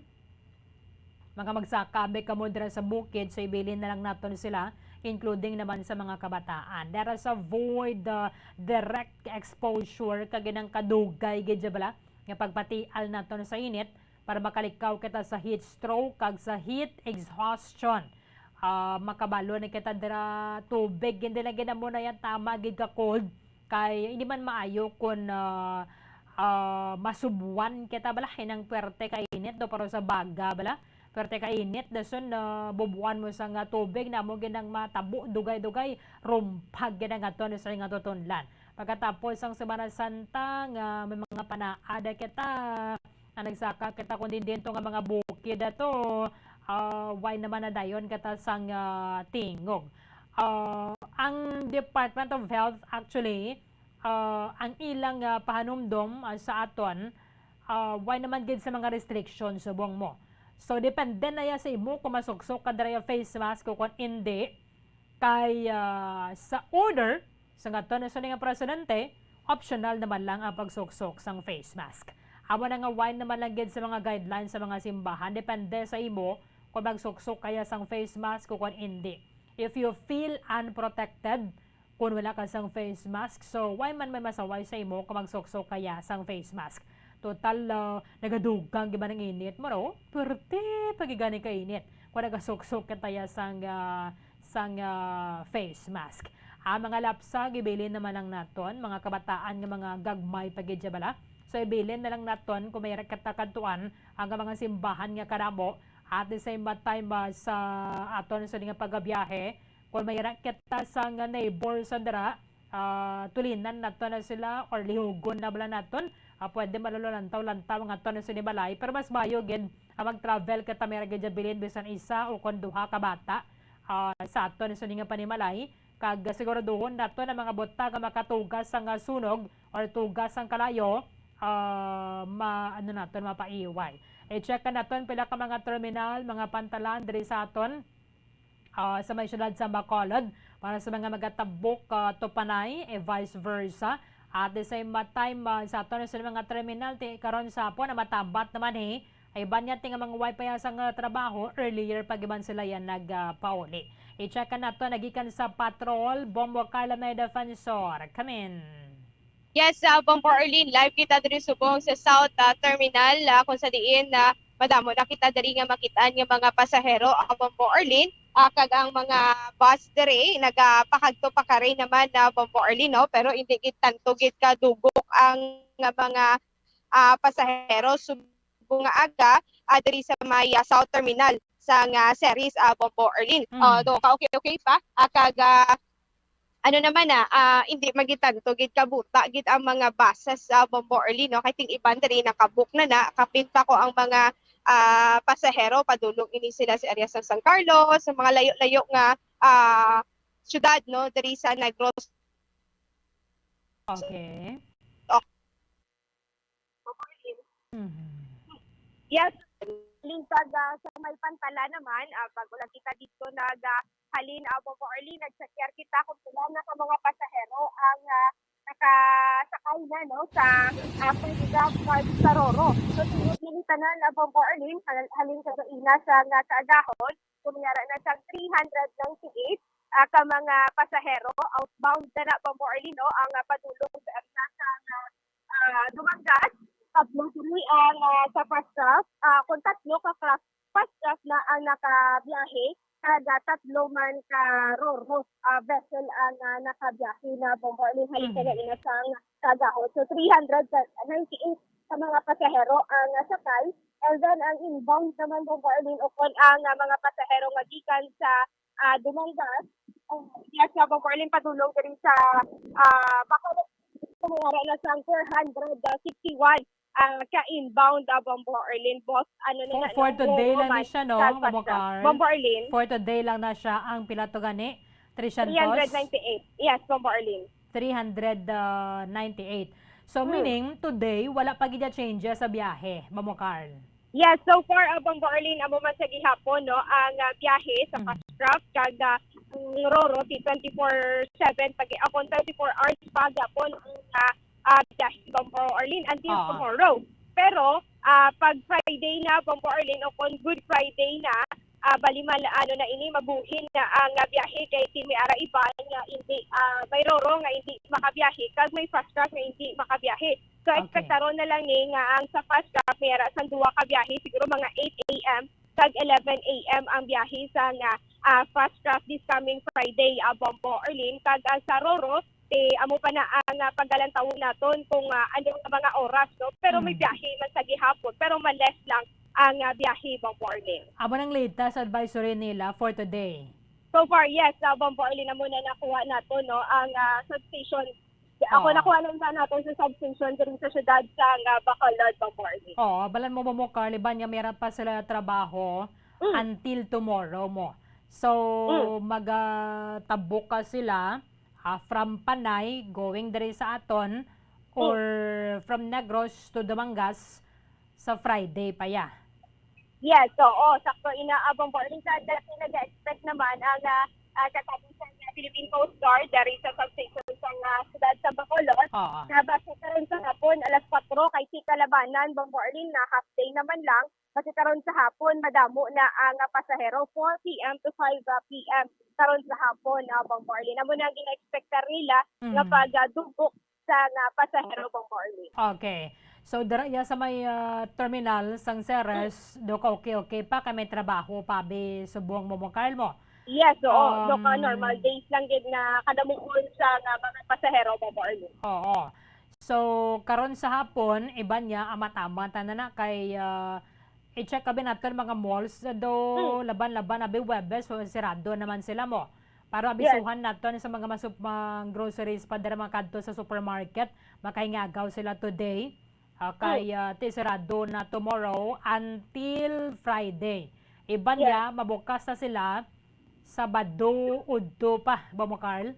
[SPEAKER 16] mga magsakabe kamo dira sa bukid so ibilin na lang naton sila including naman sa mga kabataan. Let us avoid direct exposure kaginang kadugay gid bala nga pagpatial naton sa init para makalikaw kita sa heat stroke kag sa heat exhaustion. Makabalo na kita dira tubig hindi lang gid mo na yan tama gid ka cold kay hindi man maayo kung masubuan kita bala hinang puwerte ka init do para sa baga bala puwerte ka init dason bubuan mo sa nga tubig na mo ginang matabo dugay-dugay rumpag ginang aton sa nga tutunlan pagkatapos ang Semana Santa nga may mga panaada kita nagsaka kita kundi dito nga mga bukid ato why naman na dayon kita sang tingog. Ang Department of Health actually ang ilang pahanumdom sa aton why naman gid sa mga restrictions subong mo. So depende na ya sa imo kung masuksok ka dira face mask o kung hindi kay sa order sa aton sa nga presidente optional naman lang ang pagsuksok sang face mask. Amo na nga why naman lang gid sa mga guidelines sa mga simbahan depende sa imo kung magsuksok kaya sang face mask o kung hindi. If you feel unprotected kung wala ka sang face mask, so why man may masaway sa imo kung magsuksok kaya sang face mask? Total, nagadugang giba ng init mo, no? Pwerte, pagigani ka init. Kung nagasuksok ka tayo sang face mask. Ang mga lapsa, gibilin naman lang naton, mga kabataan ng mga gagmay pagidya bala. So, ibilin na lang naton kung may katakatuan ang mga simbahan nga karamo at the same time sa aton sa nga pagbiyahe kung may kita sa nga neighbor sa dara tulinan naton na sila or lihugon na bala naton pwede malululantaw-lantaw ang aton sa balay pero mas mayo gid mag-travel kita may gid bilin bisan isa o kun duha ka bata sa aton sa nga panimalay kag siguraduhon naton ang mga bota nga makatugas sa nga sunog or tugas ang kalayo naton mapaiway. I-check ka naton pila ka mga terminal, mga pantalan diri sa aton sa may syudad sa Bacolod para sa mga magatabok to Panay vice versa. At the same time sa aton sa mga terminal karon sa hapon na matabat naman ay banya tinga mga wifi sa trabaho earlier pagiban sila yan nagpauli. I-check ka naton nagikan sa patrol Bumacala may defensor. Come in.
[SPEAKER 19] Yes, Bombo Arlene, live kita diri subong sa South Terminal kung sa diin na madamo na kita diri nga makitaan nga mga pasahero ang Bombo Arlene kag ang mga bus dire nagapakadto pa ka rin naman na Bombo Arlene, no? Pero hindi gid tanto gid ka dugok ang mga pasahero subong nga aga diri sa may South Terminal sa series Bombo Arlene. Do ka okay pa kag ano naman hindi magitanto gid kabuta gid ang mga buses sa Bombo Arlene, no? Kay ting iban diri nakabook na kapinta ko ang mga pasahero padulong ini sila sa area sa San Carlos, sa mga layo-layo nga syudad, no, diri sa Negros.
[SPEAKER 16] Okay.
[SPEAKER 19] Yes, lingkag sa may Pantala naman, bago lang kita dito halin Bombo Arlene, nagsakyar kita kung sila na mga pasahero ang nakasakay na, no, sa Pagigab sa Roro. So, tinitanan na Bombo Arlene, halin sa ina sa kaagahon, kumiyara na sa 398 ka mga pasahero, outbound na Bombo Arlene, no, ang padulong sa area sa Dumangas. Tatlo tuloy ang sa fast track, kung tatlo ka fast track na ang nakabiyahe, kada tatlo man ka Roro vessel ang nakabiyahe na Bombo Arlene halin sa ina sa kaagahon. So 398 sa mga pasahero ang sakay. And then ang inbound naman Bombo Arlene o kung ang mga pasahero nga gikan sa Dumangas, yes, sa Bombo Arlene padulong diri sa Bacolod, kumara na sa 461 ka-inbound Bombo Arlene, boss. Ano na
[SPEAKER 16] For today lang na siya, no, Bomokar?
[SPEAKER 19] Bombo Arlene.
[SPEAKER 16] For today lang na siya ang pilato gani?
[SPEAKER 19] 398. Yes, Bombo Arlene.
[SPEAKER 16] 398. So meaning today wala pa gid changes sa biyahe, Bomokar?
[SPEAKER 19] Yes, so far Bombo Arlene amo man sa gihapon, no, ang biyahe sa fast track kag Roro 24/7 pag akon 24 hours pa gyapon ang biyahe Bombo Arlene until tomorrow. Pero pag Friday na Bombo Arlene o kung Good Friday na balimal na ini mabuhin na ang biyahe kay may ara iba nga hindi may Roro nga hindi makabiyahe kag may fast track nga hindi makabiyahe. So expectaron na lang ni nga ang sa fast track may ara sa duwa ka biyahe siguro mga 8 AM kag 11 AM ang biyahe sa fast track this coming Friday Bombo Arlene kag sa Roro amo pa na ang paggalantawon naton kung ano ang mga oras, no? Pero may biyahe man sa gihapon pero less lang ang biyahe Bombo Arlene.
[SPEAKER 16] Amo nang latest advisory nila for today.
[SPEAKER 19] So far, yes, Bombo Arlene na muna nakuha nato, no, ang substation. Ako nakuha lang natin sa substation din sa syudad sa Bacolod, Bombo Arlene.
[SPEAKER 16] Balan mo Bomokar, liban nga meron pa sila trabaho until tomorrow mo. So magtabok ka sila from Panay going diri sa aton or from Negros to Dumangas sa Friday pa ya.
[SPEAKER 19] Yes, so sakto inaabang po rin sa dati nag-expect naman ang katabisan ng Philippine Coast Guard dari sa substation sa siyudad sa Bacolod. Nabasa karon sa hapon alas 4 kay si Kalabanan Bombo Arlene na half day naman lang. Kasi karon sa hapon madamo na ang pasahero 4 PM to 5 PM karon sa hapon Bombo Arlene. Amo na gina-expectar nila nga pagdugok sa pasahero Bombo Arlene.
[SPEAKER 16] Okay. So dira sa may terminal sang Ceres, do ka okay pa kay may trabaho pa be subong Bomokar mo.
[SPEAKER 19] Yes, do ka normal days lang gid na kadamuhon sa mga pasahero Bombo Arlene.
[SPEAKER 16] So karon sa hapon iban niya amatama na kay i-check kabi natin mga malls do laban-laban abi Webes so sirado naman sila mo. Para abisuhan natin sa mga groceries pa dira makadto sa supermarket, makaingagaw sila today. Kay sirado na tomorrow until Friday. Iban niya mabukas na sila Sabado udto pa, Bomokar.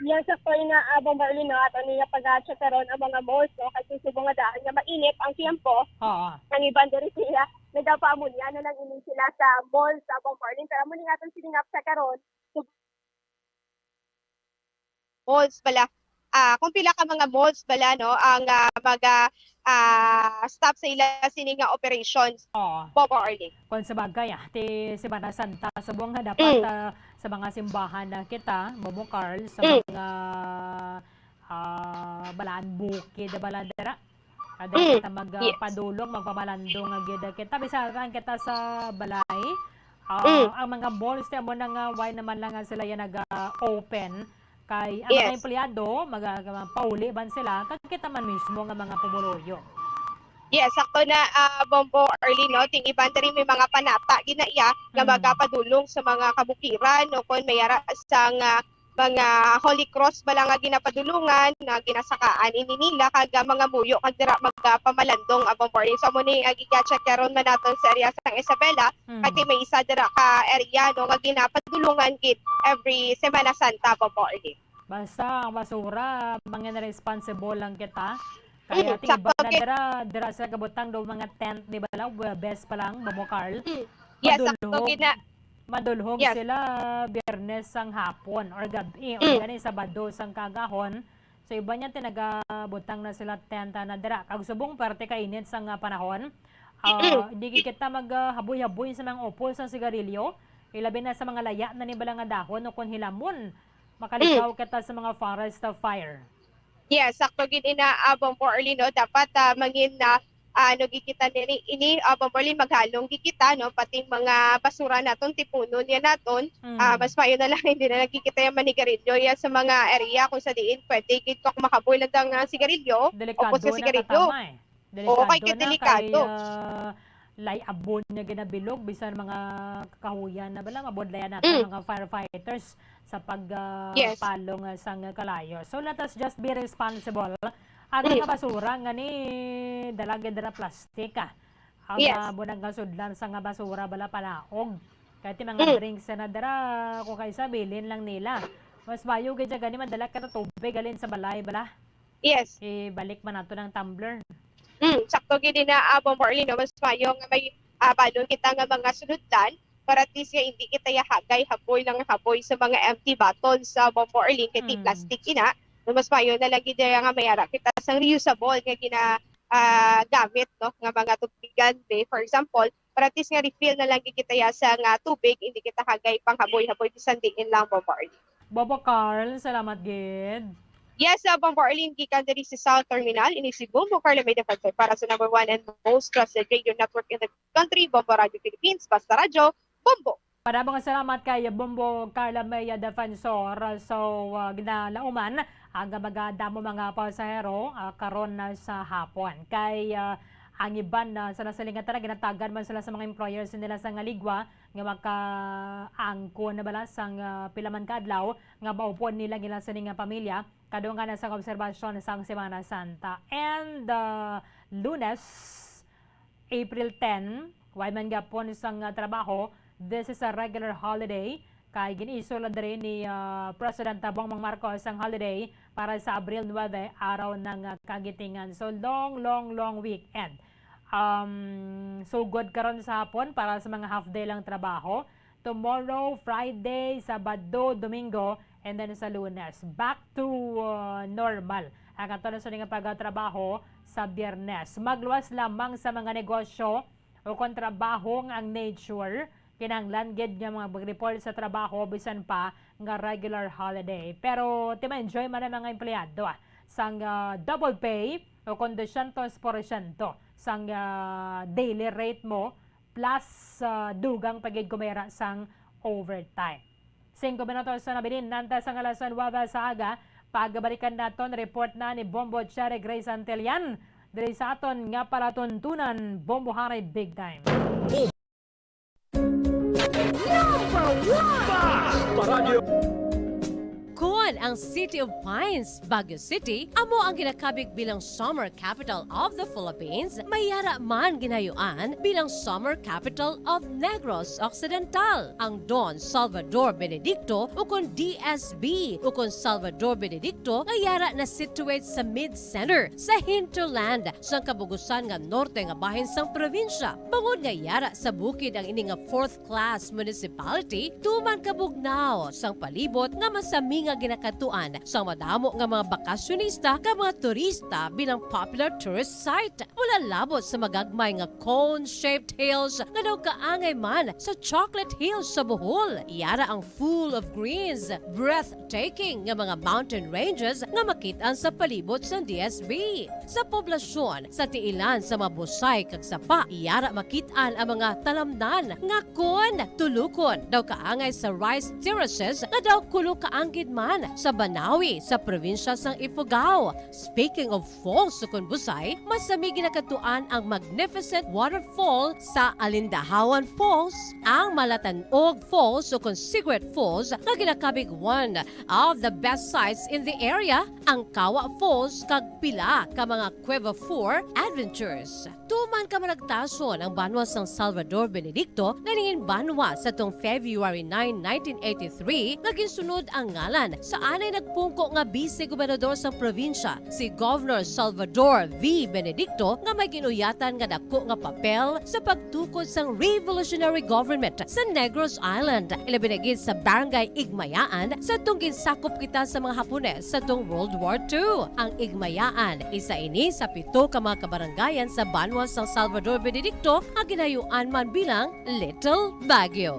[SPEAKER 19] Yes, ako na Bombo Arlene at niya pag-check karon ang mga malls, no, kasi subong nga daan nga mainit ang tiempo. Ang iban diri sila nagapamon niya na lang ini sila sa malls sa Bombo Arlene pero mo ni aton siningap sa karon. Malls pala. Kung pila ka mga malls bala, no, ang stop sa ila sining operations Bombo Arlene.
[SPEAKER 16] Kung sa bagay ti Semana Santa subong nga dapat sa mga simbahan na kita Bomokar sa mga balaan bukid baladera ada kita magpadulong magpamalandong nga gid kita bisaran kita sa balay Ang mga malls na mo nang why naman lang sila yan nag-open kay ang mga empleyado pauli ban sila kakita man mismo nga mga pumuluyo.
[SPEAKER 19] Yes, sakto na Bombo early no, ting iban rin may mga panata ginaiya nga magapadulong sa mga kabukiran no kon mayara sang mga Holy Cross bala nga ginapadulungan nga ginasakaan ini nila kag mga muyo kag dira magpamalandong Bombo early. So mo ni giga-check karon man naton sa area sang Isabela kay may isa dira ka area no nga ginapadulungan gid every Semana Santa Bombo early.
[SPEAKER 16] Basta ang basura mga responsible lang kita. Kaya tiba na dira sa kabutang do mga tent di ba lang best pa lang Bobo Carl.
[SPEAKER 19] Yes,
[SPEAKER 16] madulhog sila Biyernes sang hapon or gabi or gani Sabado sang kagahon. So iba niya tinagabutang na sila tenta na dira. Kag subong parte kainit sang panahon. Hindi kita maghaboy-haboy sa mga upol sa sigarilyo. Ilabi na sa mga laya na nibala nga dahon o kung hilamon makalikaw kita sa mga forest of fire.
[SPEAKER 19] Yes, sakto gid ina Bombo early no dapat mangin na gikita ini Bombo early maghalong gikita no pati mga basura naton tipunon yan naton mas mayo na lang hindi na nagkikita yung manigarilyo yan sa mga area kung sa diin pwede gid ko makaboy lang ang sigarilyo o sa sigarilyo. Delikado.
[SPEAKER 16] Lay abon na ginabilog bisan mga kahuyan na bala mabodlayan natin mga firefighters sa pagpalong sang kalayo. So let us just be responsible. Ang mga basura nga ni dalagyan dira plastik ang bunang sudlan sa nga basura bala palaog. Kahit mga drinks na dira kung kay sabilin lang nila. Mas mayo gid gani madala ka tubig galin sa balay bala.
[SPEAKER 19] Yes.
[SPEAKER 16] Ibalik man nato ng tumbler.
[SPEAKER 19] Sakto gid na Bombo early no mas mayo nga may balon kita nga mga sunodlan para at least nga hindi kita yahagay haboy lang haboy sa mga empty bottles sa Bombo early kay plastic ina no mas mayo na lang gid nga mayara kita sang reusable nga gamit no nga mga tubigan for example para at least nga refill na lang kita sa nga tubig hindi kita hagay pang haboy bisan diin lang Bombo early.
[SPEAKER 16] Bobo Carl, salamat gid.
[SPEAKER 19] Yes, Bombo Arlene, gikan diri sa South Terminal, ini si Bombo Carla may defensor para sa number 1 and most trusted radio network in the country, Bombo Radio Philippines, Basta Radio, Bombo.
[SPEAKER 16] Maraming salamat kay Bombo Carla may defensor. So, ginalauman, ang magadamo mga pasahero karon na sa hapon. Kay ang iban na sa nasalingan talaga ginatagan man sila sa mga employers nila sa Ngaligwa nga makaangko na bala sang pilaman kadlaw nga maupon nila gila sa ning pamilya kadung nga sa obserbasyon sang Semana Santa. And Lunes, April 10, way man gapon sang trabaho, this is a regular holiday kay giniisulad rin ni President Bongbong Marcos ang holiday para sa Abril 9, araw ng kagitingan. So long weekend. So good karon sa hapon para sa mga half day lang trabaho. Tomorrow, Friday, Sabado, Domingo, and then sa Lunes. Back to normal. Ang katulad sa nga pagtrabaho sa Biyernes. Magluwas lamang sa mga negosyo o kontrabaho ang nature. Kinahanglan gid nga mga mag-report sa trabaho bisan pa nga regular holiday. Pero tima-enjoy man ang mga empleyado sang double pay o kung 200% sang daily rate mo plus dugang pagid kumera sang overtime. 5 minutos na nabilin nanta sang alas 9 sa aga. Pagbalikan naton report na ni Bombo Cherry Grace Antelian diri sa aton nga palatuntunan Bombo Haray Big Time.
[SPEAKER 8] Kon ang City of Pines, Baguio City, amo ang ginakabig bilang summer capital of the Philippines, mayara man ginayuan bilang summer capital of Negros Occidental. Ang Don Salvador Benedicto o kon DSB o kon Salvador Benedicto ngayara na situate sa mid-center sa hinterland sa kabugusan nga norte nga bahin sang probinsya. Bangod ngayara sa bukid ang ini nga 4th class municipality tuman kabugnaw sang palibot nga masami nga ginakatuan sa madamo nga mga bakasyonista ka mga turista bilang popular tourist site. Wala labot sa magagmay nga cone-shaped hills nga daw kaangay man sa Chocolate Hills sa Bohol. Iyara ang full of greens, breathtaking nga mga mountain ranges nga makitaan sa palibot sa DSB. Sa poblasyon, sa tiilan sa mga busay kag sapa, iyara makitaan ang mga talamnan nga kon tulukon daw kaangay sa rice terraces nga daw kulo kaanggid man sa Banawi sa probinsya sang Ifugao. Speaking of falls sa Busay, masami ginakatuan ang magnificent waterfall sa Alindahawan Falls, ang Malatanog Falls o Secret Falls na ginakabig one of the best sites in the area, ang Kawa Falls kag pila ka mga Cueva 4 adventures. Tuman ka managtason ang banwa sang Salvador Benedicto na ningin banwa sa tong February 9, 1983 nga ginsunod ang ngalan sa anay nagpungko nga vice-gobernador sa probinsya, si Governor Salvador V. Benedicto nga may ginuyatan nga dako nga papel sa pagtukod sang revolutionary government sa Negros Island. Ilabinagid sa Barangay Igmayaan sa tong ginsakop kita sa mga Hapones sa tong World War II. Ang Igmayaan, isa ini sa 7 ka mga kabarangayan sa banwa sa Salvador Benedicto ang ginayuan man bilang Little Baguio.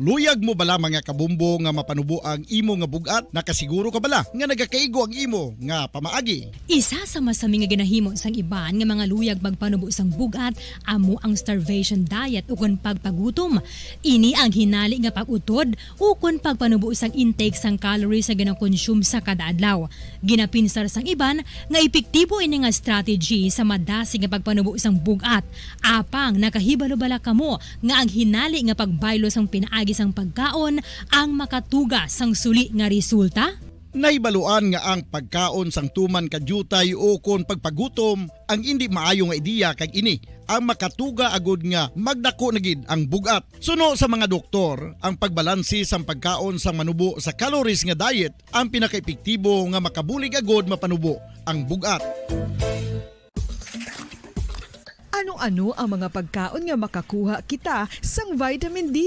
[SPEAKER 9] Luyag mo bala mga kabumbo nga mapanubo ang imo nga bugat? Nakasiguro ka bala nga nagakaigo ang imo nga pamaagi?
[SPEAKER 10] Isa sa masami nga ginahimo sang iban nga mga luyag magpanubo sang bugat amo ang starvation diet ukon pagpagutom. Ini ang hinali nga pag-utod ukon pagpanubo sang intake sang calories sa ginakonsume sa kada adlaw. Ginapinsar sang iban nga epektibo ini nga strategy sa madasi nga pagpanubo sang bugat. Apang nakahibalo-bala kamo nga ang hinali nga pagbaylo sang pinaagi sang pagkaon ang makatuga sang suli nga resulta?
[SPEAKER 9] Naibaluan nga ang pagkaon sang tuman kadyutay o kon pagpagutom ang hindi maayo nga ideya kag ini ang makatuga agud nga magdako na gid ang bugat. Suno sa mga doktor, ang pagbalansi sang pagkaon sang manubo sa calories nga diet ang pinakaepektibo nga makabulig agud mapanubo ang bugat.
[SPEAKER 2] Ano-ano ang mga pagkaon nga makakuha kita sang vitamin D?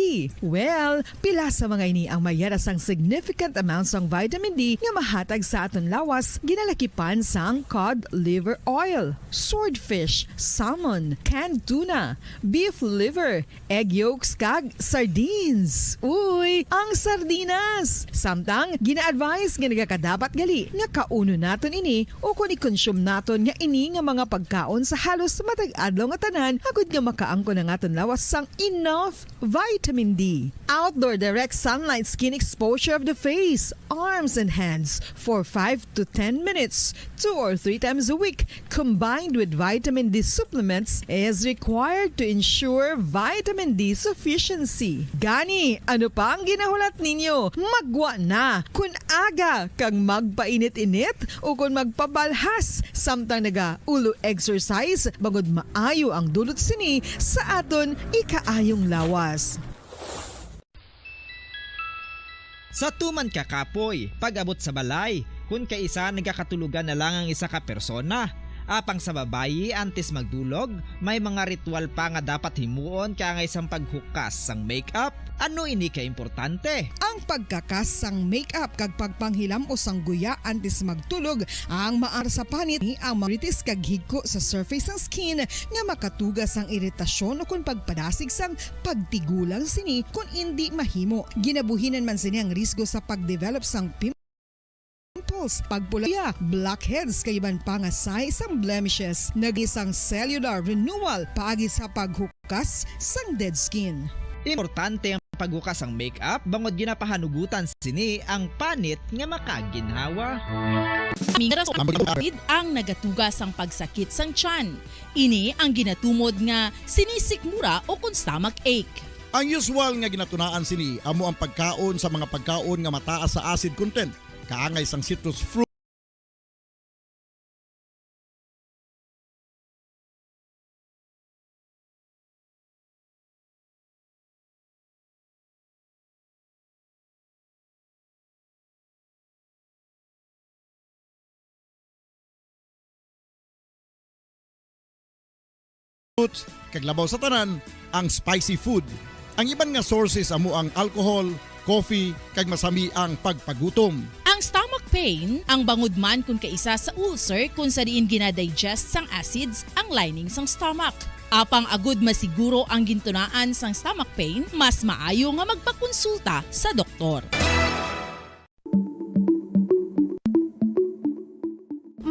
[SPEAKER 2] Well, pila sa mga ini ang mayara sang significant amount sang vitamin D nga mahatag sa aton lawas ginalakipan sang cod liver oil, swordfish, salmon, canned tuna, beef liver, egg yolks kag sardines. Uy, ang sardinas! Samtang gina-advise nga nagakadapat gali nga kauno naton ini o kung i-consume naton nga ini nga mga pagkaon sa halos matag adlaw nga tanan agud nga makaangko na aton lawas sang enough vitamin D. Outdoor direct sunlight skin exposure of the face, arms and hands for 5 to 10 minutes 2 or 3 times a week combined with vitamin D supplements is required to ensure vitamin D sufficiency. Gani, ano pa ang ginahulat ninyo? Magwa na kun aga kang magpainit-init o kun magpabalhas samtang naga ulo exercise bagod maayo ang dulot sini sa aton ikaayong lawas.
[SPEAKER 15] Sa tuman ka kapoy, pag-abot sa balay, kung kaisa nagakatulugan na lang ang isa ka persona. Apang sa babayi antes magdulog, may mga ritual pa nga dapat himuon kaya isang paghukas sang makeup. Ano ini ka importante?
[SPEAKER 2] Ang pagkakas sang makeup kag pagpanghilam o sang guya antes magtulog ang maar sa panit ni ang maritis kag higko sa surface sang skin nga makatugas sang iritasyon o kung pagpadasig sang pagtigulang sini kung hindi mahimo. Ginabuhinan man sini ang risgo sa pagdevelop sang pimples, pagpulaya, blackheads kaiban pa nga size sang blemishes, nagisang cellular renewal paagi sa paghukas sang dead skin.
[SPEAKER 15] Importante ang paghukas ang makeup bangod ginapahanugutan sini ang panit nga makaginhawa.
[SPEAKER 17] Ang nagatugas ang pagsakit sang tiyan. Ini ang ginatumod nga sinisikmura o kung stomach ache.
[SPEAKER 9] Ang usual nga ginatunaan sini amo ang pagkaon sa mga pagkaon nga mataas sa acid content, kaangay sang citrus fruit, kag labaw sa tanan ang spicy food. Ang iban nga sources amo ang alcohol, coffee, kag masami ang pagpagutom.
[SPEAKER 17] Ang stomach pain, ang bangod man kung kaisa sa ulcer kung sa diin ginadigest sang acids ang lining sang stomach. Apang agud masiguro ang gintunaan sang stomach pain, mas maayo nga magpakonsulta sa doktor.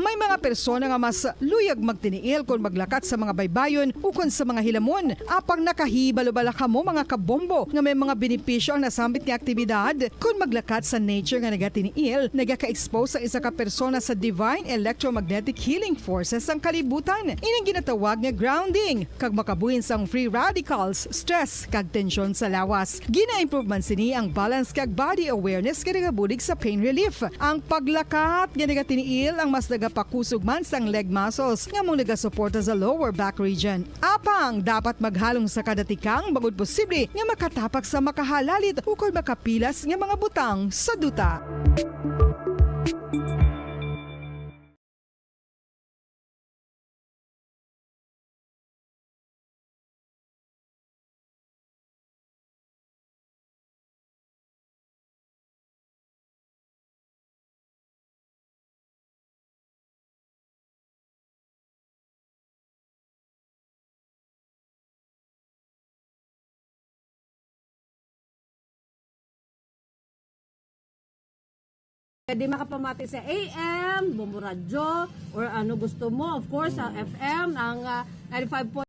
[SPEAKER 2] May mga persona nga mas luyag magtiniil kung maglakat sa mga baybayon o kung sa mga hilamon. Apang nakahibalo-bala ka mo mga kabombo nga may mga benepisyo ang nasambit nga aktibidad. Kung maglakat sa nature nga nagatiniil, nagaka-expose ang isa ka persona sa divine electromagnetic healing forces ang kalibutan. Inang ginatawag nga grounding, kag makabuhin sang free radicals, stress, kag tensyon sa lawas. Gina-improve man sini ang balance kag body awareness kag nagabulig sa pain relief. Ang paglakat nga nagatiniil ang mas pakusog man sang leg muscles nga mong nagasuporta sa lower back region. Apang dapat maghalong sa kadatikang bagod posible nga makatapak sa makahalalit o kung makapilas nga mga butang sa duta.
[SPEAKER 4] Pwede makapamati sa AM, Bombo Radyo, or ano gusto mo. Of course, sa FM, ang 95.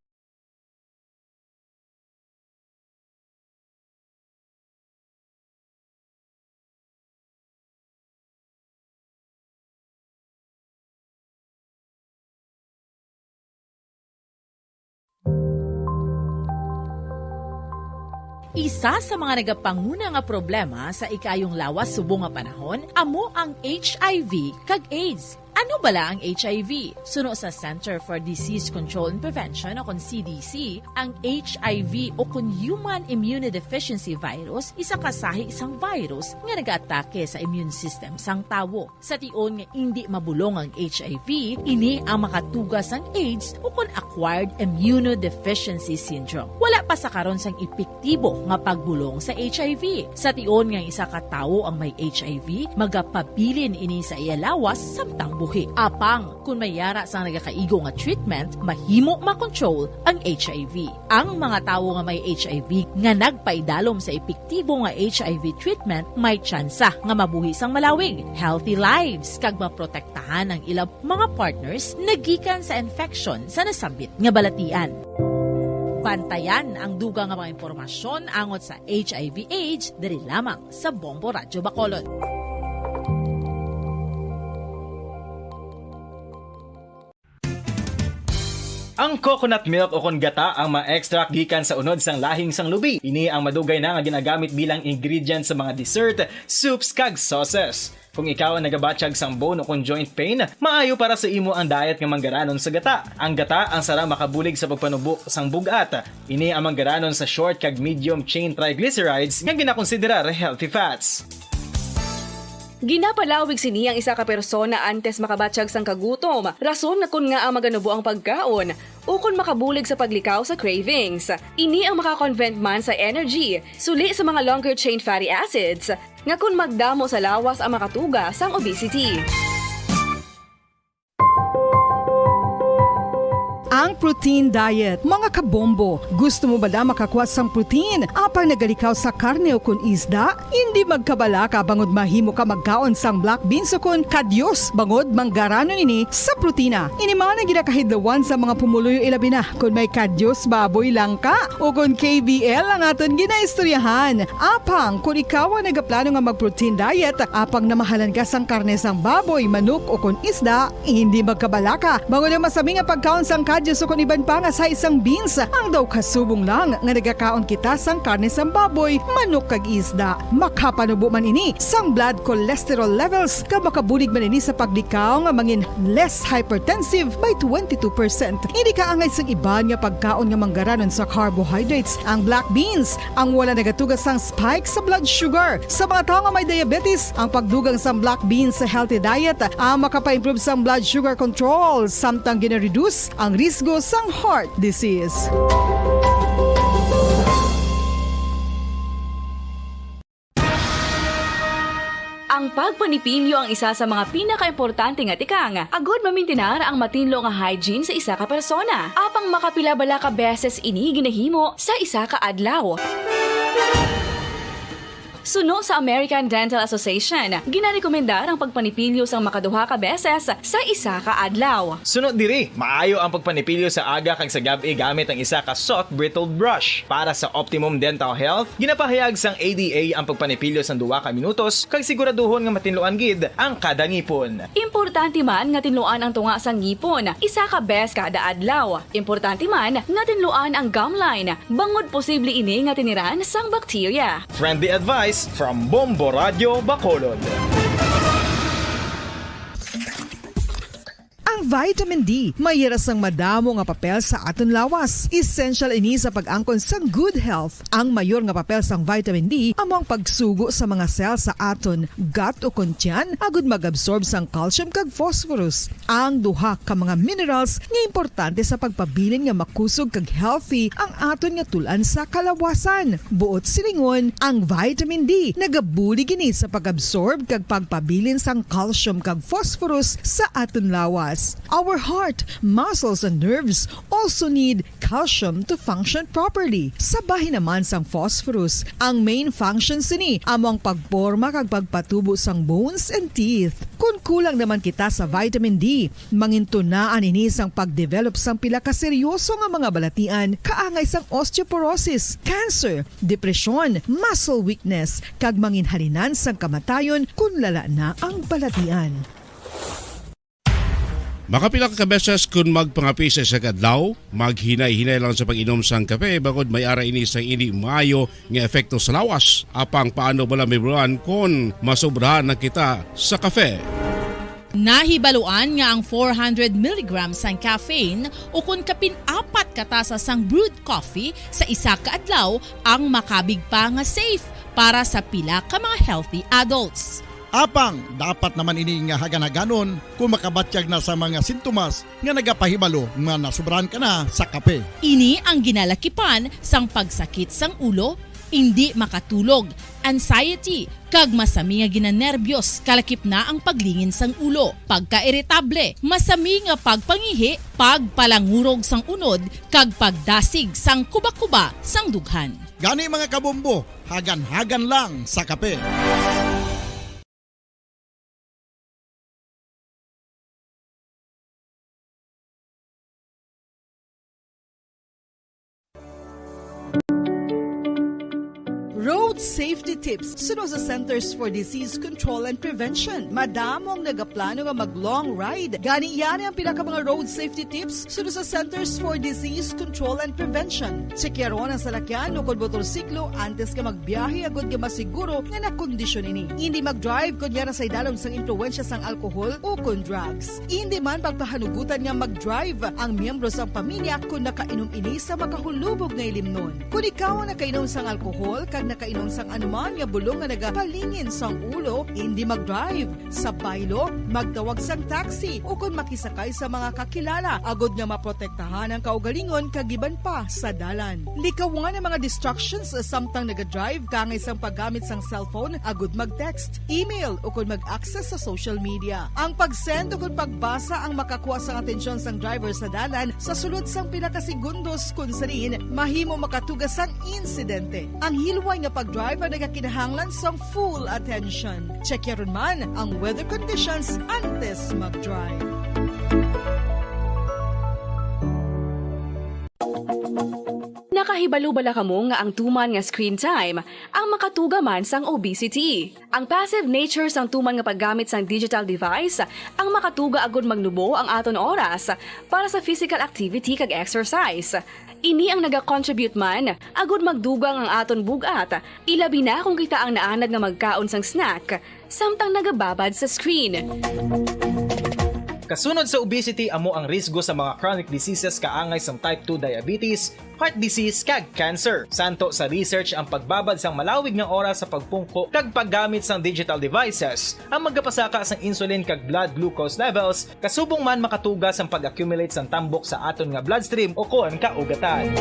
[SPEAKER 17] Isa sa mga nagapanguna nga problema sa ikayong lawas subong nga panahon amo ang HIV kag AIDS. Ano bala ang HIV? Suno sa Center for Disease Control and Prevention o CDC, ang HIV o Human Immunodeficiency Virus isa kasahi isang virus nga nag-atake sa immune system sang tawo. Sa tion nga hindi mabulong ang HIV, ini ang makatugas ang AIDS o Acquired Immunodeficiency Syndrome. Wala pa sa karon sang epektibo nga pagbulong sa HIV. Sa tion nga isa ka tawo ang may HIV, magapabilin ini sa iya lawas samtang buhi. Apang, kung mayara sa nagakaigo nga treatment, mahimo makontrol ang HIV. Ang mga tawo nga may HIV nga nagpaidalom sa epektibo nga HIV treatment, may tsansa nga mabuhi sang malawig, healthy lives, kag maprotektahan ang ilang mga partners nagikan sa infection sa nasambit nga balatian. Bantayan ang dugang nga mga impormasyon angot sa HIV/AIDS diri lamang sa Bombo Radyo Bacolod.
[SPEAKER 5] Ang coconut milk o kon gata ang ma-extract gikan sa unod sang lahing sang lubi. Ini ang madugay na nga ginagamit bilang ingredient sa mga dessert, soups kag sauces. Kung ikaw ang nagabatsyag sang bone o kon joint pain, maayo para sa imo ang diet nga manggaranon sa gata. Ang gata ang sara makabulig sa pagpanubo sang bugat. Ini ang manggaranon sa short kag medium chain triglycerides nga ginakonsiderar healthy fats.
[SPEAKER 18] Ginapalawig sini ang isa ka persona antes makabatsyag sang kagutom. Rason na kun nga ang maganubo ang pagkaon o kun makabulig sa paglikaw sa cravings. Ini ang makakonvent man sa energy, suli sa mga longer chain fatty acids, nga kun magdamo sa lawas ang makatuga sang obesity.
[SPEAKER 2] Ang protein diet. Mga kabombo, gusto mo ba na makakuha sang protein? Apang nagalikaw sa karne o kun isda? Hindi magkabala ka bangod mahimo ka magkaon sang black beans o kun kadyos bangod manggaranon ini sa protina. Inimana ginakahidlawan sa mga pumuluyo ilabi na kun may kadyos baboy lang ka o kun KBL ang aton ginaistoryahan. Apang kung ikaw ang nagaplano nga mag-protein diet, apang namahalan ka sang karne sang baboy, manok o kun isda, hindi magkabala ka bangod ang masami nga pagkaon sang kadyos so kung iban pa nga sa isang beans, ang daw kasubong lang nga nagakaon kita sang karne sang baboy, manok kag isda. Makapanubo man ini sang blood cholesterol levels ka makabulig man ini sa paglikaw nga mangin less hypertensive by 22%. Hindi ka angay sang iban nga pagkaon nga manggaranon sa carbohydrates. Ang black beans, ang wala nagatugas sang spike sa blood sugar. Sa mga tao nga may diabetes, ang pagdugang sang black beans sa healthy diet ang makapa-improve sang blood sugar control samtang gina-reduce ang risgo sang heart disease.
[SPEAKER 18] Ang pagpanipilyo ang isa sa mga pinaka-importante nga tikang. Agod mamintinar ang matinlo nga hygiene sa isa ka persona. Apang makapila bala ka beses ini ginahimo sa isa ka adlaw. Suno sa American Dental Association, ginarekomendar ang pagpanipilyo sang makaduha ka beses sa isa ka adlaw.
[SPEAKER 5] Sunod diri, maayo ang pagpanipilyo sa aga kag sa gabi gamit ang isa ka soft brittle brush. Para sa optimum dental health, ginapahayag sang ADA ang pagpanipilyo sang 2 ka minutos kag siguraduhon nga matinluan gid ang kada ngipon.
[SPEAKER 18] Importante man nga tinluan ang tunga sang ngipon, isa ka bes kada adlaw. Importante man nga tinluan ang gum line, bangod posible ini nga tiniran sang bakterya.
[SPEAKER 5] Friendly advice from Bombo Radio Bacolod.
[SPEAKER 2] Ang vitamin D mayra sang madamo nga papel sa aton lawas. Essential ini sa pag-angkon sang good health. Ang mayor nga papel sang vitamin D amo ang pagsugo sa mga cell sa aton gut o tiyan agud mag-absorb sang calcium kag phosphorus. Ang duha ka mga minerals nga importante sa pagpabilin nga makusog kag healthy ang aton nga tulan sa kalawasan. Buot silingon, ang vitamin D nagabuli gini sa pag-absorb kag pagpabilin sang calcium kag phosphorus sa aton lawas. Our heart, muscles, and nerves also need calcium to function properly. Sabahin naman sang phosphorus, ang main function sini amo ang pagporma kag pagpatubo sang bones and teeth. Kung kulang naman kita sa vitamin D, mangintunaan ini sang pagdevelop sang pila ka seryoso nga mga balatian, kaangay sang osteoporosis, cancer, depresyon, muscle weakness, kag manginhalinan sang kamatayon kung lala na ang balatian.
[SPEAKER 20] Makapila ka beses kung magpangapi sa isa kadlaw, maghinay-hinay lang sa pag-inom sang kape bagod may ara ini sang hindi maayo nga epekto sa lawas. Apang paano bala may buruan kung masobrahan na kita sa kape.
[SPEAKER 17] Nahibaluan nga ang 400 mg sang caffeine o kung kapin-4 katasa sang brewed coffee sa isa ka adlaw ang makabigpa nga safe para sa pila ka mga healthy adults.
[SPEAKER 9] Apang, dapat naman ini nga hagan-haganon kung makabatyag na sa mga sintomas nga nagapahibalo nga nasubrahan ka na sa kape.
[SPEAKER 17] Ini ang ginalakipan sang pagsakit sang ulo, hindi makatulog, anxiety, kag masami nga ginanerbiyos, kalakip na ang paglingin sang ulo, pagka-iritable, masami nga pagpangihi, pagpalangurog sang unod, kag pagdasig sang kuba-kuba sang dughan.
[SPEAKER 9] Gani mga kabombo, hagan-hagan lang sa kape.
[SPEAKER 2] Road safety tips suno sa Centers for Disease Control and Prevention. Madamong nagaplano nga mag-long ride. Gani yan ang pinaka mga road safety tips suno sa Centers for Disease Control and Prevention. Tsekyaron ang salakyan o kung motorsiklo antes ka magbiyahe agad ka masiguro nga nakondisyon ini. Hindi mag-drive kung yan sa idalom sang impluensya sang alcohol o kung drugs. Hindi man pagpahanugutan nga mag-drive ang miyembro sang pamilya kung nakainom ini sa makahulubog na ilimnon. Kung ikaw ang nakainom sang alcohol kag nakainom sang anuman nga bulong nga nagapalingin sang ulo, hindi mag-drive. Sa baylo, magtawag sang taxi o kung makisakay sa mga kakilala, agod nga maprotektahan ang kaugalingon kagiban pa sa dalan. Likawan ang mga distractions samtang nag-drive kangay sang paggamit sang cellphone, agod mag-text, email o kung mag-access sa social media. Ang pag-send o kung pagbasa ang makakuha sang atensyon sang driver sa dalan sa sulod sang pinakasegundos kung sarin mahimo makatugas sang insidente. Ang hilway nga pag-drive ang nagakinahanglan sang full attention. Check yaron man ang weather conditions antes mag-drive.
[SPEAKER 18] Nakahibalo bala kamo nga ang tuman nga screen time ang makatuga man sang obesity. Ang passive nature sang tuman nga paggamit sang digital device ang makatuga agud magnubo ang aton oras para sa physical activity kag exercise. Ini ang naga-contribute man agud magdugang ang aton bugat. Ilabi na kung kita ang naanad nga magkaon sang snack samtang nagababad sa screen.
[SPEAKER 5] Kasunod sa obesity amo ang risgo sa mga chronic diseases kaangay sang type 2 diabetes, heart disease kag cancer. Santo sa research ang pagbabad sang malawig nga oras sa pagpungko kag paggamit sang digital devices ang magapasaka sang insulin kag blood glucose levels kasubong man makatugas ang pag-accumulate sang tambok sa aton nga bloodstream o kon kaugatan.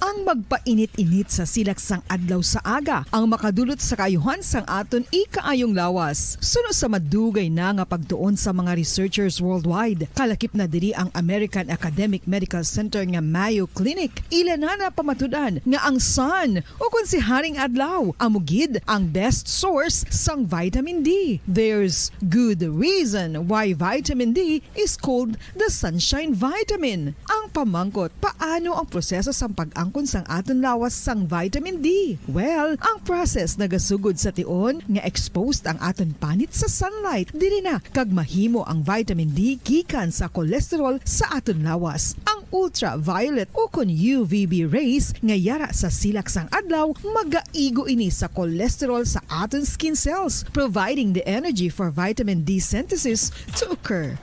[SPEAKER 2] Ang magpainit-init sa silak sang adlaw sa aga ang makadulot sa kaayuhan sang aton ikaayong lawas. Suno sa madugay na nga pagtuon sa mga researchers worldwide, kalakip na diri ang American Academic Medical Center nga Mayo Clinic. Ilan na pamatudan nga ang sun o kung si Haring Adlaw amugid ang best source sang vitamin D. There's good reason why vitamin D is called the sunshine vitamin. Ang pamangkot, paano ang proseso sang pag-angkon sang aton lawas sang vitamin D? Well, ang process nagasugod sa tion nga exposed ang aton panit sa sunlight. Dili na kag mahimo ang vitamin D gikan sa cholesterol sa aton lawas. Ang ultraviolet o kun UVB rays nga yara sa silak sang adlaw magaigo ini sa cholesterol sa aton skin cells, providing the energy for vitamin D synthesis to occur.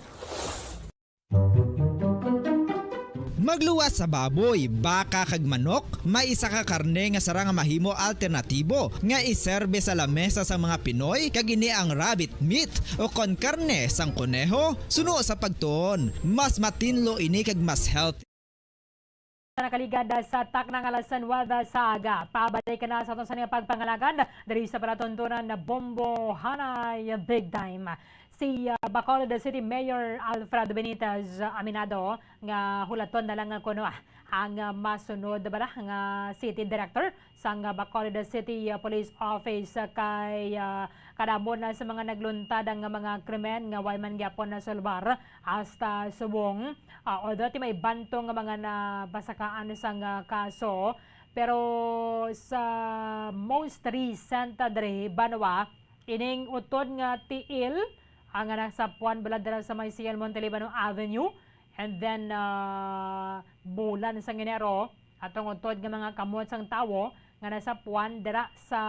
[SPEAKER 15] Magluwas sa baboy, baka kag manok, may isa ka karne nga sarang mahimo alternatibo nga iserbe sa lamesa sa mga Pinoy kag ini ang rabbit meat o kon karne sang kuneho. Suno sa pagtuon, mas matinlo ini kag mas healthy.
[SPEAKER 16] Nakaligada sa taknang alasan wada sa aga. Pabalik ka na sa itong saniyang pagpangalagan dari sa palatuntunan na Bombo Hanay Big Time. Si Bacolod City Mayor Alfredo Benitez aminado nga hulaton na lang kuno ang masunod ba nga City Director sang Bacolod City Police Office kay kadamon na sa mga nagluntad ang mga krimen nga way man gyapon na sulbar hasta subong. Although may bantong nga mga nabasakaan sang kaso, pero sa most recent dre Banwa ining utod nga tiil ang nasa Puan Baladera sa may CL Montelibano Avenue, and then bulan sa Enero atong utod nga mga kamot sang tawo nga nasa Puan dira sa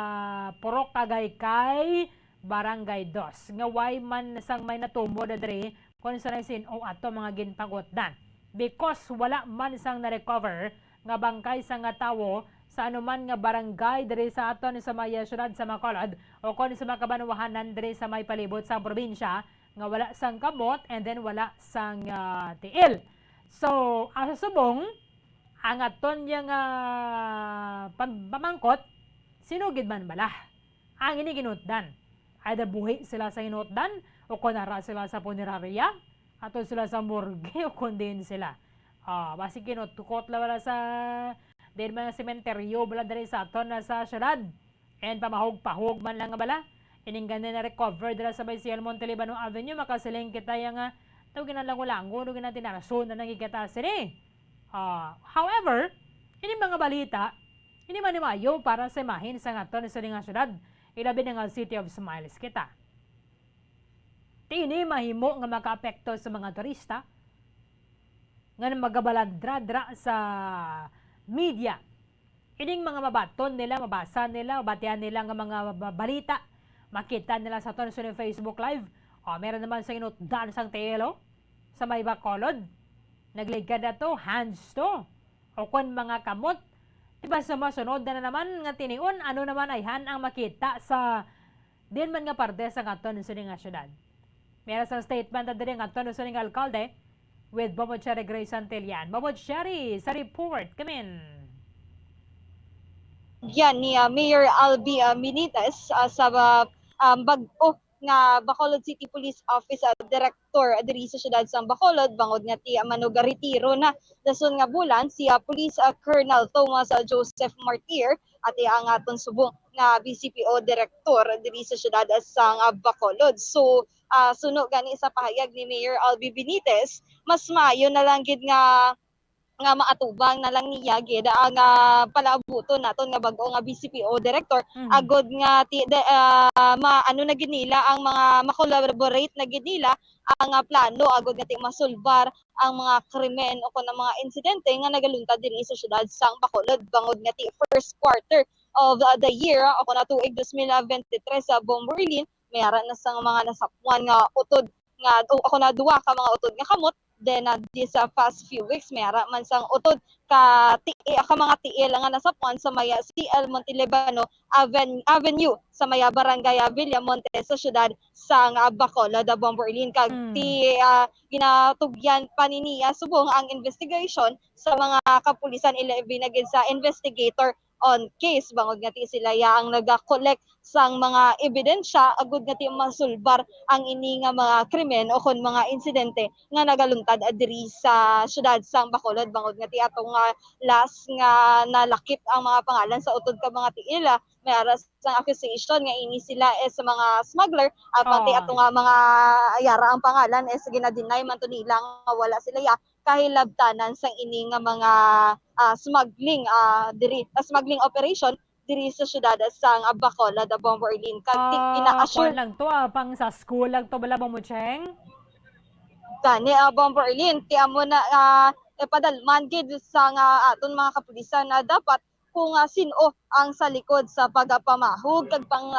[SPEAKER 16] Purok Tagaykay Barangay 2 nga way man sang may natumo dere kon sa naisin o ato mga ginpangutdan because wala man sang na-recover nga bangkay sa nga tawo sa anuman nga barangay diri sa aton sa may syudad sa Bacolod o kon sa makabanwahanan diri sa may palibot sa probinsya nga wala sang kamot and then wala sang tiil. So asa subong ang aton yang pamangkot sinugid man bala ang ini ginutdan, either buhi sila sa ginutdan o konara sila sa punerarya ato sila sa morgue o kondin sila basig kinutukot la wala sa din mga sementeryo bala diri sa aton na sa syudad and pamahog-pahog man lang nga bala ining ganda na recover dira sa CL Montelibano Avenue makasiling kita nga tawagin na lang ulango no gina tinarason na nangigata sini. However, ini mga balita ini man mayo para sa imahin sa aton sa nga syudad ilabi na nga City of Smiles kita. Tini mahimo nga makaapekto sa mga turista nga magabalandra sa media. Ining mga mabaton nila, mabasa nila, mabatian nila nga mga balita, makita nila sa ton sa Facebook Live. Meron naman sa inutdan sang telo sa may Bacolod. Nagligad na to, hands to. O kung mga kamot, diba sa masunod na naman nga tiniun, ano naman ay han ang makita sa din man nga parte sa aton sa nga syudad. Meron sa statement na din ang aton sa nga alkalde with Bobo Cherry Grace Santillan. Bobo Cherry, sa report, come in.
[SPEAKER 1] Yan ni Mayor Albi Benitez sa bag-o nga Bacolod City Police Office Director diri sa syudad sa Bacolod bangod nga ti manuga retiro na dason nga bulan si Police Colonel Thomas Joseph Martir at ang aton subong nga BCPO Director diri sa syudad sa Bacolod. So suno gani sa pahayag ni Mayor Albi Benitez, mas maayo na lang gid nga maatubang na lang niya gid ang palabuton naton nga bag-o nga BCPO Director agod nga ano na gid nila ang mga ma-collaborate na gid nila ang plano agod nga masulbar ang mga krimen o kun mga insidente nga nagaluntad dinhi sa syudad sa Bacolod bangod nga first quarter of the year o kun tuig 2023 sa Bomborilin mayara na sang mga nasapuan nga utod nga ako na duwa ka mga utod nga kamot Then this past few weeks mayara man sang utod ka mga tiil nga nasapuan sa maya CL Montelibano Avenue sa maya barangay Villamonte sa syudad sang Bacolod, Bomborlin. Kag ti ginatugyan pa niya subong ang investigation sa mga kapulisan binagid sa investigator on case bangod nga ti sila ang naga-collect sang mga ebidensya agud nga ti masulbar ang ini nga mga krimen o kon mga insidente nga nagaluntad diri sa syudad sang Bacolod. Bangod nga ti atong last nga nalakip ang mga pangalan sa utod ka mga tiila may aras sang accusation nga ini sila sa mga smuggler pati atong mga yara ang pangalan ginadeny man to nila nga wala sila kahilabtanan sang ini nga mga smuggling smuggling operation diri sa syudad sang Bacolod, Bomborlin. Kag ina-assure
[SPEAKER 16] lang to pang sa school lang to bala mo Cheng.
[SPEAKER 1] Gani Bomborlin ti amo na padalman gid sa aton mga kapulisan na dapat kung sino ang sa likod sa pagpamahog kag pang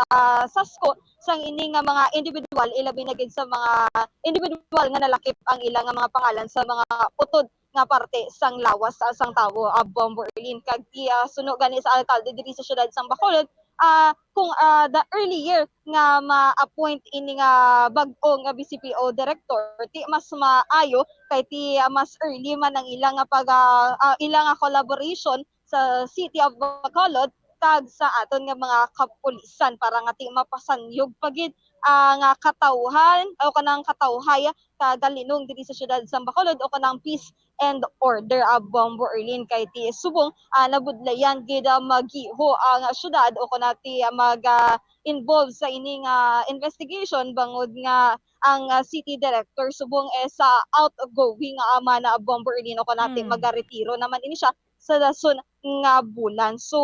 [SPEAKER 1] sasko sang ini nga mga individual ilabi na gid sa mga individual nga nalakip ang ilang nga mga pangalan sa mga utod nga parte sang lawas sang tawo Bomborlin. Kag suno gani sa alkalde diri sa syudad sang Bacolod kung the earlier nga ma-appoint ini nga bag-o nga BCPO director ti mas maayo kay ti mas early man ang ilang nga ilang nga collaboration sa City of Bacolod kag sa aton nga mga kapulisan para nga ti mapasanyog pagid nga katawhan o kanang katawhay kagalinong diri sa syudad sang Bacolod o kanang peace and order Bomborlin. Kay ti subong nabudlayan gid magiho ang syudad o kana ti involved sa ini nga investigation bangod nga ang city director subong sa outgoing man Bomborlin o kana ti magaretiro naman ini siya sa dason nga bulan. So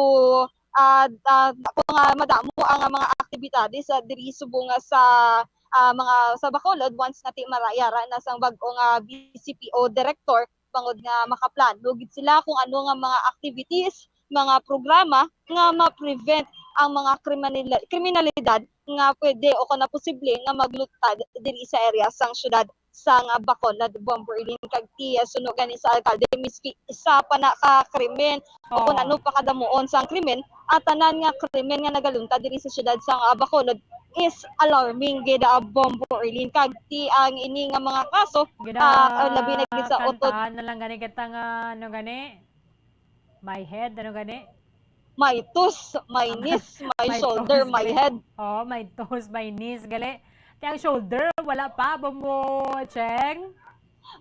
[SPEAKER 1] kung madamo ang mga aktibidades diri subong sa mga sa Bacolod once nati marayara na sang bag-o nga BCPO director bangod nga makaplano gid sila kung ano nga mga activities, mga programa nga ma-prevent ang mga kriminalidad nga pwede o kana posible nga maglutad diri sa area sang syudad sang Bacolod, Bomborlin. Kag ti suno gani sa alkalde miski isa pa na ka krimen o kung ano pa kadamuon sang krimen at tanan nga krimen nga nagaluntad diri sa syudad sang Bacolod is alarming gid Bomborlin. Kag ti ang ini nga mga kaso labi na gid sa utod
[SPEAKER 16] na lang gani katang ano gani my head ano gani
[SPEAKER 1] my toes, my knees, my shoulder, my head.
[SPEAKER 16] My toes, my knees, gali. Ang shoulder, wala pa, Bombo Cheng?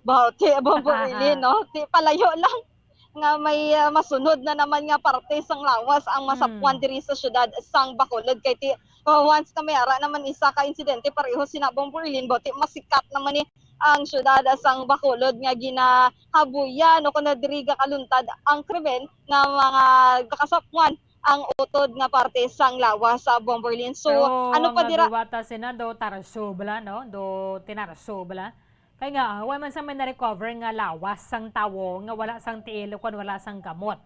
[SPEAKER 1] Bomborlin, no? Palayo lang nga may masunod na naman nga parte sang lawas ang masapuan diri sa syudad sang Bacolod. Kay ti once na mayara naman isa ka insidente pareho sina Bomborlin, boti masikat naman ni ang syudad sang Bacolod nga ginahabuyan o kuna diri kaluntad ang krimen nga mga kakasapuan ang utod nga parte sang lawas sa Bomborlin. So ano pa dira
[SPEAKER 16] wata sina do tarso bala no do tinarso bala kay nga wa man sa may na-recover nga lawas sang tawo nga wala sang tiil kon wala sang gamot.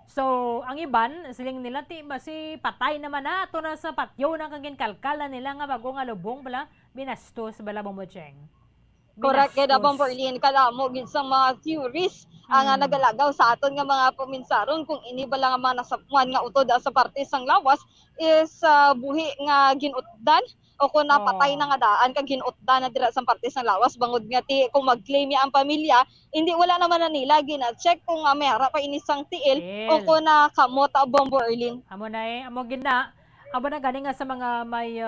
[SPEAKER 16] So ang iban siling nila ti basi patay naman na ato na sa patyo na kang ginkalkal na nila nga bago nga lubong bala binastos bala Bombocheng.
[SPEAKER 1] Correct kay Bomborlin kalamo gid sa mga theories ang nagalagaw sa aton nga mga paminsaron kung ini bala nga mga nasapuan nga utod sa parte sang lawas is buhi nga ginutdan o kung napatay na nga daan kag ginutdan na dira sa parte sang lawas bangod nga ti kung mag-claim ang pamilya hindi wala naman na nila gina-check kung may ara pa ini sang tiil o kung kamot Bomborlin.
[SPEAKER 16] Amo na amo gina amo na gani nga sa mga may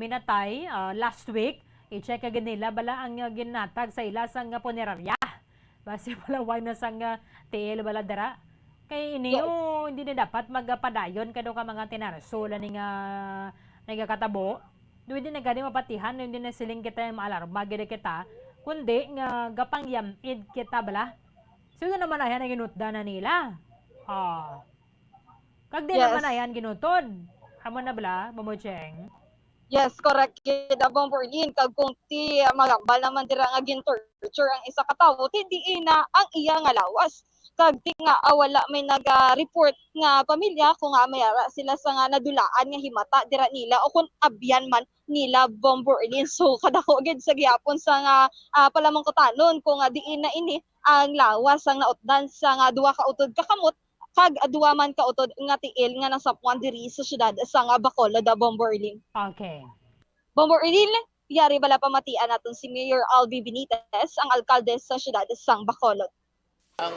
[SPEAKER 16] minatay last week i-check agad nila bala ang ginatag sa ila sang punerarya. Base pala why na sang tiil bala dara. Kay ini hindi na dapat magpadayon kado ka mga tinarsola ni nga nagakatabo. Duwede na gani mapatihan hindi na siling kita maalarma gid kita kundi nga gapang yamid kita bala. Sugo naman ayan ang ginutda na nila. Kag di naman ayan ginutod. Amo na bala Bombocheng.
[SPEAKER 1] Yes, correct kid Bomborlin kag kung ti magambal naman dira nga gin-torture ang isa ka tawo hindi ina ang iya nga lawas kag di nga wala may naga-report nga pamilya kung nga mayara sila sa nga nadulaan nga himata dira nila o kung abyan man nila Bombo Erlin. So kadako gid sa gihapon sa nga palamangkotanon kung nga diin na ini ang lawas ang nautdan sa nga duha ka utod ka kamot kag duha man ka utod nga tiil nga nasapuan diri sa syudad sa nga Bacolod, Bombo Erlin.
[SPEAKER 16] Okay.
[SPEAKER 1] Bombo Erlin, yari bala pamatian naton si Mayor Albi Benitez, ang alkalde sa syudad sang Bacolod.
[SPEAKER 6] Ang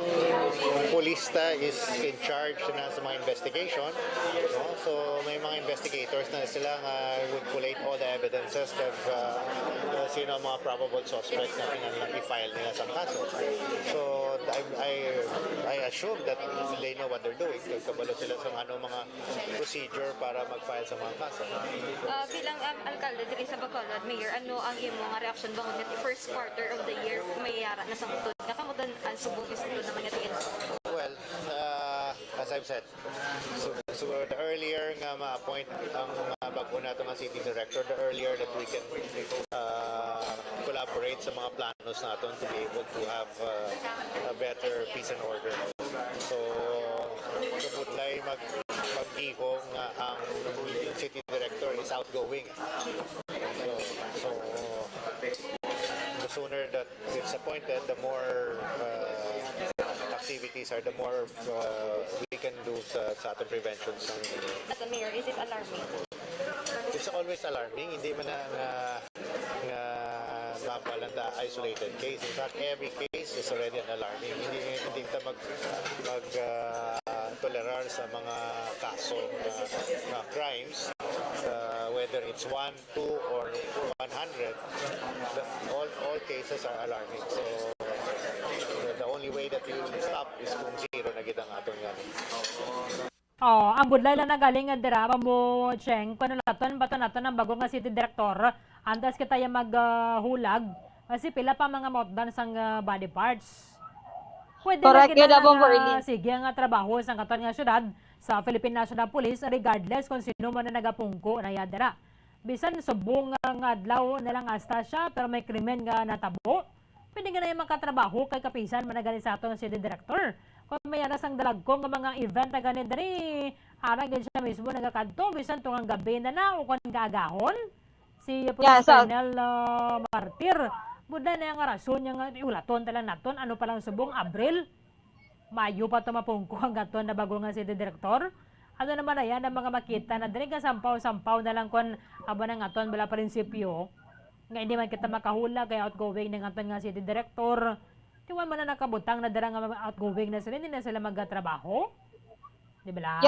[SPEAKER 6] pulista is in charge na sa mga investigation, no? So may mga investigators na sila would collate all the evidences of sino ang mga probable suspects na i-file nila sa kaso. So I assume that they know what they're doing. Kabalo sila sa mga procedure para mag-file sa mga kaso.
[SPEAKER 21] Bilang alkalde diri sa Bacolod, Mayor, ano ang imong nga reaction bangod nga first quarter of the year may yara na sa utod? Nakamudan ang subong isuro naman nga tiin.
[SPEAKER 6] Well, as I've said, so the earlier nga ma-appoint ang bago nato nga city director, the earlier that we can collaborate sa mga planos naton to be able to have a better peace and order. So, kapudlay mag-iho nga ang city director is outgoing. So the sooner that it's appointed, the more activities are the more we can do sa atong prevention.
[SPEAKER 21] At the Mayor, is it alarming?
[SPEAKER 6] It's always alarming. Hindi man nga mabalanda isolated case. In fact, every case is already an alarming. Hindi ta tolerar sa mga kaso na crimes, whether it's 1, 2, or 100. All cases are alarming. So the only way that you will stop is kung zero na gid ang atong yan.
[SPEAKER 16] Ang budlay lang nagaling nga dira mo Cheng kuno naton bato naton ang bago nga city director antas kita ya maghulag kasi pila pa mga motdan sang body parts. Pwede
[SPEAKER 1] Correct,
[SPEAKER 16] na kita
[SPEAKER 1] Bombo Erlin.
[SPEAKER 16] sige nga trabaho sa katon nga syudad sa Philippine National Police regardless kung sino man na nagapungko na yadara. Bisan subong nga adlaw na lang hasta siya pero may krimen nga natabo. Pwede nga na yung makatrabaho kay kapisan managali sa ato ng city director. Kung may anas ang dalagkong ng mga event na ganit rin, aragin siya mismo nagakadto, bisan tungang gabi na o kung gagahon. Si Police Colonel Martir, buda na yung rason niya nga, ulaton talang naton, ano palang subong, Abril, Mayo pa ito mapungko ang gaton na bago nga city director. Ano naman na yan, ang mga makita na dali ka sampaw-sampaw na lang kung aba ng aton bala prinsipyo. Nga hindi man kita makahula kaya outgoing ng aton nga city director. Tiwan man na nakabutang na darang outgoing na sila, hindi na sila magtrabaho. Di ba?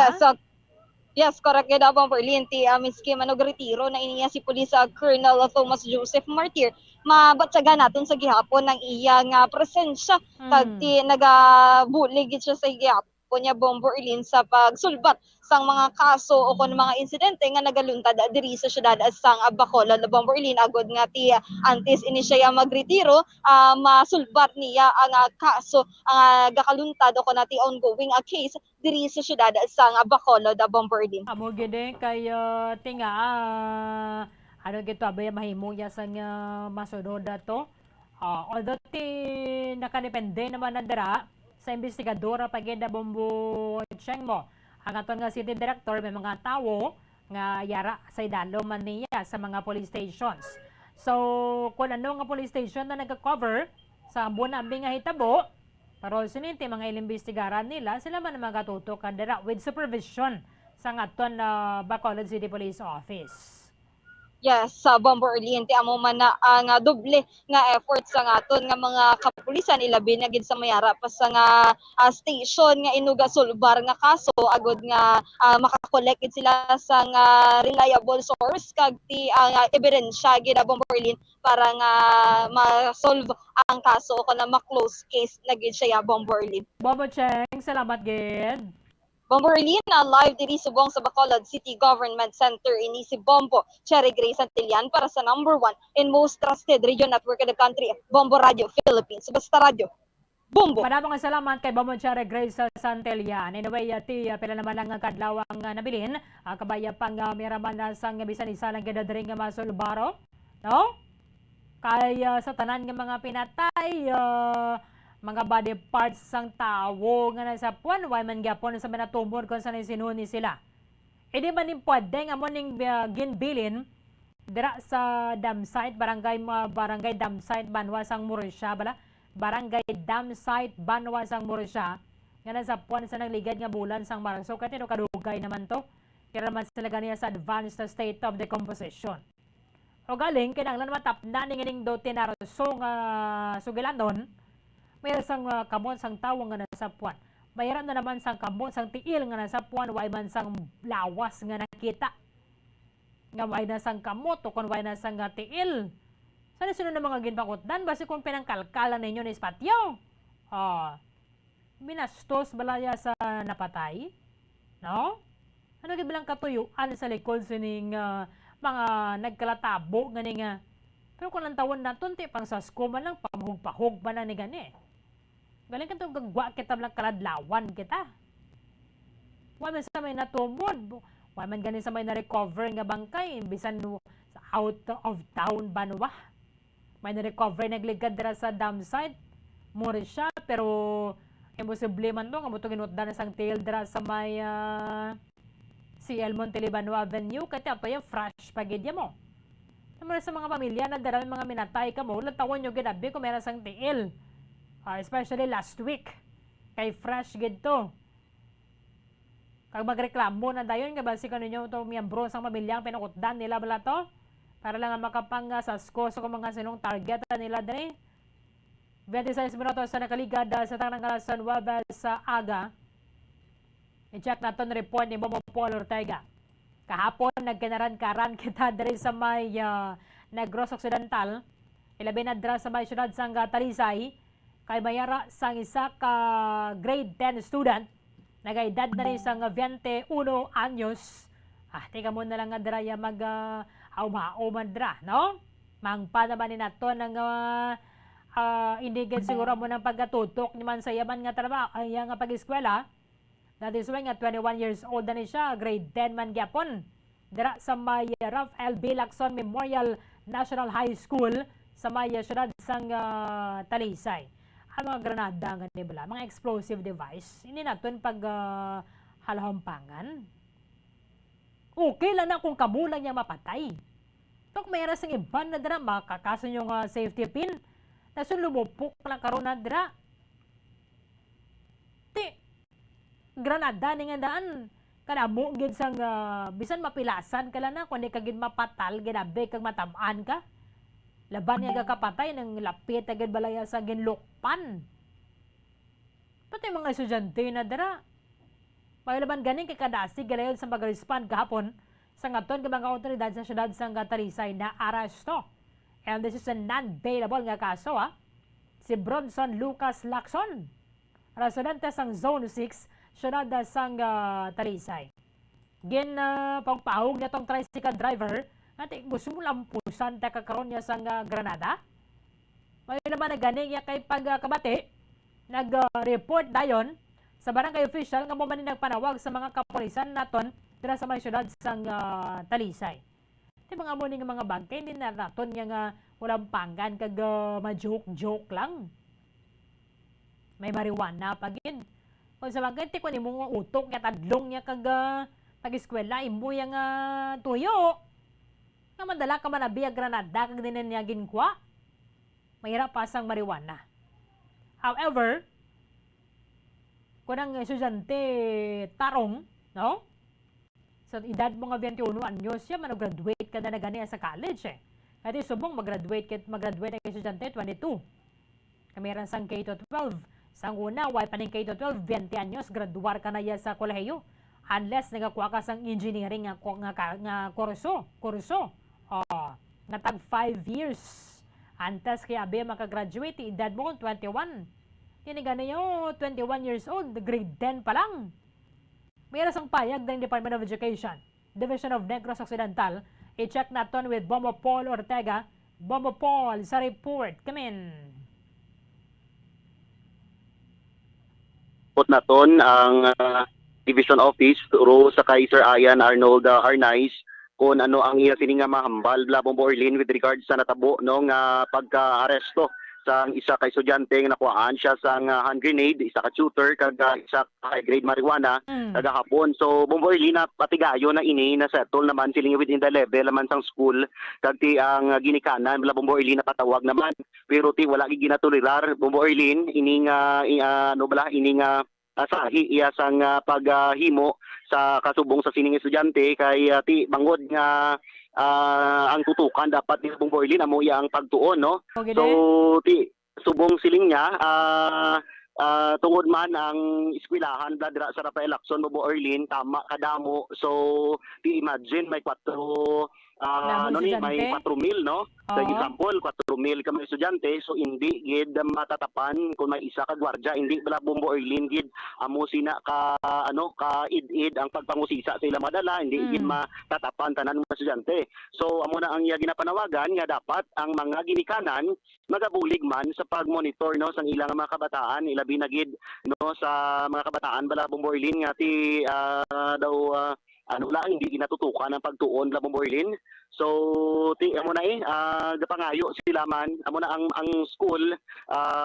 [SPEAKER 1] Yes, correct gid Bombo Erlin. Miski manog retiro na iniya si Police Colonel Thomas Joseph Martir. Mabatsaga naton sa gihapon ng iyang presensya. Kag nagabulig gid siya sa gihapon niya Bombo Erlin sa pagsulbat sang mga kaso o kon mga insidente nga nagaluntad diri sa syudad sang Bacolod, Bombo Erlin. Agod nga ti antes ini siya magretiro, masulbat niya ang kaso ang gakaluntad o kon ti ongoing case diri sa syudad sang Bacolod, Bombo Erlin.
[SPEAKER 16] Amo gid kay tinga ano gito abay mahimo ya sang masunod dato. Although ti nakadepende naman na dira sa investigadora pagida Bombo Cheng mo. Ang aton nga city director may mga tawo nga yara sa idalo man niya sa mga police stations. So kung ano nga police station na nagka-cover sa buwan nga hitabo, pero sininti mga inimbestigaran nila, sila man magatutok kadira with supervision sa aton Bacolod City Police Office.
[SPEAKER 1] Yes, sa Bombo Erlin, amo man na ang doble nga effort sa aton nga mga kapulisan ilabi na gid sa mayara pa sa nga station nga inuga sulbar nga kaso agod nga makakollect sila sa nga reliable source kag ti ebidensya gid Bombo Erlin para nga ma-solve ang kaso o na ma-close case na gid siya Bombo Erlin.
[SPEAKER 16] Bombo Cheng, salamat gid.
[SPEAKER 1] Bombo Erlin, live diri subong sa Bacolod City Government Center ini si Bombo Cherry Grace Santillan para sa #1 and most trusted radio network in the country, Bombo Radio Philippines. Basta Radio, Bombo.
[SPEAKER 16] Maraming salamat kay Bombo Cherry Grace Santillan. Anyway, pila naman lang ang kadlawang nabilin. Kabaya pang miraman na sang bisan isa lang gid diri nga masulbaro. No? Kaya sa tanan nga mga pinatay, mga body parts sang tao nga nasa puan, way man gyapon sa manatumor kung saan sinuni sila. E di man ning pwede nga mo ning ginbilin dira sa dam site, barangay dam site Banwasang Murisya bala, barangay dam site Banwasang Murisya nga nasa puan sa nagligad nga bulan sang Marso, katino kadugay naman to, kaya naman sila ganiya sa advanced state of decomposition. O galing, kinanglan matapna ni nganing do tinarso nga sugilanon, mayroon sang kamot sang tawo nga nasa puan. Mayroon na naman sang kamot sang tiil nga nasa puan, way man sang lawas nga nakita. Nga way na sang kamot o kung way na sang tiil. Sana sunod na mga ginpakutdan, basi kung pinangkalkalan ninyo ni Spatyo. Binastos balaya sa napatay? No? Ano gibilang katuyuan sa likod sining mga nagkalatabo gani nga. Pero kung ang tawon na tunti pang sasko man lang, pamahug-pahug man na ni gani. Galing ka itong gagwa kita lang kaladlawan kita. Waman sa may natumod. Waman gani sa may na-recover nga bangkay. Bisan sa out of town Banwa. May na-recover nagligad dira sa dam site. Mura siya pero imposible man to. Kamuto ginutda na sang tail dira sa may CL Montelibano Avenue. Kaya ito yung fresh pagidya mo. Naman sa mga pamilya na dara mga minatay ka mo. Latawan nyo ginabi kung meron sang tail. Especially last week. Kay fresh gid to. Kag magreklamo na dayon nga basi kaninyo to miyembro sang pamilyang pinukutdan nila bala to para lang makapang sa skoso kung mga sinong target nila dre. 26 minutos sa nakaligada sa tanang kalasan wabas sa aga. I-check naton report ni Bobo Paul Ortega. Kahapon nagkanaran-karan kita dre sa may Negros Occidental. Ilabi na dra sa may syudad sang Talisay. Kay mayara sang isa ka grade 10 student nagaedad na rin sang 21 anyos. Tika mo na lang nga dra ya mag auman dra, no? Mangpa naman ni nato ng indigid siguro mo ng pagkatutok ni man sa yaman nga trabaho, ay nga pag-eskwela. That is why nga 21 years old na ni siya, grade 10 man gyapon. Dra sa may Ralph L. B. Lacson Memorial National High School sa may syudad sang Talisay. Ang mga granada nga nibla, mga explosive device, hindi natin pag halahampangan. Okay lang na kung kabulang niya mapatay. Tok mayroon sang iban na dira, makakaso yung safety pin, nasun lumupok lang karon na dira. Granada ni nga daan, kanamo gid sang bisan mapilasan ka lang na, kung di ka gid mapatal, ginabi kag matamaan ka. Laban niya gakapatay ng lapit agad balaya sa ginlukpan. Pati mga estudyante na dara. Paglaban ganing kay kadasi galayon sa pag-respond kahapon sa ngaton ka mga otoridad sa syudad sang Talisay na aresto. And this is a non-bailable nga kaso Si Bronson Lucas Lacson, residente sang Zone 6, syudad sang Talisay. Pagpahog na tong tricycle driver ati gusto mo lampusan ta kakaroon niya sang Granada. May naman na gani niya kay pagkabati nag-report dayon sa barangay official nga mo man nagpanawag sa mga kapulisan naton dira sa may syudad sang Talisay. Di mga mo ning mga bangkay din na naton nga nga walang panggan kag ma-joke lang. May marijuana pagin. Kung sa bangkay ti kun imo utok nga tadlong niya kag pag-eskwela imo yang tuyo. Nga madala ka man na biya Granada kag dinin niya ginkwa. Mahirap pasang marijuana. However, kung ang estudyante tarong, no? Sa edad mo nga 21 anyos siya, graduate ka na gani sa college At subong mag-graduate ang estudyante 22. Kamiran sang K-12. Sang una, way paning K-12, 20 anyos, graduar ka na ya sa kolehiyo. Unless nagakuha ka sang engineering nga kurso. Nga tag 5 years. Antes kaya abe makagraduate, edad mo 21. Tinigani nyo, 21 years old, grade 10 pa lang. Mayroon sang payag ng Department of Education, Division of Negros Occidental. I-check natin with Bombo Paul Ortega. Bombo Paul sa report. Come in.
[SPEAKER 7] Put naton ang Division Office ro sa Kaiser Ayan Arnold Arnaiz kung ano ang iya sininga mahambal Bombo Orlin with regards sa natabo ng pagka-aresto sa isa ka estudyante nga nakuhaan siya sa hand grenade, isa ka shooter kag isa ka high grade marijuana kagahapon. So Bombo Early na patigayo na ini na settle naman siling within the level naman sang school kag ti ang ginikanan bala Bombo Early na patawag naman pero ti wala gi ginatulirar Bombo Early ini nga sahi iya sang paghimo sa kasubong sa sining estudyante kay ti bangod nga ang tutukan dapat ni Bombo Early amo iya ang pagtuon no. So ti subong siling niya tungod man ang eskwelahan bladra sa Rafael Lacson Bombo Early tama kadamo. So ti imagine may 4 may 4,000 no. Sa example 4,000 ka mga estudyante so hindi gid matatapan kung may isa ka gwardiya hindi bala Bombo Early gid amo sina ka ka id ang pagpangusisa sa ilang madala hindi gid matatapan tanan mga estudyante. So amo na ang iya ginapanawagan nga dapat ang mga ginikanan magabulig man sa pagmonitor no sa ilang mga kabataan ilabi na gid no sa mga kabataan bala Bombo Early nga ti hindi ginatutukan ang pagtuon la Bombo Early. So ti amo na gapangayo sila man amo na ang school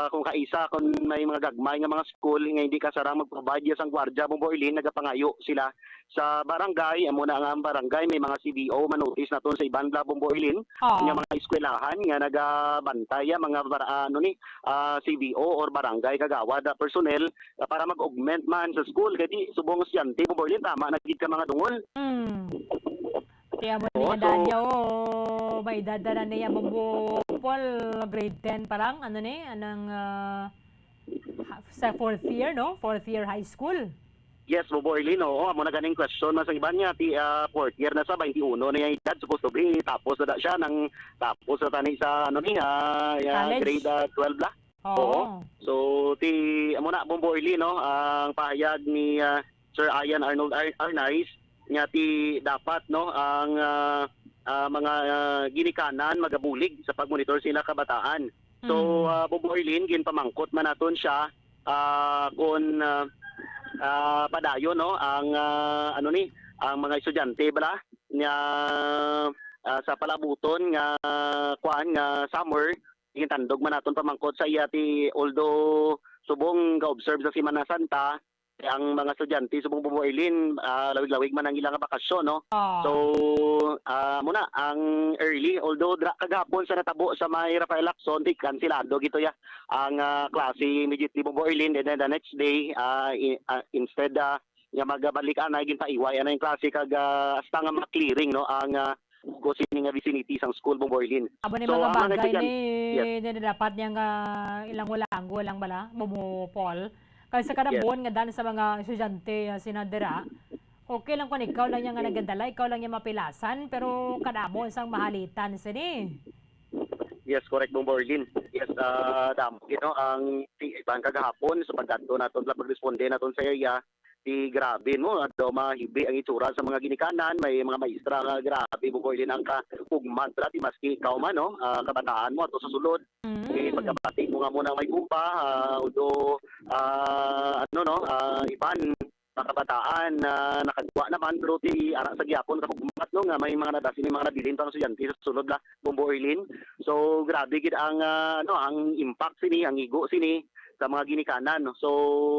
[SPEAKER 7] kung kaisa kung may mga gagmay nga mga school nga hindi kasarang mag-provide sang gwardiya Bombo Early nagapangayo sila sa barangay amo na ang barangay may mga CBO manotis naton sa iban la Bombo Early nga mga eskwelahan nga nagabantay mga CBO or barangay kagawad personnel para mag-augment man sa school kay subong estudyante Bombo Early tama na gid ka mga dungol.
[SPEAKER 16] Kaya mo niya Danya may dadala niya Bombo Paul grade 10 parang anong sa 4th year no? 4th year high school.
[SPEAKER 7] Yes, Bombo Early no. Amo na ganing question man sa iban niya ti 4th year na sa 21 na yung edad supposed to be tapos na siya nang tapos na tani sa grade 12 la. Oo. So ti amo na Bombo Early no ang pahayag ni Sir Ian Arnold Arnaiz nga ti dapat no ang mga ginikanan magabulig sa pagmonitor sila kabataan. So Bombo Early ginpamangkot man naton siya kung padayon no ang ang mga estudyante bala nga sa palabuton nga nga summer gintandog man naton pamangkot sa iya ti although subong ga-observe sa Semana Santa ang mga estudyante subong Bombo Early lawig-lawig man ang ilang bakasyon no. So muna ang early although kagapon sa natabo sa may Rafael Lacson di kansilado gito ya ang klase immediately Bombo Early and then the next day instead nga magabalik na ginpaiway na yung klase kag hasta nga ma-clearing no ang sining nga vicinity sang school Bombo Early.
[SPEAKER 16] Abo ni mga bagay ni dapat niyang ilang walang bala Bombo Paul. Kasi sa kadabon nga dan sa mga estudyante sinadera, okay lang kung ikaw lang yung nga nagadala, ikaw lang yung mapilasan, pero kadamon sang mahalitan sini.
[SPEAKER 7] Yes, correct Bombo Early. Yes, damo ang iban kagahapon sa pagkanto naton sa pagresponde naton sa iya ti grabe mo mahibi ang itsura sa mga ginikanan may mga maestra nga grabe Bombo Early ang kaugmat ti maski ikaw man no kabataan mo ato sa sulod pagkabati mo nga muna may upa although iban kabataan nakadwa naman pero ti ara sa gyapon kapugmat no nga may mga nadasin mga nabilin pang estudyante sa sulod la Bombo Early. So grabe gid ang ang impact sini ang igo sini sa mga ginikanan no. So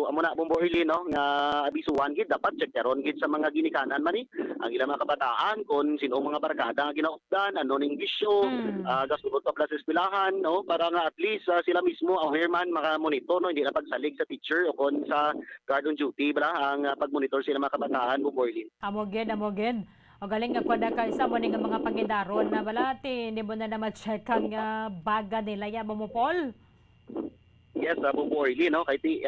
[SPEAKER 7] amo na Bombo Early no nga abisuhan gid dapat checkeron gid sa mga ginikanan man ang ilang mga kabataan kung sino mga barkada nga ginaupdan ano ning bisyo gasulod pa sa eskwelahan no para nga at least sila mismo aware man maka-monitor no hindi na pagsalig sa teacher o kon sa guard on duty bala ang pagmonitor sila mga kabataan Bombo Early.
[SPEAKER 16] Amo gid. O galing nga kwada ka isa mo nga mga pangidaron na balati hindi mo na ma-check ang baga nila ya Bombo Paul.
[SPEAKER 7] Yes, Bombo Early no kay ti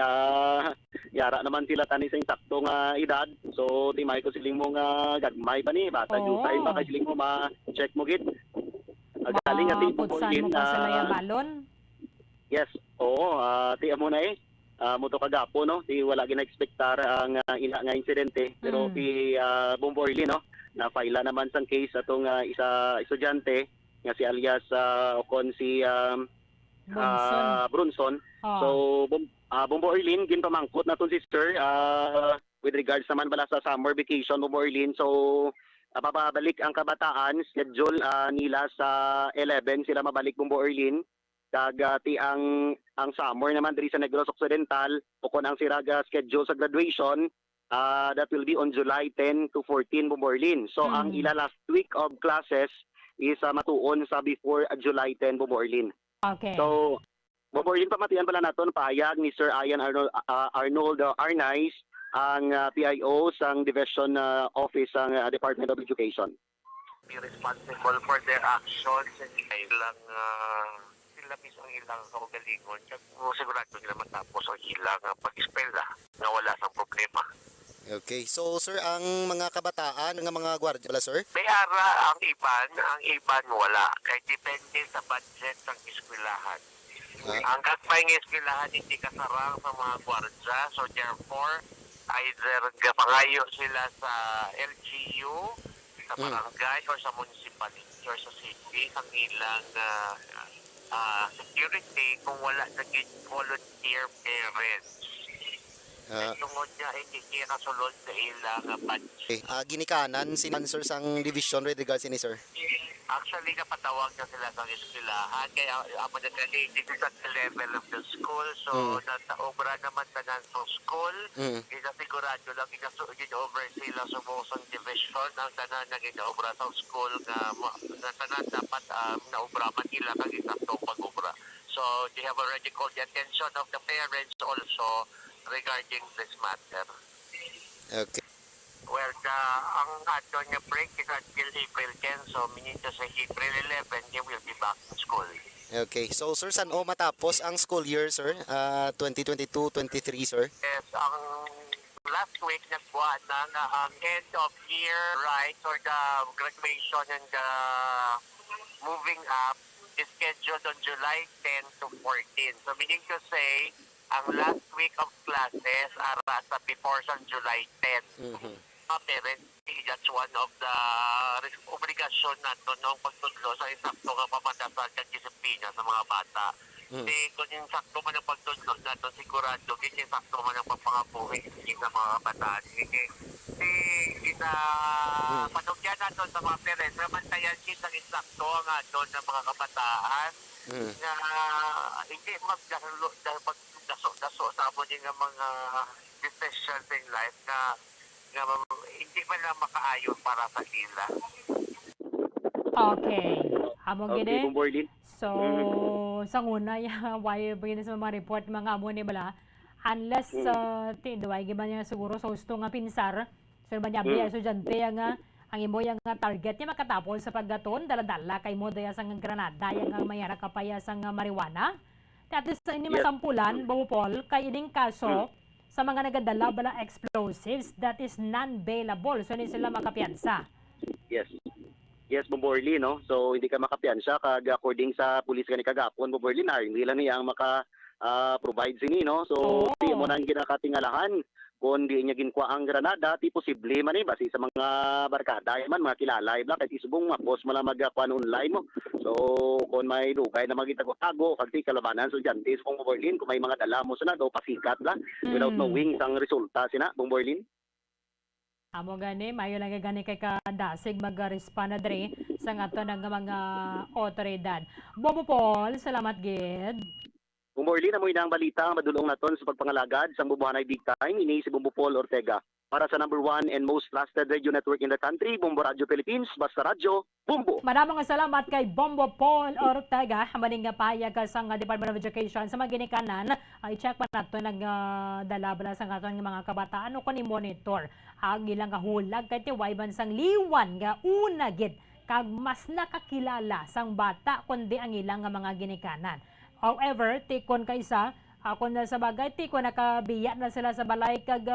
[SPEAKER 7] yara naman sila tani sa insakto nga edad. So di may ko siling mo nga gagmay pa ni bata jutay pa kay siling mo ma-check mo gid. Galing ati Bombo Early
[SPEAKER 16] balon.
[SPEAKER 7] Yes, oo, ti amo na moto kagapo no ti wala gina-expectar ang ina nga insidente pero ti Bombo Early no na file naman sang case atong isa estudyante nga si alias kon si Brunson. So Bombo Early ginpamangkot naton si sir with regards naman bala sa summer vacation Bombo Early. So papabalik ang kabataan schedule nila sa 11 sila mabalik Bombo Early Kag ti ang summer naman diri sa Negros Occidental o kun ang siraga schedule sa graduation that will be on July 10 to 14 Bumorlin. So ang ila last week of classes is matuon sa before July 10 Bumorlin.
[SPEAKER 16] Okay.
[SPEAKER 7] So Bumorlin pamatian pala naton pahayag ni Sir Ian Arnold Arnaiz ang PIO sang Division Office sang Department of Education.
[SPEAKER 13] Be responsible for their actions and ilang sila mismo ang ilang kaugalingon kag sigurado nila matapos ang ilang pag-eskwela na wala sang problema.
[SPEAKER 14] Okay. So sir, ang mga kabataan, ang mga gwardiya pala sir?
[SPEAKER 13] May ara ang iban wala kay depende sa budget ng eskwelahan. Hanggang pa yung eskwelahan hindi kasarang sa mga gwardiya, so therefore either pangayo sila sa LGU, sa barangay, or sa municipality, or sa city, ang ilang security kung wala naging volunteer parents. Tungod niya, hindi kasulod sa ilang budget.
[SPEAKER 14] Ginikanan, sinanswer sang division with regards ini sir?
[SPEAKER 13] Actually, napatawag na sila sa eskwelahan, kaya ako nag-related sa level of the school, so nasa-obra naman tanan sa school, sigurado lang gina-over sila sa mosang division, ang tanan na gina-obra sa school na tanan dapat na-obra man nila kag isaktong pag-obra. So, they have already called the attention of the parents also regarding this matter.
[SPEAKER 14] Okay.
[SPEAKER 13] Well, ang ato niya break is until April 10, so meaning to say April 11, they will be back in school.
[SPEAKER 14] Okay. So sir, saan matapos ang school year sir? 2022-23 sir?
[SPEAKER 13] Yes, ang last week nagbuhat na ang end of year rites or the graduation and the moving up is scheduled on July 10 to 14. So meaning to say, ang last week of classes are sa before sa July 10. Parents, that's one of the obligasyon nato ng pagtudlo sa isakto nga pamatasan at disiplina sa mga bata. Kung yung sakto man ang pagtudlo nato, sigurado, kung sakto man ang pagpangabuhi sa mga kabataan. Panugyan nato sa mga parents, namantayan kita ng isakto nga doon ng mga kabataan na hindi magdaso sa amo din ng mga decisions in life na hindi man lang makaayon para sa ila.
[SPEAKER 16] Okay. Amo gini.
[SPEAKER 7] Bumorlin.
[SPEAKER 16] So, sa una, why ba sa mga report mga amo ni bala, unless tinduay giba niya siguro sa gusto nga pinsar, so ba niya biya estudyante nga ang imo yang target niya makatapos sa paggaton dala-dala kay mo daya sang granada yang mayara kapaya sang marijuana. At sa ini masampulan, Bumupol, kay ining kaso sa mga nagadala bala explosives that is non-bailable, so hindi sila makapiyansa.
[SPEAKER 7] Yes, Bumorlin, no? So hindi ka makapiyansa kag according sa pulis kani kagapon, Bumorlin, hindi lang niya ang maka-provide sini, no? So di mo nang ginakatingalahan kung di niya ginkuha ang granada, ti posible man basi sa mga barkada man, mga kilala, ibla kahit isubong mapos mo lang magkuhan online mo. So kung may dugay na magitago-tago kag ti kalabanan so diyan tis kung Bumorlin, kung may mga dala mo sana do pasikat la without knowing sang resulta sina Bumorlin.
[SPEAKER 16] Amo gani, mayo lang gani kay kadasig mag-respond na dre sa ato ng mga otoridad. Bumupol, salamat gid.
[SPEAKER 7] Bumorlin, amoy na ang balita madulong naton sa pagpangalagad sang bubuhanay big time ini si Bumbupol Ortega. Para sa number 1 and most trusted radio network in the country, Bombo Radio Philippines, Basta Radio, Bombo.
[SPEAKER 16] Maraming salamat kay Bombo Paul Ortega, maning nga payag sa Department of Education sa mga ginikanan. I-check pa nato nag dalabla sa aton nga mga kabataan o kun i-monitor ang ilang kahulag kay tiway bansang liwan nga una gid kag mas nakakilala sang bata kundi ang ilang nga mga ginikanan. However, tikon kaysa ako na sa bagay, tikon nakabiya na sila sa balay kag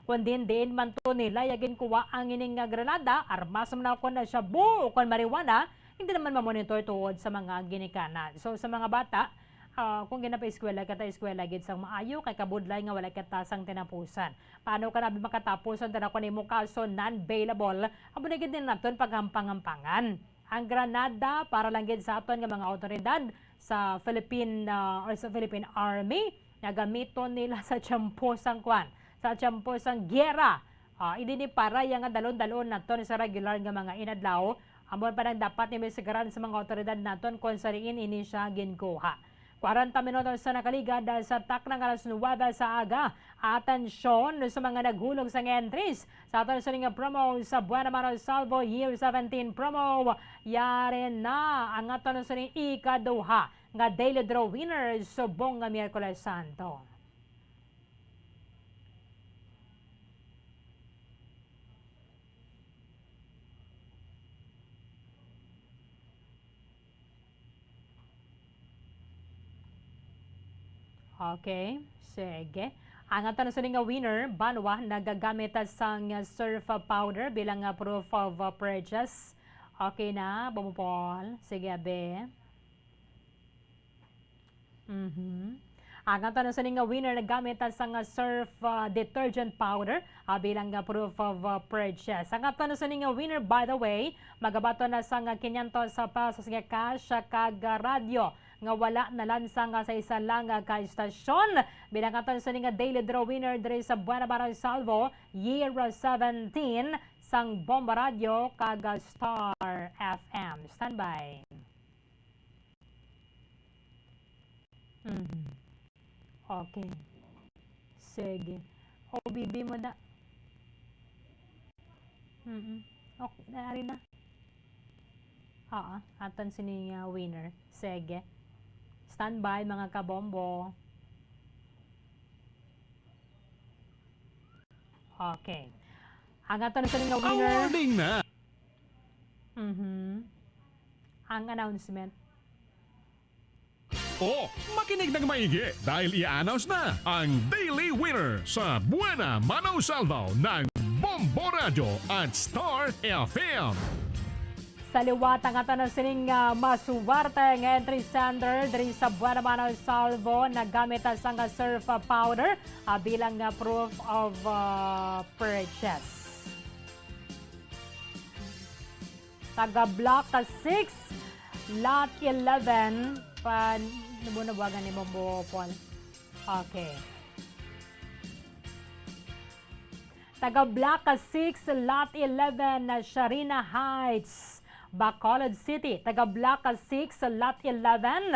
[SPEAKER 16] kundi din man to nila yagin kuwa ang ining granada, armas man ako na siya bu kon marijuana, hindi naman ma-monitor tuod sa mga ginikanan. So sa mga bata, kung ginapa-eskwela kata eskwela gid sang maayo kay kabudlay nga wala katasang tinapusan. Paano ka nabi makatapos ang tanako nimo kaso non-bailable? Abo na gid din naton paghampang-hampangan. Ang granada para lang gid sa aton nga mga otoridad sa Philippine Army na gamiton nila sa tiyempo sang kwan, sa tiyempo sang giyera. Hindi ni para yang dalon-dalon naton sa regular nga mga inadlaw Amon pa nang dapat imbestigaran sa mga otoridad naton kung sariin ini siya ginkuha. 40 minutos sa nakaligad sa taknang alas 9 sa aga. Atensyon sa mga naghulog sa entries. Sa aton sa nga promo sa Buena Mano Salvo Year 17 promo. Yari na ang aton sa ikaduha nga daily draw winners subong nga Miyerkules Santo. Okay, sige. Ang aton sa nga winner, Banwa, nagagamit sang surf powder bilang proof of purchase. Okay na, bumupol. Sige, abe. Ang aton sa nga winner, nagamit sang surf detergent powder bilang proof of purchase. Ang aton sa nga winner, by the way, magabato na sang 500 pesos nga cash kag radyo nga wala na lansang sa isa lang ka istasyon. Bilang aton sa nga daily draw winner diri sa Buena Mano Salvo Year 17 sang Bomba Radio kag Star FM. Standby. Okay. Sige. O bibi mo na. Okay, naari na. Aton sini winner. Sige. Standby mga kabombo. Okay. Ang aton sa nga winner.
[SPEAKER 3] Awarding na.
[SPEAKER 16] Ang announcement.
[SPEAKER 3] Makinig ng maigi dahil i-announce na ang daily winner sa Buena Mano Salvo ng Bombo Radio at Star FM.
[SPEAKER 16] Sa liwat ang aton sining masuwarte nga entry sender diri sa Buena Mano Salvo nagamit sang surf powder bilang proof of purchase. Taga block 6 lot 11 nabunawagan ni Bombo Paul. Okay. Taga block 6 lot 11 na Sharina Heights, Bacolod City. Taga block 6 lot 11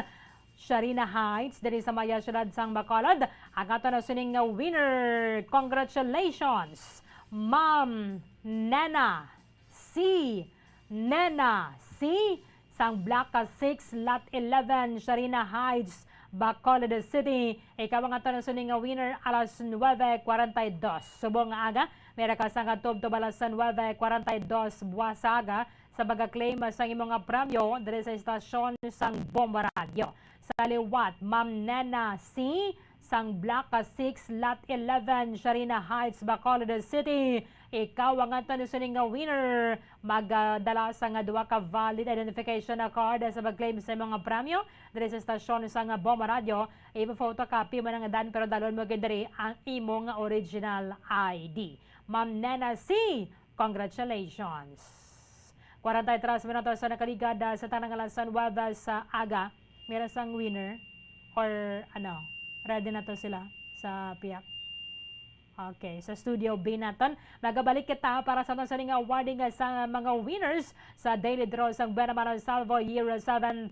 [SPEAKER 16] Sharina Heights diri sa Maya Syudad sang Bacolod. Ang aton na sining winner. Congratulations, Ma'am Nena C. Sang block 6 lot 11 Sharina Heights, Bacolod City. Ikaw ang aton na sining winner alas 9:42. Subong aga, meron ka sang tubtob alas 9:42 buwas aga sa pag-claim sa imong premyo diri sa istasyon sang Bomba Radio. Sa liwat, Ma'am Nena C. sang block 6 lot 11 Sharina Heights, Bacolod City. Ikaw ang aton na winner. Magdala sa duwa ka valid identification card sa pag-claim sa mga premyo diri sa istasyon sa Bomba Radio. Ipa-photocopy mo nga dan pero dalon mo diri ang imong original ID. Ma'am Nena C, congratulations. 43 minutos sa nakaligada sa tanang alas 9 sa aga. Meron sang winner or ready na to sila sa piyak. Okay, sa Studio B naton. Magabalik kita para sa sa awarding sa mga winners sa Daily Draw sang Buena Mano Salvo Year 17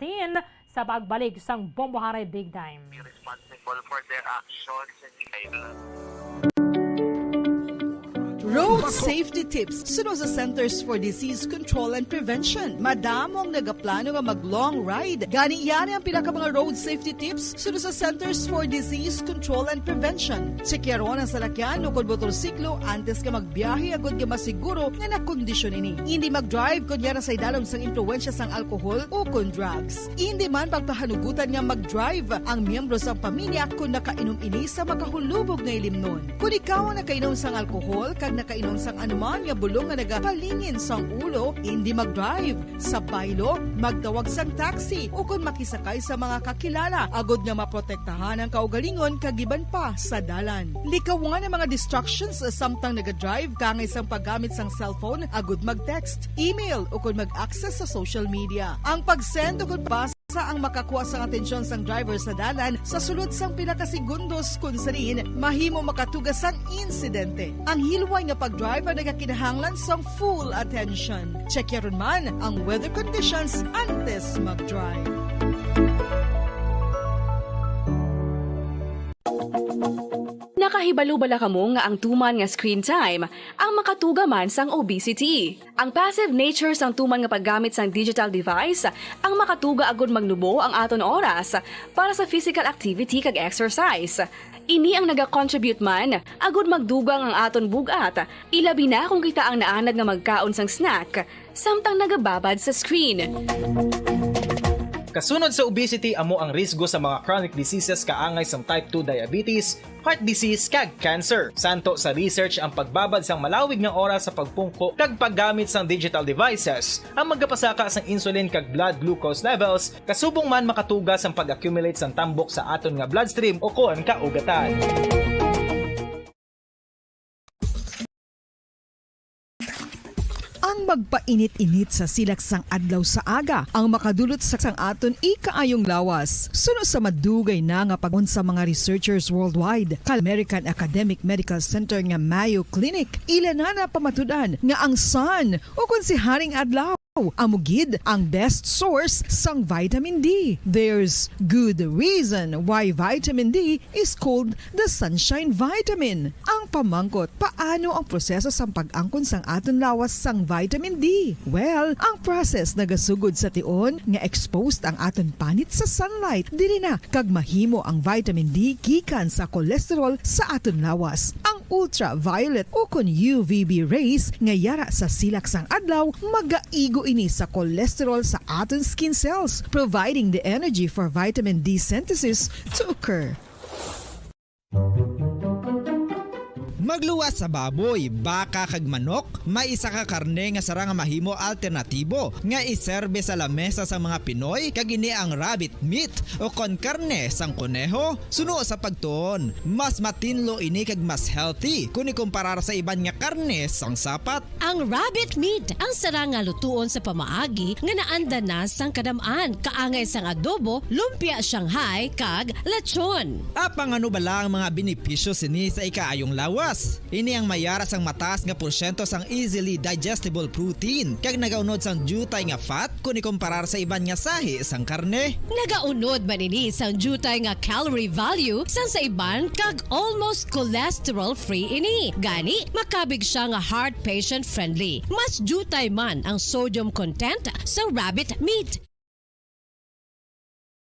[SPEAKER 16] sa pagbalik sang Bombohare Big Time.
[SPEAKER 13] Be responsible for their actions and
[SPEAKER 2] Road safety tips suno sa Centers for Disease Control and Prevention. Madamong nagaplano nga mag-long ride. Gani yan ang pinaka mga road safety tips suno sa Centers for Disease Control and Prevention. Sikyaron ang salakyan o kung motorsiklo antes ka magbiyahe agad ka masiguro nga nakondisyon ini. Hindi mag-drive kunyara sa idalom sang impluensya sang alkohol o kung drugs. Hindi man pagpahanugutan nga mag-drive ang miyembro sang pamilya kung nakainom ini sa makahulubog na ilimnon. Kung ikaw ang nakainom sang alkohol kag nakainom sang anuman nga bulong nga nagapalingin sang ulo, hindi mag-drive. Sa baylo, magtawag sang taxi o kung makisakay sa mga kakilala, agod nga maprotektahan ang kaugalingon kagiban pa sa dalan. Likawan ang mga distractions samtang naga-drive kangay sang paggamit sang cellphone, agod mag-text, email o kung mag-access sa social media. Ang pag-send o kung sa ang makakuha sang atensyon sang driver sa dalan sa sulod sang pila ka segundos kun sa rin mahimo makatugas sang insidente. Ang hilway nga pag-drive ang nagakinahanglan sang full attention. Check yaron man ang weather conditions antes mag-drive.
[SPEAKER 18] Nakahibalo bala kamo nga ang tuman nga screen time ang makatugaman sang obesity. Ang passive nature sang tuman nga paggamit sang digital device ang makatuga agud magnubo ang aton oras para sa physical activity kag exercise. Ini ang naga-contribute man agud magdugang ang aton bugat. Ilabi na kung kita ang naanad nga magkaon sang snack samtang nagababad sa screen.
[SPEAKER 5] Kasunod sa obesity amo ang risgo sa mga chronic diseases kaangay sang type 2 diabetes, heart disease kag cancer. Santo sa research ang pagbabad sang malawig nga oras sa pagpungko kag paggamit sang digital devices ang magapasaka sang insulin kag blood glucose levels kasubong man makatugas ang pag-accumulate sang tambok sa aton nga bloodstream o kon kaugatan.
[SPEAKER 2] Ang magpainit-init sa silak sang adlaw sa aga ang makadulot sa sang aton ikaayong lawas. Suno sa madugay na nga pagon sa mga researchers worldwide, kal American Academic Medical Center nga Mayo Clinic, ilan na pamatudan nga ang sun o kung si haring adlaw amugid ang best source sang vitamin D. There's good reason why vitamin D is called the sunshine vitamin. Ang pamangkot, paano ang proseso sang pag-angkon sang aton lawas sang vitamin D? Well, ang process nagasugod sa tion nga exposed ang aton panit sa sunlight. Dili na kag mahimo ang vitamin D gikan sa cholesterol sa aton lawas. Ang ultraviolet o kon UVB rays nga yara sa silak sang adlaw magaigo ini sa cholesterol sa aton skin cells, providing the energy for vitamin D synthesis to occur.
[SPEAKER 15] Magluwas sa baboy, baka kag manok, may isa ka karne nga sara nga mahimo alternatibo nga iserbe sa lamesa sa mga Pinoy kag ini ang rabbit meat o kon karne sang kuneho. Suno sa pagtuon, mas matinlo ini kag mas healthy kung ikumparar sa iban nga karne sang sapat.
[SPEAKER 8] Ang rabbit meat ang sara nga lutuon sa pamaagi nga naanda na sang kadamaan, kaangay sang adobo, lumpia Shanghai kag lechon.
[SPEAKER 15] Apang ano bala ang mga benepisyo sini sa ikaayong lawas? Ini ang mayara sang mataas nga porsyento sang easily digestible protein kag nagaunod sang jutay nga fat kung ikumparar sa iban nga sahi sang karne.
[SPEAKER 8] Nagaunod man ini sang jutay nga calorie value sang sa iban kag almost cholesterol free ini. Gani makabig siya nga heart patient friendly. Mas jutay man ang sodium content sa rabbit meat.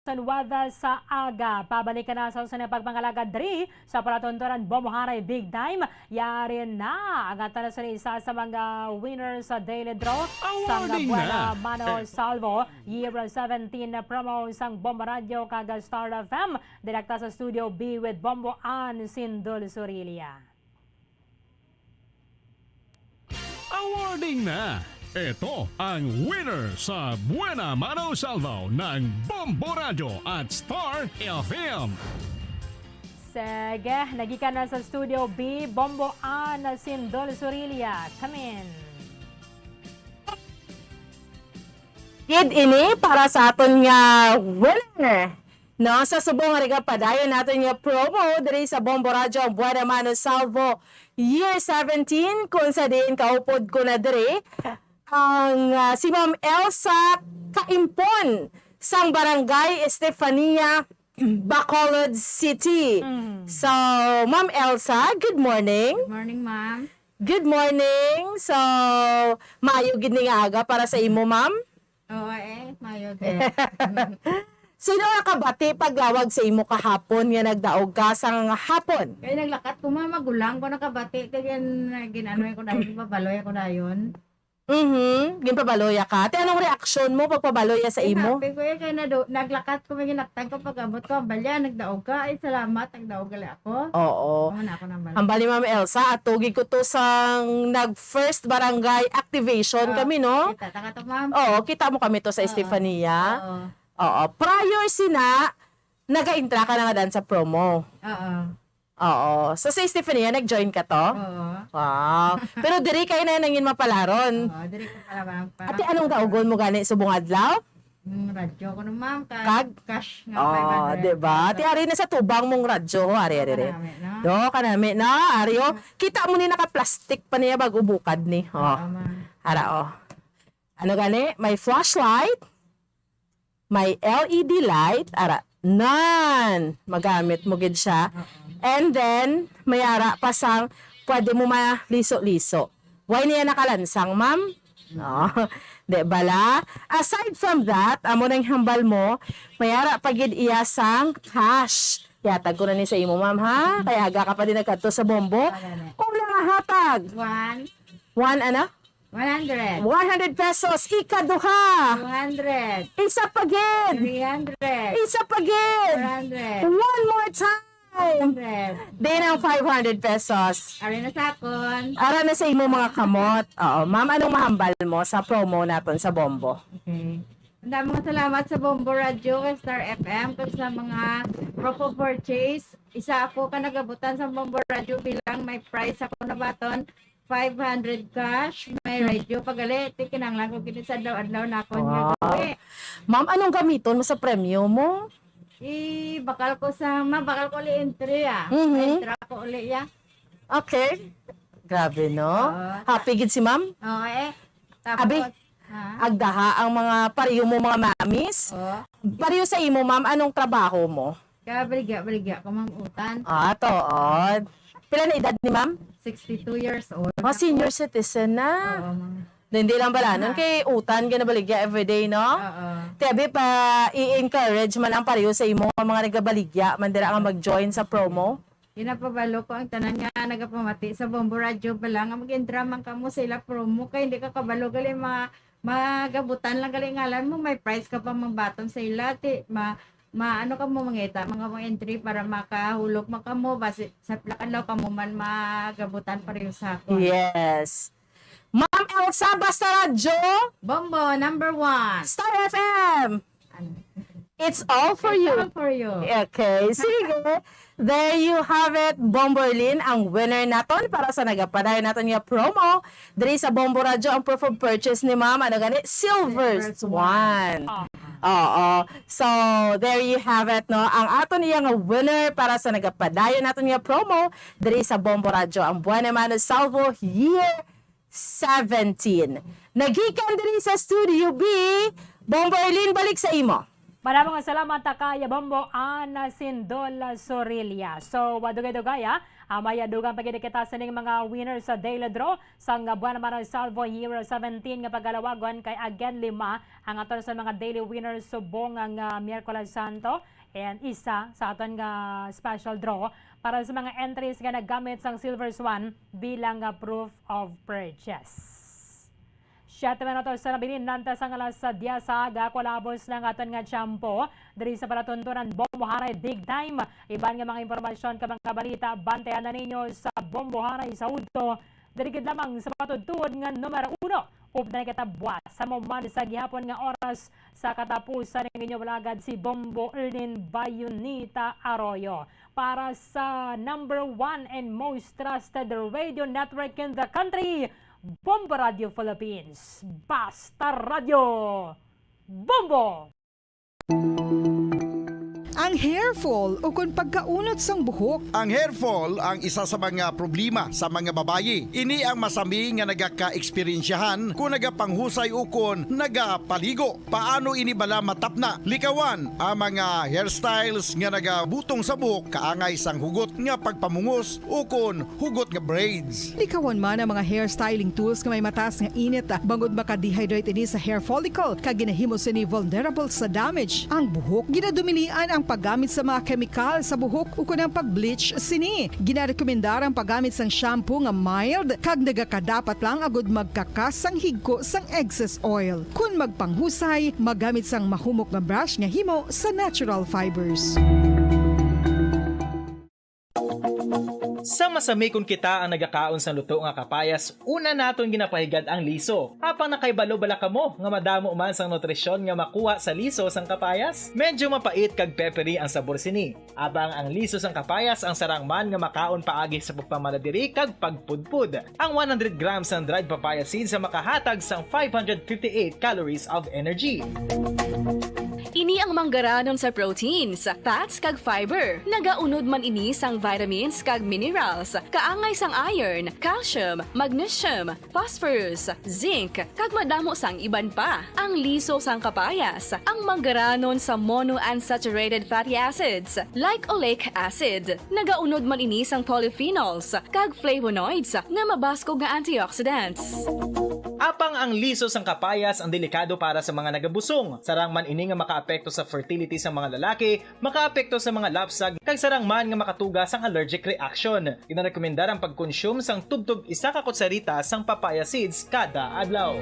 [SPEAKER 16] Salwada sa aga, pabalikan na sa pagpangalaga dri sa palatunturan Bomoharay Big Time. Yari na ang na sa isa sa mga winners sa daily draw sang Buena Mano Salvo Year 17 promo sang Bombo Radio kag Star FM. Direkta sa Studio B with Bombo Ann Sindol Surilia.
[SPEAKER 3] Awarding na! Ito ang winner sa Buena Mano Salvo ng Bombo Radio at Star FM.
[SPEAKER 16] Sige, nagikan na sa Studio B, Bombo Ann Sindol Surilia. Come in.
[SPEAKER 12] Kid ini para sa aton nga winner. No, sa subong nga padayon natin nga promo diri sa Bombo Radio Buena Mano Salvo Year 17 kung sa din kaupod ko na diri ang si Ma'am Elsa Kaimpon sang Barangay Estefania, Bacolod City. So, Ma'am Elsa, good morning.
[SPEAKER 22] Good morning, ma'am.
[SPEAKER 12] Good morning. So, maayo gid ni nga aga para sa imo, ma'am?
[SPEAKER 22] Oo, maayo gid.
[SPEAKER 12] Sino nga kabati paglawag sa imo kahapon nga nagdaog ka sang hapon?
[SPEAKER 22] Kaya naglakat ko, ma'am, magulang ko nakabati. Kaya ginanoy ko dahil, babaloy ko na yun.
[SPEAKER 12] Ginpabaloya ka. Te, anong reaksyon mo pag pabaloya sa imo?
[SPEAKER 22] Happy ko kaya naglakat ko, may ginaktan ko pag-abot ko. Balya, nagdaog ka. Ay, salamat, nagdaog gali ako.
[SPEAKER 12] Oo. Ang bali, Ma'am Elsa, at tugig ko to sang nag-first barangay activation kami, no?
[SPEAKER 22] Kita, taka to, ma'am.
[SPEAKER 12] Oo, kita mo kami to sa Estefania. Oo. Prior sina, nag-intra ka na nga dan sa promo. Oo. So sa Estefania, nag-join ka to?
[SPEAKER 22] Oo.
[SPEAKER 12] Wow. Pero diri kayo na nangin mapalaron.
[SPEAKER 22] Oo, diri ko pala, ma'am.
[SPEAKER 12] Ate, anong daugon mo gani subong adlaw?
[SPEAKER 22] Radyo ko no ma'am,
[SPEAKER 12] Kag?
[SPEAKER 22] cash nga
[SPEAKER 12] Oh,
[SPEAKER 22] 500.
[SPEAKER 12] di ba? Ti ari na sa tubang mong radyo, ari. Do, kanami na, ari oh. Kita mo ni naka-plastic pa niya bago bukad ni. Oh. Ara oh. Ano gani? May flashlight, may LED light, ara. Nan, magamit mo gid siya. And then, may ara pa sang pwede mo maliso-liso. Why niya nakalansang, ma'am? No. De bala? Aside from that, amo nang hambal mo, may ara pagid iya sang cash. Yatag ko na ni sa imo, ma'am, ha? Kaya aga ka pa din nagkadto sa bombo. Kung lang hatag. 100 pesos, ikaduha.
[SPEAKER 22] 200.
[SPEAKER 12] Isa pagid.
[SPEAKER 22] 300.
[SPEAKER 12] Isa pagid.
[SPEAKER 22] 400.
[SPEAKER 12] One more time.
[SPEAKER 22] 100.
[SPEAKER 12] Din ang 500 pesos.
[SPEAKER 22] Ari na sakon.
[SPEAKER 12] Ara na sa imo mga kamot. Oo, ma'am, anong mahambal mo sa promo natin sa bombo?
[SPEAKER 22] Okay. Ang dami mga salamat sa Bombo Radio kay Star FM kung sa mga propo purchase. Isa ako ka nagabutan sa Bombo Radio bilang may price ako na baton 500 cash, may radio pagali, tikinanglan ko kini sa adlaw na ako niya.
[SPEAKER 12] Ma'am, anong gamiton mo sa premyo mo?
[SPEAKER 22] Bakal ko li entry Entry ko uli ya.
[SPEAKER 12] Okay. Grabe, no? Happy gid si ma'am?
[SPEAKER 22] Oo,
[SPEAKER 12] Tapos, abi, agdaha ang mga pariyo mo mga mamis. Pariyo sa imo, ma'am, anong trabaho mo?
[SPEAKER 22] Baligya ko ma'am utan.
[SPEAKER 12] Tood. Pila na edad ni ma'am?
[SPEAKER 22] 62 years old.
[SPEAKER 12] Senior citizen na.
[SPEAKER 22] Oo, ma'am.
[SPEAKER 12] Hindi lang bala. Nung kay utan, ginabaligya everyday, no? Tabi pa, i-encourage man ang pariyo sa imo, mga nagabaligya, mandira nga mag-join sa promo.
[SPEAKER 22] Pinapabalo ko ang tanan nga nagapamati sa Bombo Radio pa lang. Mag-entra man ka mo sila promo kay hindi ka kabalo gali magabutan lang gali ngalan mo. May price ka pa mambaton sa ila. Ano ka mo mangita, mga entry para makahulog ka mo. Basi sa plakan law ka mo man magabutan pa rin sa ako.
[SPEAKER 12] Yes. Ma'am Elsa, basta radyo.
[SPEAKER 22] Bombo, number 1.
[SPEAKER 12] Star FM. It's all for you.
[SPEAKER 22] It's all for you.
[SPEAKER 12] Okay, sige. There you have it, Bomberlin, ang winner naton para sa nagapaday naton nga promo. Diri sa Bombo Radio, ang proof of purchase ni ma'am, ano gani? Silver's one. Oo. So, there you have it, no? Ang aton iya nga winner para sa nagapadayon naton nga promo, diri sa Bombo Radio, ang Buena Mano Salvo Year 17. Nagikan diri sa Studio B, Bomberlin, balik sa imo.
[SPEAKER 16] Maraming salamat kaya Bombo Ana Sindola Sorilia. So, wadugay-dugaya, maya dugang pagkikita sa ning mga winners sa daily draw sa Buena Mano Salvo Year 17 nga pagalawagon kay again 5 ang aton sa mga daily winners subong ang Miyerkules Santo and isa sa aton nga special draw para sa mga entries nga naggamit sang Silver Swan bilang proof of purchase. 7 minutos sa nabilin nantas ang alas sa Diasaga, kolabos ng aton nga tiyampo. Dari sa palatuntunan, Bombo Haray Big Time. Iban nga mga impormasyon, kabang kabalita, bantayan na ninyo sa Bombo Haray sa Udto. Dirigid lamang sa patudtuod nga numero 1. Upna kita buwas sa moment sa gihapon nga oras sa katapusan ng inyo walagad si Bombo Erlin Bayunita Arroyo. Para sa number 1 and most trusted radio network in the country, Bombo Radio Philippines. Basta Radio! Bombo!
[SPEAKER 2] Ang hair fall o kung pagkaunot sang buhok.
[SPEAKER 9] Ang hair fall ang isa sa mga problema sa mga babayi. Ini ang masami nga nagaka-eksperyensyahan kung nagapanghusay o kung nagapaligo. Paano ini bala matapna? Likawan ang mga hairstyles nga nagabutong sa buhok kaangay sang hugot nga pagpamungos o kung hugot nga braids.
[SPEAKER 2] Likawan man ang mga hairstyling tools nga may mataas nga init bangod maka-dehydrate ini sa hair follicle kag ginahimo sini vulnerable sa damage. Ang buhok ginadumilian ang paggamit sa mga kemikal sa buhok o kunang pag-bleach sini. Ginarekomendar ang paggamit sang shampoo nga mild kag nagakadapat lang agud magkakas sang higko sang excess oil. Kung magpanghusay, magamit sang mahumok nga brush nga himo sa natural fibers.
[SPEAKER 5] Sa masami kung kita ang nagakaon sa luto nga kapayas, una naton ginapahigad ang liso. Apang nakaibalo bala kamo nga madamo man sang nutrisyon nga makuha sa liso sang kapayas. Medyo mapait kag peppery ang sabor sini. Abang ang liso sang kapayas ang sarang man nga makaon paagi sa pagpamaladiri kag pagpudpud. Ang 100 grams ng dried papaya seeds sa makahatag sang 558 calories of energy.
[SPEAKER 18] Ini ang manggaranon sa proteins, fats kag fiber. Nagaunod man ini sang vitamins kag minerals, kaangay sang iron, calcium, magnesium, phosphorus, zinc, kag madamo sang iban pa. Ang liso sang kapayas, ang manggaranon sa monounsaturated fatty acids like oleic acid. Nagaunod man ini sang polyphenols kag flavonoids nga mabaskog nga antioxidants.
[SPEAKER 5] Apang ang liso sang kapayas ang delikado para sa mga nagabusong. Sarang man ini nga makaapekto sa fertility sa mga lalaki, makaapekto sa mga lapsag, kag sarang man nga makatuga sang allergic reaction. Ginarekomendar ang pagkonsume sang tubtog 1 ka kutsarita sang papaya seeds kada adlaw.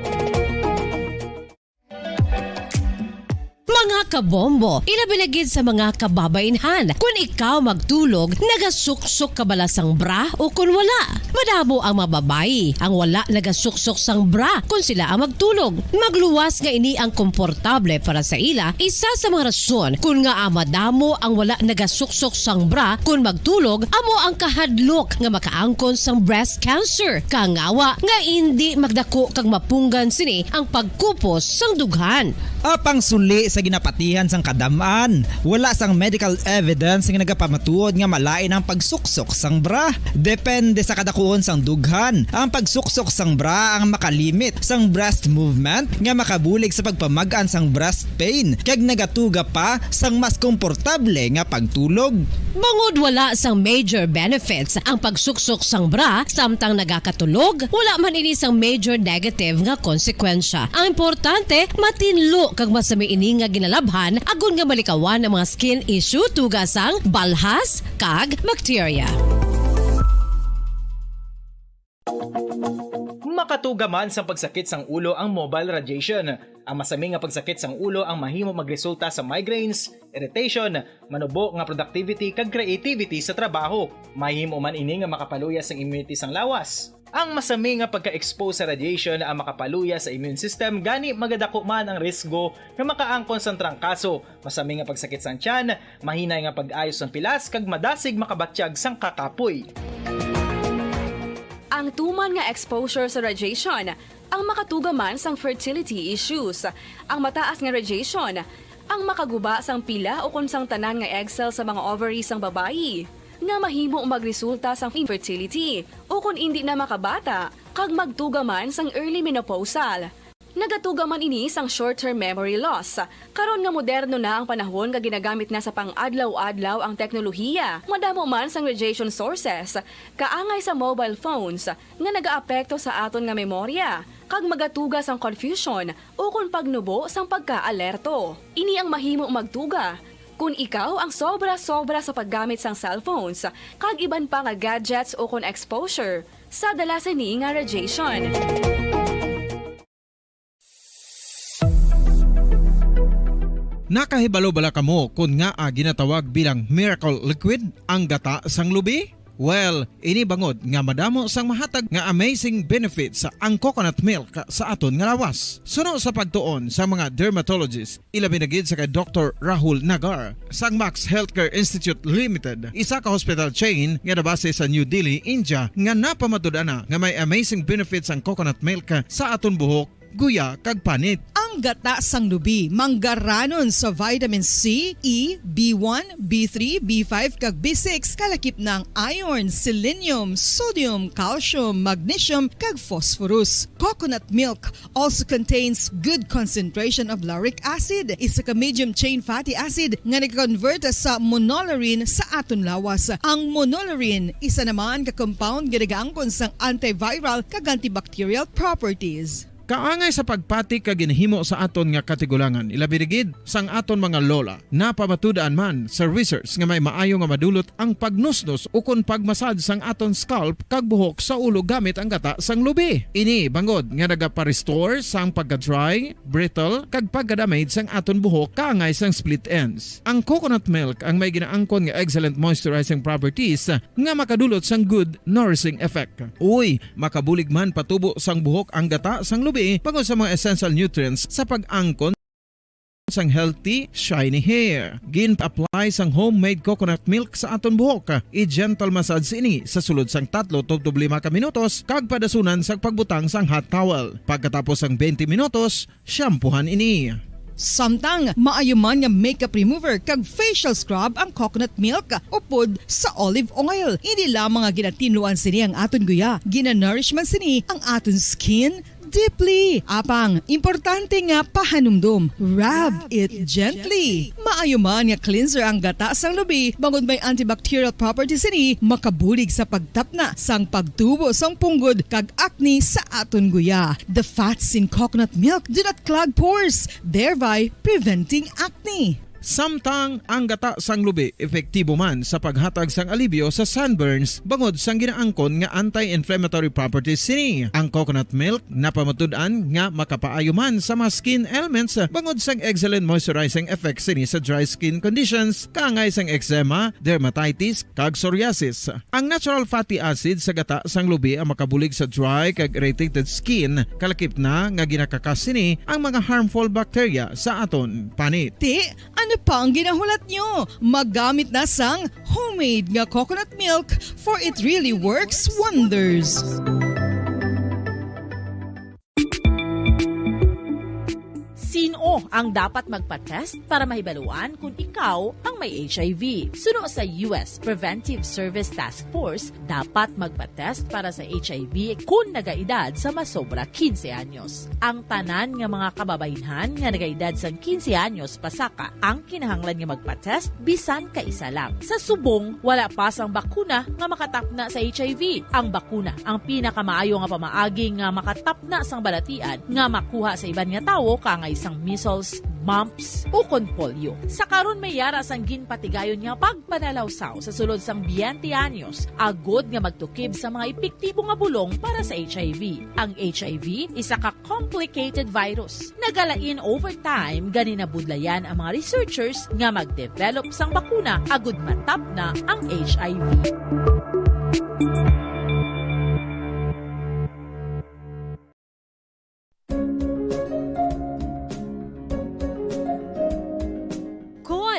[SPEAKER 8] Mga kabombo, ilabilagid sa mga kababainhan. Kung ikaw magtulog, nagasuksok ka bala sang bra o kung wala. Madamo ang mababayi ang wala nagasuksok sang bra kung sila ang magtulog. Magluwas nga ini ang komportable para sa ila. Isa sa mga rason kung nga madamo ang wala nagasuksok sang bra kung magtulog, amo ang kahadlok nga makaangkon sang breast cancer. Kangawa nga hindi magdako kag mapunggan sini ang pagkupos sang dughan.
[SPEAKER 15] Apang suli sa ginapatihan sang kadamaan, wala sang medical evidence nga nagapamatuod nga malain ang pagsuksok sang bra. Depende sa kadakuon sang dughan. Ang pagsuksok sang bra ang makalimit sang breast movement nga makabulig sa pagpamagaan sang breast pain kag nagatuga pa sang mas komportable nga pagtulog.
[SPEAKER 8] Bangod wala sang major benefits ang pagsuksok sang bra samtang nagakatulog, wala man ini sang major negative nga konsekwensya. Ang importante, matinlo kag masami ini nga ginalabhan agon nga malikawan ang mga skin issue tugas ang balhas kag bacteria.
[SPEAKER 5] Makatuga man sa pagsakit sang ulo ang mobile radiation. Ang masami nga pagsakit sang ulo ang mahimo magresulta sa migraines, irritation, manubo nga productivity kag creativity sa trabaho. Mahimo man ini nga makapaluya sang immunity sang lawas. Ang masami nga pagka-expose sa radiation ang makapaluya sa immune system gani magadako man ang risgo nga makaangkon sa trangkaso, masami nga pagsakit sang tiyan, mahinay nga pag-ayos ng pilas kag madasig makabatsyag sang kakapoy.
[SPEAKER 18] Ang tuman nga exposure sa radiation, ang makatuga man sang fertility issues. Ang mataas nga radiation, ang makaguba sang pila o kung sang tanan nga egg cell sa mga ovaries sang babayi, nga mahimo magresulta sang infertility o kung hindi na makabata, kag magtuga man sang early menopausal. Nagatuga man ini sang short-term memory loss. Karon nga moderno na ang panahon nga ginagamit na sa pang-adlaw-adlaw ang teknolohiya. Madamo man sang radiation sources, kaangay sa mobile phones nga nagaapekto sa aton nga memorya, kag magatuga sang confusion o kung pagnubo sang pagka-alerto. Ini ang mahimo magtuga kung ikaw ang sobra-sobra sa paggamit sang cellphones, kag iban pa nga gadgets o kung exposure sa dalasan ni nga radiation.
[SPEAKER 9] Nakahibalo bala kamo kung nga ginatawag bilang miracle liquid ang gata sang lubi? Well, ini bangod nga madamo sang mahatag nga amazing benefits sa ang coconut milk sa aton nga lawas. Suno sa pagtuon sa mga dermatologist, ilabi na gid sa kay Dr. Rahul Nagar sang Max Healthcare Institute Limited, isa ka hospital chain nga nabase sa New Delhi, India, nga napamatud-ana nga may amazing benefits ang coconut milk sa aton buhok, guya kag panit.
[SPEAKER 2] Ang gata sang lubi manggaranon sa vitamin C, E, B1, B3, B5 kag B6 kalakip ng iron, selenium, sodium, calcium, magnesium kag phosphorus. Coconut milk also contains good concentration of lauric acid, isa ka medium chain fatty acid nga nag-convert sa monolarin sa aton lawas. Ang monolarin isa naman ka compound nga nagaangkon sang antiviral kag antibacterial properties.
[SPEAKER 11] Kaangay sa pagpati ka ginhimo sa aton nga katigulangan, ilabirigid sang aton mga lola na pamatudaan man sa research nga may maayo nga madulot ang pagnusnos o kon pagmasad sang aton scalp kag buhok sa ulo gamit ang gata sang lubi. Ini bangod nga nagapa-restore sang pagka-dry, brittle kag pagka-damage sang aton buhok kaangay sang split ends. Ang coconut milk ang may ginaangkon nga excellent moisturizing properties nga makadulot sang good nourishing effect. Uy, makabulig man patubo sang buhok ang gata sang lubi bangod sa mga essential nutrients sa pag-angkon sang healthy, shiny hair. Gin-apply sang homemade coconut milk sa aton buhok. I-gentle massage ini sa sulod sang 3 to 5 ka minutos kag padasunan sang pagbutang sang hot towel. Pagkatapos sang 20 minutos, shampoohan ini.
[SPEAKER 2] Samtang maayo man nga makeup remover kag facial scrub ang coconut milk upod sa olive oil. Hindi lamang nga ginatinuan sini ang aton guya, gina-nourish man sini ang aton skin deeply. Apang, importante nga pahanumdum. Rub it gently. Maayo man nga cleanser ang gata sang lubi, bangod may antibacterial properties ini, makabulig sa pagtapna sang pagtubo sang punggod kag acne sa aton guya. The fats in coconut milk do not clog pores, thereby preventing acne.
[SPEAKER 11] Samtang ang gata sang lubi epektibo man sa paghatag sang alibyo sa sunburns bangod sang ginaangkon nga anti-inflammatory properties sini. Ang coconut milk napamatud-an nga makapaayo man sa mga skin ailments bangod sang excellent moisturizing effect sini sa dry skin conditions kaangay sang eczema, dermatitis kag psoriasis. Ang natural fatty acid sa gata sang lubi ang makabulig sa dry kag irritated skin, kalakip na nga ginakakas sini ang mga harmful bacteria sa aton panit.
[SPEAKER 2] Ano pa ang ginahulat nyo? Magamit na sang homemade nga coconut milk for it really works wonders.
[SPEAKER 17] Sino ang dapat magpa-test para mahibaluan kung ikaw ang may HIV? Suno sa US Preventive Service Task Force, dapat magpa-test para sa HIV kung nagaedad sa masobra 15 anyos. Ang tanan nga mga kababaynhan nga nagaedad sa 15 anyos pasaka ang kinahanglan nga magpa-test bisan ka isa lang. Sa subong, wala pa sang bakuna nga makatapna sa HIV. Ang bakuna ang pinakamaayo nga pamaagi nga makatapna sang balatian nga makuha sa iban nga tawo kangay sang measles, mumps o kon polio. Sa karon may yara sang ginpatigayon nga pagpanalawsaw sa sulod sang 20 anyos, agod nga magtukib sa mga epektibo nga bulong para sa HIV. Ang HIV isa ka complicated virus. Nagalain over time gani nabudlayan ang mga researchers nga magdevelop sang bakuna agod matapna ang HIV.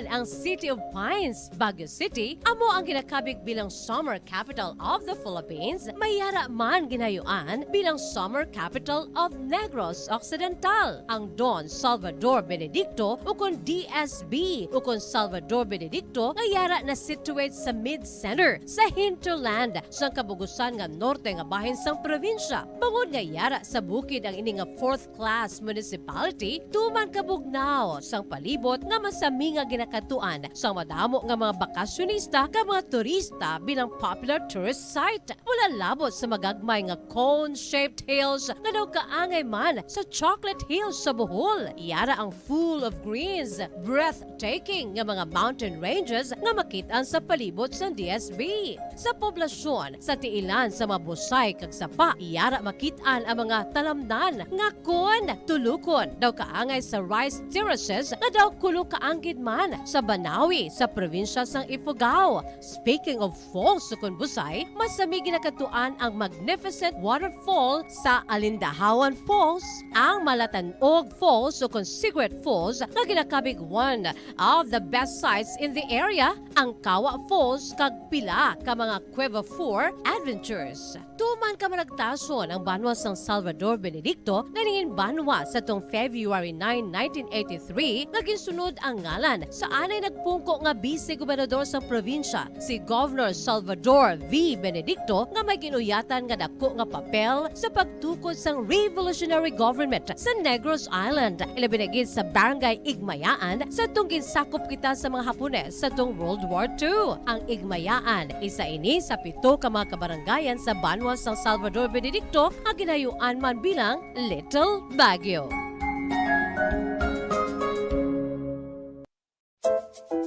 [SPEAKER 8] Ang City of Pines, Baguio City, amo ang ginakabig bilang summer capital of the Philippines, mayara man ginayuan bilang summer capital of Negros Occidental. Ang Don Salvador Benedicto o kon DSB o kon Salvador Benedicto ngayara na situate sa mid-center sa hinterland sang kabugusan nga norte nga bahin sang probinsya. Bangod ngayara sa bukid ang ini nga 4th class municipality, tuman kabugnaw sang palibot nga masami nga ginakatuan sa madamo nga mga bakasyonista ka mga turista bilang popular tourist site. Wala labot sa magagmay nga cone-shaped hills nga daw kaangay man sa Chocolate Hills sa Bohol. Iyara ang full of greens, breathtaking nga mga mountain ranges nga makitaan sa palibot sa DSB. Sa poblasyon, sa tiilan sa mga busay kag sapa, iyara makitaan ang mga talamdan nga kon tulukon daw kaangay sa rice terraces nga daw kulo kaanggid man sa Banawi sa probinsya sang Ifugao. Speaking of falls sa Busay, masami ginakatuan ang magnificent waterfall sa Alindahawan Falls, ang Malatanog Falls o Secret Falls na ginakabig one of the best sites in the area, ang Kawa Falls kag pila ka mga Cueva 4 adventures. Tuman ka managtason ang banwa sang Salvador Benedicto ganingin banwa sa tong February 9, 1983 nga ginsunod ang ngalan sa anay nagpapalala gipungko nga vice-gobernador sa probinsya si Governor Salvador V. Benedicto nga may ginuyatan nga dako nga papel sa pagtukod sang revolutionary government sa Negros Island. Ilabinagid sa Barangay Igmayaan sa tong ginsakop kita sa mga Hapones sa tong World War II. Ang Igmayaan, isa ini sa 7 ka mga kabarangayan sa Banwa San Salvador Benedicto nga ginayuan man bilang Little Baguio.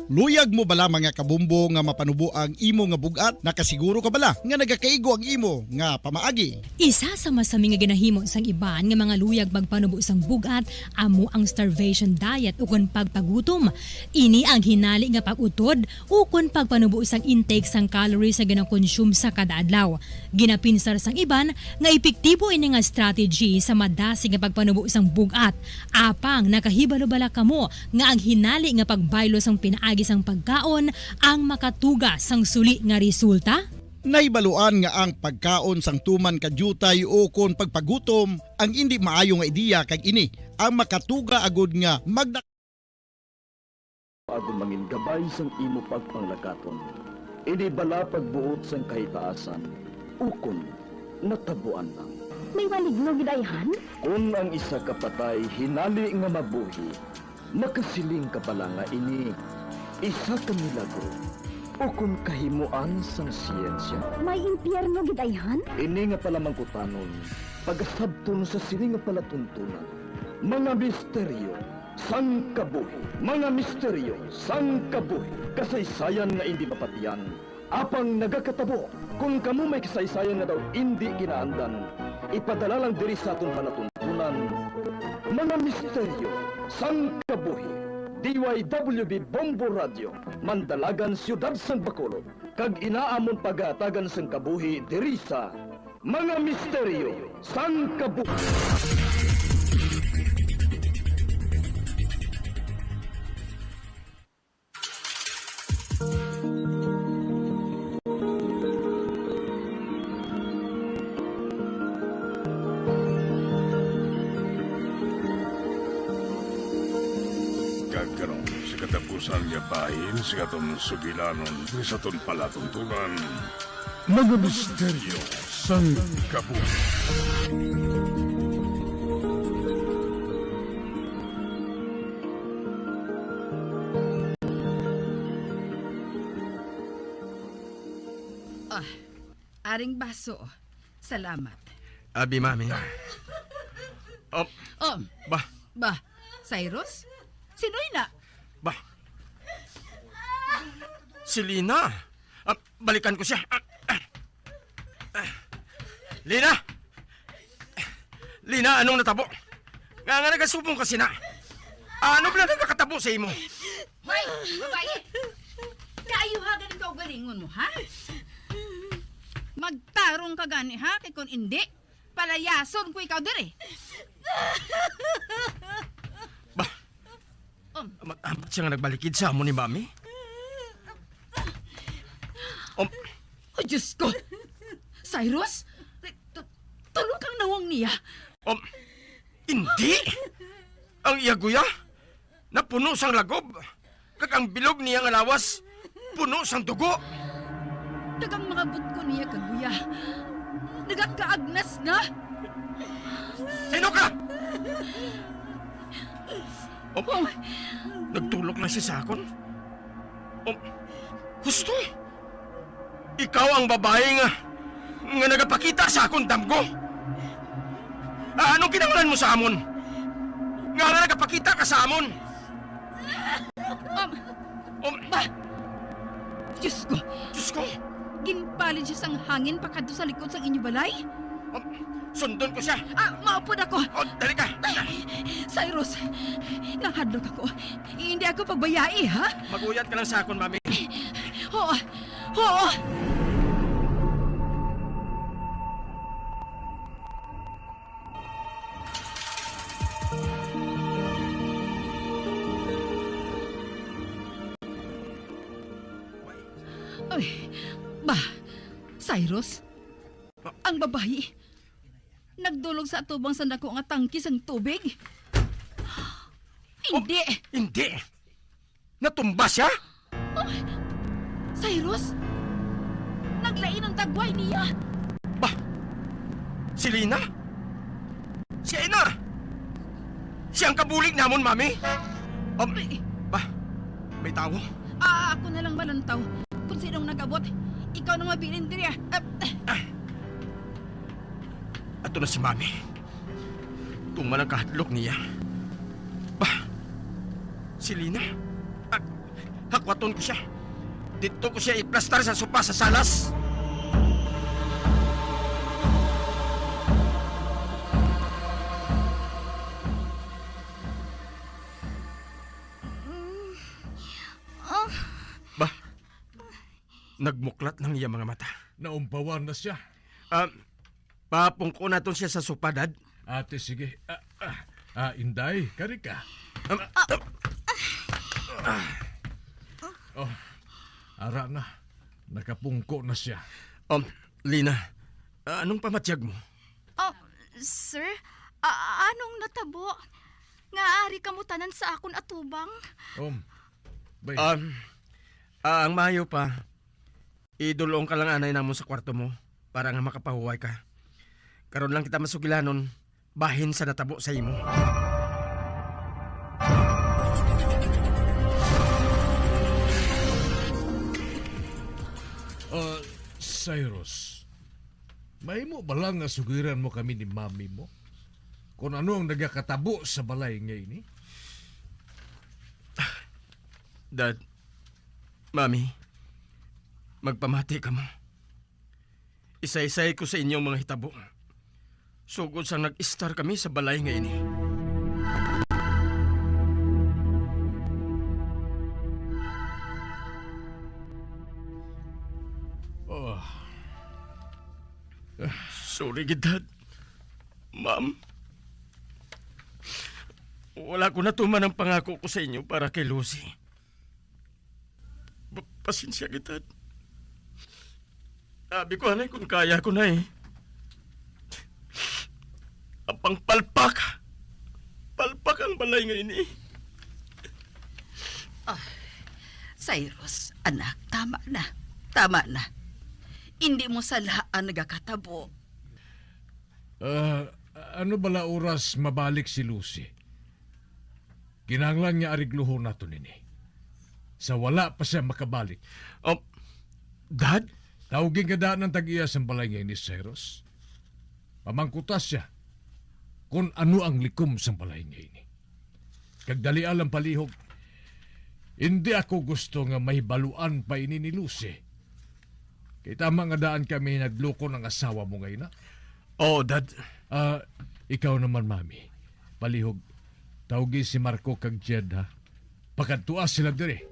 [SPEAKER 9] Luyag mo bala mga kabumbo nga mapanubo ang imo nga bugat? Nakasiguro ka bala nga nagakaigo ang imo nga pamaagi?
[SPEAKER 10] Isa sa masami nga ginahimo sang iban nga mga luyag magpanubo sang bugat amo ang starvation diet ukon pagpagutom. Ini ang hinali nga pag-utod ukon pagpanubo sang intake sang calories sa ginakonsume sa kada adlaw. Ginapinsar sang iban nga epektibo ini nga strategy sa madasig nga pagpanubo sang bugat. Apang nakahibalo bala kamo nga ang hinali nga pagbaylo sang pinaagi sang pagkaon ang makatuga sang suli nga resulta?
[SPEAKER 9] Naibaluan nga ang pagkaon sang tuman kadyutay o kon pagpagutom ang hindi maayo nga ideya kag ini ang makatuga agud nga magdak
[SPEAKER 19] Agud mangin gabay sang imo pagpanglakaton. Ini bala pagbuot sang kahitaasan. Ukon natabuan lang.
[SPEAKER 23] May maligno gidayhan?
[SPEAKER 19] Kung ang isa ka patay hinali nga mabuhi, makasiling ka pala nga ini isa ka milagro o kung kahimuan sang siyensya.
[SPEAKER 23] May impyerno gidayhan?
[SPEAKER 19] Ini nga pala mangkutanon, pagasabton sa sini nga palatuntunan. Mga misteryo, sang kabuhi. Mga misteryo, sang kabuhi. Kasaysayan nga hindi mapatiyan. Apang nagakatabo, kung kamo may kasaysayan nga daw hindi ginaandan, ipadala lang diri sa aton palatuntunan. Mga misteryo, sang kabuhi. DYWB Bombo Radio, Mandalagan, Siyudad San Bacolod. Kag inaamon pagatagan sang kabuhi diri sa Mga Misteryo sang Kabuhi.
[SPEAKER 24] Kagkarong sa katapusan niya bahin sa katong sugilanon sa ton palatuntunan. Mga misteryo sang kabuhi.
[SPEAKER 25] Aring baso. Salamat.
[SPEAKER 26] Abi, mami.
[SPEAKER 25] Ba, Cyrus? Sino'y na?
[SPEAKER 26] Si Lina. Balikan ko siya. Lina! Lina, anong natabo? Nga nagasubong kasi na. Ano ba nagkakatabo sa imo?
[SPEAKER 25] Hoy, babae! Kaayuhagan ikaw galingon mo, ha? Magtarong ka gani, ha? Kaya kung hindi, palayason ko ikaw dire.
[SPEAKER 26] Matamat siya nga nagbalikid sa amo ni mami.
[SPEAKER 25] Oh, Diyos ko! Cyrus? Tulong kang nawang niya.
[SPEAKER 26] Hindi! Ang iyaguya, napuno sang lagob. Kag ang bilog niya nga lawas, puno sang dugo.
[SPEAKER 25] Dagang mga butko niya kaguya. Nagakaagnas na.
[SPEAKER 26] Sino ka? Nagtulok na si Sakon? Gusto? Ikaw ang babae nga nagapakita sa akong damgo. Anong kinangalan mo sa amon? Nga nagapakita ka sa amon?
[SPEAKER 25] Diyos ko!
[SPEAKER 26] Diyos ko!
[SPEAKER 25] Ginpalid siya sang hangin pakadto sa likod sang inyo balay?
[SPEAKER 26] Sundon ko siya!
[SPEAKER 25] Maupod ako!
[SPEAKER 26] Dali ka!
[SPEAKER 25] Cyrus, nahadlok ako. Hindi ako pagbayai, ha?
[SPEAKER 26] Maguyat ka lang sa akon, mami.
[SPEAKER 25] Oo! Oo! Ay, Cyrus? Ang babae, nagdulog sa atubang sa dako nga tangkis ang tubig? Hindi!
[SPEAKER 26] Hindi! Natumba siya?
[SPEAKER 25] Cyrus? Naglain ang tagway niya.
[SPEAKER 26] Si Lina? Si Ina? Siyang kabulig namon, mami? May tao?
[SPEAKER 25] Ako na lang malantaw. Kung sinong nag-abot, ikaw nang mabilin diri.
[SPEAKER 26] Ato na si mami. Tuman ang kahadlok niya. Si Lina? Hakwaton ko siya. Dito ko siya iplastar sa sopa sa salas. Nagmuklat ng iya mga mata.
[SPEAKER 3] Naumpawan na siya.
[SPEAKER 26] Papungko naton siya sa sopa, Dad.
[SPEAKER 3] Ate, sige. Inday, kari ka. Ara na. Nakapungko na siya.
[SPEAKER 26] Lina, anong pamatyag mo?
[SPEAKER 25] Sir, anong natabo? Nga ari kamutanan sa akon atubang?
[SPEAKER 26] Ang mayo pa, idulong ka lang anay namo sa kwarto mo para nga makapahuway ka. Karon lang kita masugilanon, bahin sa natabo sa imo.
[SPEAKER 3] Cyrus, may mo ba lang nga sugiran mo kami ni mami mo? Kung ano ang nagakatabo sa balay ngayon eh?
[SPEAKER 26] Dad, Mami, magpamati ka mo. Isa-isay ko sa inyong mga hitabo. Sugod sang nag-star kami sa balay ngayon eh. Sorry, Dad. Ma'am. Wala ko natuman ang pangako ko sa inyo para kay Lucy. Pasensya, Dad. Sabi ko, anay, kung kaya ko na eh. Ang pangpalpak. Palpak ang balay ngayon eh.
[SPEAKER 1] Cyrus, anak, tama na. Tama na. Hindi mo sa laan nagakatabo.
[SPEAKER 3] Ano bala oras mabalik si Lucy? Kinanglan niya arigluho nato nini. Sa wala pa siya makabalik.
[SPEAKER 26] Dad?
[SPEAKER 3] Tawagin ka daan ng tag-iya sa balay ngayon ni Cyrus. Pamangkutas siya kung ano ang likom sa balay ngayon. Kagdali alam palihog, hindi ako gusto nga may baluan pa ini ni Lucy. Kaya tama nga daan kami nagloko ng asawa mo ngayon na.
[SPEAKER 26] Dad.
[SPEAKER 3] Ikaw naman, Mami. Palihog, tawagin si Marco kag Jed, ha? Pagkantuas sila dire.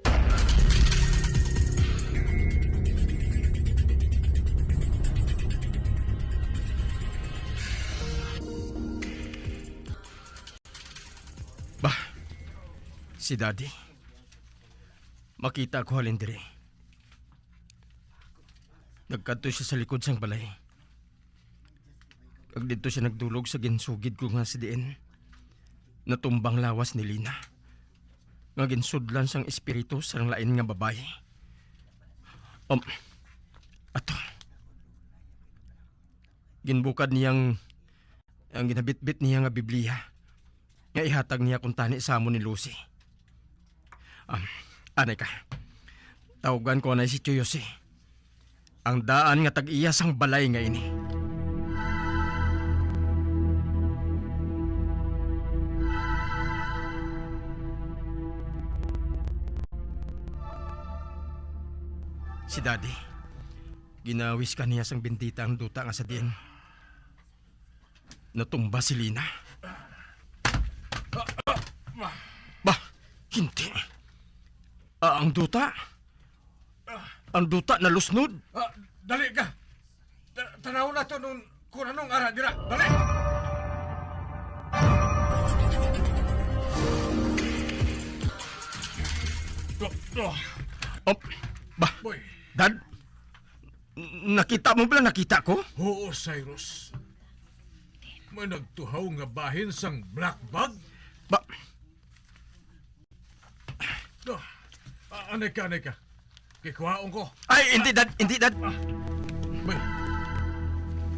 [SPEAKER 26] Si Daddy. Makita ko halin dire. Nagkanto siya sa likod sang balay. Kag dito siya nagdulog sa ginsugid ko nga si Dien. Natumbang lawas ni Lina. Nga ginsudlan sang espiritu sang lain nga babae. Ato. Ginbukad niyang ang ginabitbit niya nga Biblia. Nga ihatag niya kung tani sa amo ni Lucy. Anay ka. Tawagan ko na si Chuyose. Ang daan nga tag-iya sang balay nga ini. Si Daddy, ginawis ka niya sang bintita ang duta nga sa diyan. Natumba si Lina. Hindi. Ang duta? Ang duta na lusnod?
[SPEAKER 3] Dali ka! Tanaw na to nung kung anong ara dira. Dali!
[SPEAKER 26] Boy. Dad? Nakita mo ba nakita ko?
[SPEAKER 3] Oo, Cyrus. May nagtuhaw nga bahin sang black bag? Anay ka. Kikuhaon ko.
[SPEAKER 26] Ay, hindi, Dad. Hindi, Dad.
[SPEAKER 3] Bay,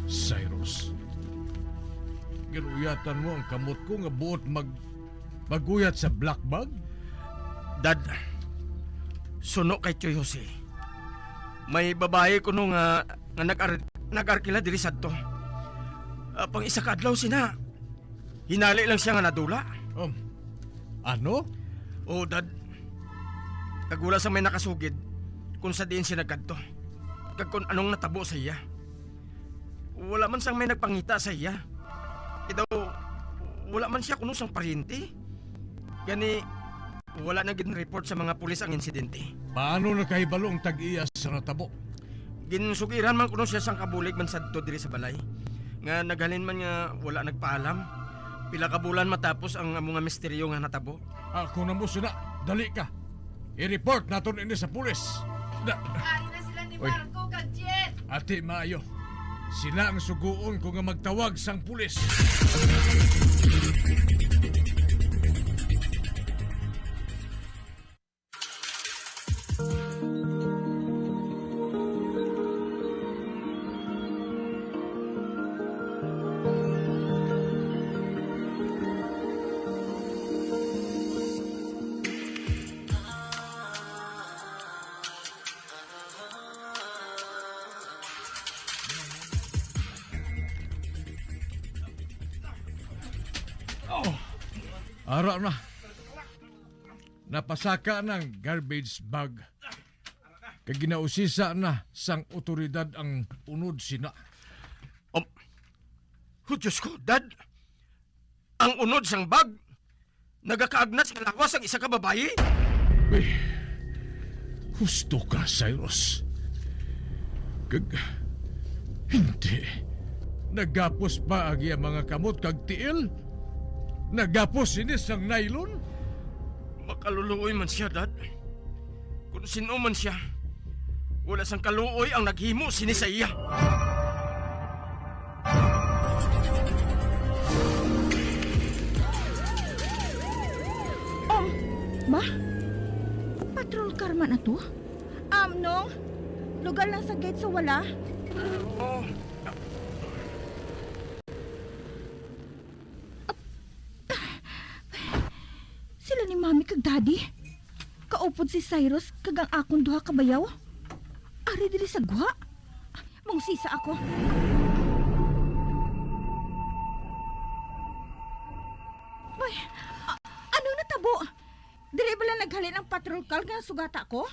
[SPEAKER 3] Cyrus, giruyatan mo ang kamot ko nga buot maguyat sa black bag?
[SPEAKER 26] Dad, suno kay Choy Jose. May babae ko nung nga nag-arkila diri sadto. Pang isa ka adlaw sina. Hinali lang siya nga nadula.
[SPEAKER 3] Ano?
[SPEAKER 26] Oh, Dad. Kagula sa may nakasugid kung sa diin siya nagkadto. Kag kung anong natabo sa iya. Wala man sang may nagpangita sa iya. Ito, wala man siya kuno sang paryente. Gani, wala na gin-report sa mga pulis ang insidente.
[SPEAKER 3] Paano nakahibalo ang tag-iya sa natabo?
[SPEAKER 26] Ginsugiran man kuno siya sang kabulig man sadto diri sa balay. Nga naghalin man nga wala nagpaalam. Pila ka bulan matapos ang mga misteryo nga natabo.
[SPEAKER 3] Ako na mo sila, dali ka. I-report naton ini sa pulis.
[SPEAKER 1] Ari na sila ni Marco kag Jet.
[SPEAKER 3] Ate maayo. Sila ang suguon ko nga magtawag sang pulis. Ara na. Napasaka ng garbage bag. Kag ginausisa na sang otoridad ang unod sina.
[SPEAKER 26] Diyos ko, Dad. Ang unod sang bag, nagakaagnas nga lawas ang isa ka babae.
[SPEAKER 3] Husto ka, Cyrus. Hindi. Nagapos pa agi ang mga kamot kag tiil? Nagapos sinis ang nylon?
[SPEAKER 26] Makaluluoy man siya, Dad. Kung sino man siya, wala sang kaluoy ang naghimo sini sa iya.
[SPEAKER 22] Ma? Patrol car man na to? Nong? Lugar lang sa gate sa wala? Sila ni Mami kag Daddy. Kaupod si Cyrus kag ang akong duha ka bayaw. Ari dili sa guha. Mong sisa ako. Bay, anong natabo? Dili ba lang naghalin ang patrol car nga sugata ko?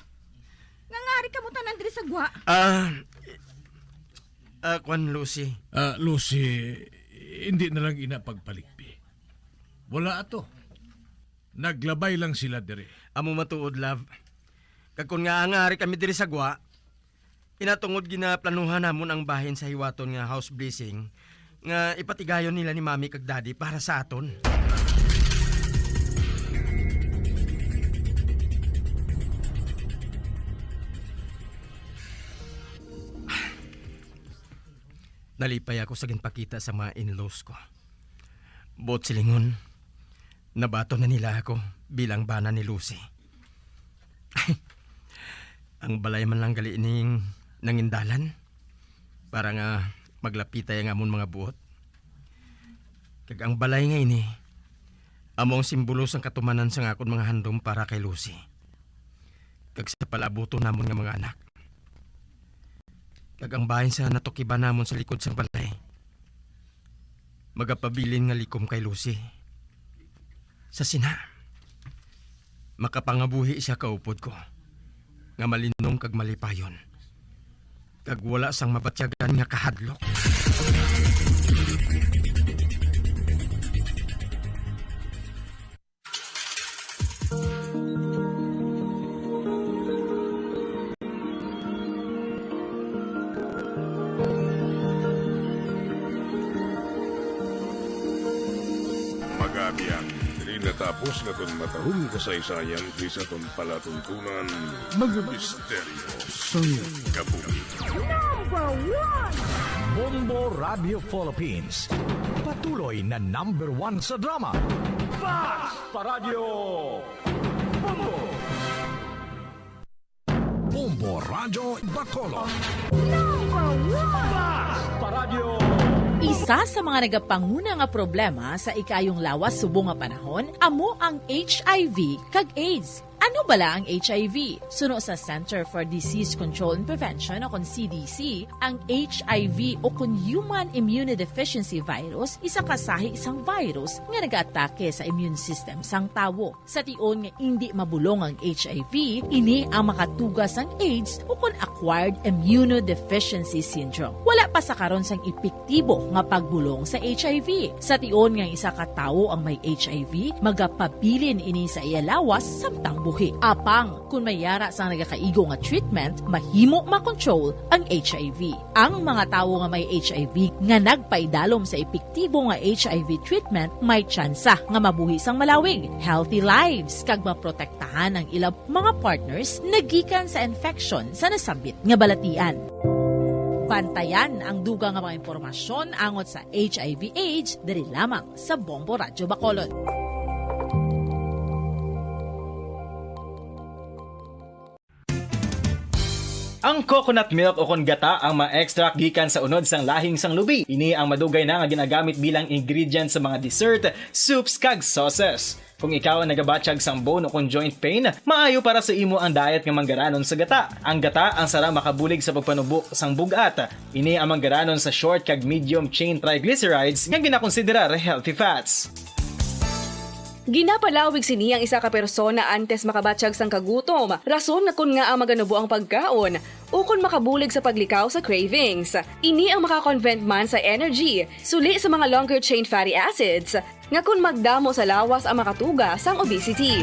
[SPEAKER 22] Ngangari ka mo tanan diri sa guha.
[SPEAKER 26] Kwan, Lucy.
[SPEAKER 3] Lucy, hindi na lang ina pagpalikpi. Wala ato. Naglabay lang sila diri.
[SPEAKER 26] Amo matuod, love. Kag kun nga angari kami diri sa gwa, inatungod ginaplanuhan namon ang bahin sa hiwaton nga house blessing nga ipatigayon nila ni Mami kag Daddy para sa aton. Nalipay ako sa ginpakita sa mga in-laws ko. Bot silingon, nabato na nila ako bilang bana ni Lucy. Ang balay man lang gali ning nangindalan para nga maglapitay ang amon mga buot. Kag ang balay nga ini, among simbolo sang katumanan sa akon mga handom para kay Lucy. Kag sa palabuto namon nga mga anak. Kag ang bahin sa natukiba namon sa likod sang balay. Magapabilin nga likom kay Lucy. Sa sina, makapangabuhi siya kaupod ko, nga malinong kag malipayon. Kag wala sang mabatyagan nga kahadlok.
[SPEAKER 24] Magabiang, diri natapos na ton matahong kasaysayan di sa ton palatuntunan, mga misteryo sa kabuhi.
[SPEAKER 4] Number 1! Bombo Radio Philippines. Patuloy na number 1 sa drama. Basta Radio Bombo! Bombo Radio Bacolod.
[SPEAKER 17] Isa sa mga nagapanguna nga problema sa ikayong lawas subong nga panahon amo ang HIV kag AIDS. Ano bala ang HIV? Suno sa Center for Disease Control and Prevention o CDC, ang HIV o Human Immunodeficiency Virus isa kasahi isang virus nga nag-atake sa immune system sang tawo. Sa tion nga hindi mabulong ang HIV, ini ang makatugas ang AIDS o Acquired Immunodeficiency Syndrome. Wala pa sa karon sang epektibo nga pagbulong sa HIV. Sa tion nga isa ka tawo ang may HIV, magapabilin ini sa iya lawas samtang buhi. Apang, kung mayara sa nagakaigo nga treatment, mahimo makontrol ang HIV. Ang mga tawo nga may HIV nga nagpaidalom sa epektibo nga HIV treatment, may tsansa nga mabuhi sang malawig, healthy lives, kag maprotektahan ang ilang mga partners nagikan sa infection sa nasambit nga balatian. Bantayan ang dugang nga mga impormasyon angot sa HIV/AIDS diri lamang sa Bombo Radio Bacolod.
[SPEAKER 5] Ang coconut milk o kon gata ang ma-extract gikan sa unod sang lahing sang lubi. Ini ang madugay na nga ginagamit bilang ingredient sa mga dessert, soups kag sauces. Kung ikaw ang nagabatsyag sang bone o kon joint pain, maayo para sa imo ang diet nga manggaranon sa gata. Ang gata ang sara makabulig sa pagpanubo sang bugat. Ini ang manggaranon sa short kag medium chain triglycerides nga ginakonsiderar healthy fats.
[SPEAKER 18] Ginapalawig sini ang isa ka persona antes makabatsyag sang kagutom. Rason nga kun nga ang maganubo ang pagkaon o kun makabulig sa paglikaw sa cravings. Ini ang makakonvent man sa energy, suli sa mga longer chain fatty acids, nga kun magdamo sa lawas ang makatuga sang obesity.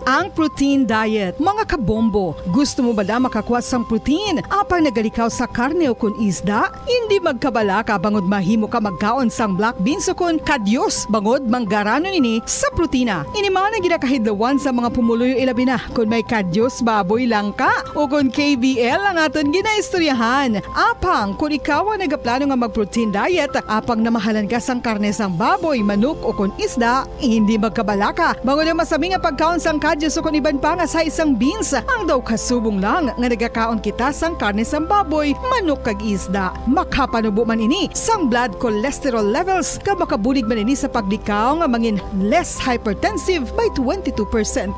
[SPEAKER 2] Ang protein diet. Mga kabombo, gusto mo ba na makakuha sang protein? Apang nagalikaw sa karne o kun isda? Hindi magkabala ka bangod mahimo ka magkaon sang black beans o kun kadyos bangod manggaranon ini sa protina. Inimana ginakahidlawan sa mga pumuloy ilabi na kun may kadyos baboy lang ka o kun KBL ang aton ginaistoryahan. Apang kung ikaw ang nagaplano nga mag-protein diet, apang namahalan ka sang karne sang baboy, manok o kun isda, hindi magkabala ka bangod ang masami nga pagkaon sang kadyos so kung iban pa nga sa isang beans, ang daw kasubong lang nga nagakaon kita sang karne sang baboy, manok kag isda. Makapanubo man ini sang blood cholesterol levels ka makabulig man ini sa paglikaw nga mangin less hypertensive by 22%.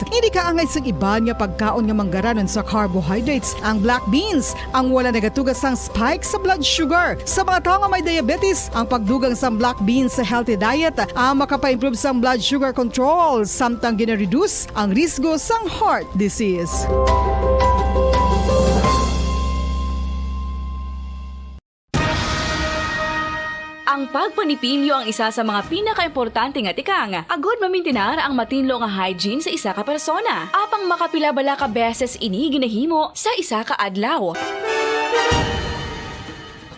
[SPEAKER 2] Hindi ka angay sang iban nga pagkaon nga manggaranon sa carbohydrates. Ang black beans, ang wala nagatugas sang spike sa blood sugar. Sa mga tao nga may diabetes, ang pagdugang sang black beans sa healthy diet ang makapa-improve sang blood sugar control samtang gina-reduce ang risgo sang heart disease.
[SPEAKER 18] Ang pagpanipilyo ang isa sa mga pinaka-importante nga tikang. Agod mamintinar ang matinlo nga hygiene sa isa ka persona. Apang makapila bala ka beses ini ginahimo sa isa ka adlaw.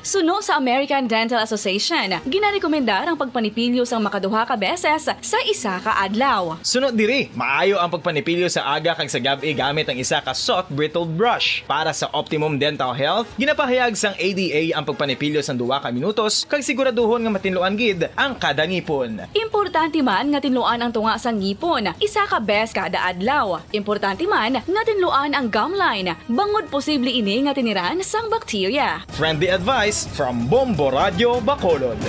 [SPEAKER 18] Suno sa American Dental Association, ginarekomendar ang pagpanipilyo sang makaduha ka beses sa isa ka adlaw.
[SPEAKER 5] Sunod diri, maayo ang pagpanipilyo sa aga kag sa gabi gamit ang isa ka soft brittle brush. Para sa optimum dental health, ginapahayag sang ADA ang pagpanipilyo sang 2 ka minutos kag siguraduhon nga matinluan gid ang kada ngipon.
[SPEAKER 18] Importante man nga tinluan ang tunga sang ngipon, isa ka bes kada adlaw. Importante man nga tinluan ang gum line, bangod posible ini nga tiniran sang bakterya.
[SPEAKER 5] Friendly advice from Bombo Radio Bacolod.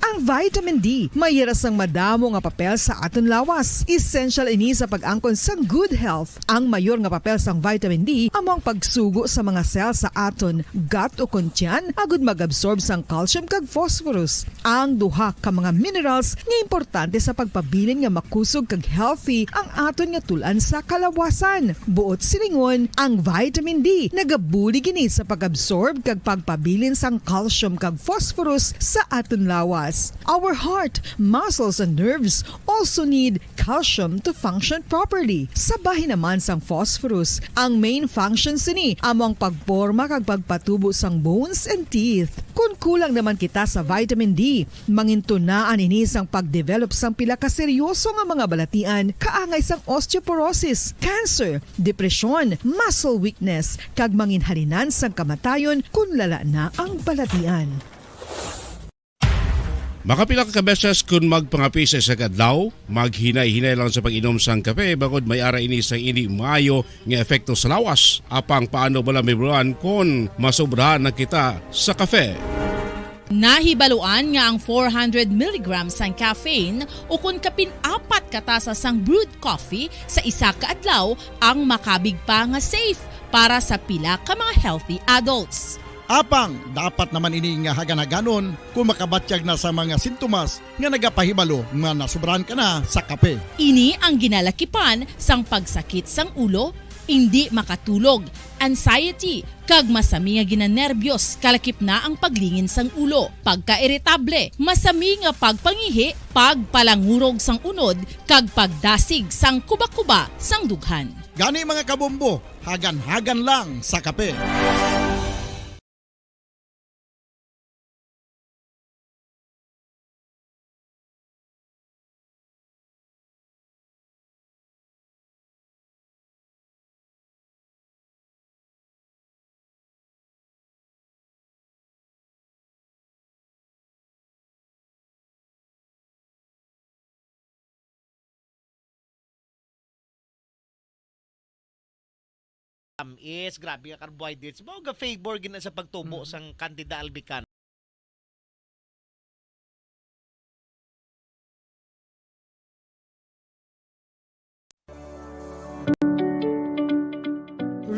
[SPEAKER 2] Ang vitamin D, mayara sang madamo nga papel sa aton lawas. Essential ini sa pag-angkon sang good health. Ang mayor nga papel sang vitamin D amo ang pagsugo sa mga cell sa aton gut o kuntyan agud mag-absorb sang calcium kag phosphorus. Ang duha ka mga minerals nga importante sa pagpabilin nga makusog kag healthy ang aton nga tulan sa kalawasan. Buot silingon, ang vitamin D nagabuli gini sa pag-absorb kag pagpabilin sang calcium kag phosphorus sa aton lawas. Our heart, muscles, and nerves also need calcium to function properly. Sabahin naman sang phosphorus, ang main functions ni among pagporma kag pagpatubo sang bones and teeth. Kung kulang naman kita sa vitamin D, mangintunaan ini sang pagdevelop sang pila ka seryoso nga mga balatian, kaangay sang osteoporosis, cancer, depresyon, muscle weakness, kag manginhalinan sang kamatayon kung lala na ang balatian.
[SPEAKER 6] Makapila ka beses kung magpangapisa sa kadlaw, maghinay-hinay lang sa pag-inom sang kape bagod may ara ini sang hindi maayo nga epekto sa lawas. Apang paano bala may bulan kung masobrahan na kita sa kape.
[SPEAKER 17] Nahibaluan nga ang 400 mg sang caffeine o kung kapin-4 katasa sang brewed coffee sa isa ka adlaw ang makabig pa nga safe para sa pila ka mga healthy adults.
[SPEAKER 9] Apang, dapat naman ini nga hagan-haganon kung makabatyag na sa mga sintomas nga nagapahibalo nga nasubrahan ka na sa kape.
[SPEAKER 17] Ini ang ginalakipan sang pagsakit sang ulo, hindi makatulog, anxiety, kag masami nga ginanerbiyos, kalakip na ang paglingin sang ulo, pagka-iritable, masami nga pagpangihi, pagpalangurog sang unod, kag pagdasig sang kuba-kuba sang dughan.
[SPEAKER 9] Gani mga kabombo, hagan-hagan lang sa kape.
[SPEAKER 7] Is grabe ka carbohydrates mo ga favor gina sa pagtubo sang Candida albicans.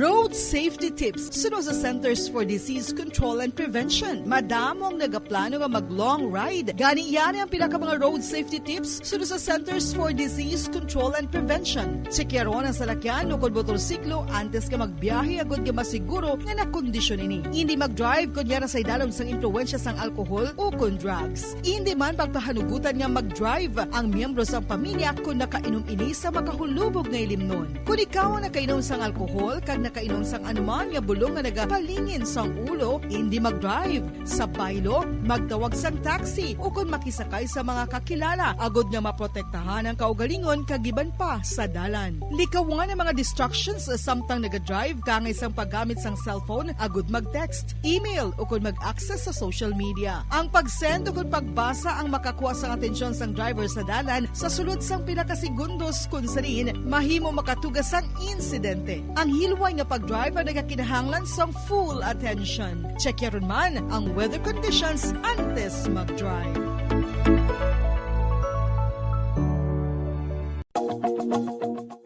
[SPEAKER 2] Road safety tips suno sa Centers for Disease Control and Prevention. Madamong nagaplano nga mag-long ride. Gani yan ang pinaka mga road safety tips suno sa Centers for Disease Control and Prevention. Sekyaron ang salakyan o kung motorsiklo antes ka magbiyahe agad ka masiguro nga nakondisyon ini. Hindi mag-drive kung yara sa idalom sang impluensya sang alkohol o kung drugs. Hindi man pagpahanugutan nga mag-drive ang miyembro sang pamilya kung nakainom ini sa makahulubog nga ilimnon. Kung ikaw ang nakainom sang alkohol kag nakainom sang anuman nga bulong nga nagapalingin sang ulo, hindi mag-drive. Sa baylo, magtawag sang taxi o kung makisakay sa mga kakilala agod nga maprotektahan ang kaugalingon kagiban pa sa dalan. Likawan ang mga distractions samtang naga-drive kangay sang paggamit sang cellphone agod mag-text, email o kung mag-access sa social media. Ang pag-send o kung pagbasa ang makakuha sang atensyon sang driver sa dalan sa sulod sang pila ka segundos kung sarin mahimo makatugas sang insidente. Ang hilway nga pag-drive ang nagakinahanglan sang full attention. Check yaron man ang weather conditions antes mag-drive.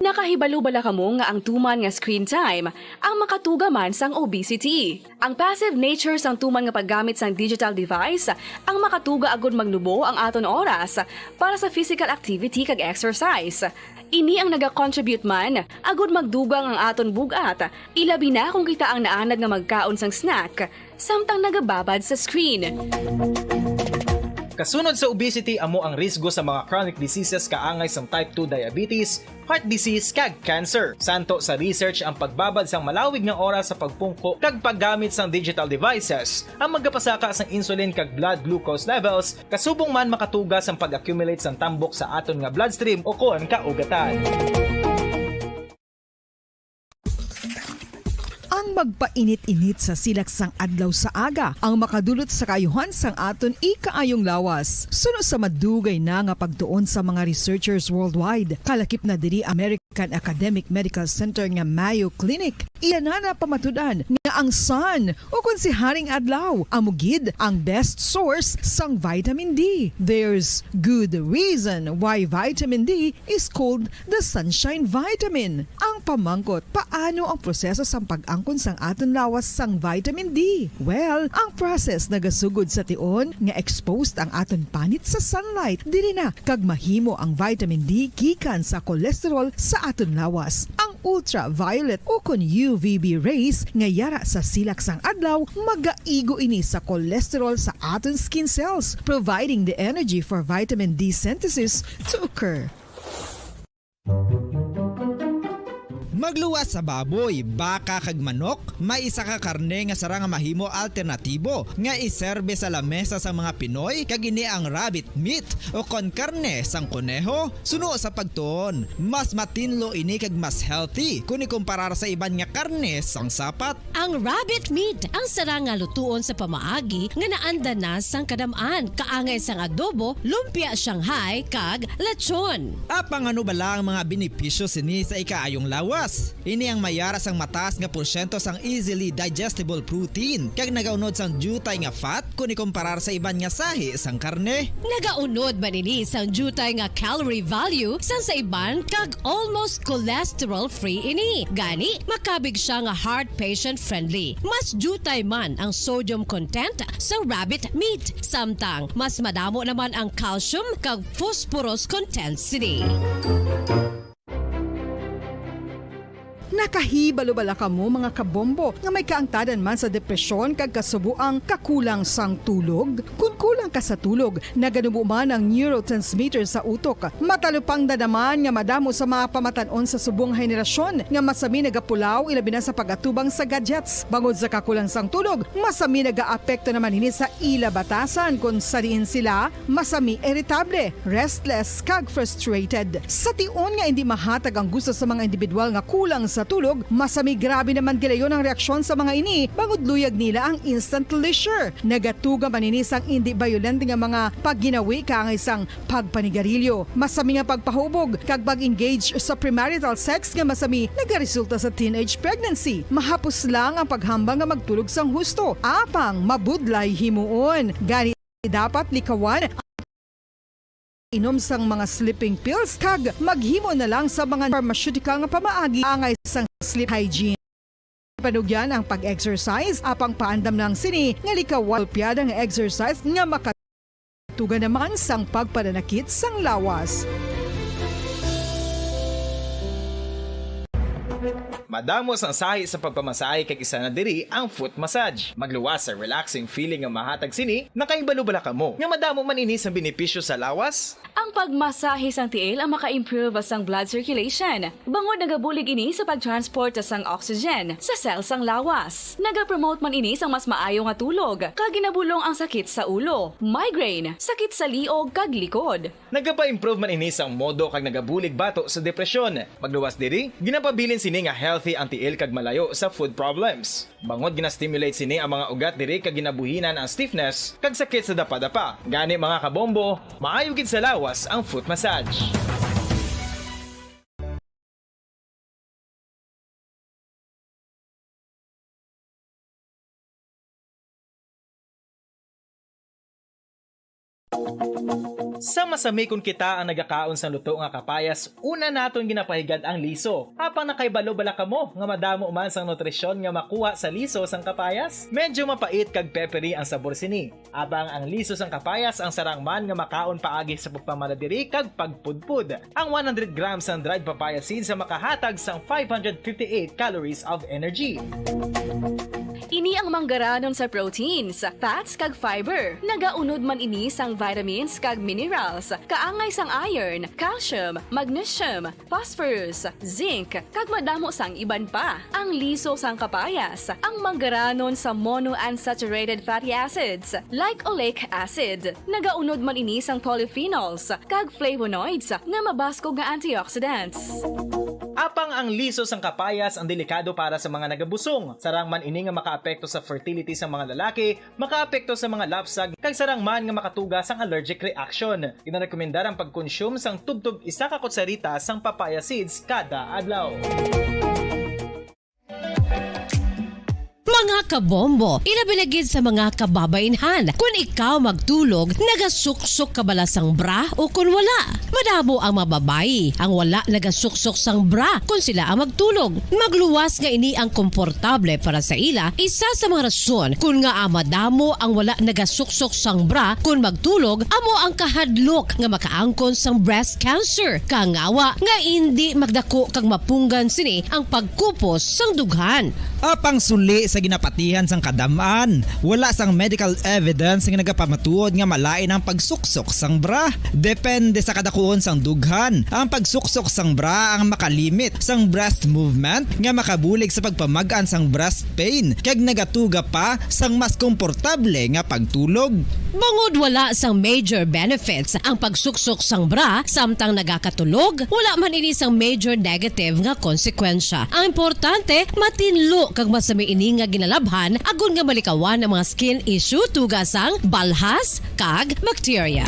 [SPEAKER 18] Nakahibalo bala kamo nga ang tuman nga screen time ang makatuga man sang obesity. Ang passive nature sang tuman nga paggamit sang digital device ang makatuga agud magnubo ang aton oras para sa physical activity kag exercise. Ini ang naga-contribute man agud magdugang ang aton bugat. Ilabi na kung kita ang naanad nga magkaon sang snack samtang nagababad sa screen.
[SPEAKER 5] Kasunod sa obesity amo ang risgo sa mga chronic diseases kaangay sang type 2 diabetes, heart disease kag cancer. Santo sa research ang pagbabad sang malawig nga oras sa pagpungko kag paggamit sang digital devices ang magapasaka sang insulin kag blood glucose levels kasubong man makatuga sang pag-accumulate sang tambok sa aton nga bloodstream o kon kaugatan.
[SPEAKER 2] Ang magpainit-init sa silaksang adlaw sa aga ang makadulot sa kayuhan sang aton ikaayong lawas. Suno sa madugay na nga pagtuon sa mga researchers worldwide, kalakip na diri American Academic Medical Center nga Mayo Clinic. Iyan na pamatudan nga ang sun o kung si Haring Adlaw amugid ang best source sang vitamin D. There's good reason why vitamin D is called the sunshine vitamin. Ang pamangkot, paano ang proseso sang pag-angkon sang aton lawas sang vitamin D? Well, ang process nagasugod sa tion nga exposed ang aton panit sa sunlight dili na kag mahimo ang vitamin D gikan sa cholesterol sa aton lawas. Ang ultraviolet o kun UVB rays nga yara sa silak sang adlaw magaigo ini sa cholesterol sa aton skin cells, providing the energy for vitamin D synthesis to occur.
[SPEAKER 15] Magluwas sa baboy, baka kag manok, may isa ka karne nga sarang mahimo alternatibo nga iserbe sa lamesa sa mga Pinoy kag ini ang rabbit meat o kon karne sang kuneho. Suno sa pagtuon, mas matinlo ini kag mas healthy kung ikumparar sa iban nga karne sang sapat.
[SPEAKER 8] Ang rabbit meat ang sarang nga lutuon sa pamaagi nga naanda na sang kadamaan, kaangay sang adobo, lumpia Shanghai kag lechon.
[SPEAKER 15] Apang ano ba lang mga benepisyo sini sa ikaayong lawas? Ini ang mayara sang mataas nga porsyento sang easily digestible protein kag nagaunod sang jutay nga fat kung ikumparar sa iban nga sahi sang karne.
[SPEAKER 8] Nagaunod man ini sang jutay nga calorie value sang sa iban kag almost cholesterol free ini. Gani makabig siya nga heart patient friendly. Mas jutay man ang sodium content sa rabbit meat, samtang mas madamo naman ang calcium kag phosphorus content sini.
[SPEAKER 2] Nakahibalo-bala ka mo mga kabombo nga may kaangtadan man sa depresyon kag kasubuang kakulang sang tulog. Kung kulang ka sa tulog, naganubo man ang neurotransmitter sa utok. Matalupang dadaman nga madamo sa mga pamatanon sa subong henerasyon nga masami nagapulaw ilabi na sa pagatubang sa gadgets. Bangod sa kakulang sang tulog, masami nagaapekto naman ini sa ila batasan kung sariin sila masami irritable, restless kag frustrated. Sa tion nga hindi mahatag ang gusto sa mga individual nga kulang sa tulog, masami grabe naman gilayon ang reaksyon sa mga ini bangod luyag nila ang instant leisure. Nagatuga man ini sang hindi violent nga mga pagginawi kaangay sang pagpanigarilyo. Masami nga pagpahubog kag pag-engage sa premarital sex nga masami nagaresulta sa teenage pregnancy. Mahapos lang ang paghambang nga magtulog sang husto. Apang mabudlay himuon. Gani dapat likawan inom sang mga sleeping pills kag maghimo na lang sa mga pharmaceutical nga pamaagi angay sang sleep hygiene. Panugyan ang pag-exercise apang paandam ng sini nga likawal piyada nga exercise nga makatuga naman sang pagpananakit sang lawas.
[SPEAKER 5] Madamos ang sahi sa pagpamasahe kag isa na diri ang foot massage. Magluwas sa relaxing feeling nga mahatag sini, nakaibalo-bala ka mo. Nga madamo man ini sa benepisyo sa lawas.
[SPEAKER 18] Ang pagmasahe sang tiil ang maka-improve sang blood circulation. Bangod nagabulig ini sa pagtransport sang oxygen sa cells sang lawas. Nagapromote man ini sang mas maayo nga tulog, kag ginabulong ang sakit sa ulo, migraine, sakit sa liog kag likod.
[SPEAKER 5] Nagapa-improve man ini sang modo kag nagabulig bato sa depresyon. Magluwas diri, ginapabilin sini nga healthy ang tiil kag malayo sa food problems. Bangod gina-stimulate sini ang mga ugat diri kag ginabuhinan ang stiffness kag sakit sa dapa-dapa. Gani mga kabombo, maayo gid sa lawas ang foot massage. Sa masami kung kita ang nagakaon sa luto nga kapayas, una naton ginapahigad ang liso. Apang nakaibalo-bala ka mo nga madamo man sang nutrisyon nga makuha sa liso sang kapayas. Medyo mapait kag peppery ang sabor sini. Abang ang liso sang kapayas ang sarang man nga makaon paagi sa pagpamaladiri kag pagpudpud. Ang 100 grams ng dried papaya seeds sa makahatag sang 558 calories of energy.
[SPEAKER 18] Ini ang manggaranon sa proteins, fats kag fiber. Nagaunod man ini sang vitamins kag minerals, kaangay sang iron, calcium, magnesium, phosphorus, zinc, kag madamo sang iban pa. Ang liso sang kapayas, ang manggaranon sa monounsaturated fatty acids like oleic acid. Nagaunod man ini sang polyphenols kag flavonoids nga mabaskog nga antioxidants.
[SPEAKER 5] Apang ang liso sang kapayas ang delikado para sa mga nagabusong. Sarang man ini nga makaapekto sa fertility sa mga lalaki, makaapekto sa mga lapsag, kag sarang man nga makatuga sang allergic reaction. Ginarekomendar ang pagkonsume sang tubtub isa ka kutsarita sang papaya seeds kada adlaw.
[SPEAKER 8] Mga kabombo, ilabinagid sa mga kababainhan. Kung ikaw magtulog, nagasuksok ka bala sang bra o kung wala. Madamo ang mababayi ang wala nagasuksok sang bra kung sila ang magtulog. Magluwas nga ini ang komportable para sa ila. Isa sa mga rason kung nga madamo ang wala nagasuksok sang bra kung magtulog, amo ang kahadlok nga makaangkon sang breast cancer. Kangawa nga hindi magdako kag mapunggan sini ang pagkupos sang dughan.
[SPEAKER 15] Apang suli sa ginapatihan sang kadamaan, wala sang medical evidence nga nagapamatuod nga malain ang pagsuksok sang bra. Depende sa kadakuon sang dughan. Ang pagsuksok sang bra ang makalimit sang breast movement nga makabulig sa pagpamagaan sang breast pain kag nagatuga pa sang mas komportable nga pagtulog.
[SPEAKER 8] Bangod wala sang major benefits ang pagsuksok sang bra samtang nagakatulog, wala man ini sang major negative nga konsekwensya. Ang importante, matinlo kag masami ini nga ginalabhan agon nga malikawan ang mga skin issue tugasang balhas kag bacteria.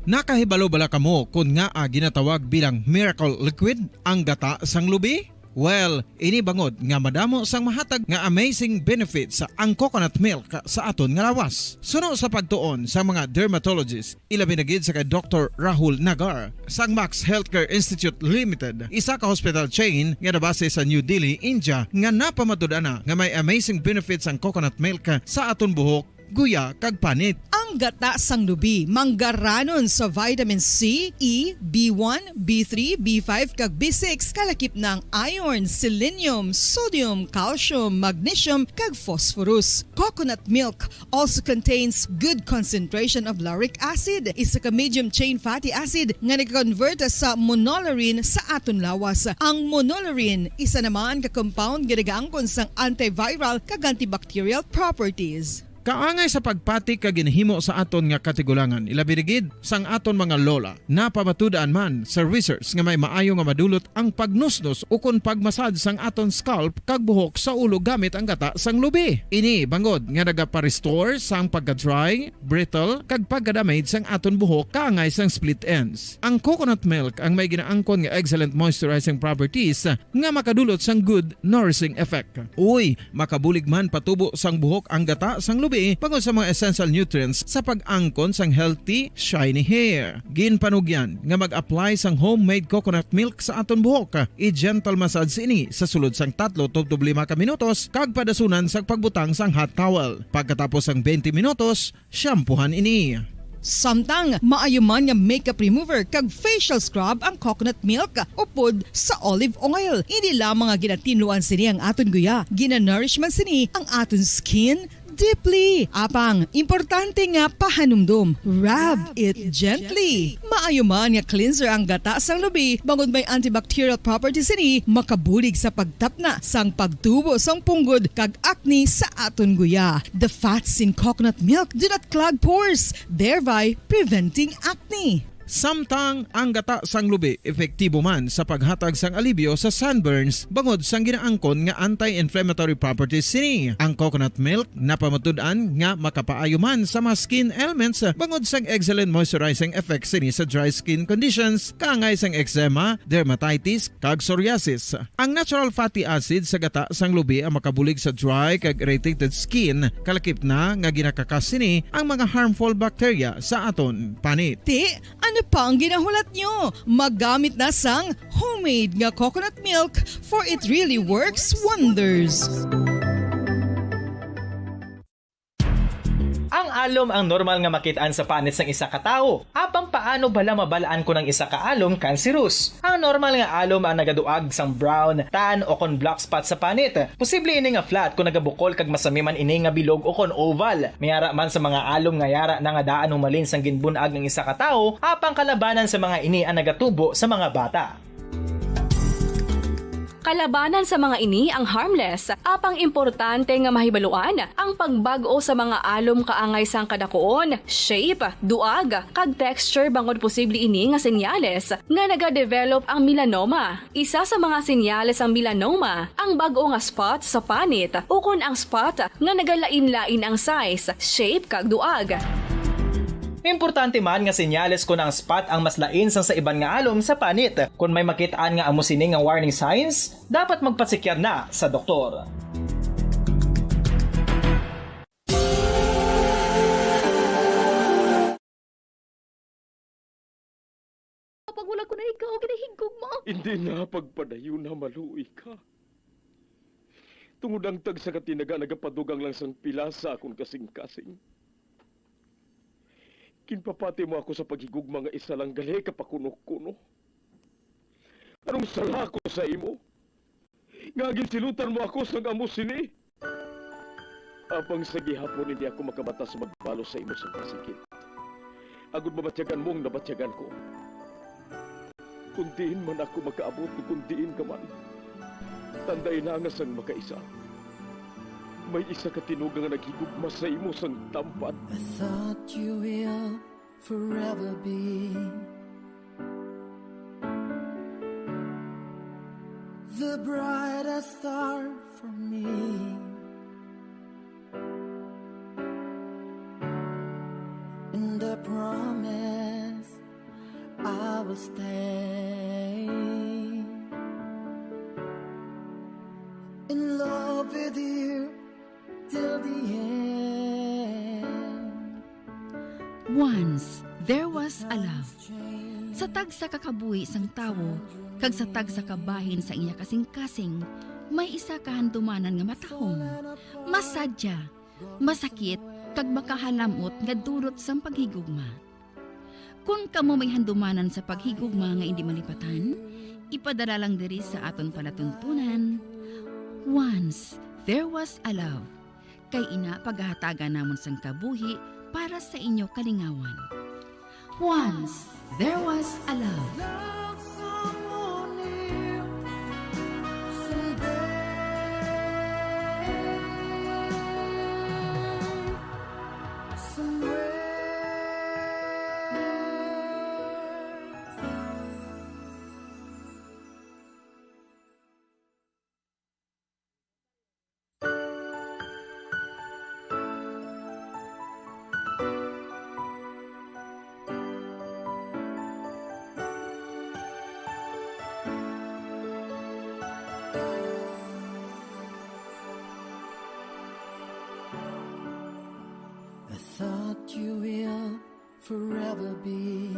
[SPEAKER 11] Nakahibalo bala kamo kung nga ginatawag bilang miracle liquid ang gata sang lubi? Well, ini bangod nga madamo sang mahatag nga amazing benefits sa ang coconut milk sa aton nga lawas. Suno sa pagtuon sa mga dermatologist, ilabi na gid sa kay Dr. Rahul Nagar sang Max Healthcare Institute Limited, isa ka hospital chain nga nabase sa New Delhi, India, nga napamatud-ana nga may amazing benefits ang coconut milk sa aton buhok, guya kag panit.
[SPEAKER 2] Ang gata sang lubi manggaranon sa vitamin C, E, B1, B3, B5 kag B6 kalakip ng iron, selenium, sodium, calcium, magnesium kag phosphorus. Coconut milk also contains good concentration of lauric acid, isa ka medium chain fatty acid nga nag-convert sa monolarin sa aton lawas. Ang monolarin isa naman ka compound nga nagaangkon sang antiviral kag antibacterial properties.
[SPEAKER 11] Kaangay sa pagpati kag ginhimo sa aton nga katigulangan, ilabirigid sang aton mga lola, napamatudan man sa research nga may maayo nga madulot ang pagnusnos ukon pagmasad sang aton scalp kag buhok sa ulo gamit ang gata sang lubi. Ini bangod nga nagapa-restore sang pagka-dry, brittle kag pagka-damage sang aton buhok kaangay sang split ends. Ang coconut milk ang may ginaangkon nga excellent moisturizing properties nga makadulot sang good nourishing effect. Uy, makabulig man patubo sang buhok ang gata sang lubi pangod sa mga essential nutrients sa pag-angkon sang healthy, shiny hair. Ginpanugyan nga mag-apply sang homemade coconut milk sa aton buhok. I-gentle massage ini sa sulod sang 3 to 5 ka minutos kag padasunan sang pagbutang sang hot towel. Pagkatapos sang 20 minutos, shampoohan ini.
[SPEAKER 2] Samtang maayo man nga makeup remover kag facial scrub ang coconut milk upod sa olive oil. Hindi lamang nga ginatinluan sini ang aton guya, gina-nourish man sini ang aton skin deeply. Apang, importante nga pahanumdum. Rub it gently. Maayo man nga cleanser ang gata sang lubi, bangod may antibacterial properties ini, makabulig sa pagtapna sang pagtubo sang punggod kag acne sa aton guya. The fats in coconut milk do not clog pores, thereby preventing acne.
[SPEAKER 11] Samtang ang gata sang lubi epektibo man sa paghatag sang alibyo sa sunburns bangod sang ginaangkon nga anti-inflammatory properties sini. Ang coconut milk napamatud-an nga makapaayo man sa mga skin ailments bangod sang excellent moisturizing effect sini sa dry skin conditions kaangay sang eczema, dermatitis kag psoriasis. Ang natural fatty acid sa gata sang lubi ang makabulig sa dry kag irritated skin, kalakip na nga ginakakas sini ang mga harmful bacteria sa aton panit.
[SPEAKER 2] Ano pa ang ginahulat nyo? Maggamit na sang homemade nga coconut milk for it really works wonders.
[SPEAKER 5] Ang alom ang normal nga makitaan sa panit sang isa ka tawo. Apang paano bala mabalaan ko ng isa ka alom cancerous? Ang normal nga alom ang nagaduag sang brown, tan o kon black spot sa panit. Posible ini nga flat kung nagabukol kag masami man ini nga bilog o kon oval. Mayara man sa mga alom nga yara na nga daan humalin sang ginbunag ng isa ka tawo, apang kalabanan sa mga ini ang nagatubo sa mga bata.
[SPEAKER 18] Kalabanan sa mga ini ang harmless, apang importante nga mahibaluan ang pagbag-o sa mga alom kaangay sang kadakuon, shape, duag, kag texture bangod posible ini nga senyales nga nagadevelop ang melanoma. Isa sa mga senyales ang melanoma, ang bag-o nga spot sa panit o kun ang spot nga nagalain-lain ang size, shape, kag duag.
[SPEAKER 5] Importante man nga senyales kung ang spot ang mas lain sang sa iban nga alom sa panit. Kung may makitaan nga amo sini nga warning signs, dapat magpasikyar na sa doktor.
[SPEAKER 12] Kapag wala ko na ikaw, ginahigog mo.
[SPEAKER 19] Hindi na pagpadayo na maluoy ka. Tungod ang tag sa katinaga nagapadugang lang sang pilasa akong kasing-kasing. Kinpapati mo ako sa paghigugma nga isa lang gali kapakuno-kuno. Anong sala ko sa imo? Nga ginsilutan mo ako sa amo sini? Apang sa gihapon hindi ako makabatas magbalo sa imo sa pasakit. Agud mabatyagan mo ang nabatyagan ko. Kundiin man ako makaabot o kundiin ka man. Tanday na nga sang makaisa. May isa ka tinugang nga naghigugma sa imo sang tampat.
[SPEAKER 10] I thought you will forever be the brightest star for me. And I promise I will stay in love with you till the end.
[SPEAKER 1] Once, there was a love. Sa tag sa kakabuhi sang tawo, kag sa tag sa kabahin sa iya kasing-kasing, may isa kahandumanan nga matahong. Masadya, masakit, kag makahalamot nga dulot sang paghigugma. Kung kamo may handumanan sa paghigugma nga hindi malipatan, ipadala lang diri sa aton palatuntunan. Once, there was a love. Kay ina paghahatagan namon sang kabuhi para sa inyo kalingawan. Once, there was a love.
[SPEAKER 10] I thought you will forever be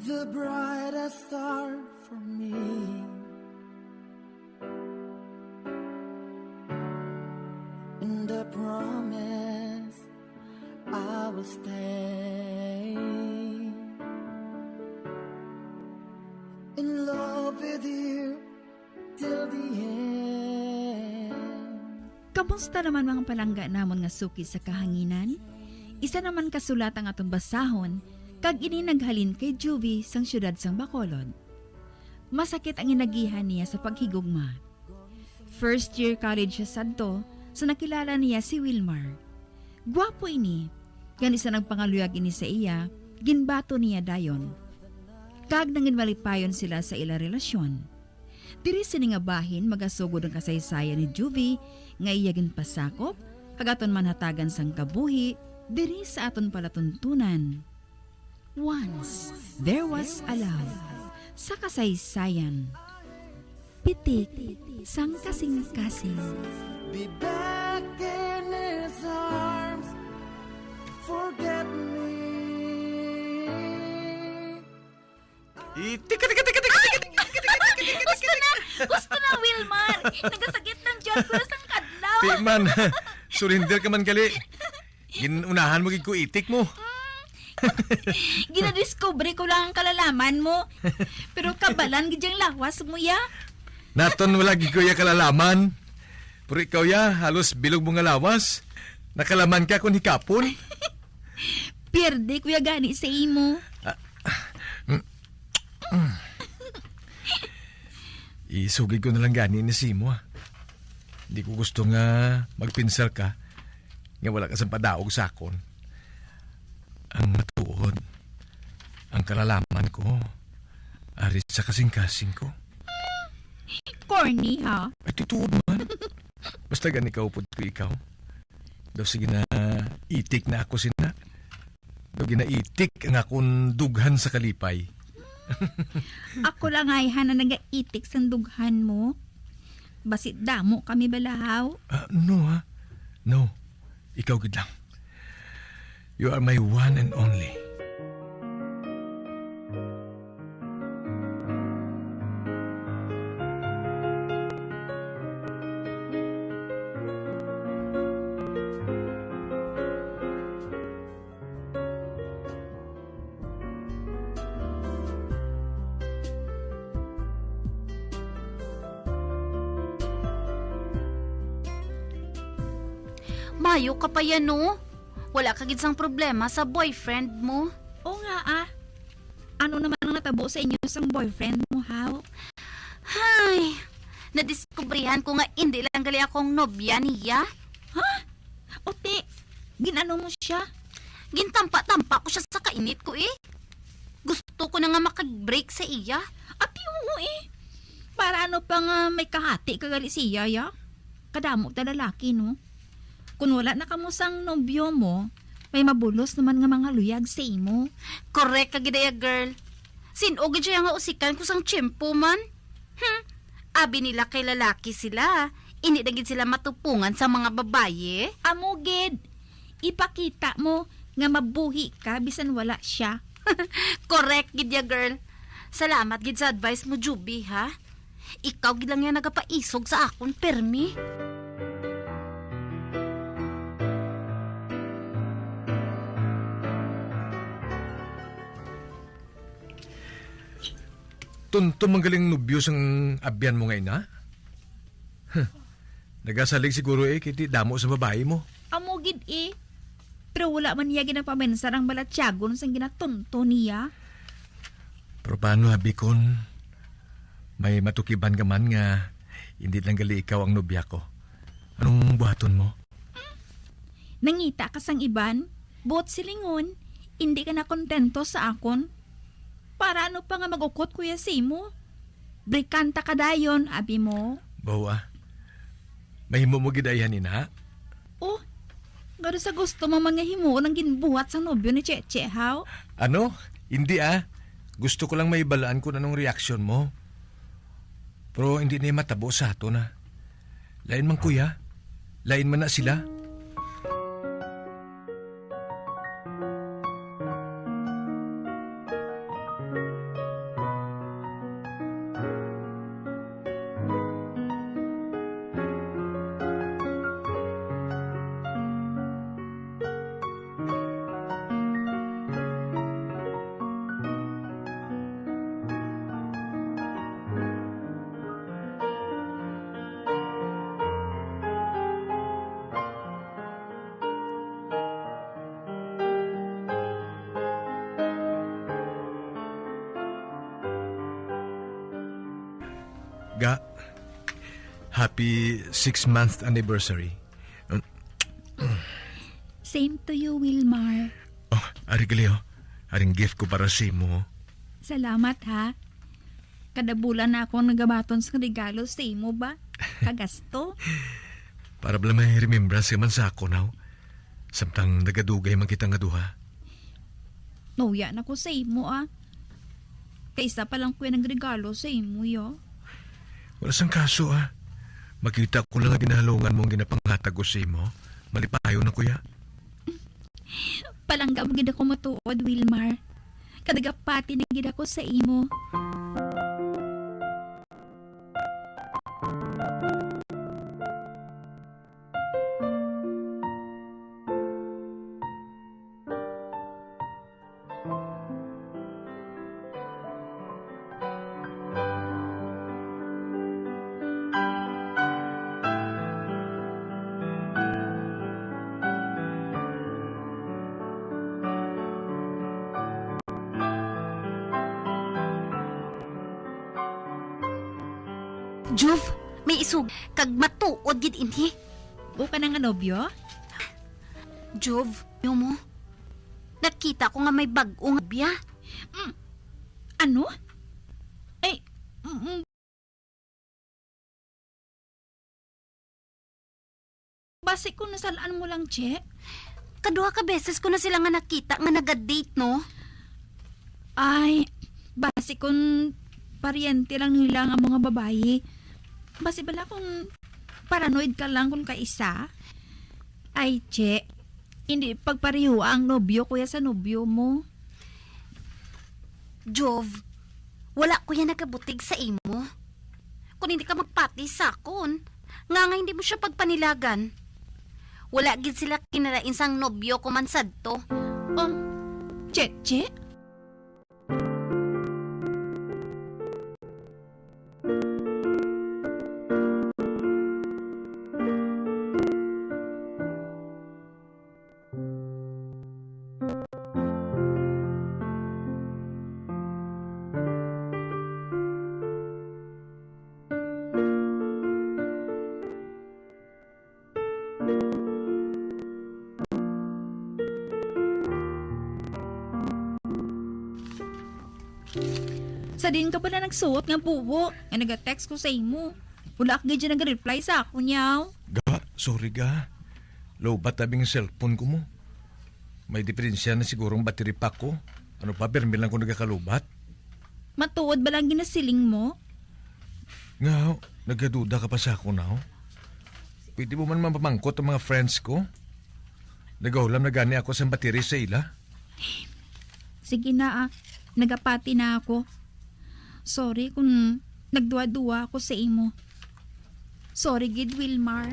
[SPEAKER 10] the brightest star for me. And I promise I will stay in love with you till the end.
[SPEAKER 1] Kamusta naman mga palangga namon nga suki sa kahanginan? Isa naman kasulat ang atong basahon, kag ini naghalin kay Juvie sang syudad sang Bacolod. Masakit ang inagihan niya sa paghigugma. First year college siya sadto, sa nakilala niya si Wilmar. Gwapo ini, ganisa nagpangaluyag ini sa iya, ginbato niya dayon. Kag nangin malipayon sila sa ila relasyon. Diri sini nga bahin magasugod ang kasaysayan ni Juvie nga iya ginpasakop, kagaton manhatagan sang kabuhi diri sa aton palatuntunan. Once, there was a love. Sa kasaysayan. Pitik sang kasing-kasing.
[SPEAKER 10] Be back in his arms. Forget me.
[SPEAKER 1] Gusto na, Wilmar! Nagasakit ng dyan ko sang kadlaw.
[SPEAKER 3] Ti man, surrender ka man gali. Ginunahan mo gid ko itik mo.
[SPEAKER 1] Ginadiscover ko lang ang kalalaman mo. Pero kabalan gidyang lawas mo ya.
[SPEAKER 3] Naton wala gid ko ya kalalaman. Pero ikaw ya, halos bilog mo nga lawas. Nakalaman ka kung hikapon.
[SPEAKER 1] Pierde kuya gani sa imo.
[SPEAKER 3] Isugid ko na lang gani ni Simo. Hindi ko gusto nga magpinsel ka nga wala ka sa padaog sa akon. Ang matuod, ang kalalaman ko, arit sa kasing-kasing ko.
[SPEAKER 1] Corny ha?
[SPEAKER 3] Ay, tituod man. Basta gani ka upod ko ikaw. Daw sige na itik na ako sina. Daw ginaitik ang akong dughan sa kalipay.
[SPEAKER 1] Ako lang ay na nagaitik sa dughan mo. Basit damo kami balahaw.
[SPEAKER 3] No ha? No. Ikaw gid lang. You are my one and only.
[SPEAKER 13] Mayo ka pa yan, no? Wala ka gid sang problema sa boyfriend mo.
[SPEAKER 1] O nga Ano naman ang natabo sa inyo sang boyfriend mo, how?
[SPEAKER 13] Hay, nadiskubrihan ko nga hindi lang gali akong nobya niya.
[SPEAKER 1] Ha? Ote, ginano mo siya?
[SPEAKER 13] Gintampa-tampa ko siya sa kainit ko eh. Gusto ko na nga makag-break sa iya.
[SPEAKER 1] Ati oo Para ano pa nga may kahati kagali siya, ya? Kadamot na lalaki, no? Kung wala na kamo sang nobyo mo, may mabulos naman nga mga luyag sa imo.
[SPEAKER 13] Correct ka gidaya, girl. Sinugid siya nga usikan ko sang tiyempo man. Abi nila kay lalaki sila. Ini na gid sila matupungan sa mga babaye.
[SPEAKER 1] Amugid, ipakita mo nga mabuhi ka bisan wala siya.
[SPEAKER 13] Correct gid ya, girl. Salamat gid sa advice mo, Juby, ha? Ikaw gid lang yan nagapaisog sa akon, permi.
[SPEAKER 3] Tunto manggaling nubyo sang abyan mo ngayon, ha? Nagasalig siguro kiti damo sa babae mo.
[SPEAKER 1] Amugid Pero wala man niya ginapamensar ang balatyagon sang ginatunto niya.
[SPEAKER 3] Pero paano, Habikon? May matukiban ka man nga hindi lang gali ikaw ang nobya ko. Anong buhaton mo?
[SPEAKER 1] Nangita ka sang iban, buot silingon, hindi ka na kontento sa akon. Para ano pa nga mag-ukot, Kuya Simo? Brikanta ka dayon, abi mo.
[SPEAKER 3] Bawa, mahimo mo gidayan ina?
[SPEAKER 1] Oh, gado sa gusto mo mga himo ng ginbuhat sa nobyo ni Cheche, how?
[SPEAKER 3] Ano? Hindi Gusto ko lang maibalaan kung anong reaksyon mo. Pero hindi na matabo sa ato na. Lain man kuya. Lain man na sila. Ga, happy 6th-month anniversary.
[SPEAKER 1] Same to you, Wilmar.
[SPEAKER 3] Oh, ari gali aring gift ko para sa mo.
[SPEAKER 1] Salamat, ha? Kada bulan na akong nagabaton sa regalo sa imo ba? Kagasto?
[SPEAKER 3] Para bala may remembrance man sa ako now. Samtang nagadugay man kita nga duha.
[SPEAKER 1] Nauya na ko sa imo, Kaysa pa lang ko yung nagregalo sa imo, yo.
[SPEAKER 3] Wala sang kaso, Makita ko lang ang ginahalungan mong ginapanghatag ko sa imo. Malipayo na, kuya.
[SPEAKER 1] Palanggam gid ako matuod, Wilmar. Kadagapati na gid ako sa imo.
[SPEAKER 13] Juv, may isug kag matuod gid inhi.
[SPEAKER 1] O ka nga nobyo?
[SPEAKER 13] Juv, yo mo. Nakita ko nga may bag-ong biya.
[SPEAKER 1] Ano? Ay, base ko nasalaan mo lang, Che.
[SPEAKER 13] Kaduha ka beses ko na sila nga nakita nga naga-date, no?
[SPEAKER 1] Ay, base kung paryente lang nila ang mga babae. Base bala kung paranoid ka lang kung kaisa. Ay, Che, hindi pagpariho ang nobyo kuya sa nobyo mo.
[SPEAKER 13] Jov, wala ko yan nagabutig sa imo. Kung hindi ka magpati sa akon, nga hindi mo siya pagpanilagan. Wala gid sila kinalain sang nobyo ko man sadto.
[SPEAKER 1] Che? Sa din ka pala nagsuot nga buwo. Nga nag-text ko sa imo. Wala ka dyan nag-reply sa ako niyaw.
[SPEAKER 3] Ga, sorry ga. Low bat tabing cellphone ko mo. May diferensya na sigurong battery pack ko. Ano pa, permi lang ko nagkakalubat.
[SPEAKER 1] Matuod ba lang ginasiling mo?
[SPEAKER 3] Nga, nagaduda ka pa sa ako now. Pwede mo man mapamangkot ang mga friends ko. Nagaulam na gani ako sa battery sa ila.
[SPEAKER 1] Sige na nagapati na ako. Sorry kung nagduwa-duwa ako sa imo. Sorry gid, Wilmar.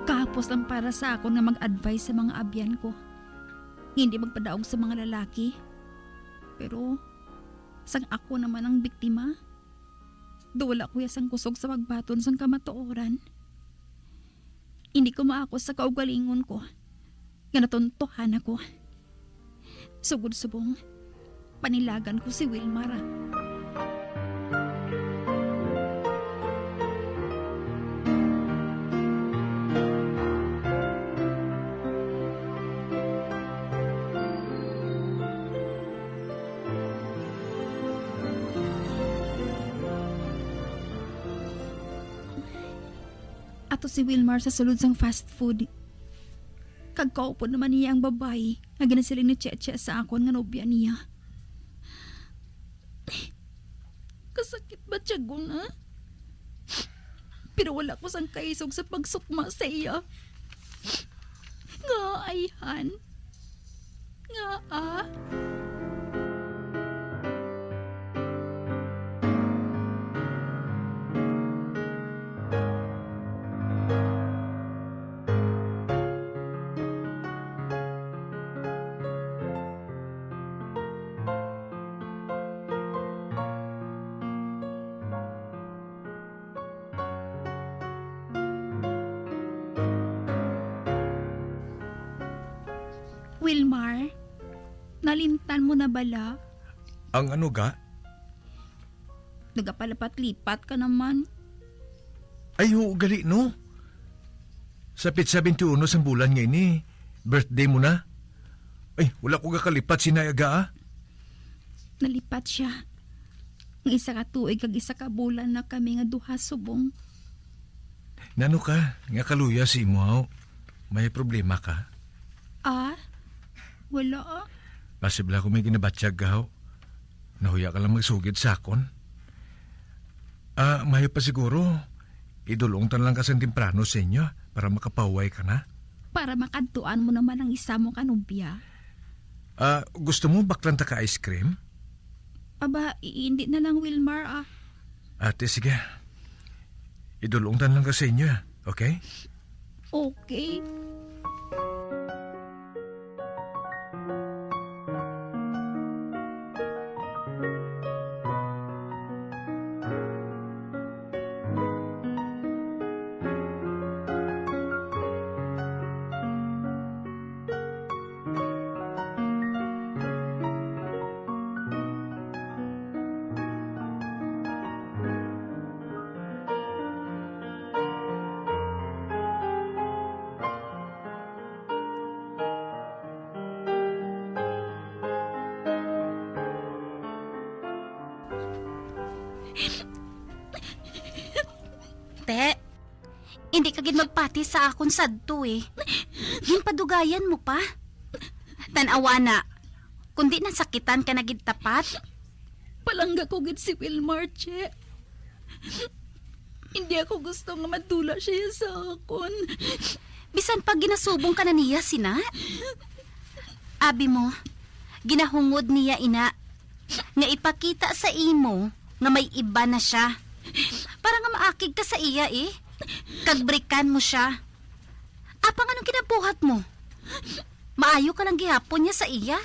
[SPEAKER 1] Kapos lang para sa ako na mag-advise sa mga abyan ko. Hindi magpadaog sa mga lalaki. Pero, sang ako naman ang biktima. Wala ko yasang kusog sa magbaton sang kamatuoran. Hindi ko maako sa kaugalingon ko. Nga natuntuhan ako. Sugod-subong, panilagan ko si Wilmar. Ato si Wilmar sa sulod sang fast food. Kagkaupo naman niya ang babae nga ginasiling ni Cheche sa akon nga nobya niya. Kasakit ba tiyago na? Pero wala ko sang kaisog sa pagsukma sa iya. Nga ayhan. Nga Wilmar, nalimtan mo na bala?
[SPEAKER 3] Ang ano ga?
[SPEAKER 1] Nagapalapat-lipat ka naman.
[SPEAKER 3] Ay, gali no. Sa pizza 21 sa bulan ngayon eh. Birthday mo na. Ay, wala ko kakalipat sinayaga ah.
[SPEAKER 1] Nalipat siya. Ng isa ka tuig kag isa ka bulan na kami nga duha subong.
[SPEAKER 3] Nano ka? Nga kaluya si mo. May problema ka?
[SPEAKER 1] Wala
[SPEAKER 3] Pasibla ko may ginabatsyag gaw. Nahuya ka lang magsugid sa akon. May pa siguro. Idulungtan lang ka sa temprano sa inyo para makapaway ka na.
[SPEAKER 1] Para makadtuan mo naman ang isa mong kanubya.
[SPEAKER 3] Gusto mo baklanta ka ice cream?
[SPEAKER 1] Aba, hindi na lang, Wilmar
[SPEAKER 3] Ate, sige. Idulungtan lang ka sa inyo, okay?
[SPEAKER 1] Okay.
[SPEAKER 13] Te, hindi ka gid magpati sa akon sadto eh. Ginpadugayan mo pa. Tanawa na, kundi nasakitan ka na gid tapat.
[SPEAKER 1] Palangga ko gid si Wilmar, che. Hindi ako gusto nga madula siya sa akon.
[SPEAKER 13] Bisan pag ginasubong ka na niya, sina. Abi mo, ginahungod niya ina. nga ipakita sa imo nga may iba na siya. Para nga maakig ka sa iya Kagbrekan mo siya. Apang anong kinabuhat mo? Maayo ka lang gihapon niya sa iya?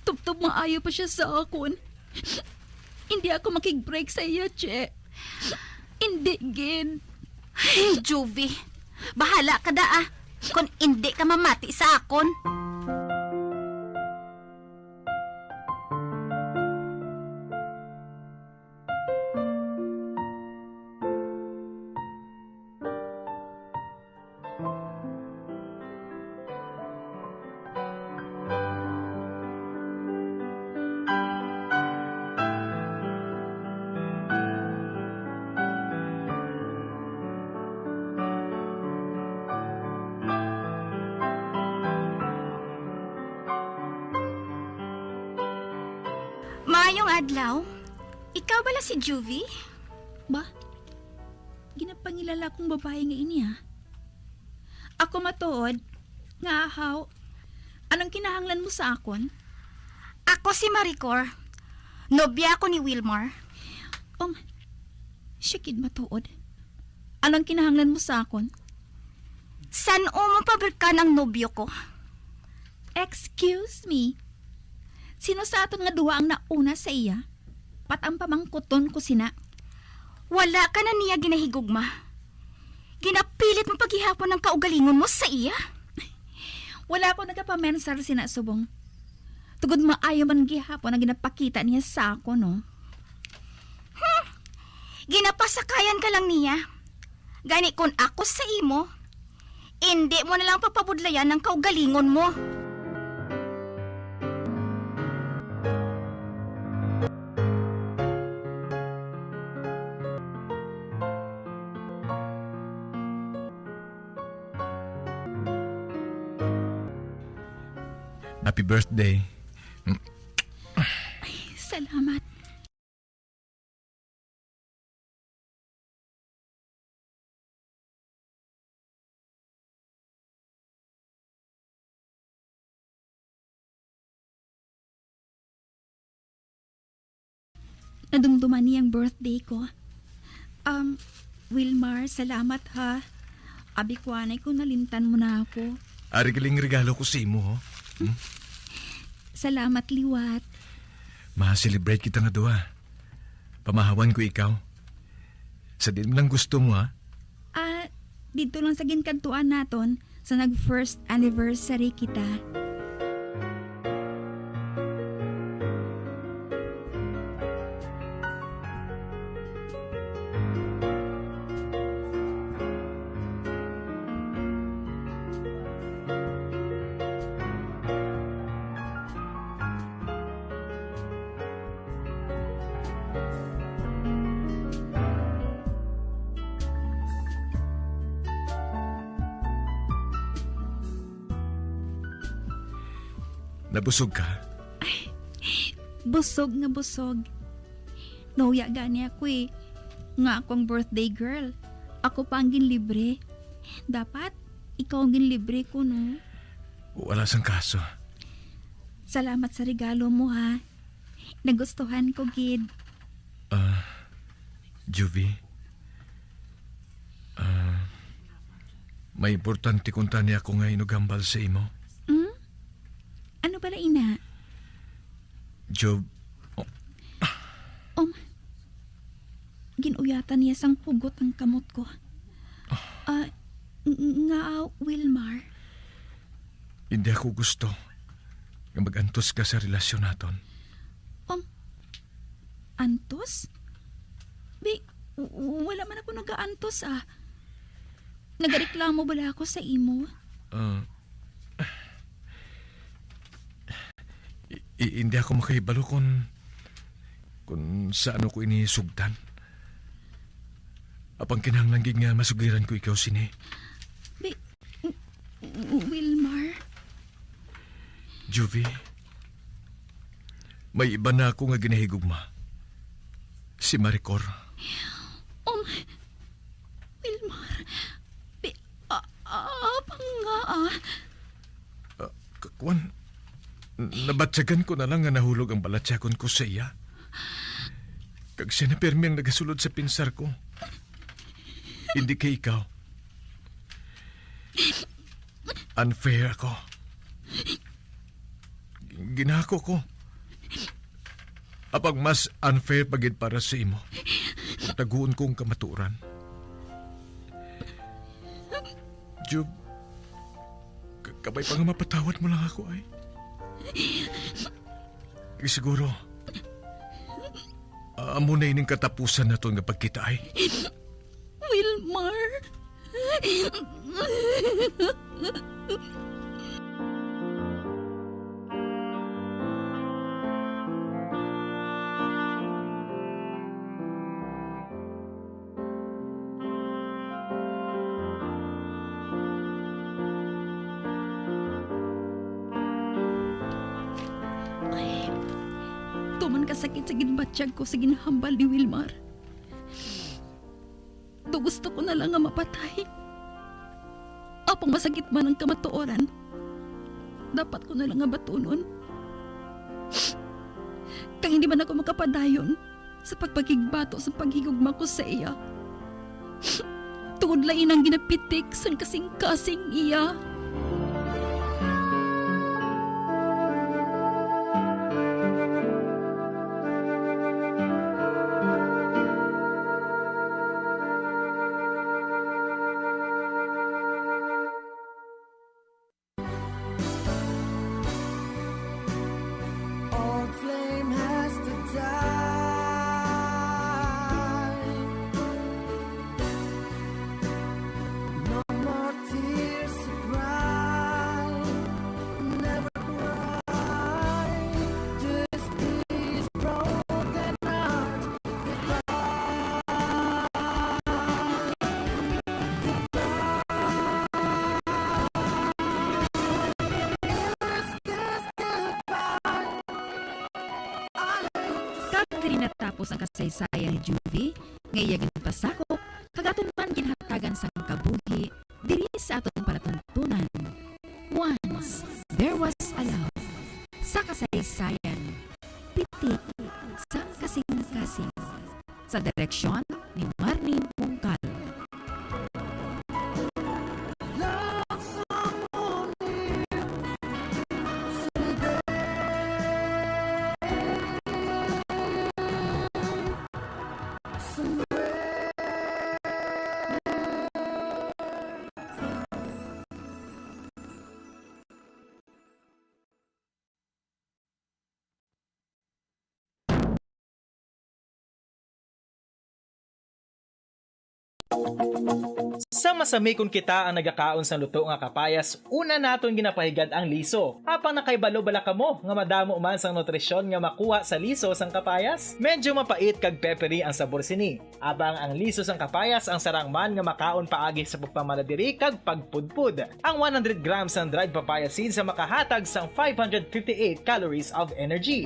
[SPEAKER 1] Tubtob maayo pa siya sa akon. Hindi ako makig-break sa iya, Che. Hindi, Gin.
[SPEAKER 13] Ay, Juvie. Bahala ka da kung hindi ka mamati sa akon. Maayong adlaw. Ikaw bala si Juvie?
[SPEAKER 1] Ba? Ginapangilala kong babae nga ini Ako matuod. Nga ahaw. Anong kinahanglan mo sa akon?
[SPEAKER 13] Ako si Maricor. Nobya ko ni Wilmar.
[SPEAKER 1] Shikid matuod. Anong kinahanglan mo sa akon?
[SPEAKER 13] San o mo pabrikan ang nobyo ko?
[SPEAKER 1] Excuse me. Sino sa aton nga duha ang nauna sa iya? Patang pamangkuton ko sina.
[SPEAKER 13] Wala ka na niya ginahigugma. Ginapilit mo paghihapon ng kaugalingon mo sa iya?
[SPEAKER 1] Wala ko nagapamensar sina subong. Tugod maayo man gihapon na ginapakita niya sa ako, no?
[SPEAKER 13] Ginapasakayan ka lang niya. Gani kung ako sa imo, hindi mo na lang papabudlayan ng kaugalingon mo.
[SPEAKER 26] Happy birthday.
[SPEAKER 1] Salamat. Nadumduman niyang birthday ko. Wilmar, salamat ha. Abi ko anay ko nalimtan mo na ako.
[SPEAKER 26] Ari galing regalo ko sa imo, ho?
[SPEAKER 1] Salamat, liwat.
[SPEAKER 26] Ma-celebrate kita nga duha. Pamahawan ko ikaw. Sa din mo lang gusto mo, ha?
[SPEAKER 1] Dito lang sa ginkantuan naton sa nag-first anniversary kita.
[SPEAKER 26] Nabusog ka?
[SPEAKER 1] Busog nga busog. Nauya gani ako Nga akong birthday girl. Ako pa ang ginlibre. Dapat, ikaw ang ginlibre ko, no?
[SPEAKER 26] Wala sang kaso.
[SPEAKER 1] Salamat sa regalo mo, ha? Nagustuhan ko, Gid.
[SPEAKER 26] Juvie. May importante kung tani ako nga inugambal sa imo.
[SPEAKER 1] Ano pala, ina?
[SPEAKER 26] Job.
[SPEAKER 1] Ginuyatan niya sang pugot ang kamot ko. Nga, Wilmar.
[SPEAKER 26] Hindi ako gusto nga mag-antos ka sa relasyon naton.
[SPEAKER 1] Antos? Wala man ako nag-aantos, Nagareklamo bala ako sa imo?
[SPEAKER 26] Hindi ako makahibalo kung saan ko inisugdan. Apang kinahanglan nga masugiran ko ikaw sini.
[SPEAKER 1] Wilmar?
[SPEAKER 26] Juvie, may iba na ako nga ginahigugma. Si Maricor.
[SPEAKER 1] Wilmar, apang nga
[SPEAKER 26] Kakwan,
[SPEAKER 3] Nabatsagan ko na lang nga nahulog ang balatsakon ko sa iya. Kag siya na permeng nagasulod sa pinsar ko. Hindi kay ikaw. Unfair ako. Ginako ko. Apag mas unfair pagid para sa imo. Taguon kong kamaturan. Jub, kabay pa nga mapatawad mo lang ako ay. Siguro, amo na ining katapusan na ito nga pagkita ay.
[SPEAKER 12] Wilmar!
[SPEAKER 1] Tuman kasakit sa ginbatsyag ko sa ginahambal ni Wilmar. Gusto ko na lang nga mapatay. Apang masakit man ang kamatuoran, dapat ko na lang nga batunon. Kang hindi man ako makapadayon sa pagpagigbato sa paghigugma ko sa iya. Tungod lain ang ginapitik sa kasing-kasing iya.
[SPEAKER 10] Old flame has to die. No more tears to cry. Never cry. Just these broken hearts.
[SPEAKER 1] Kag natapos ang kasaysayan ni Juvie, ngayagin pasakop, kagaton man ginhatagan sa kabuhi, diri sa aton palatuntunan. Once, there was a love. Sa kasaysayan, pitik sa kasing-kasing. Sa direksyon ni Marnie Pungkal.
[SPEAKER 5] Sa masami kung kita ang nagakaon sa luto nga kapayas, una naton ginapahigad ang liso. Apang nakaibalo bala kamo nga madamo man sang nutrisyon nga makuha sa liso sang kapayas. Medyo mapait kag peppery ang sabor sini. Abang ang liso sang kapayas ang sarang man nga makaon paagi sa pagpamaladiri kag pagpudpud. Ang 100 grams ng dried papaya seeds sa makahatag sang 558 calories of energy.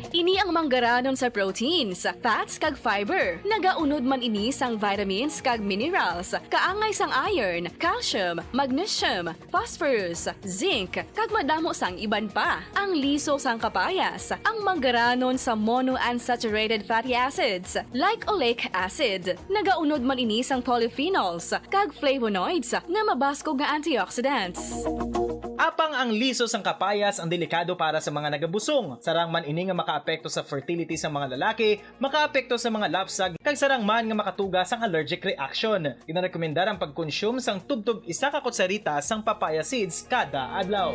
[SPEAKER 18] Ini ang manggaranon sa proteins, fats kag fiber. Nagaunod man ini sang vitamins kag minerals, kaangay sang iron, calcium, magnesium, phosphorus, zinc, kag madamo sang iban pa. Ang liso sang kapayas, ang manggaranon sa monounsaturated fatty acids like oleic acid. Nagaunod man ini sang polyphenols kag flavonoids nga mabaskog nga antioxidants.
[SPEAKER 5] Apang ang liso sang kapayas ang delikado para sa mga nagabusong. Sarang man ini nga makaapekto sa fertility sa mga lalaki, makaapekto sa mga lapsag, kag sarang man nga makatuga sang allergic reaction. Ginarekomendar ang pagkonsume sang tubtub 1 ka kutsarita sang papaya seeds kada adlaw.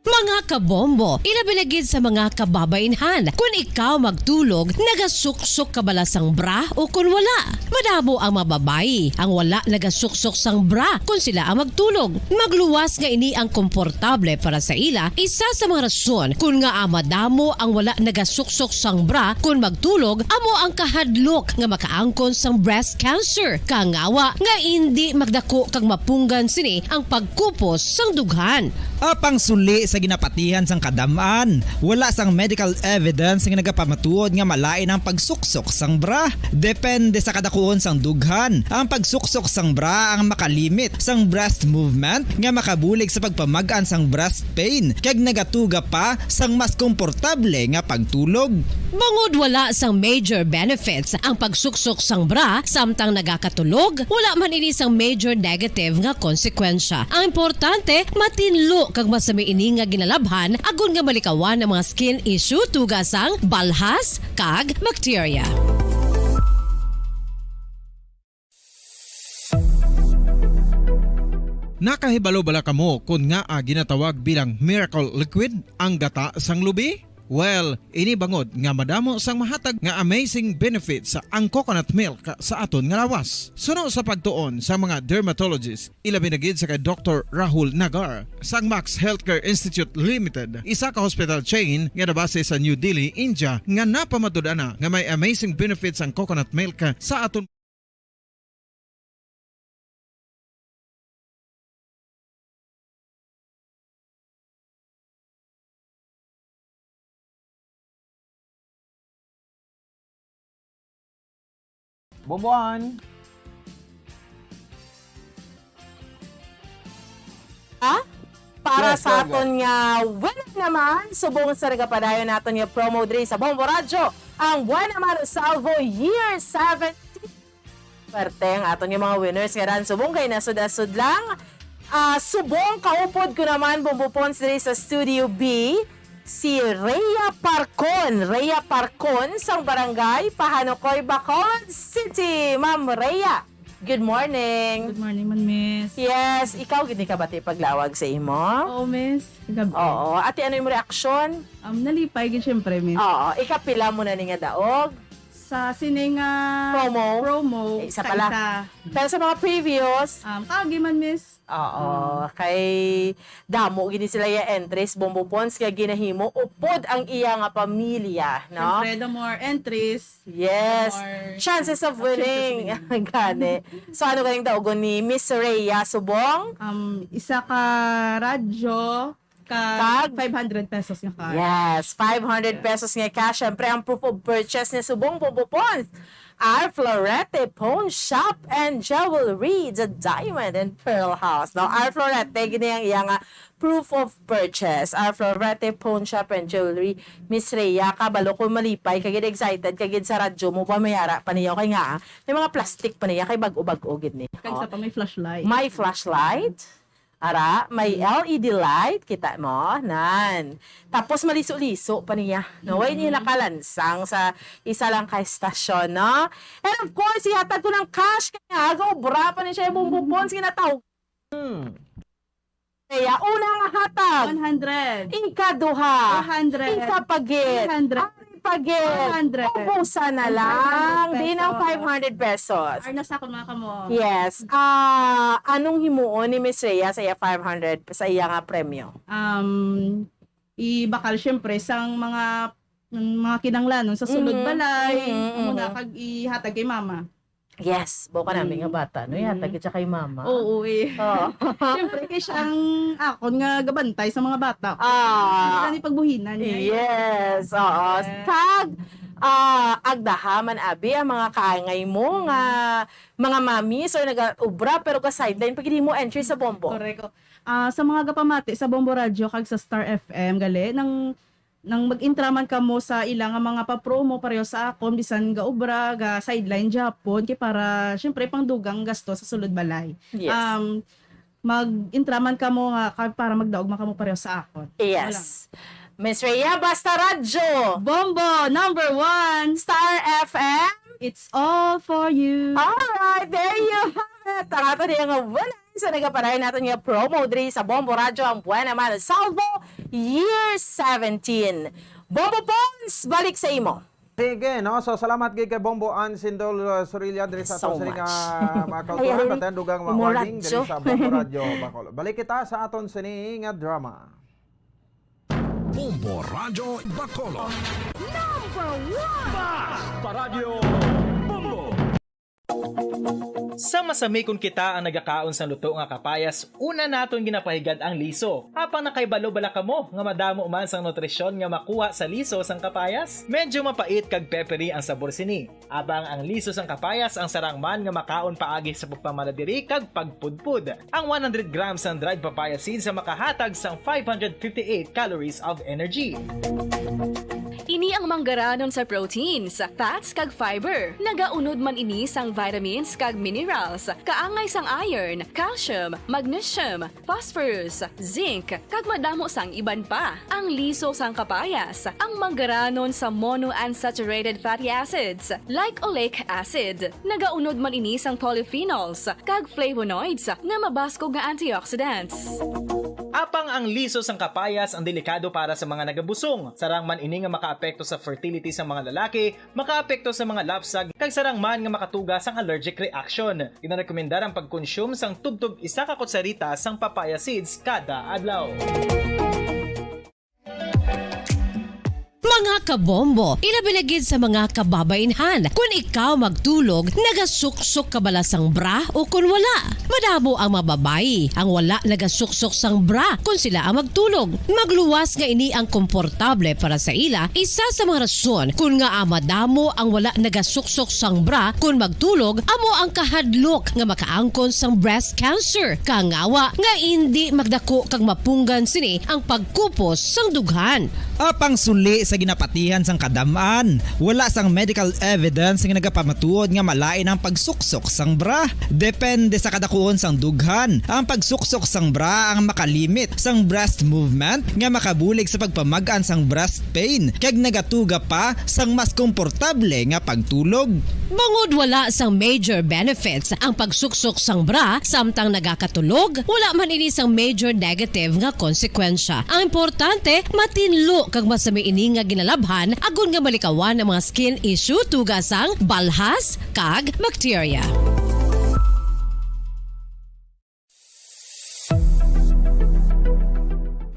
[SPEAKER 8] Mga kabombo, ilabinagid sa mga kababainhan. Kung ikaw magtulog, nagasuksok ka bala sang bra o kung wala. Madamo ang mababayi ang wala nagasuksok sang bra kung sila ang magtulog. Magluwas nga ini ang komportable para sa ila, isa sa mga rason kung nga madamo ang wala nagasuksok sang bra kung magtulog, amo ang kahadlok nga makaangkon sang breast cancer. Kangawa nga hindi magdako kag mapunggan sini ang pagkupos sang dughan.
[SPEAKER 15] Apang suli sa ginapatihan sang kadamaan, wala sang medical evidence nga nagapamatuod nga malain ang pagsuksok sang bra. Depende sa kadakuon sang dughan. Ang pagsuksok sang bra ang makalimit sang breast movement nga makabulig sa pagpamagan sang breast pain kag nagatuga pa sang mas komportable nga pagtulog.
[SPEAKER 8] Bangod wala sang major benefits ang pagsuksok sang bra samtang nagakatulog, wala man ini sang major negative nga konsekwensya. Ang importante, matinlo kag masami ini nga ginalabhan agon nga malikawan ang mga skin issue tugas sang balhas kag bacteria.
[SPEAKER 11] Nakahibalo bala kamo kung nga ginatawag bilang miracle liquid ang gata sang lubi? Well, ini bangod nga madamo sang mahatag nga amazing benefits sa ang coconut milk sa aton nga lawas. Suno sa pagtuon sa mga dermatologist, ilabi na gid sa kay Dr. Rahul Nagar sang Max Healthcare Institute Limited, isa ka hospital chain nga nabase sa New Delhi, India, nga napamatud-ana nga may amazing benefits ang coconut milk sa aton
[SPEAKER 14] Boboan.
[SPEAKER 16] Para
[SPEAKER 14] Yes,
[SPEAKER 16] sa
[SPEAKER 14] go, go.
[SPEAKER 16] aton nga winner naman, subong sa nagapadayon naton nga promo diri sa Bombo Radyo, ang Buena Mano Salvo Year 17. Parte ang aton nga mga winners nga ran subong kay nasud-asud lang. Subong kaupod ko naman bumbupons diri sa Studio B si Rhea Parcon sang barangay Pahanokoy, Bacolod City. Ma'am Rhea, good morning.
[SPEAKER 22] Good morning, man, miss.
[SPEAKER 16] Yes, ikaw gini ka bati paglawag sa imo?
[SPEAKER 22] Oo, miss. Gabi.
[SPEAKER 16] Oo. Ate, ano yung reaksyon?
[SPEAKER 22] Nalipay gid syempre, miss.
[SPEAKER 16] Oo. Ikapila mo na ni nga daog?
[SPEAKER 22] Sa sining promo.
[SPEAKER 16] Isa pala. Pero sa mga previous?
[SPEAKER 22] Kagi man, miss.
[SPEAKER 16] Oo. Kay damo gini sila ya entries, Bombo Pons, kaya ginahimo upod ang iya nga pamilya, no?
[SPEAKER 22] Syempre, the more entries,
[SPEAKER 16] yes,
[SPEAKER 22] more
[SPEAKER 16] chances of winning. Gani. So ano galing daogon ni Miss Rhea Subong?
[SPEAKER 22] Isa ka radyo, kag 500 pesos nga card.
[SPEAKER 16] Yes, 500 pesos nga cash. Siyempre, ang proof of purchase ni Subong Bombo Pons. Our Florete Pawn Shop and Jewelry, the Diamond and Pearl House. Now, Our Florete, gini ang iyang proof of purchase. Our Florete Pawn Shop and Jewelry. Miss Rhea, kabalo ko malipay, kagid excited, kagid sa radyo mo pa mayara pa niya. Kay nga, may mga plastic pa niya, kay bag-ubag-o gid ni.
[SPEAKER 22] Kag sa pa may flashlight.
[SPEAKER 16] May flashlight. Ara, may LED light, kita mo, nan. Tapos maliso-liso pa niya. No, way niya nakalansang sa isa lang ka estasyon, no? And of course, ihatag ko ng cash kaya agaw, bra pa niya siya yung bumbupons, kinataw. Kaya, una nga hatag.
[SPEAKER 22] 100.
[SPEAKER 16] Ikaduha.
[SPEAKER 22] 200.
[SPEAKER 16] Ikapagit.
[SPEAKER 22] 300.
[SPEAKER 16] Pagit.
[SPEAKER 22] 100.
[SPEAKER 16] Ubusan na lang. Di ng 500 pesos.
[SPEAKER 22] Ar nasa ko mga kamo.
[SPEAKER 16] Yes. Anong himuon ni Miss Rhea sa iya 500 sa iya nga premyo?
[SPEAKER 22] Ibakal syempre sang mga kinanglanon sa sulod balay. Muna kag ihatag kay mama.
[SPEAKER 16] Yes, buka namin nga bata, no? Ihatag siya kay mama.
[SPEAKER 22] Oo, eh. Siyempre, kay siyang akon nga gabantay sa mga bata. Hindi ni pagbuhinan niya.
[SPEAKER 16] Yes, oo. Kag, agdahaman abi ang mga kaangay mo nga mga mamis or nag-ubra pero ka sideline pag hindi mo entry sa Bombo.
[SPEAKER 22] Correct. Sa mga gapamati sa Bombo Radio kag sa Star FM gali nang mag-intraman ka mo sa ilang mga pa-promo pareho sa akon bisan ga ubra ga sideline Japon kay para syempre pangdugang gasto sa sulod balay.
[SPEAKER 16] Yes.
[SPEAKER 22] Mag-intraman ka mo nga para magdaog man ka mo pareho sa akon.
[SPEAKER 16] Yes. Miss Rhea, basta radyo.
[SPEAKER 22] Bombo number 1
[SPEAKER 16] Star FM.
[SPEAKER 22] It's all for you.
[SPEAKER 16] Alright, there you have it. Ang ato niya nga wala sa nagapanayin natin nga promo diri sa Bombo Radyo ang Buena Mano Salvo Year 17. Bombo Pons, balik sa imo.
[SPEAKER 14] Sige, no? So, salamat kay Bombo Ann Sindol Sorilla diri sa
[SPEAKER 16] So
[SPEAKER 14] aton
[SPEAKER 16] much.
[SPEAKER 14] mga kauturan natin dugang mga warning diri
[SPEAKER 16] Radyo.
[SPEAKER 14] sa Bombo Radyo Bacolod. Balik kita sa aton sini nga drama.
[SPEAKER 4] Bombo Radyo Bacolod.
[SPEAKER 10] Number 1!
[SPEAKER 4] Paradyo Bombo!
[SPEAKER 5] Sa masami kung kita ang nagakaon sa luto nga kapayas, una naton ginapahigad ang liso. Apang nakaibalo bala kamo nga madamo man sang nutrisyon nga makuha sa liso sang kapayas. Medyo mapait kag peppery ang sabor sini. Abang ang liso sang kapayas ang sarang man nga makaon paagi sa pagpamaladiri kag pagpudpud. Ang 100 grams ng dried papaya seeds sa makahatag sang 558 calories of energy.
[SPEAKER 18] Ini ang manggaranon sa proteins, fats kag fiber. Nagaunod man ini sang vitamins kag minerals, kaangay sang iron, calcium, magnesium, phosphorus, zinc, kag madamo sang iban pa. Ang liso sang kapayas, ang manggaranon sa monounsaturated fatty acids like oleic acid. Nagaunod man ini sang polyphenols kag flavonoids nga mabaskog nga antioxidants.
[SPEAKER 5] Apang ang liso sang kapayas ang delikado para sa mga nagabusong. Sarang man ini nga makaapekto sa fertility sa mga lalaki, makaapekto sa mga lapsag, kag sarang man nga makatuga sang allergic reaction. Ginarekomendar ang pagkonsume sang tubtog 1 ka kutsarita sang papaya seeds kada adlaw.
[SPEAKER 8] Mga kabombo, ilabilagid sa mga kababainhan. Kung ikaw magtulog, nagasuksok ka bala sang bra o kung wala. Madamo ang mababayi ang wala nagasuksok sang bra kung sila ang magtulog. Magluwas nga ini ang komportable para sa ila. Isa sa mga rason kung nga madamo ang wala nagasuksok sang bra kung magtulog, amo ang kahadlok nga makaangkon sang breast cancer. Kangawa nga hindi magdako kag mapunggan sini ang pagkupos sang dughan.
[SPEAKER 15] Apang suli sa ginapatihan sang kadamaan, wala sang medical evidence nga nagapamatuod nga malain ang pagsuksok sang bra. Depende sa kadakuon sang dughan. Ang pagsuksok sang bra ang makalimit sang breast movement nga makabulig sa pagpamagaan sang breast pain kag nagatuga pa sang mas komportable nga pagtulog.
[SPEAKER 8] Bangod wala sang major benefits ang pagsuksok sang bra samtang nagakatulog, wala man ini sang major negative nga konsekwensya. Ang importante, matinlo kag masami ini nga ginalabhan agon nga malikawan ang mga skin issue tugas sang balhas kag bacteria.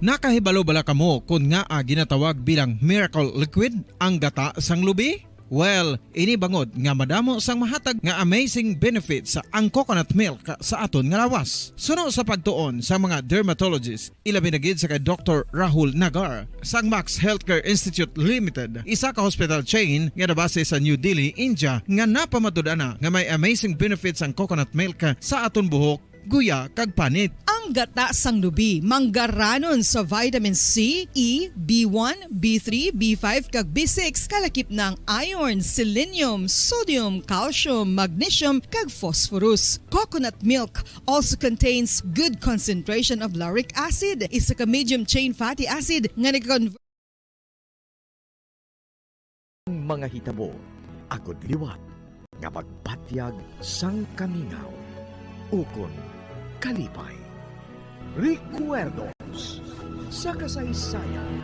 [SPEAKER 11] Nakahibalo bala kamo kung nga ginatawag bilang miracle liquid ang gata sang lubi? Well, ini bangod nga madamo sang mahatag nga amazing benefits sa ang coconut milk sa aton nga lawas. Suno sa pagtuon sa mga dermatologist, ilabi na gid sa kay Dr. Rahul Nagar sang Max Healthcare Institute Limited, isa ka hospital chain nga nabase sa New Delhi, India, nga napamatud-ana nga may amazing benefits ang coconut milk sa aton buhok, guya kag panit.
[SPEAKER 2] Ang gata sang lubi manggaranon sa vitamin C, E, B1, B3, B5 kag B6 kalakip ng iron, selenium, sodium, calcium, magnesium kag phosphorus. Coconut milk also contains good concentration of lauric acid, isa ka medium chain fatty acid nga nag-convert
[SPEAKER 4] Mga hitabo, agod liwat, nga magpatyag sang kamingaw, ukon kalipay, recuerdos sa kasaysayan.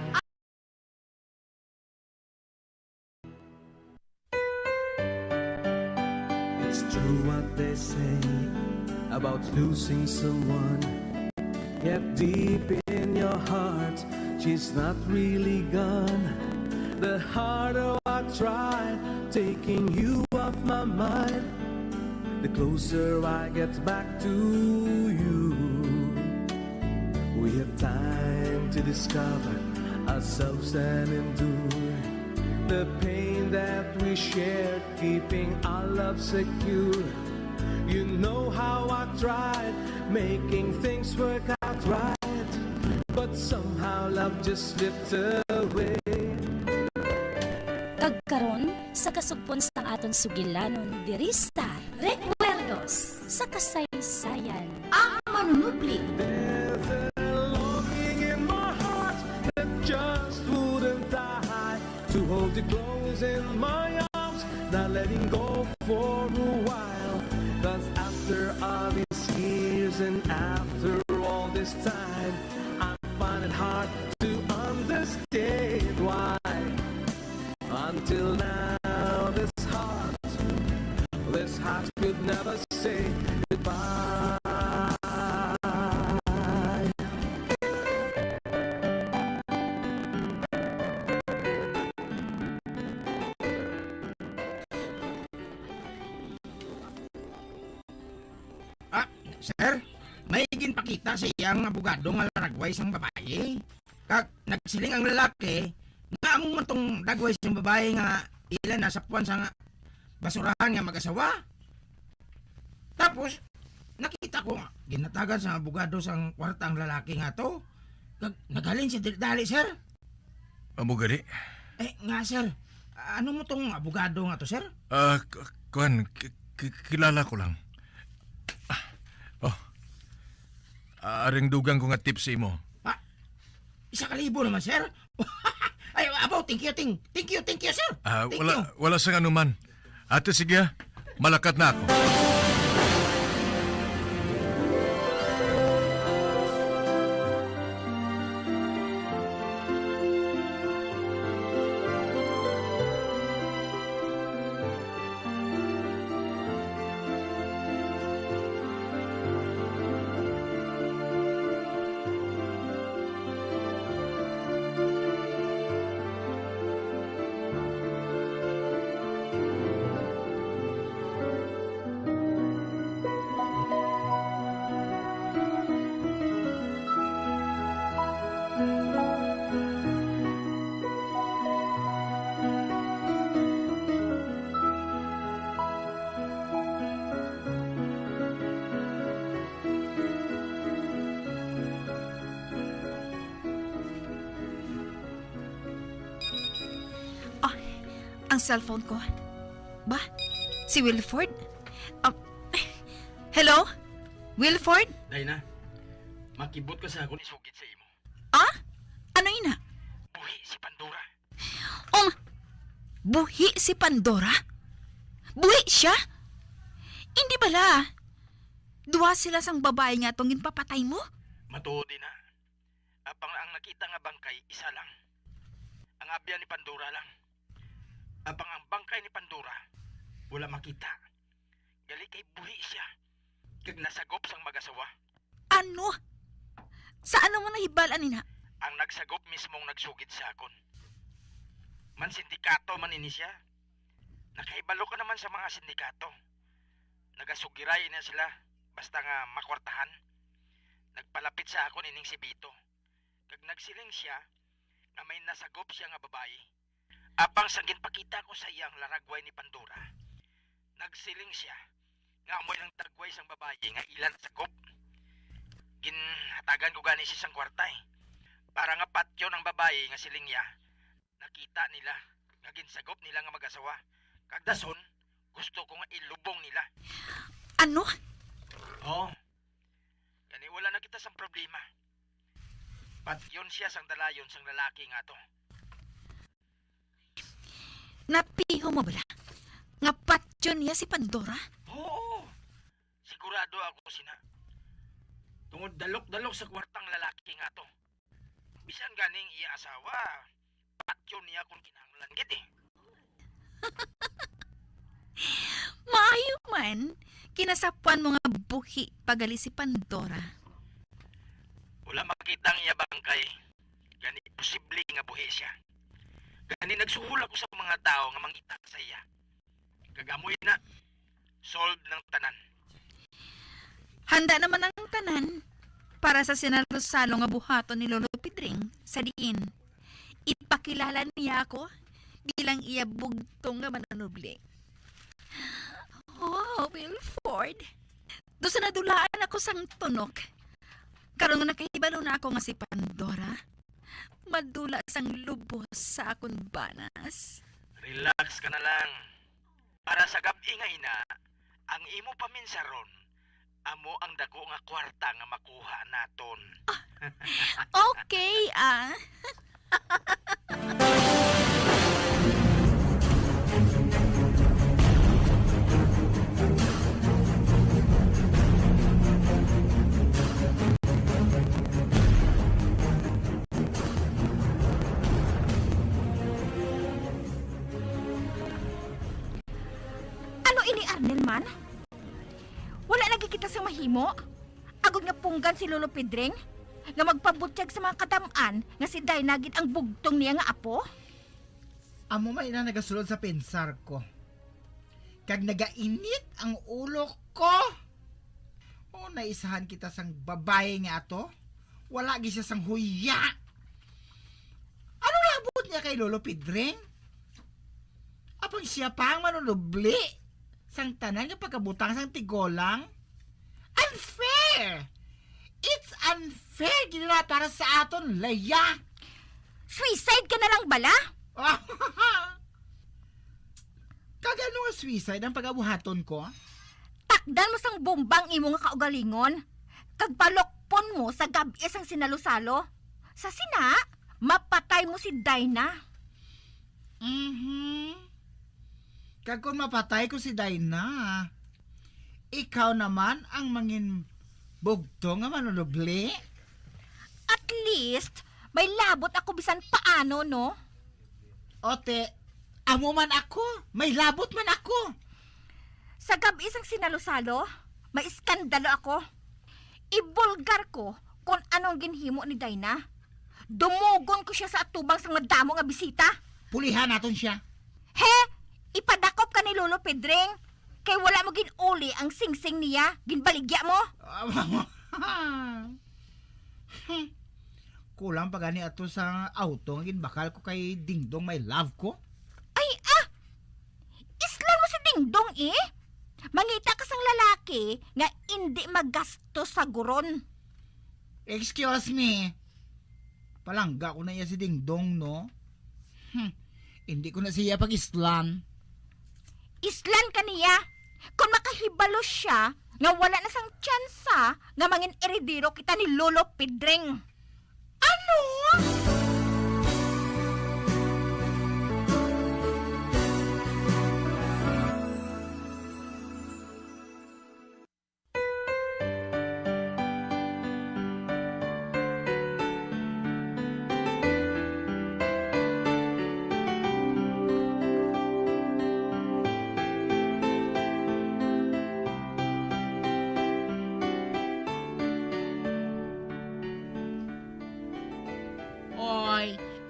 [SPEAKER 10] It's true what they say about losing someone, yet deep in your heart she's not really gone. The harder I try taking you off my mind, the closer I get back to you. We have time to discover ourselves and endure the pain that we shared, keeping our love secure. You know how I tried making things work out right, but somehow love just slipped away.
[SPEAKER 6] Kagkaron sa kasugpon sa aton sugilanon diri sa Recuerdos sa kasaysayan. Ang manunubli.
[SPEAKER 10] There's a longing in my heart that just wouldn't die, to hold you close in my arms, not letting go for a while. 'Cause after all these years and after all this time, I find it hard to understand why until now this heart could never say goodbye.
[SPEAKER 26] Sir, may ginpakita sa iyang abogado nga laragway sang babae. Kag nagsiling ang lalaki nga amo man tong dagway sang babae nga ilan nasa puwan sang basurahan nga mag-asawa. Tapos nakita ko nga ginatagan sa abogado sang kwarta ang lalaki nga to. Kag naghalin si dali, sir.
[SPEAKER 3] Amo gani?
[SPEAKER 26] Nga sir, ano mo tong abogado nga to, sir?
[SPEAKER 3] Kuan, kilala ko lang. Aring dugang ko nga tips sa imo.
[SPEAKER 26] 1,000 naman, sir. Ay, abo, thank you, sir. Thank you.
[SPEAKER 3] Wala sang anuman. Ate, sige, malakat na ako.
[SPEAKER 1] Ang cellphone ko. Ba? Si Wilford? Hello? Wilford?
[SPEAKER 26] Dayna, makibot ka sa ako ni sugit sa imo.
[SPEAKER 1] Ano ina?
[SPEAKER 26] Buhi si Pandora.
[SPEAKER 1] Buhi si Pandora? Buhi siya? Hindi bala. Duwa sila sang babae nga tong ginpapatay mo?
[SPEAKER 26] Matuod na. Apang ang nakita nga bangkay, isa lang. Ang abya ni Pandora lang. Apang ang bangkay ni Pandora, wala makita. Gali kay buhi siya. Kag nasagop sang mag-asawa.
[SPEAKER 1] Ano? Saan mo nahibalan nina?
[SPEAKER 26] Ang nagsagop mismong nagsugid sa akon. Man sindikato man ini siya. Nakaibalo ka naman sa mga sindikato. Nagasugiray na sila basta nga makwartahan. Nagpalapit sa akon ining si Bito. Kag nagsiling siya na may nasagop siya nga babae. Apang sanggin pakita ko sa iyang laragway ni Pandora. Nagsiling siya nga amoy ng dagway sang babae nga ilan sagop. Ginhatagan ko gani siya sang kwarta Para nga patyo ng babae nga siling niya. Nakita nila nga ginsagop nila nga mag-asawa. Kagdason, gusto ko nga ilubong nila.
[SPEAKER 1] Ano?
[SPEAKER 26] Oo. Gani wala na kita sang problema. Patyon siya sang dalayon sang lalaki nga to.
[SPEAKER 1] Napiho mo bala? Nga patyo niya si Pandora?
[SPEAKER 26] Oo. Sigurado ako sina. Tungod dalok-dalok sa kwartang lalaki nga to. Bisan ganing iya asawa, patyo niya kung kinahanglan gid
[SPEAKER 1] Maayo man, kinasapuan mo nga buhi pagali si Pandora.
[SPEAKER 26] Wala makita ang iya bangkay. Gani posible nga buhi siya. Gani nagsuhula ko sa mga tao nga mangita sa iya. Kagamoy na, solve ng tanan.
[SPEAKER 1] Handa naman ang tanan para sa sinarosalo nga buhaton ni Lolo Pedring sa diin. Ipakilala niya ako bilang iya bugtong nga mananubli. Oh, Wilford. Do sa nadulaan ako sang tunok. Karon nga nakahibalo na ako nga si Pandora. Madula sang lubos sa akong banas.
[SPEAKER 26] Relax ka na lang. Para sa gabi nga ina, ang imo paminsaron, amo ang dako nga kwarta nga makuha naton.
[SPEAKER 1] Okay, Ano ini Arnel man? Wala lagi kita sa mahimo. Agod nga punggan si Lolo Pedring nga magpabutyag sa mga katamaan nga si Dainagid ang bugtong niya nga apo.
[SPEAKER 17] Amo may na nagasulod sa pensar ko. Kag nagainit ang ulo ko. naisahan kita sang babae nga ato. Wala gi siya sang huya. Ano labot niya kay Lolo Pedring? Apang siya pa ang manunubli sang tanan nga pagkabutang sang tigolang? Unfair! It's unfair ginawa para sa aton, Laya.
[SPEAKER 13] Suicide ka na lang bala?
[SPEAKER 17] Kagano nga suicide ang pag-abuhaton ko?
[SPEAKER 13] Takdan mo sang bombang imo nga kaugalingon. Kag palokpon mo sa gabi sang sinalusalo. Sa sina, mapatay mo si Dinah.
[SPEAKER 17] Kag kung mapatay ko si Dinah, ikaw naman ang mangin bugto nga manunubli?
[SPEAKER 13] At least, may labot ako bisan paano, no?
[SPEAKER 17] Ote, amo man ako. May labot man ako.
[SPEAKER 13] Sa gabi isang sinalusalo, may iskandalo ako. Ibulgar ko kung anong ginhimo ni Dinah. Dumugon ko siya sa atubang sang madamo nga bisita.
[SPEAKER 17] Pulihan naton siya.
[SPEAKER 13] He! Ipadakop ka ni Lolo Pedring. Kay wala mo ginuli ang singsing niya. Ginbaligya mo.
[SPEAKER 17] Kulang pa gani ato sa auto nga ginbakal ko kay Dingdong may love ko.
[SPEAKER 13] Ay islan mo si Dingdong eh. Mangita ka sang lalaki nga hindi maggastos sa guron.
[SPEAKER 17] Excuse me. Palangga ko na iya si Dingdong, no? Hindi ko na siya pag-islan.
[SPEAKER 13] Islan ka niya. Kung makahibalo siya, nga wala na sang tsansa nga mangin eredero kita ni Lolo Pedring. Ano?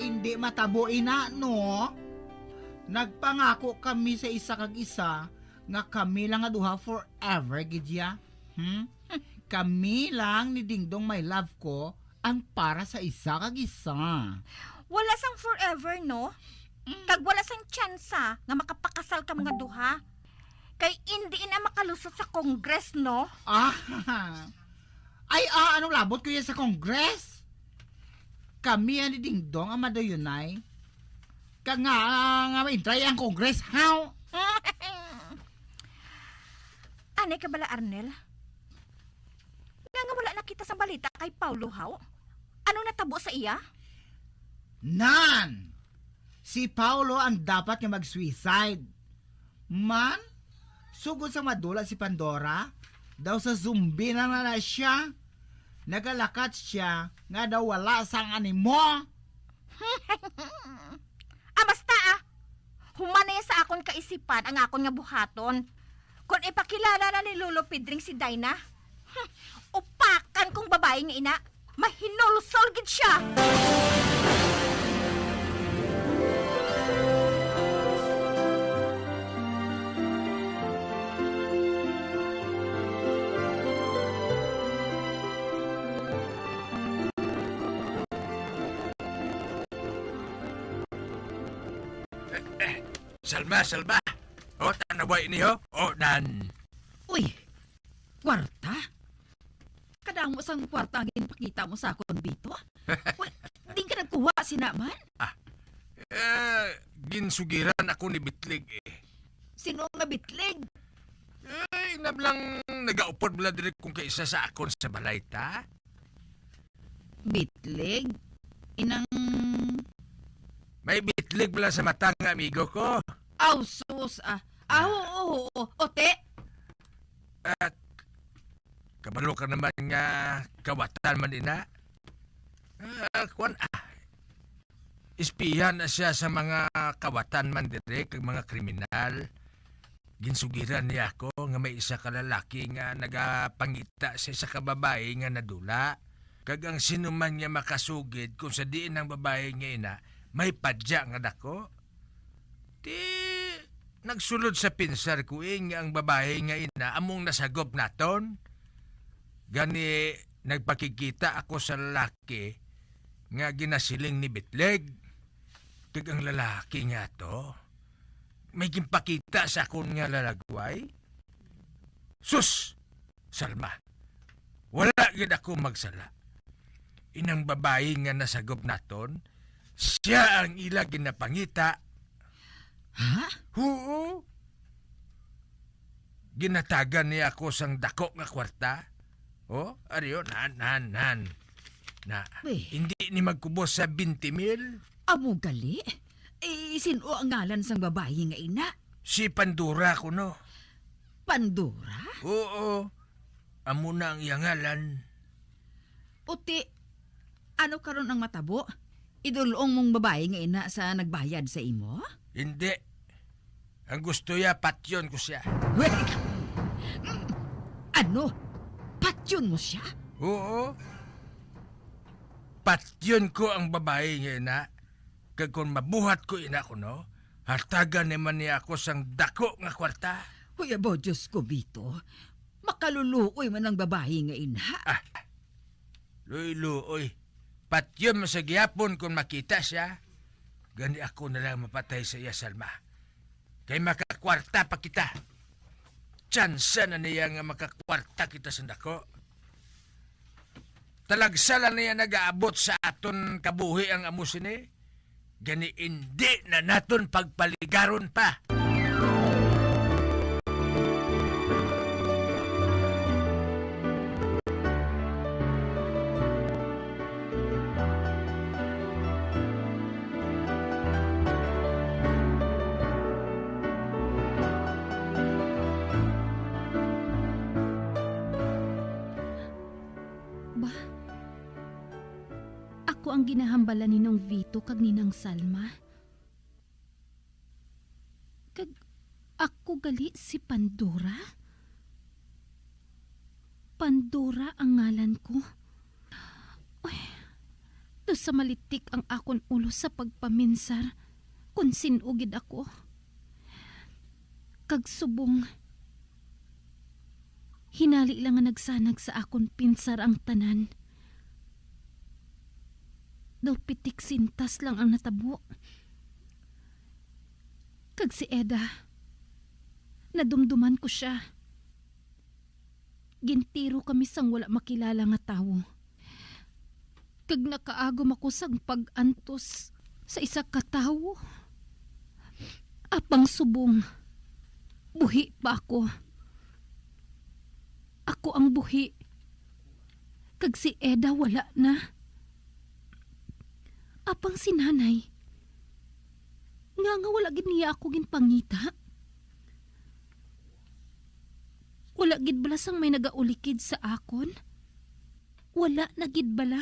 [SPEAKER 17] Hindi matabo ina, no? Nagpangako kami sa isa kag isa nga kami lang nga duha forever, gidya. Kami lang ni Dingdong my love ko ang para sa isa kag isa.
[SPEAKER 13] Wala sang forever, no? Kag wala sang tsansa nga makapakasal ka mga duha. Kay hindi na makalusot sa Congress, no?
[SPEAKER 17] Anong labot ko yan sa Congress? Kami ni Dingdong ang madayunay. Kag nga maintray ang Congress, how?
[SPEAKER 13] Anay ka bala, Arnel? Nga wala nakita sa balita kay Paulo, how? Ano natabo sa iya?
[SPEAKER 17] Nan! Si Paulo ang dapat nga mag-suicide. Man, sugod sa madula si Pandora, daw sa zombie na siya. Nagalakat siya nga daw wala sang animo.
[SPEAKER 13] Basta humanay sa akon kaisipan ang akon nga buhaton. Kung ipakilala na ni Lolo Pedring si Dinah, upakan kong babae nga ina, mahinulsol gid siya.
[SPEAKER 3] Salma. O, tanaway niyo? O, nan.
[SPEAKER 1] Uy, kwarta? Kadang mo sang kwarta ang ginpakita mo sa akon bito? Di ka nagkuha sinaman?
[SPEAKER 3] Ginsugiran ako ni Bitlig eh.
[SPEAKER 1] Sino nga Bitlig?
[SPEAKER 3] Inablang nagaupod mula direk kung kaisa sa akon sa balay ta.
[SPEAKER 1] Bitlig? Inang...
[SPEAKER 3] May bitlig mula sa mata ng amigo ko.
[SPEAKER 1] Sus, oo, ote.
[SPEAKER 3] At kabalo ka naman nga kawatan man ina. Ispihan na siya sa mga kawatan man direk, ang mga kriminal. Ginsugiran niya ako nga may isa ka lalaki nga nagapangita sa isa ka babae nga nadula. Kag ang sinuman niya makasugid kung sa diin ng babae nga ina, may padya nga dako. Di nagsulod sa pinsar ko nga ang babae nga ina among nasagop naton. Gani nagpakikita ako sa lalaki nga ginasiling ni Bitleg. Kag ang lalaki nga to, may gimpakita sa akon nga lalagway. Sus! Salma, wala gid ako magsala. Inang babae nga nasagop naton, siya ang ila ginapangita.
[SPEAKER 1] Ha?
[SPEAKER 3] Oo. Ginatagan niya ako sang dako nga kwarta. Oh, ariyo, nan. Na, hindi ni magkubos sa 20,000.
[SPEAKER 1] Amo gali? Sino ang ngalan sang babae nga ina?
[SPEAKER 3] Si Pandora ko, no?
[SPEAKER 1] Pandora?
[SPEAKER 3] Oo. Amo na ang iyangalan.
[SPEAKER 1] Uti, ano karon ang matabo? Idulong mong babae nga ina sa nagbayad sa imo?
[SPEAKER 3] Hindi. Ang gusto ya, patyon ko siya.
[SPEAKER 1] Ano? Patyon mo siya?
[SPEAKER 3] Oo. Patyon ko ang babae nga ina. Kag kung mabuhat ko ina ko, no? Hartagan naman niya ako sang dako nga kwarta.
[SPEAKER 1] Uy, abo, Diyos ko, Vito. Makaluluoy man ang babae nga ina.
[SPEAKER 3] Luy. Patyon mo sa gihapon kung makita siya. Gani ako na lang mapatay sa iya, Salma. Kay makakwarta pa kita. Tsansa na niya nga makakwarta kita sa dako. Talagsala niya nag-aabot sa aton kabuhi ang amusin eh. Gani hindi na naton pagpaligaron pa.
[SPEAKER 12] Ako ang ginahambala ninong Vito kag ninang Salma. Kag ako gali si Pandora? Pandora ang ngalan ko. Uy, to sa malitik ang akon ulo sa pagpaminsar kung sinugid ako. Kag subong, hinali lang nga nagsanag sa akon pinsar ang tanan. Daw pitik sintas lang ang natabo. Kag si Eda, nadumduman ko siya. Gintiro kami sang wala makilala nga tawo. Kag nakaagom ako sang pag-antos sa isa ka tawo. Apang subong, buhi pa ako. Ako ang buhi. Kag si Eda wala na. Apang si nanay, nga wala gid niya ako ginpangita. Wala gid bala sang may nagaulikid sa akon? Wala na gid bala?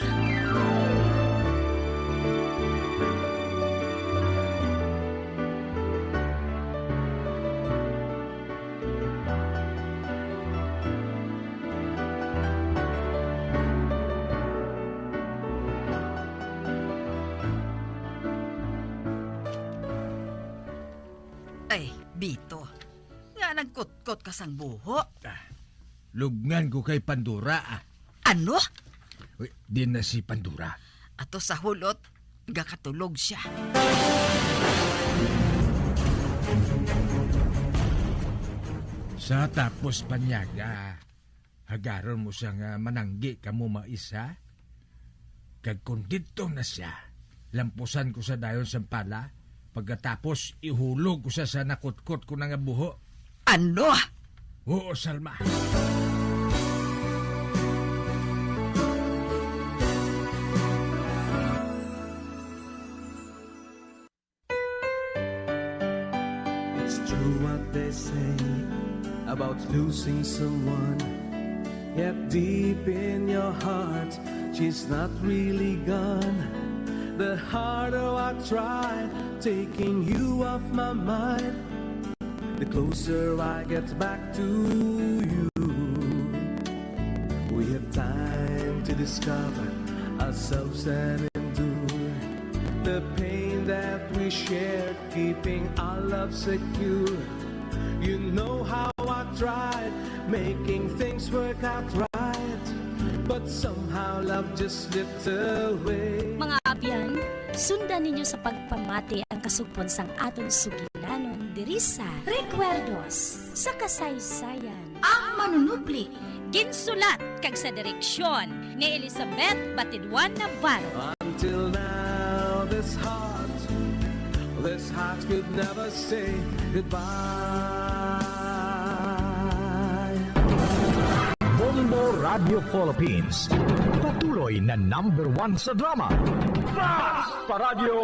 [SPEAKER 1] Ay, Bito, nga nagkutkot ka sang buho.
[SPEAKER 3] Lugnan ko kay Pandora.
[SPEAKER 1] Ano?
[SPEAKER 3] Uy, di na si Pandora.
[SPEAKER 1] Ato sa hulot, gakatulog siya.
[SPEAKER 3] Sa tapos panyaga, hagaron mo siya nga mananggi ka mo maisa. Kag kung dito na siya, lampusan ko sa dayon sa pala. Pagkatapos, ihulog ko sa nakutkot ko na nga buho.
[SPEAKER 1] Ano?
[SPEAKER 3] Oo, Salma.
[SPEAKER 10] It's true what they say about losing someone. Yet deep in your heart, she's not really gone. The harder I try taking you off my mind, the closer I get back to you. We have time to discover ourselves and endure the pain that we shared, keeping our love secure. You know how I tried making things work out right. but somehow love just slipped away.
[SPEAKER 6] Mga abyan, sundan ninyo sa pagpamati ang kasugpon sang aton sugilanon diri sa Recuerdos sa kasaysayan. Ang manunupli ginsulat kag sa direksyon ni Elizabeth Batidwan Navarro.
[SPEAKER 10] Until now, this heart could never say goodbye.
[SPEAKER 4] Bombo Radio Philippines. Patuloy na #1 sa drama. Basta Radio!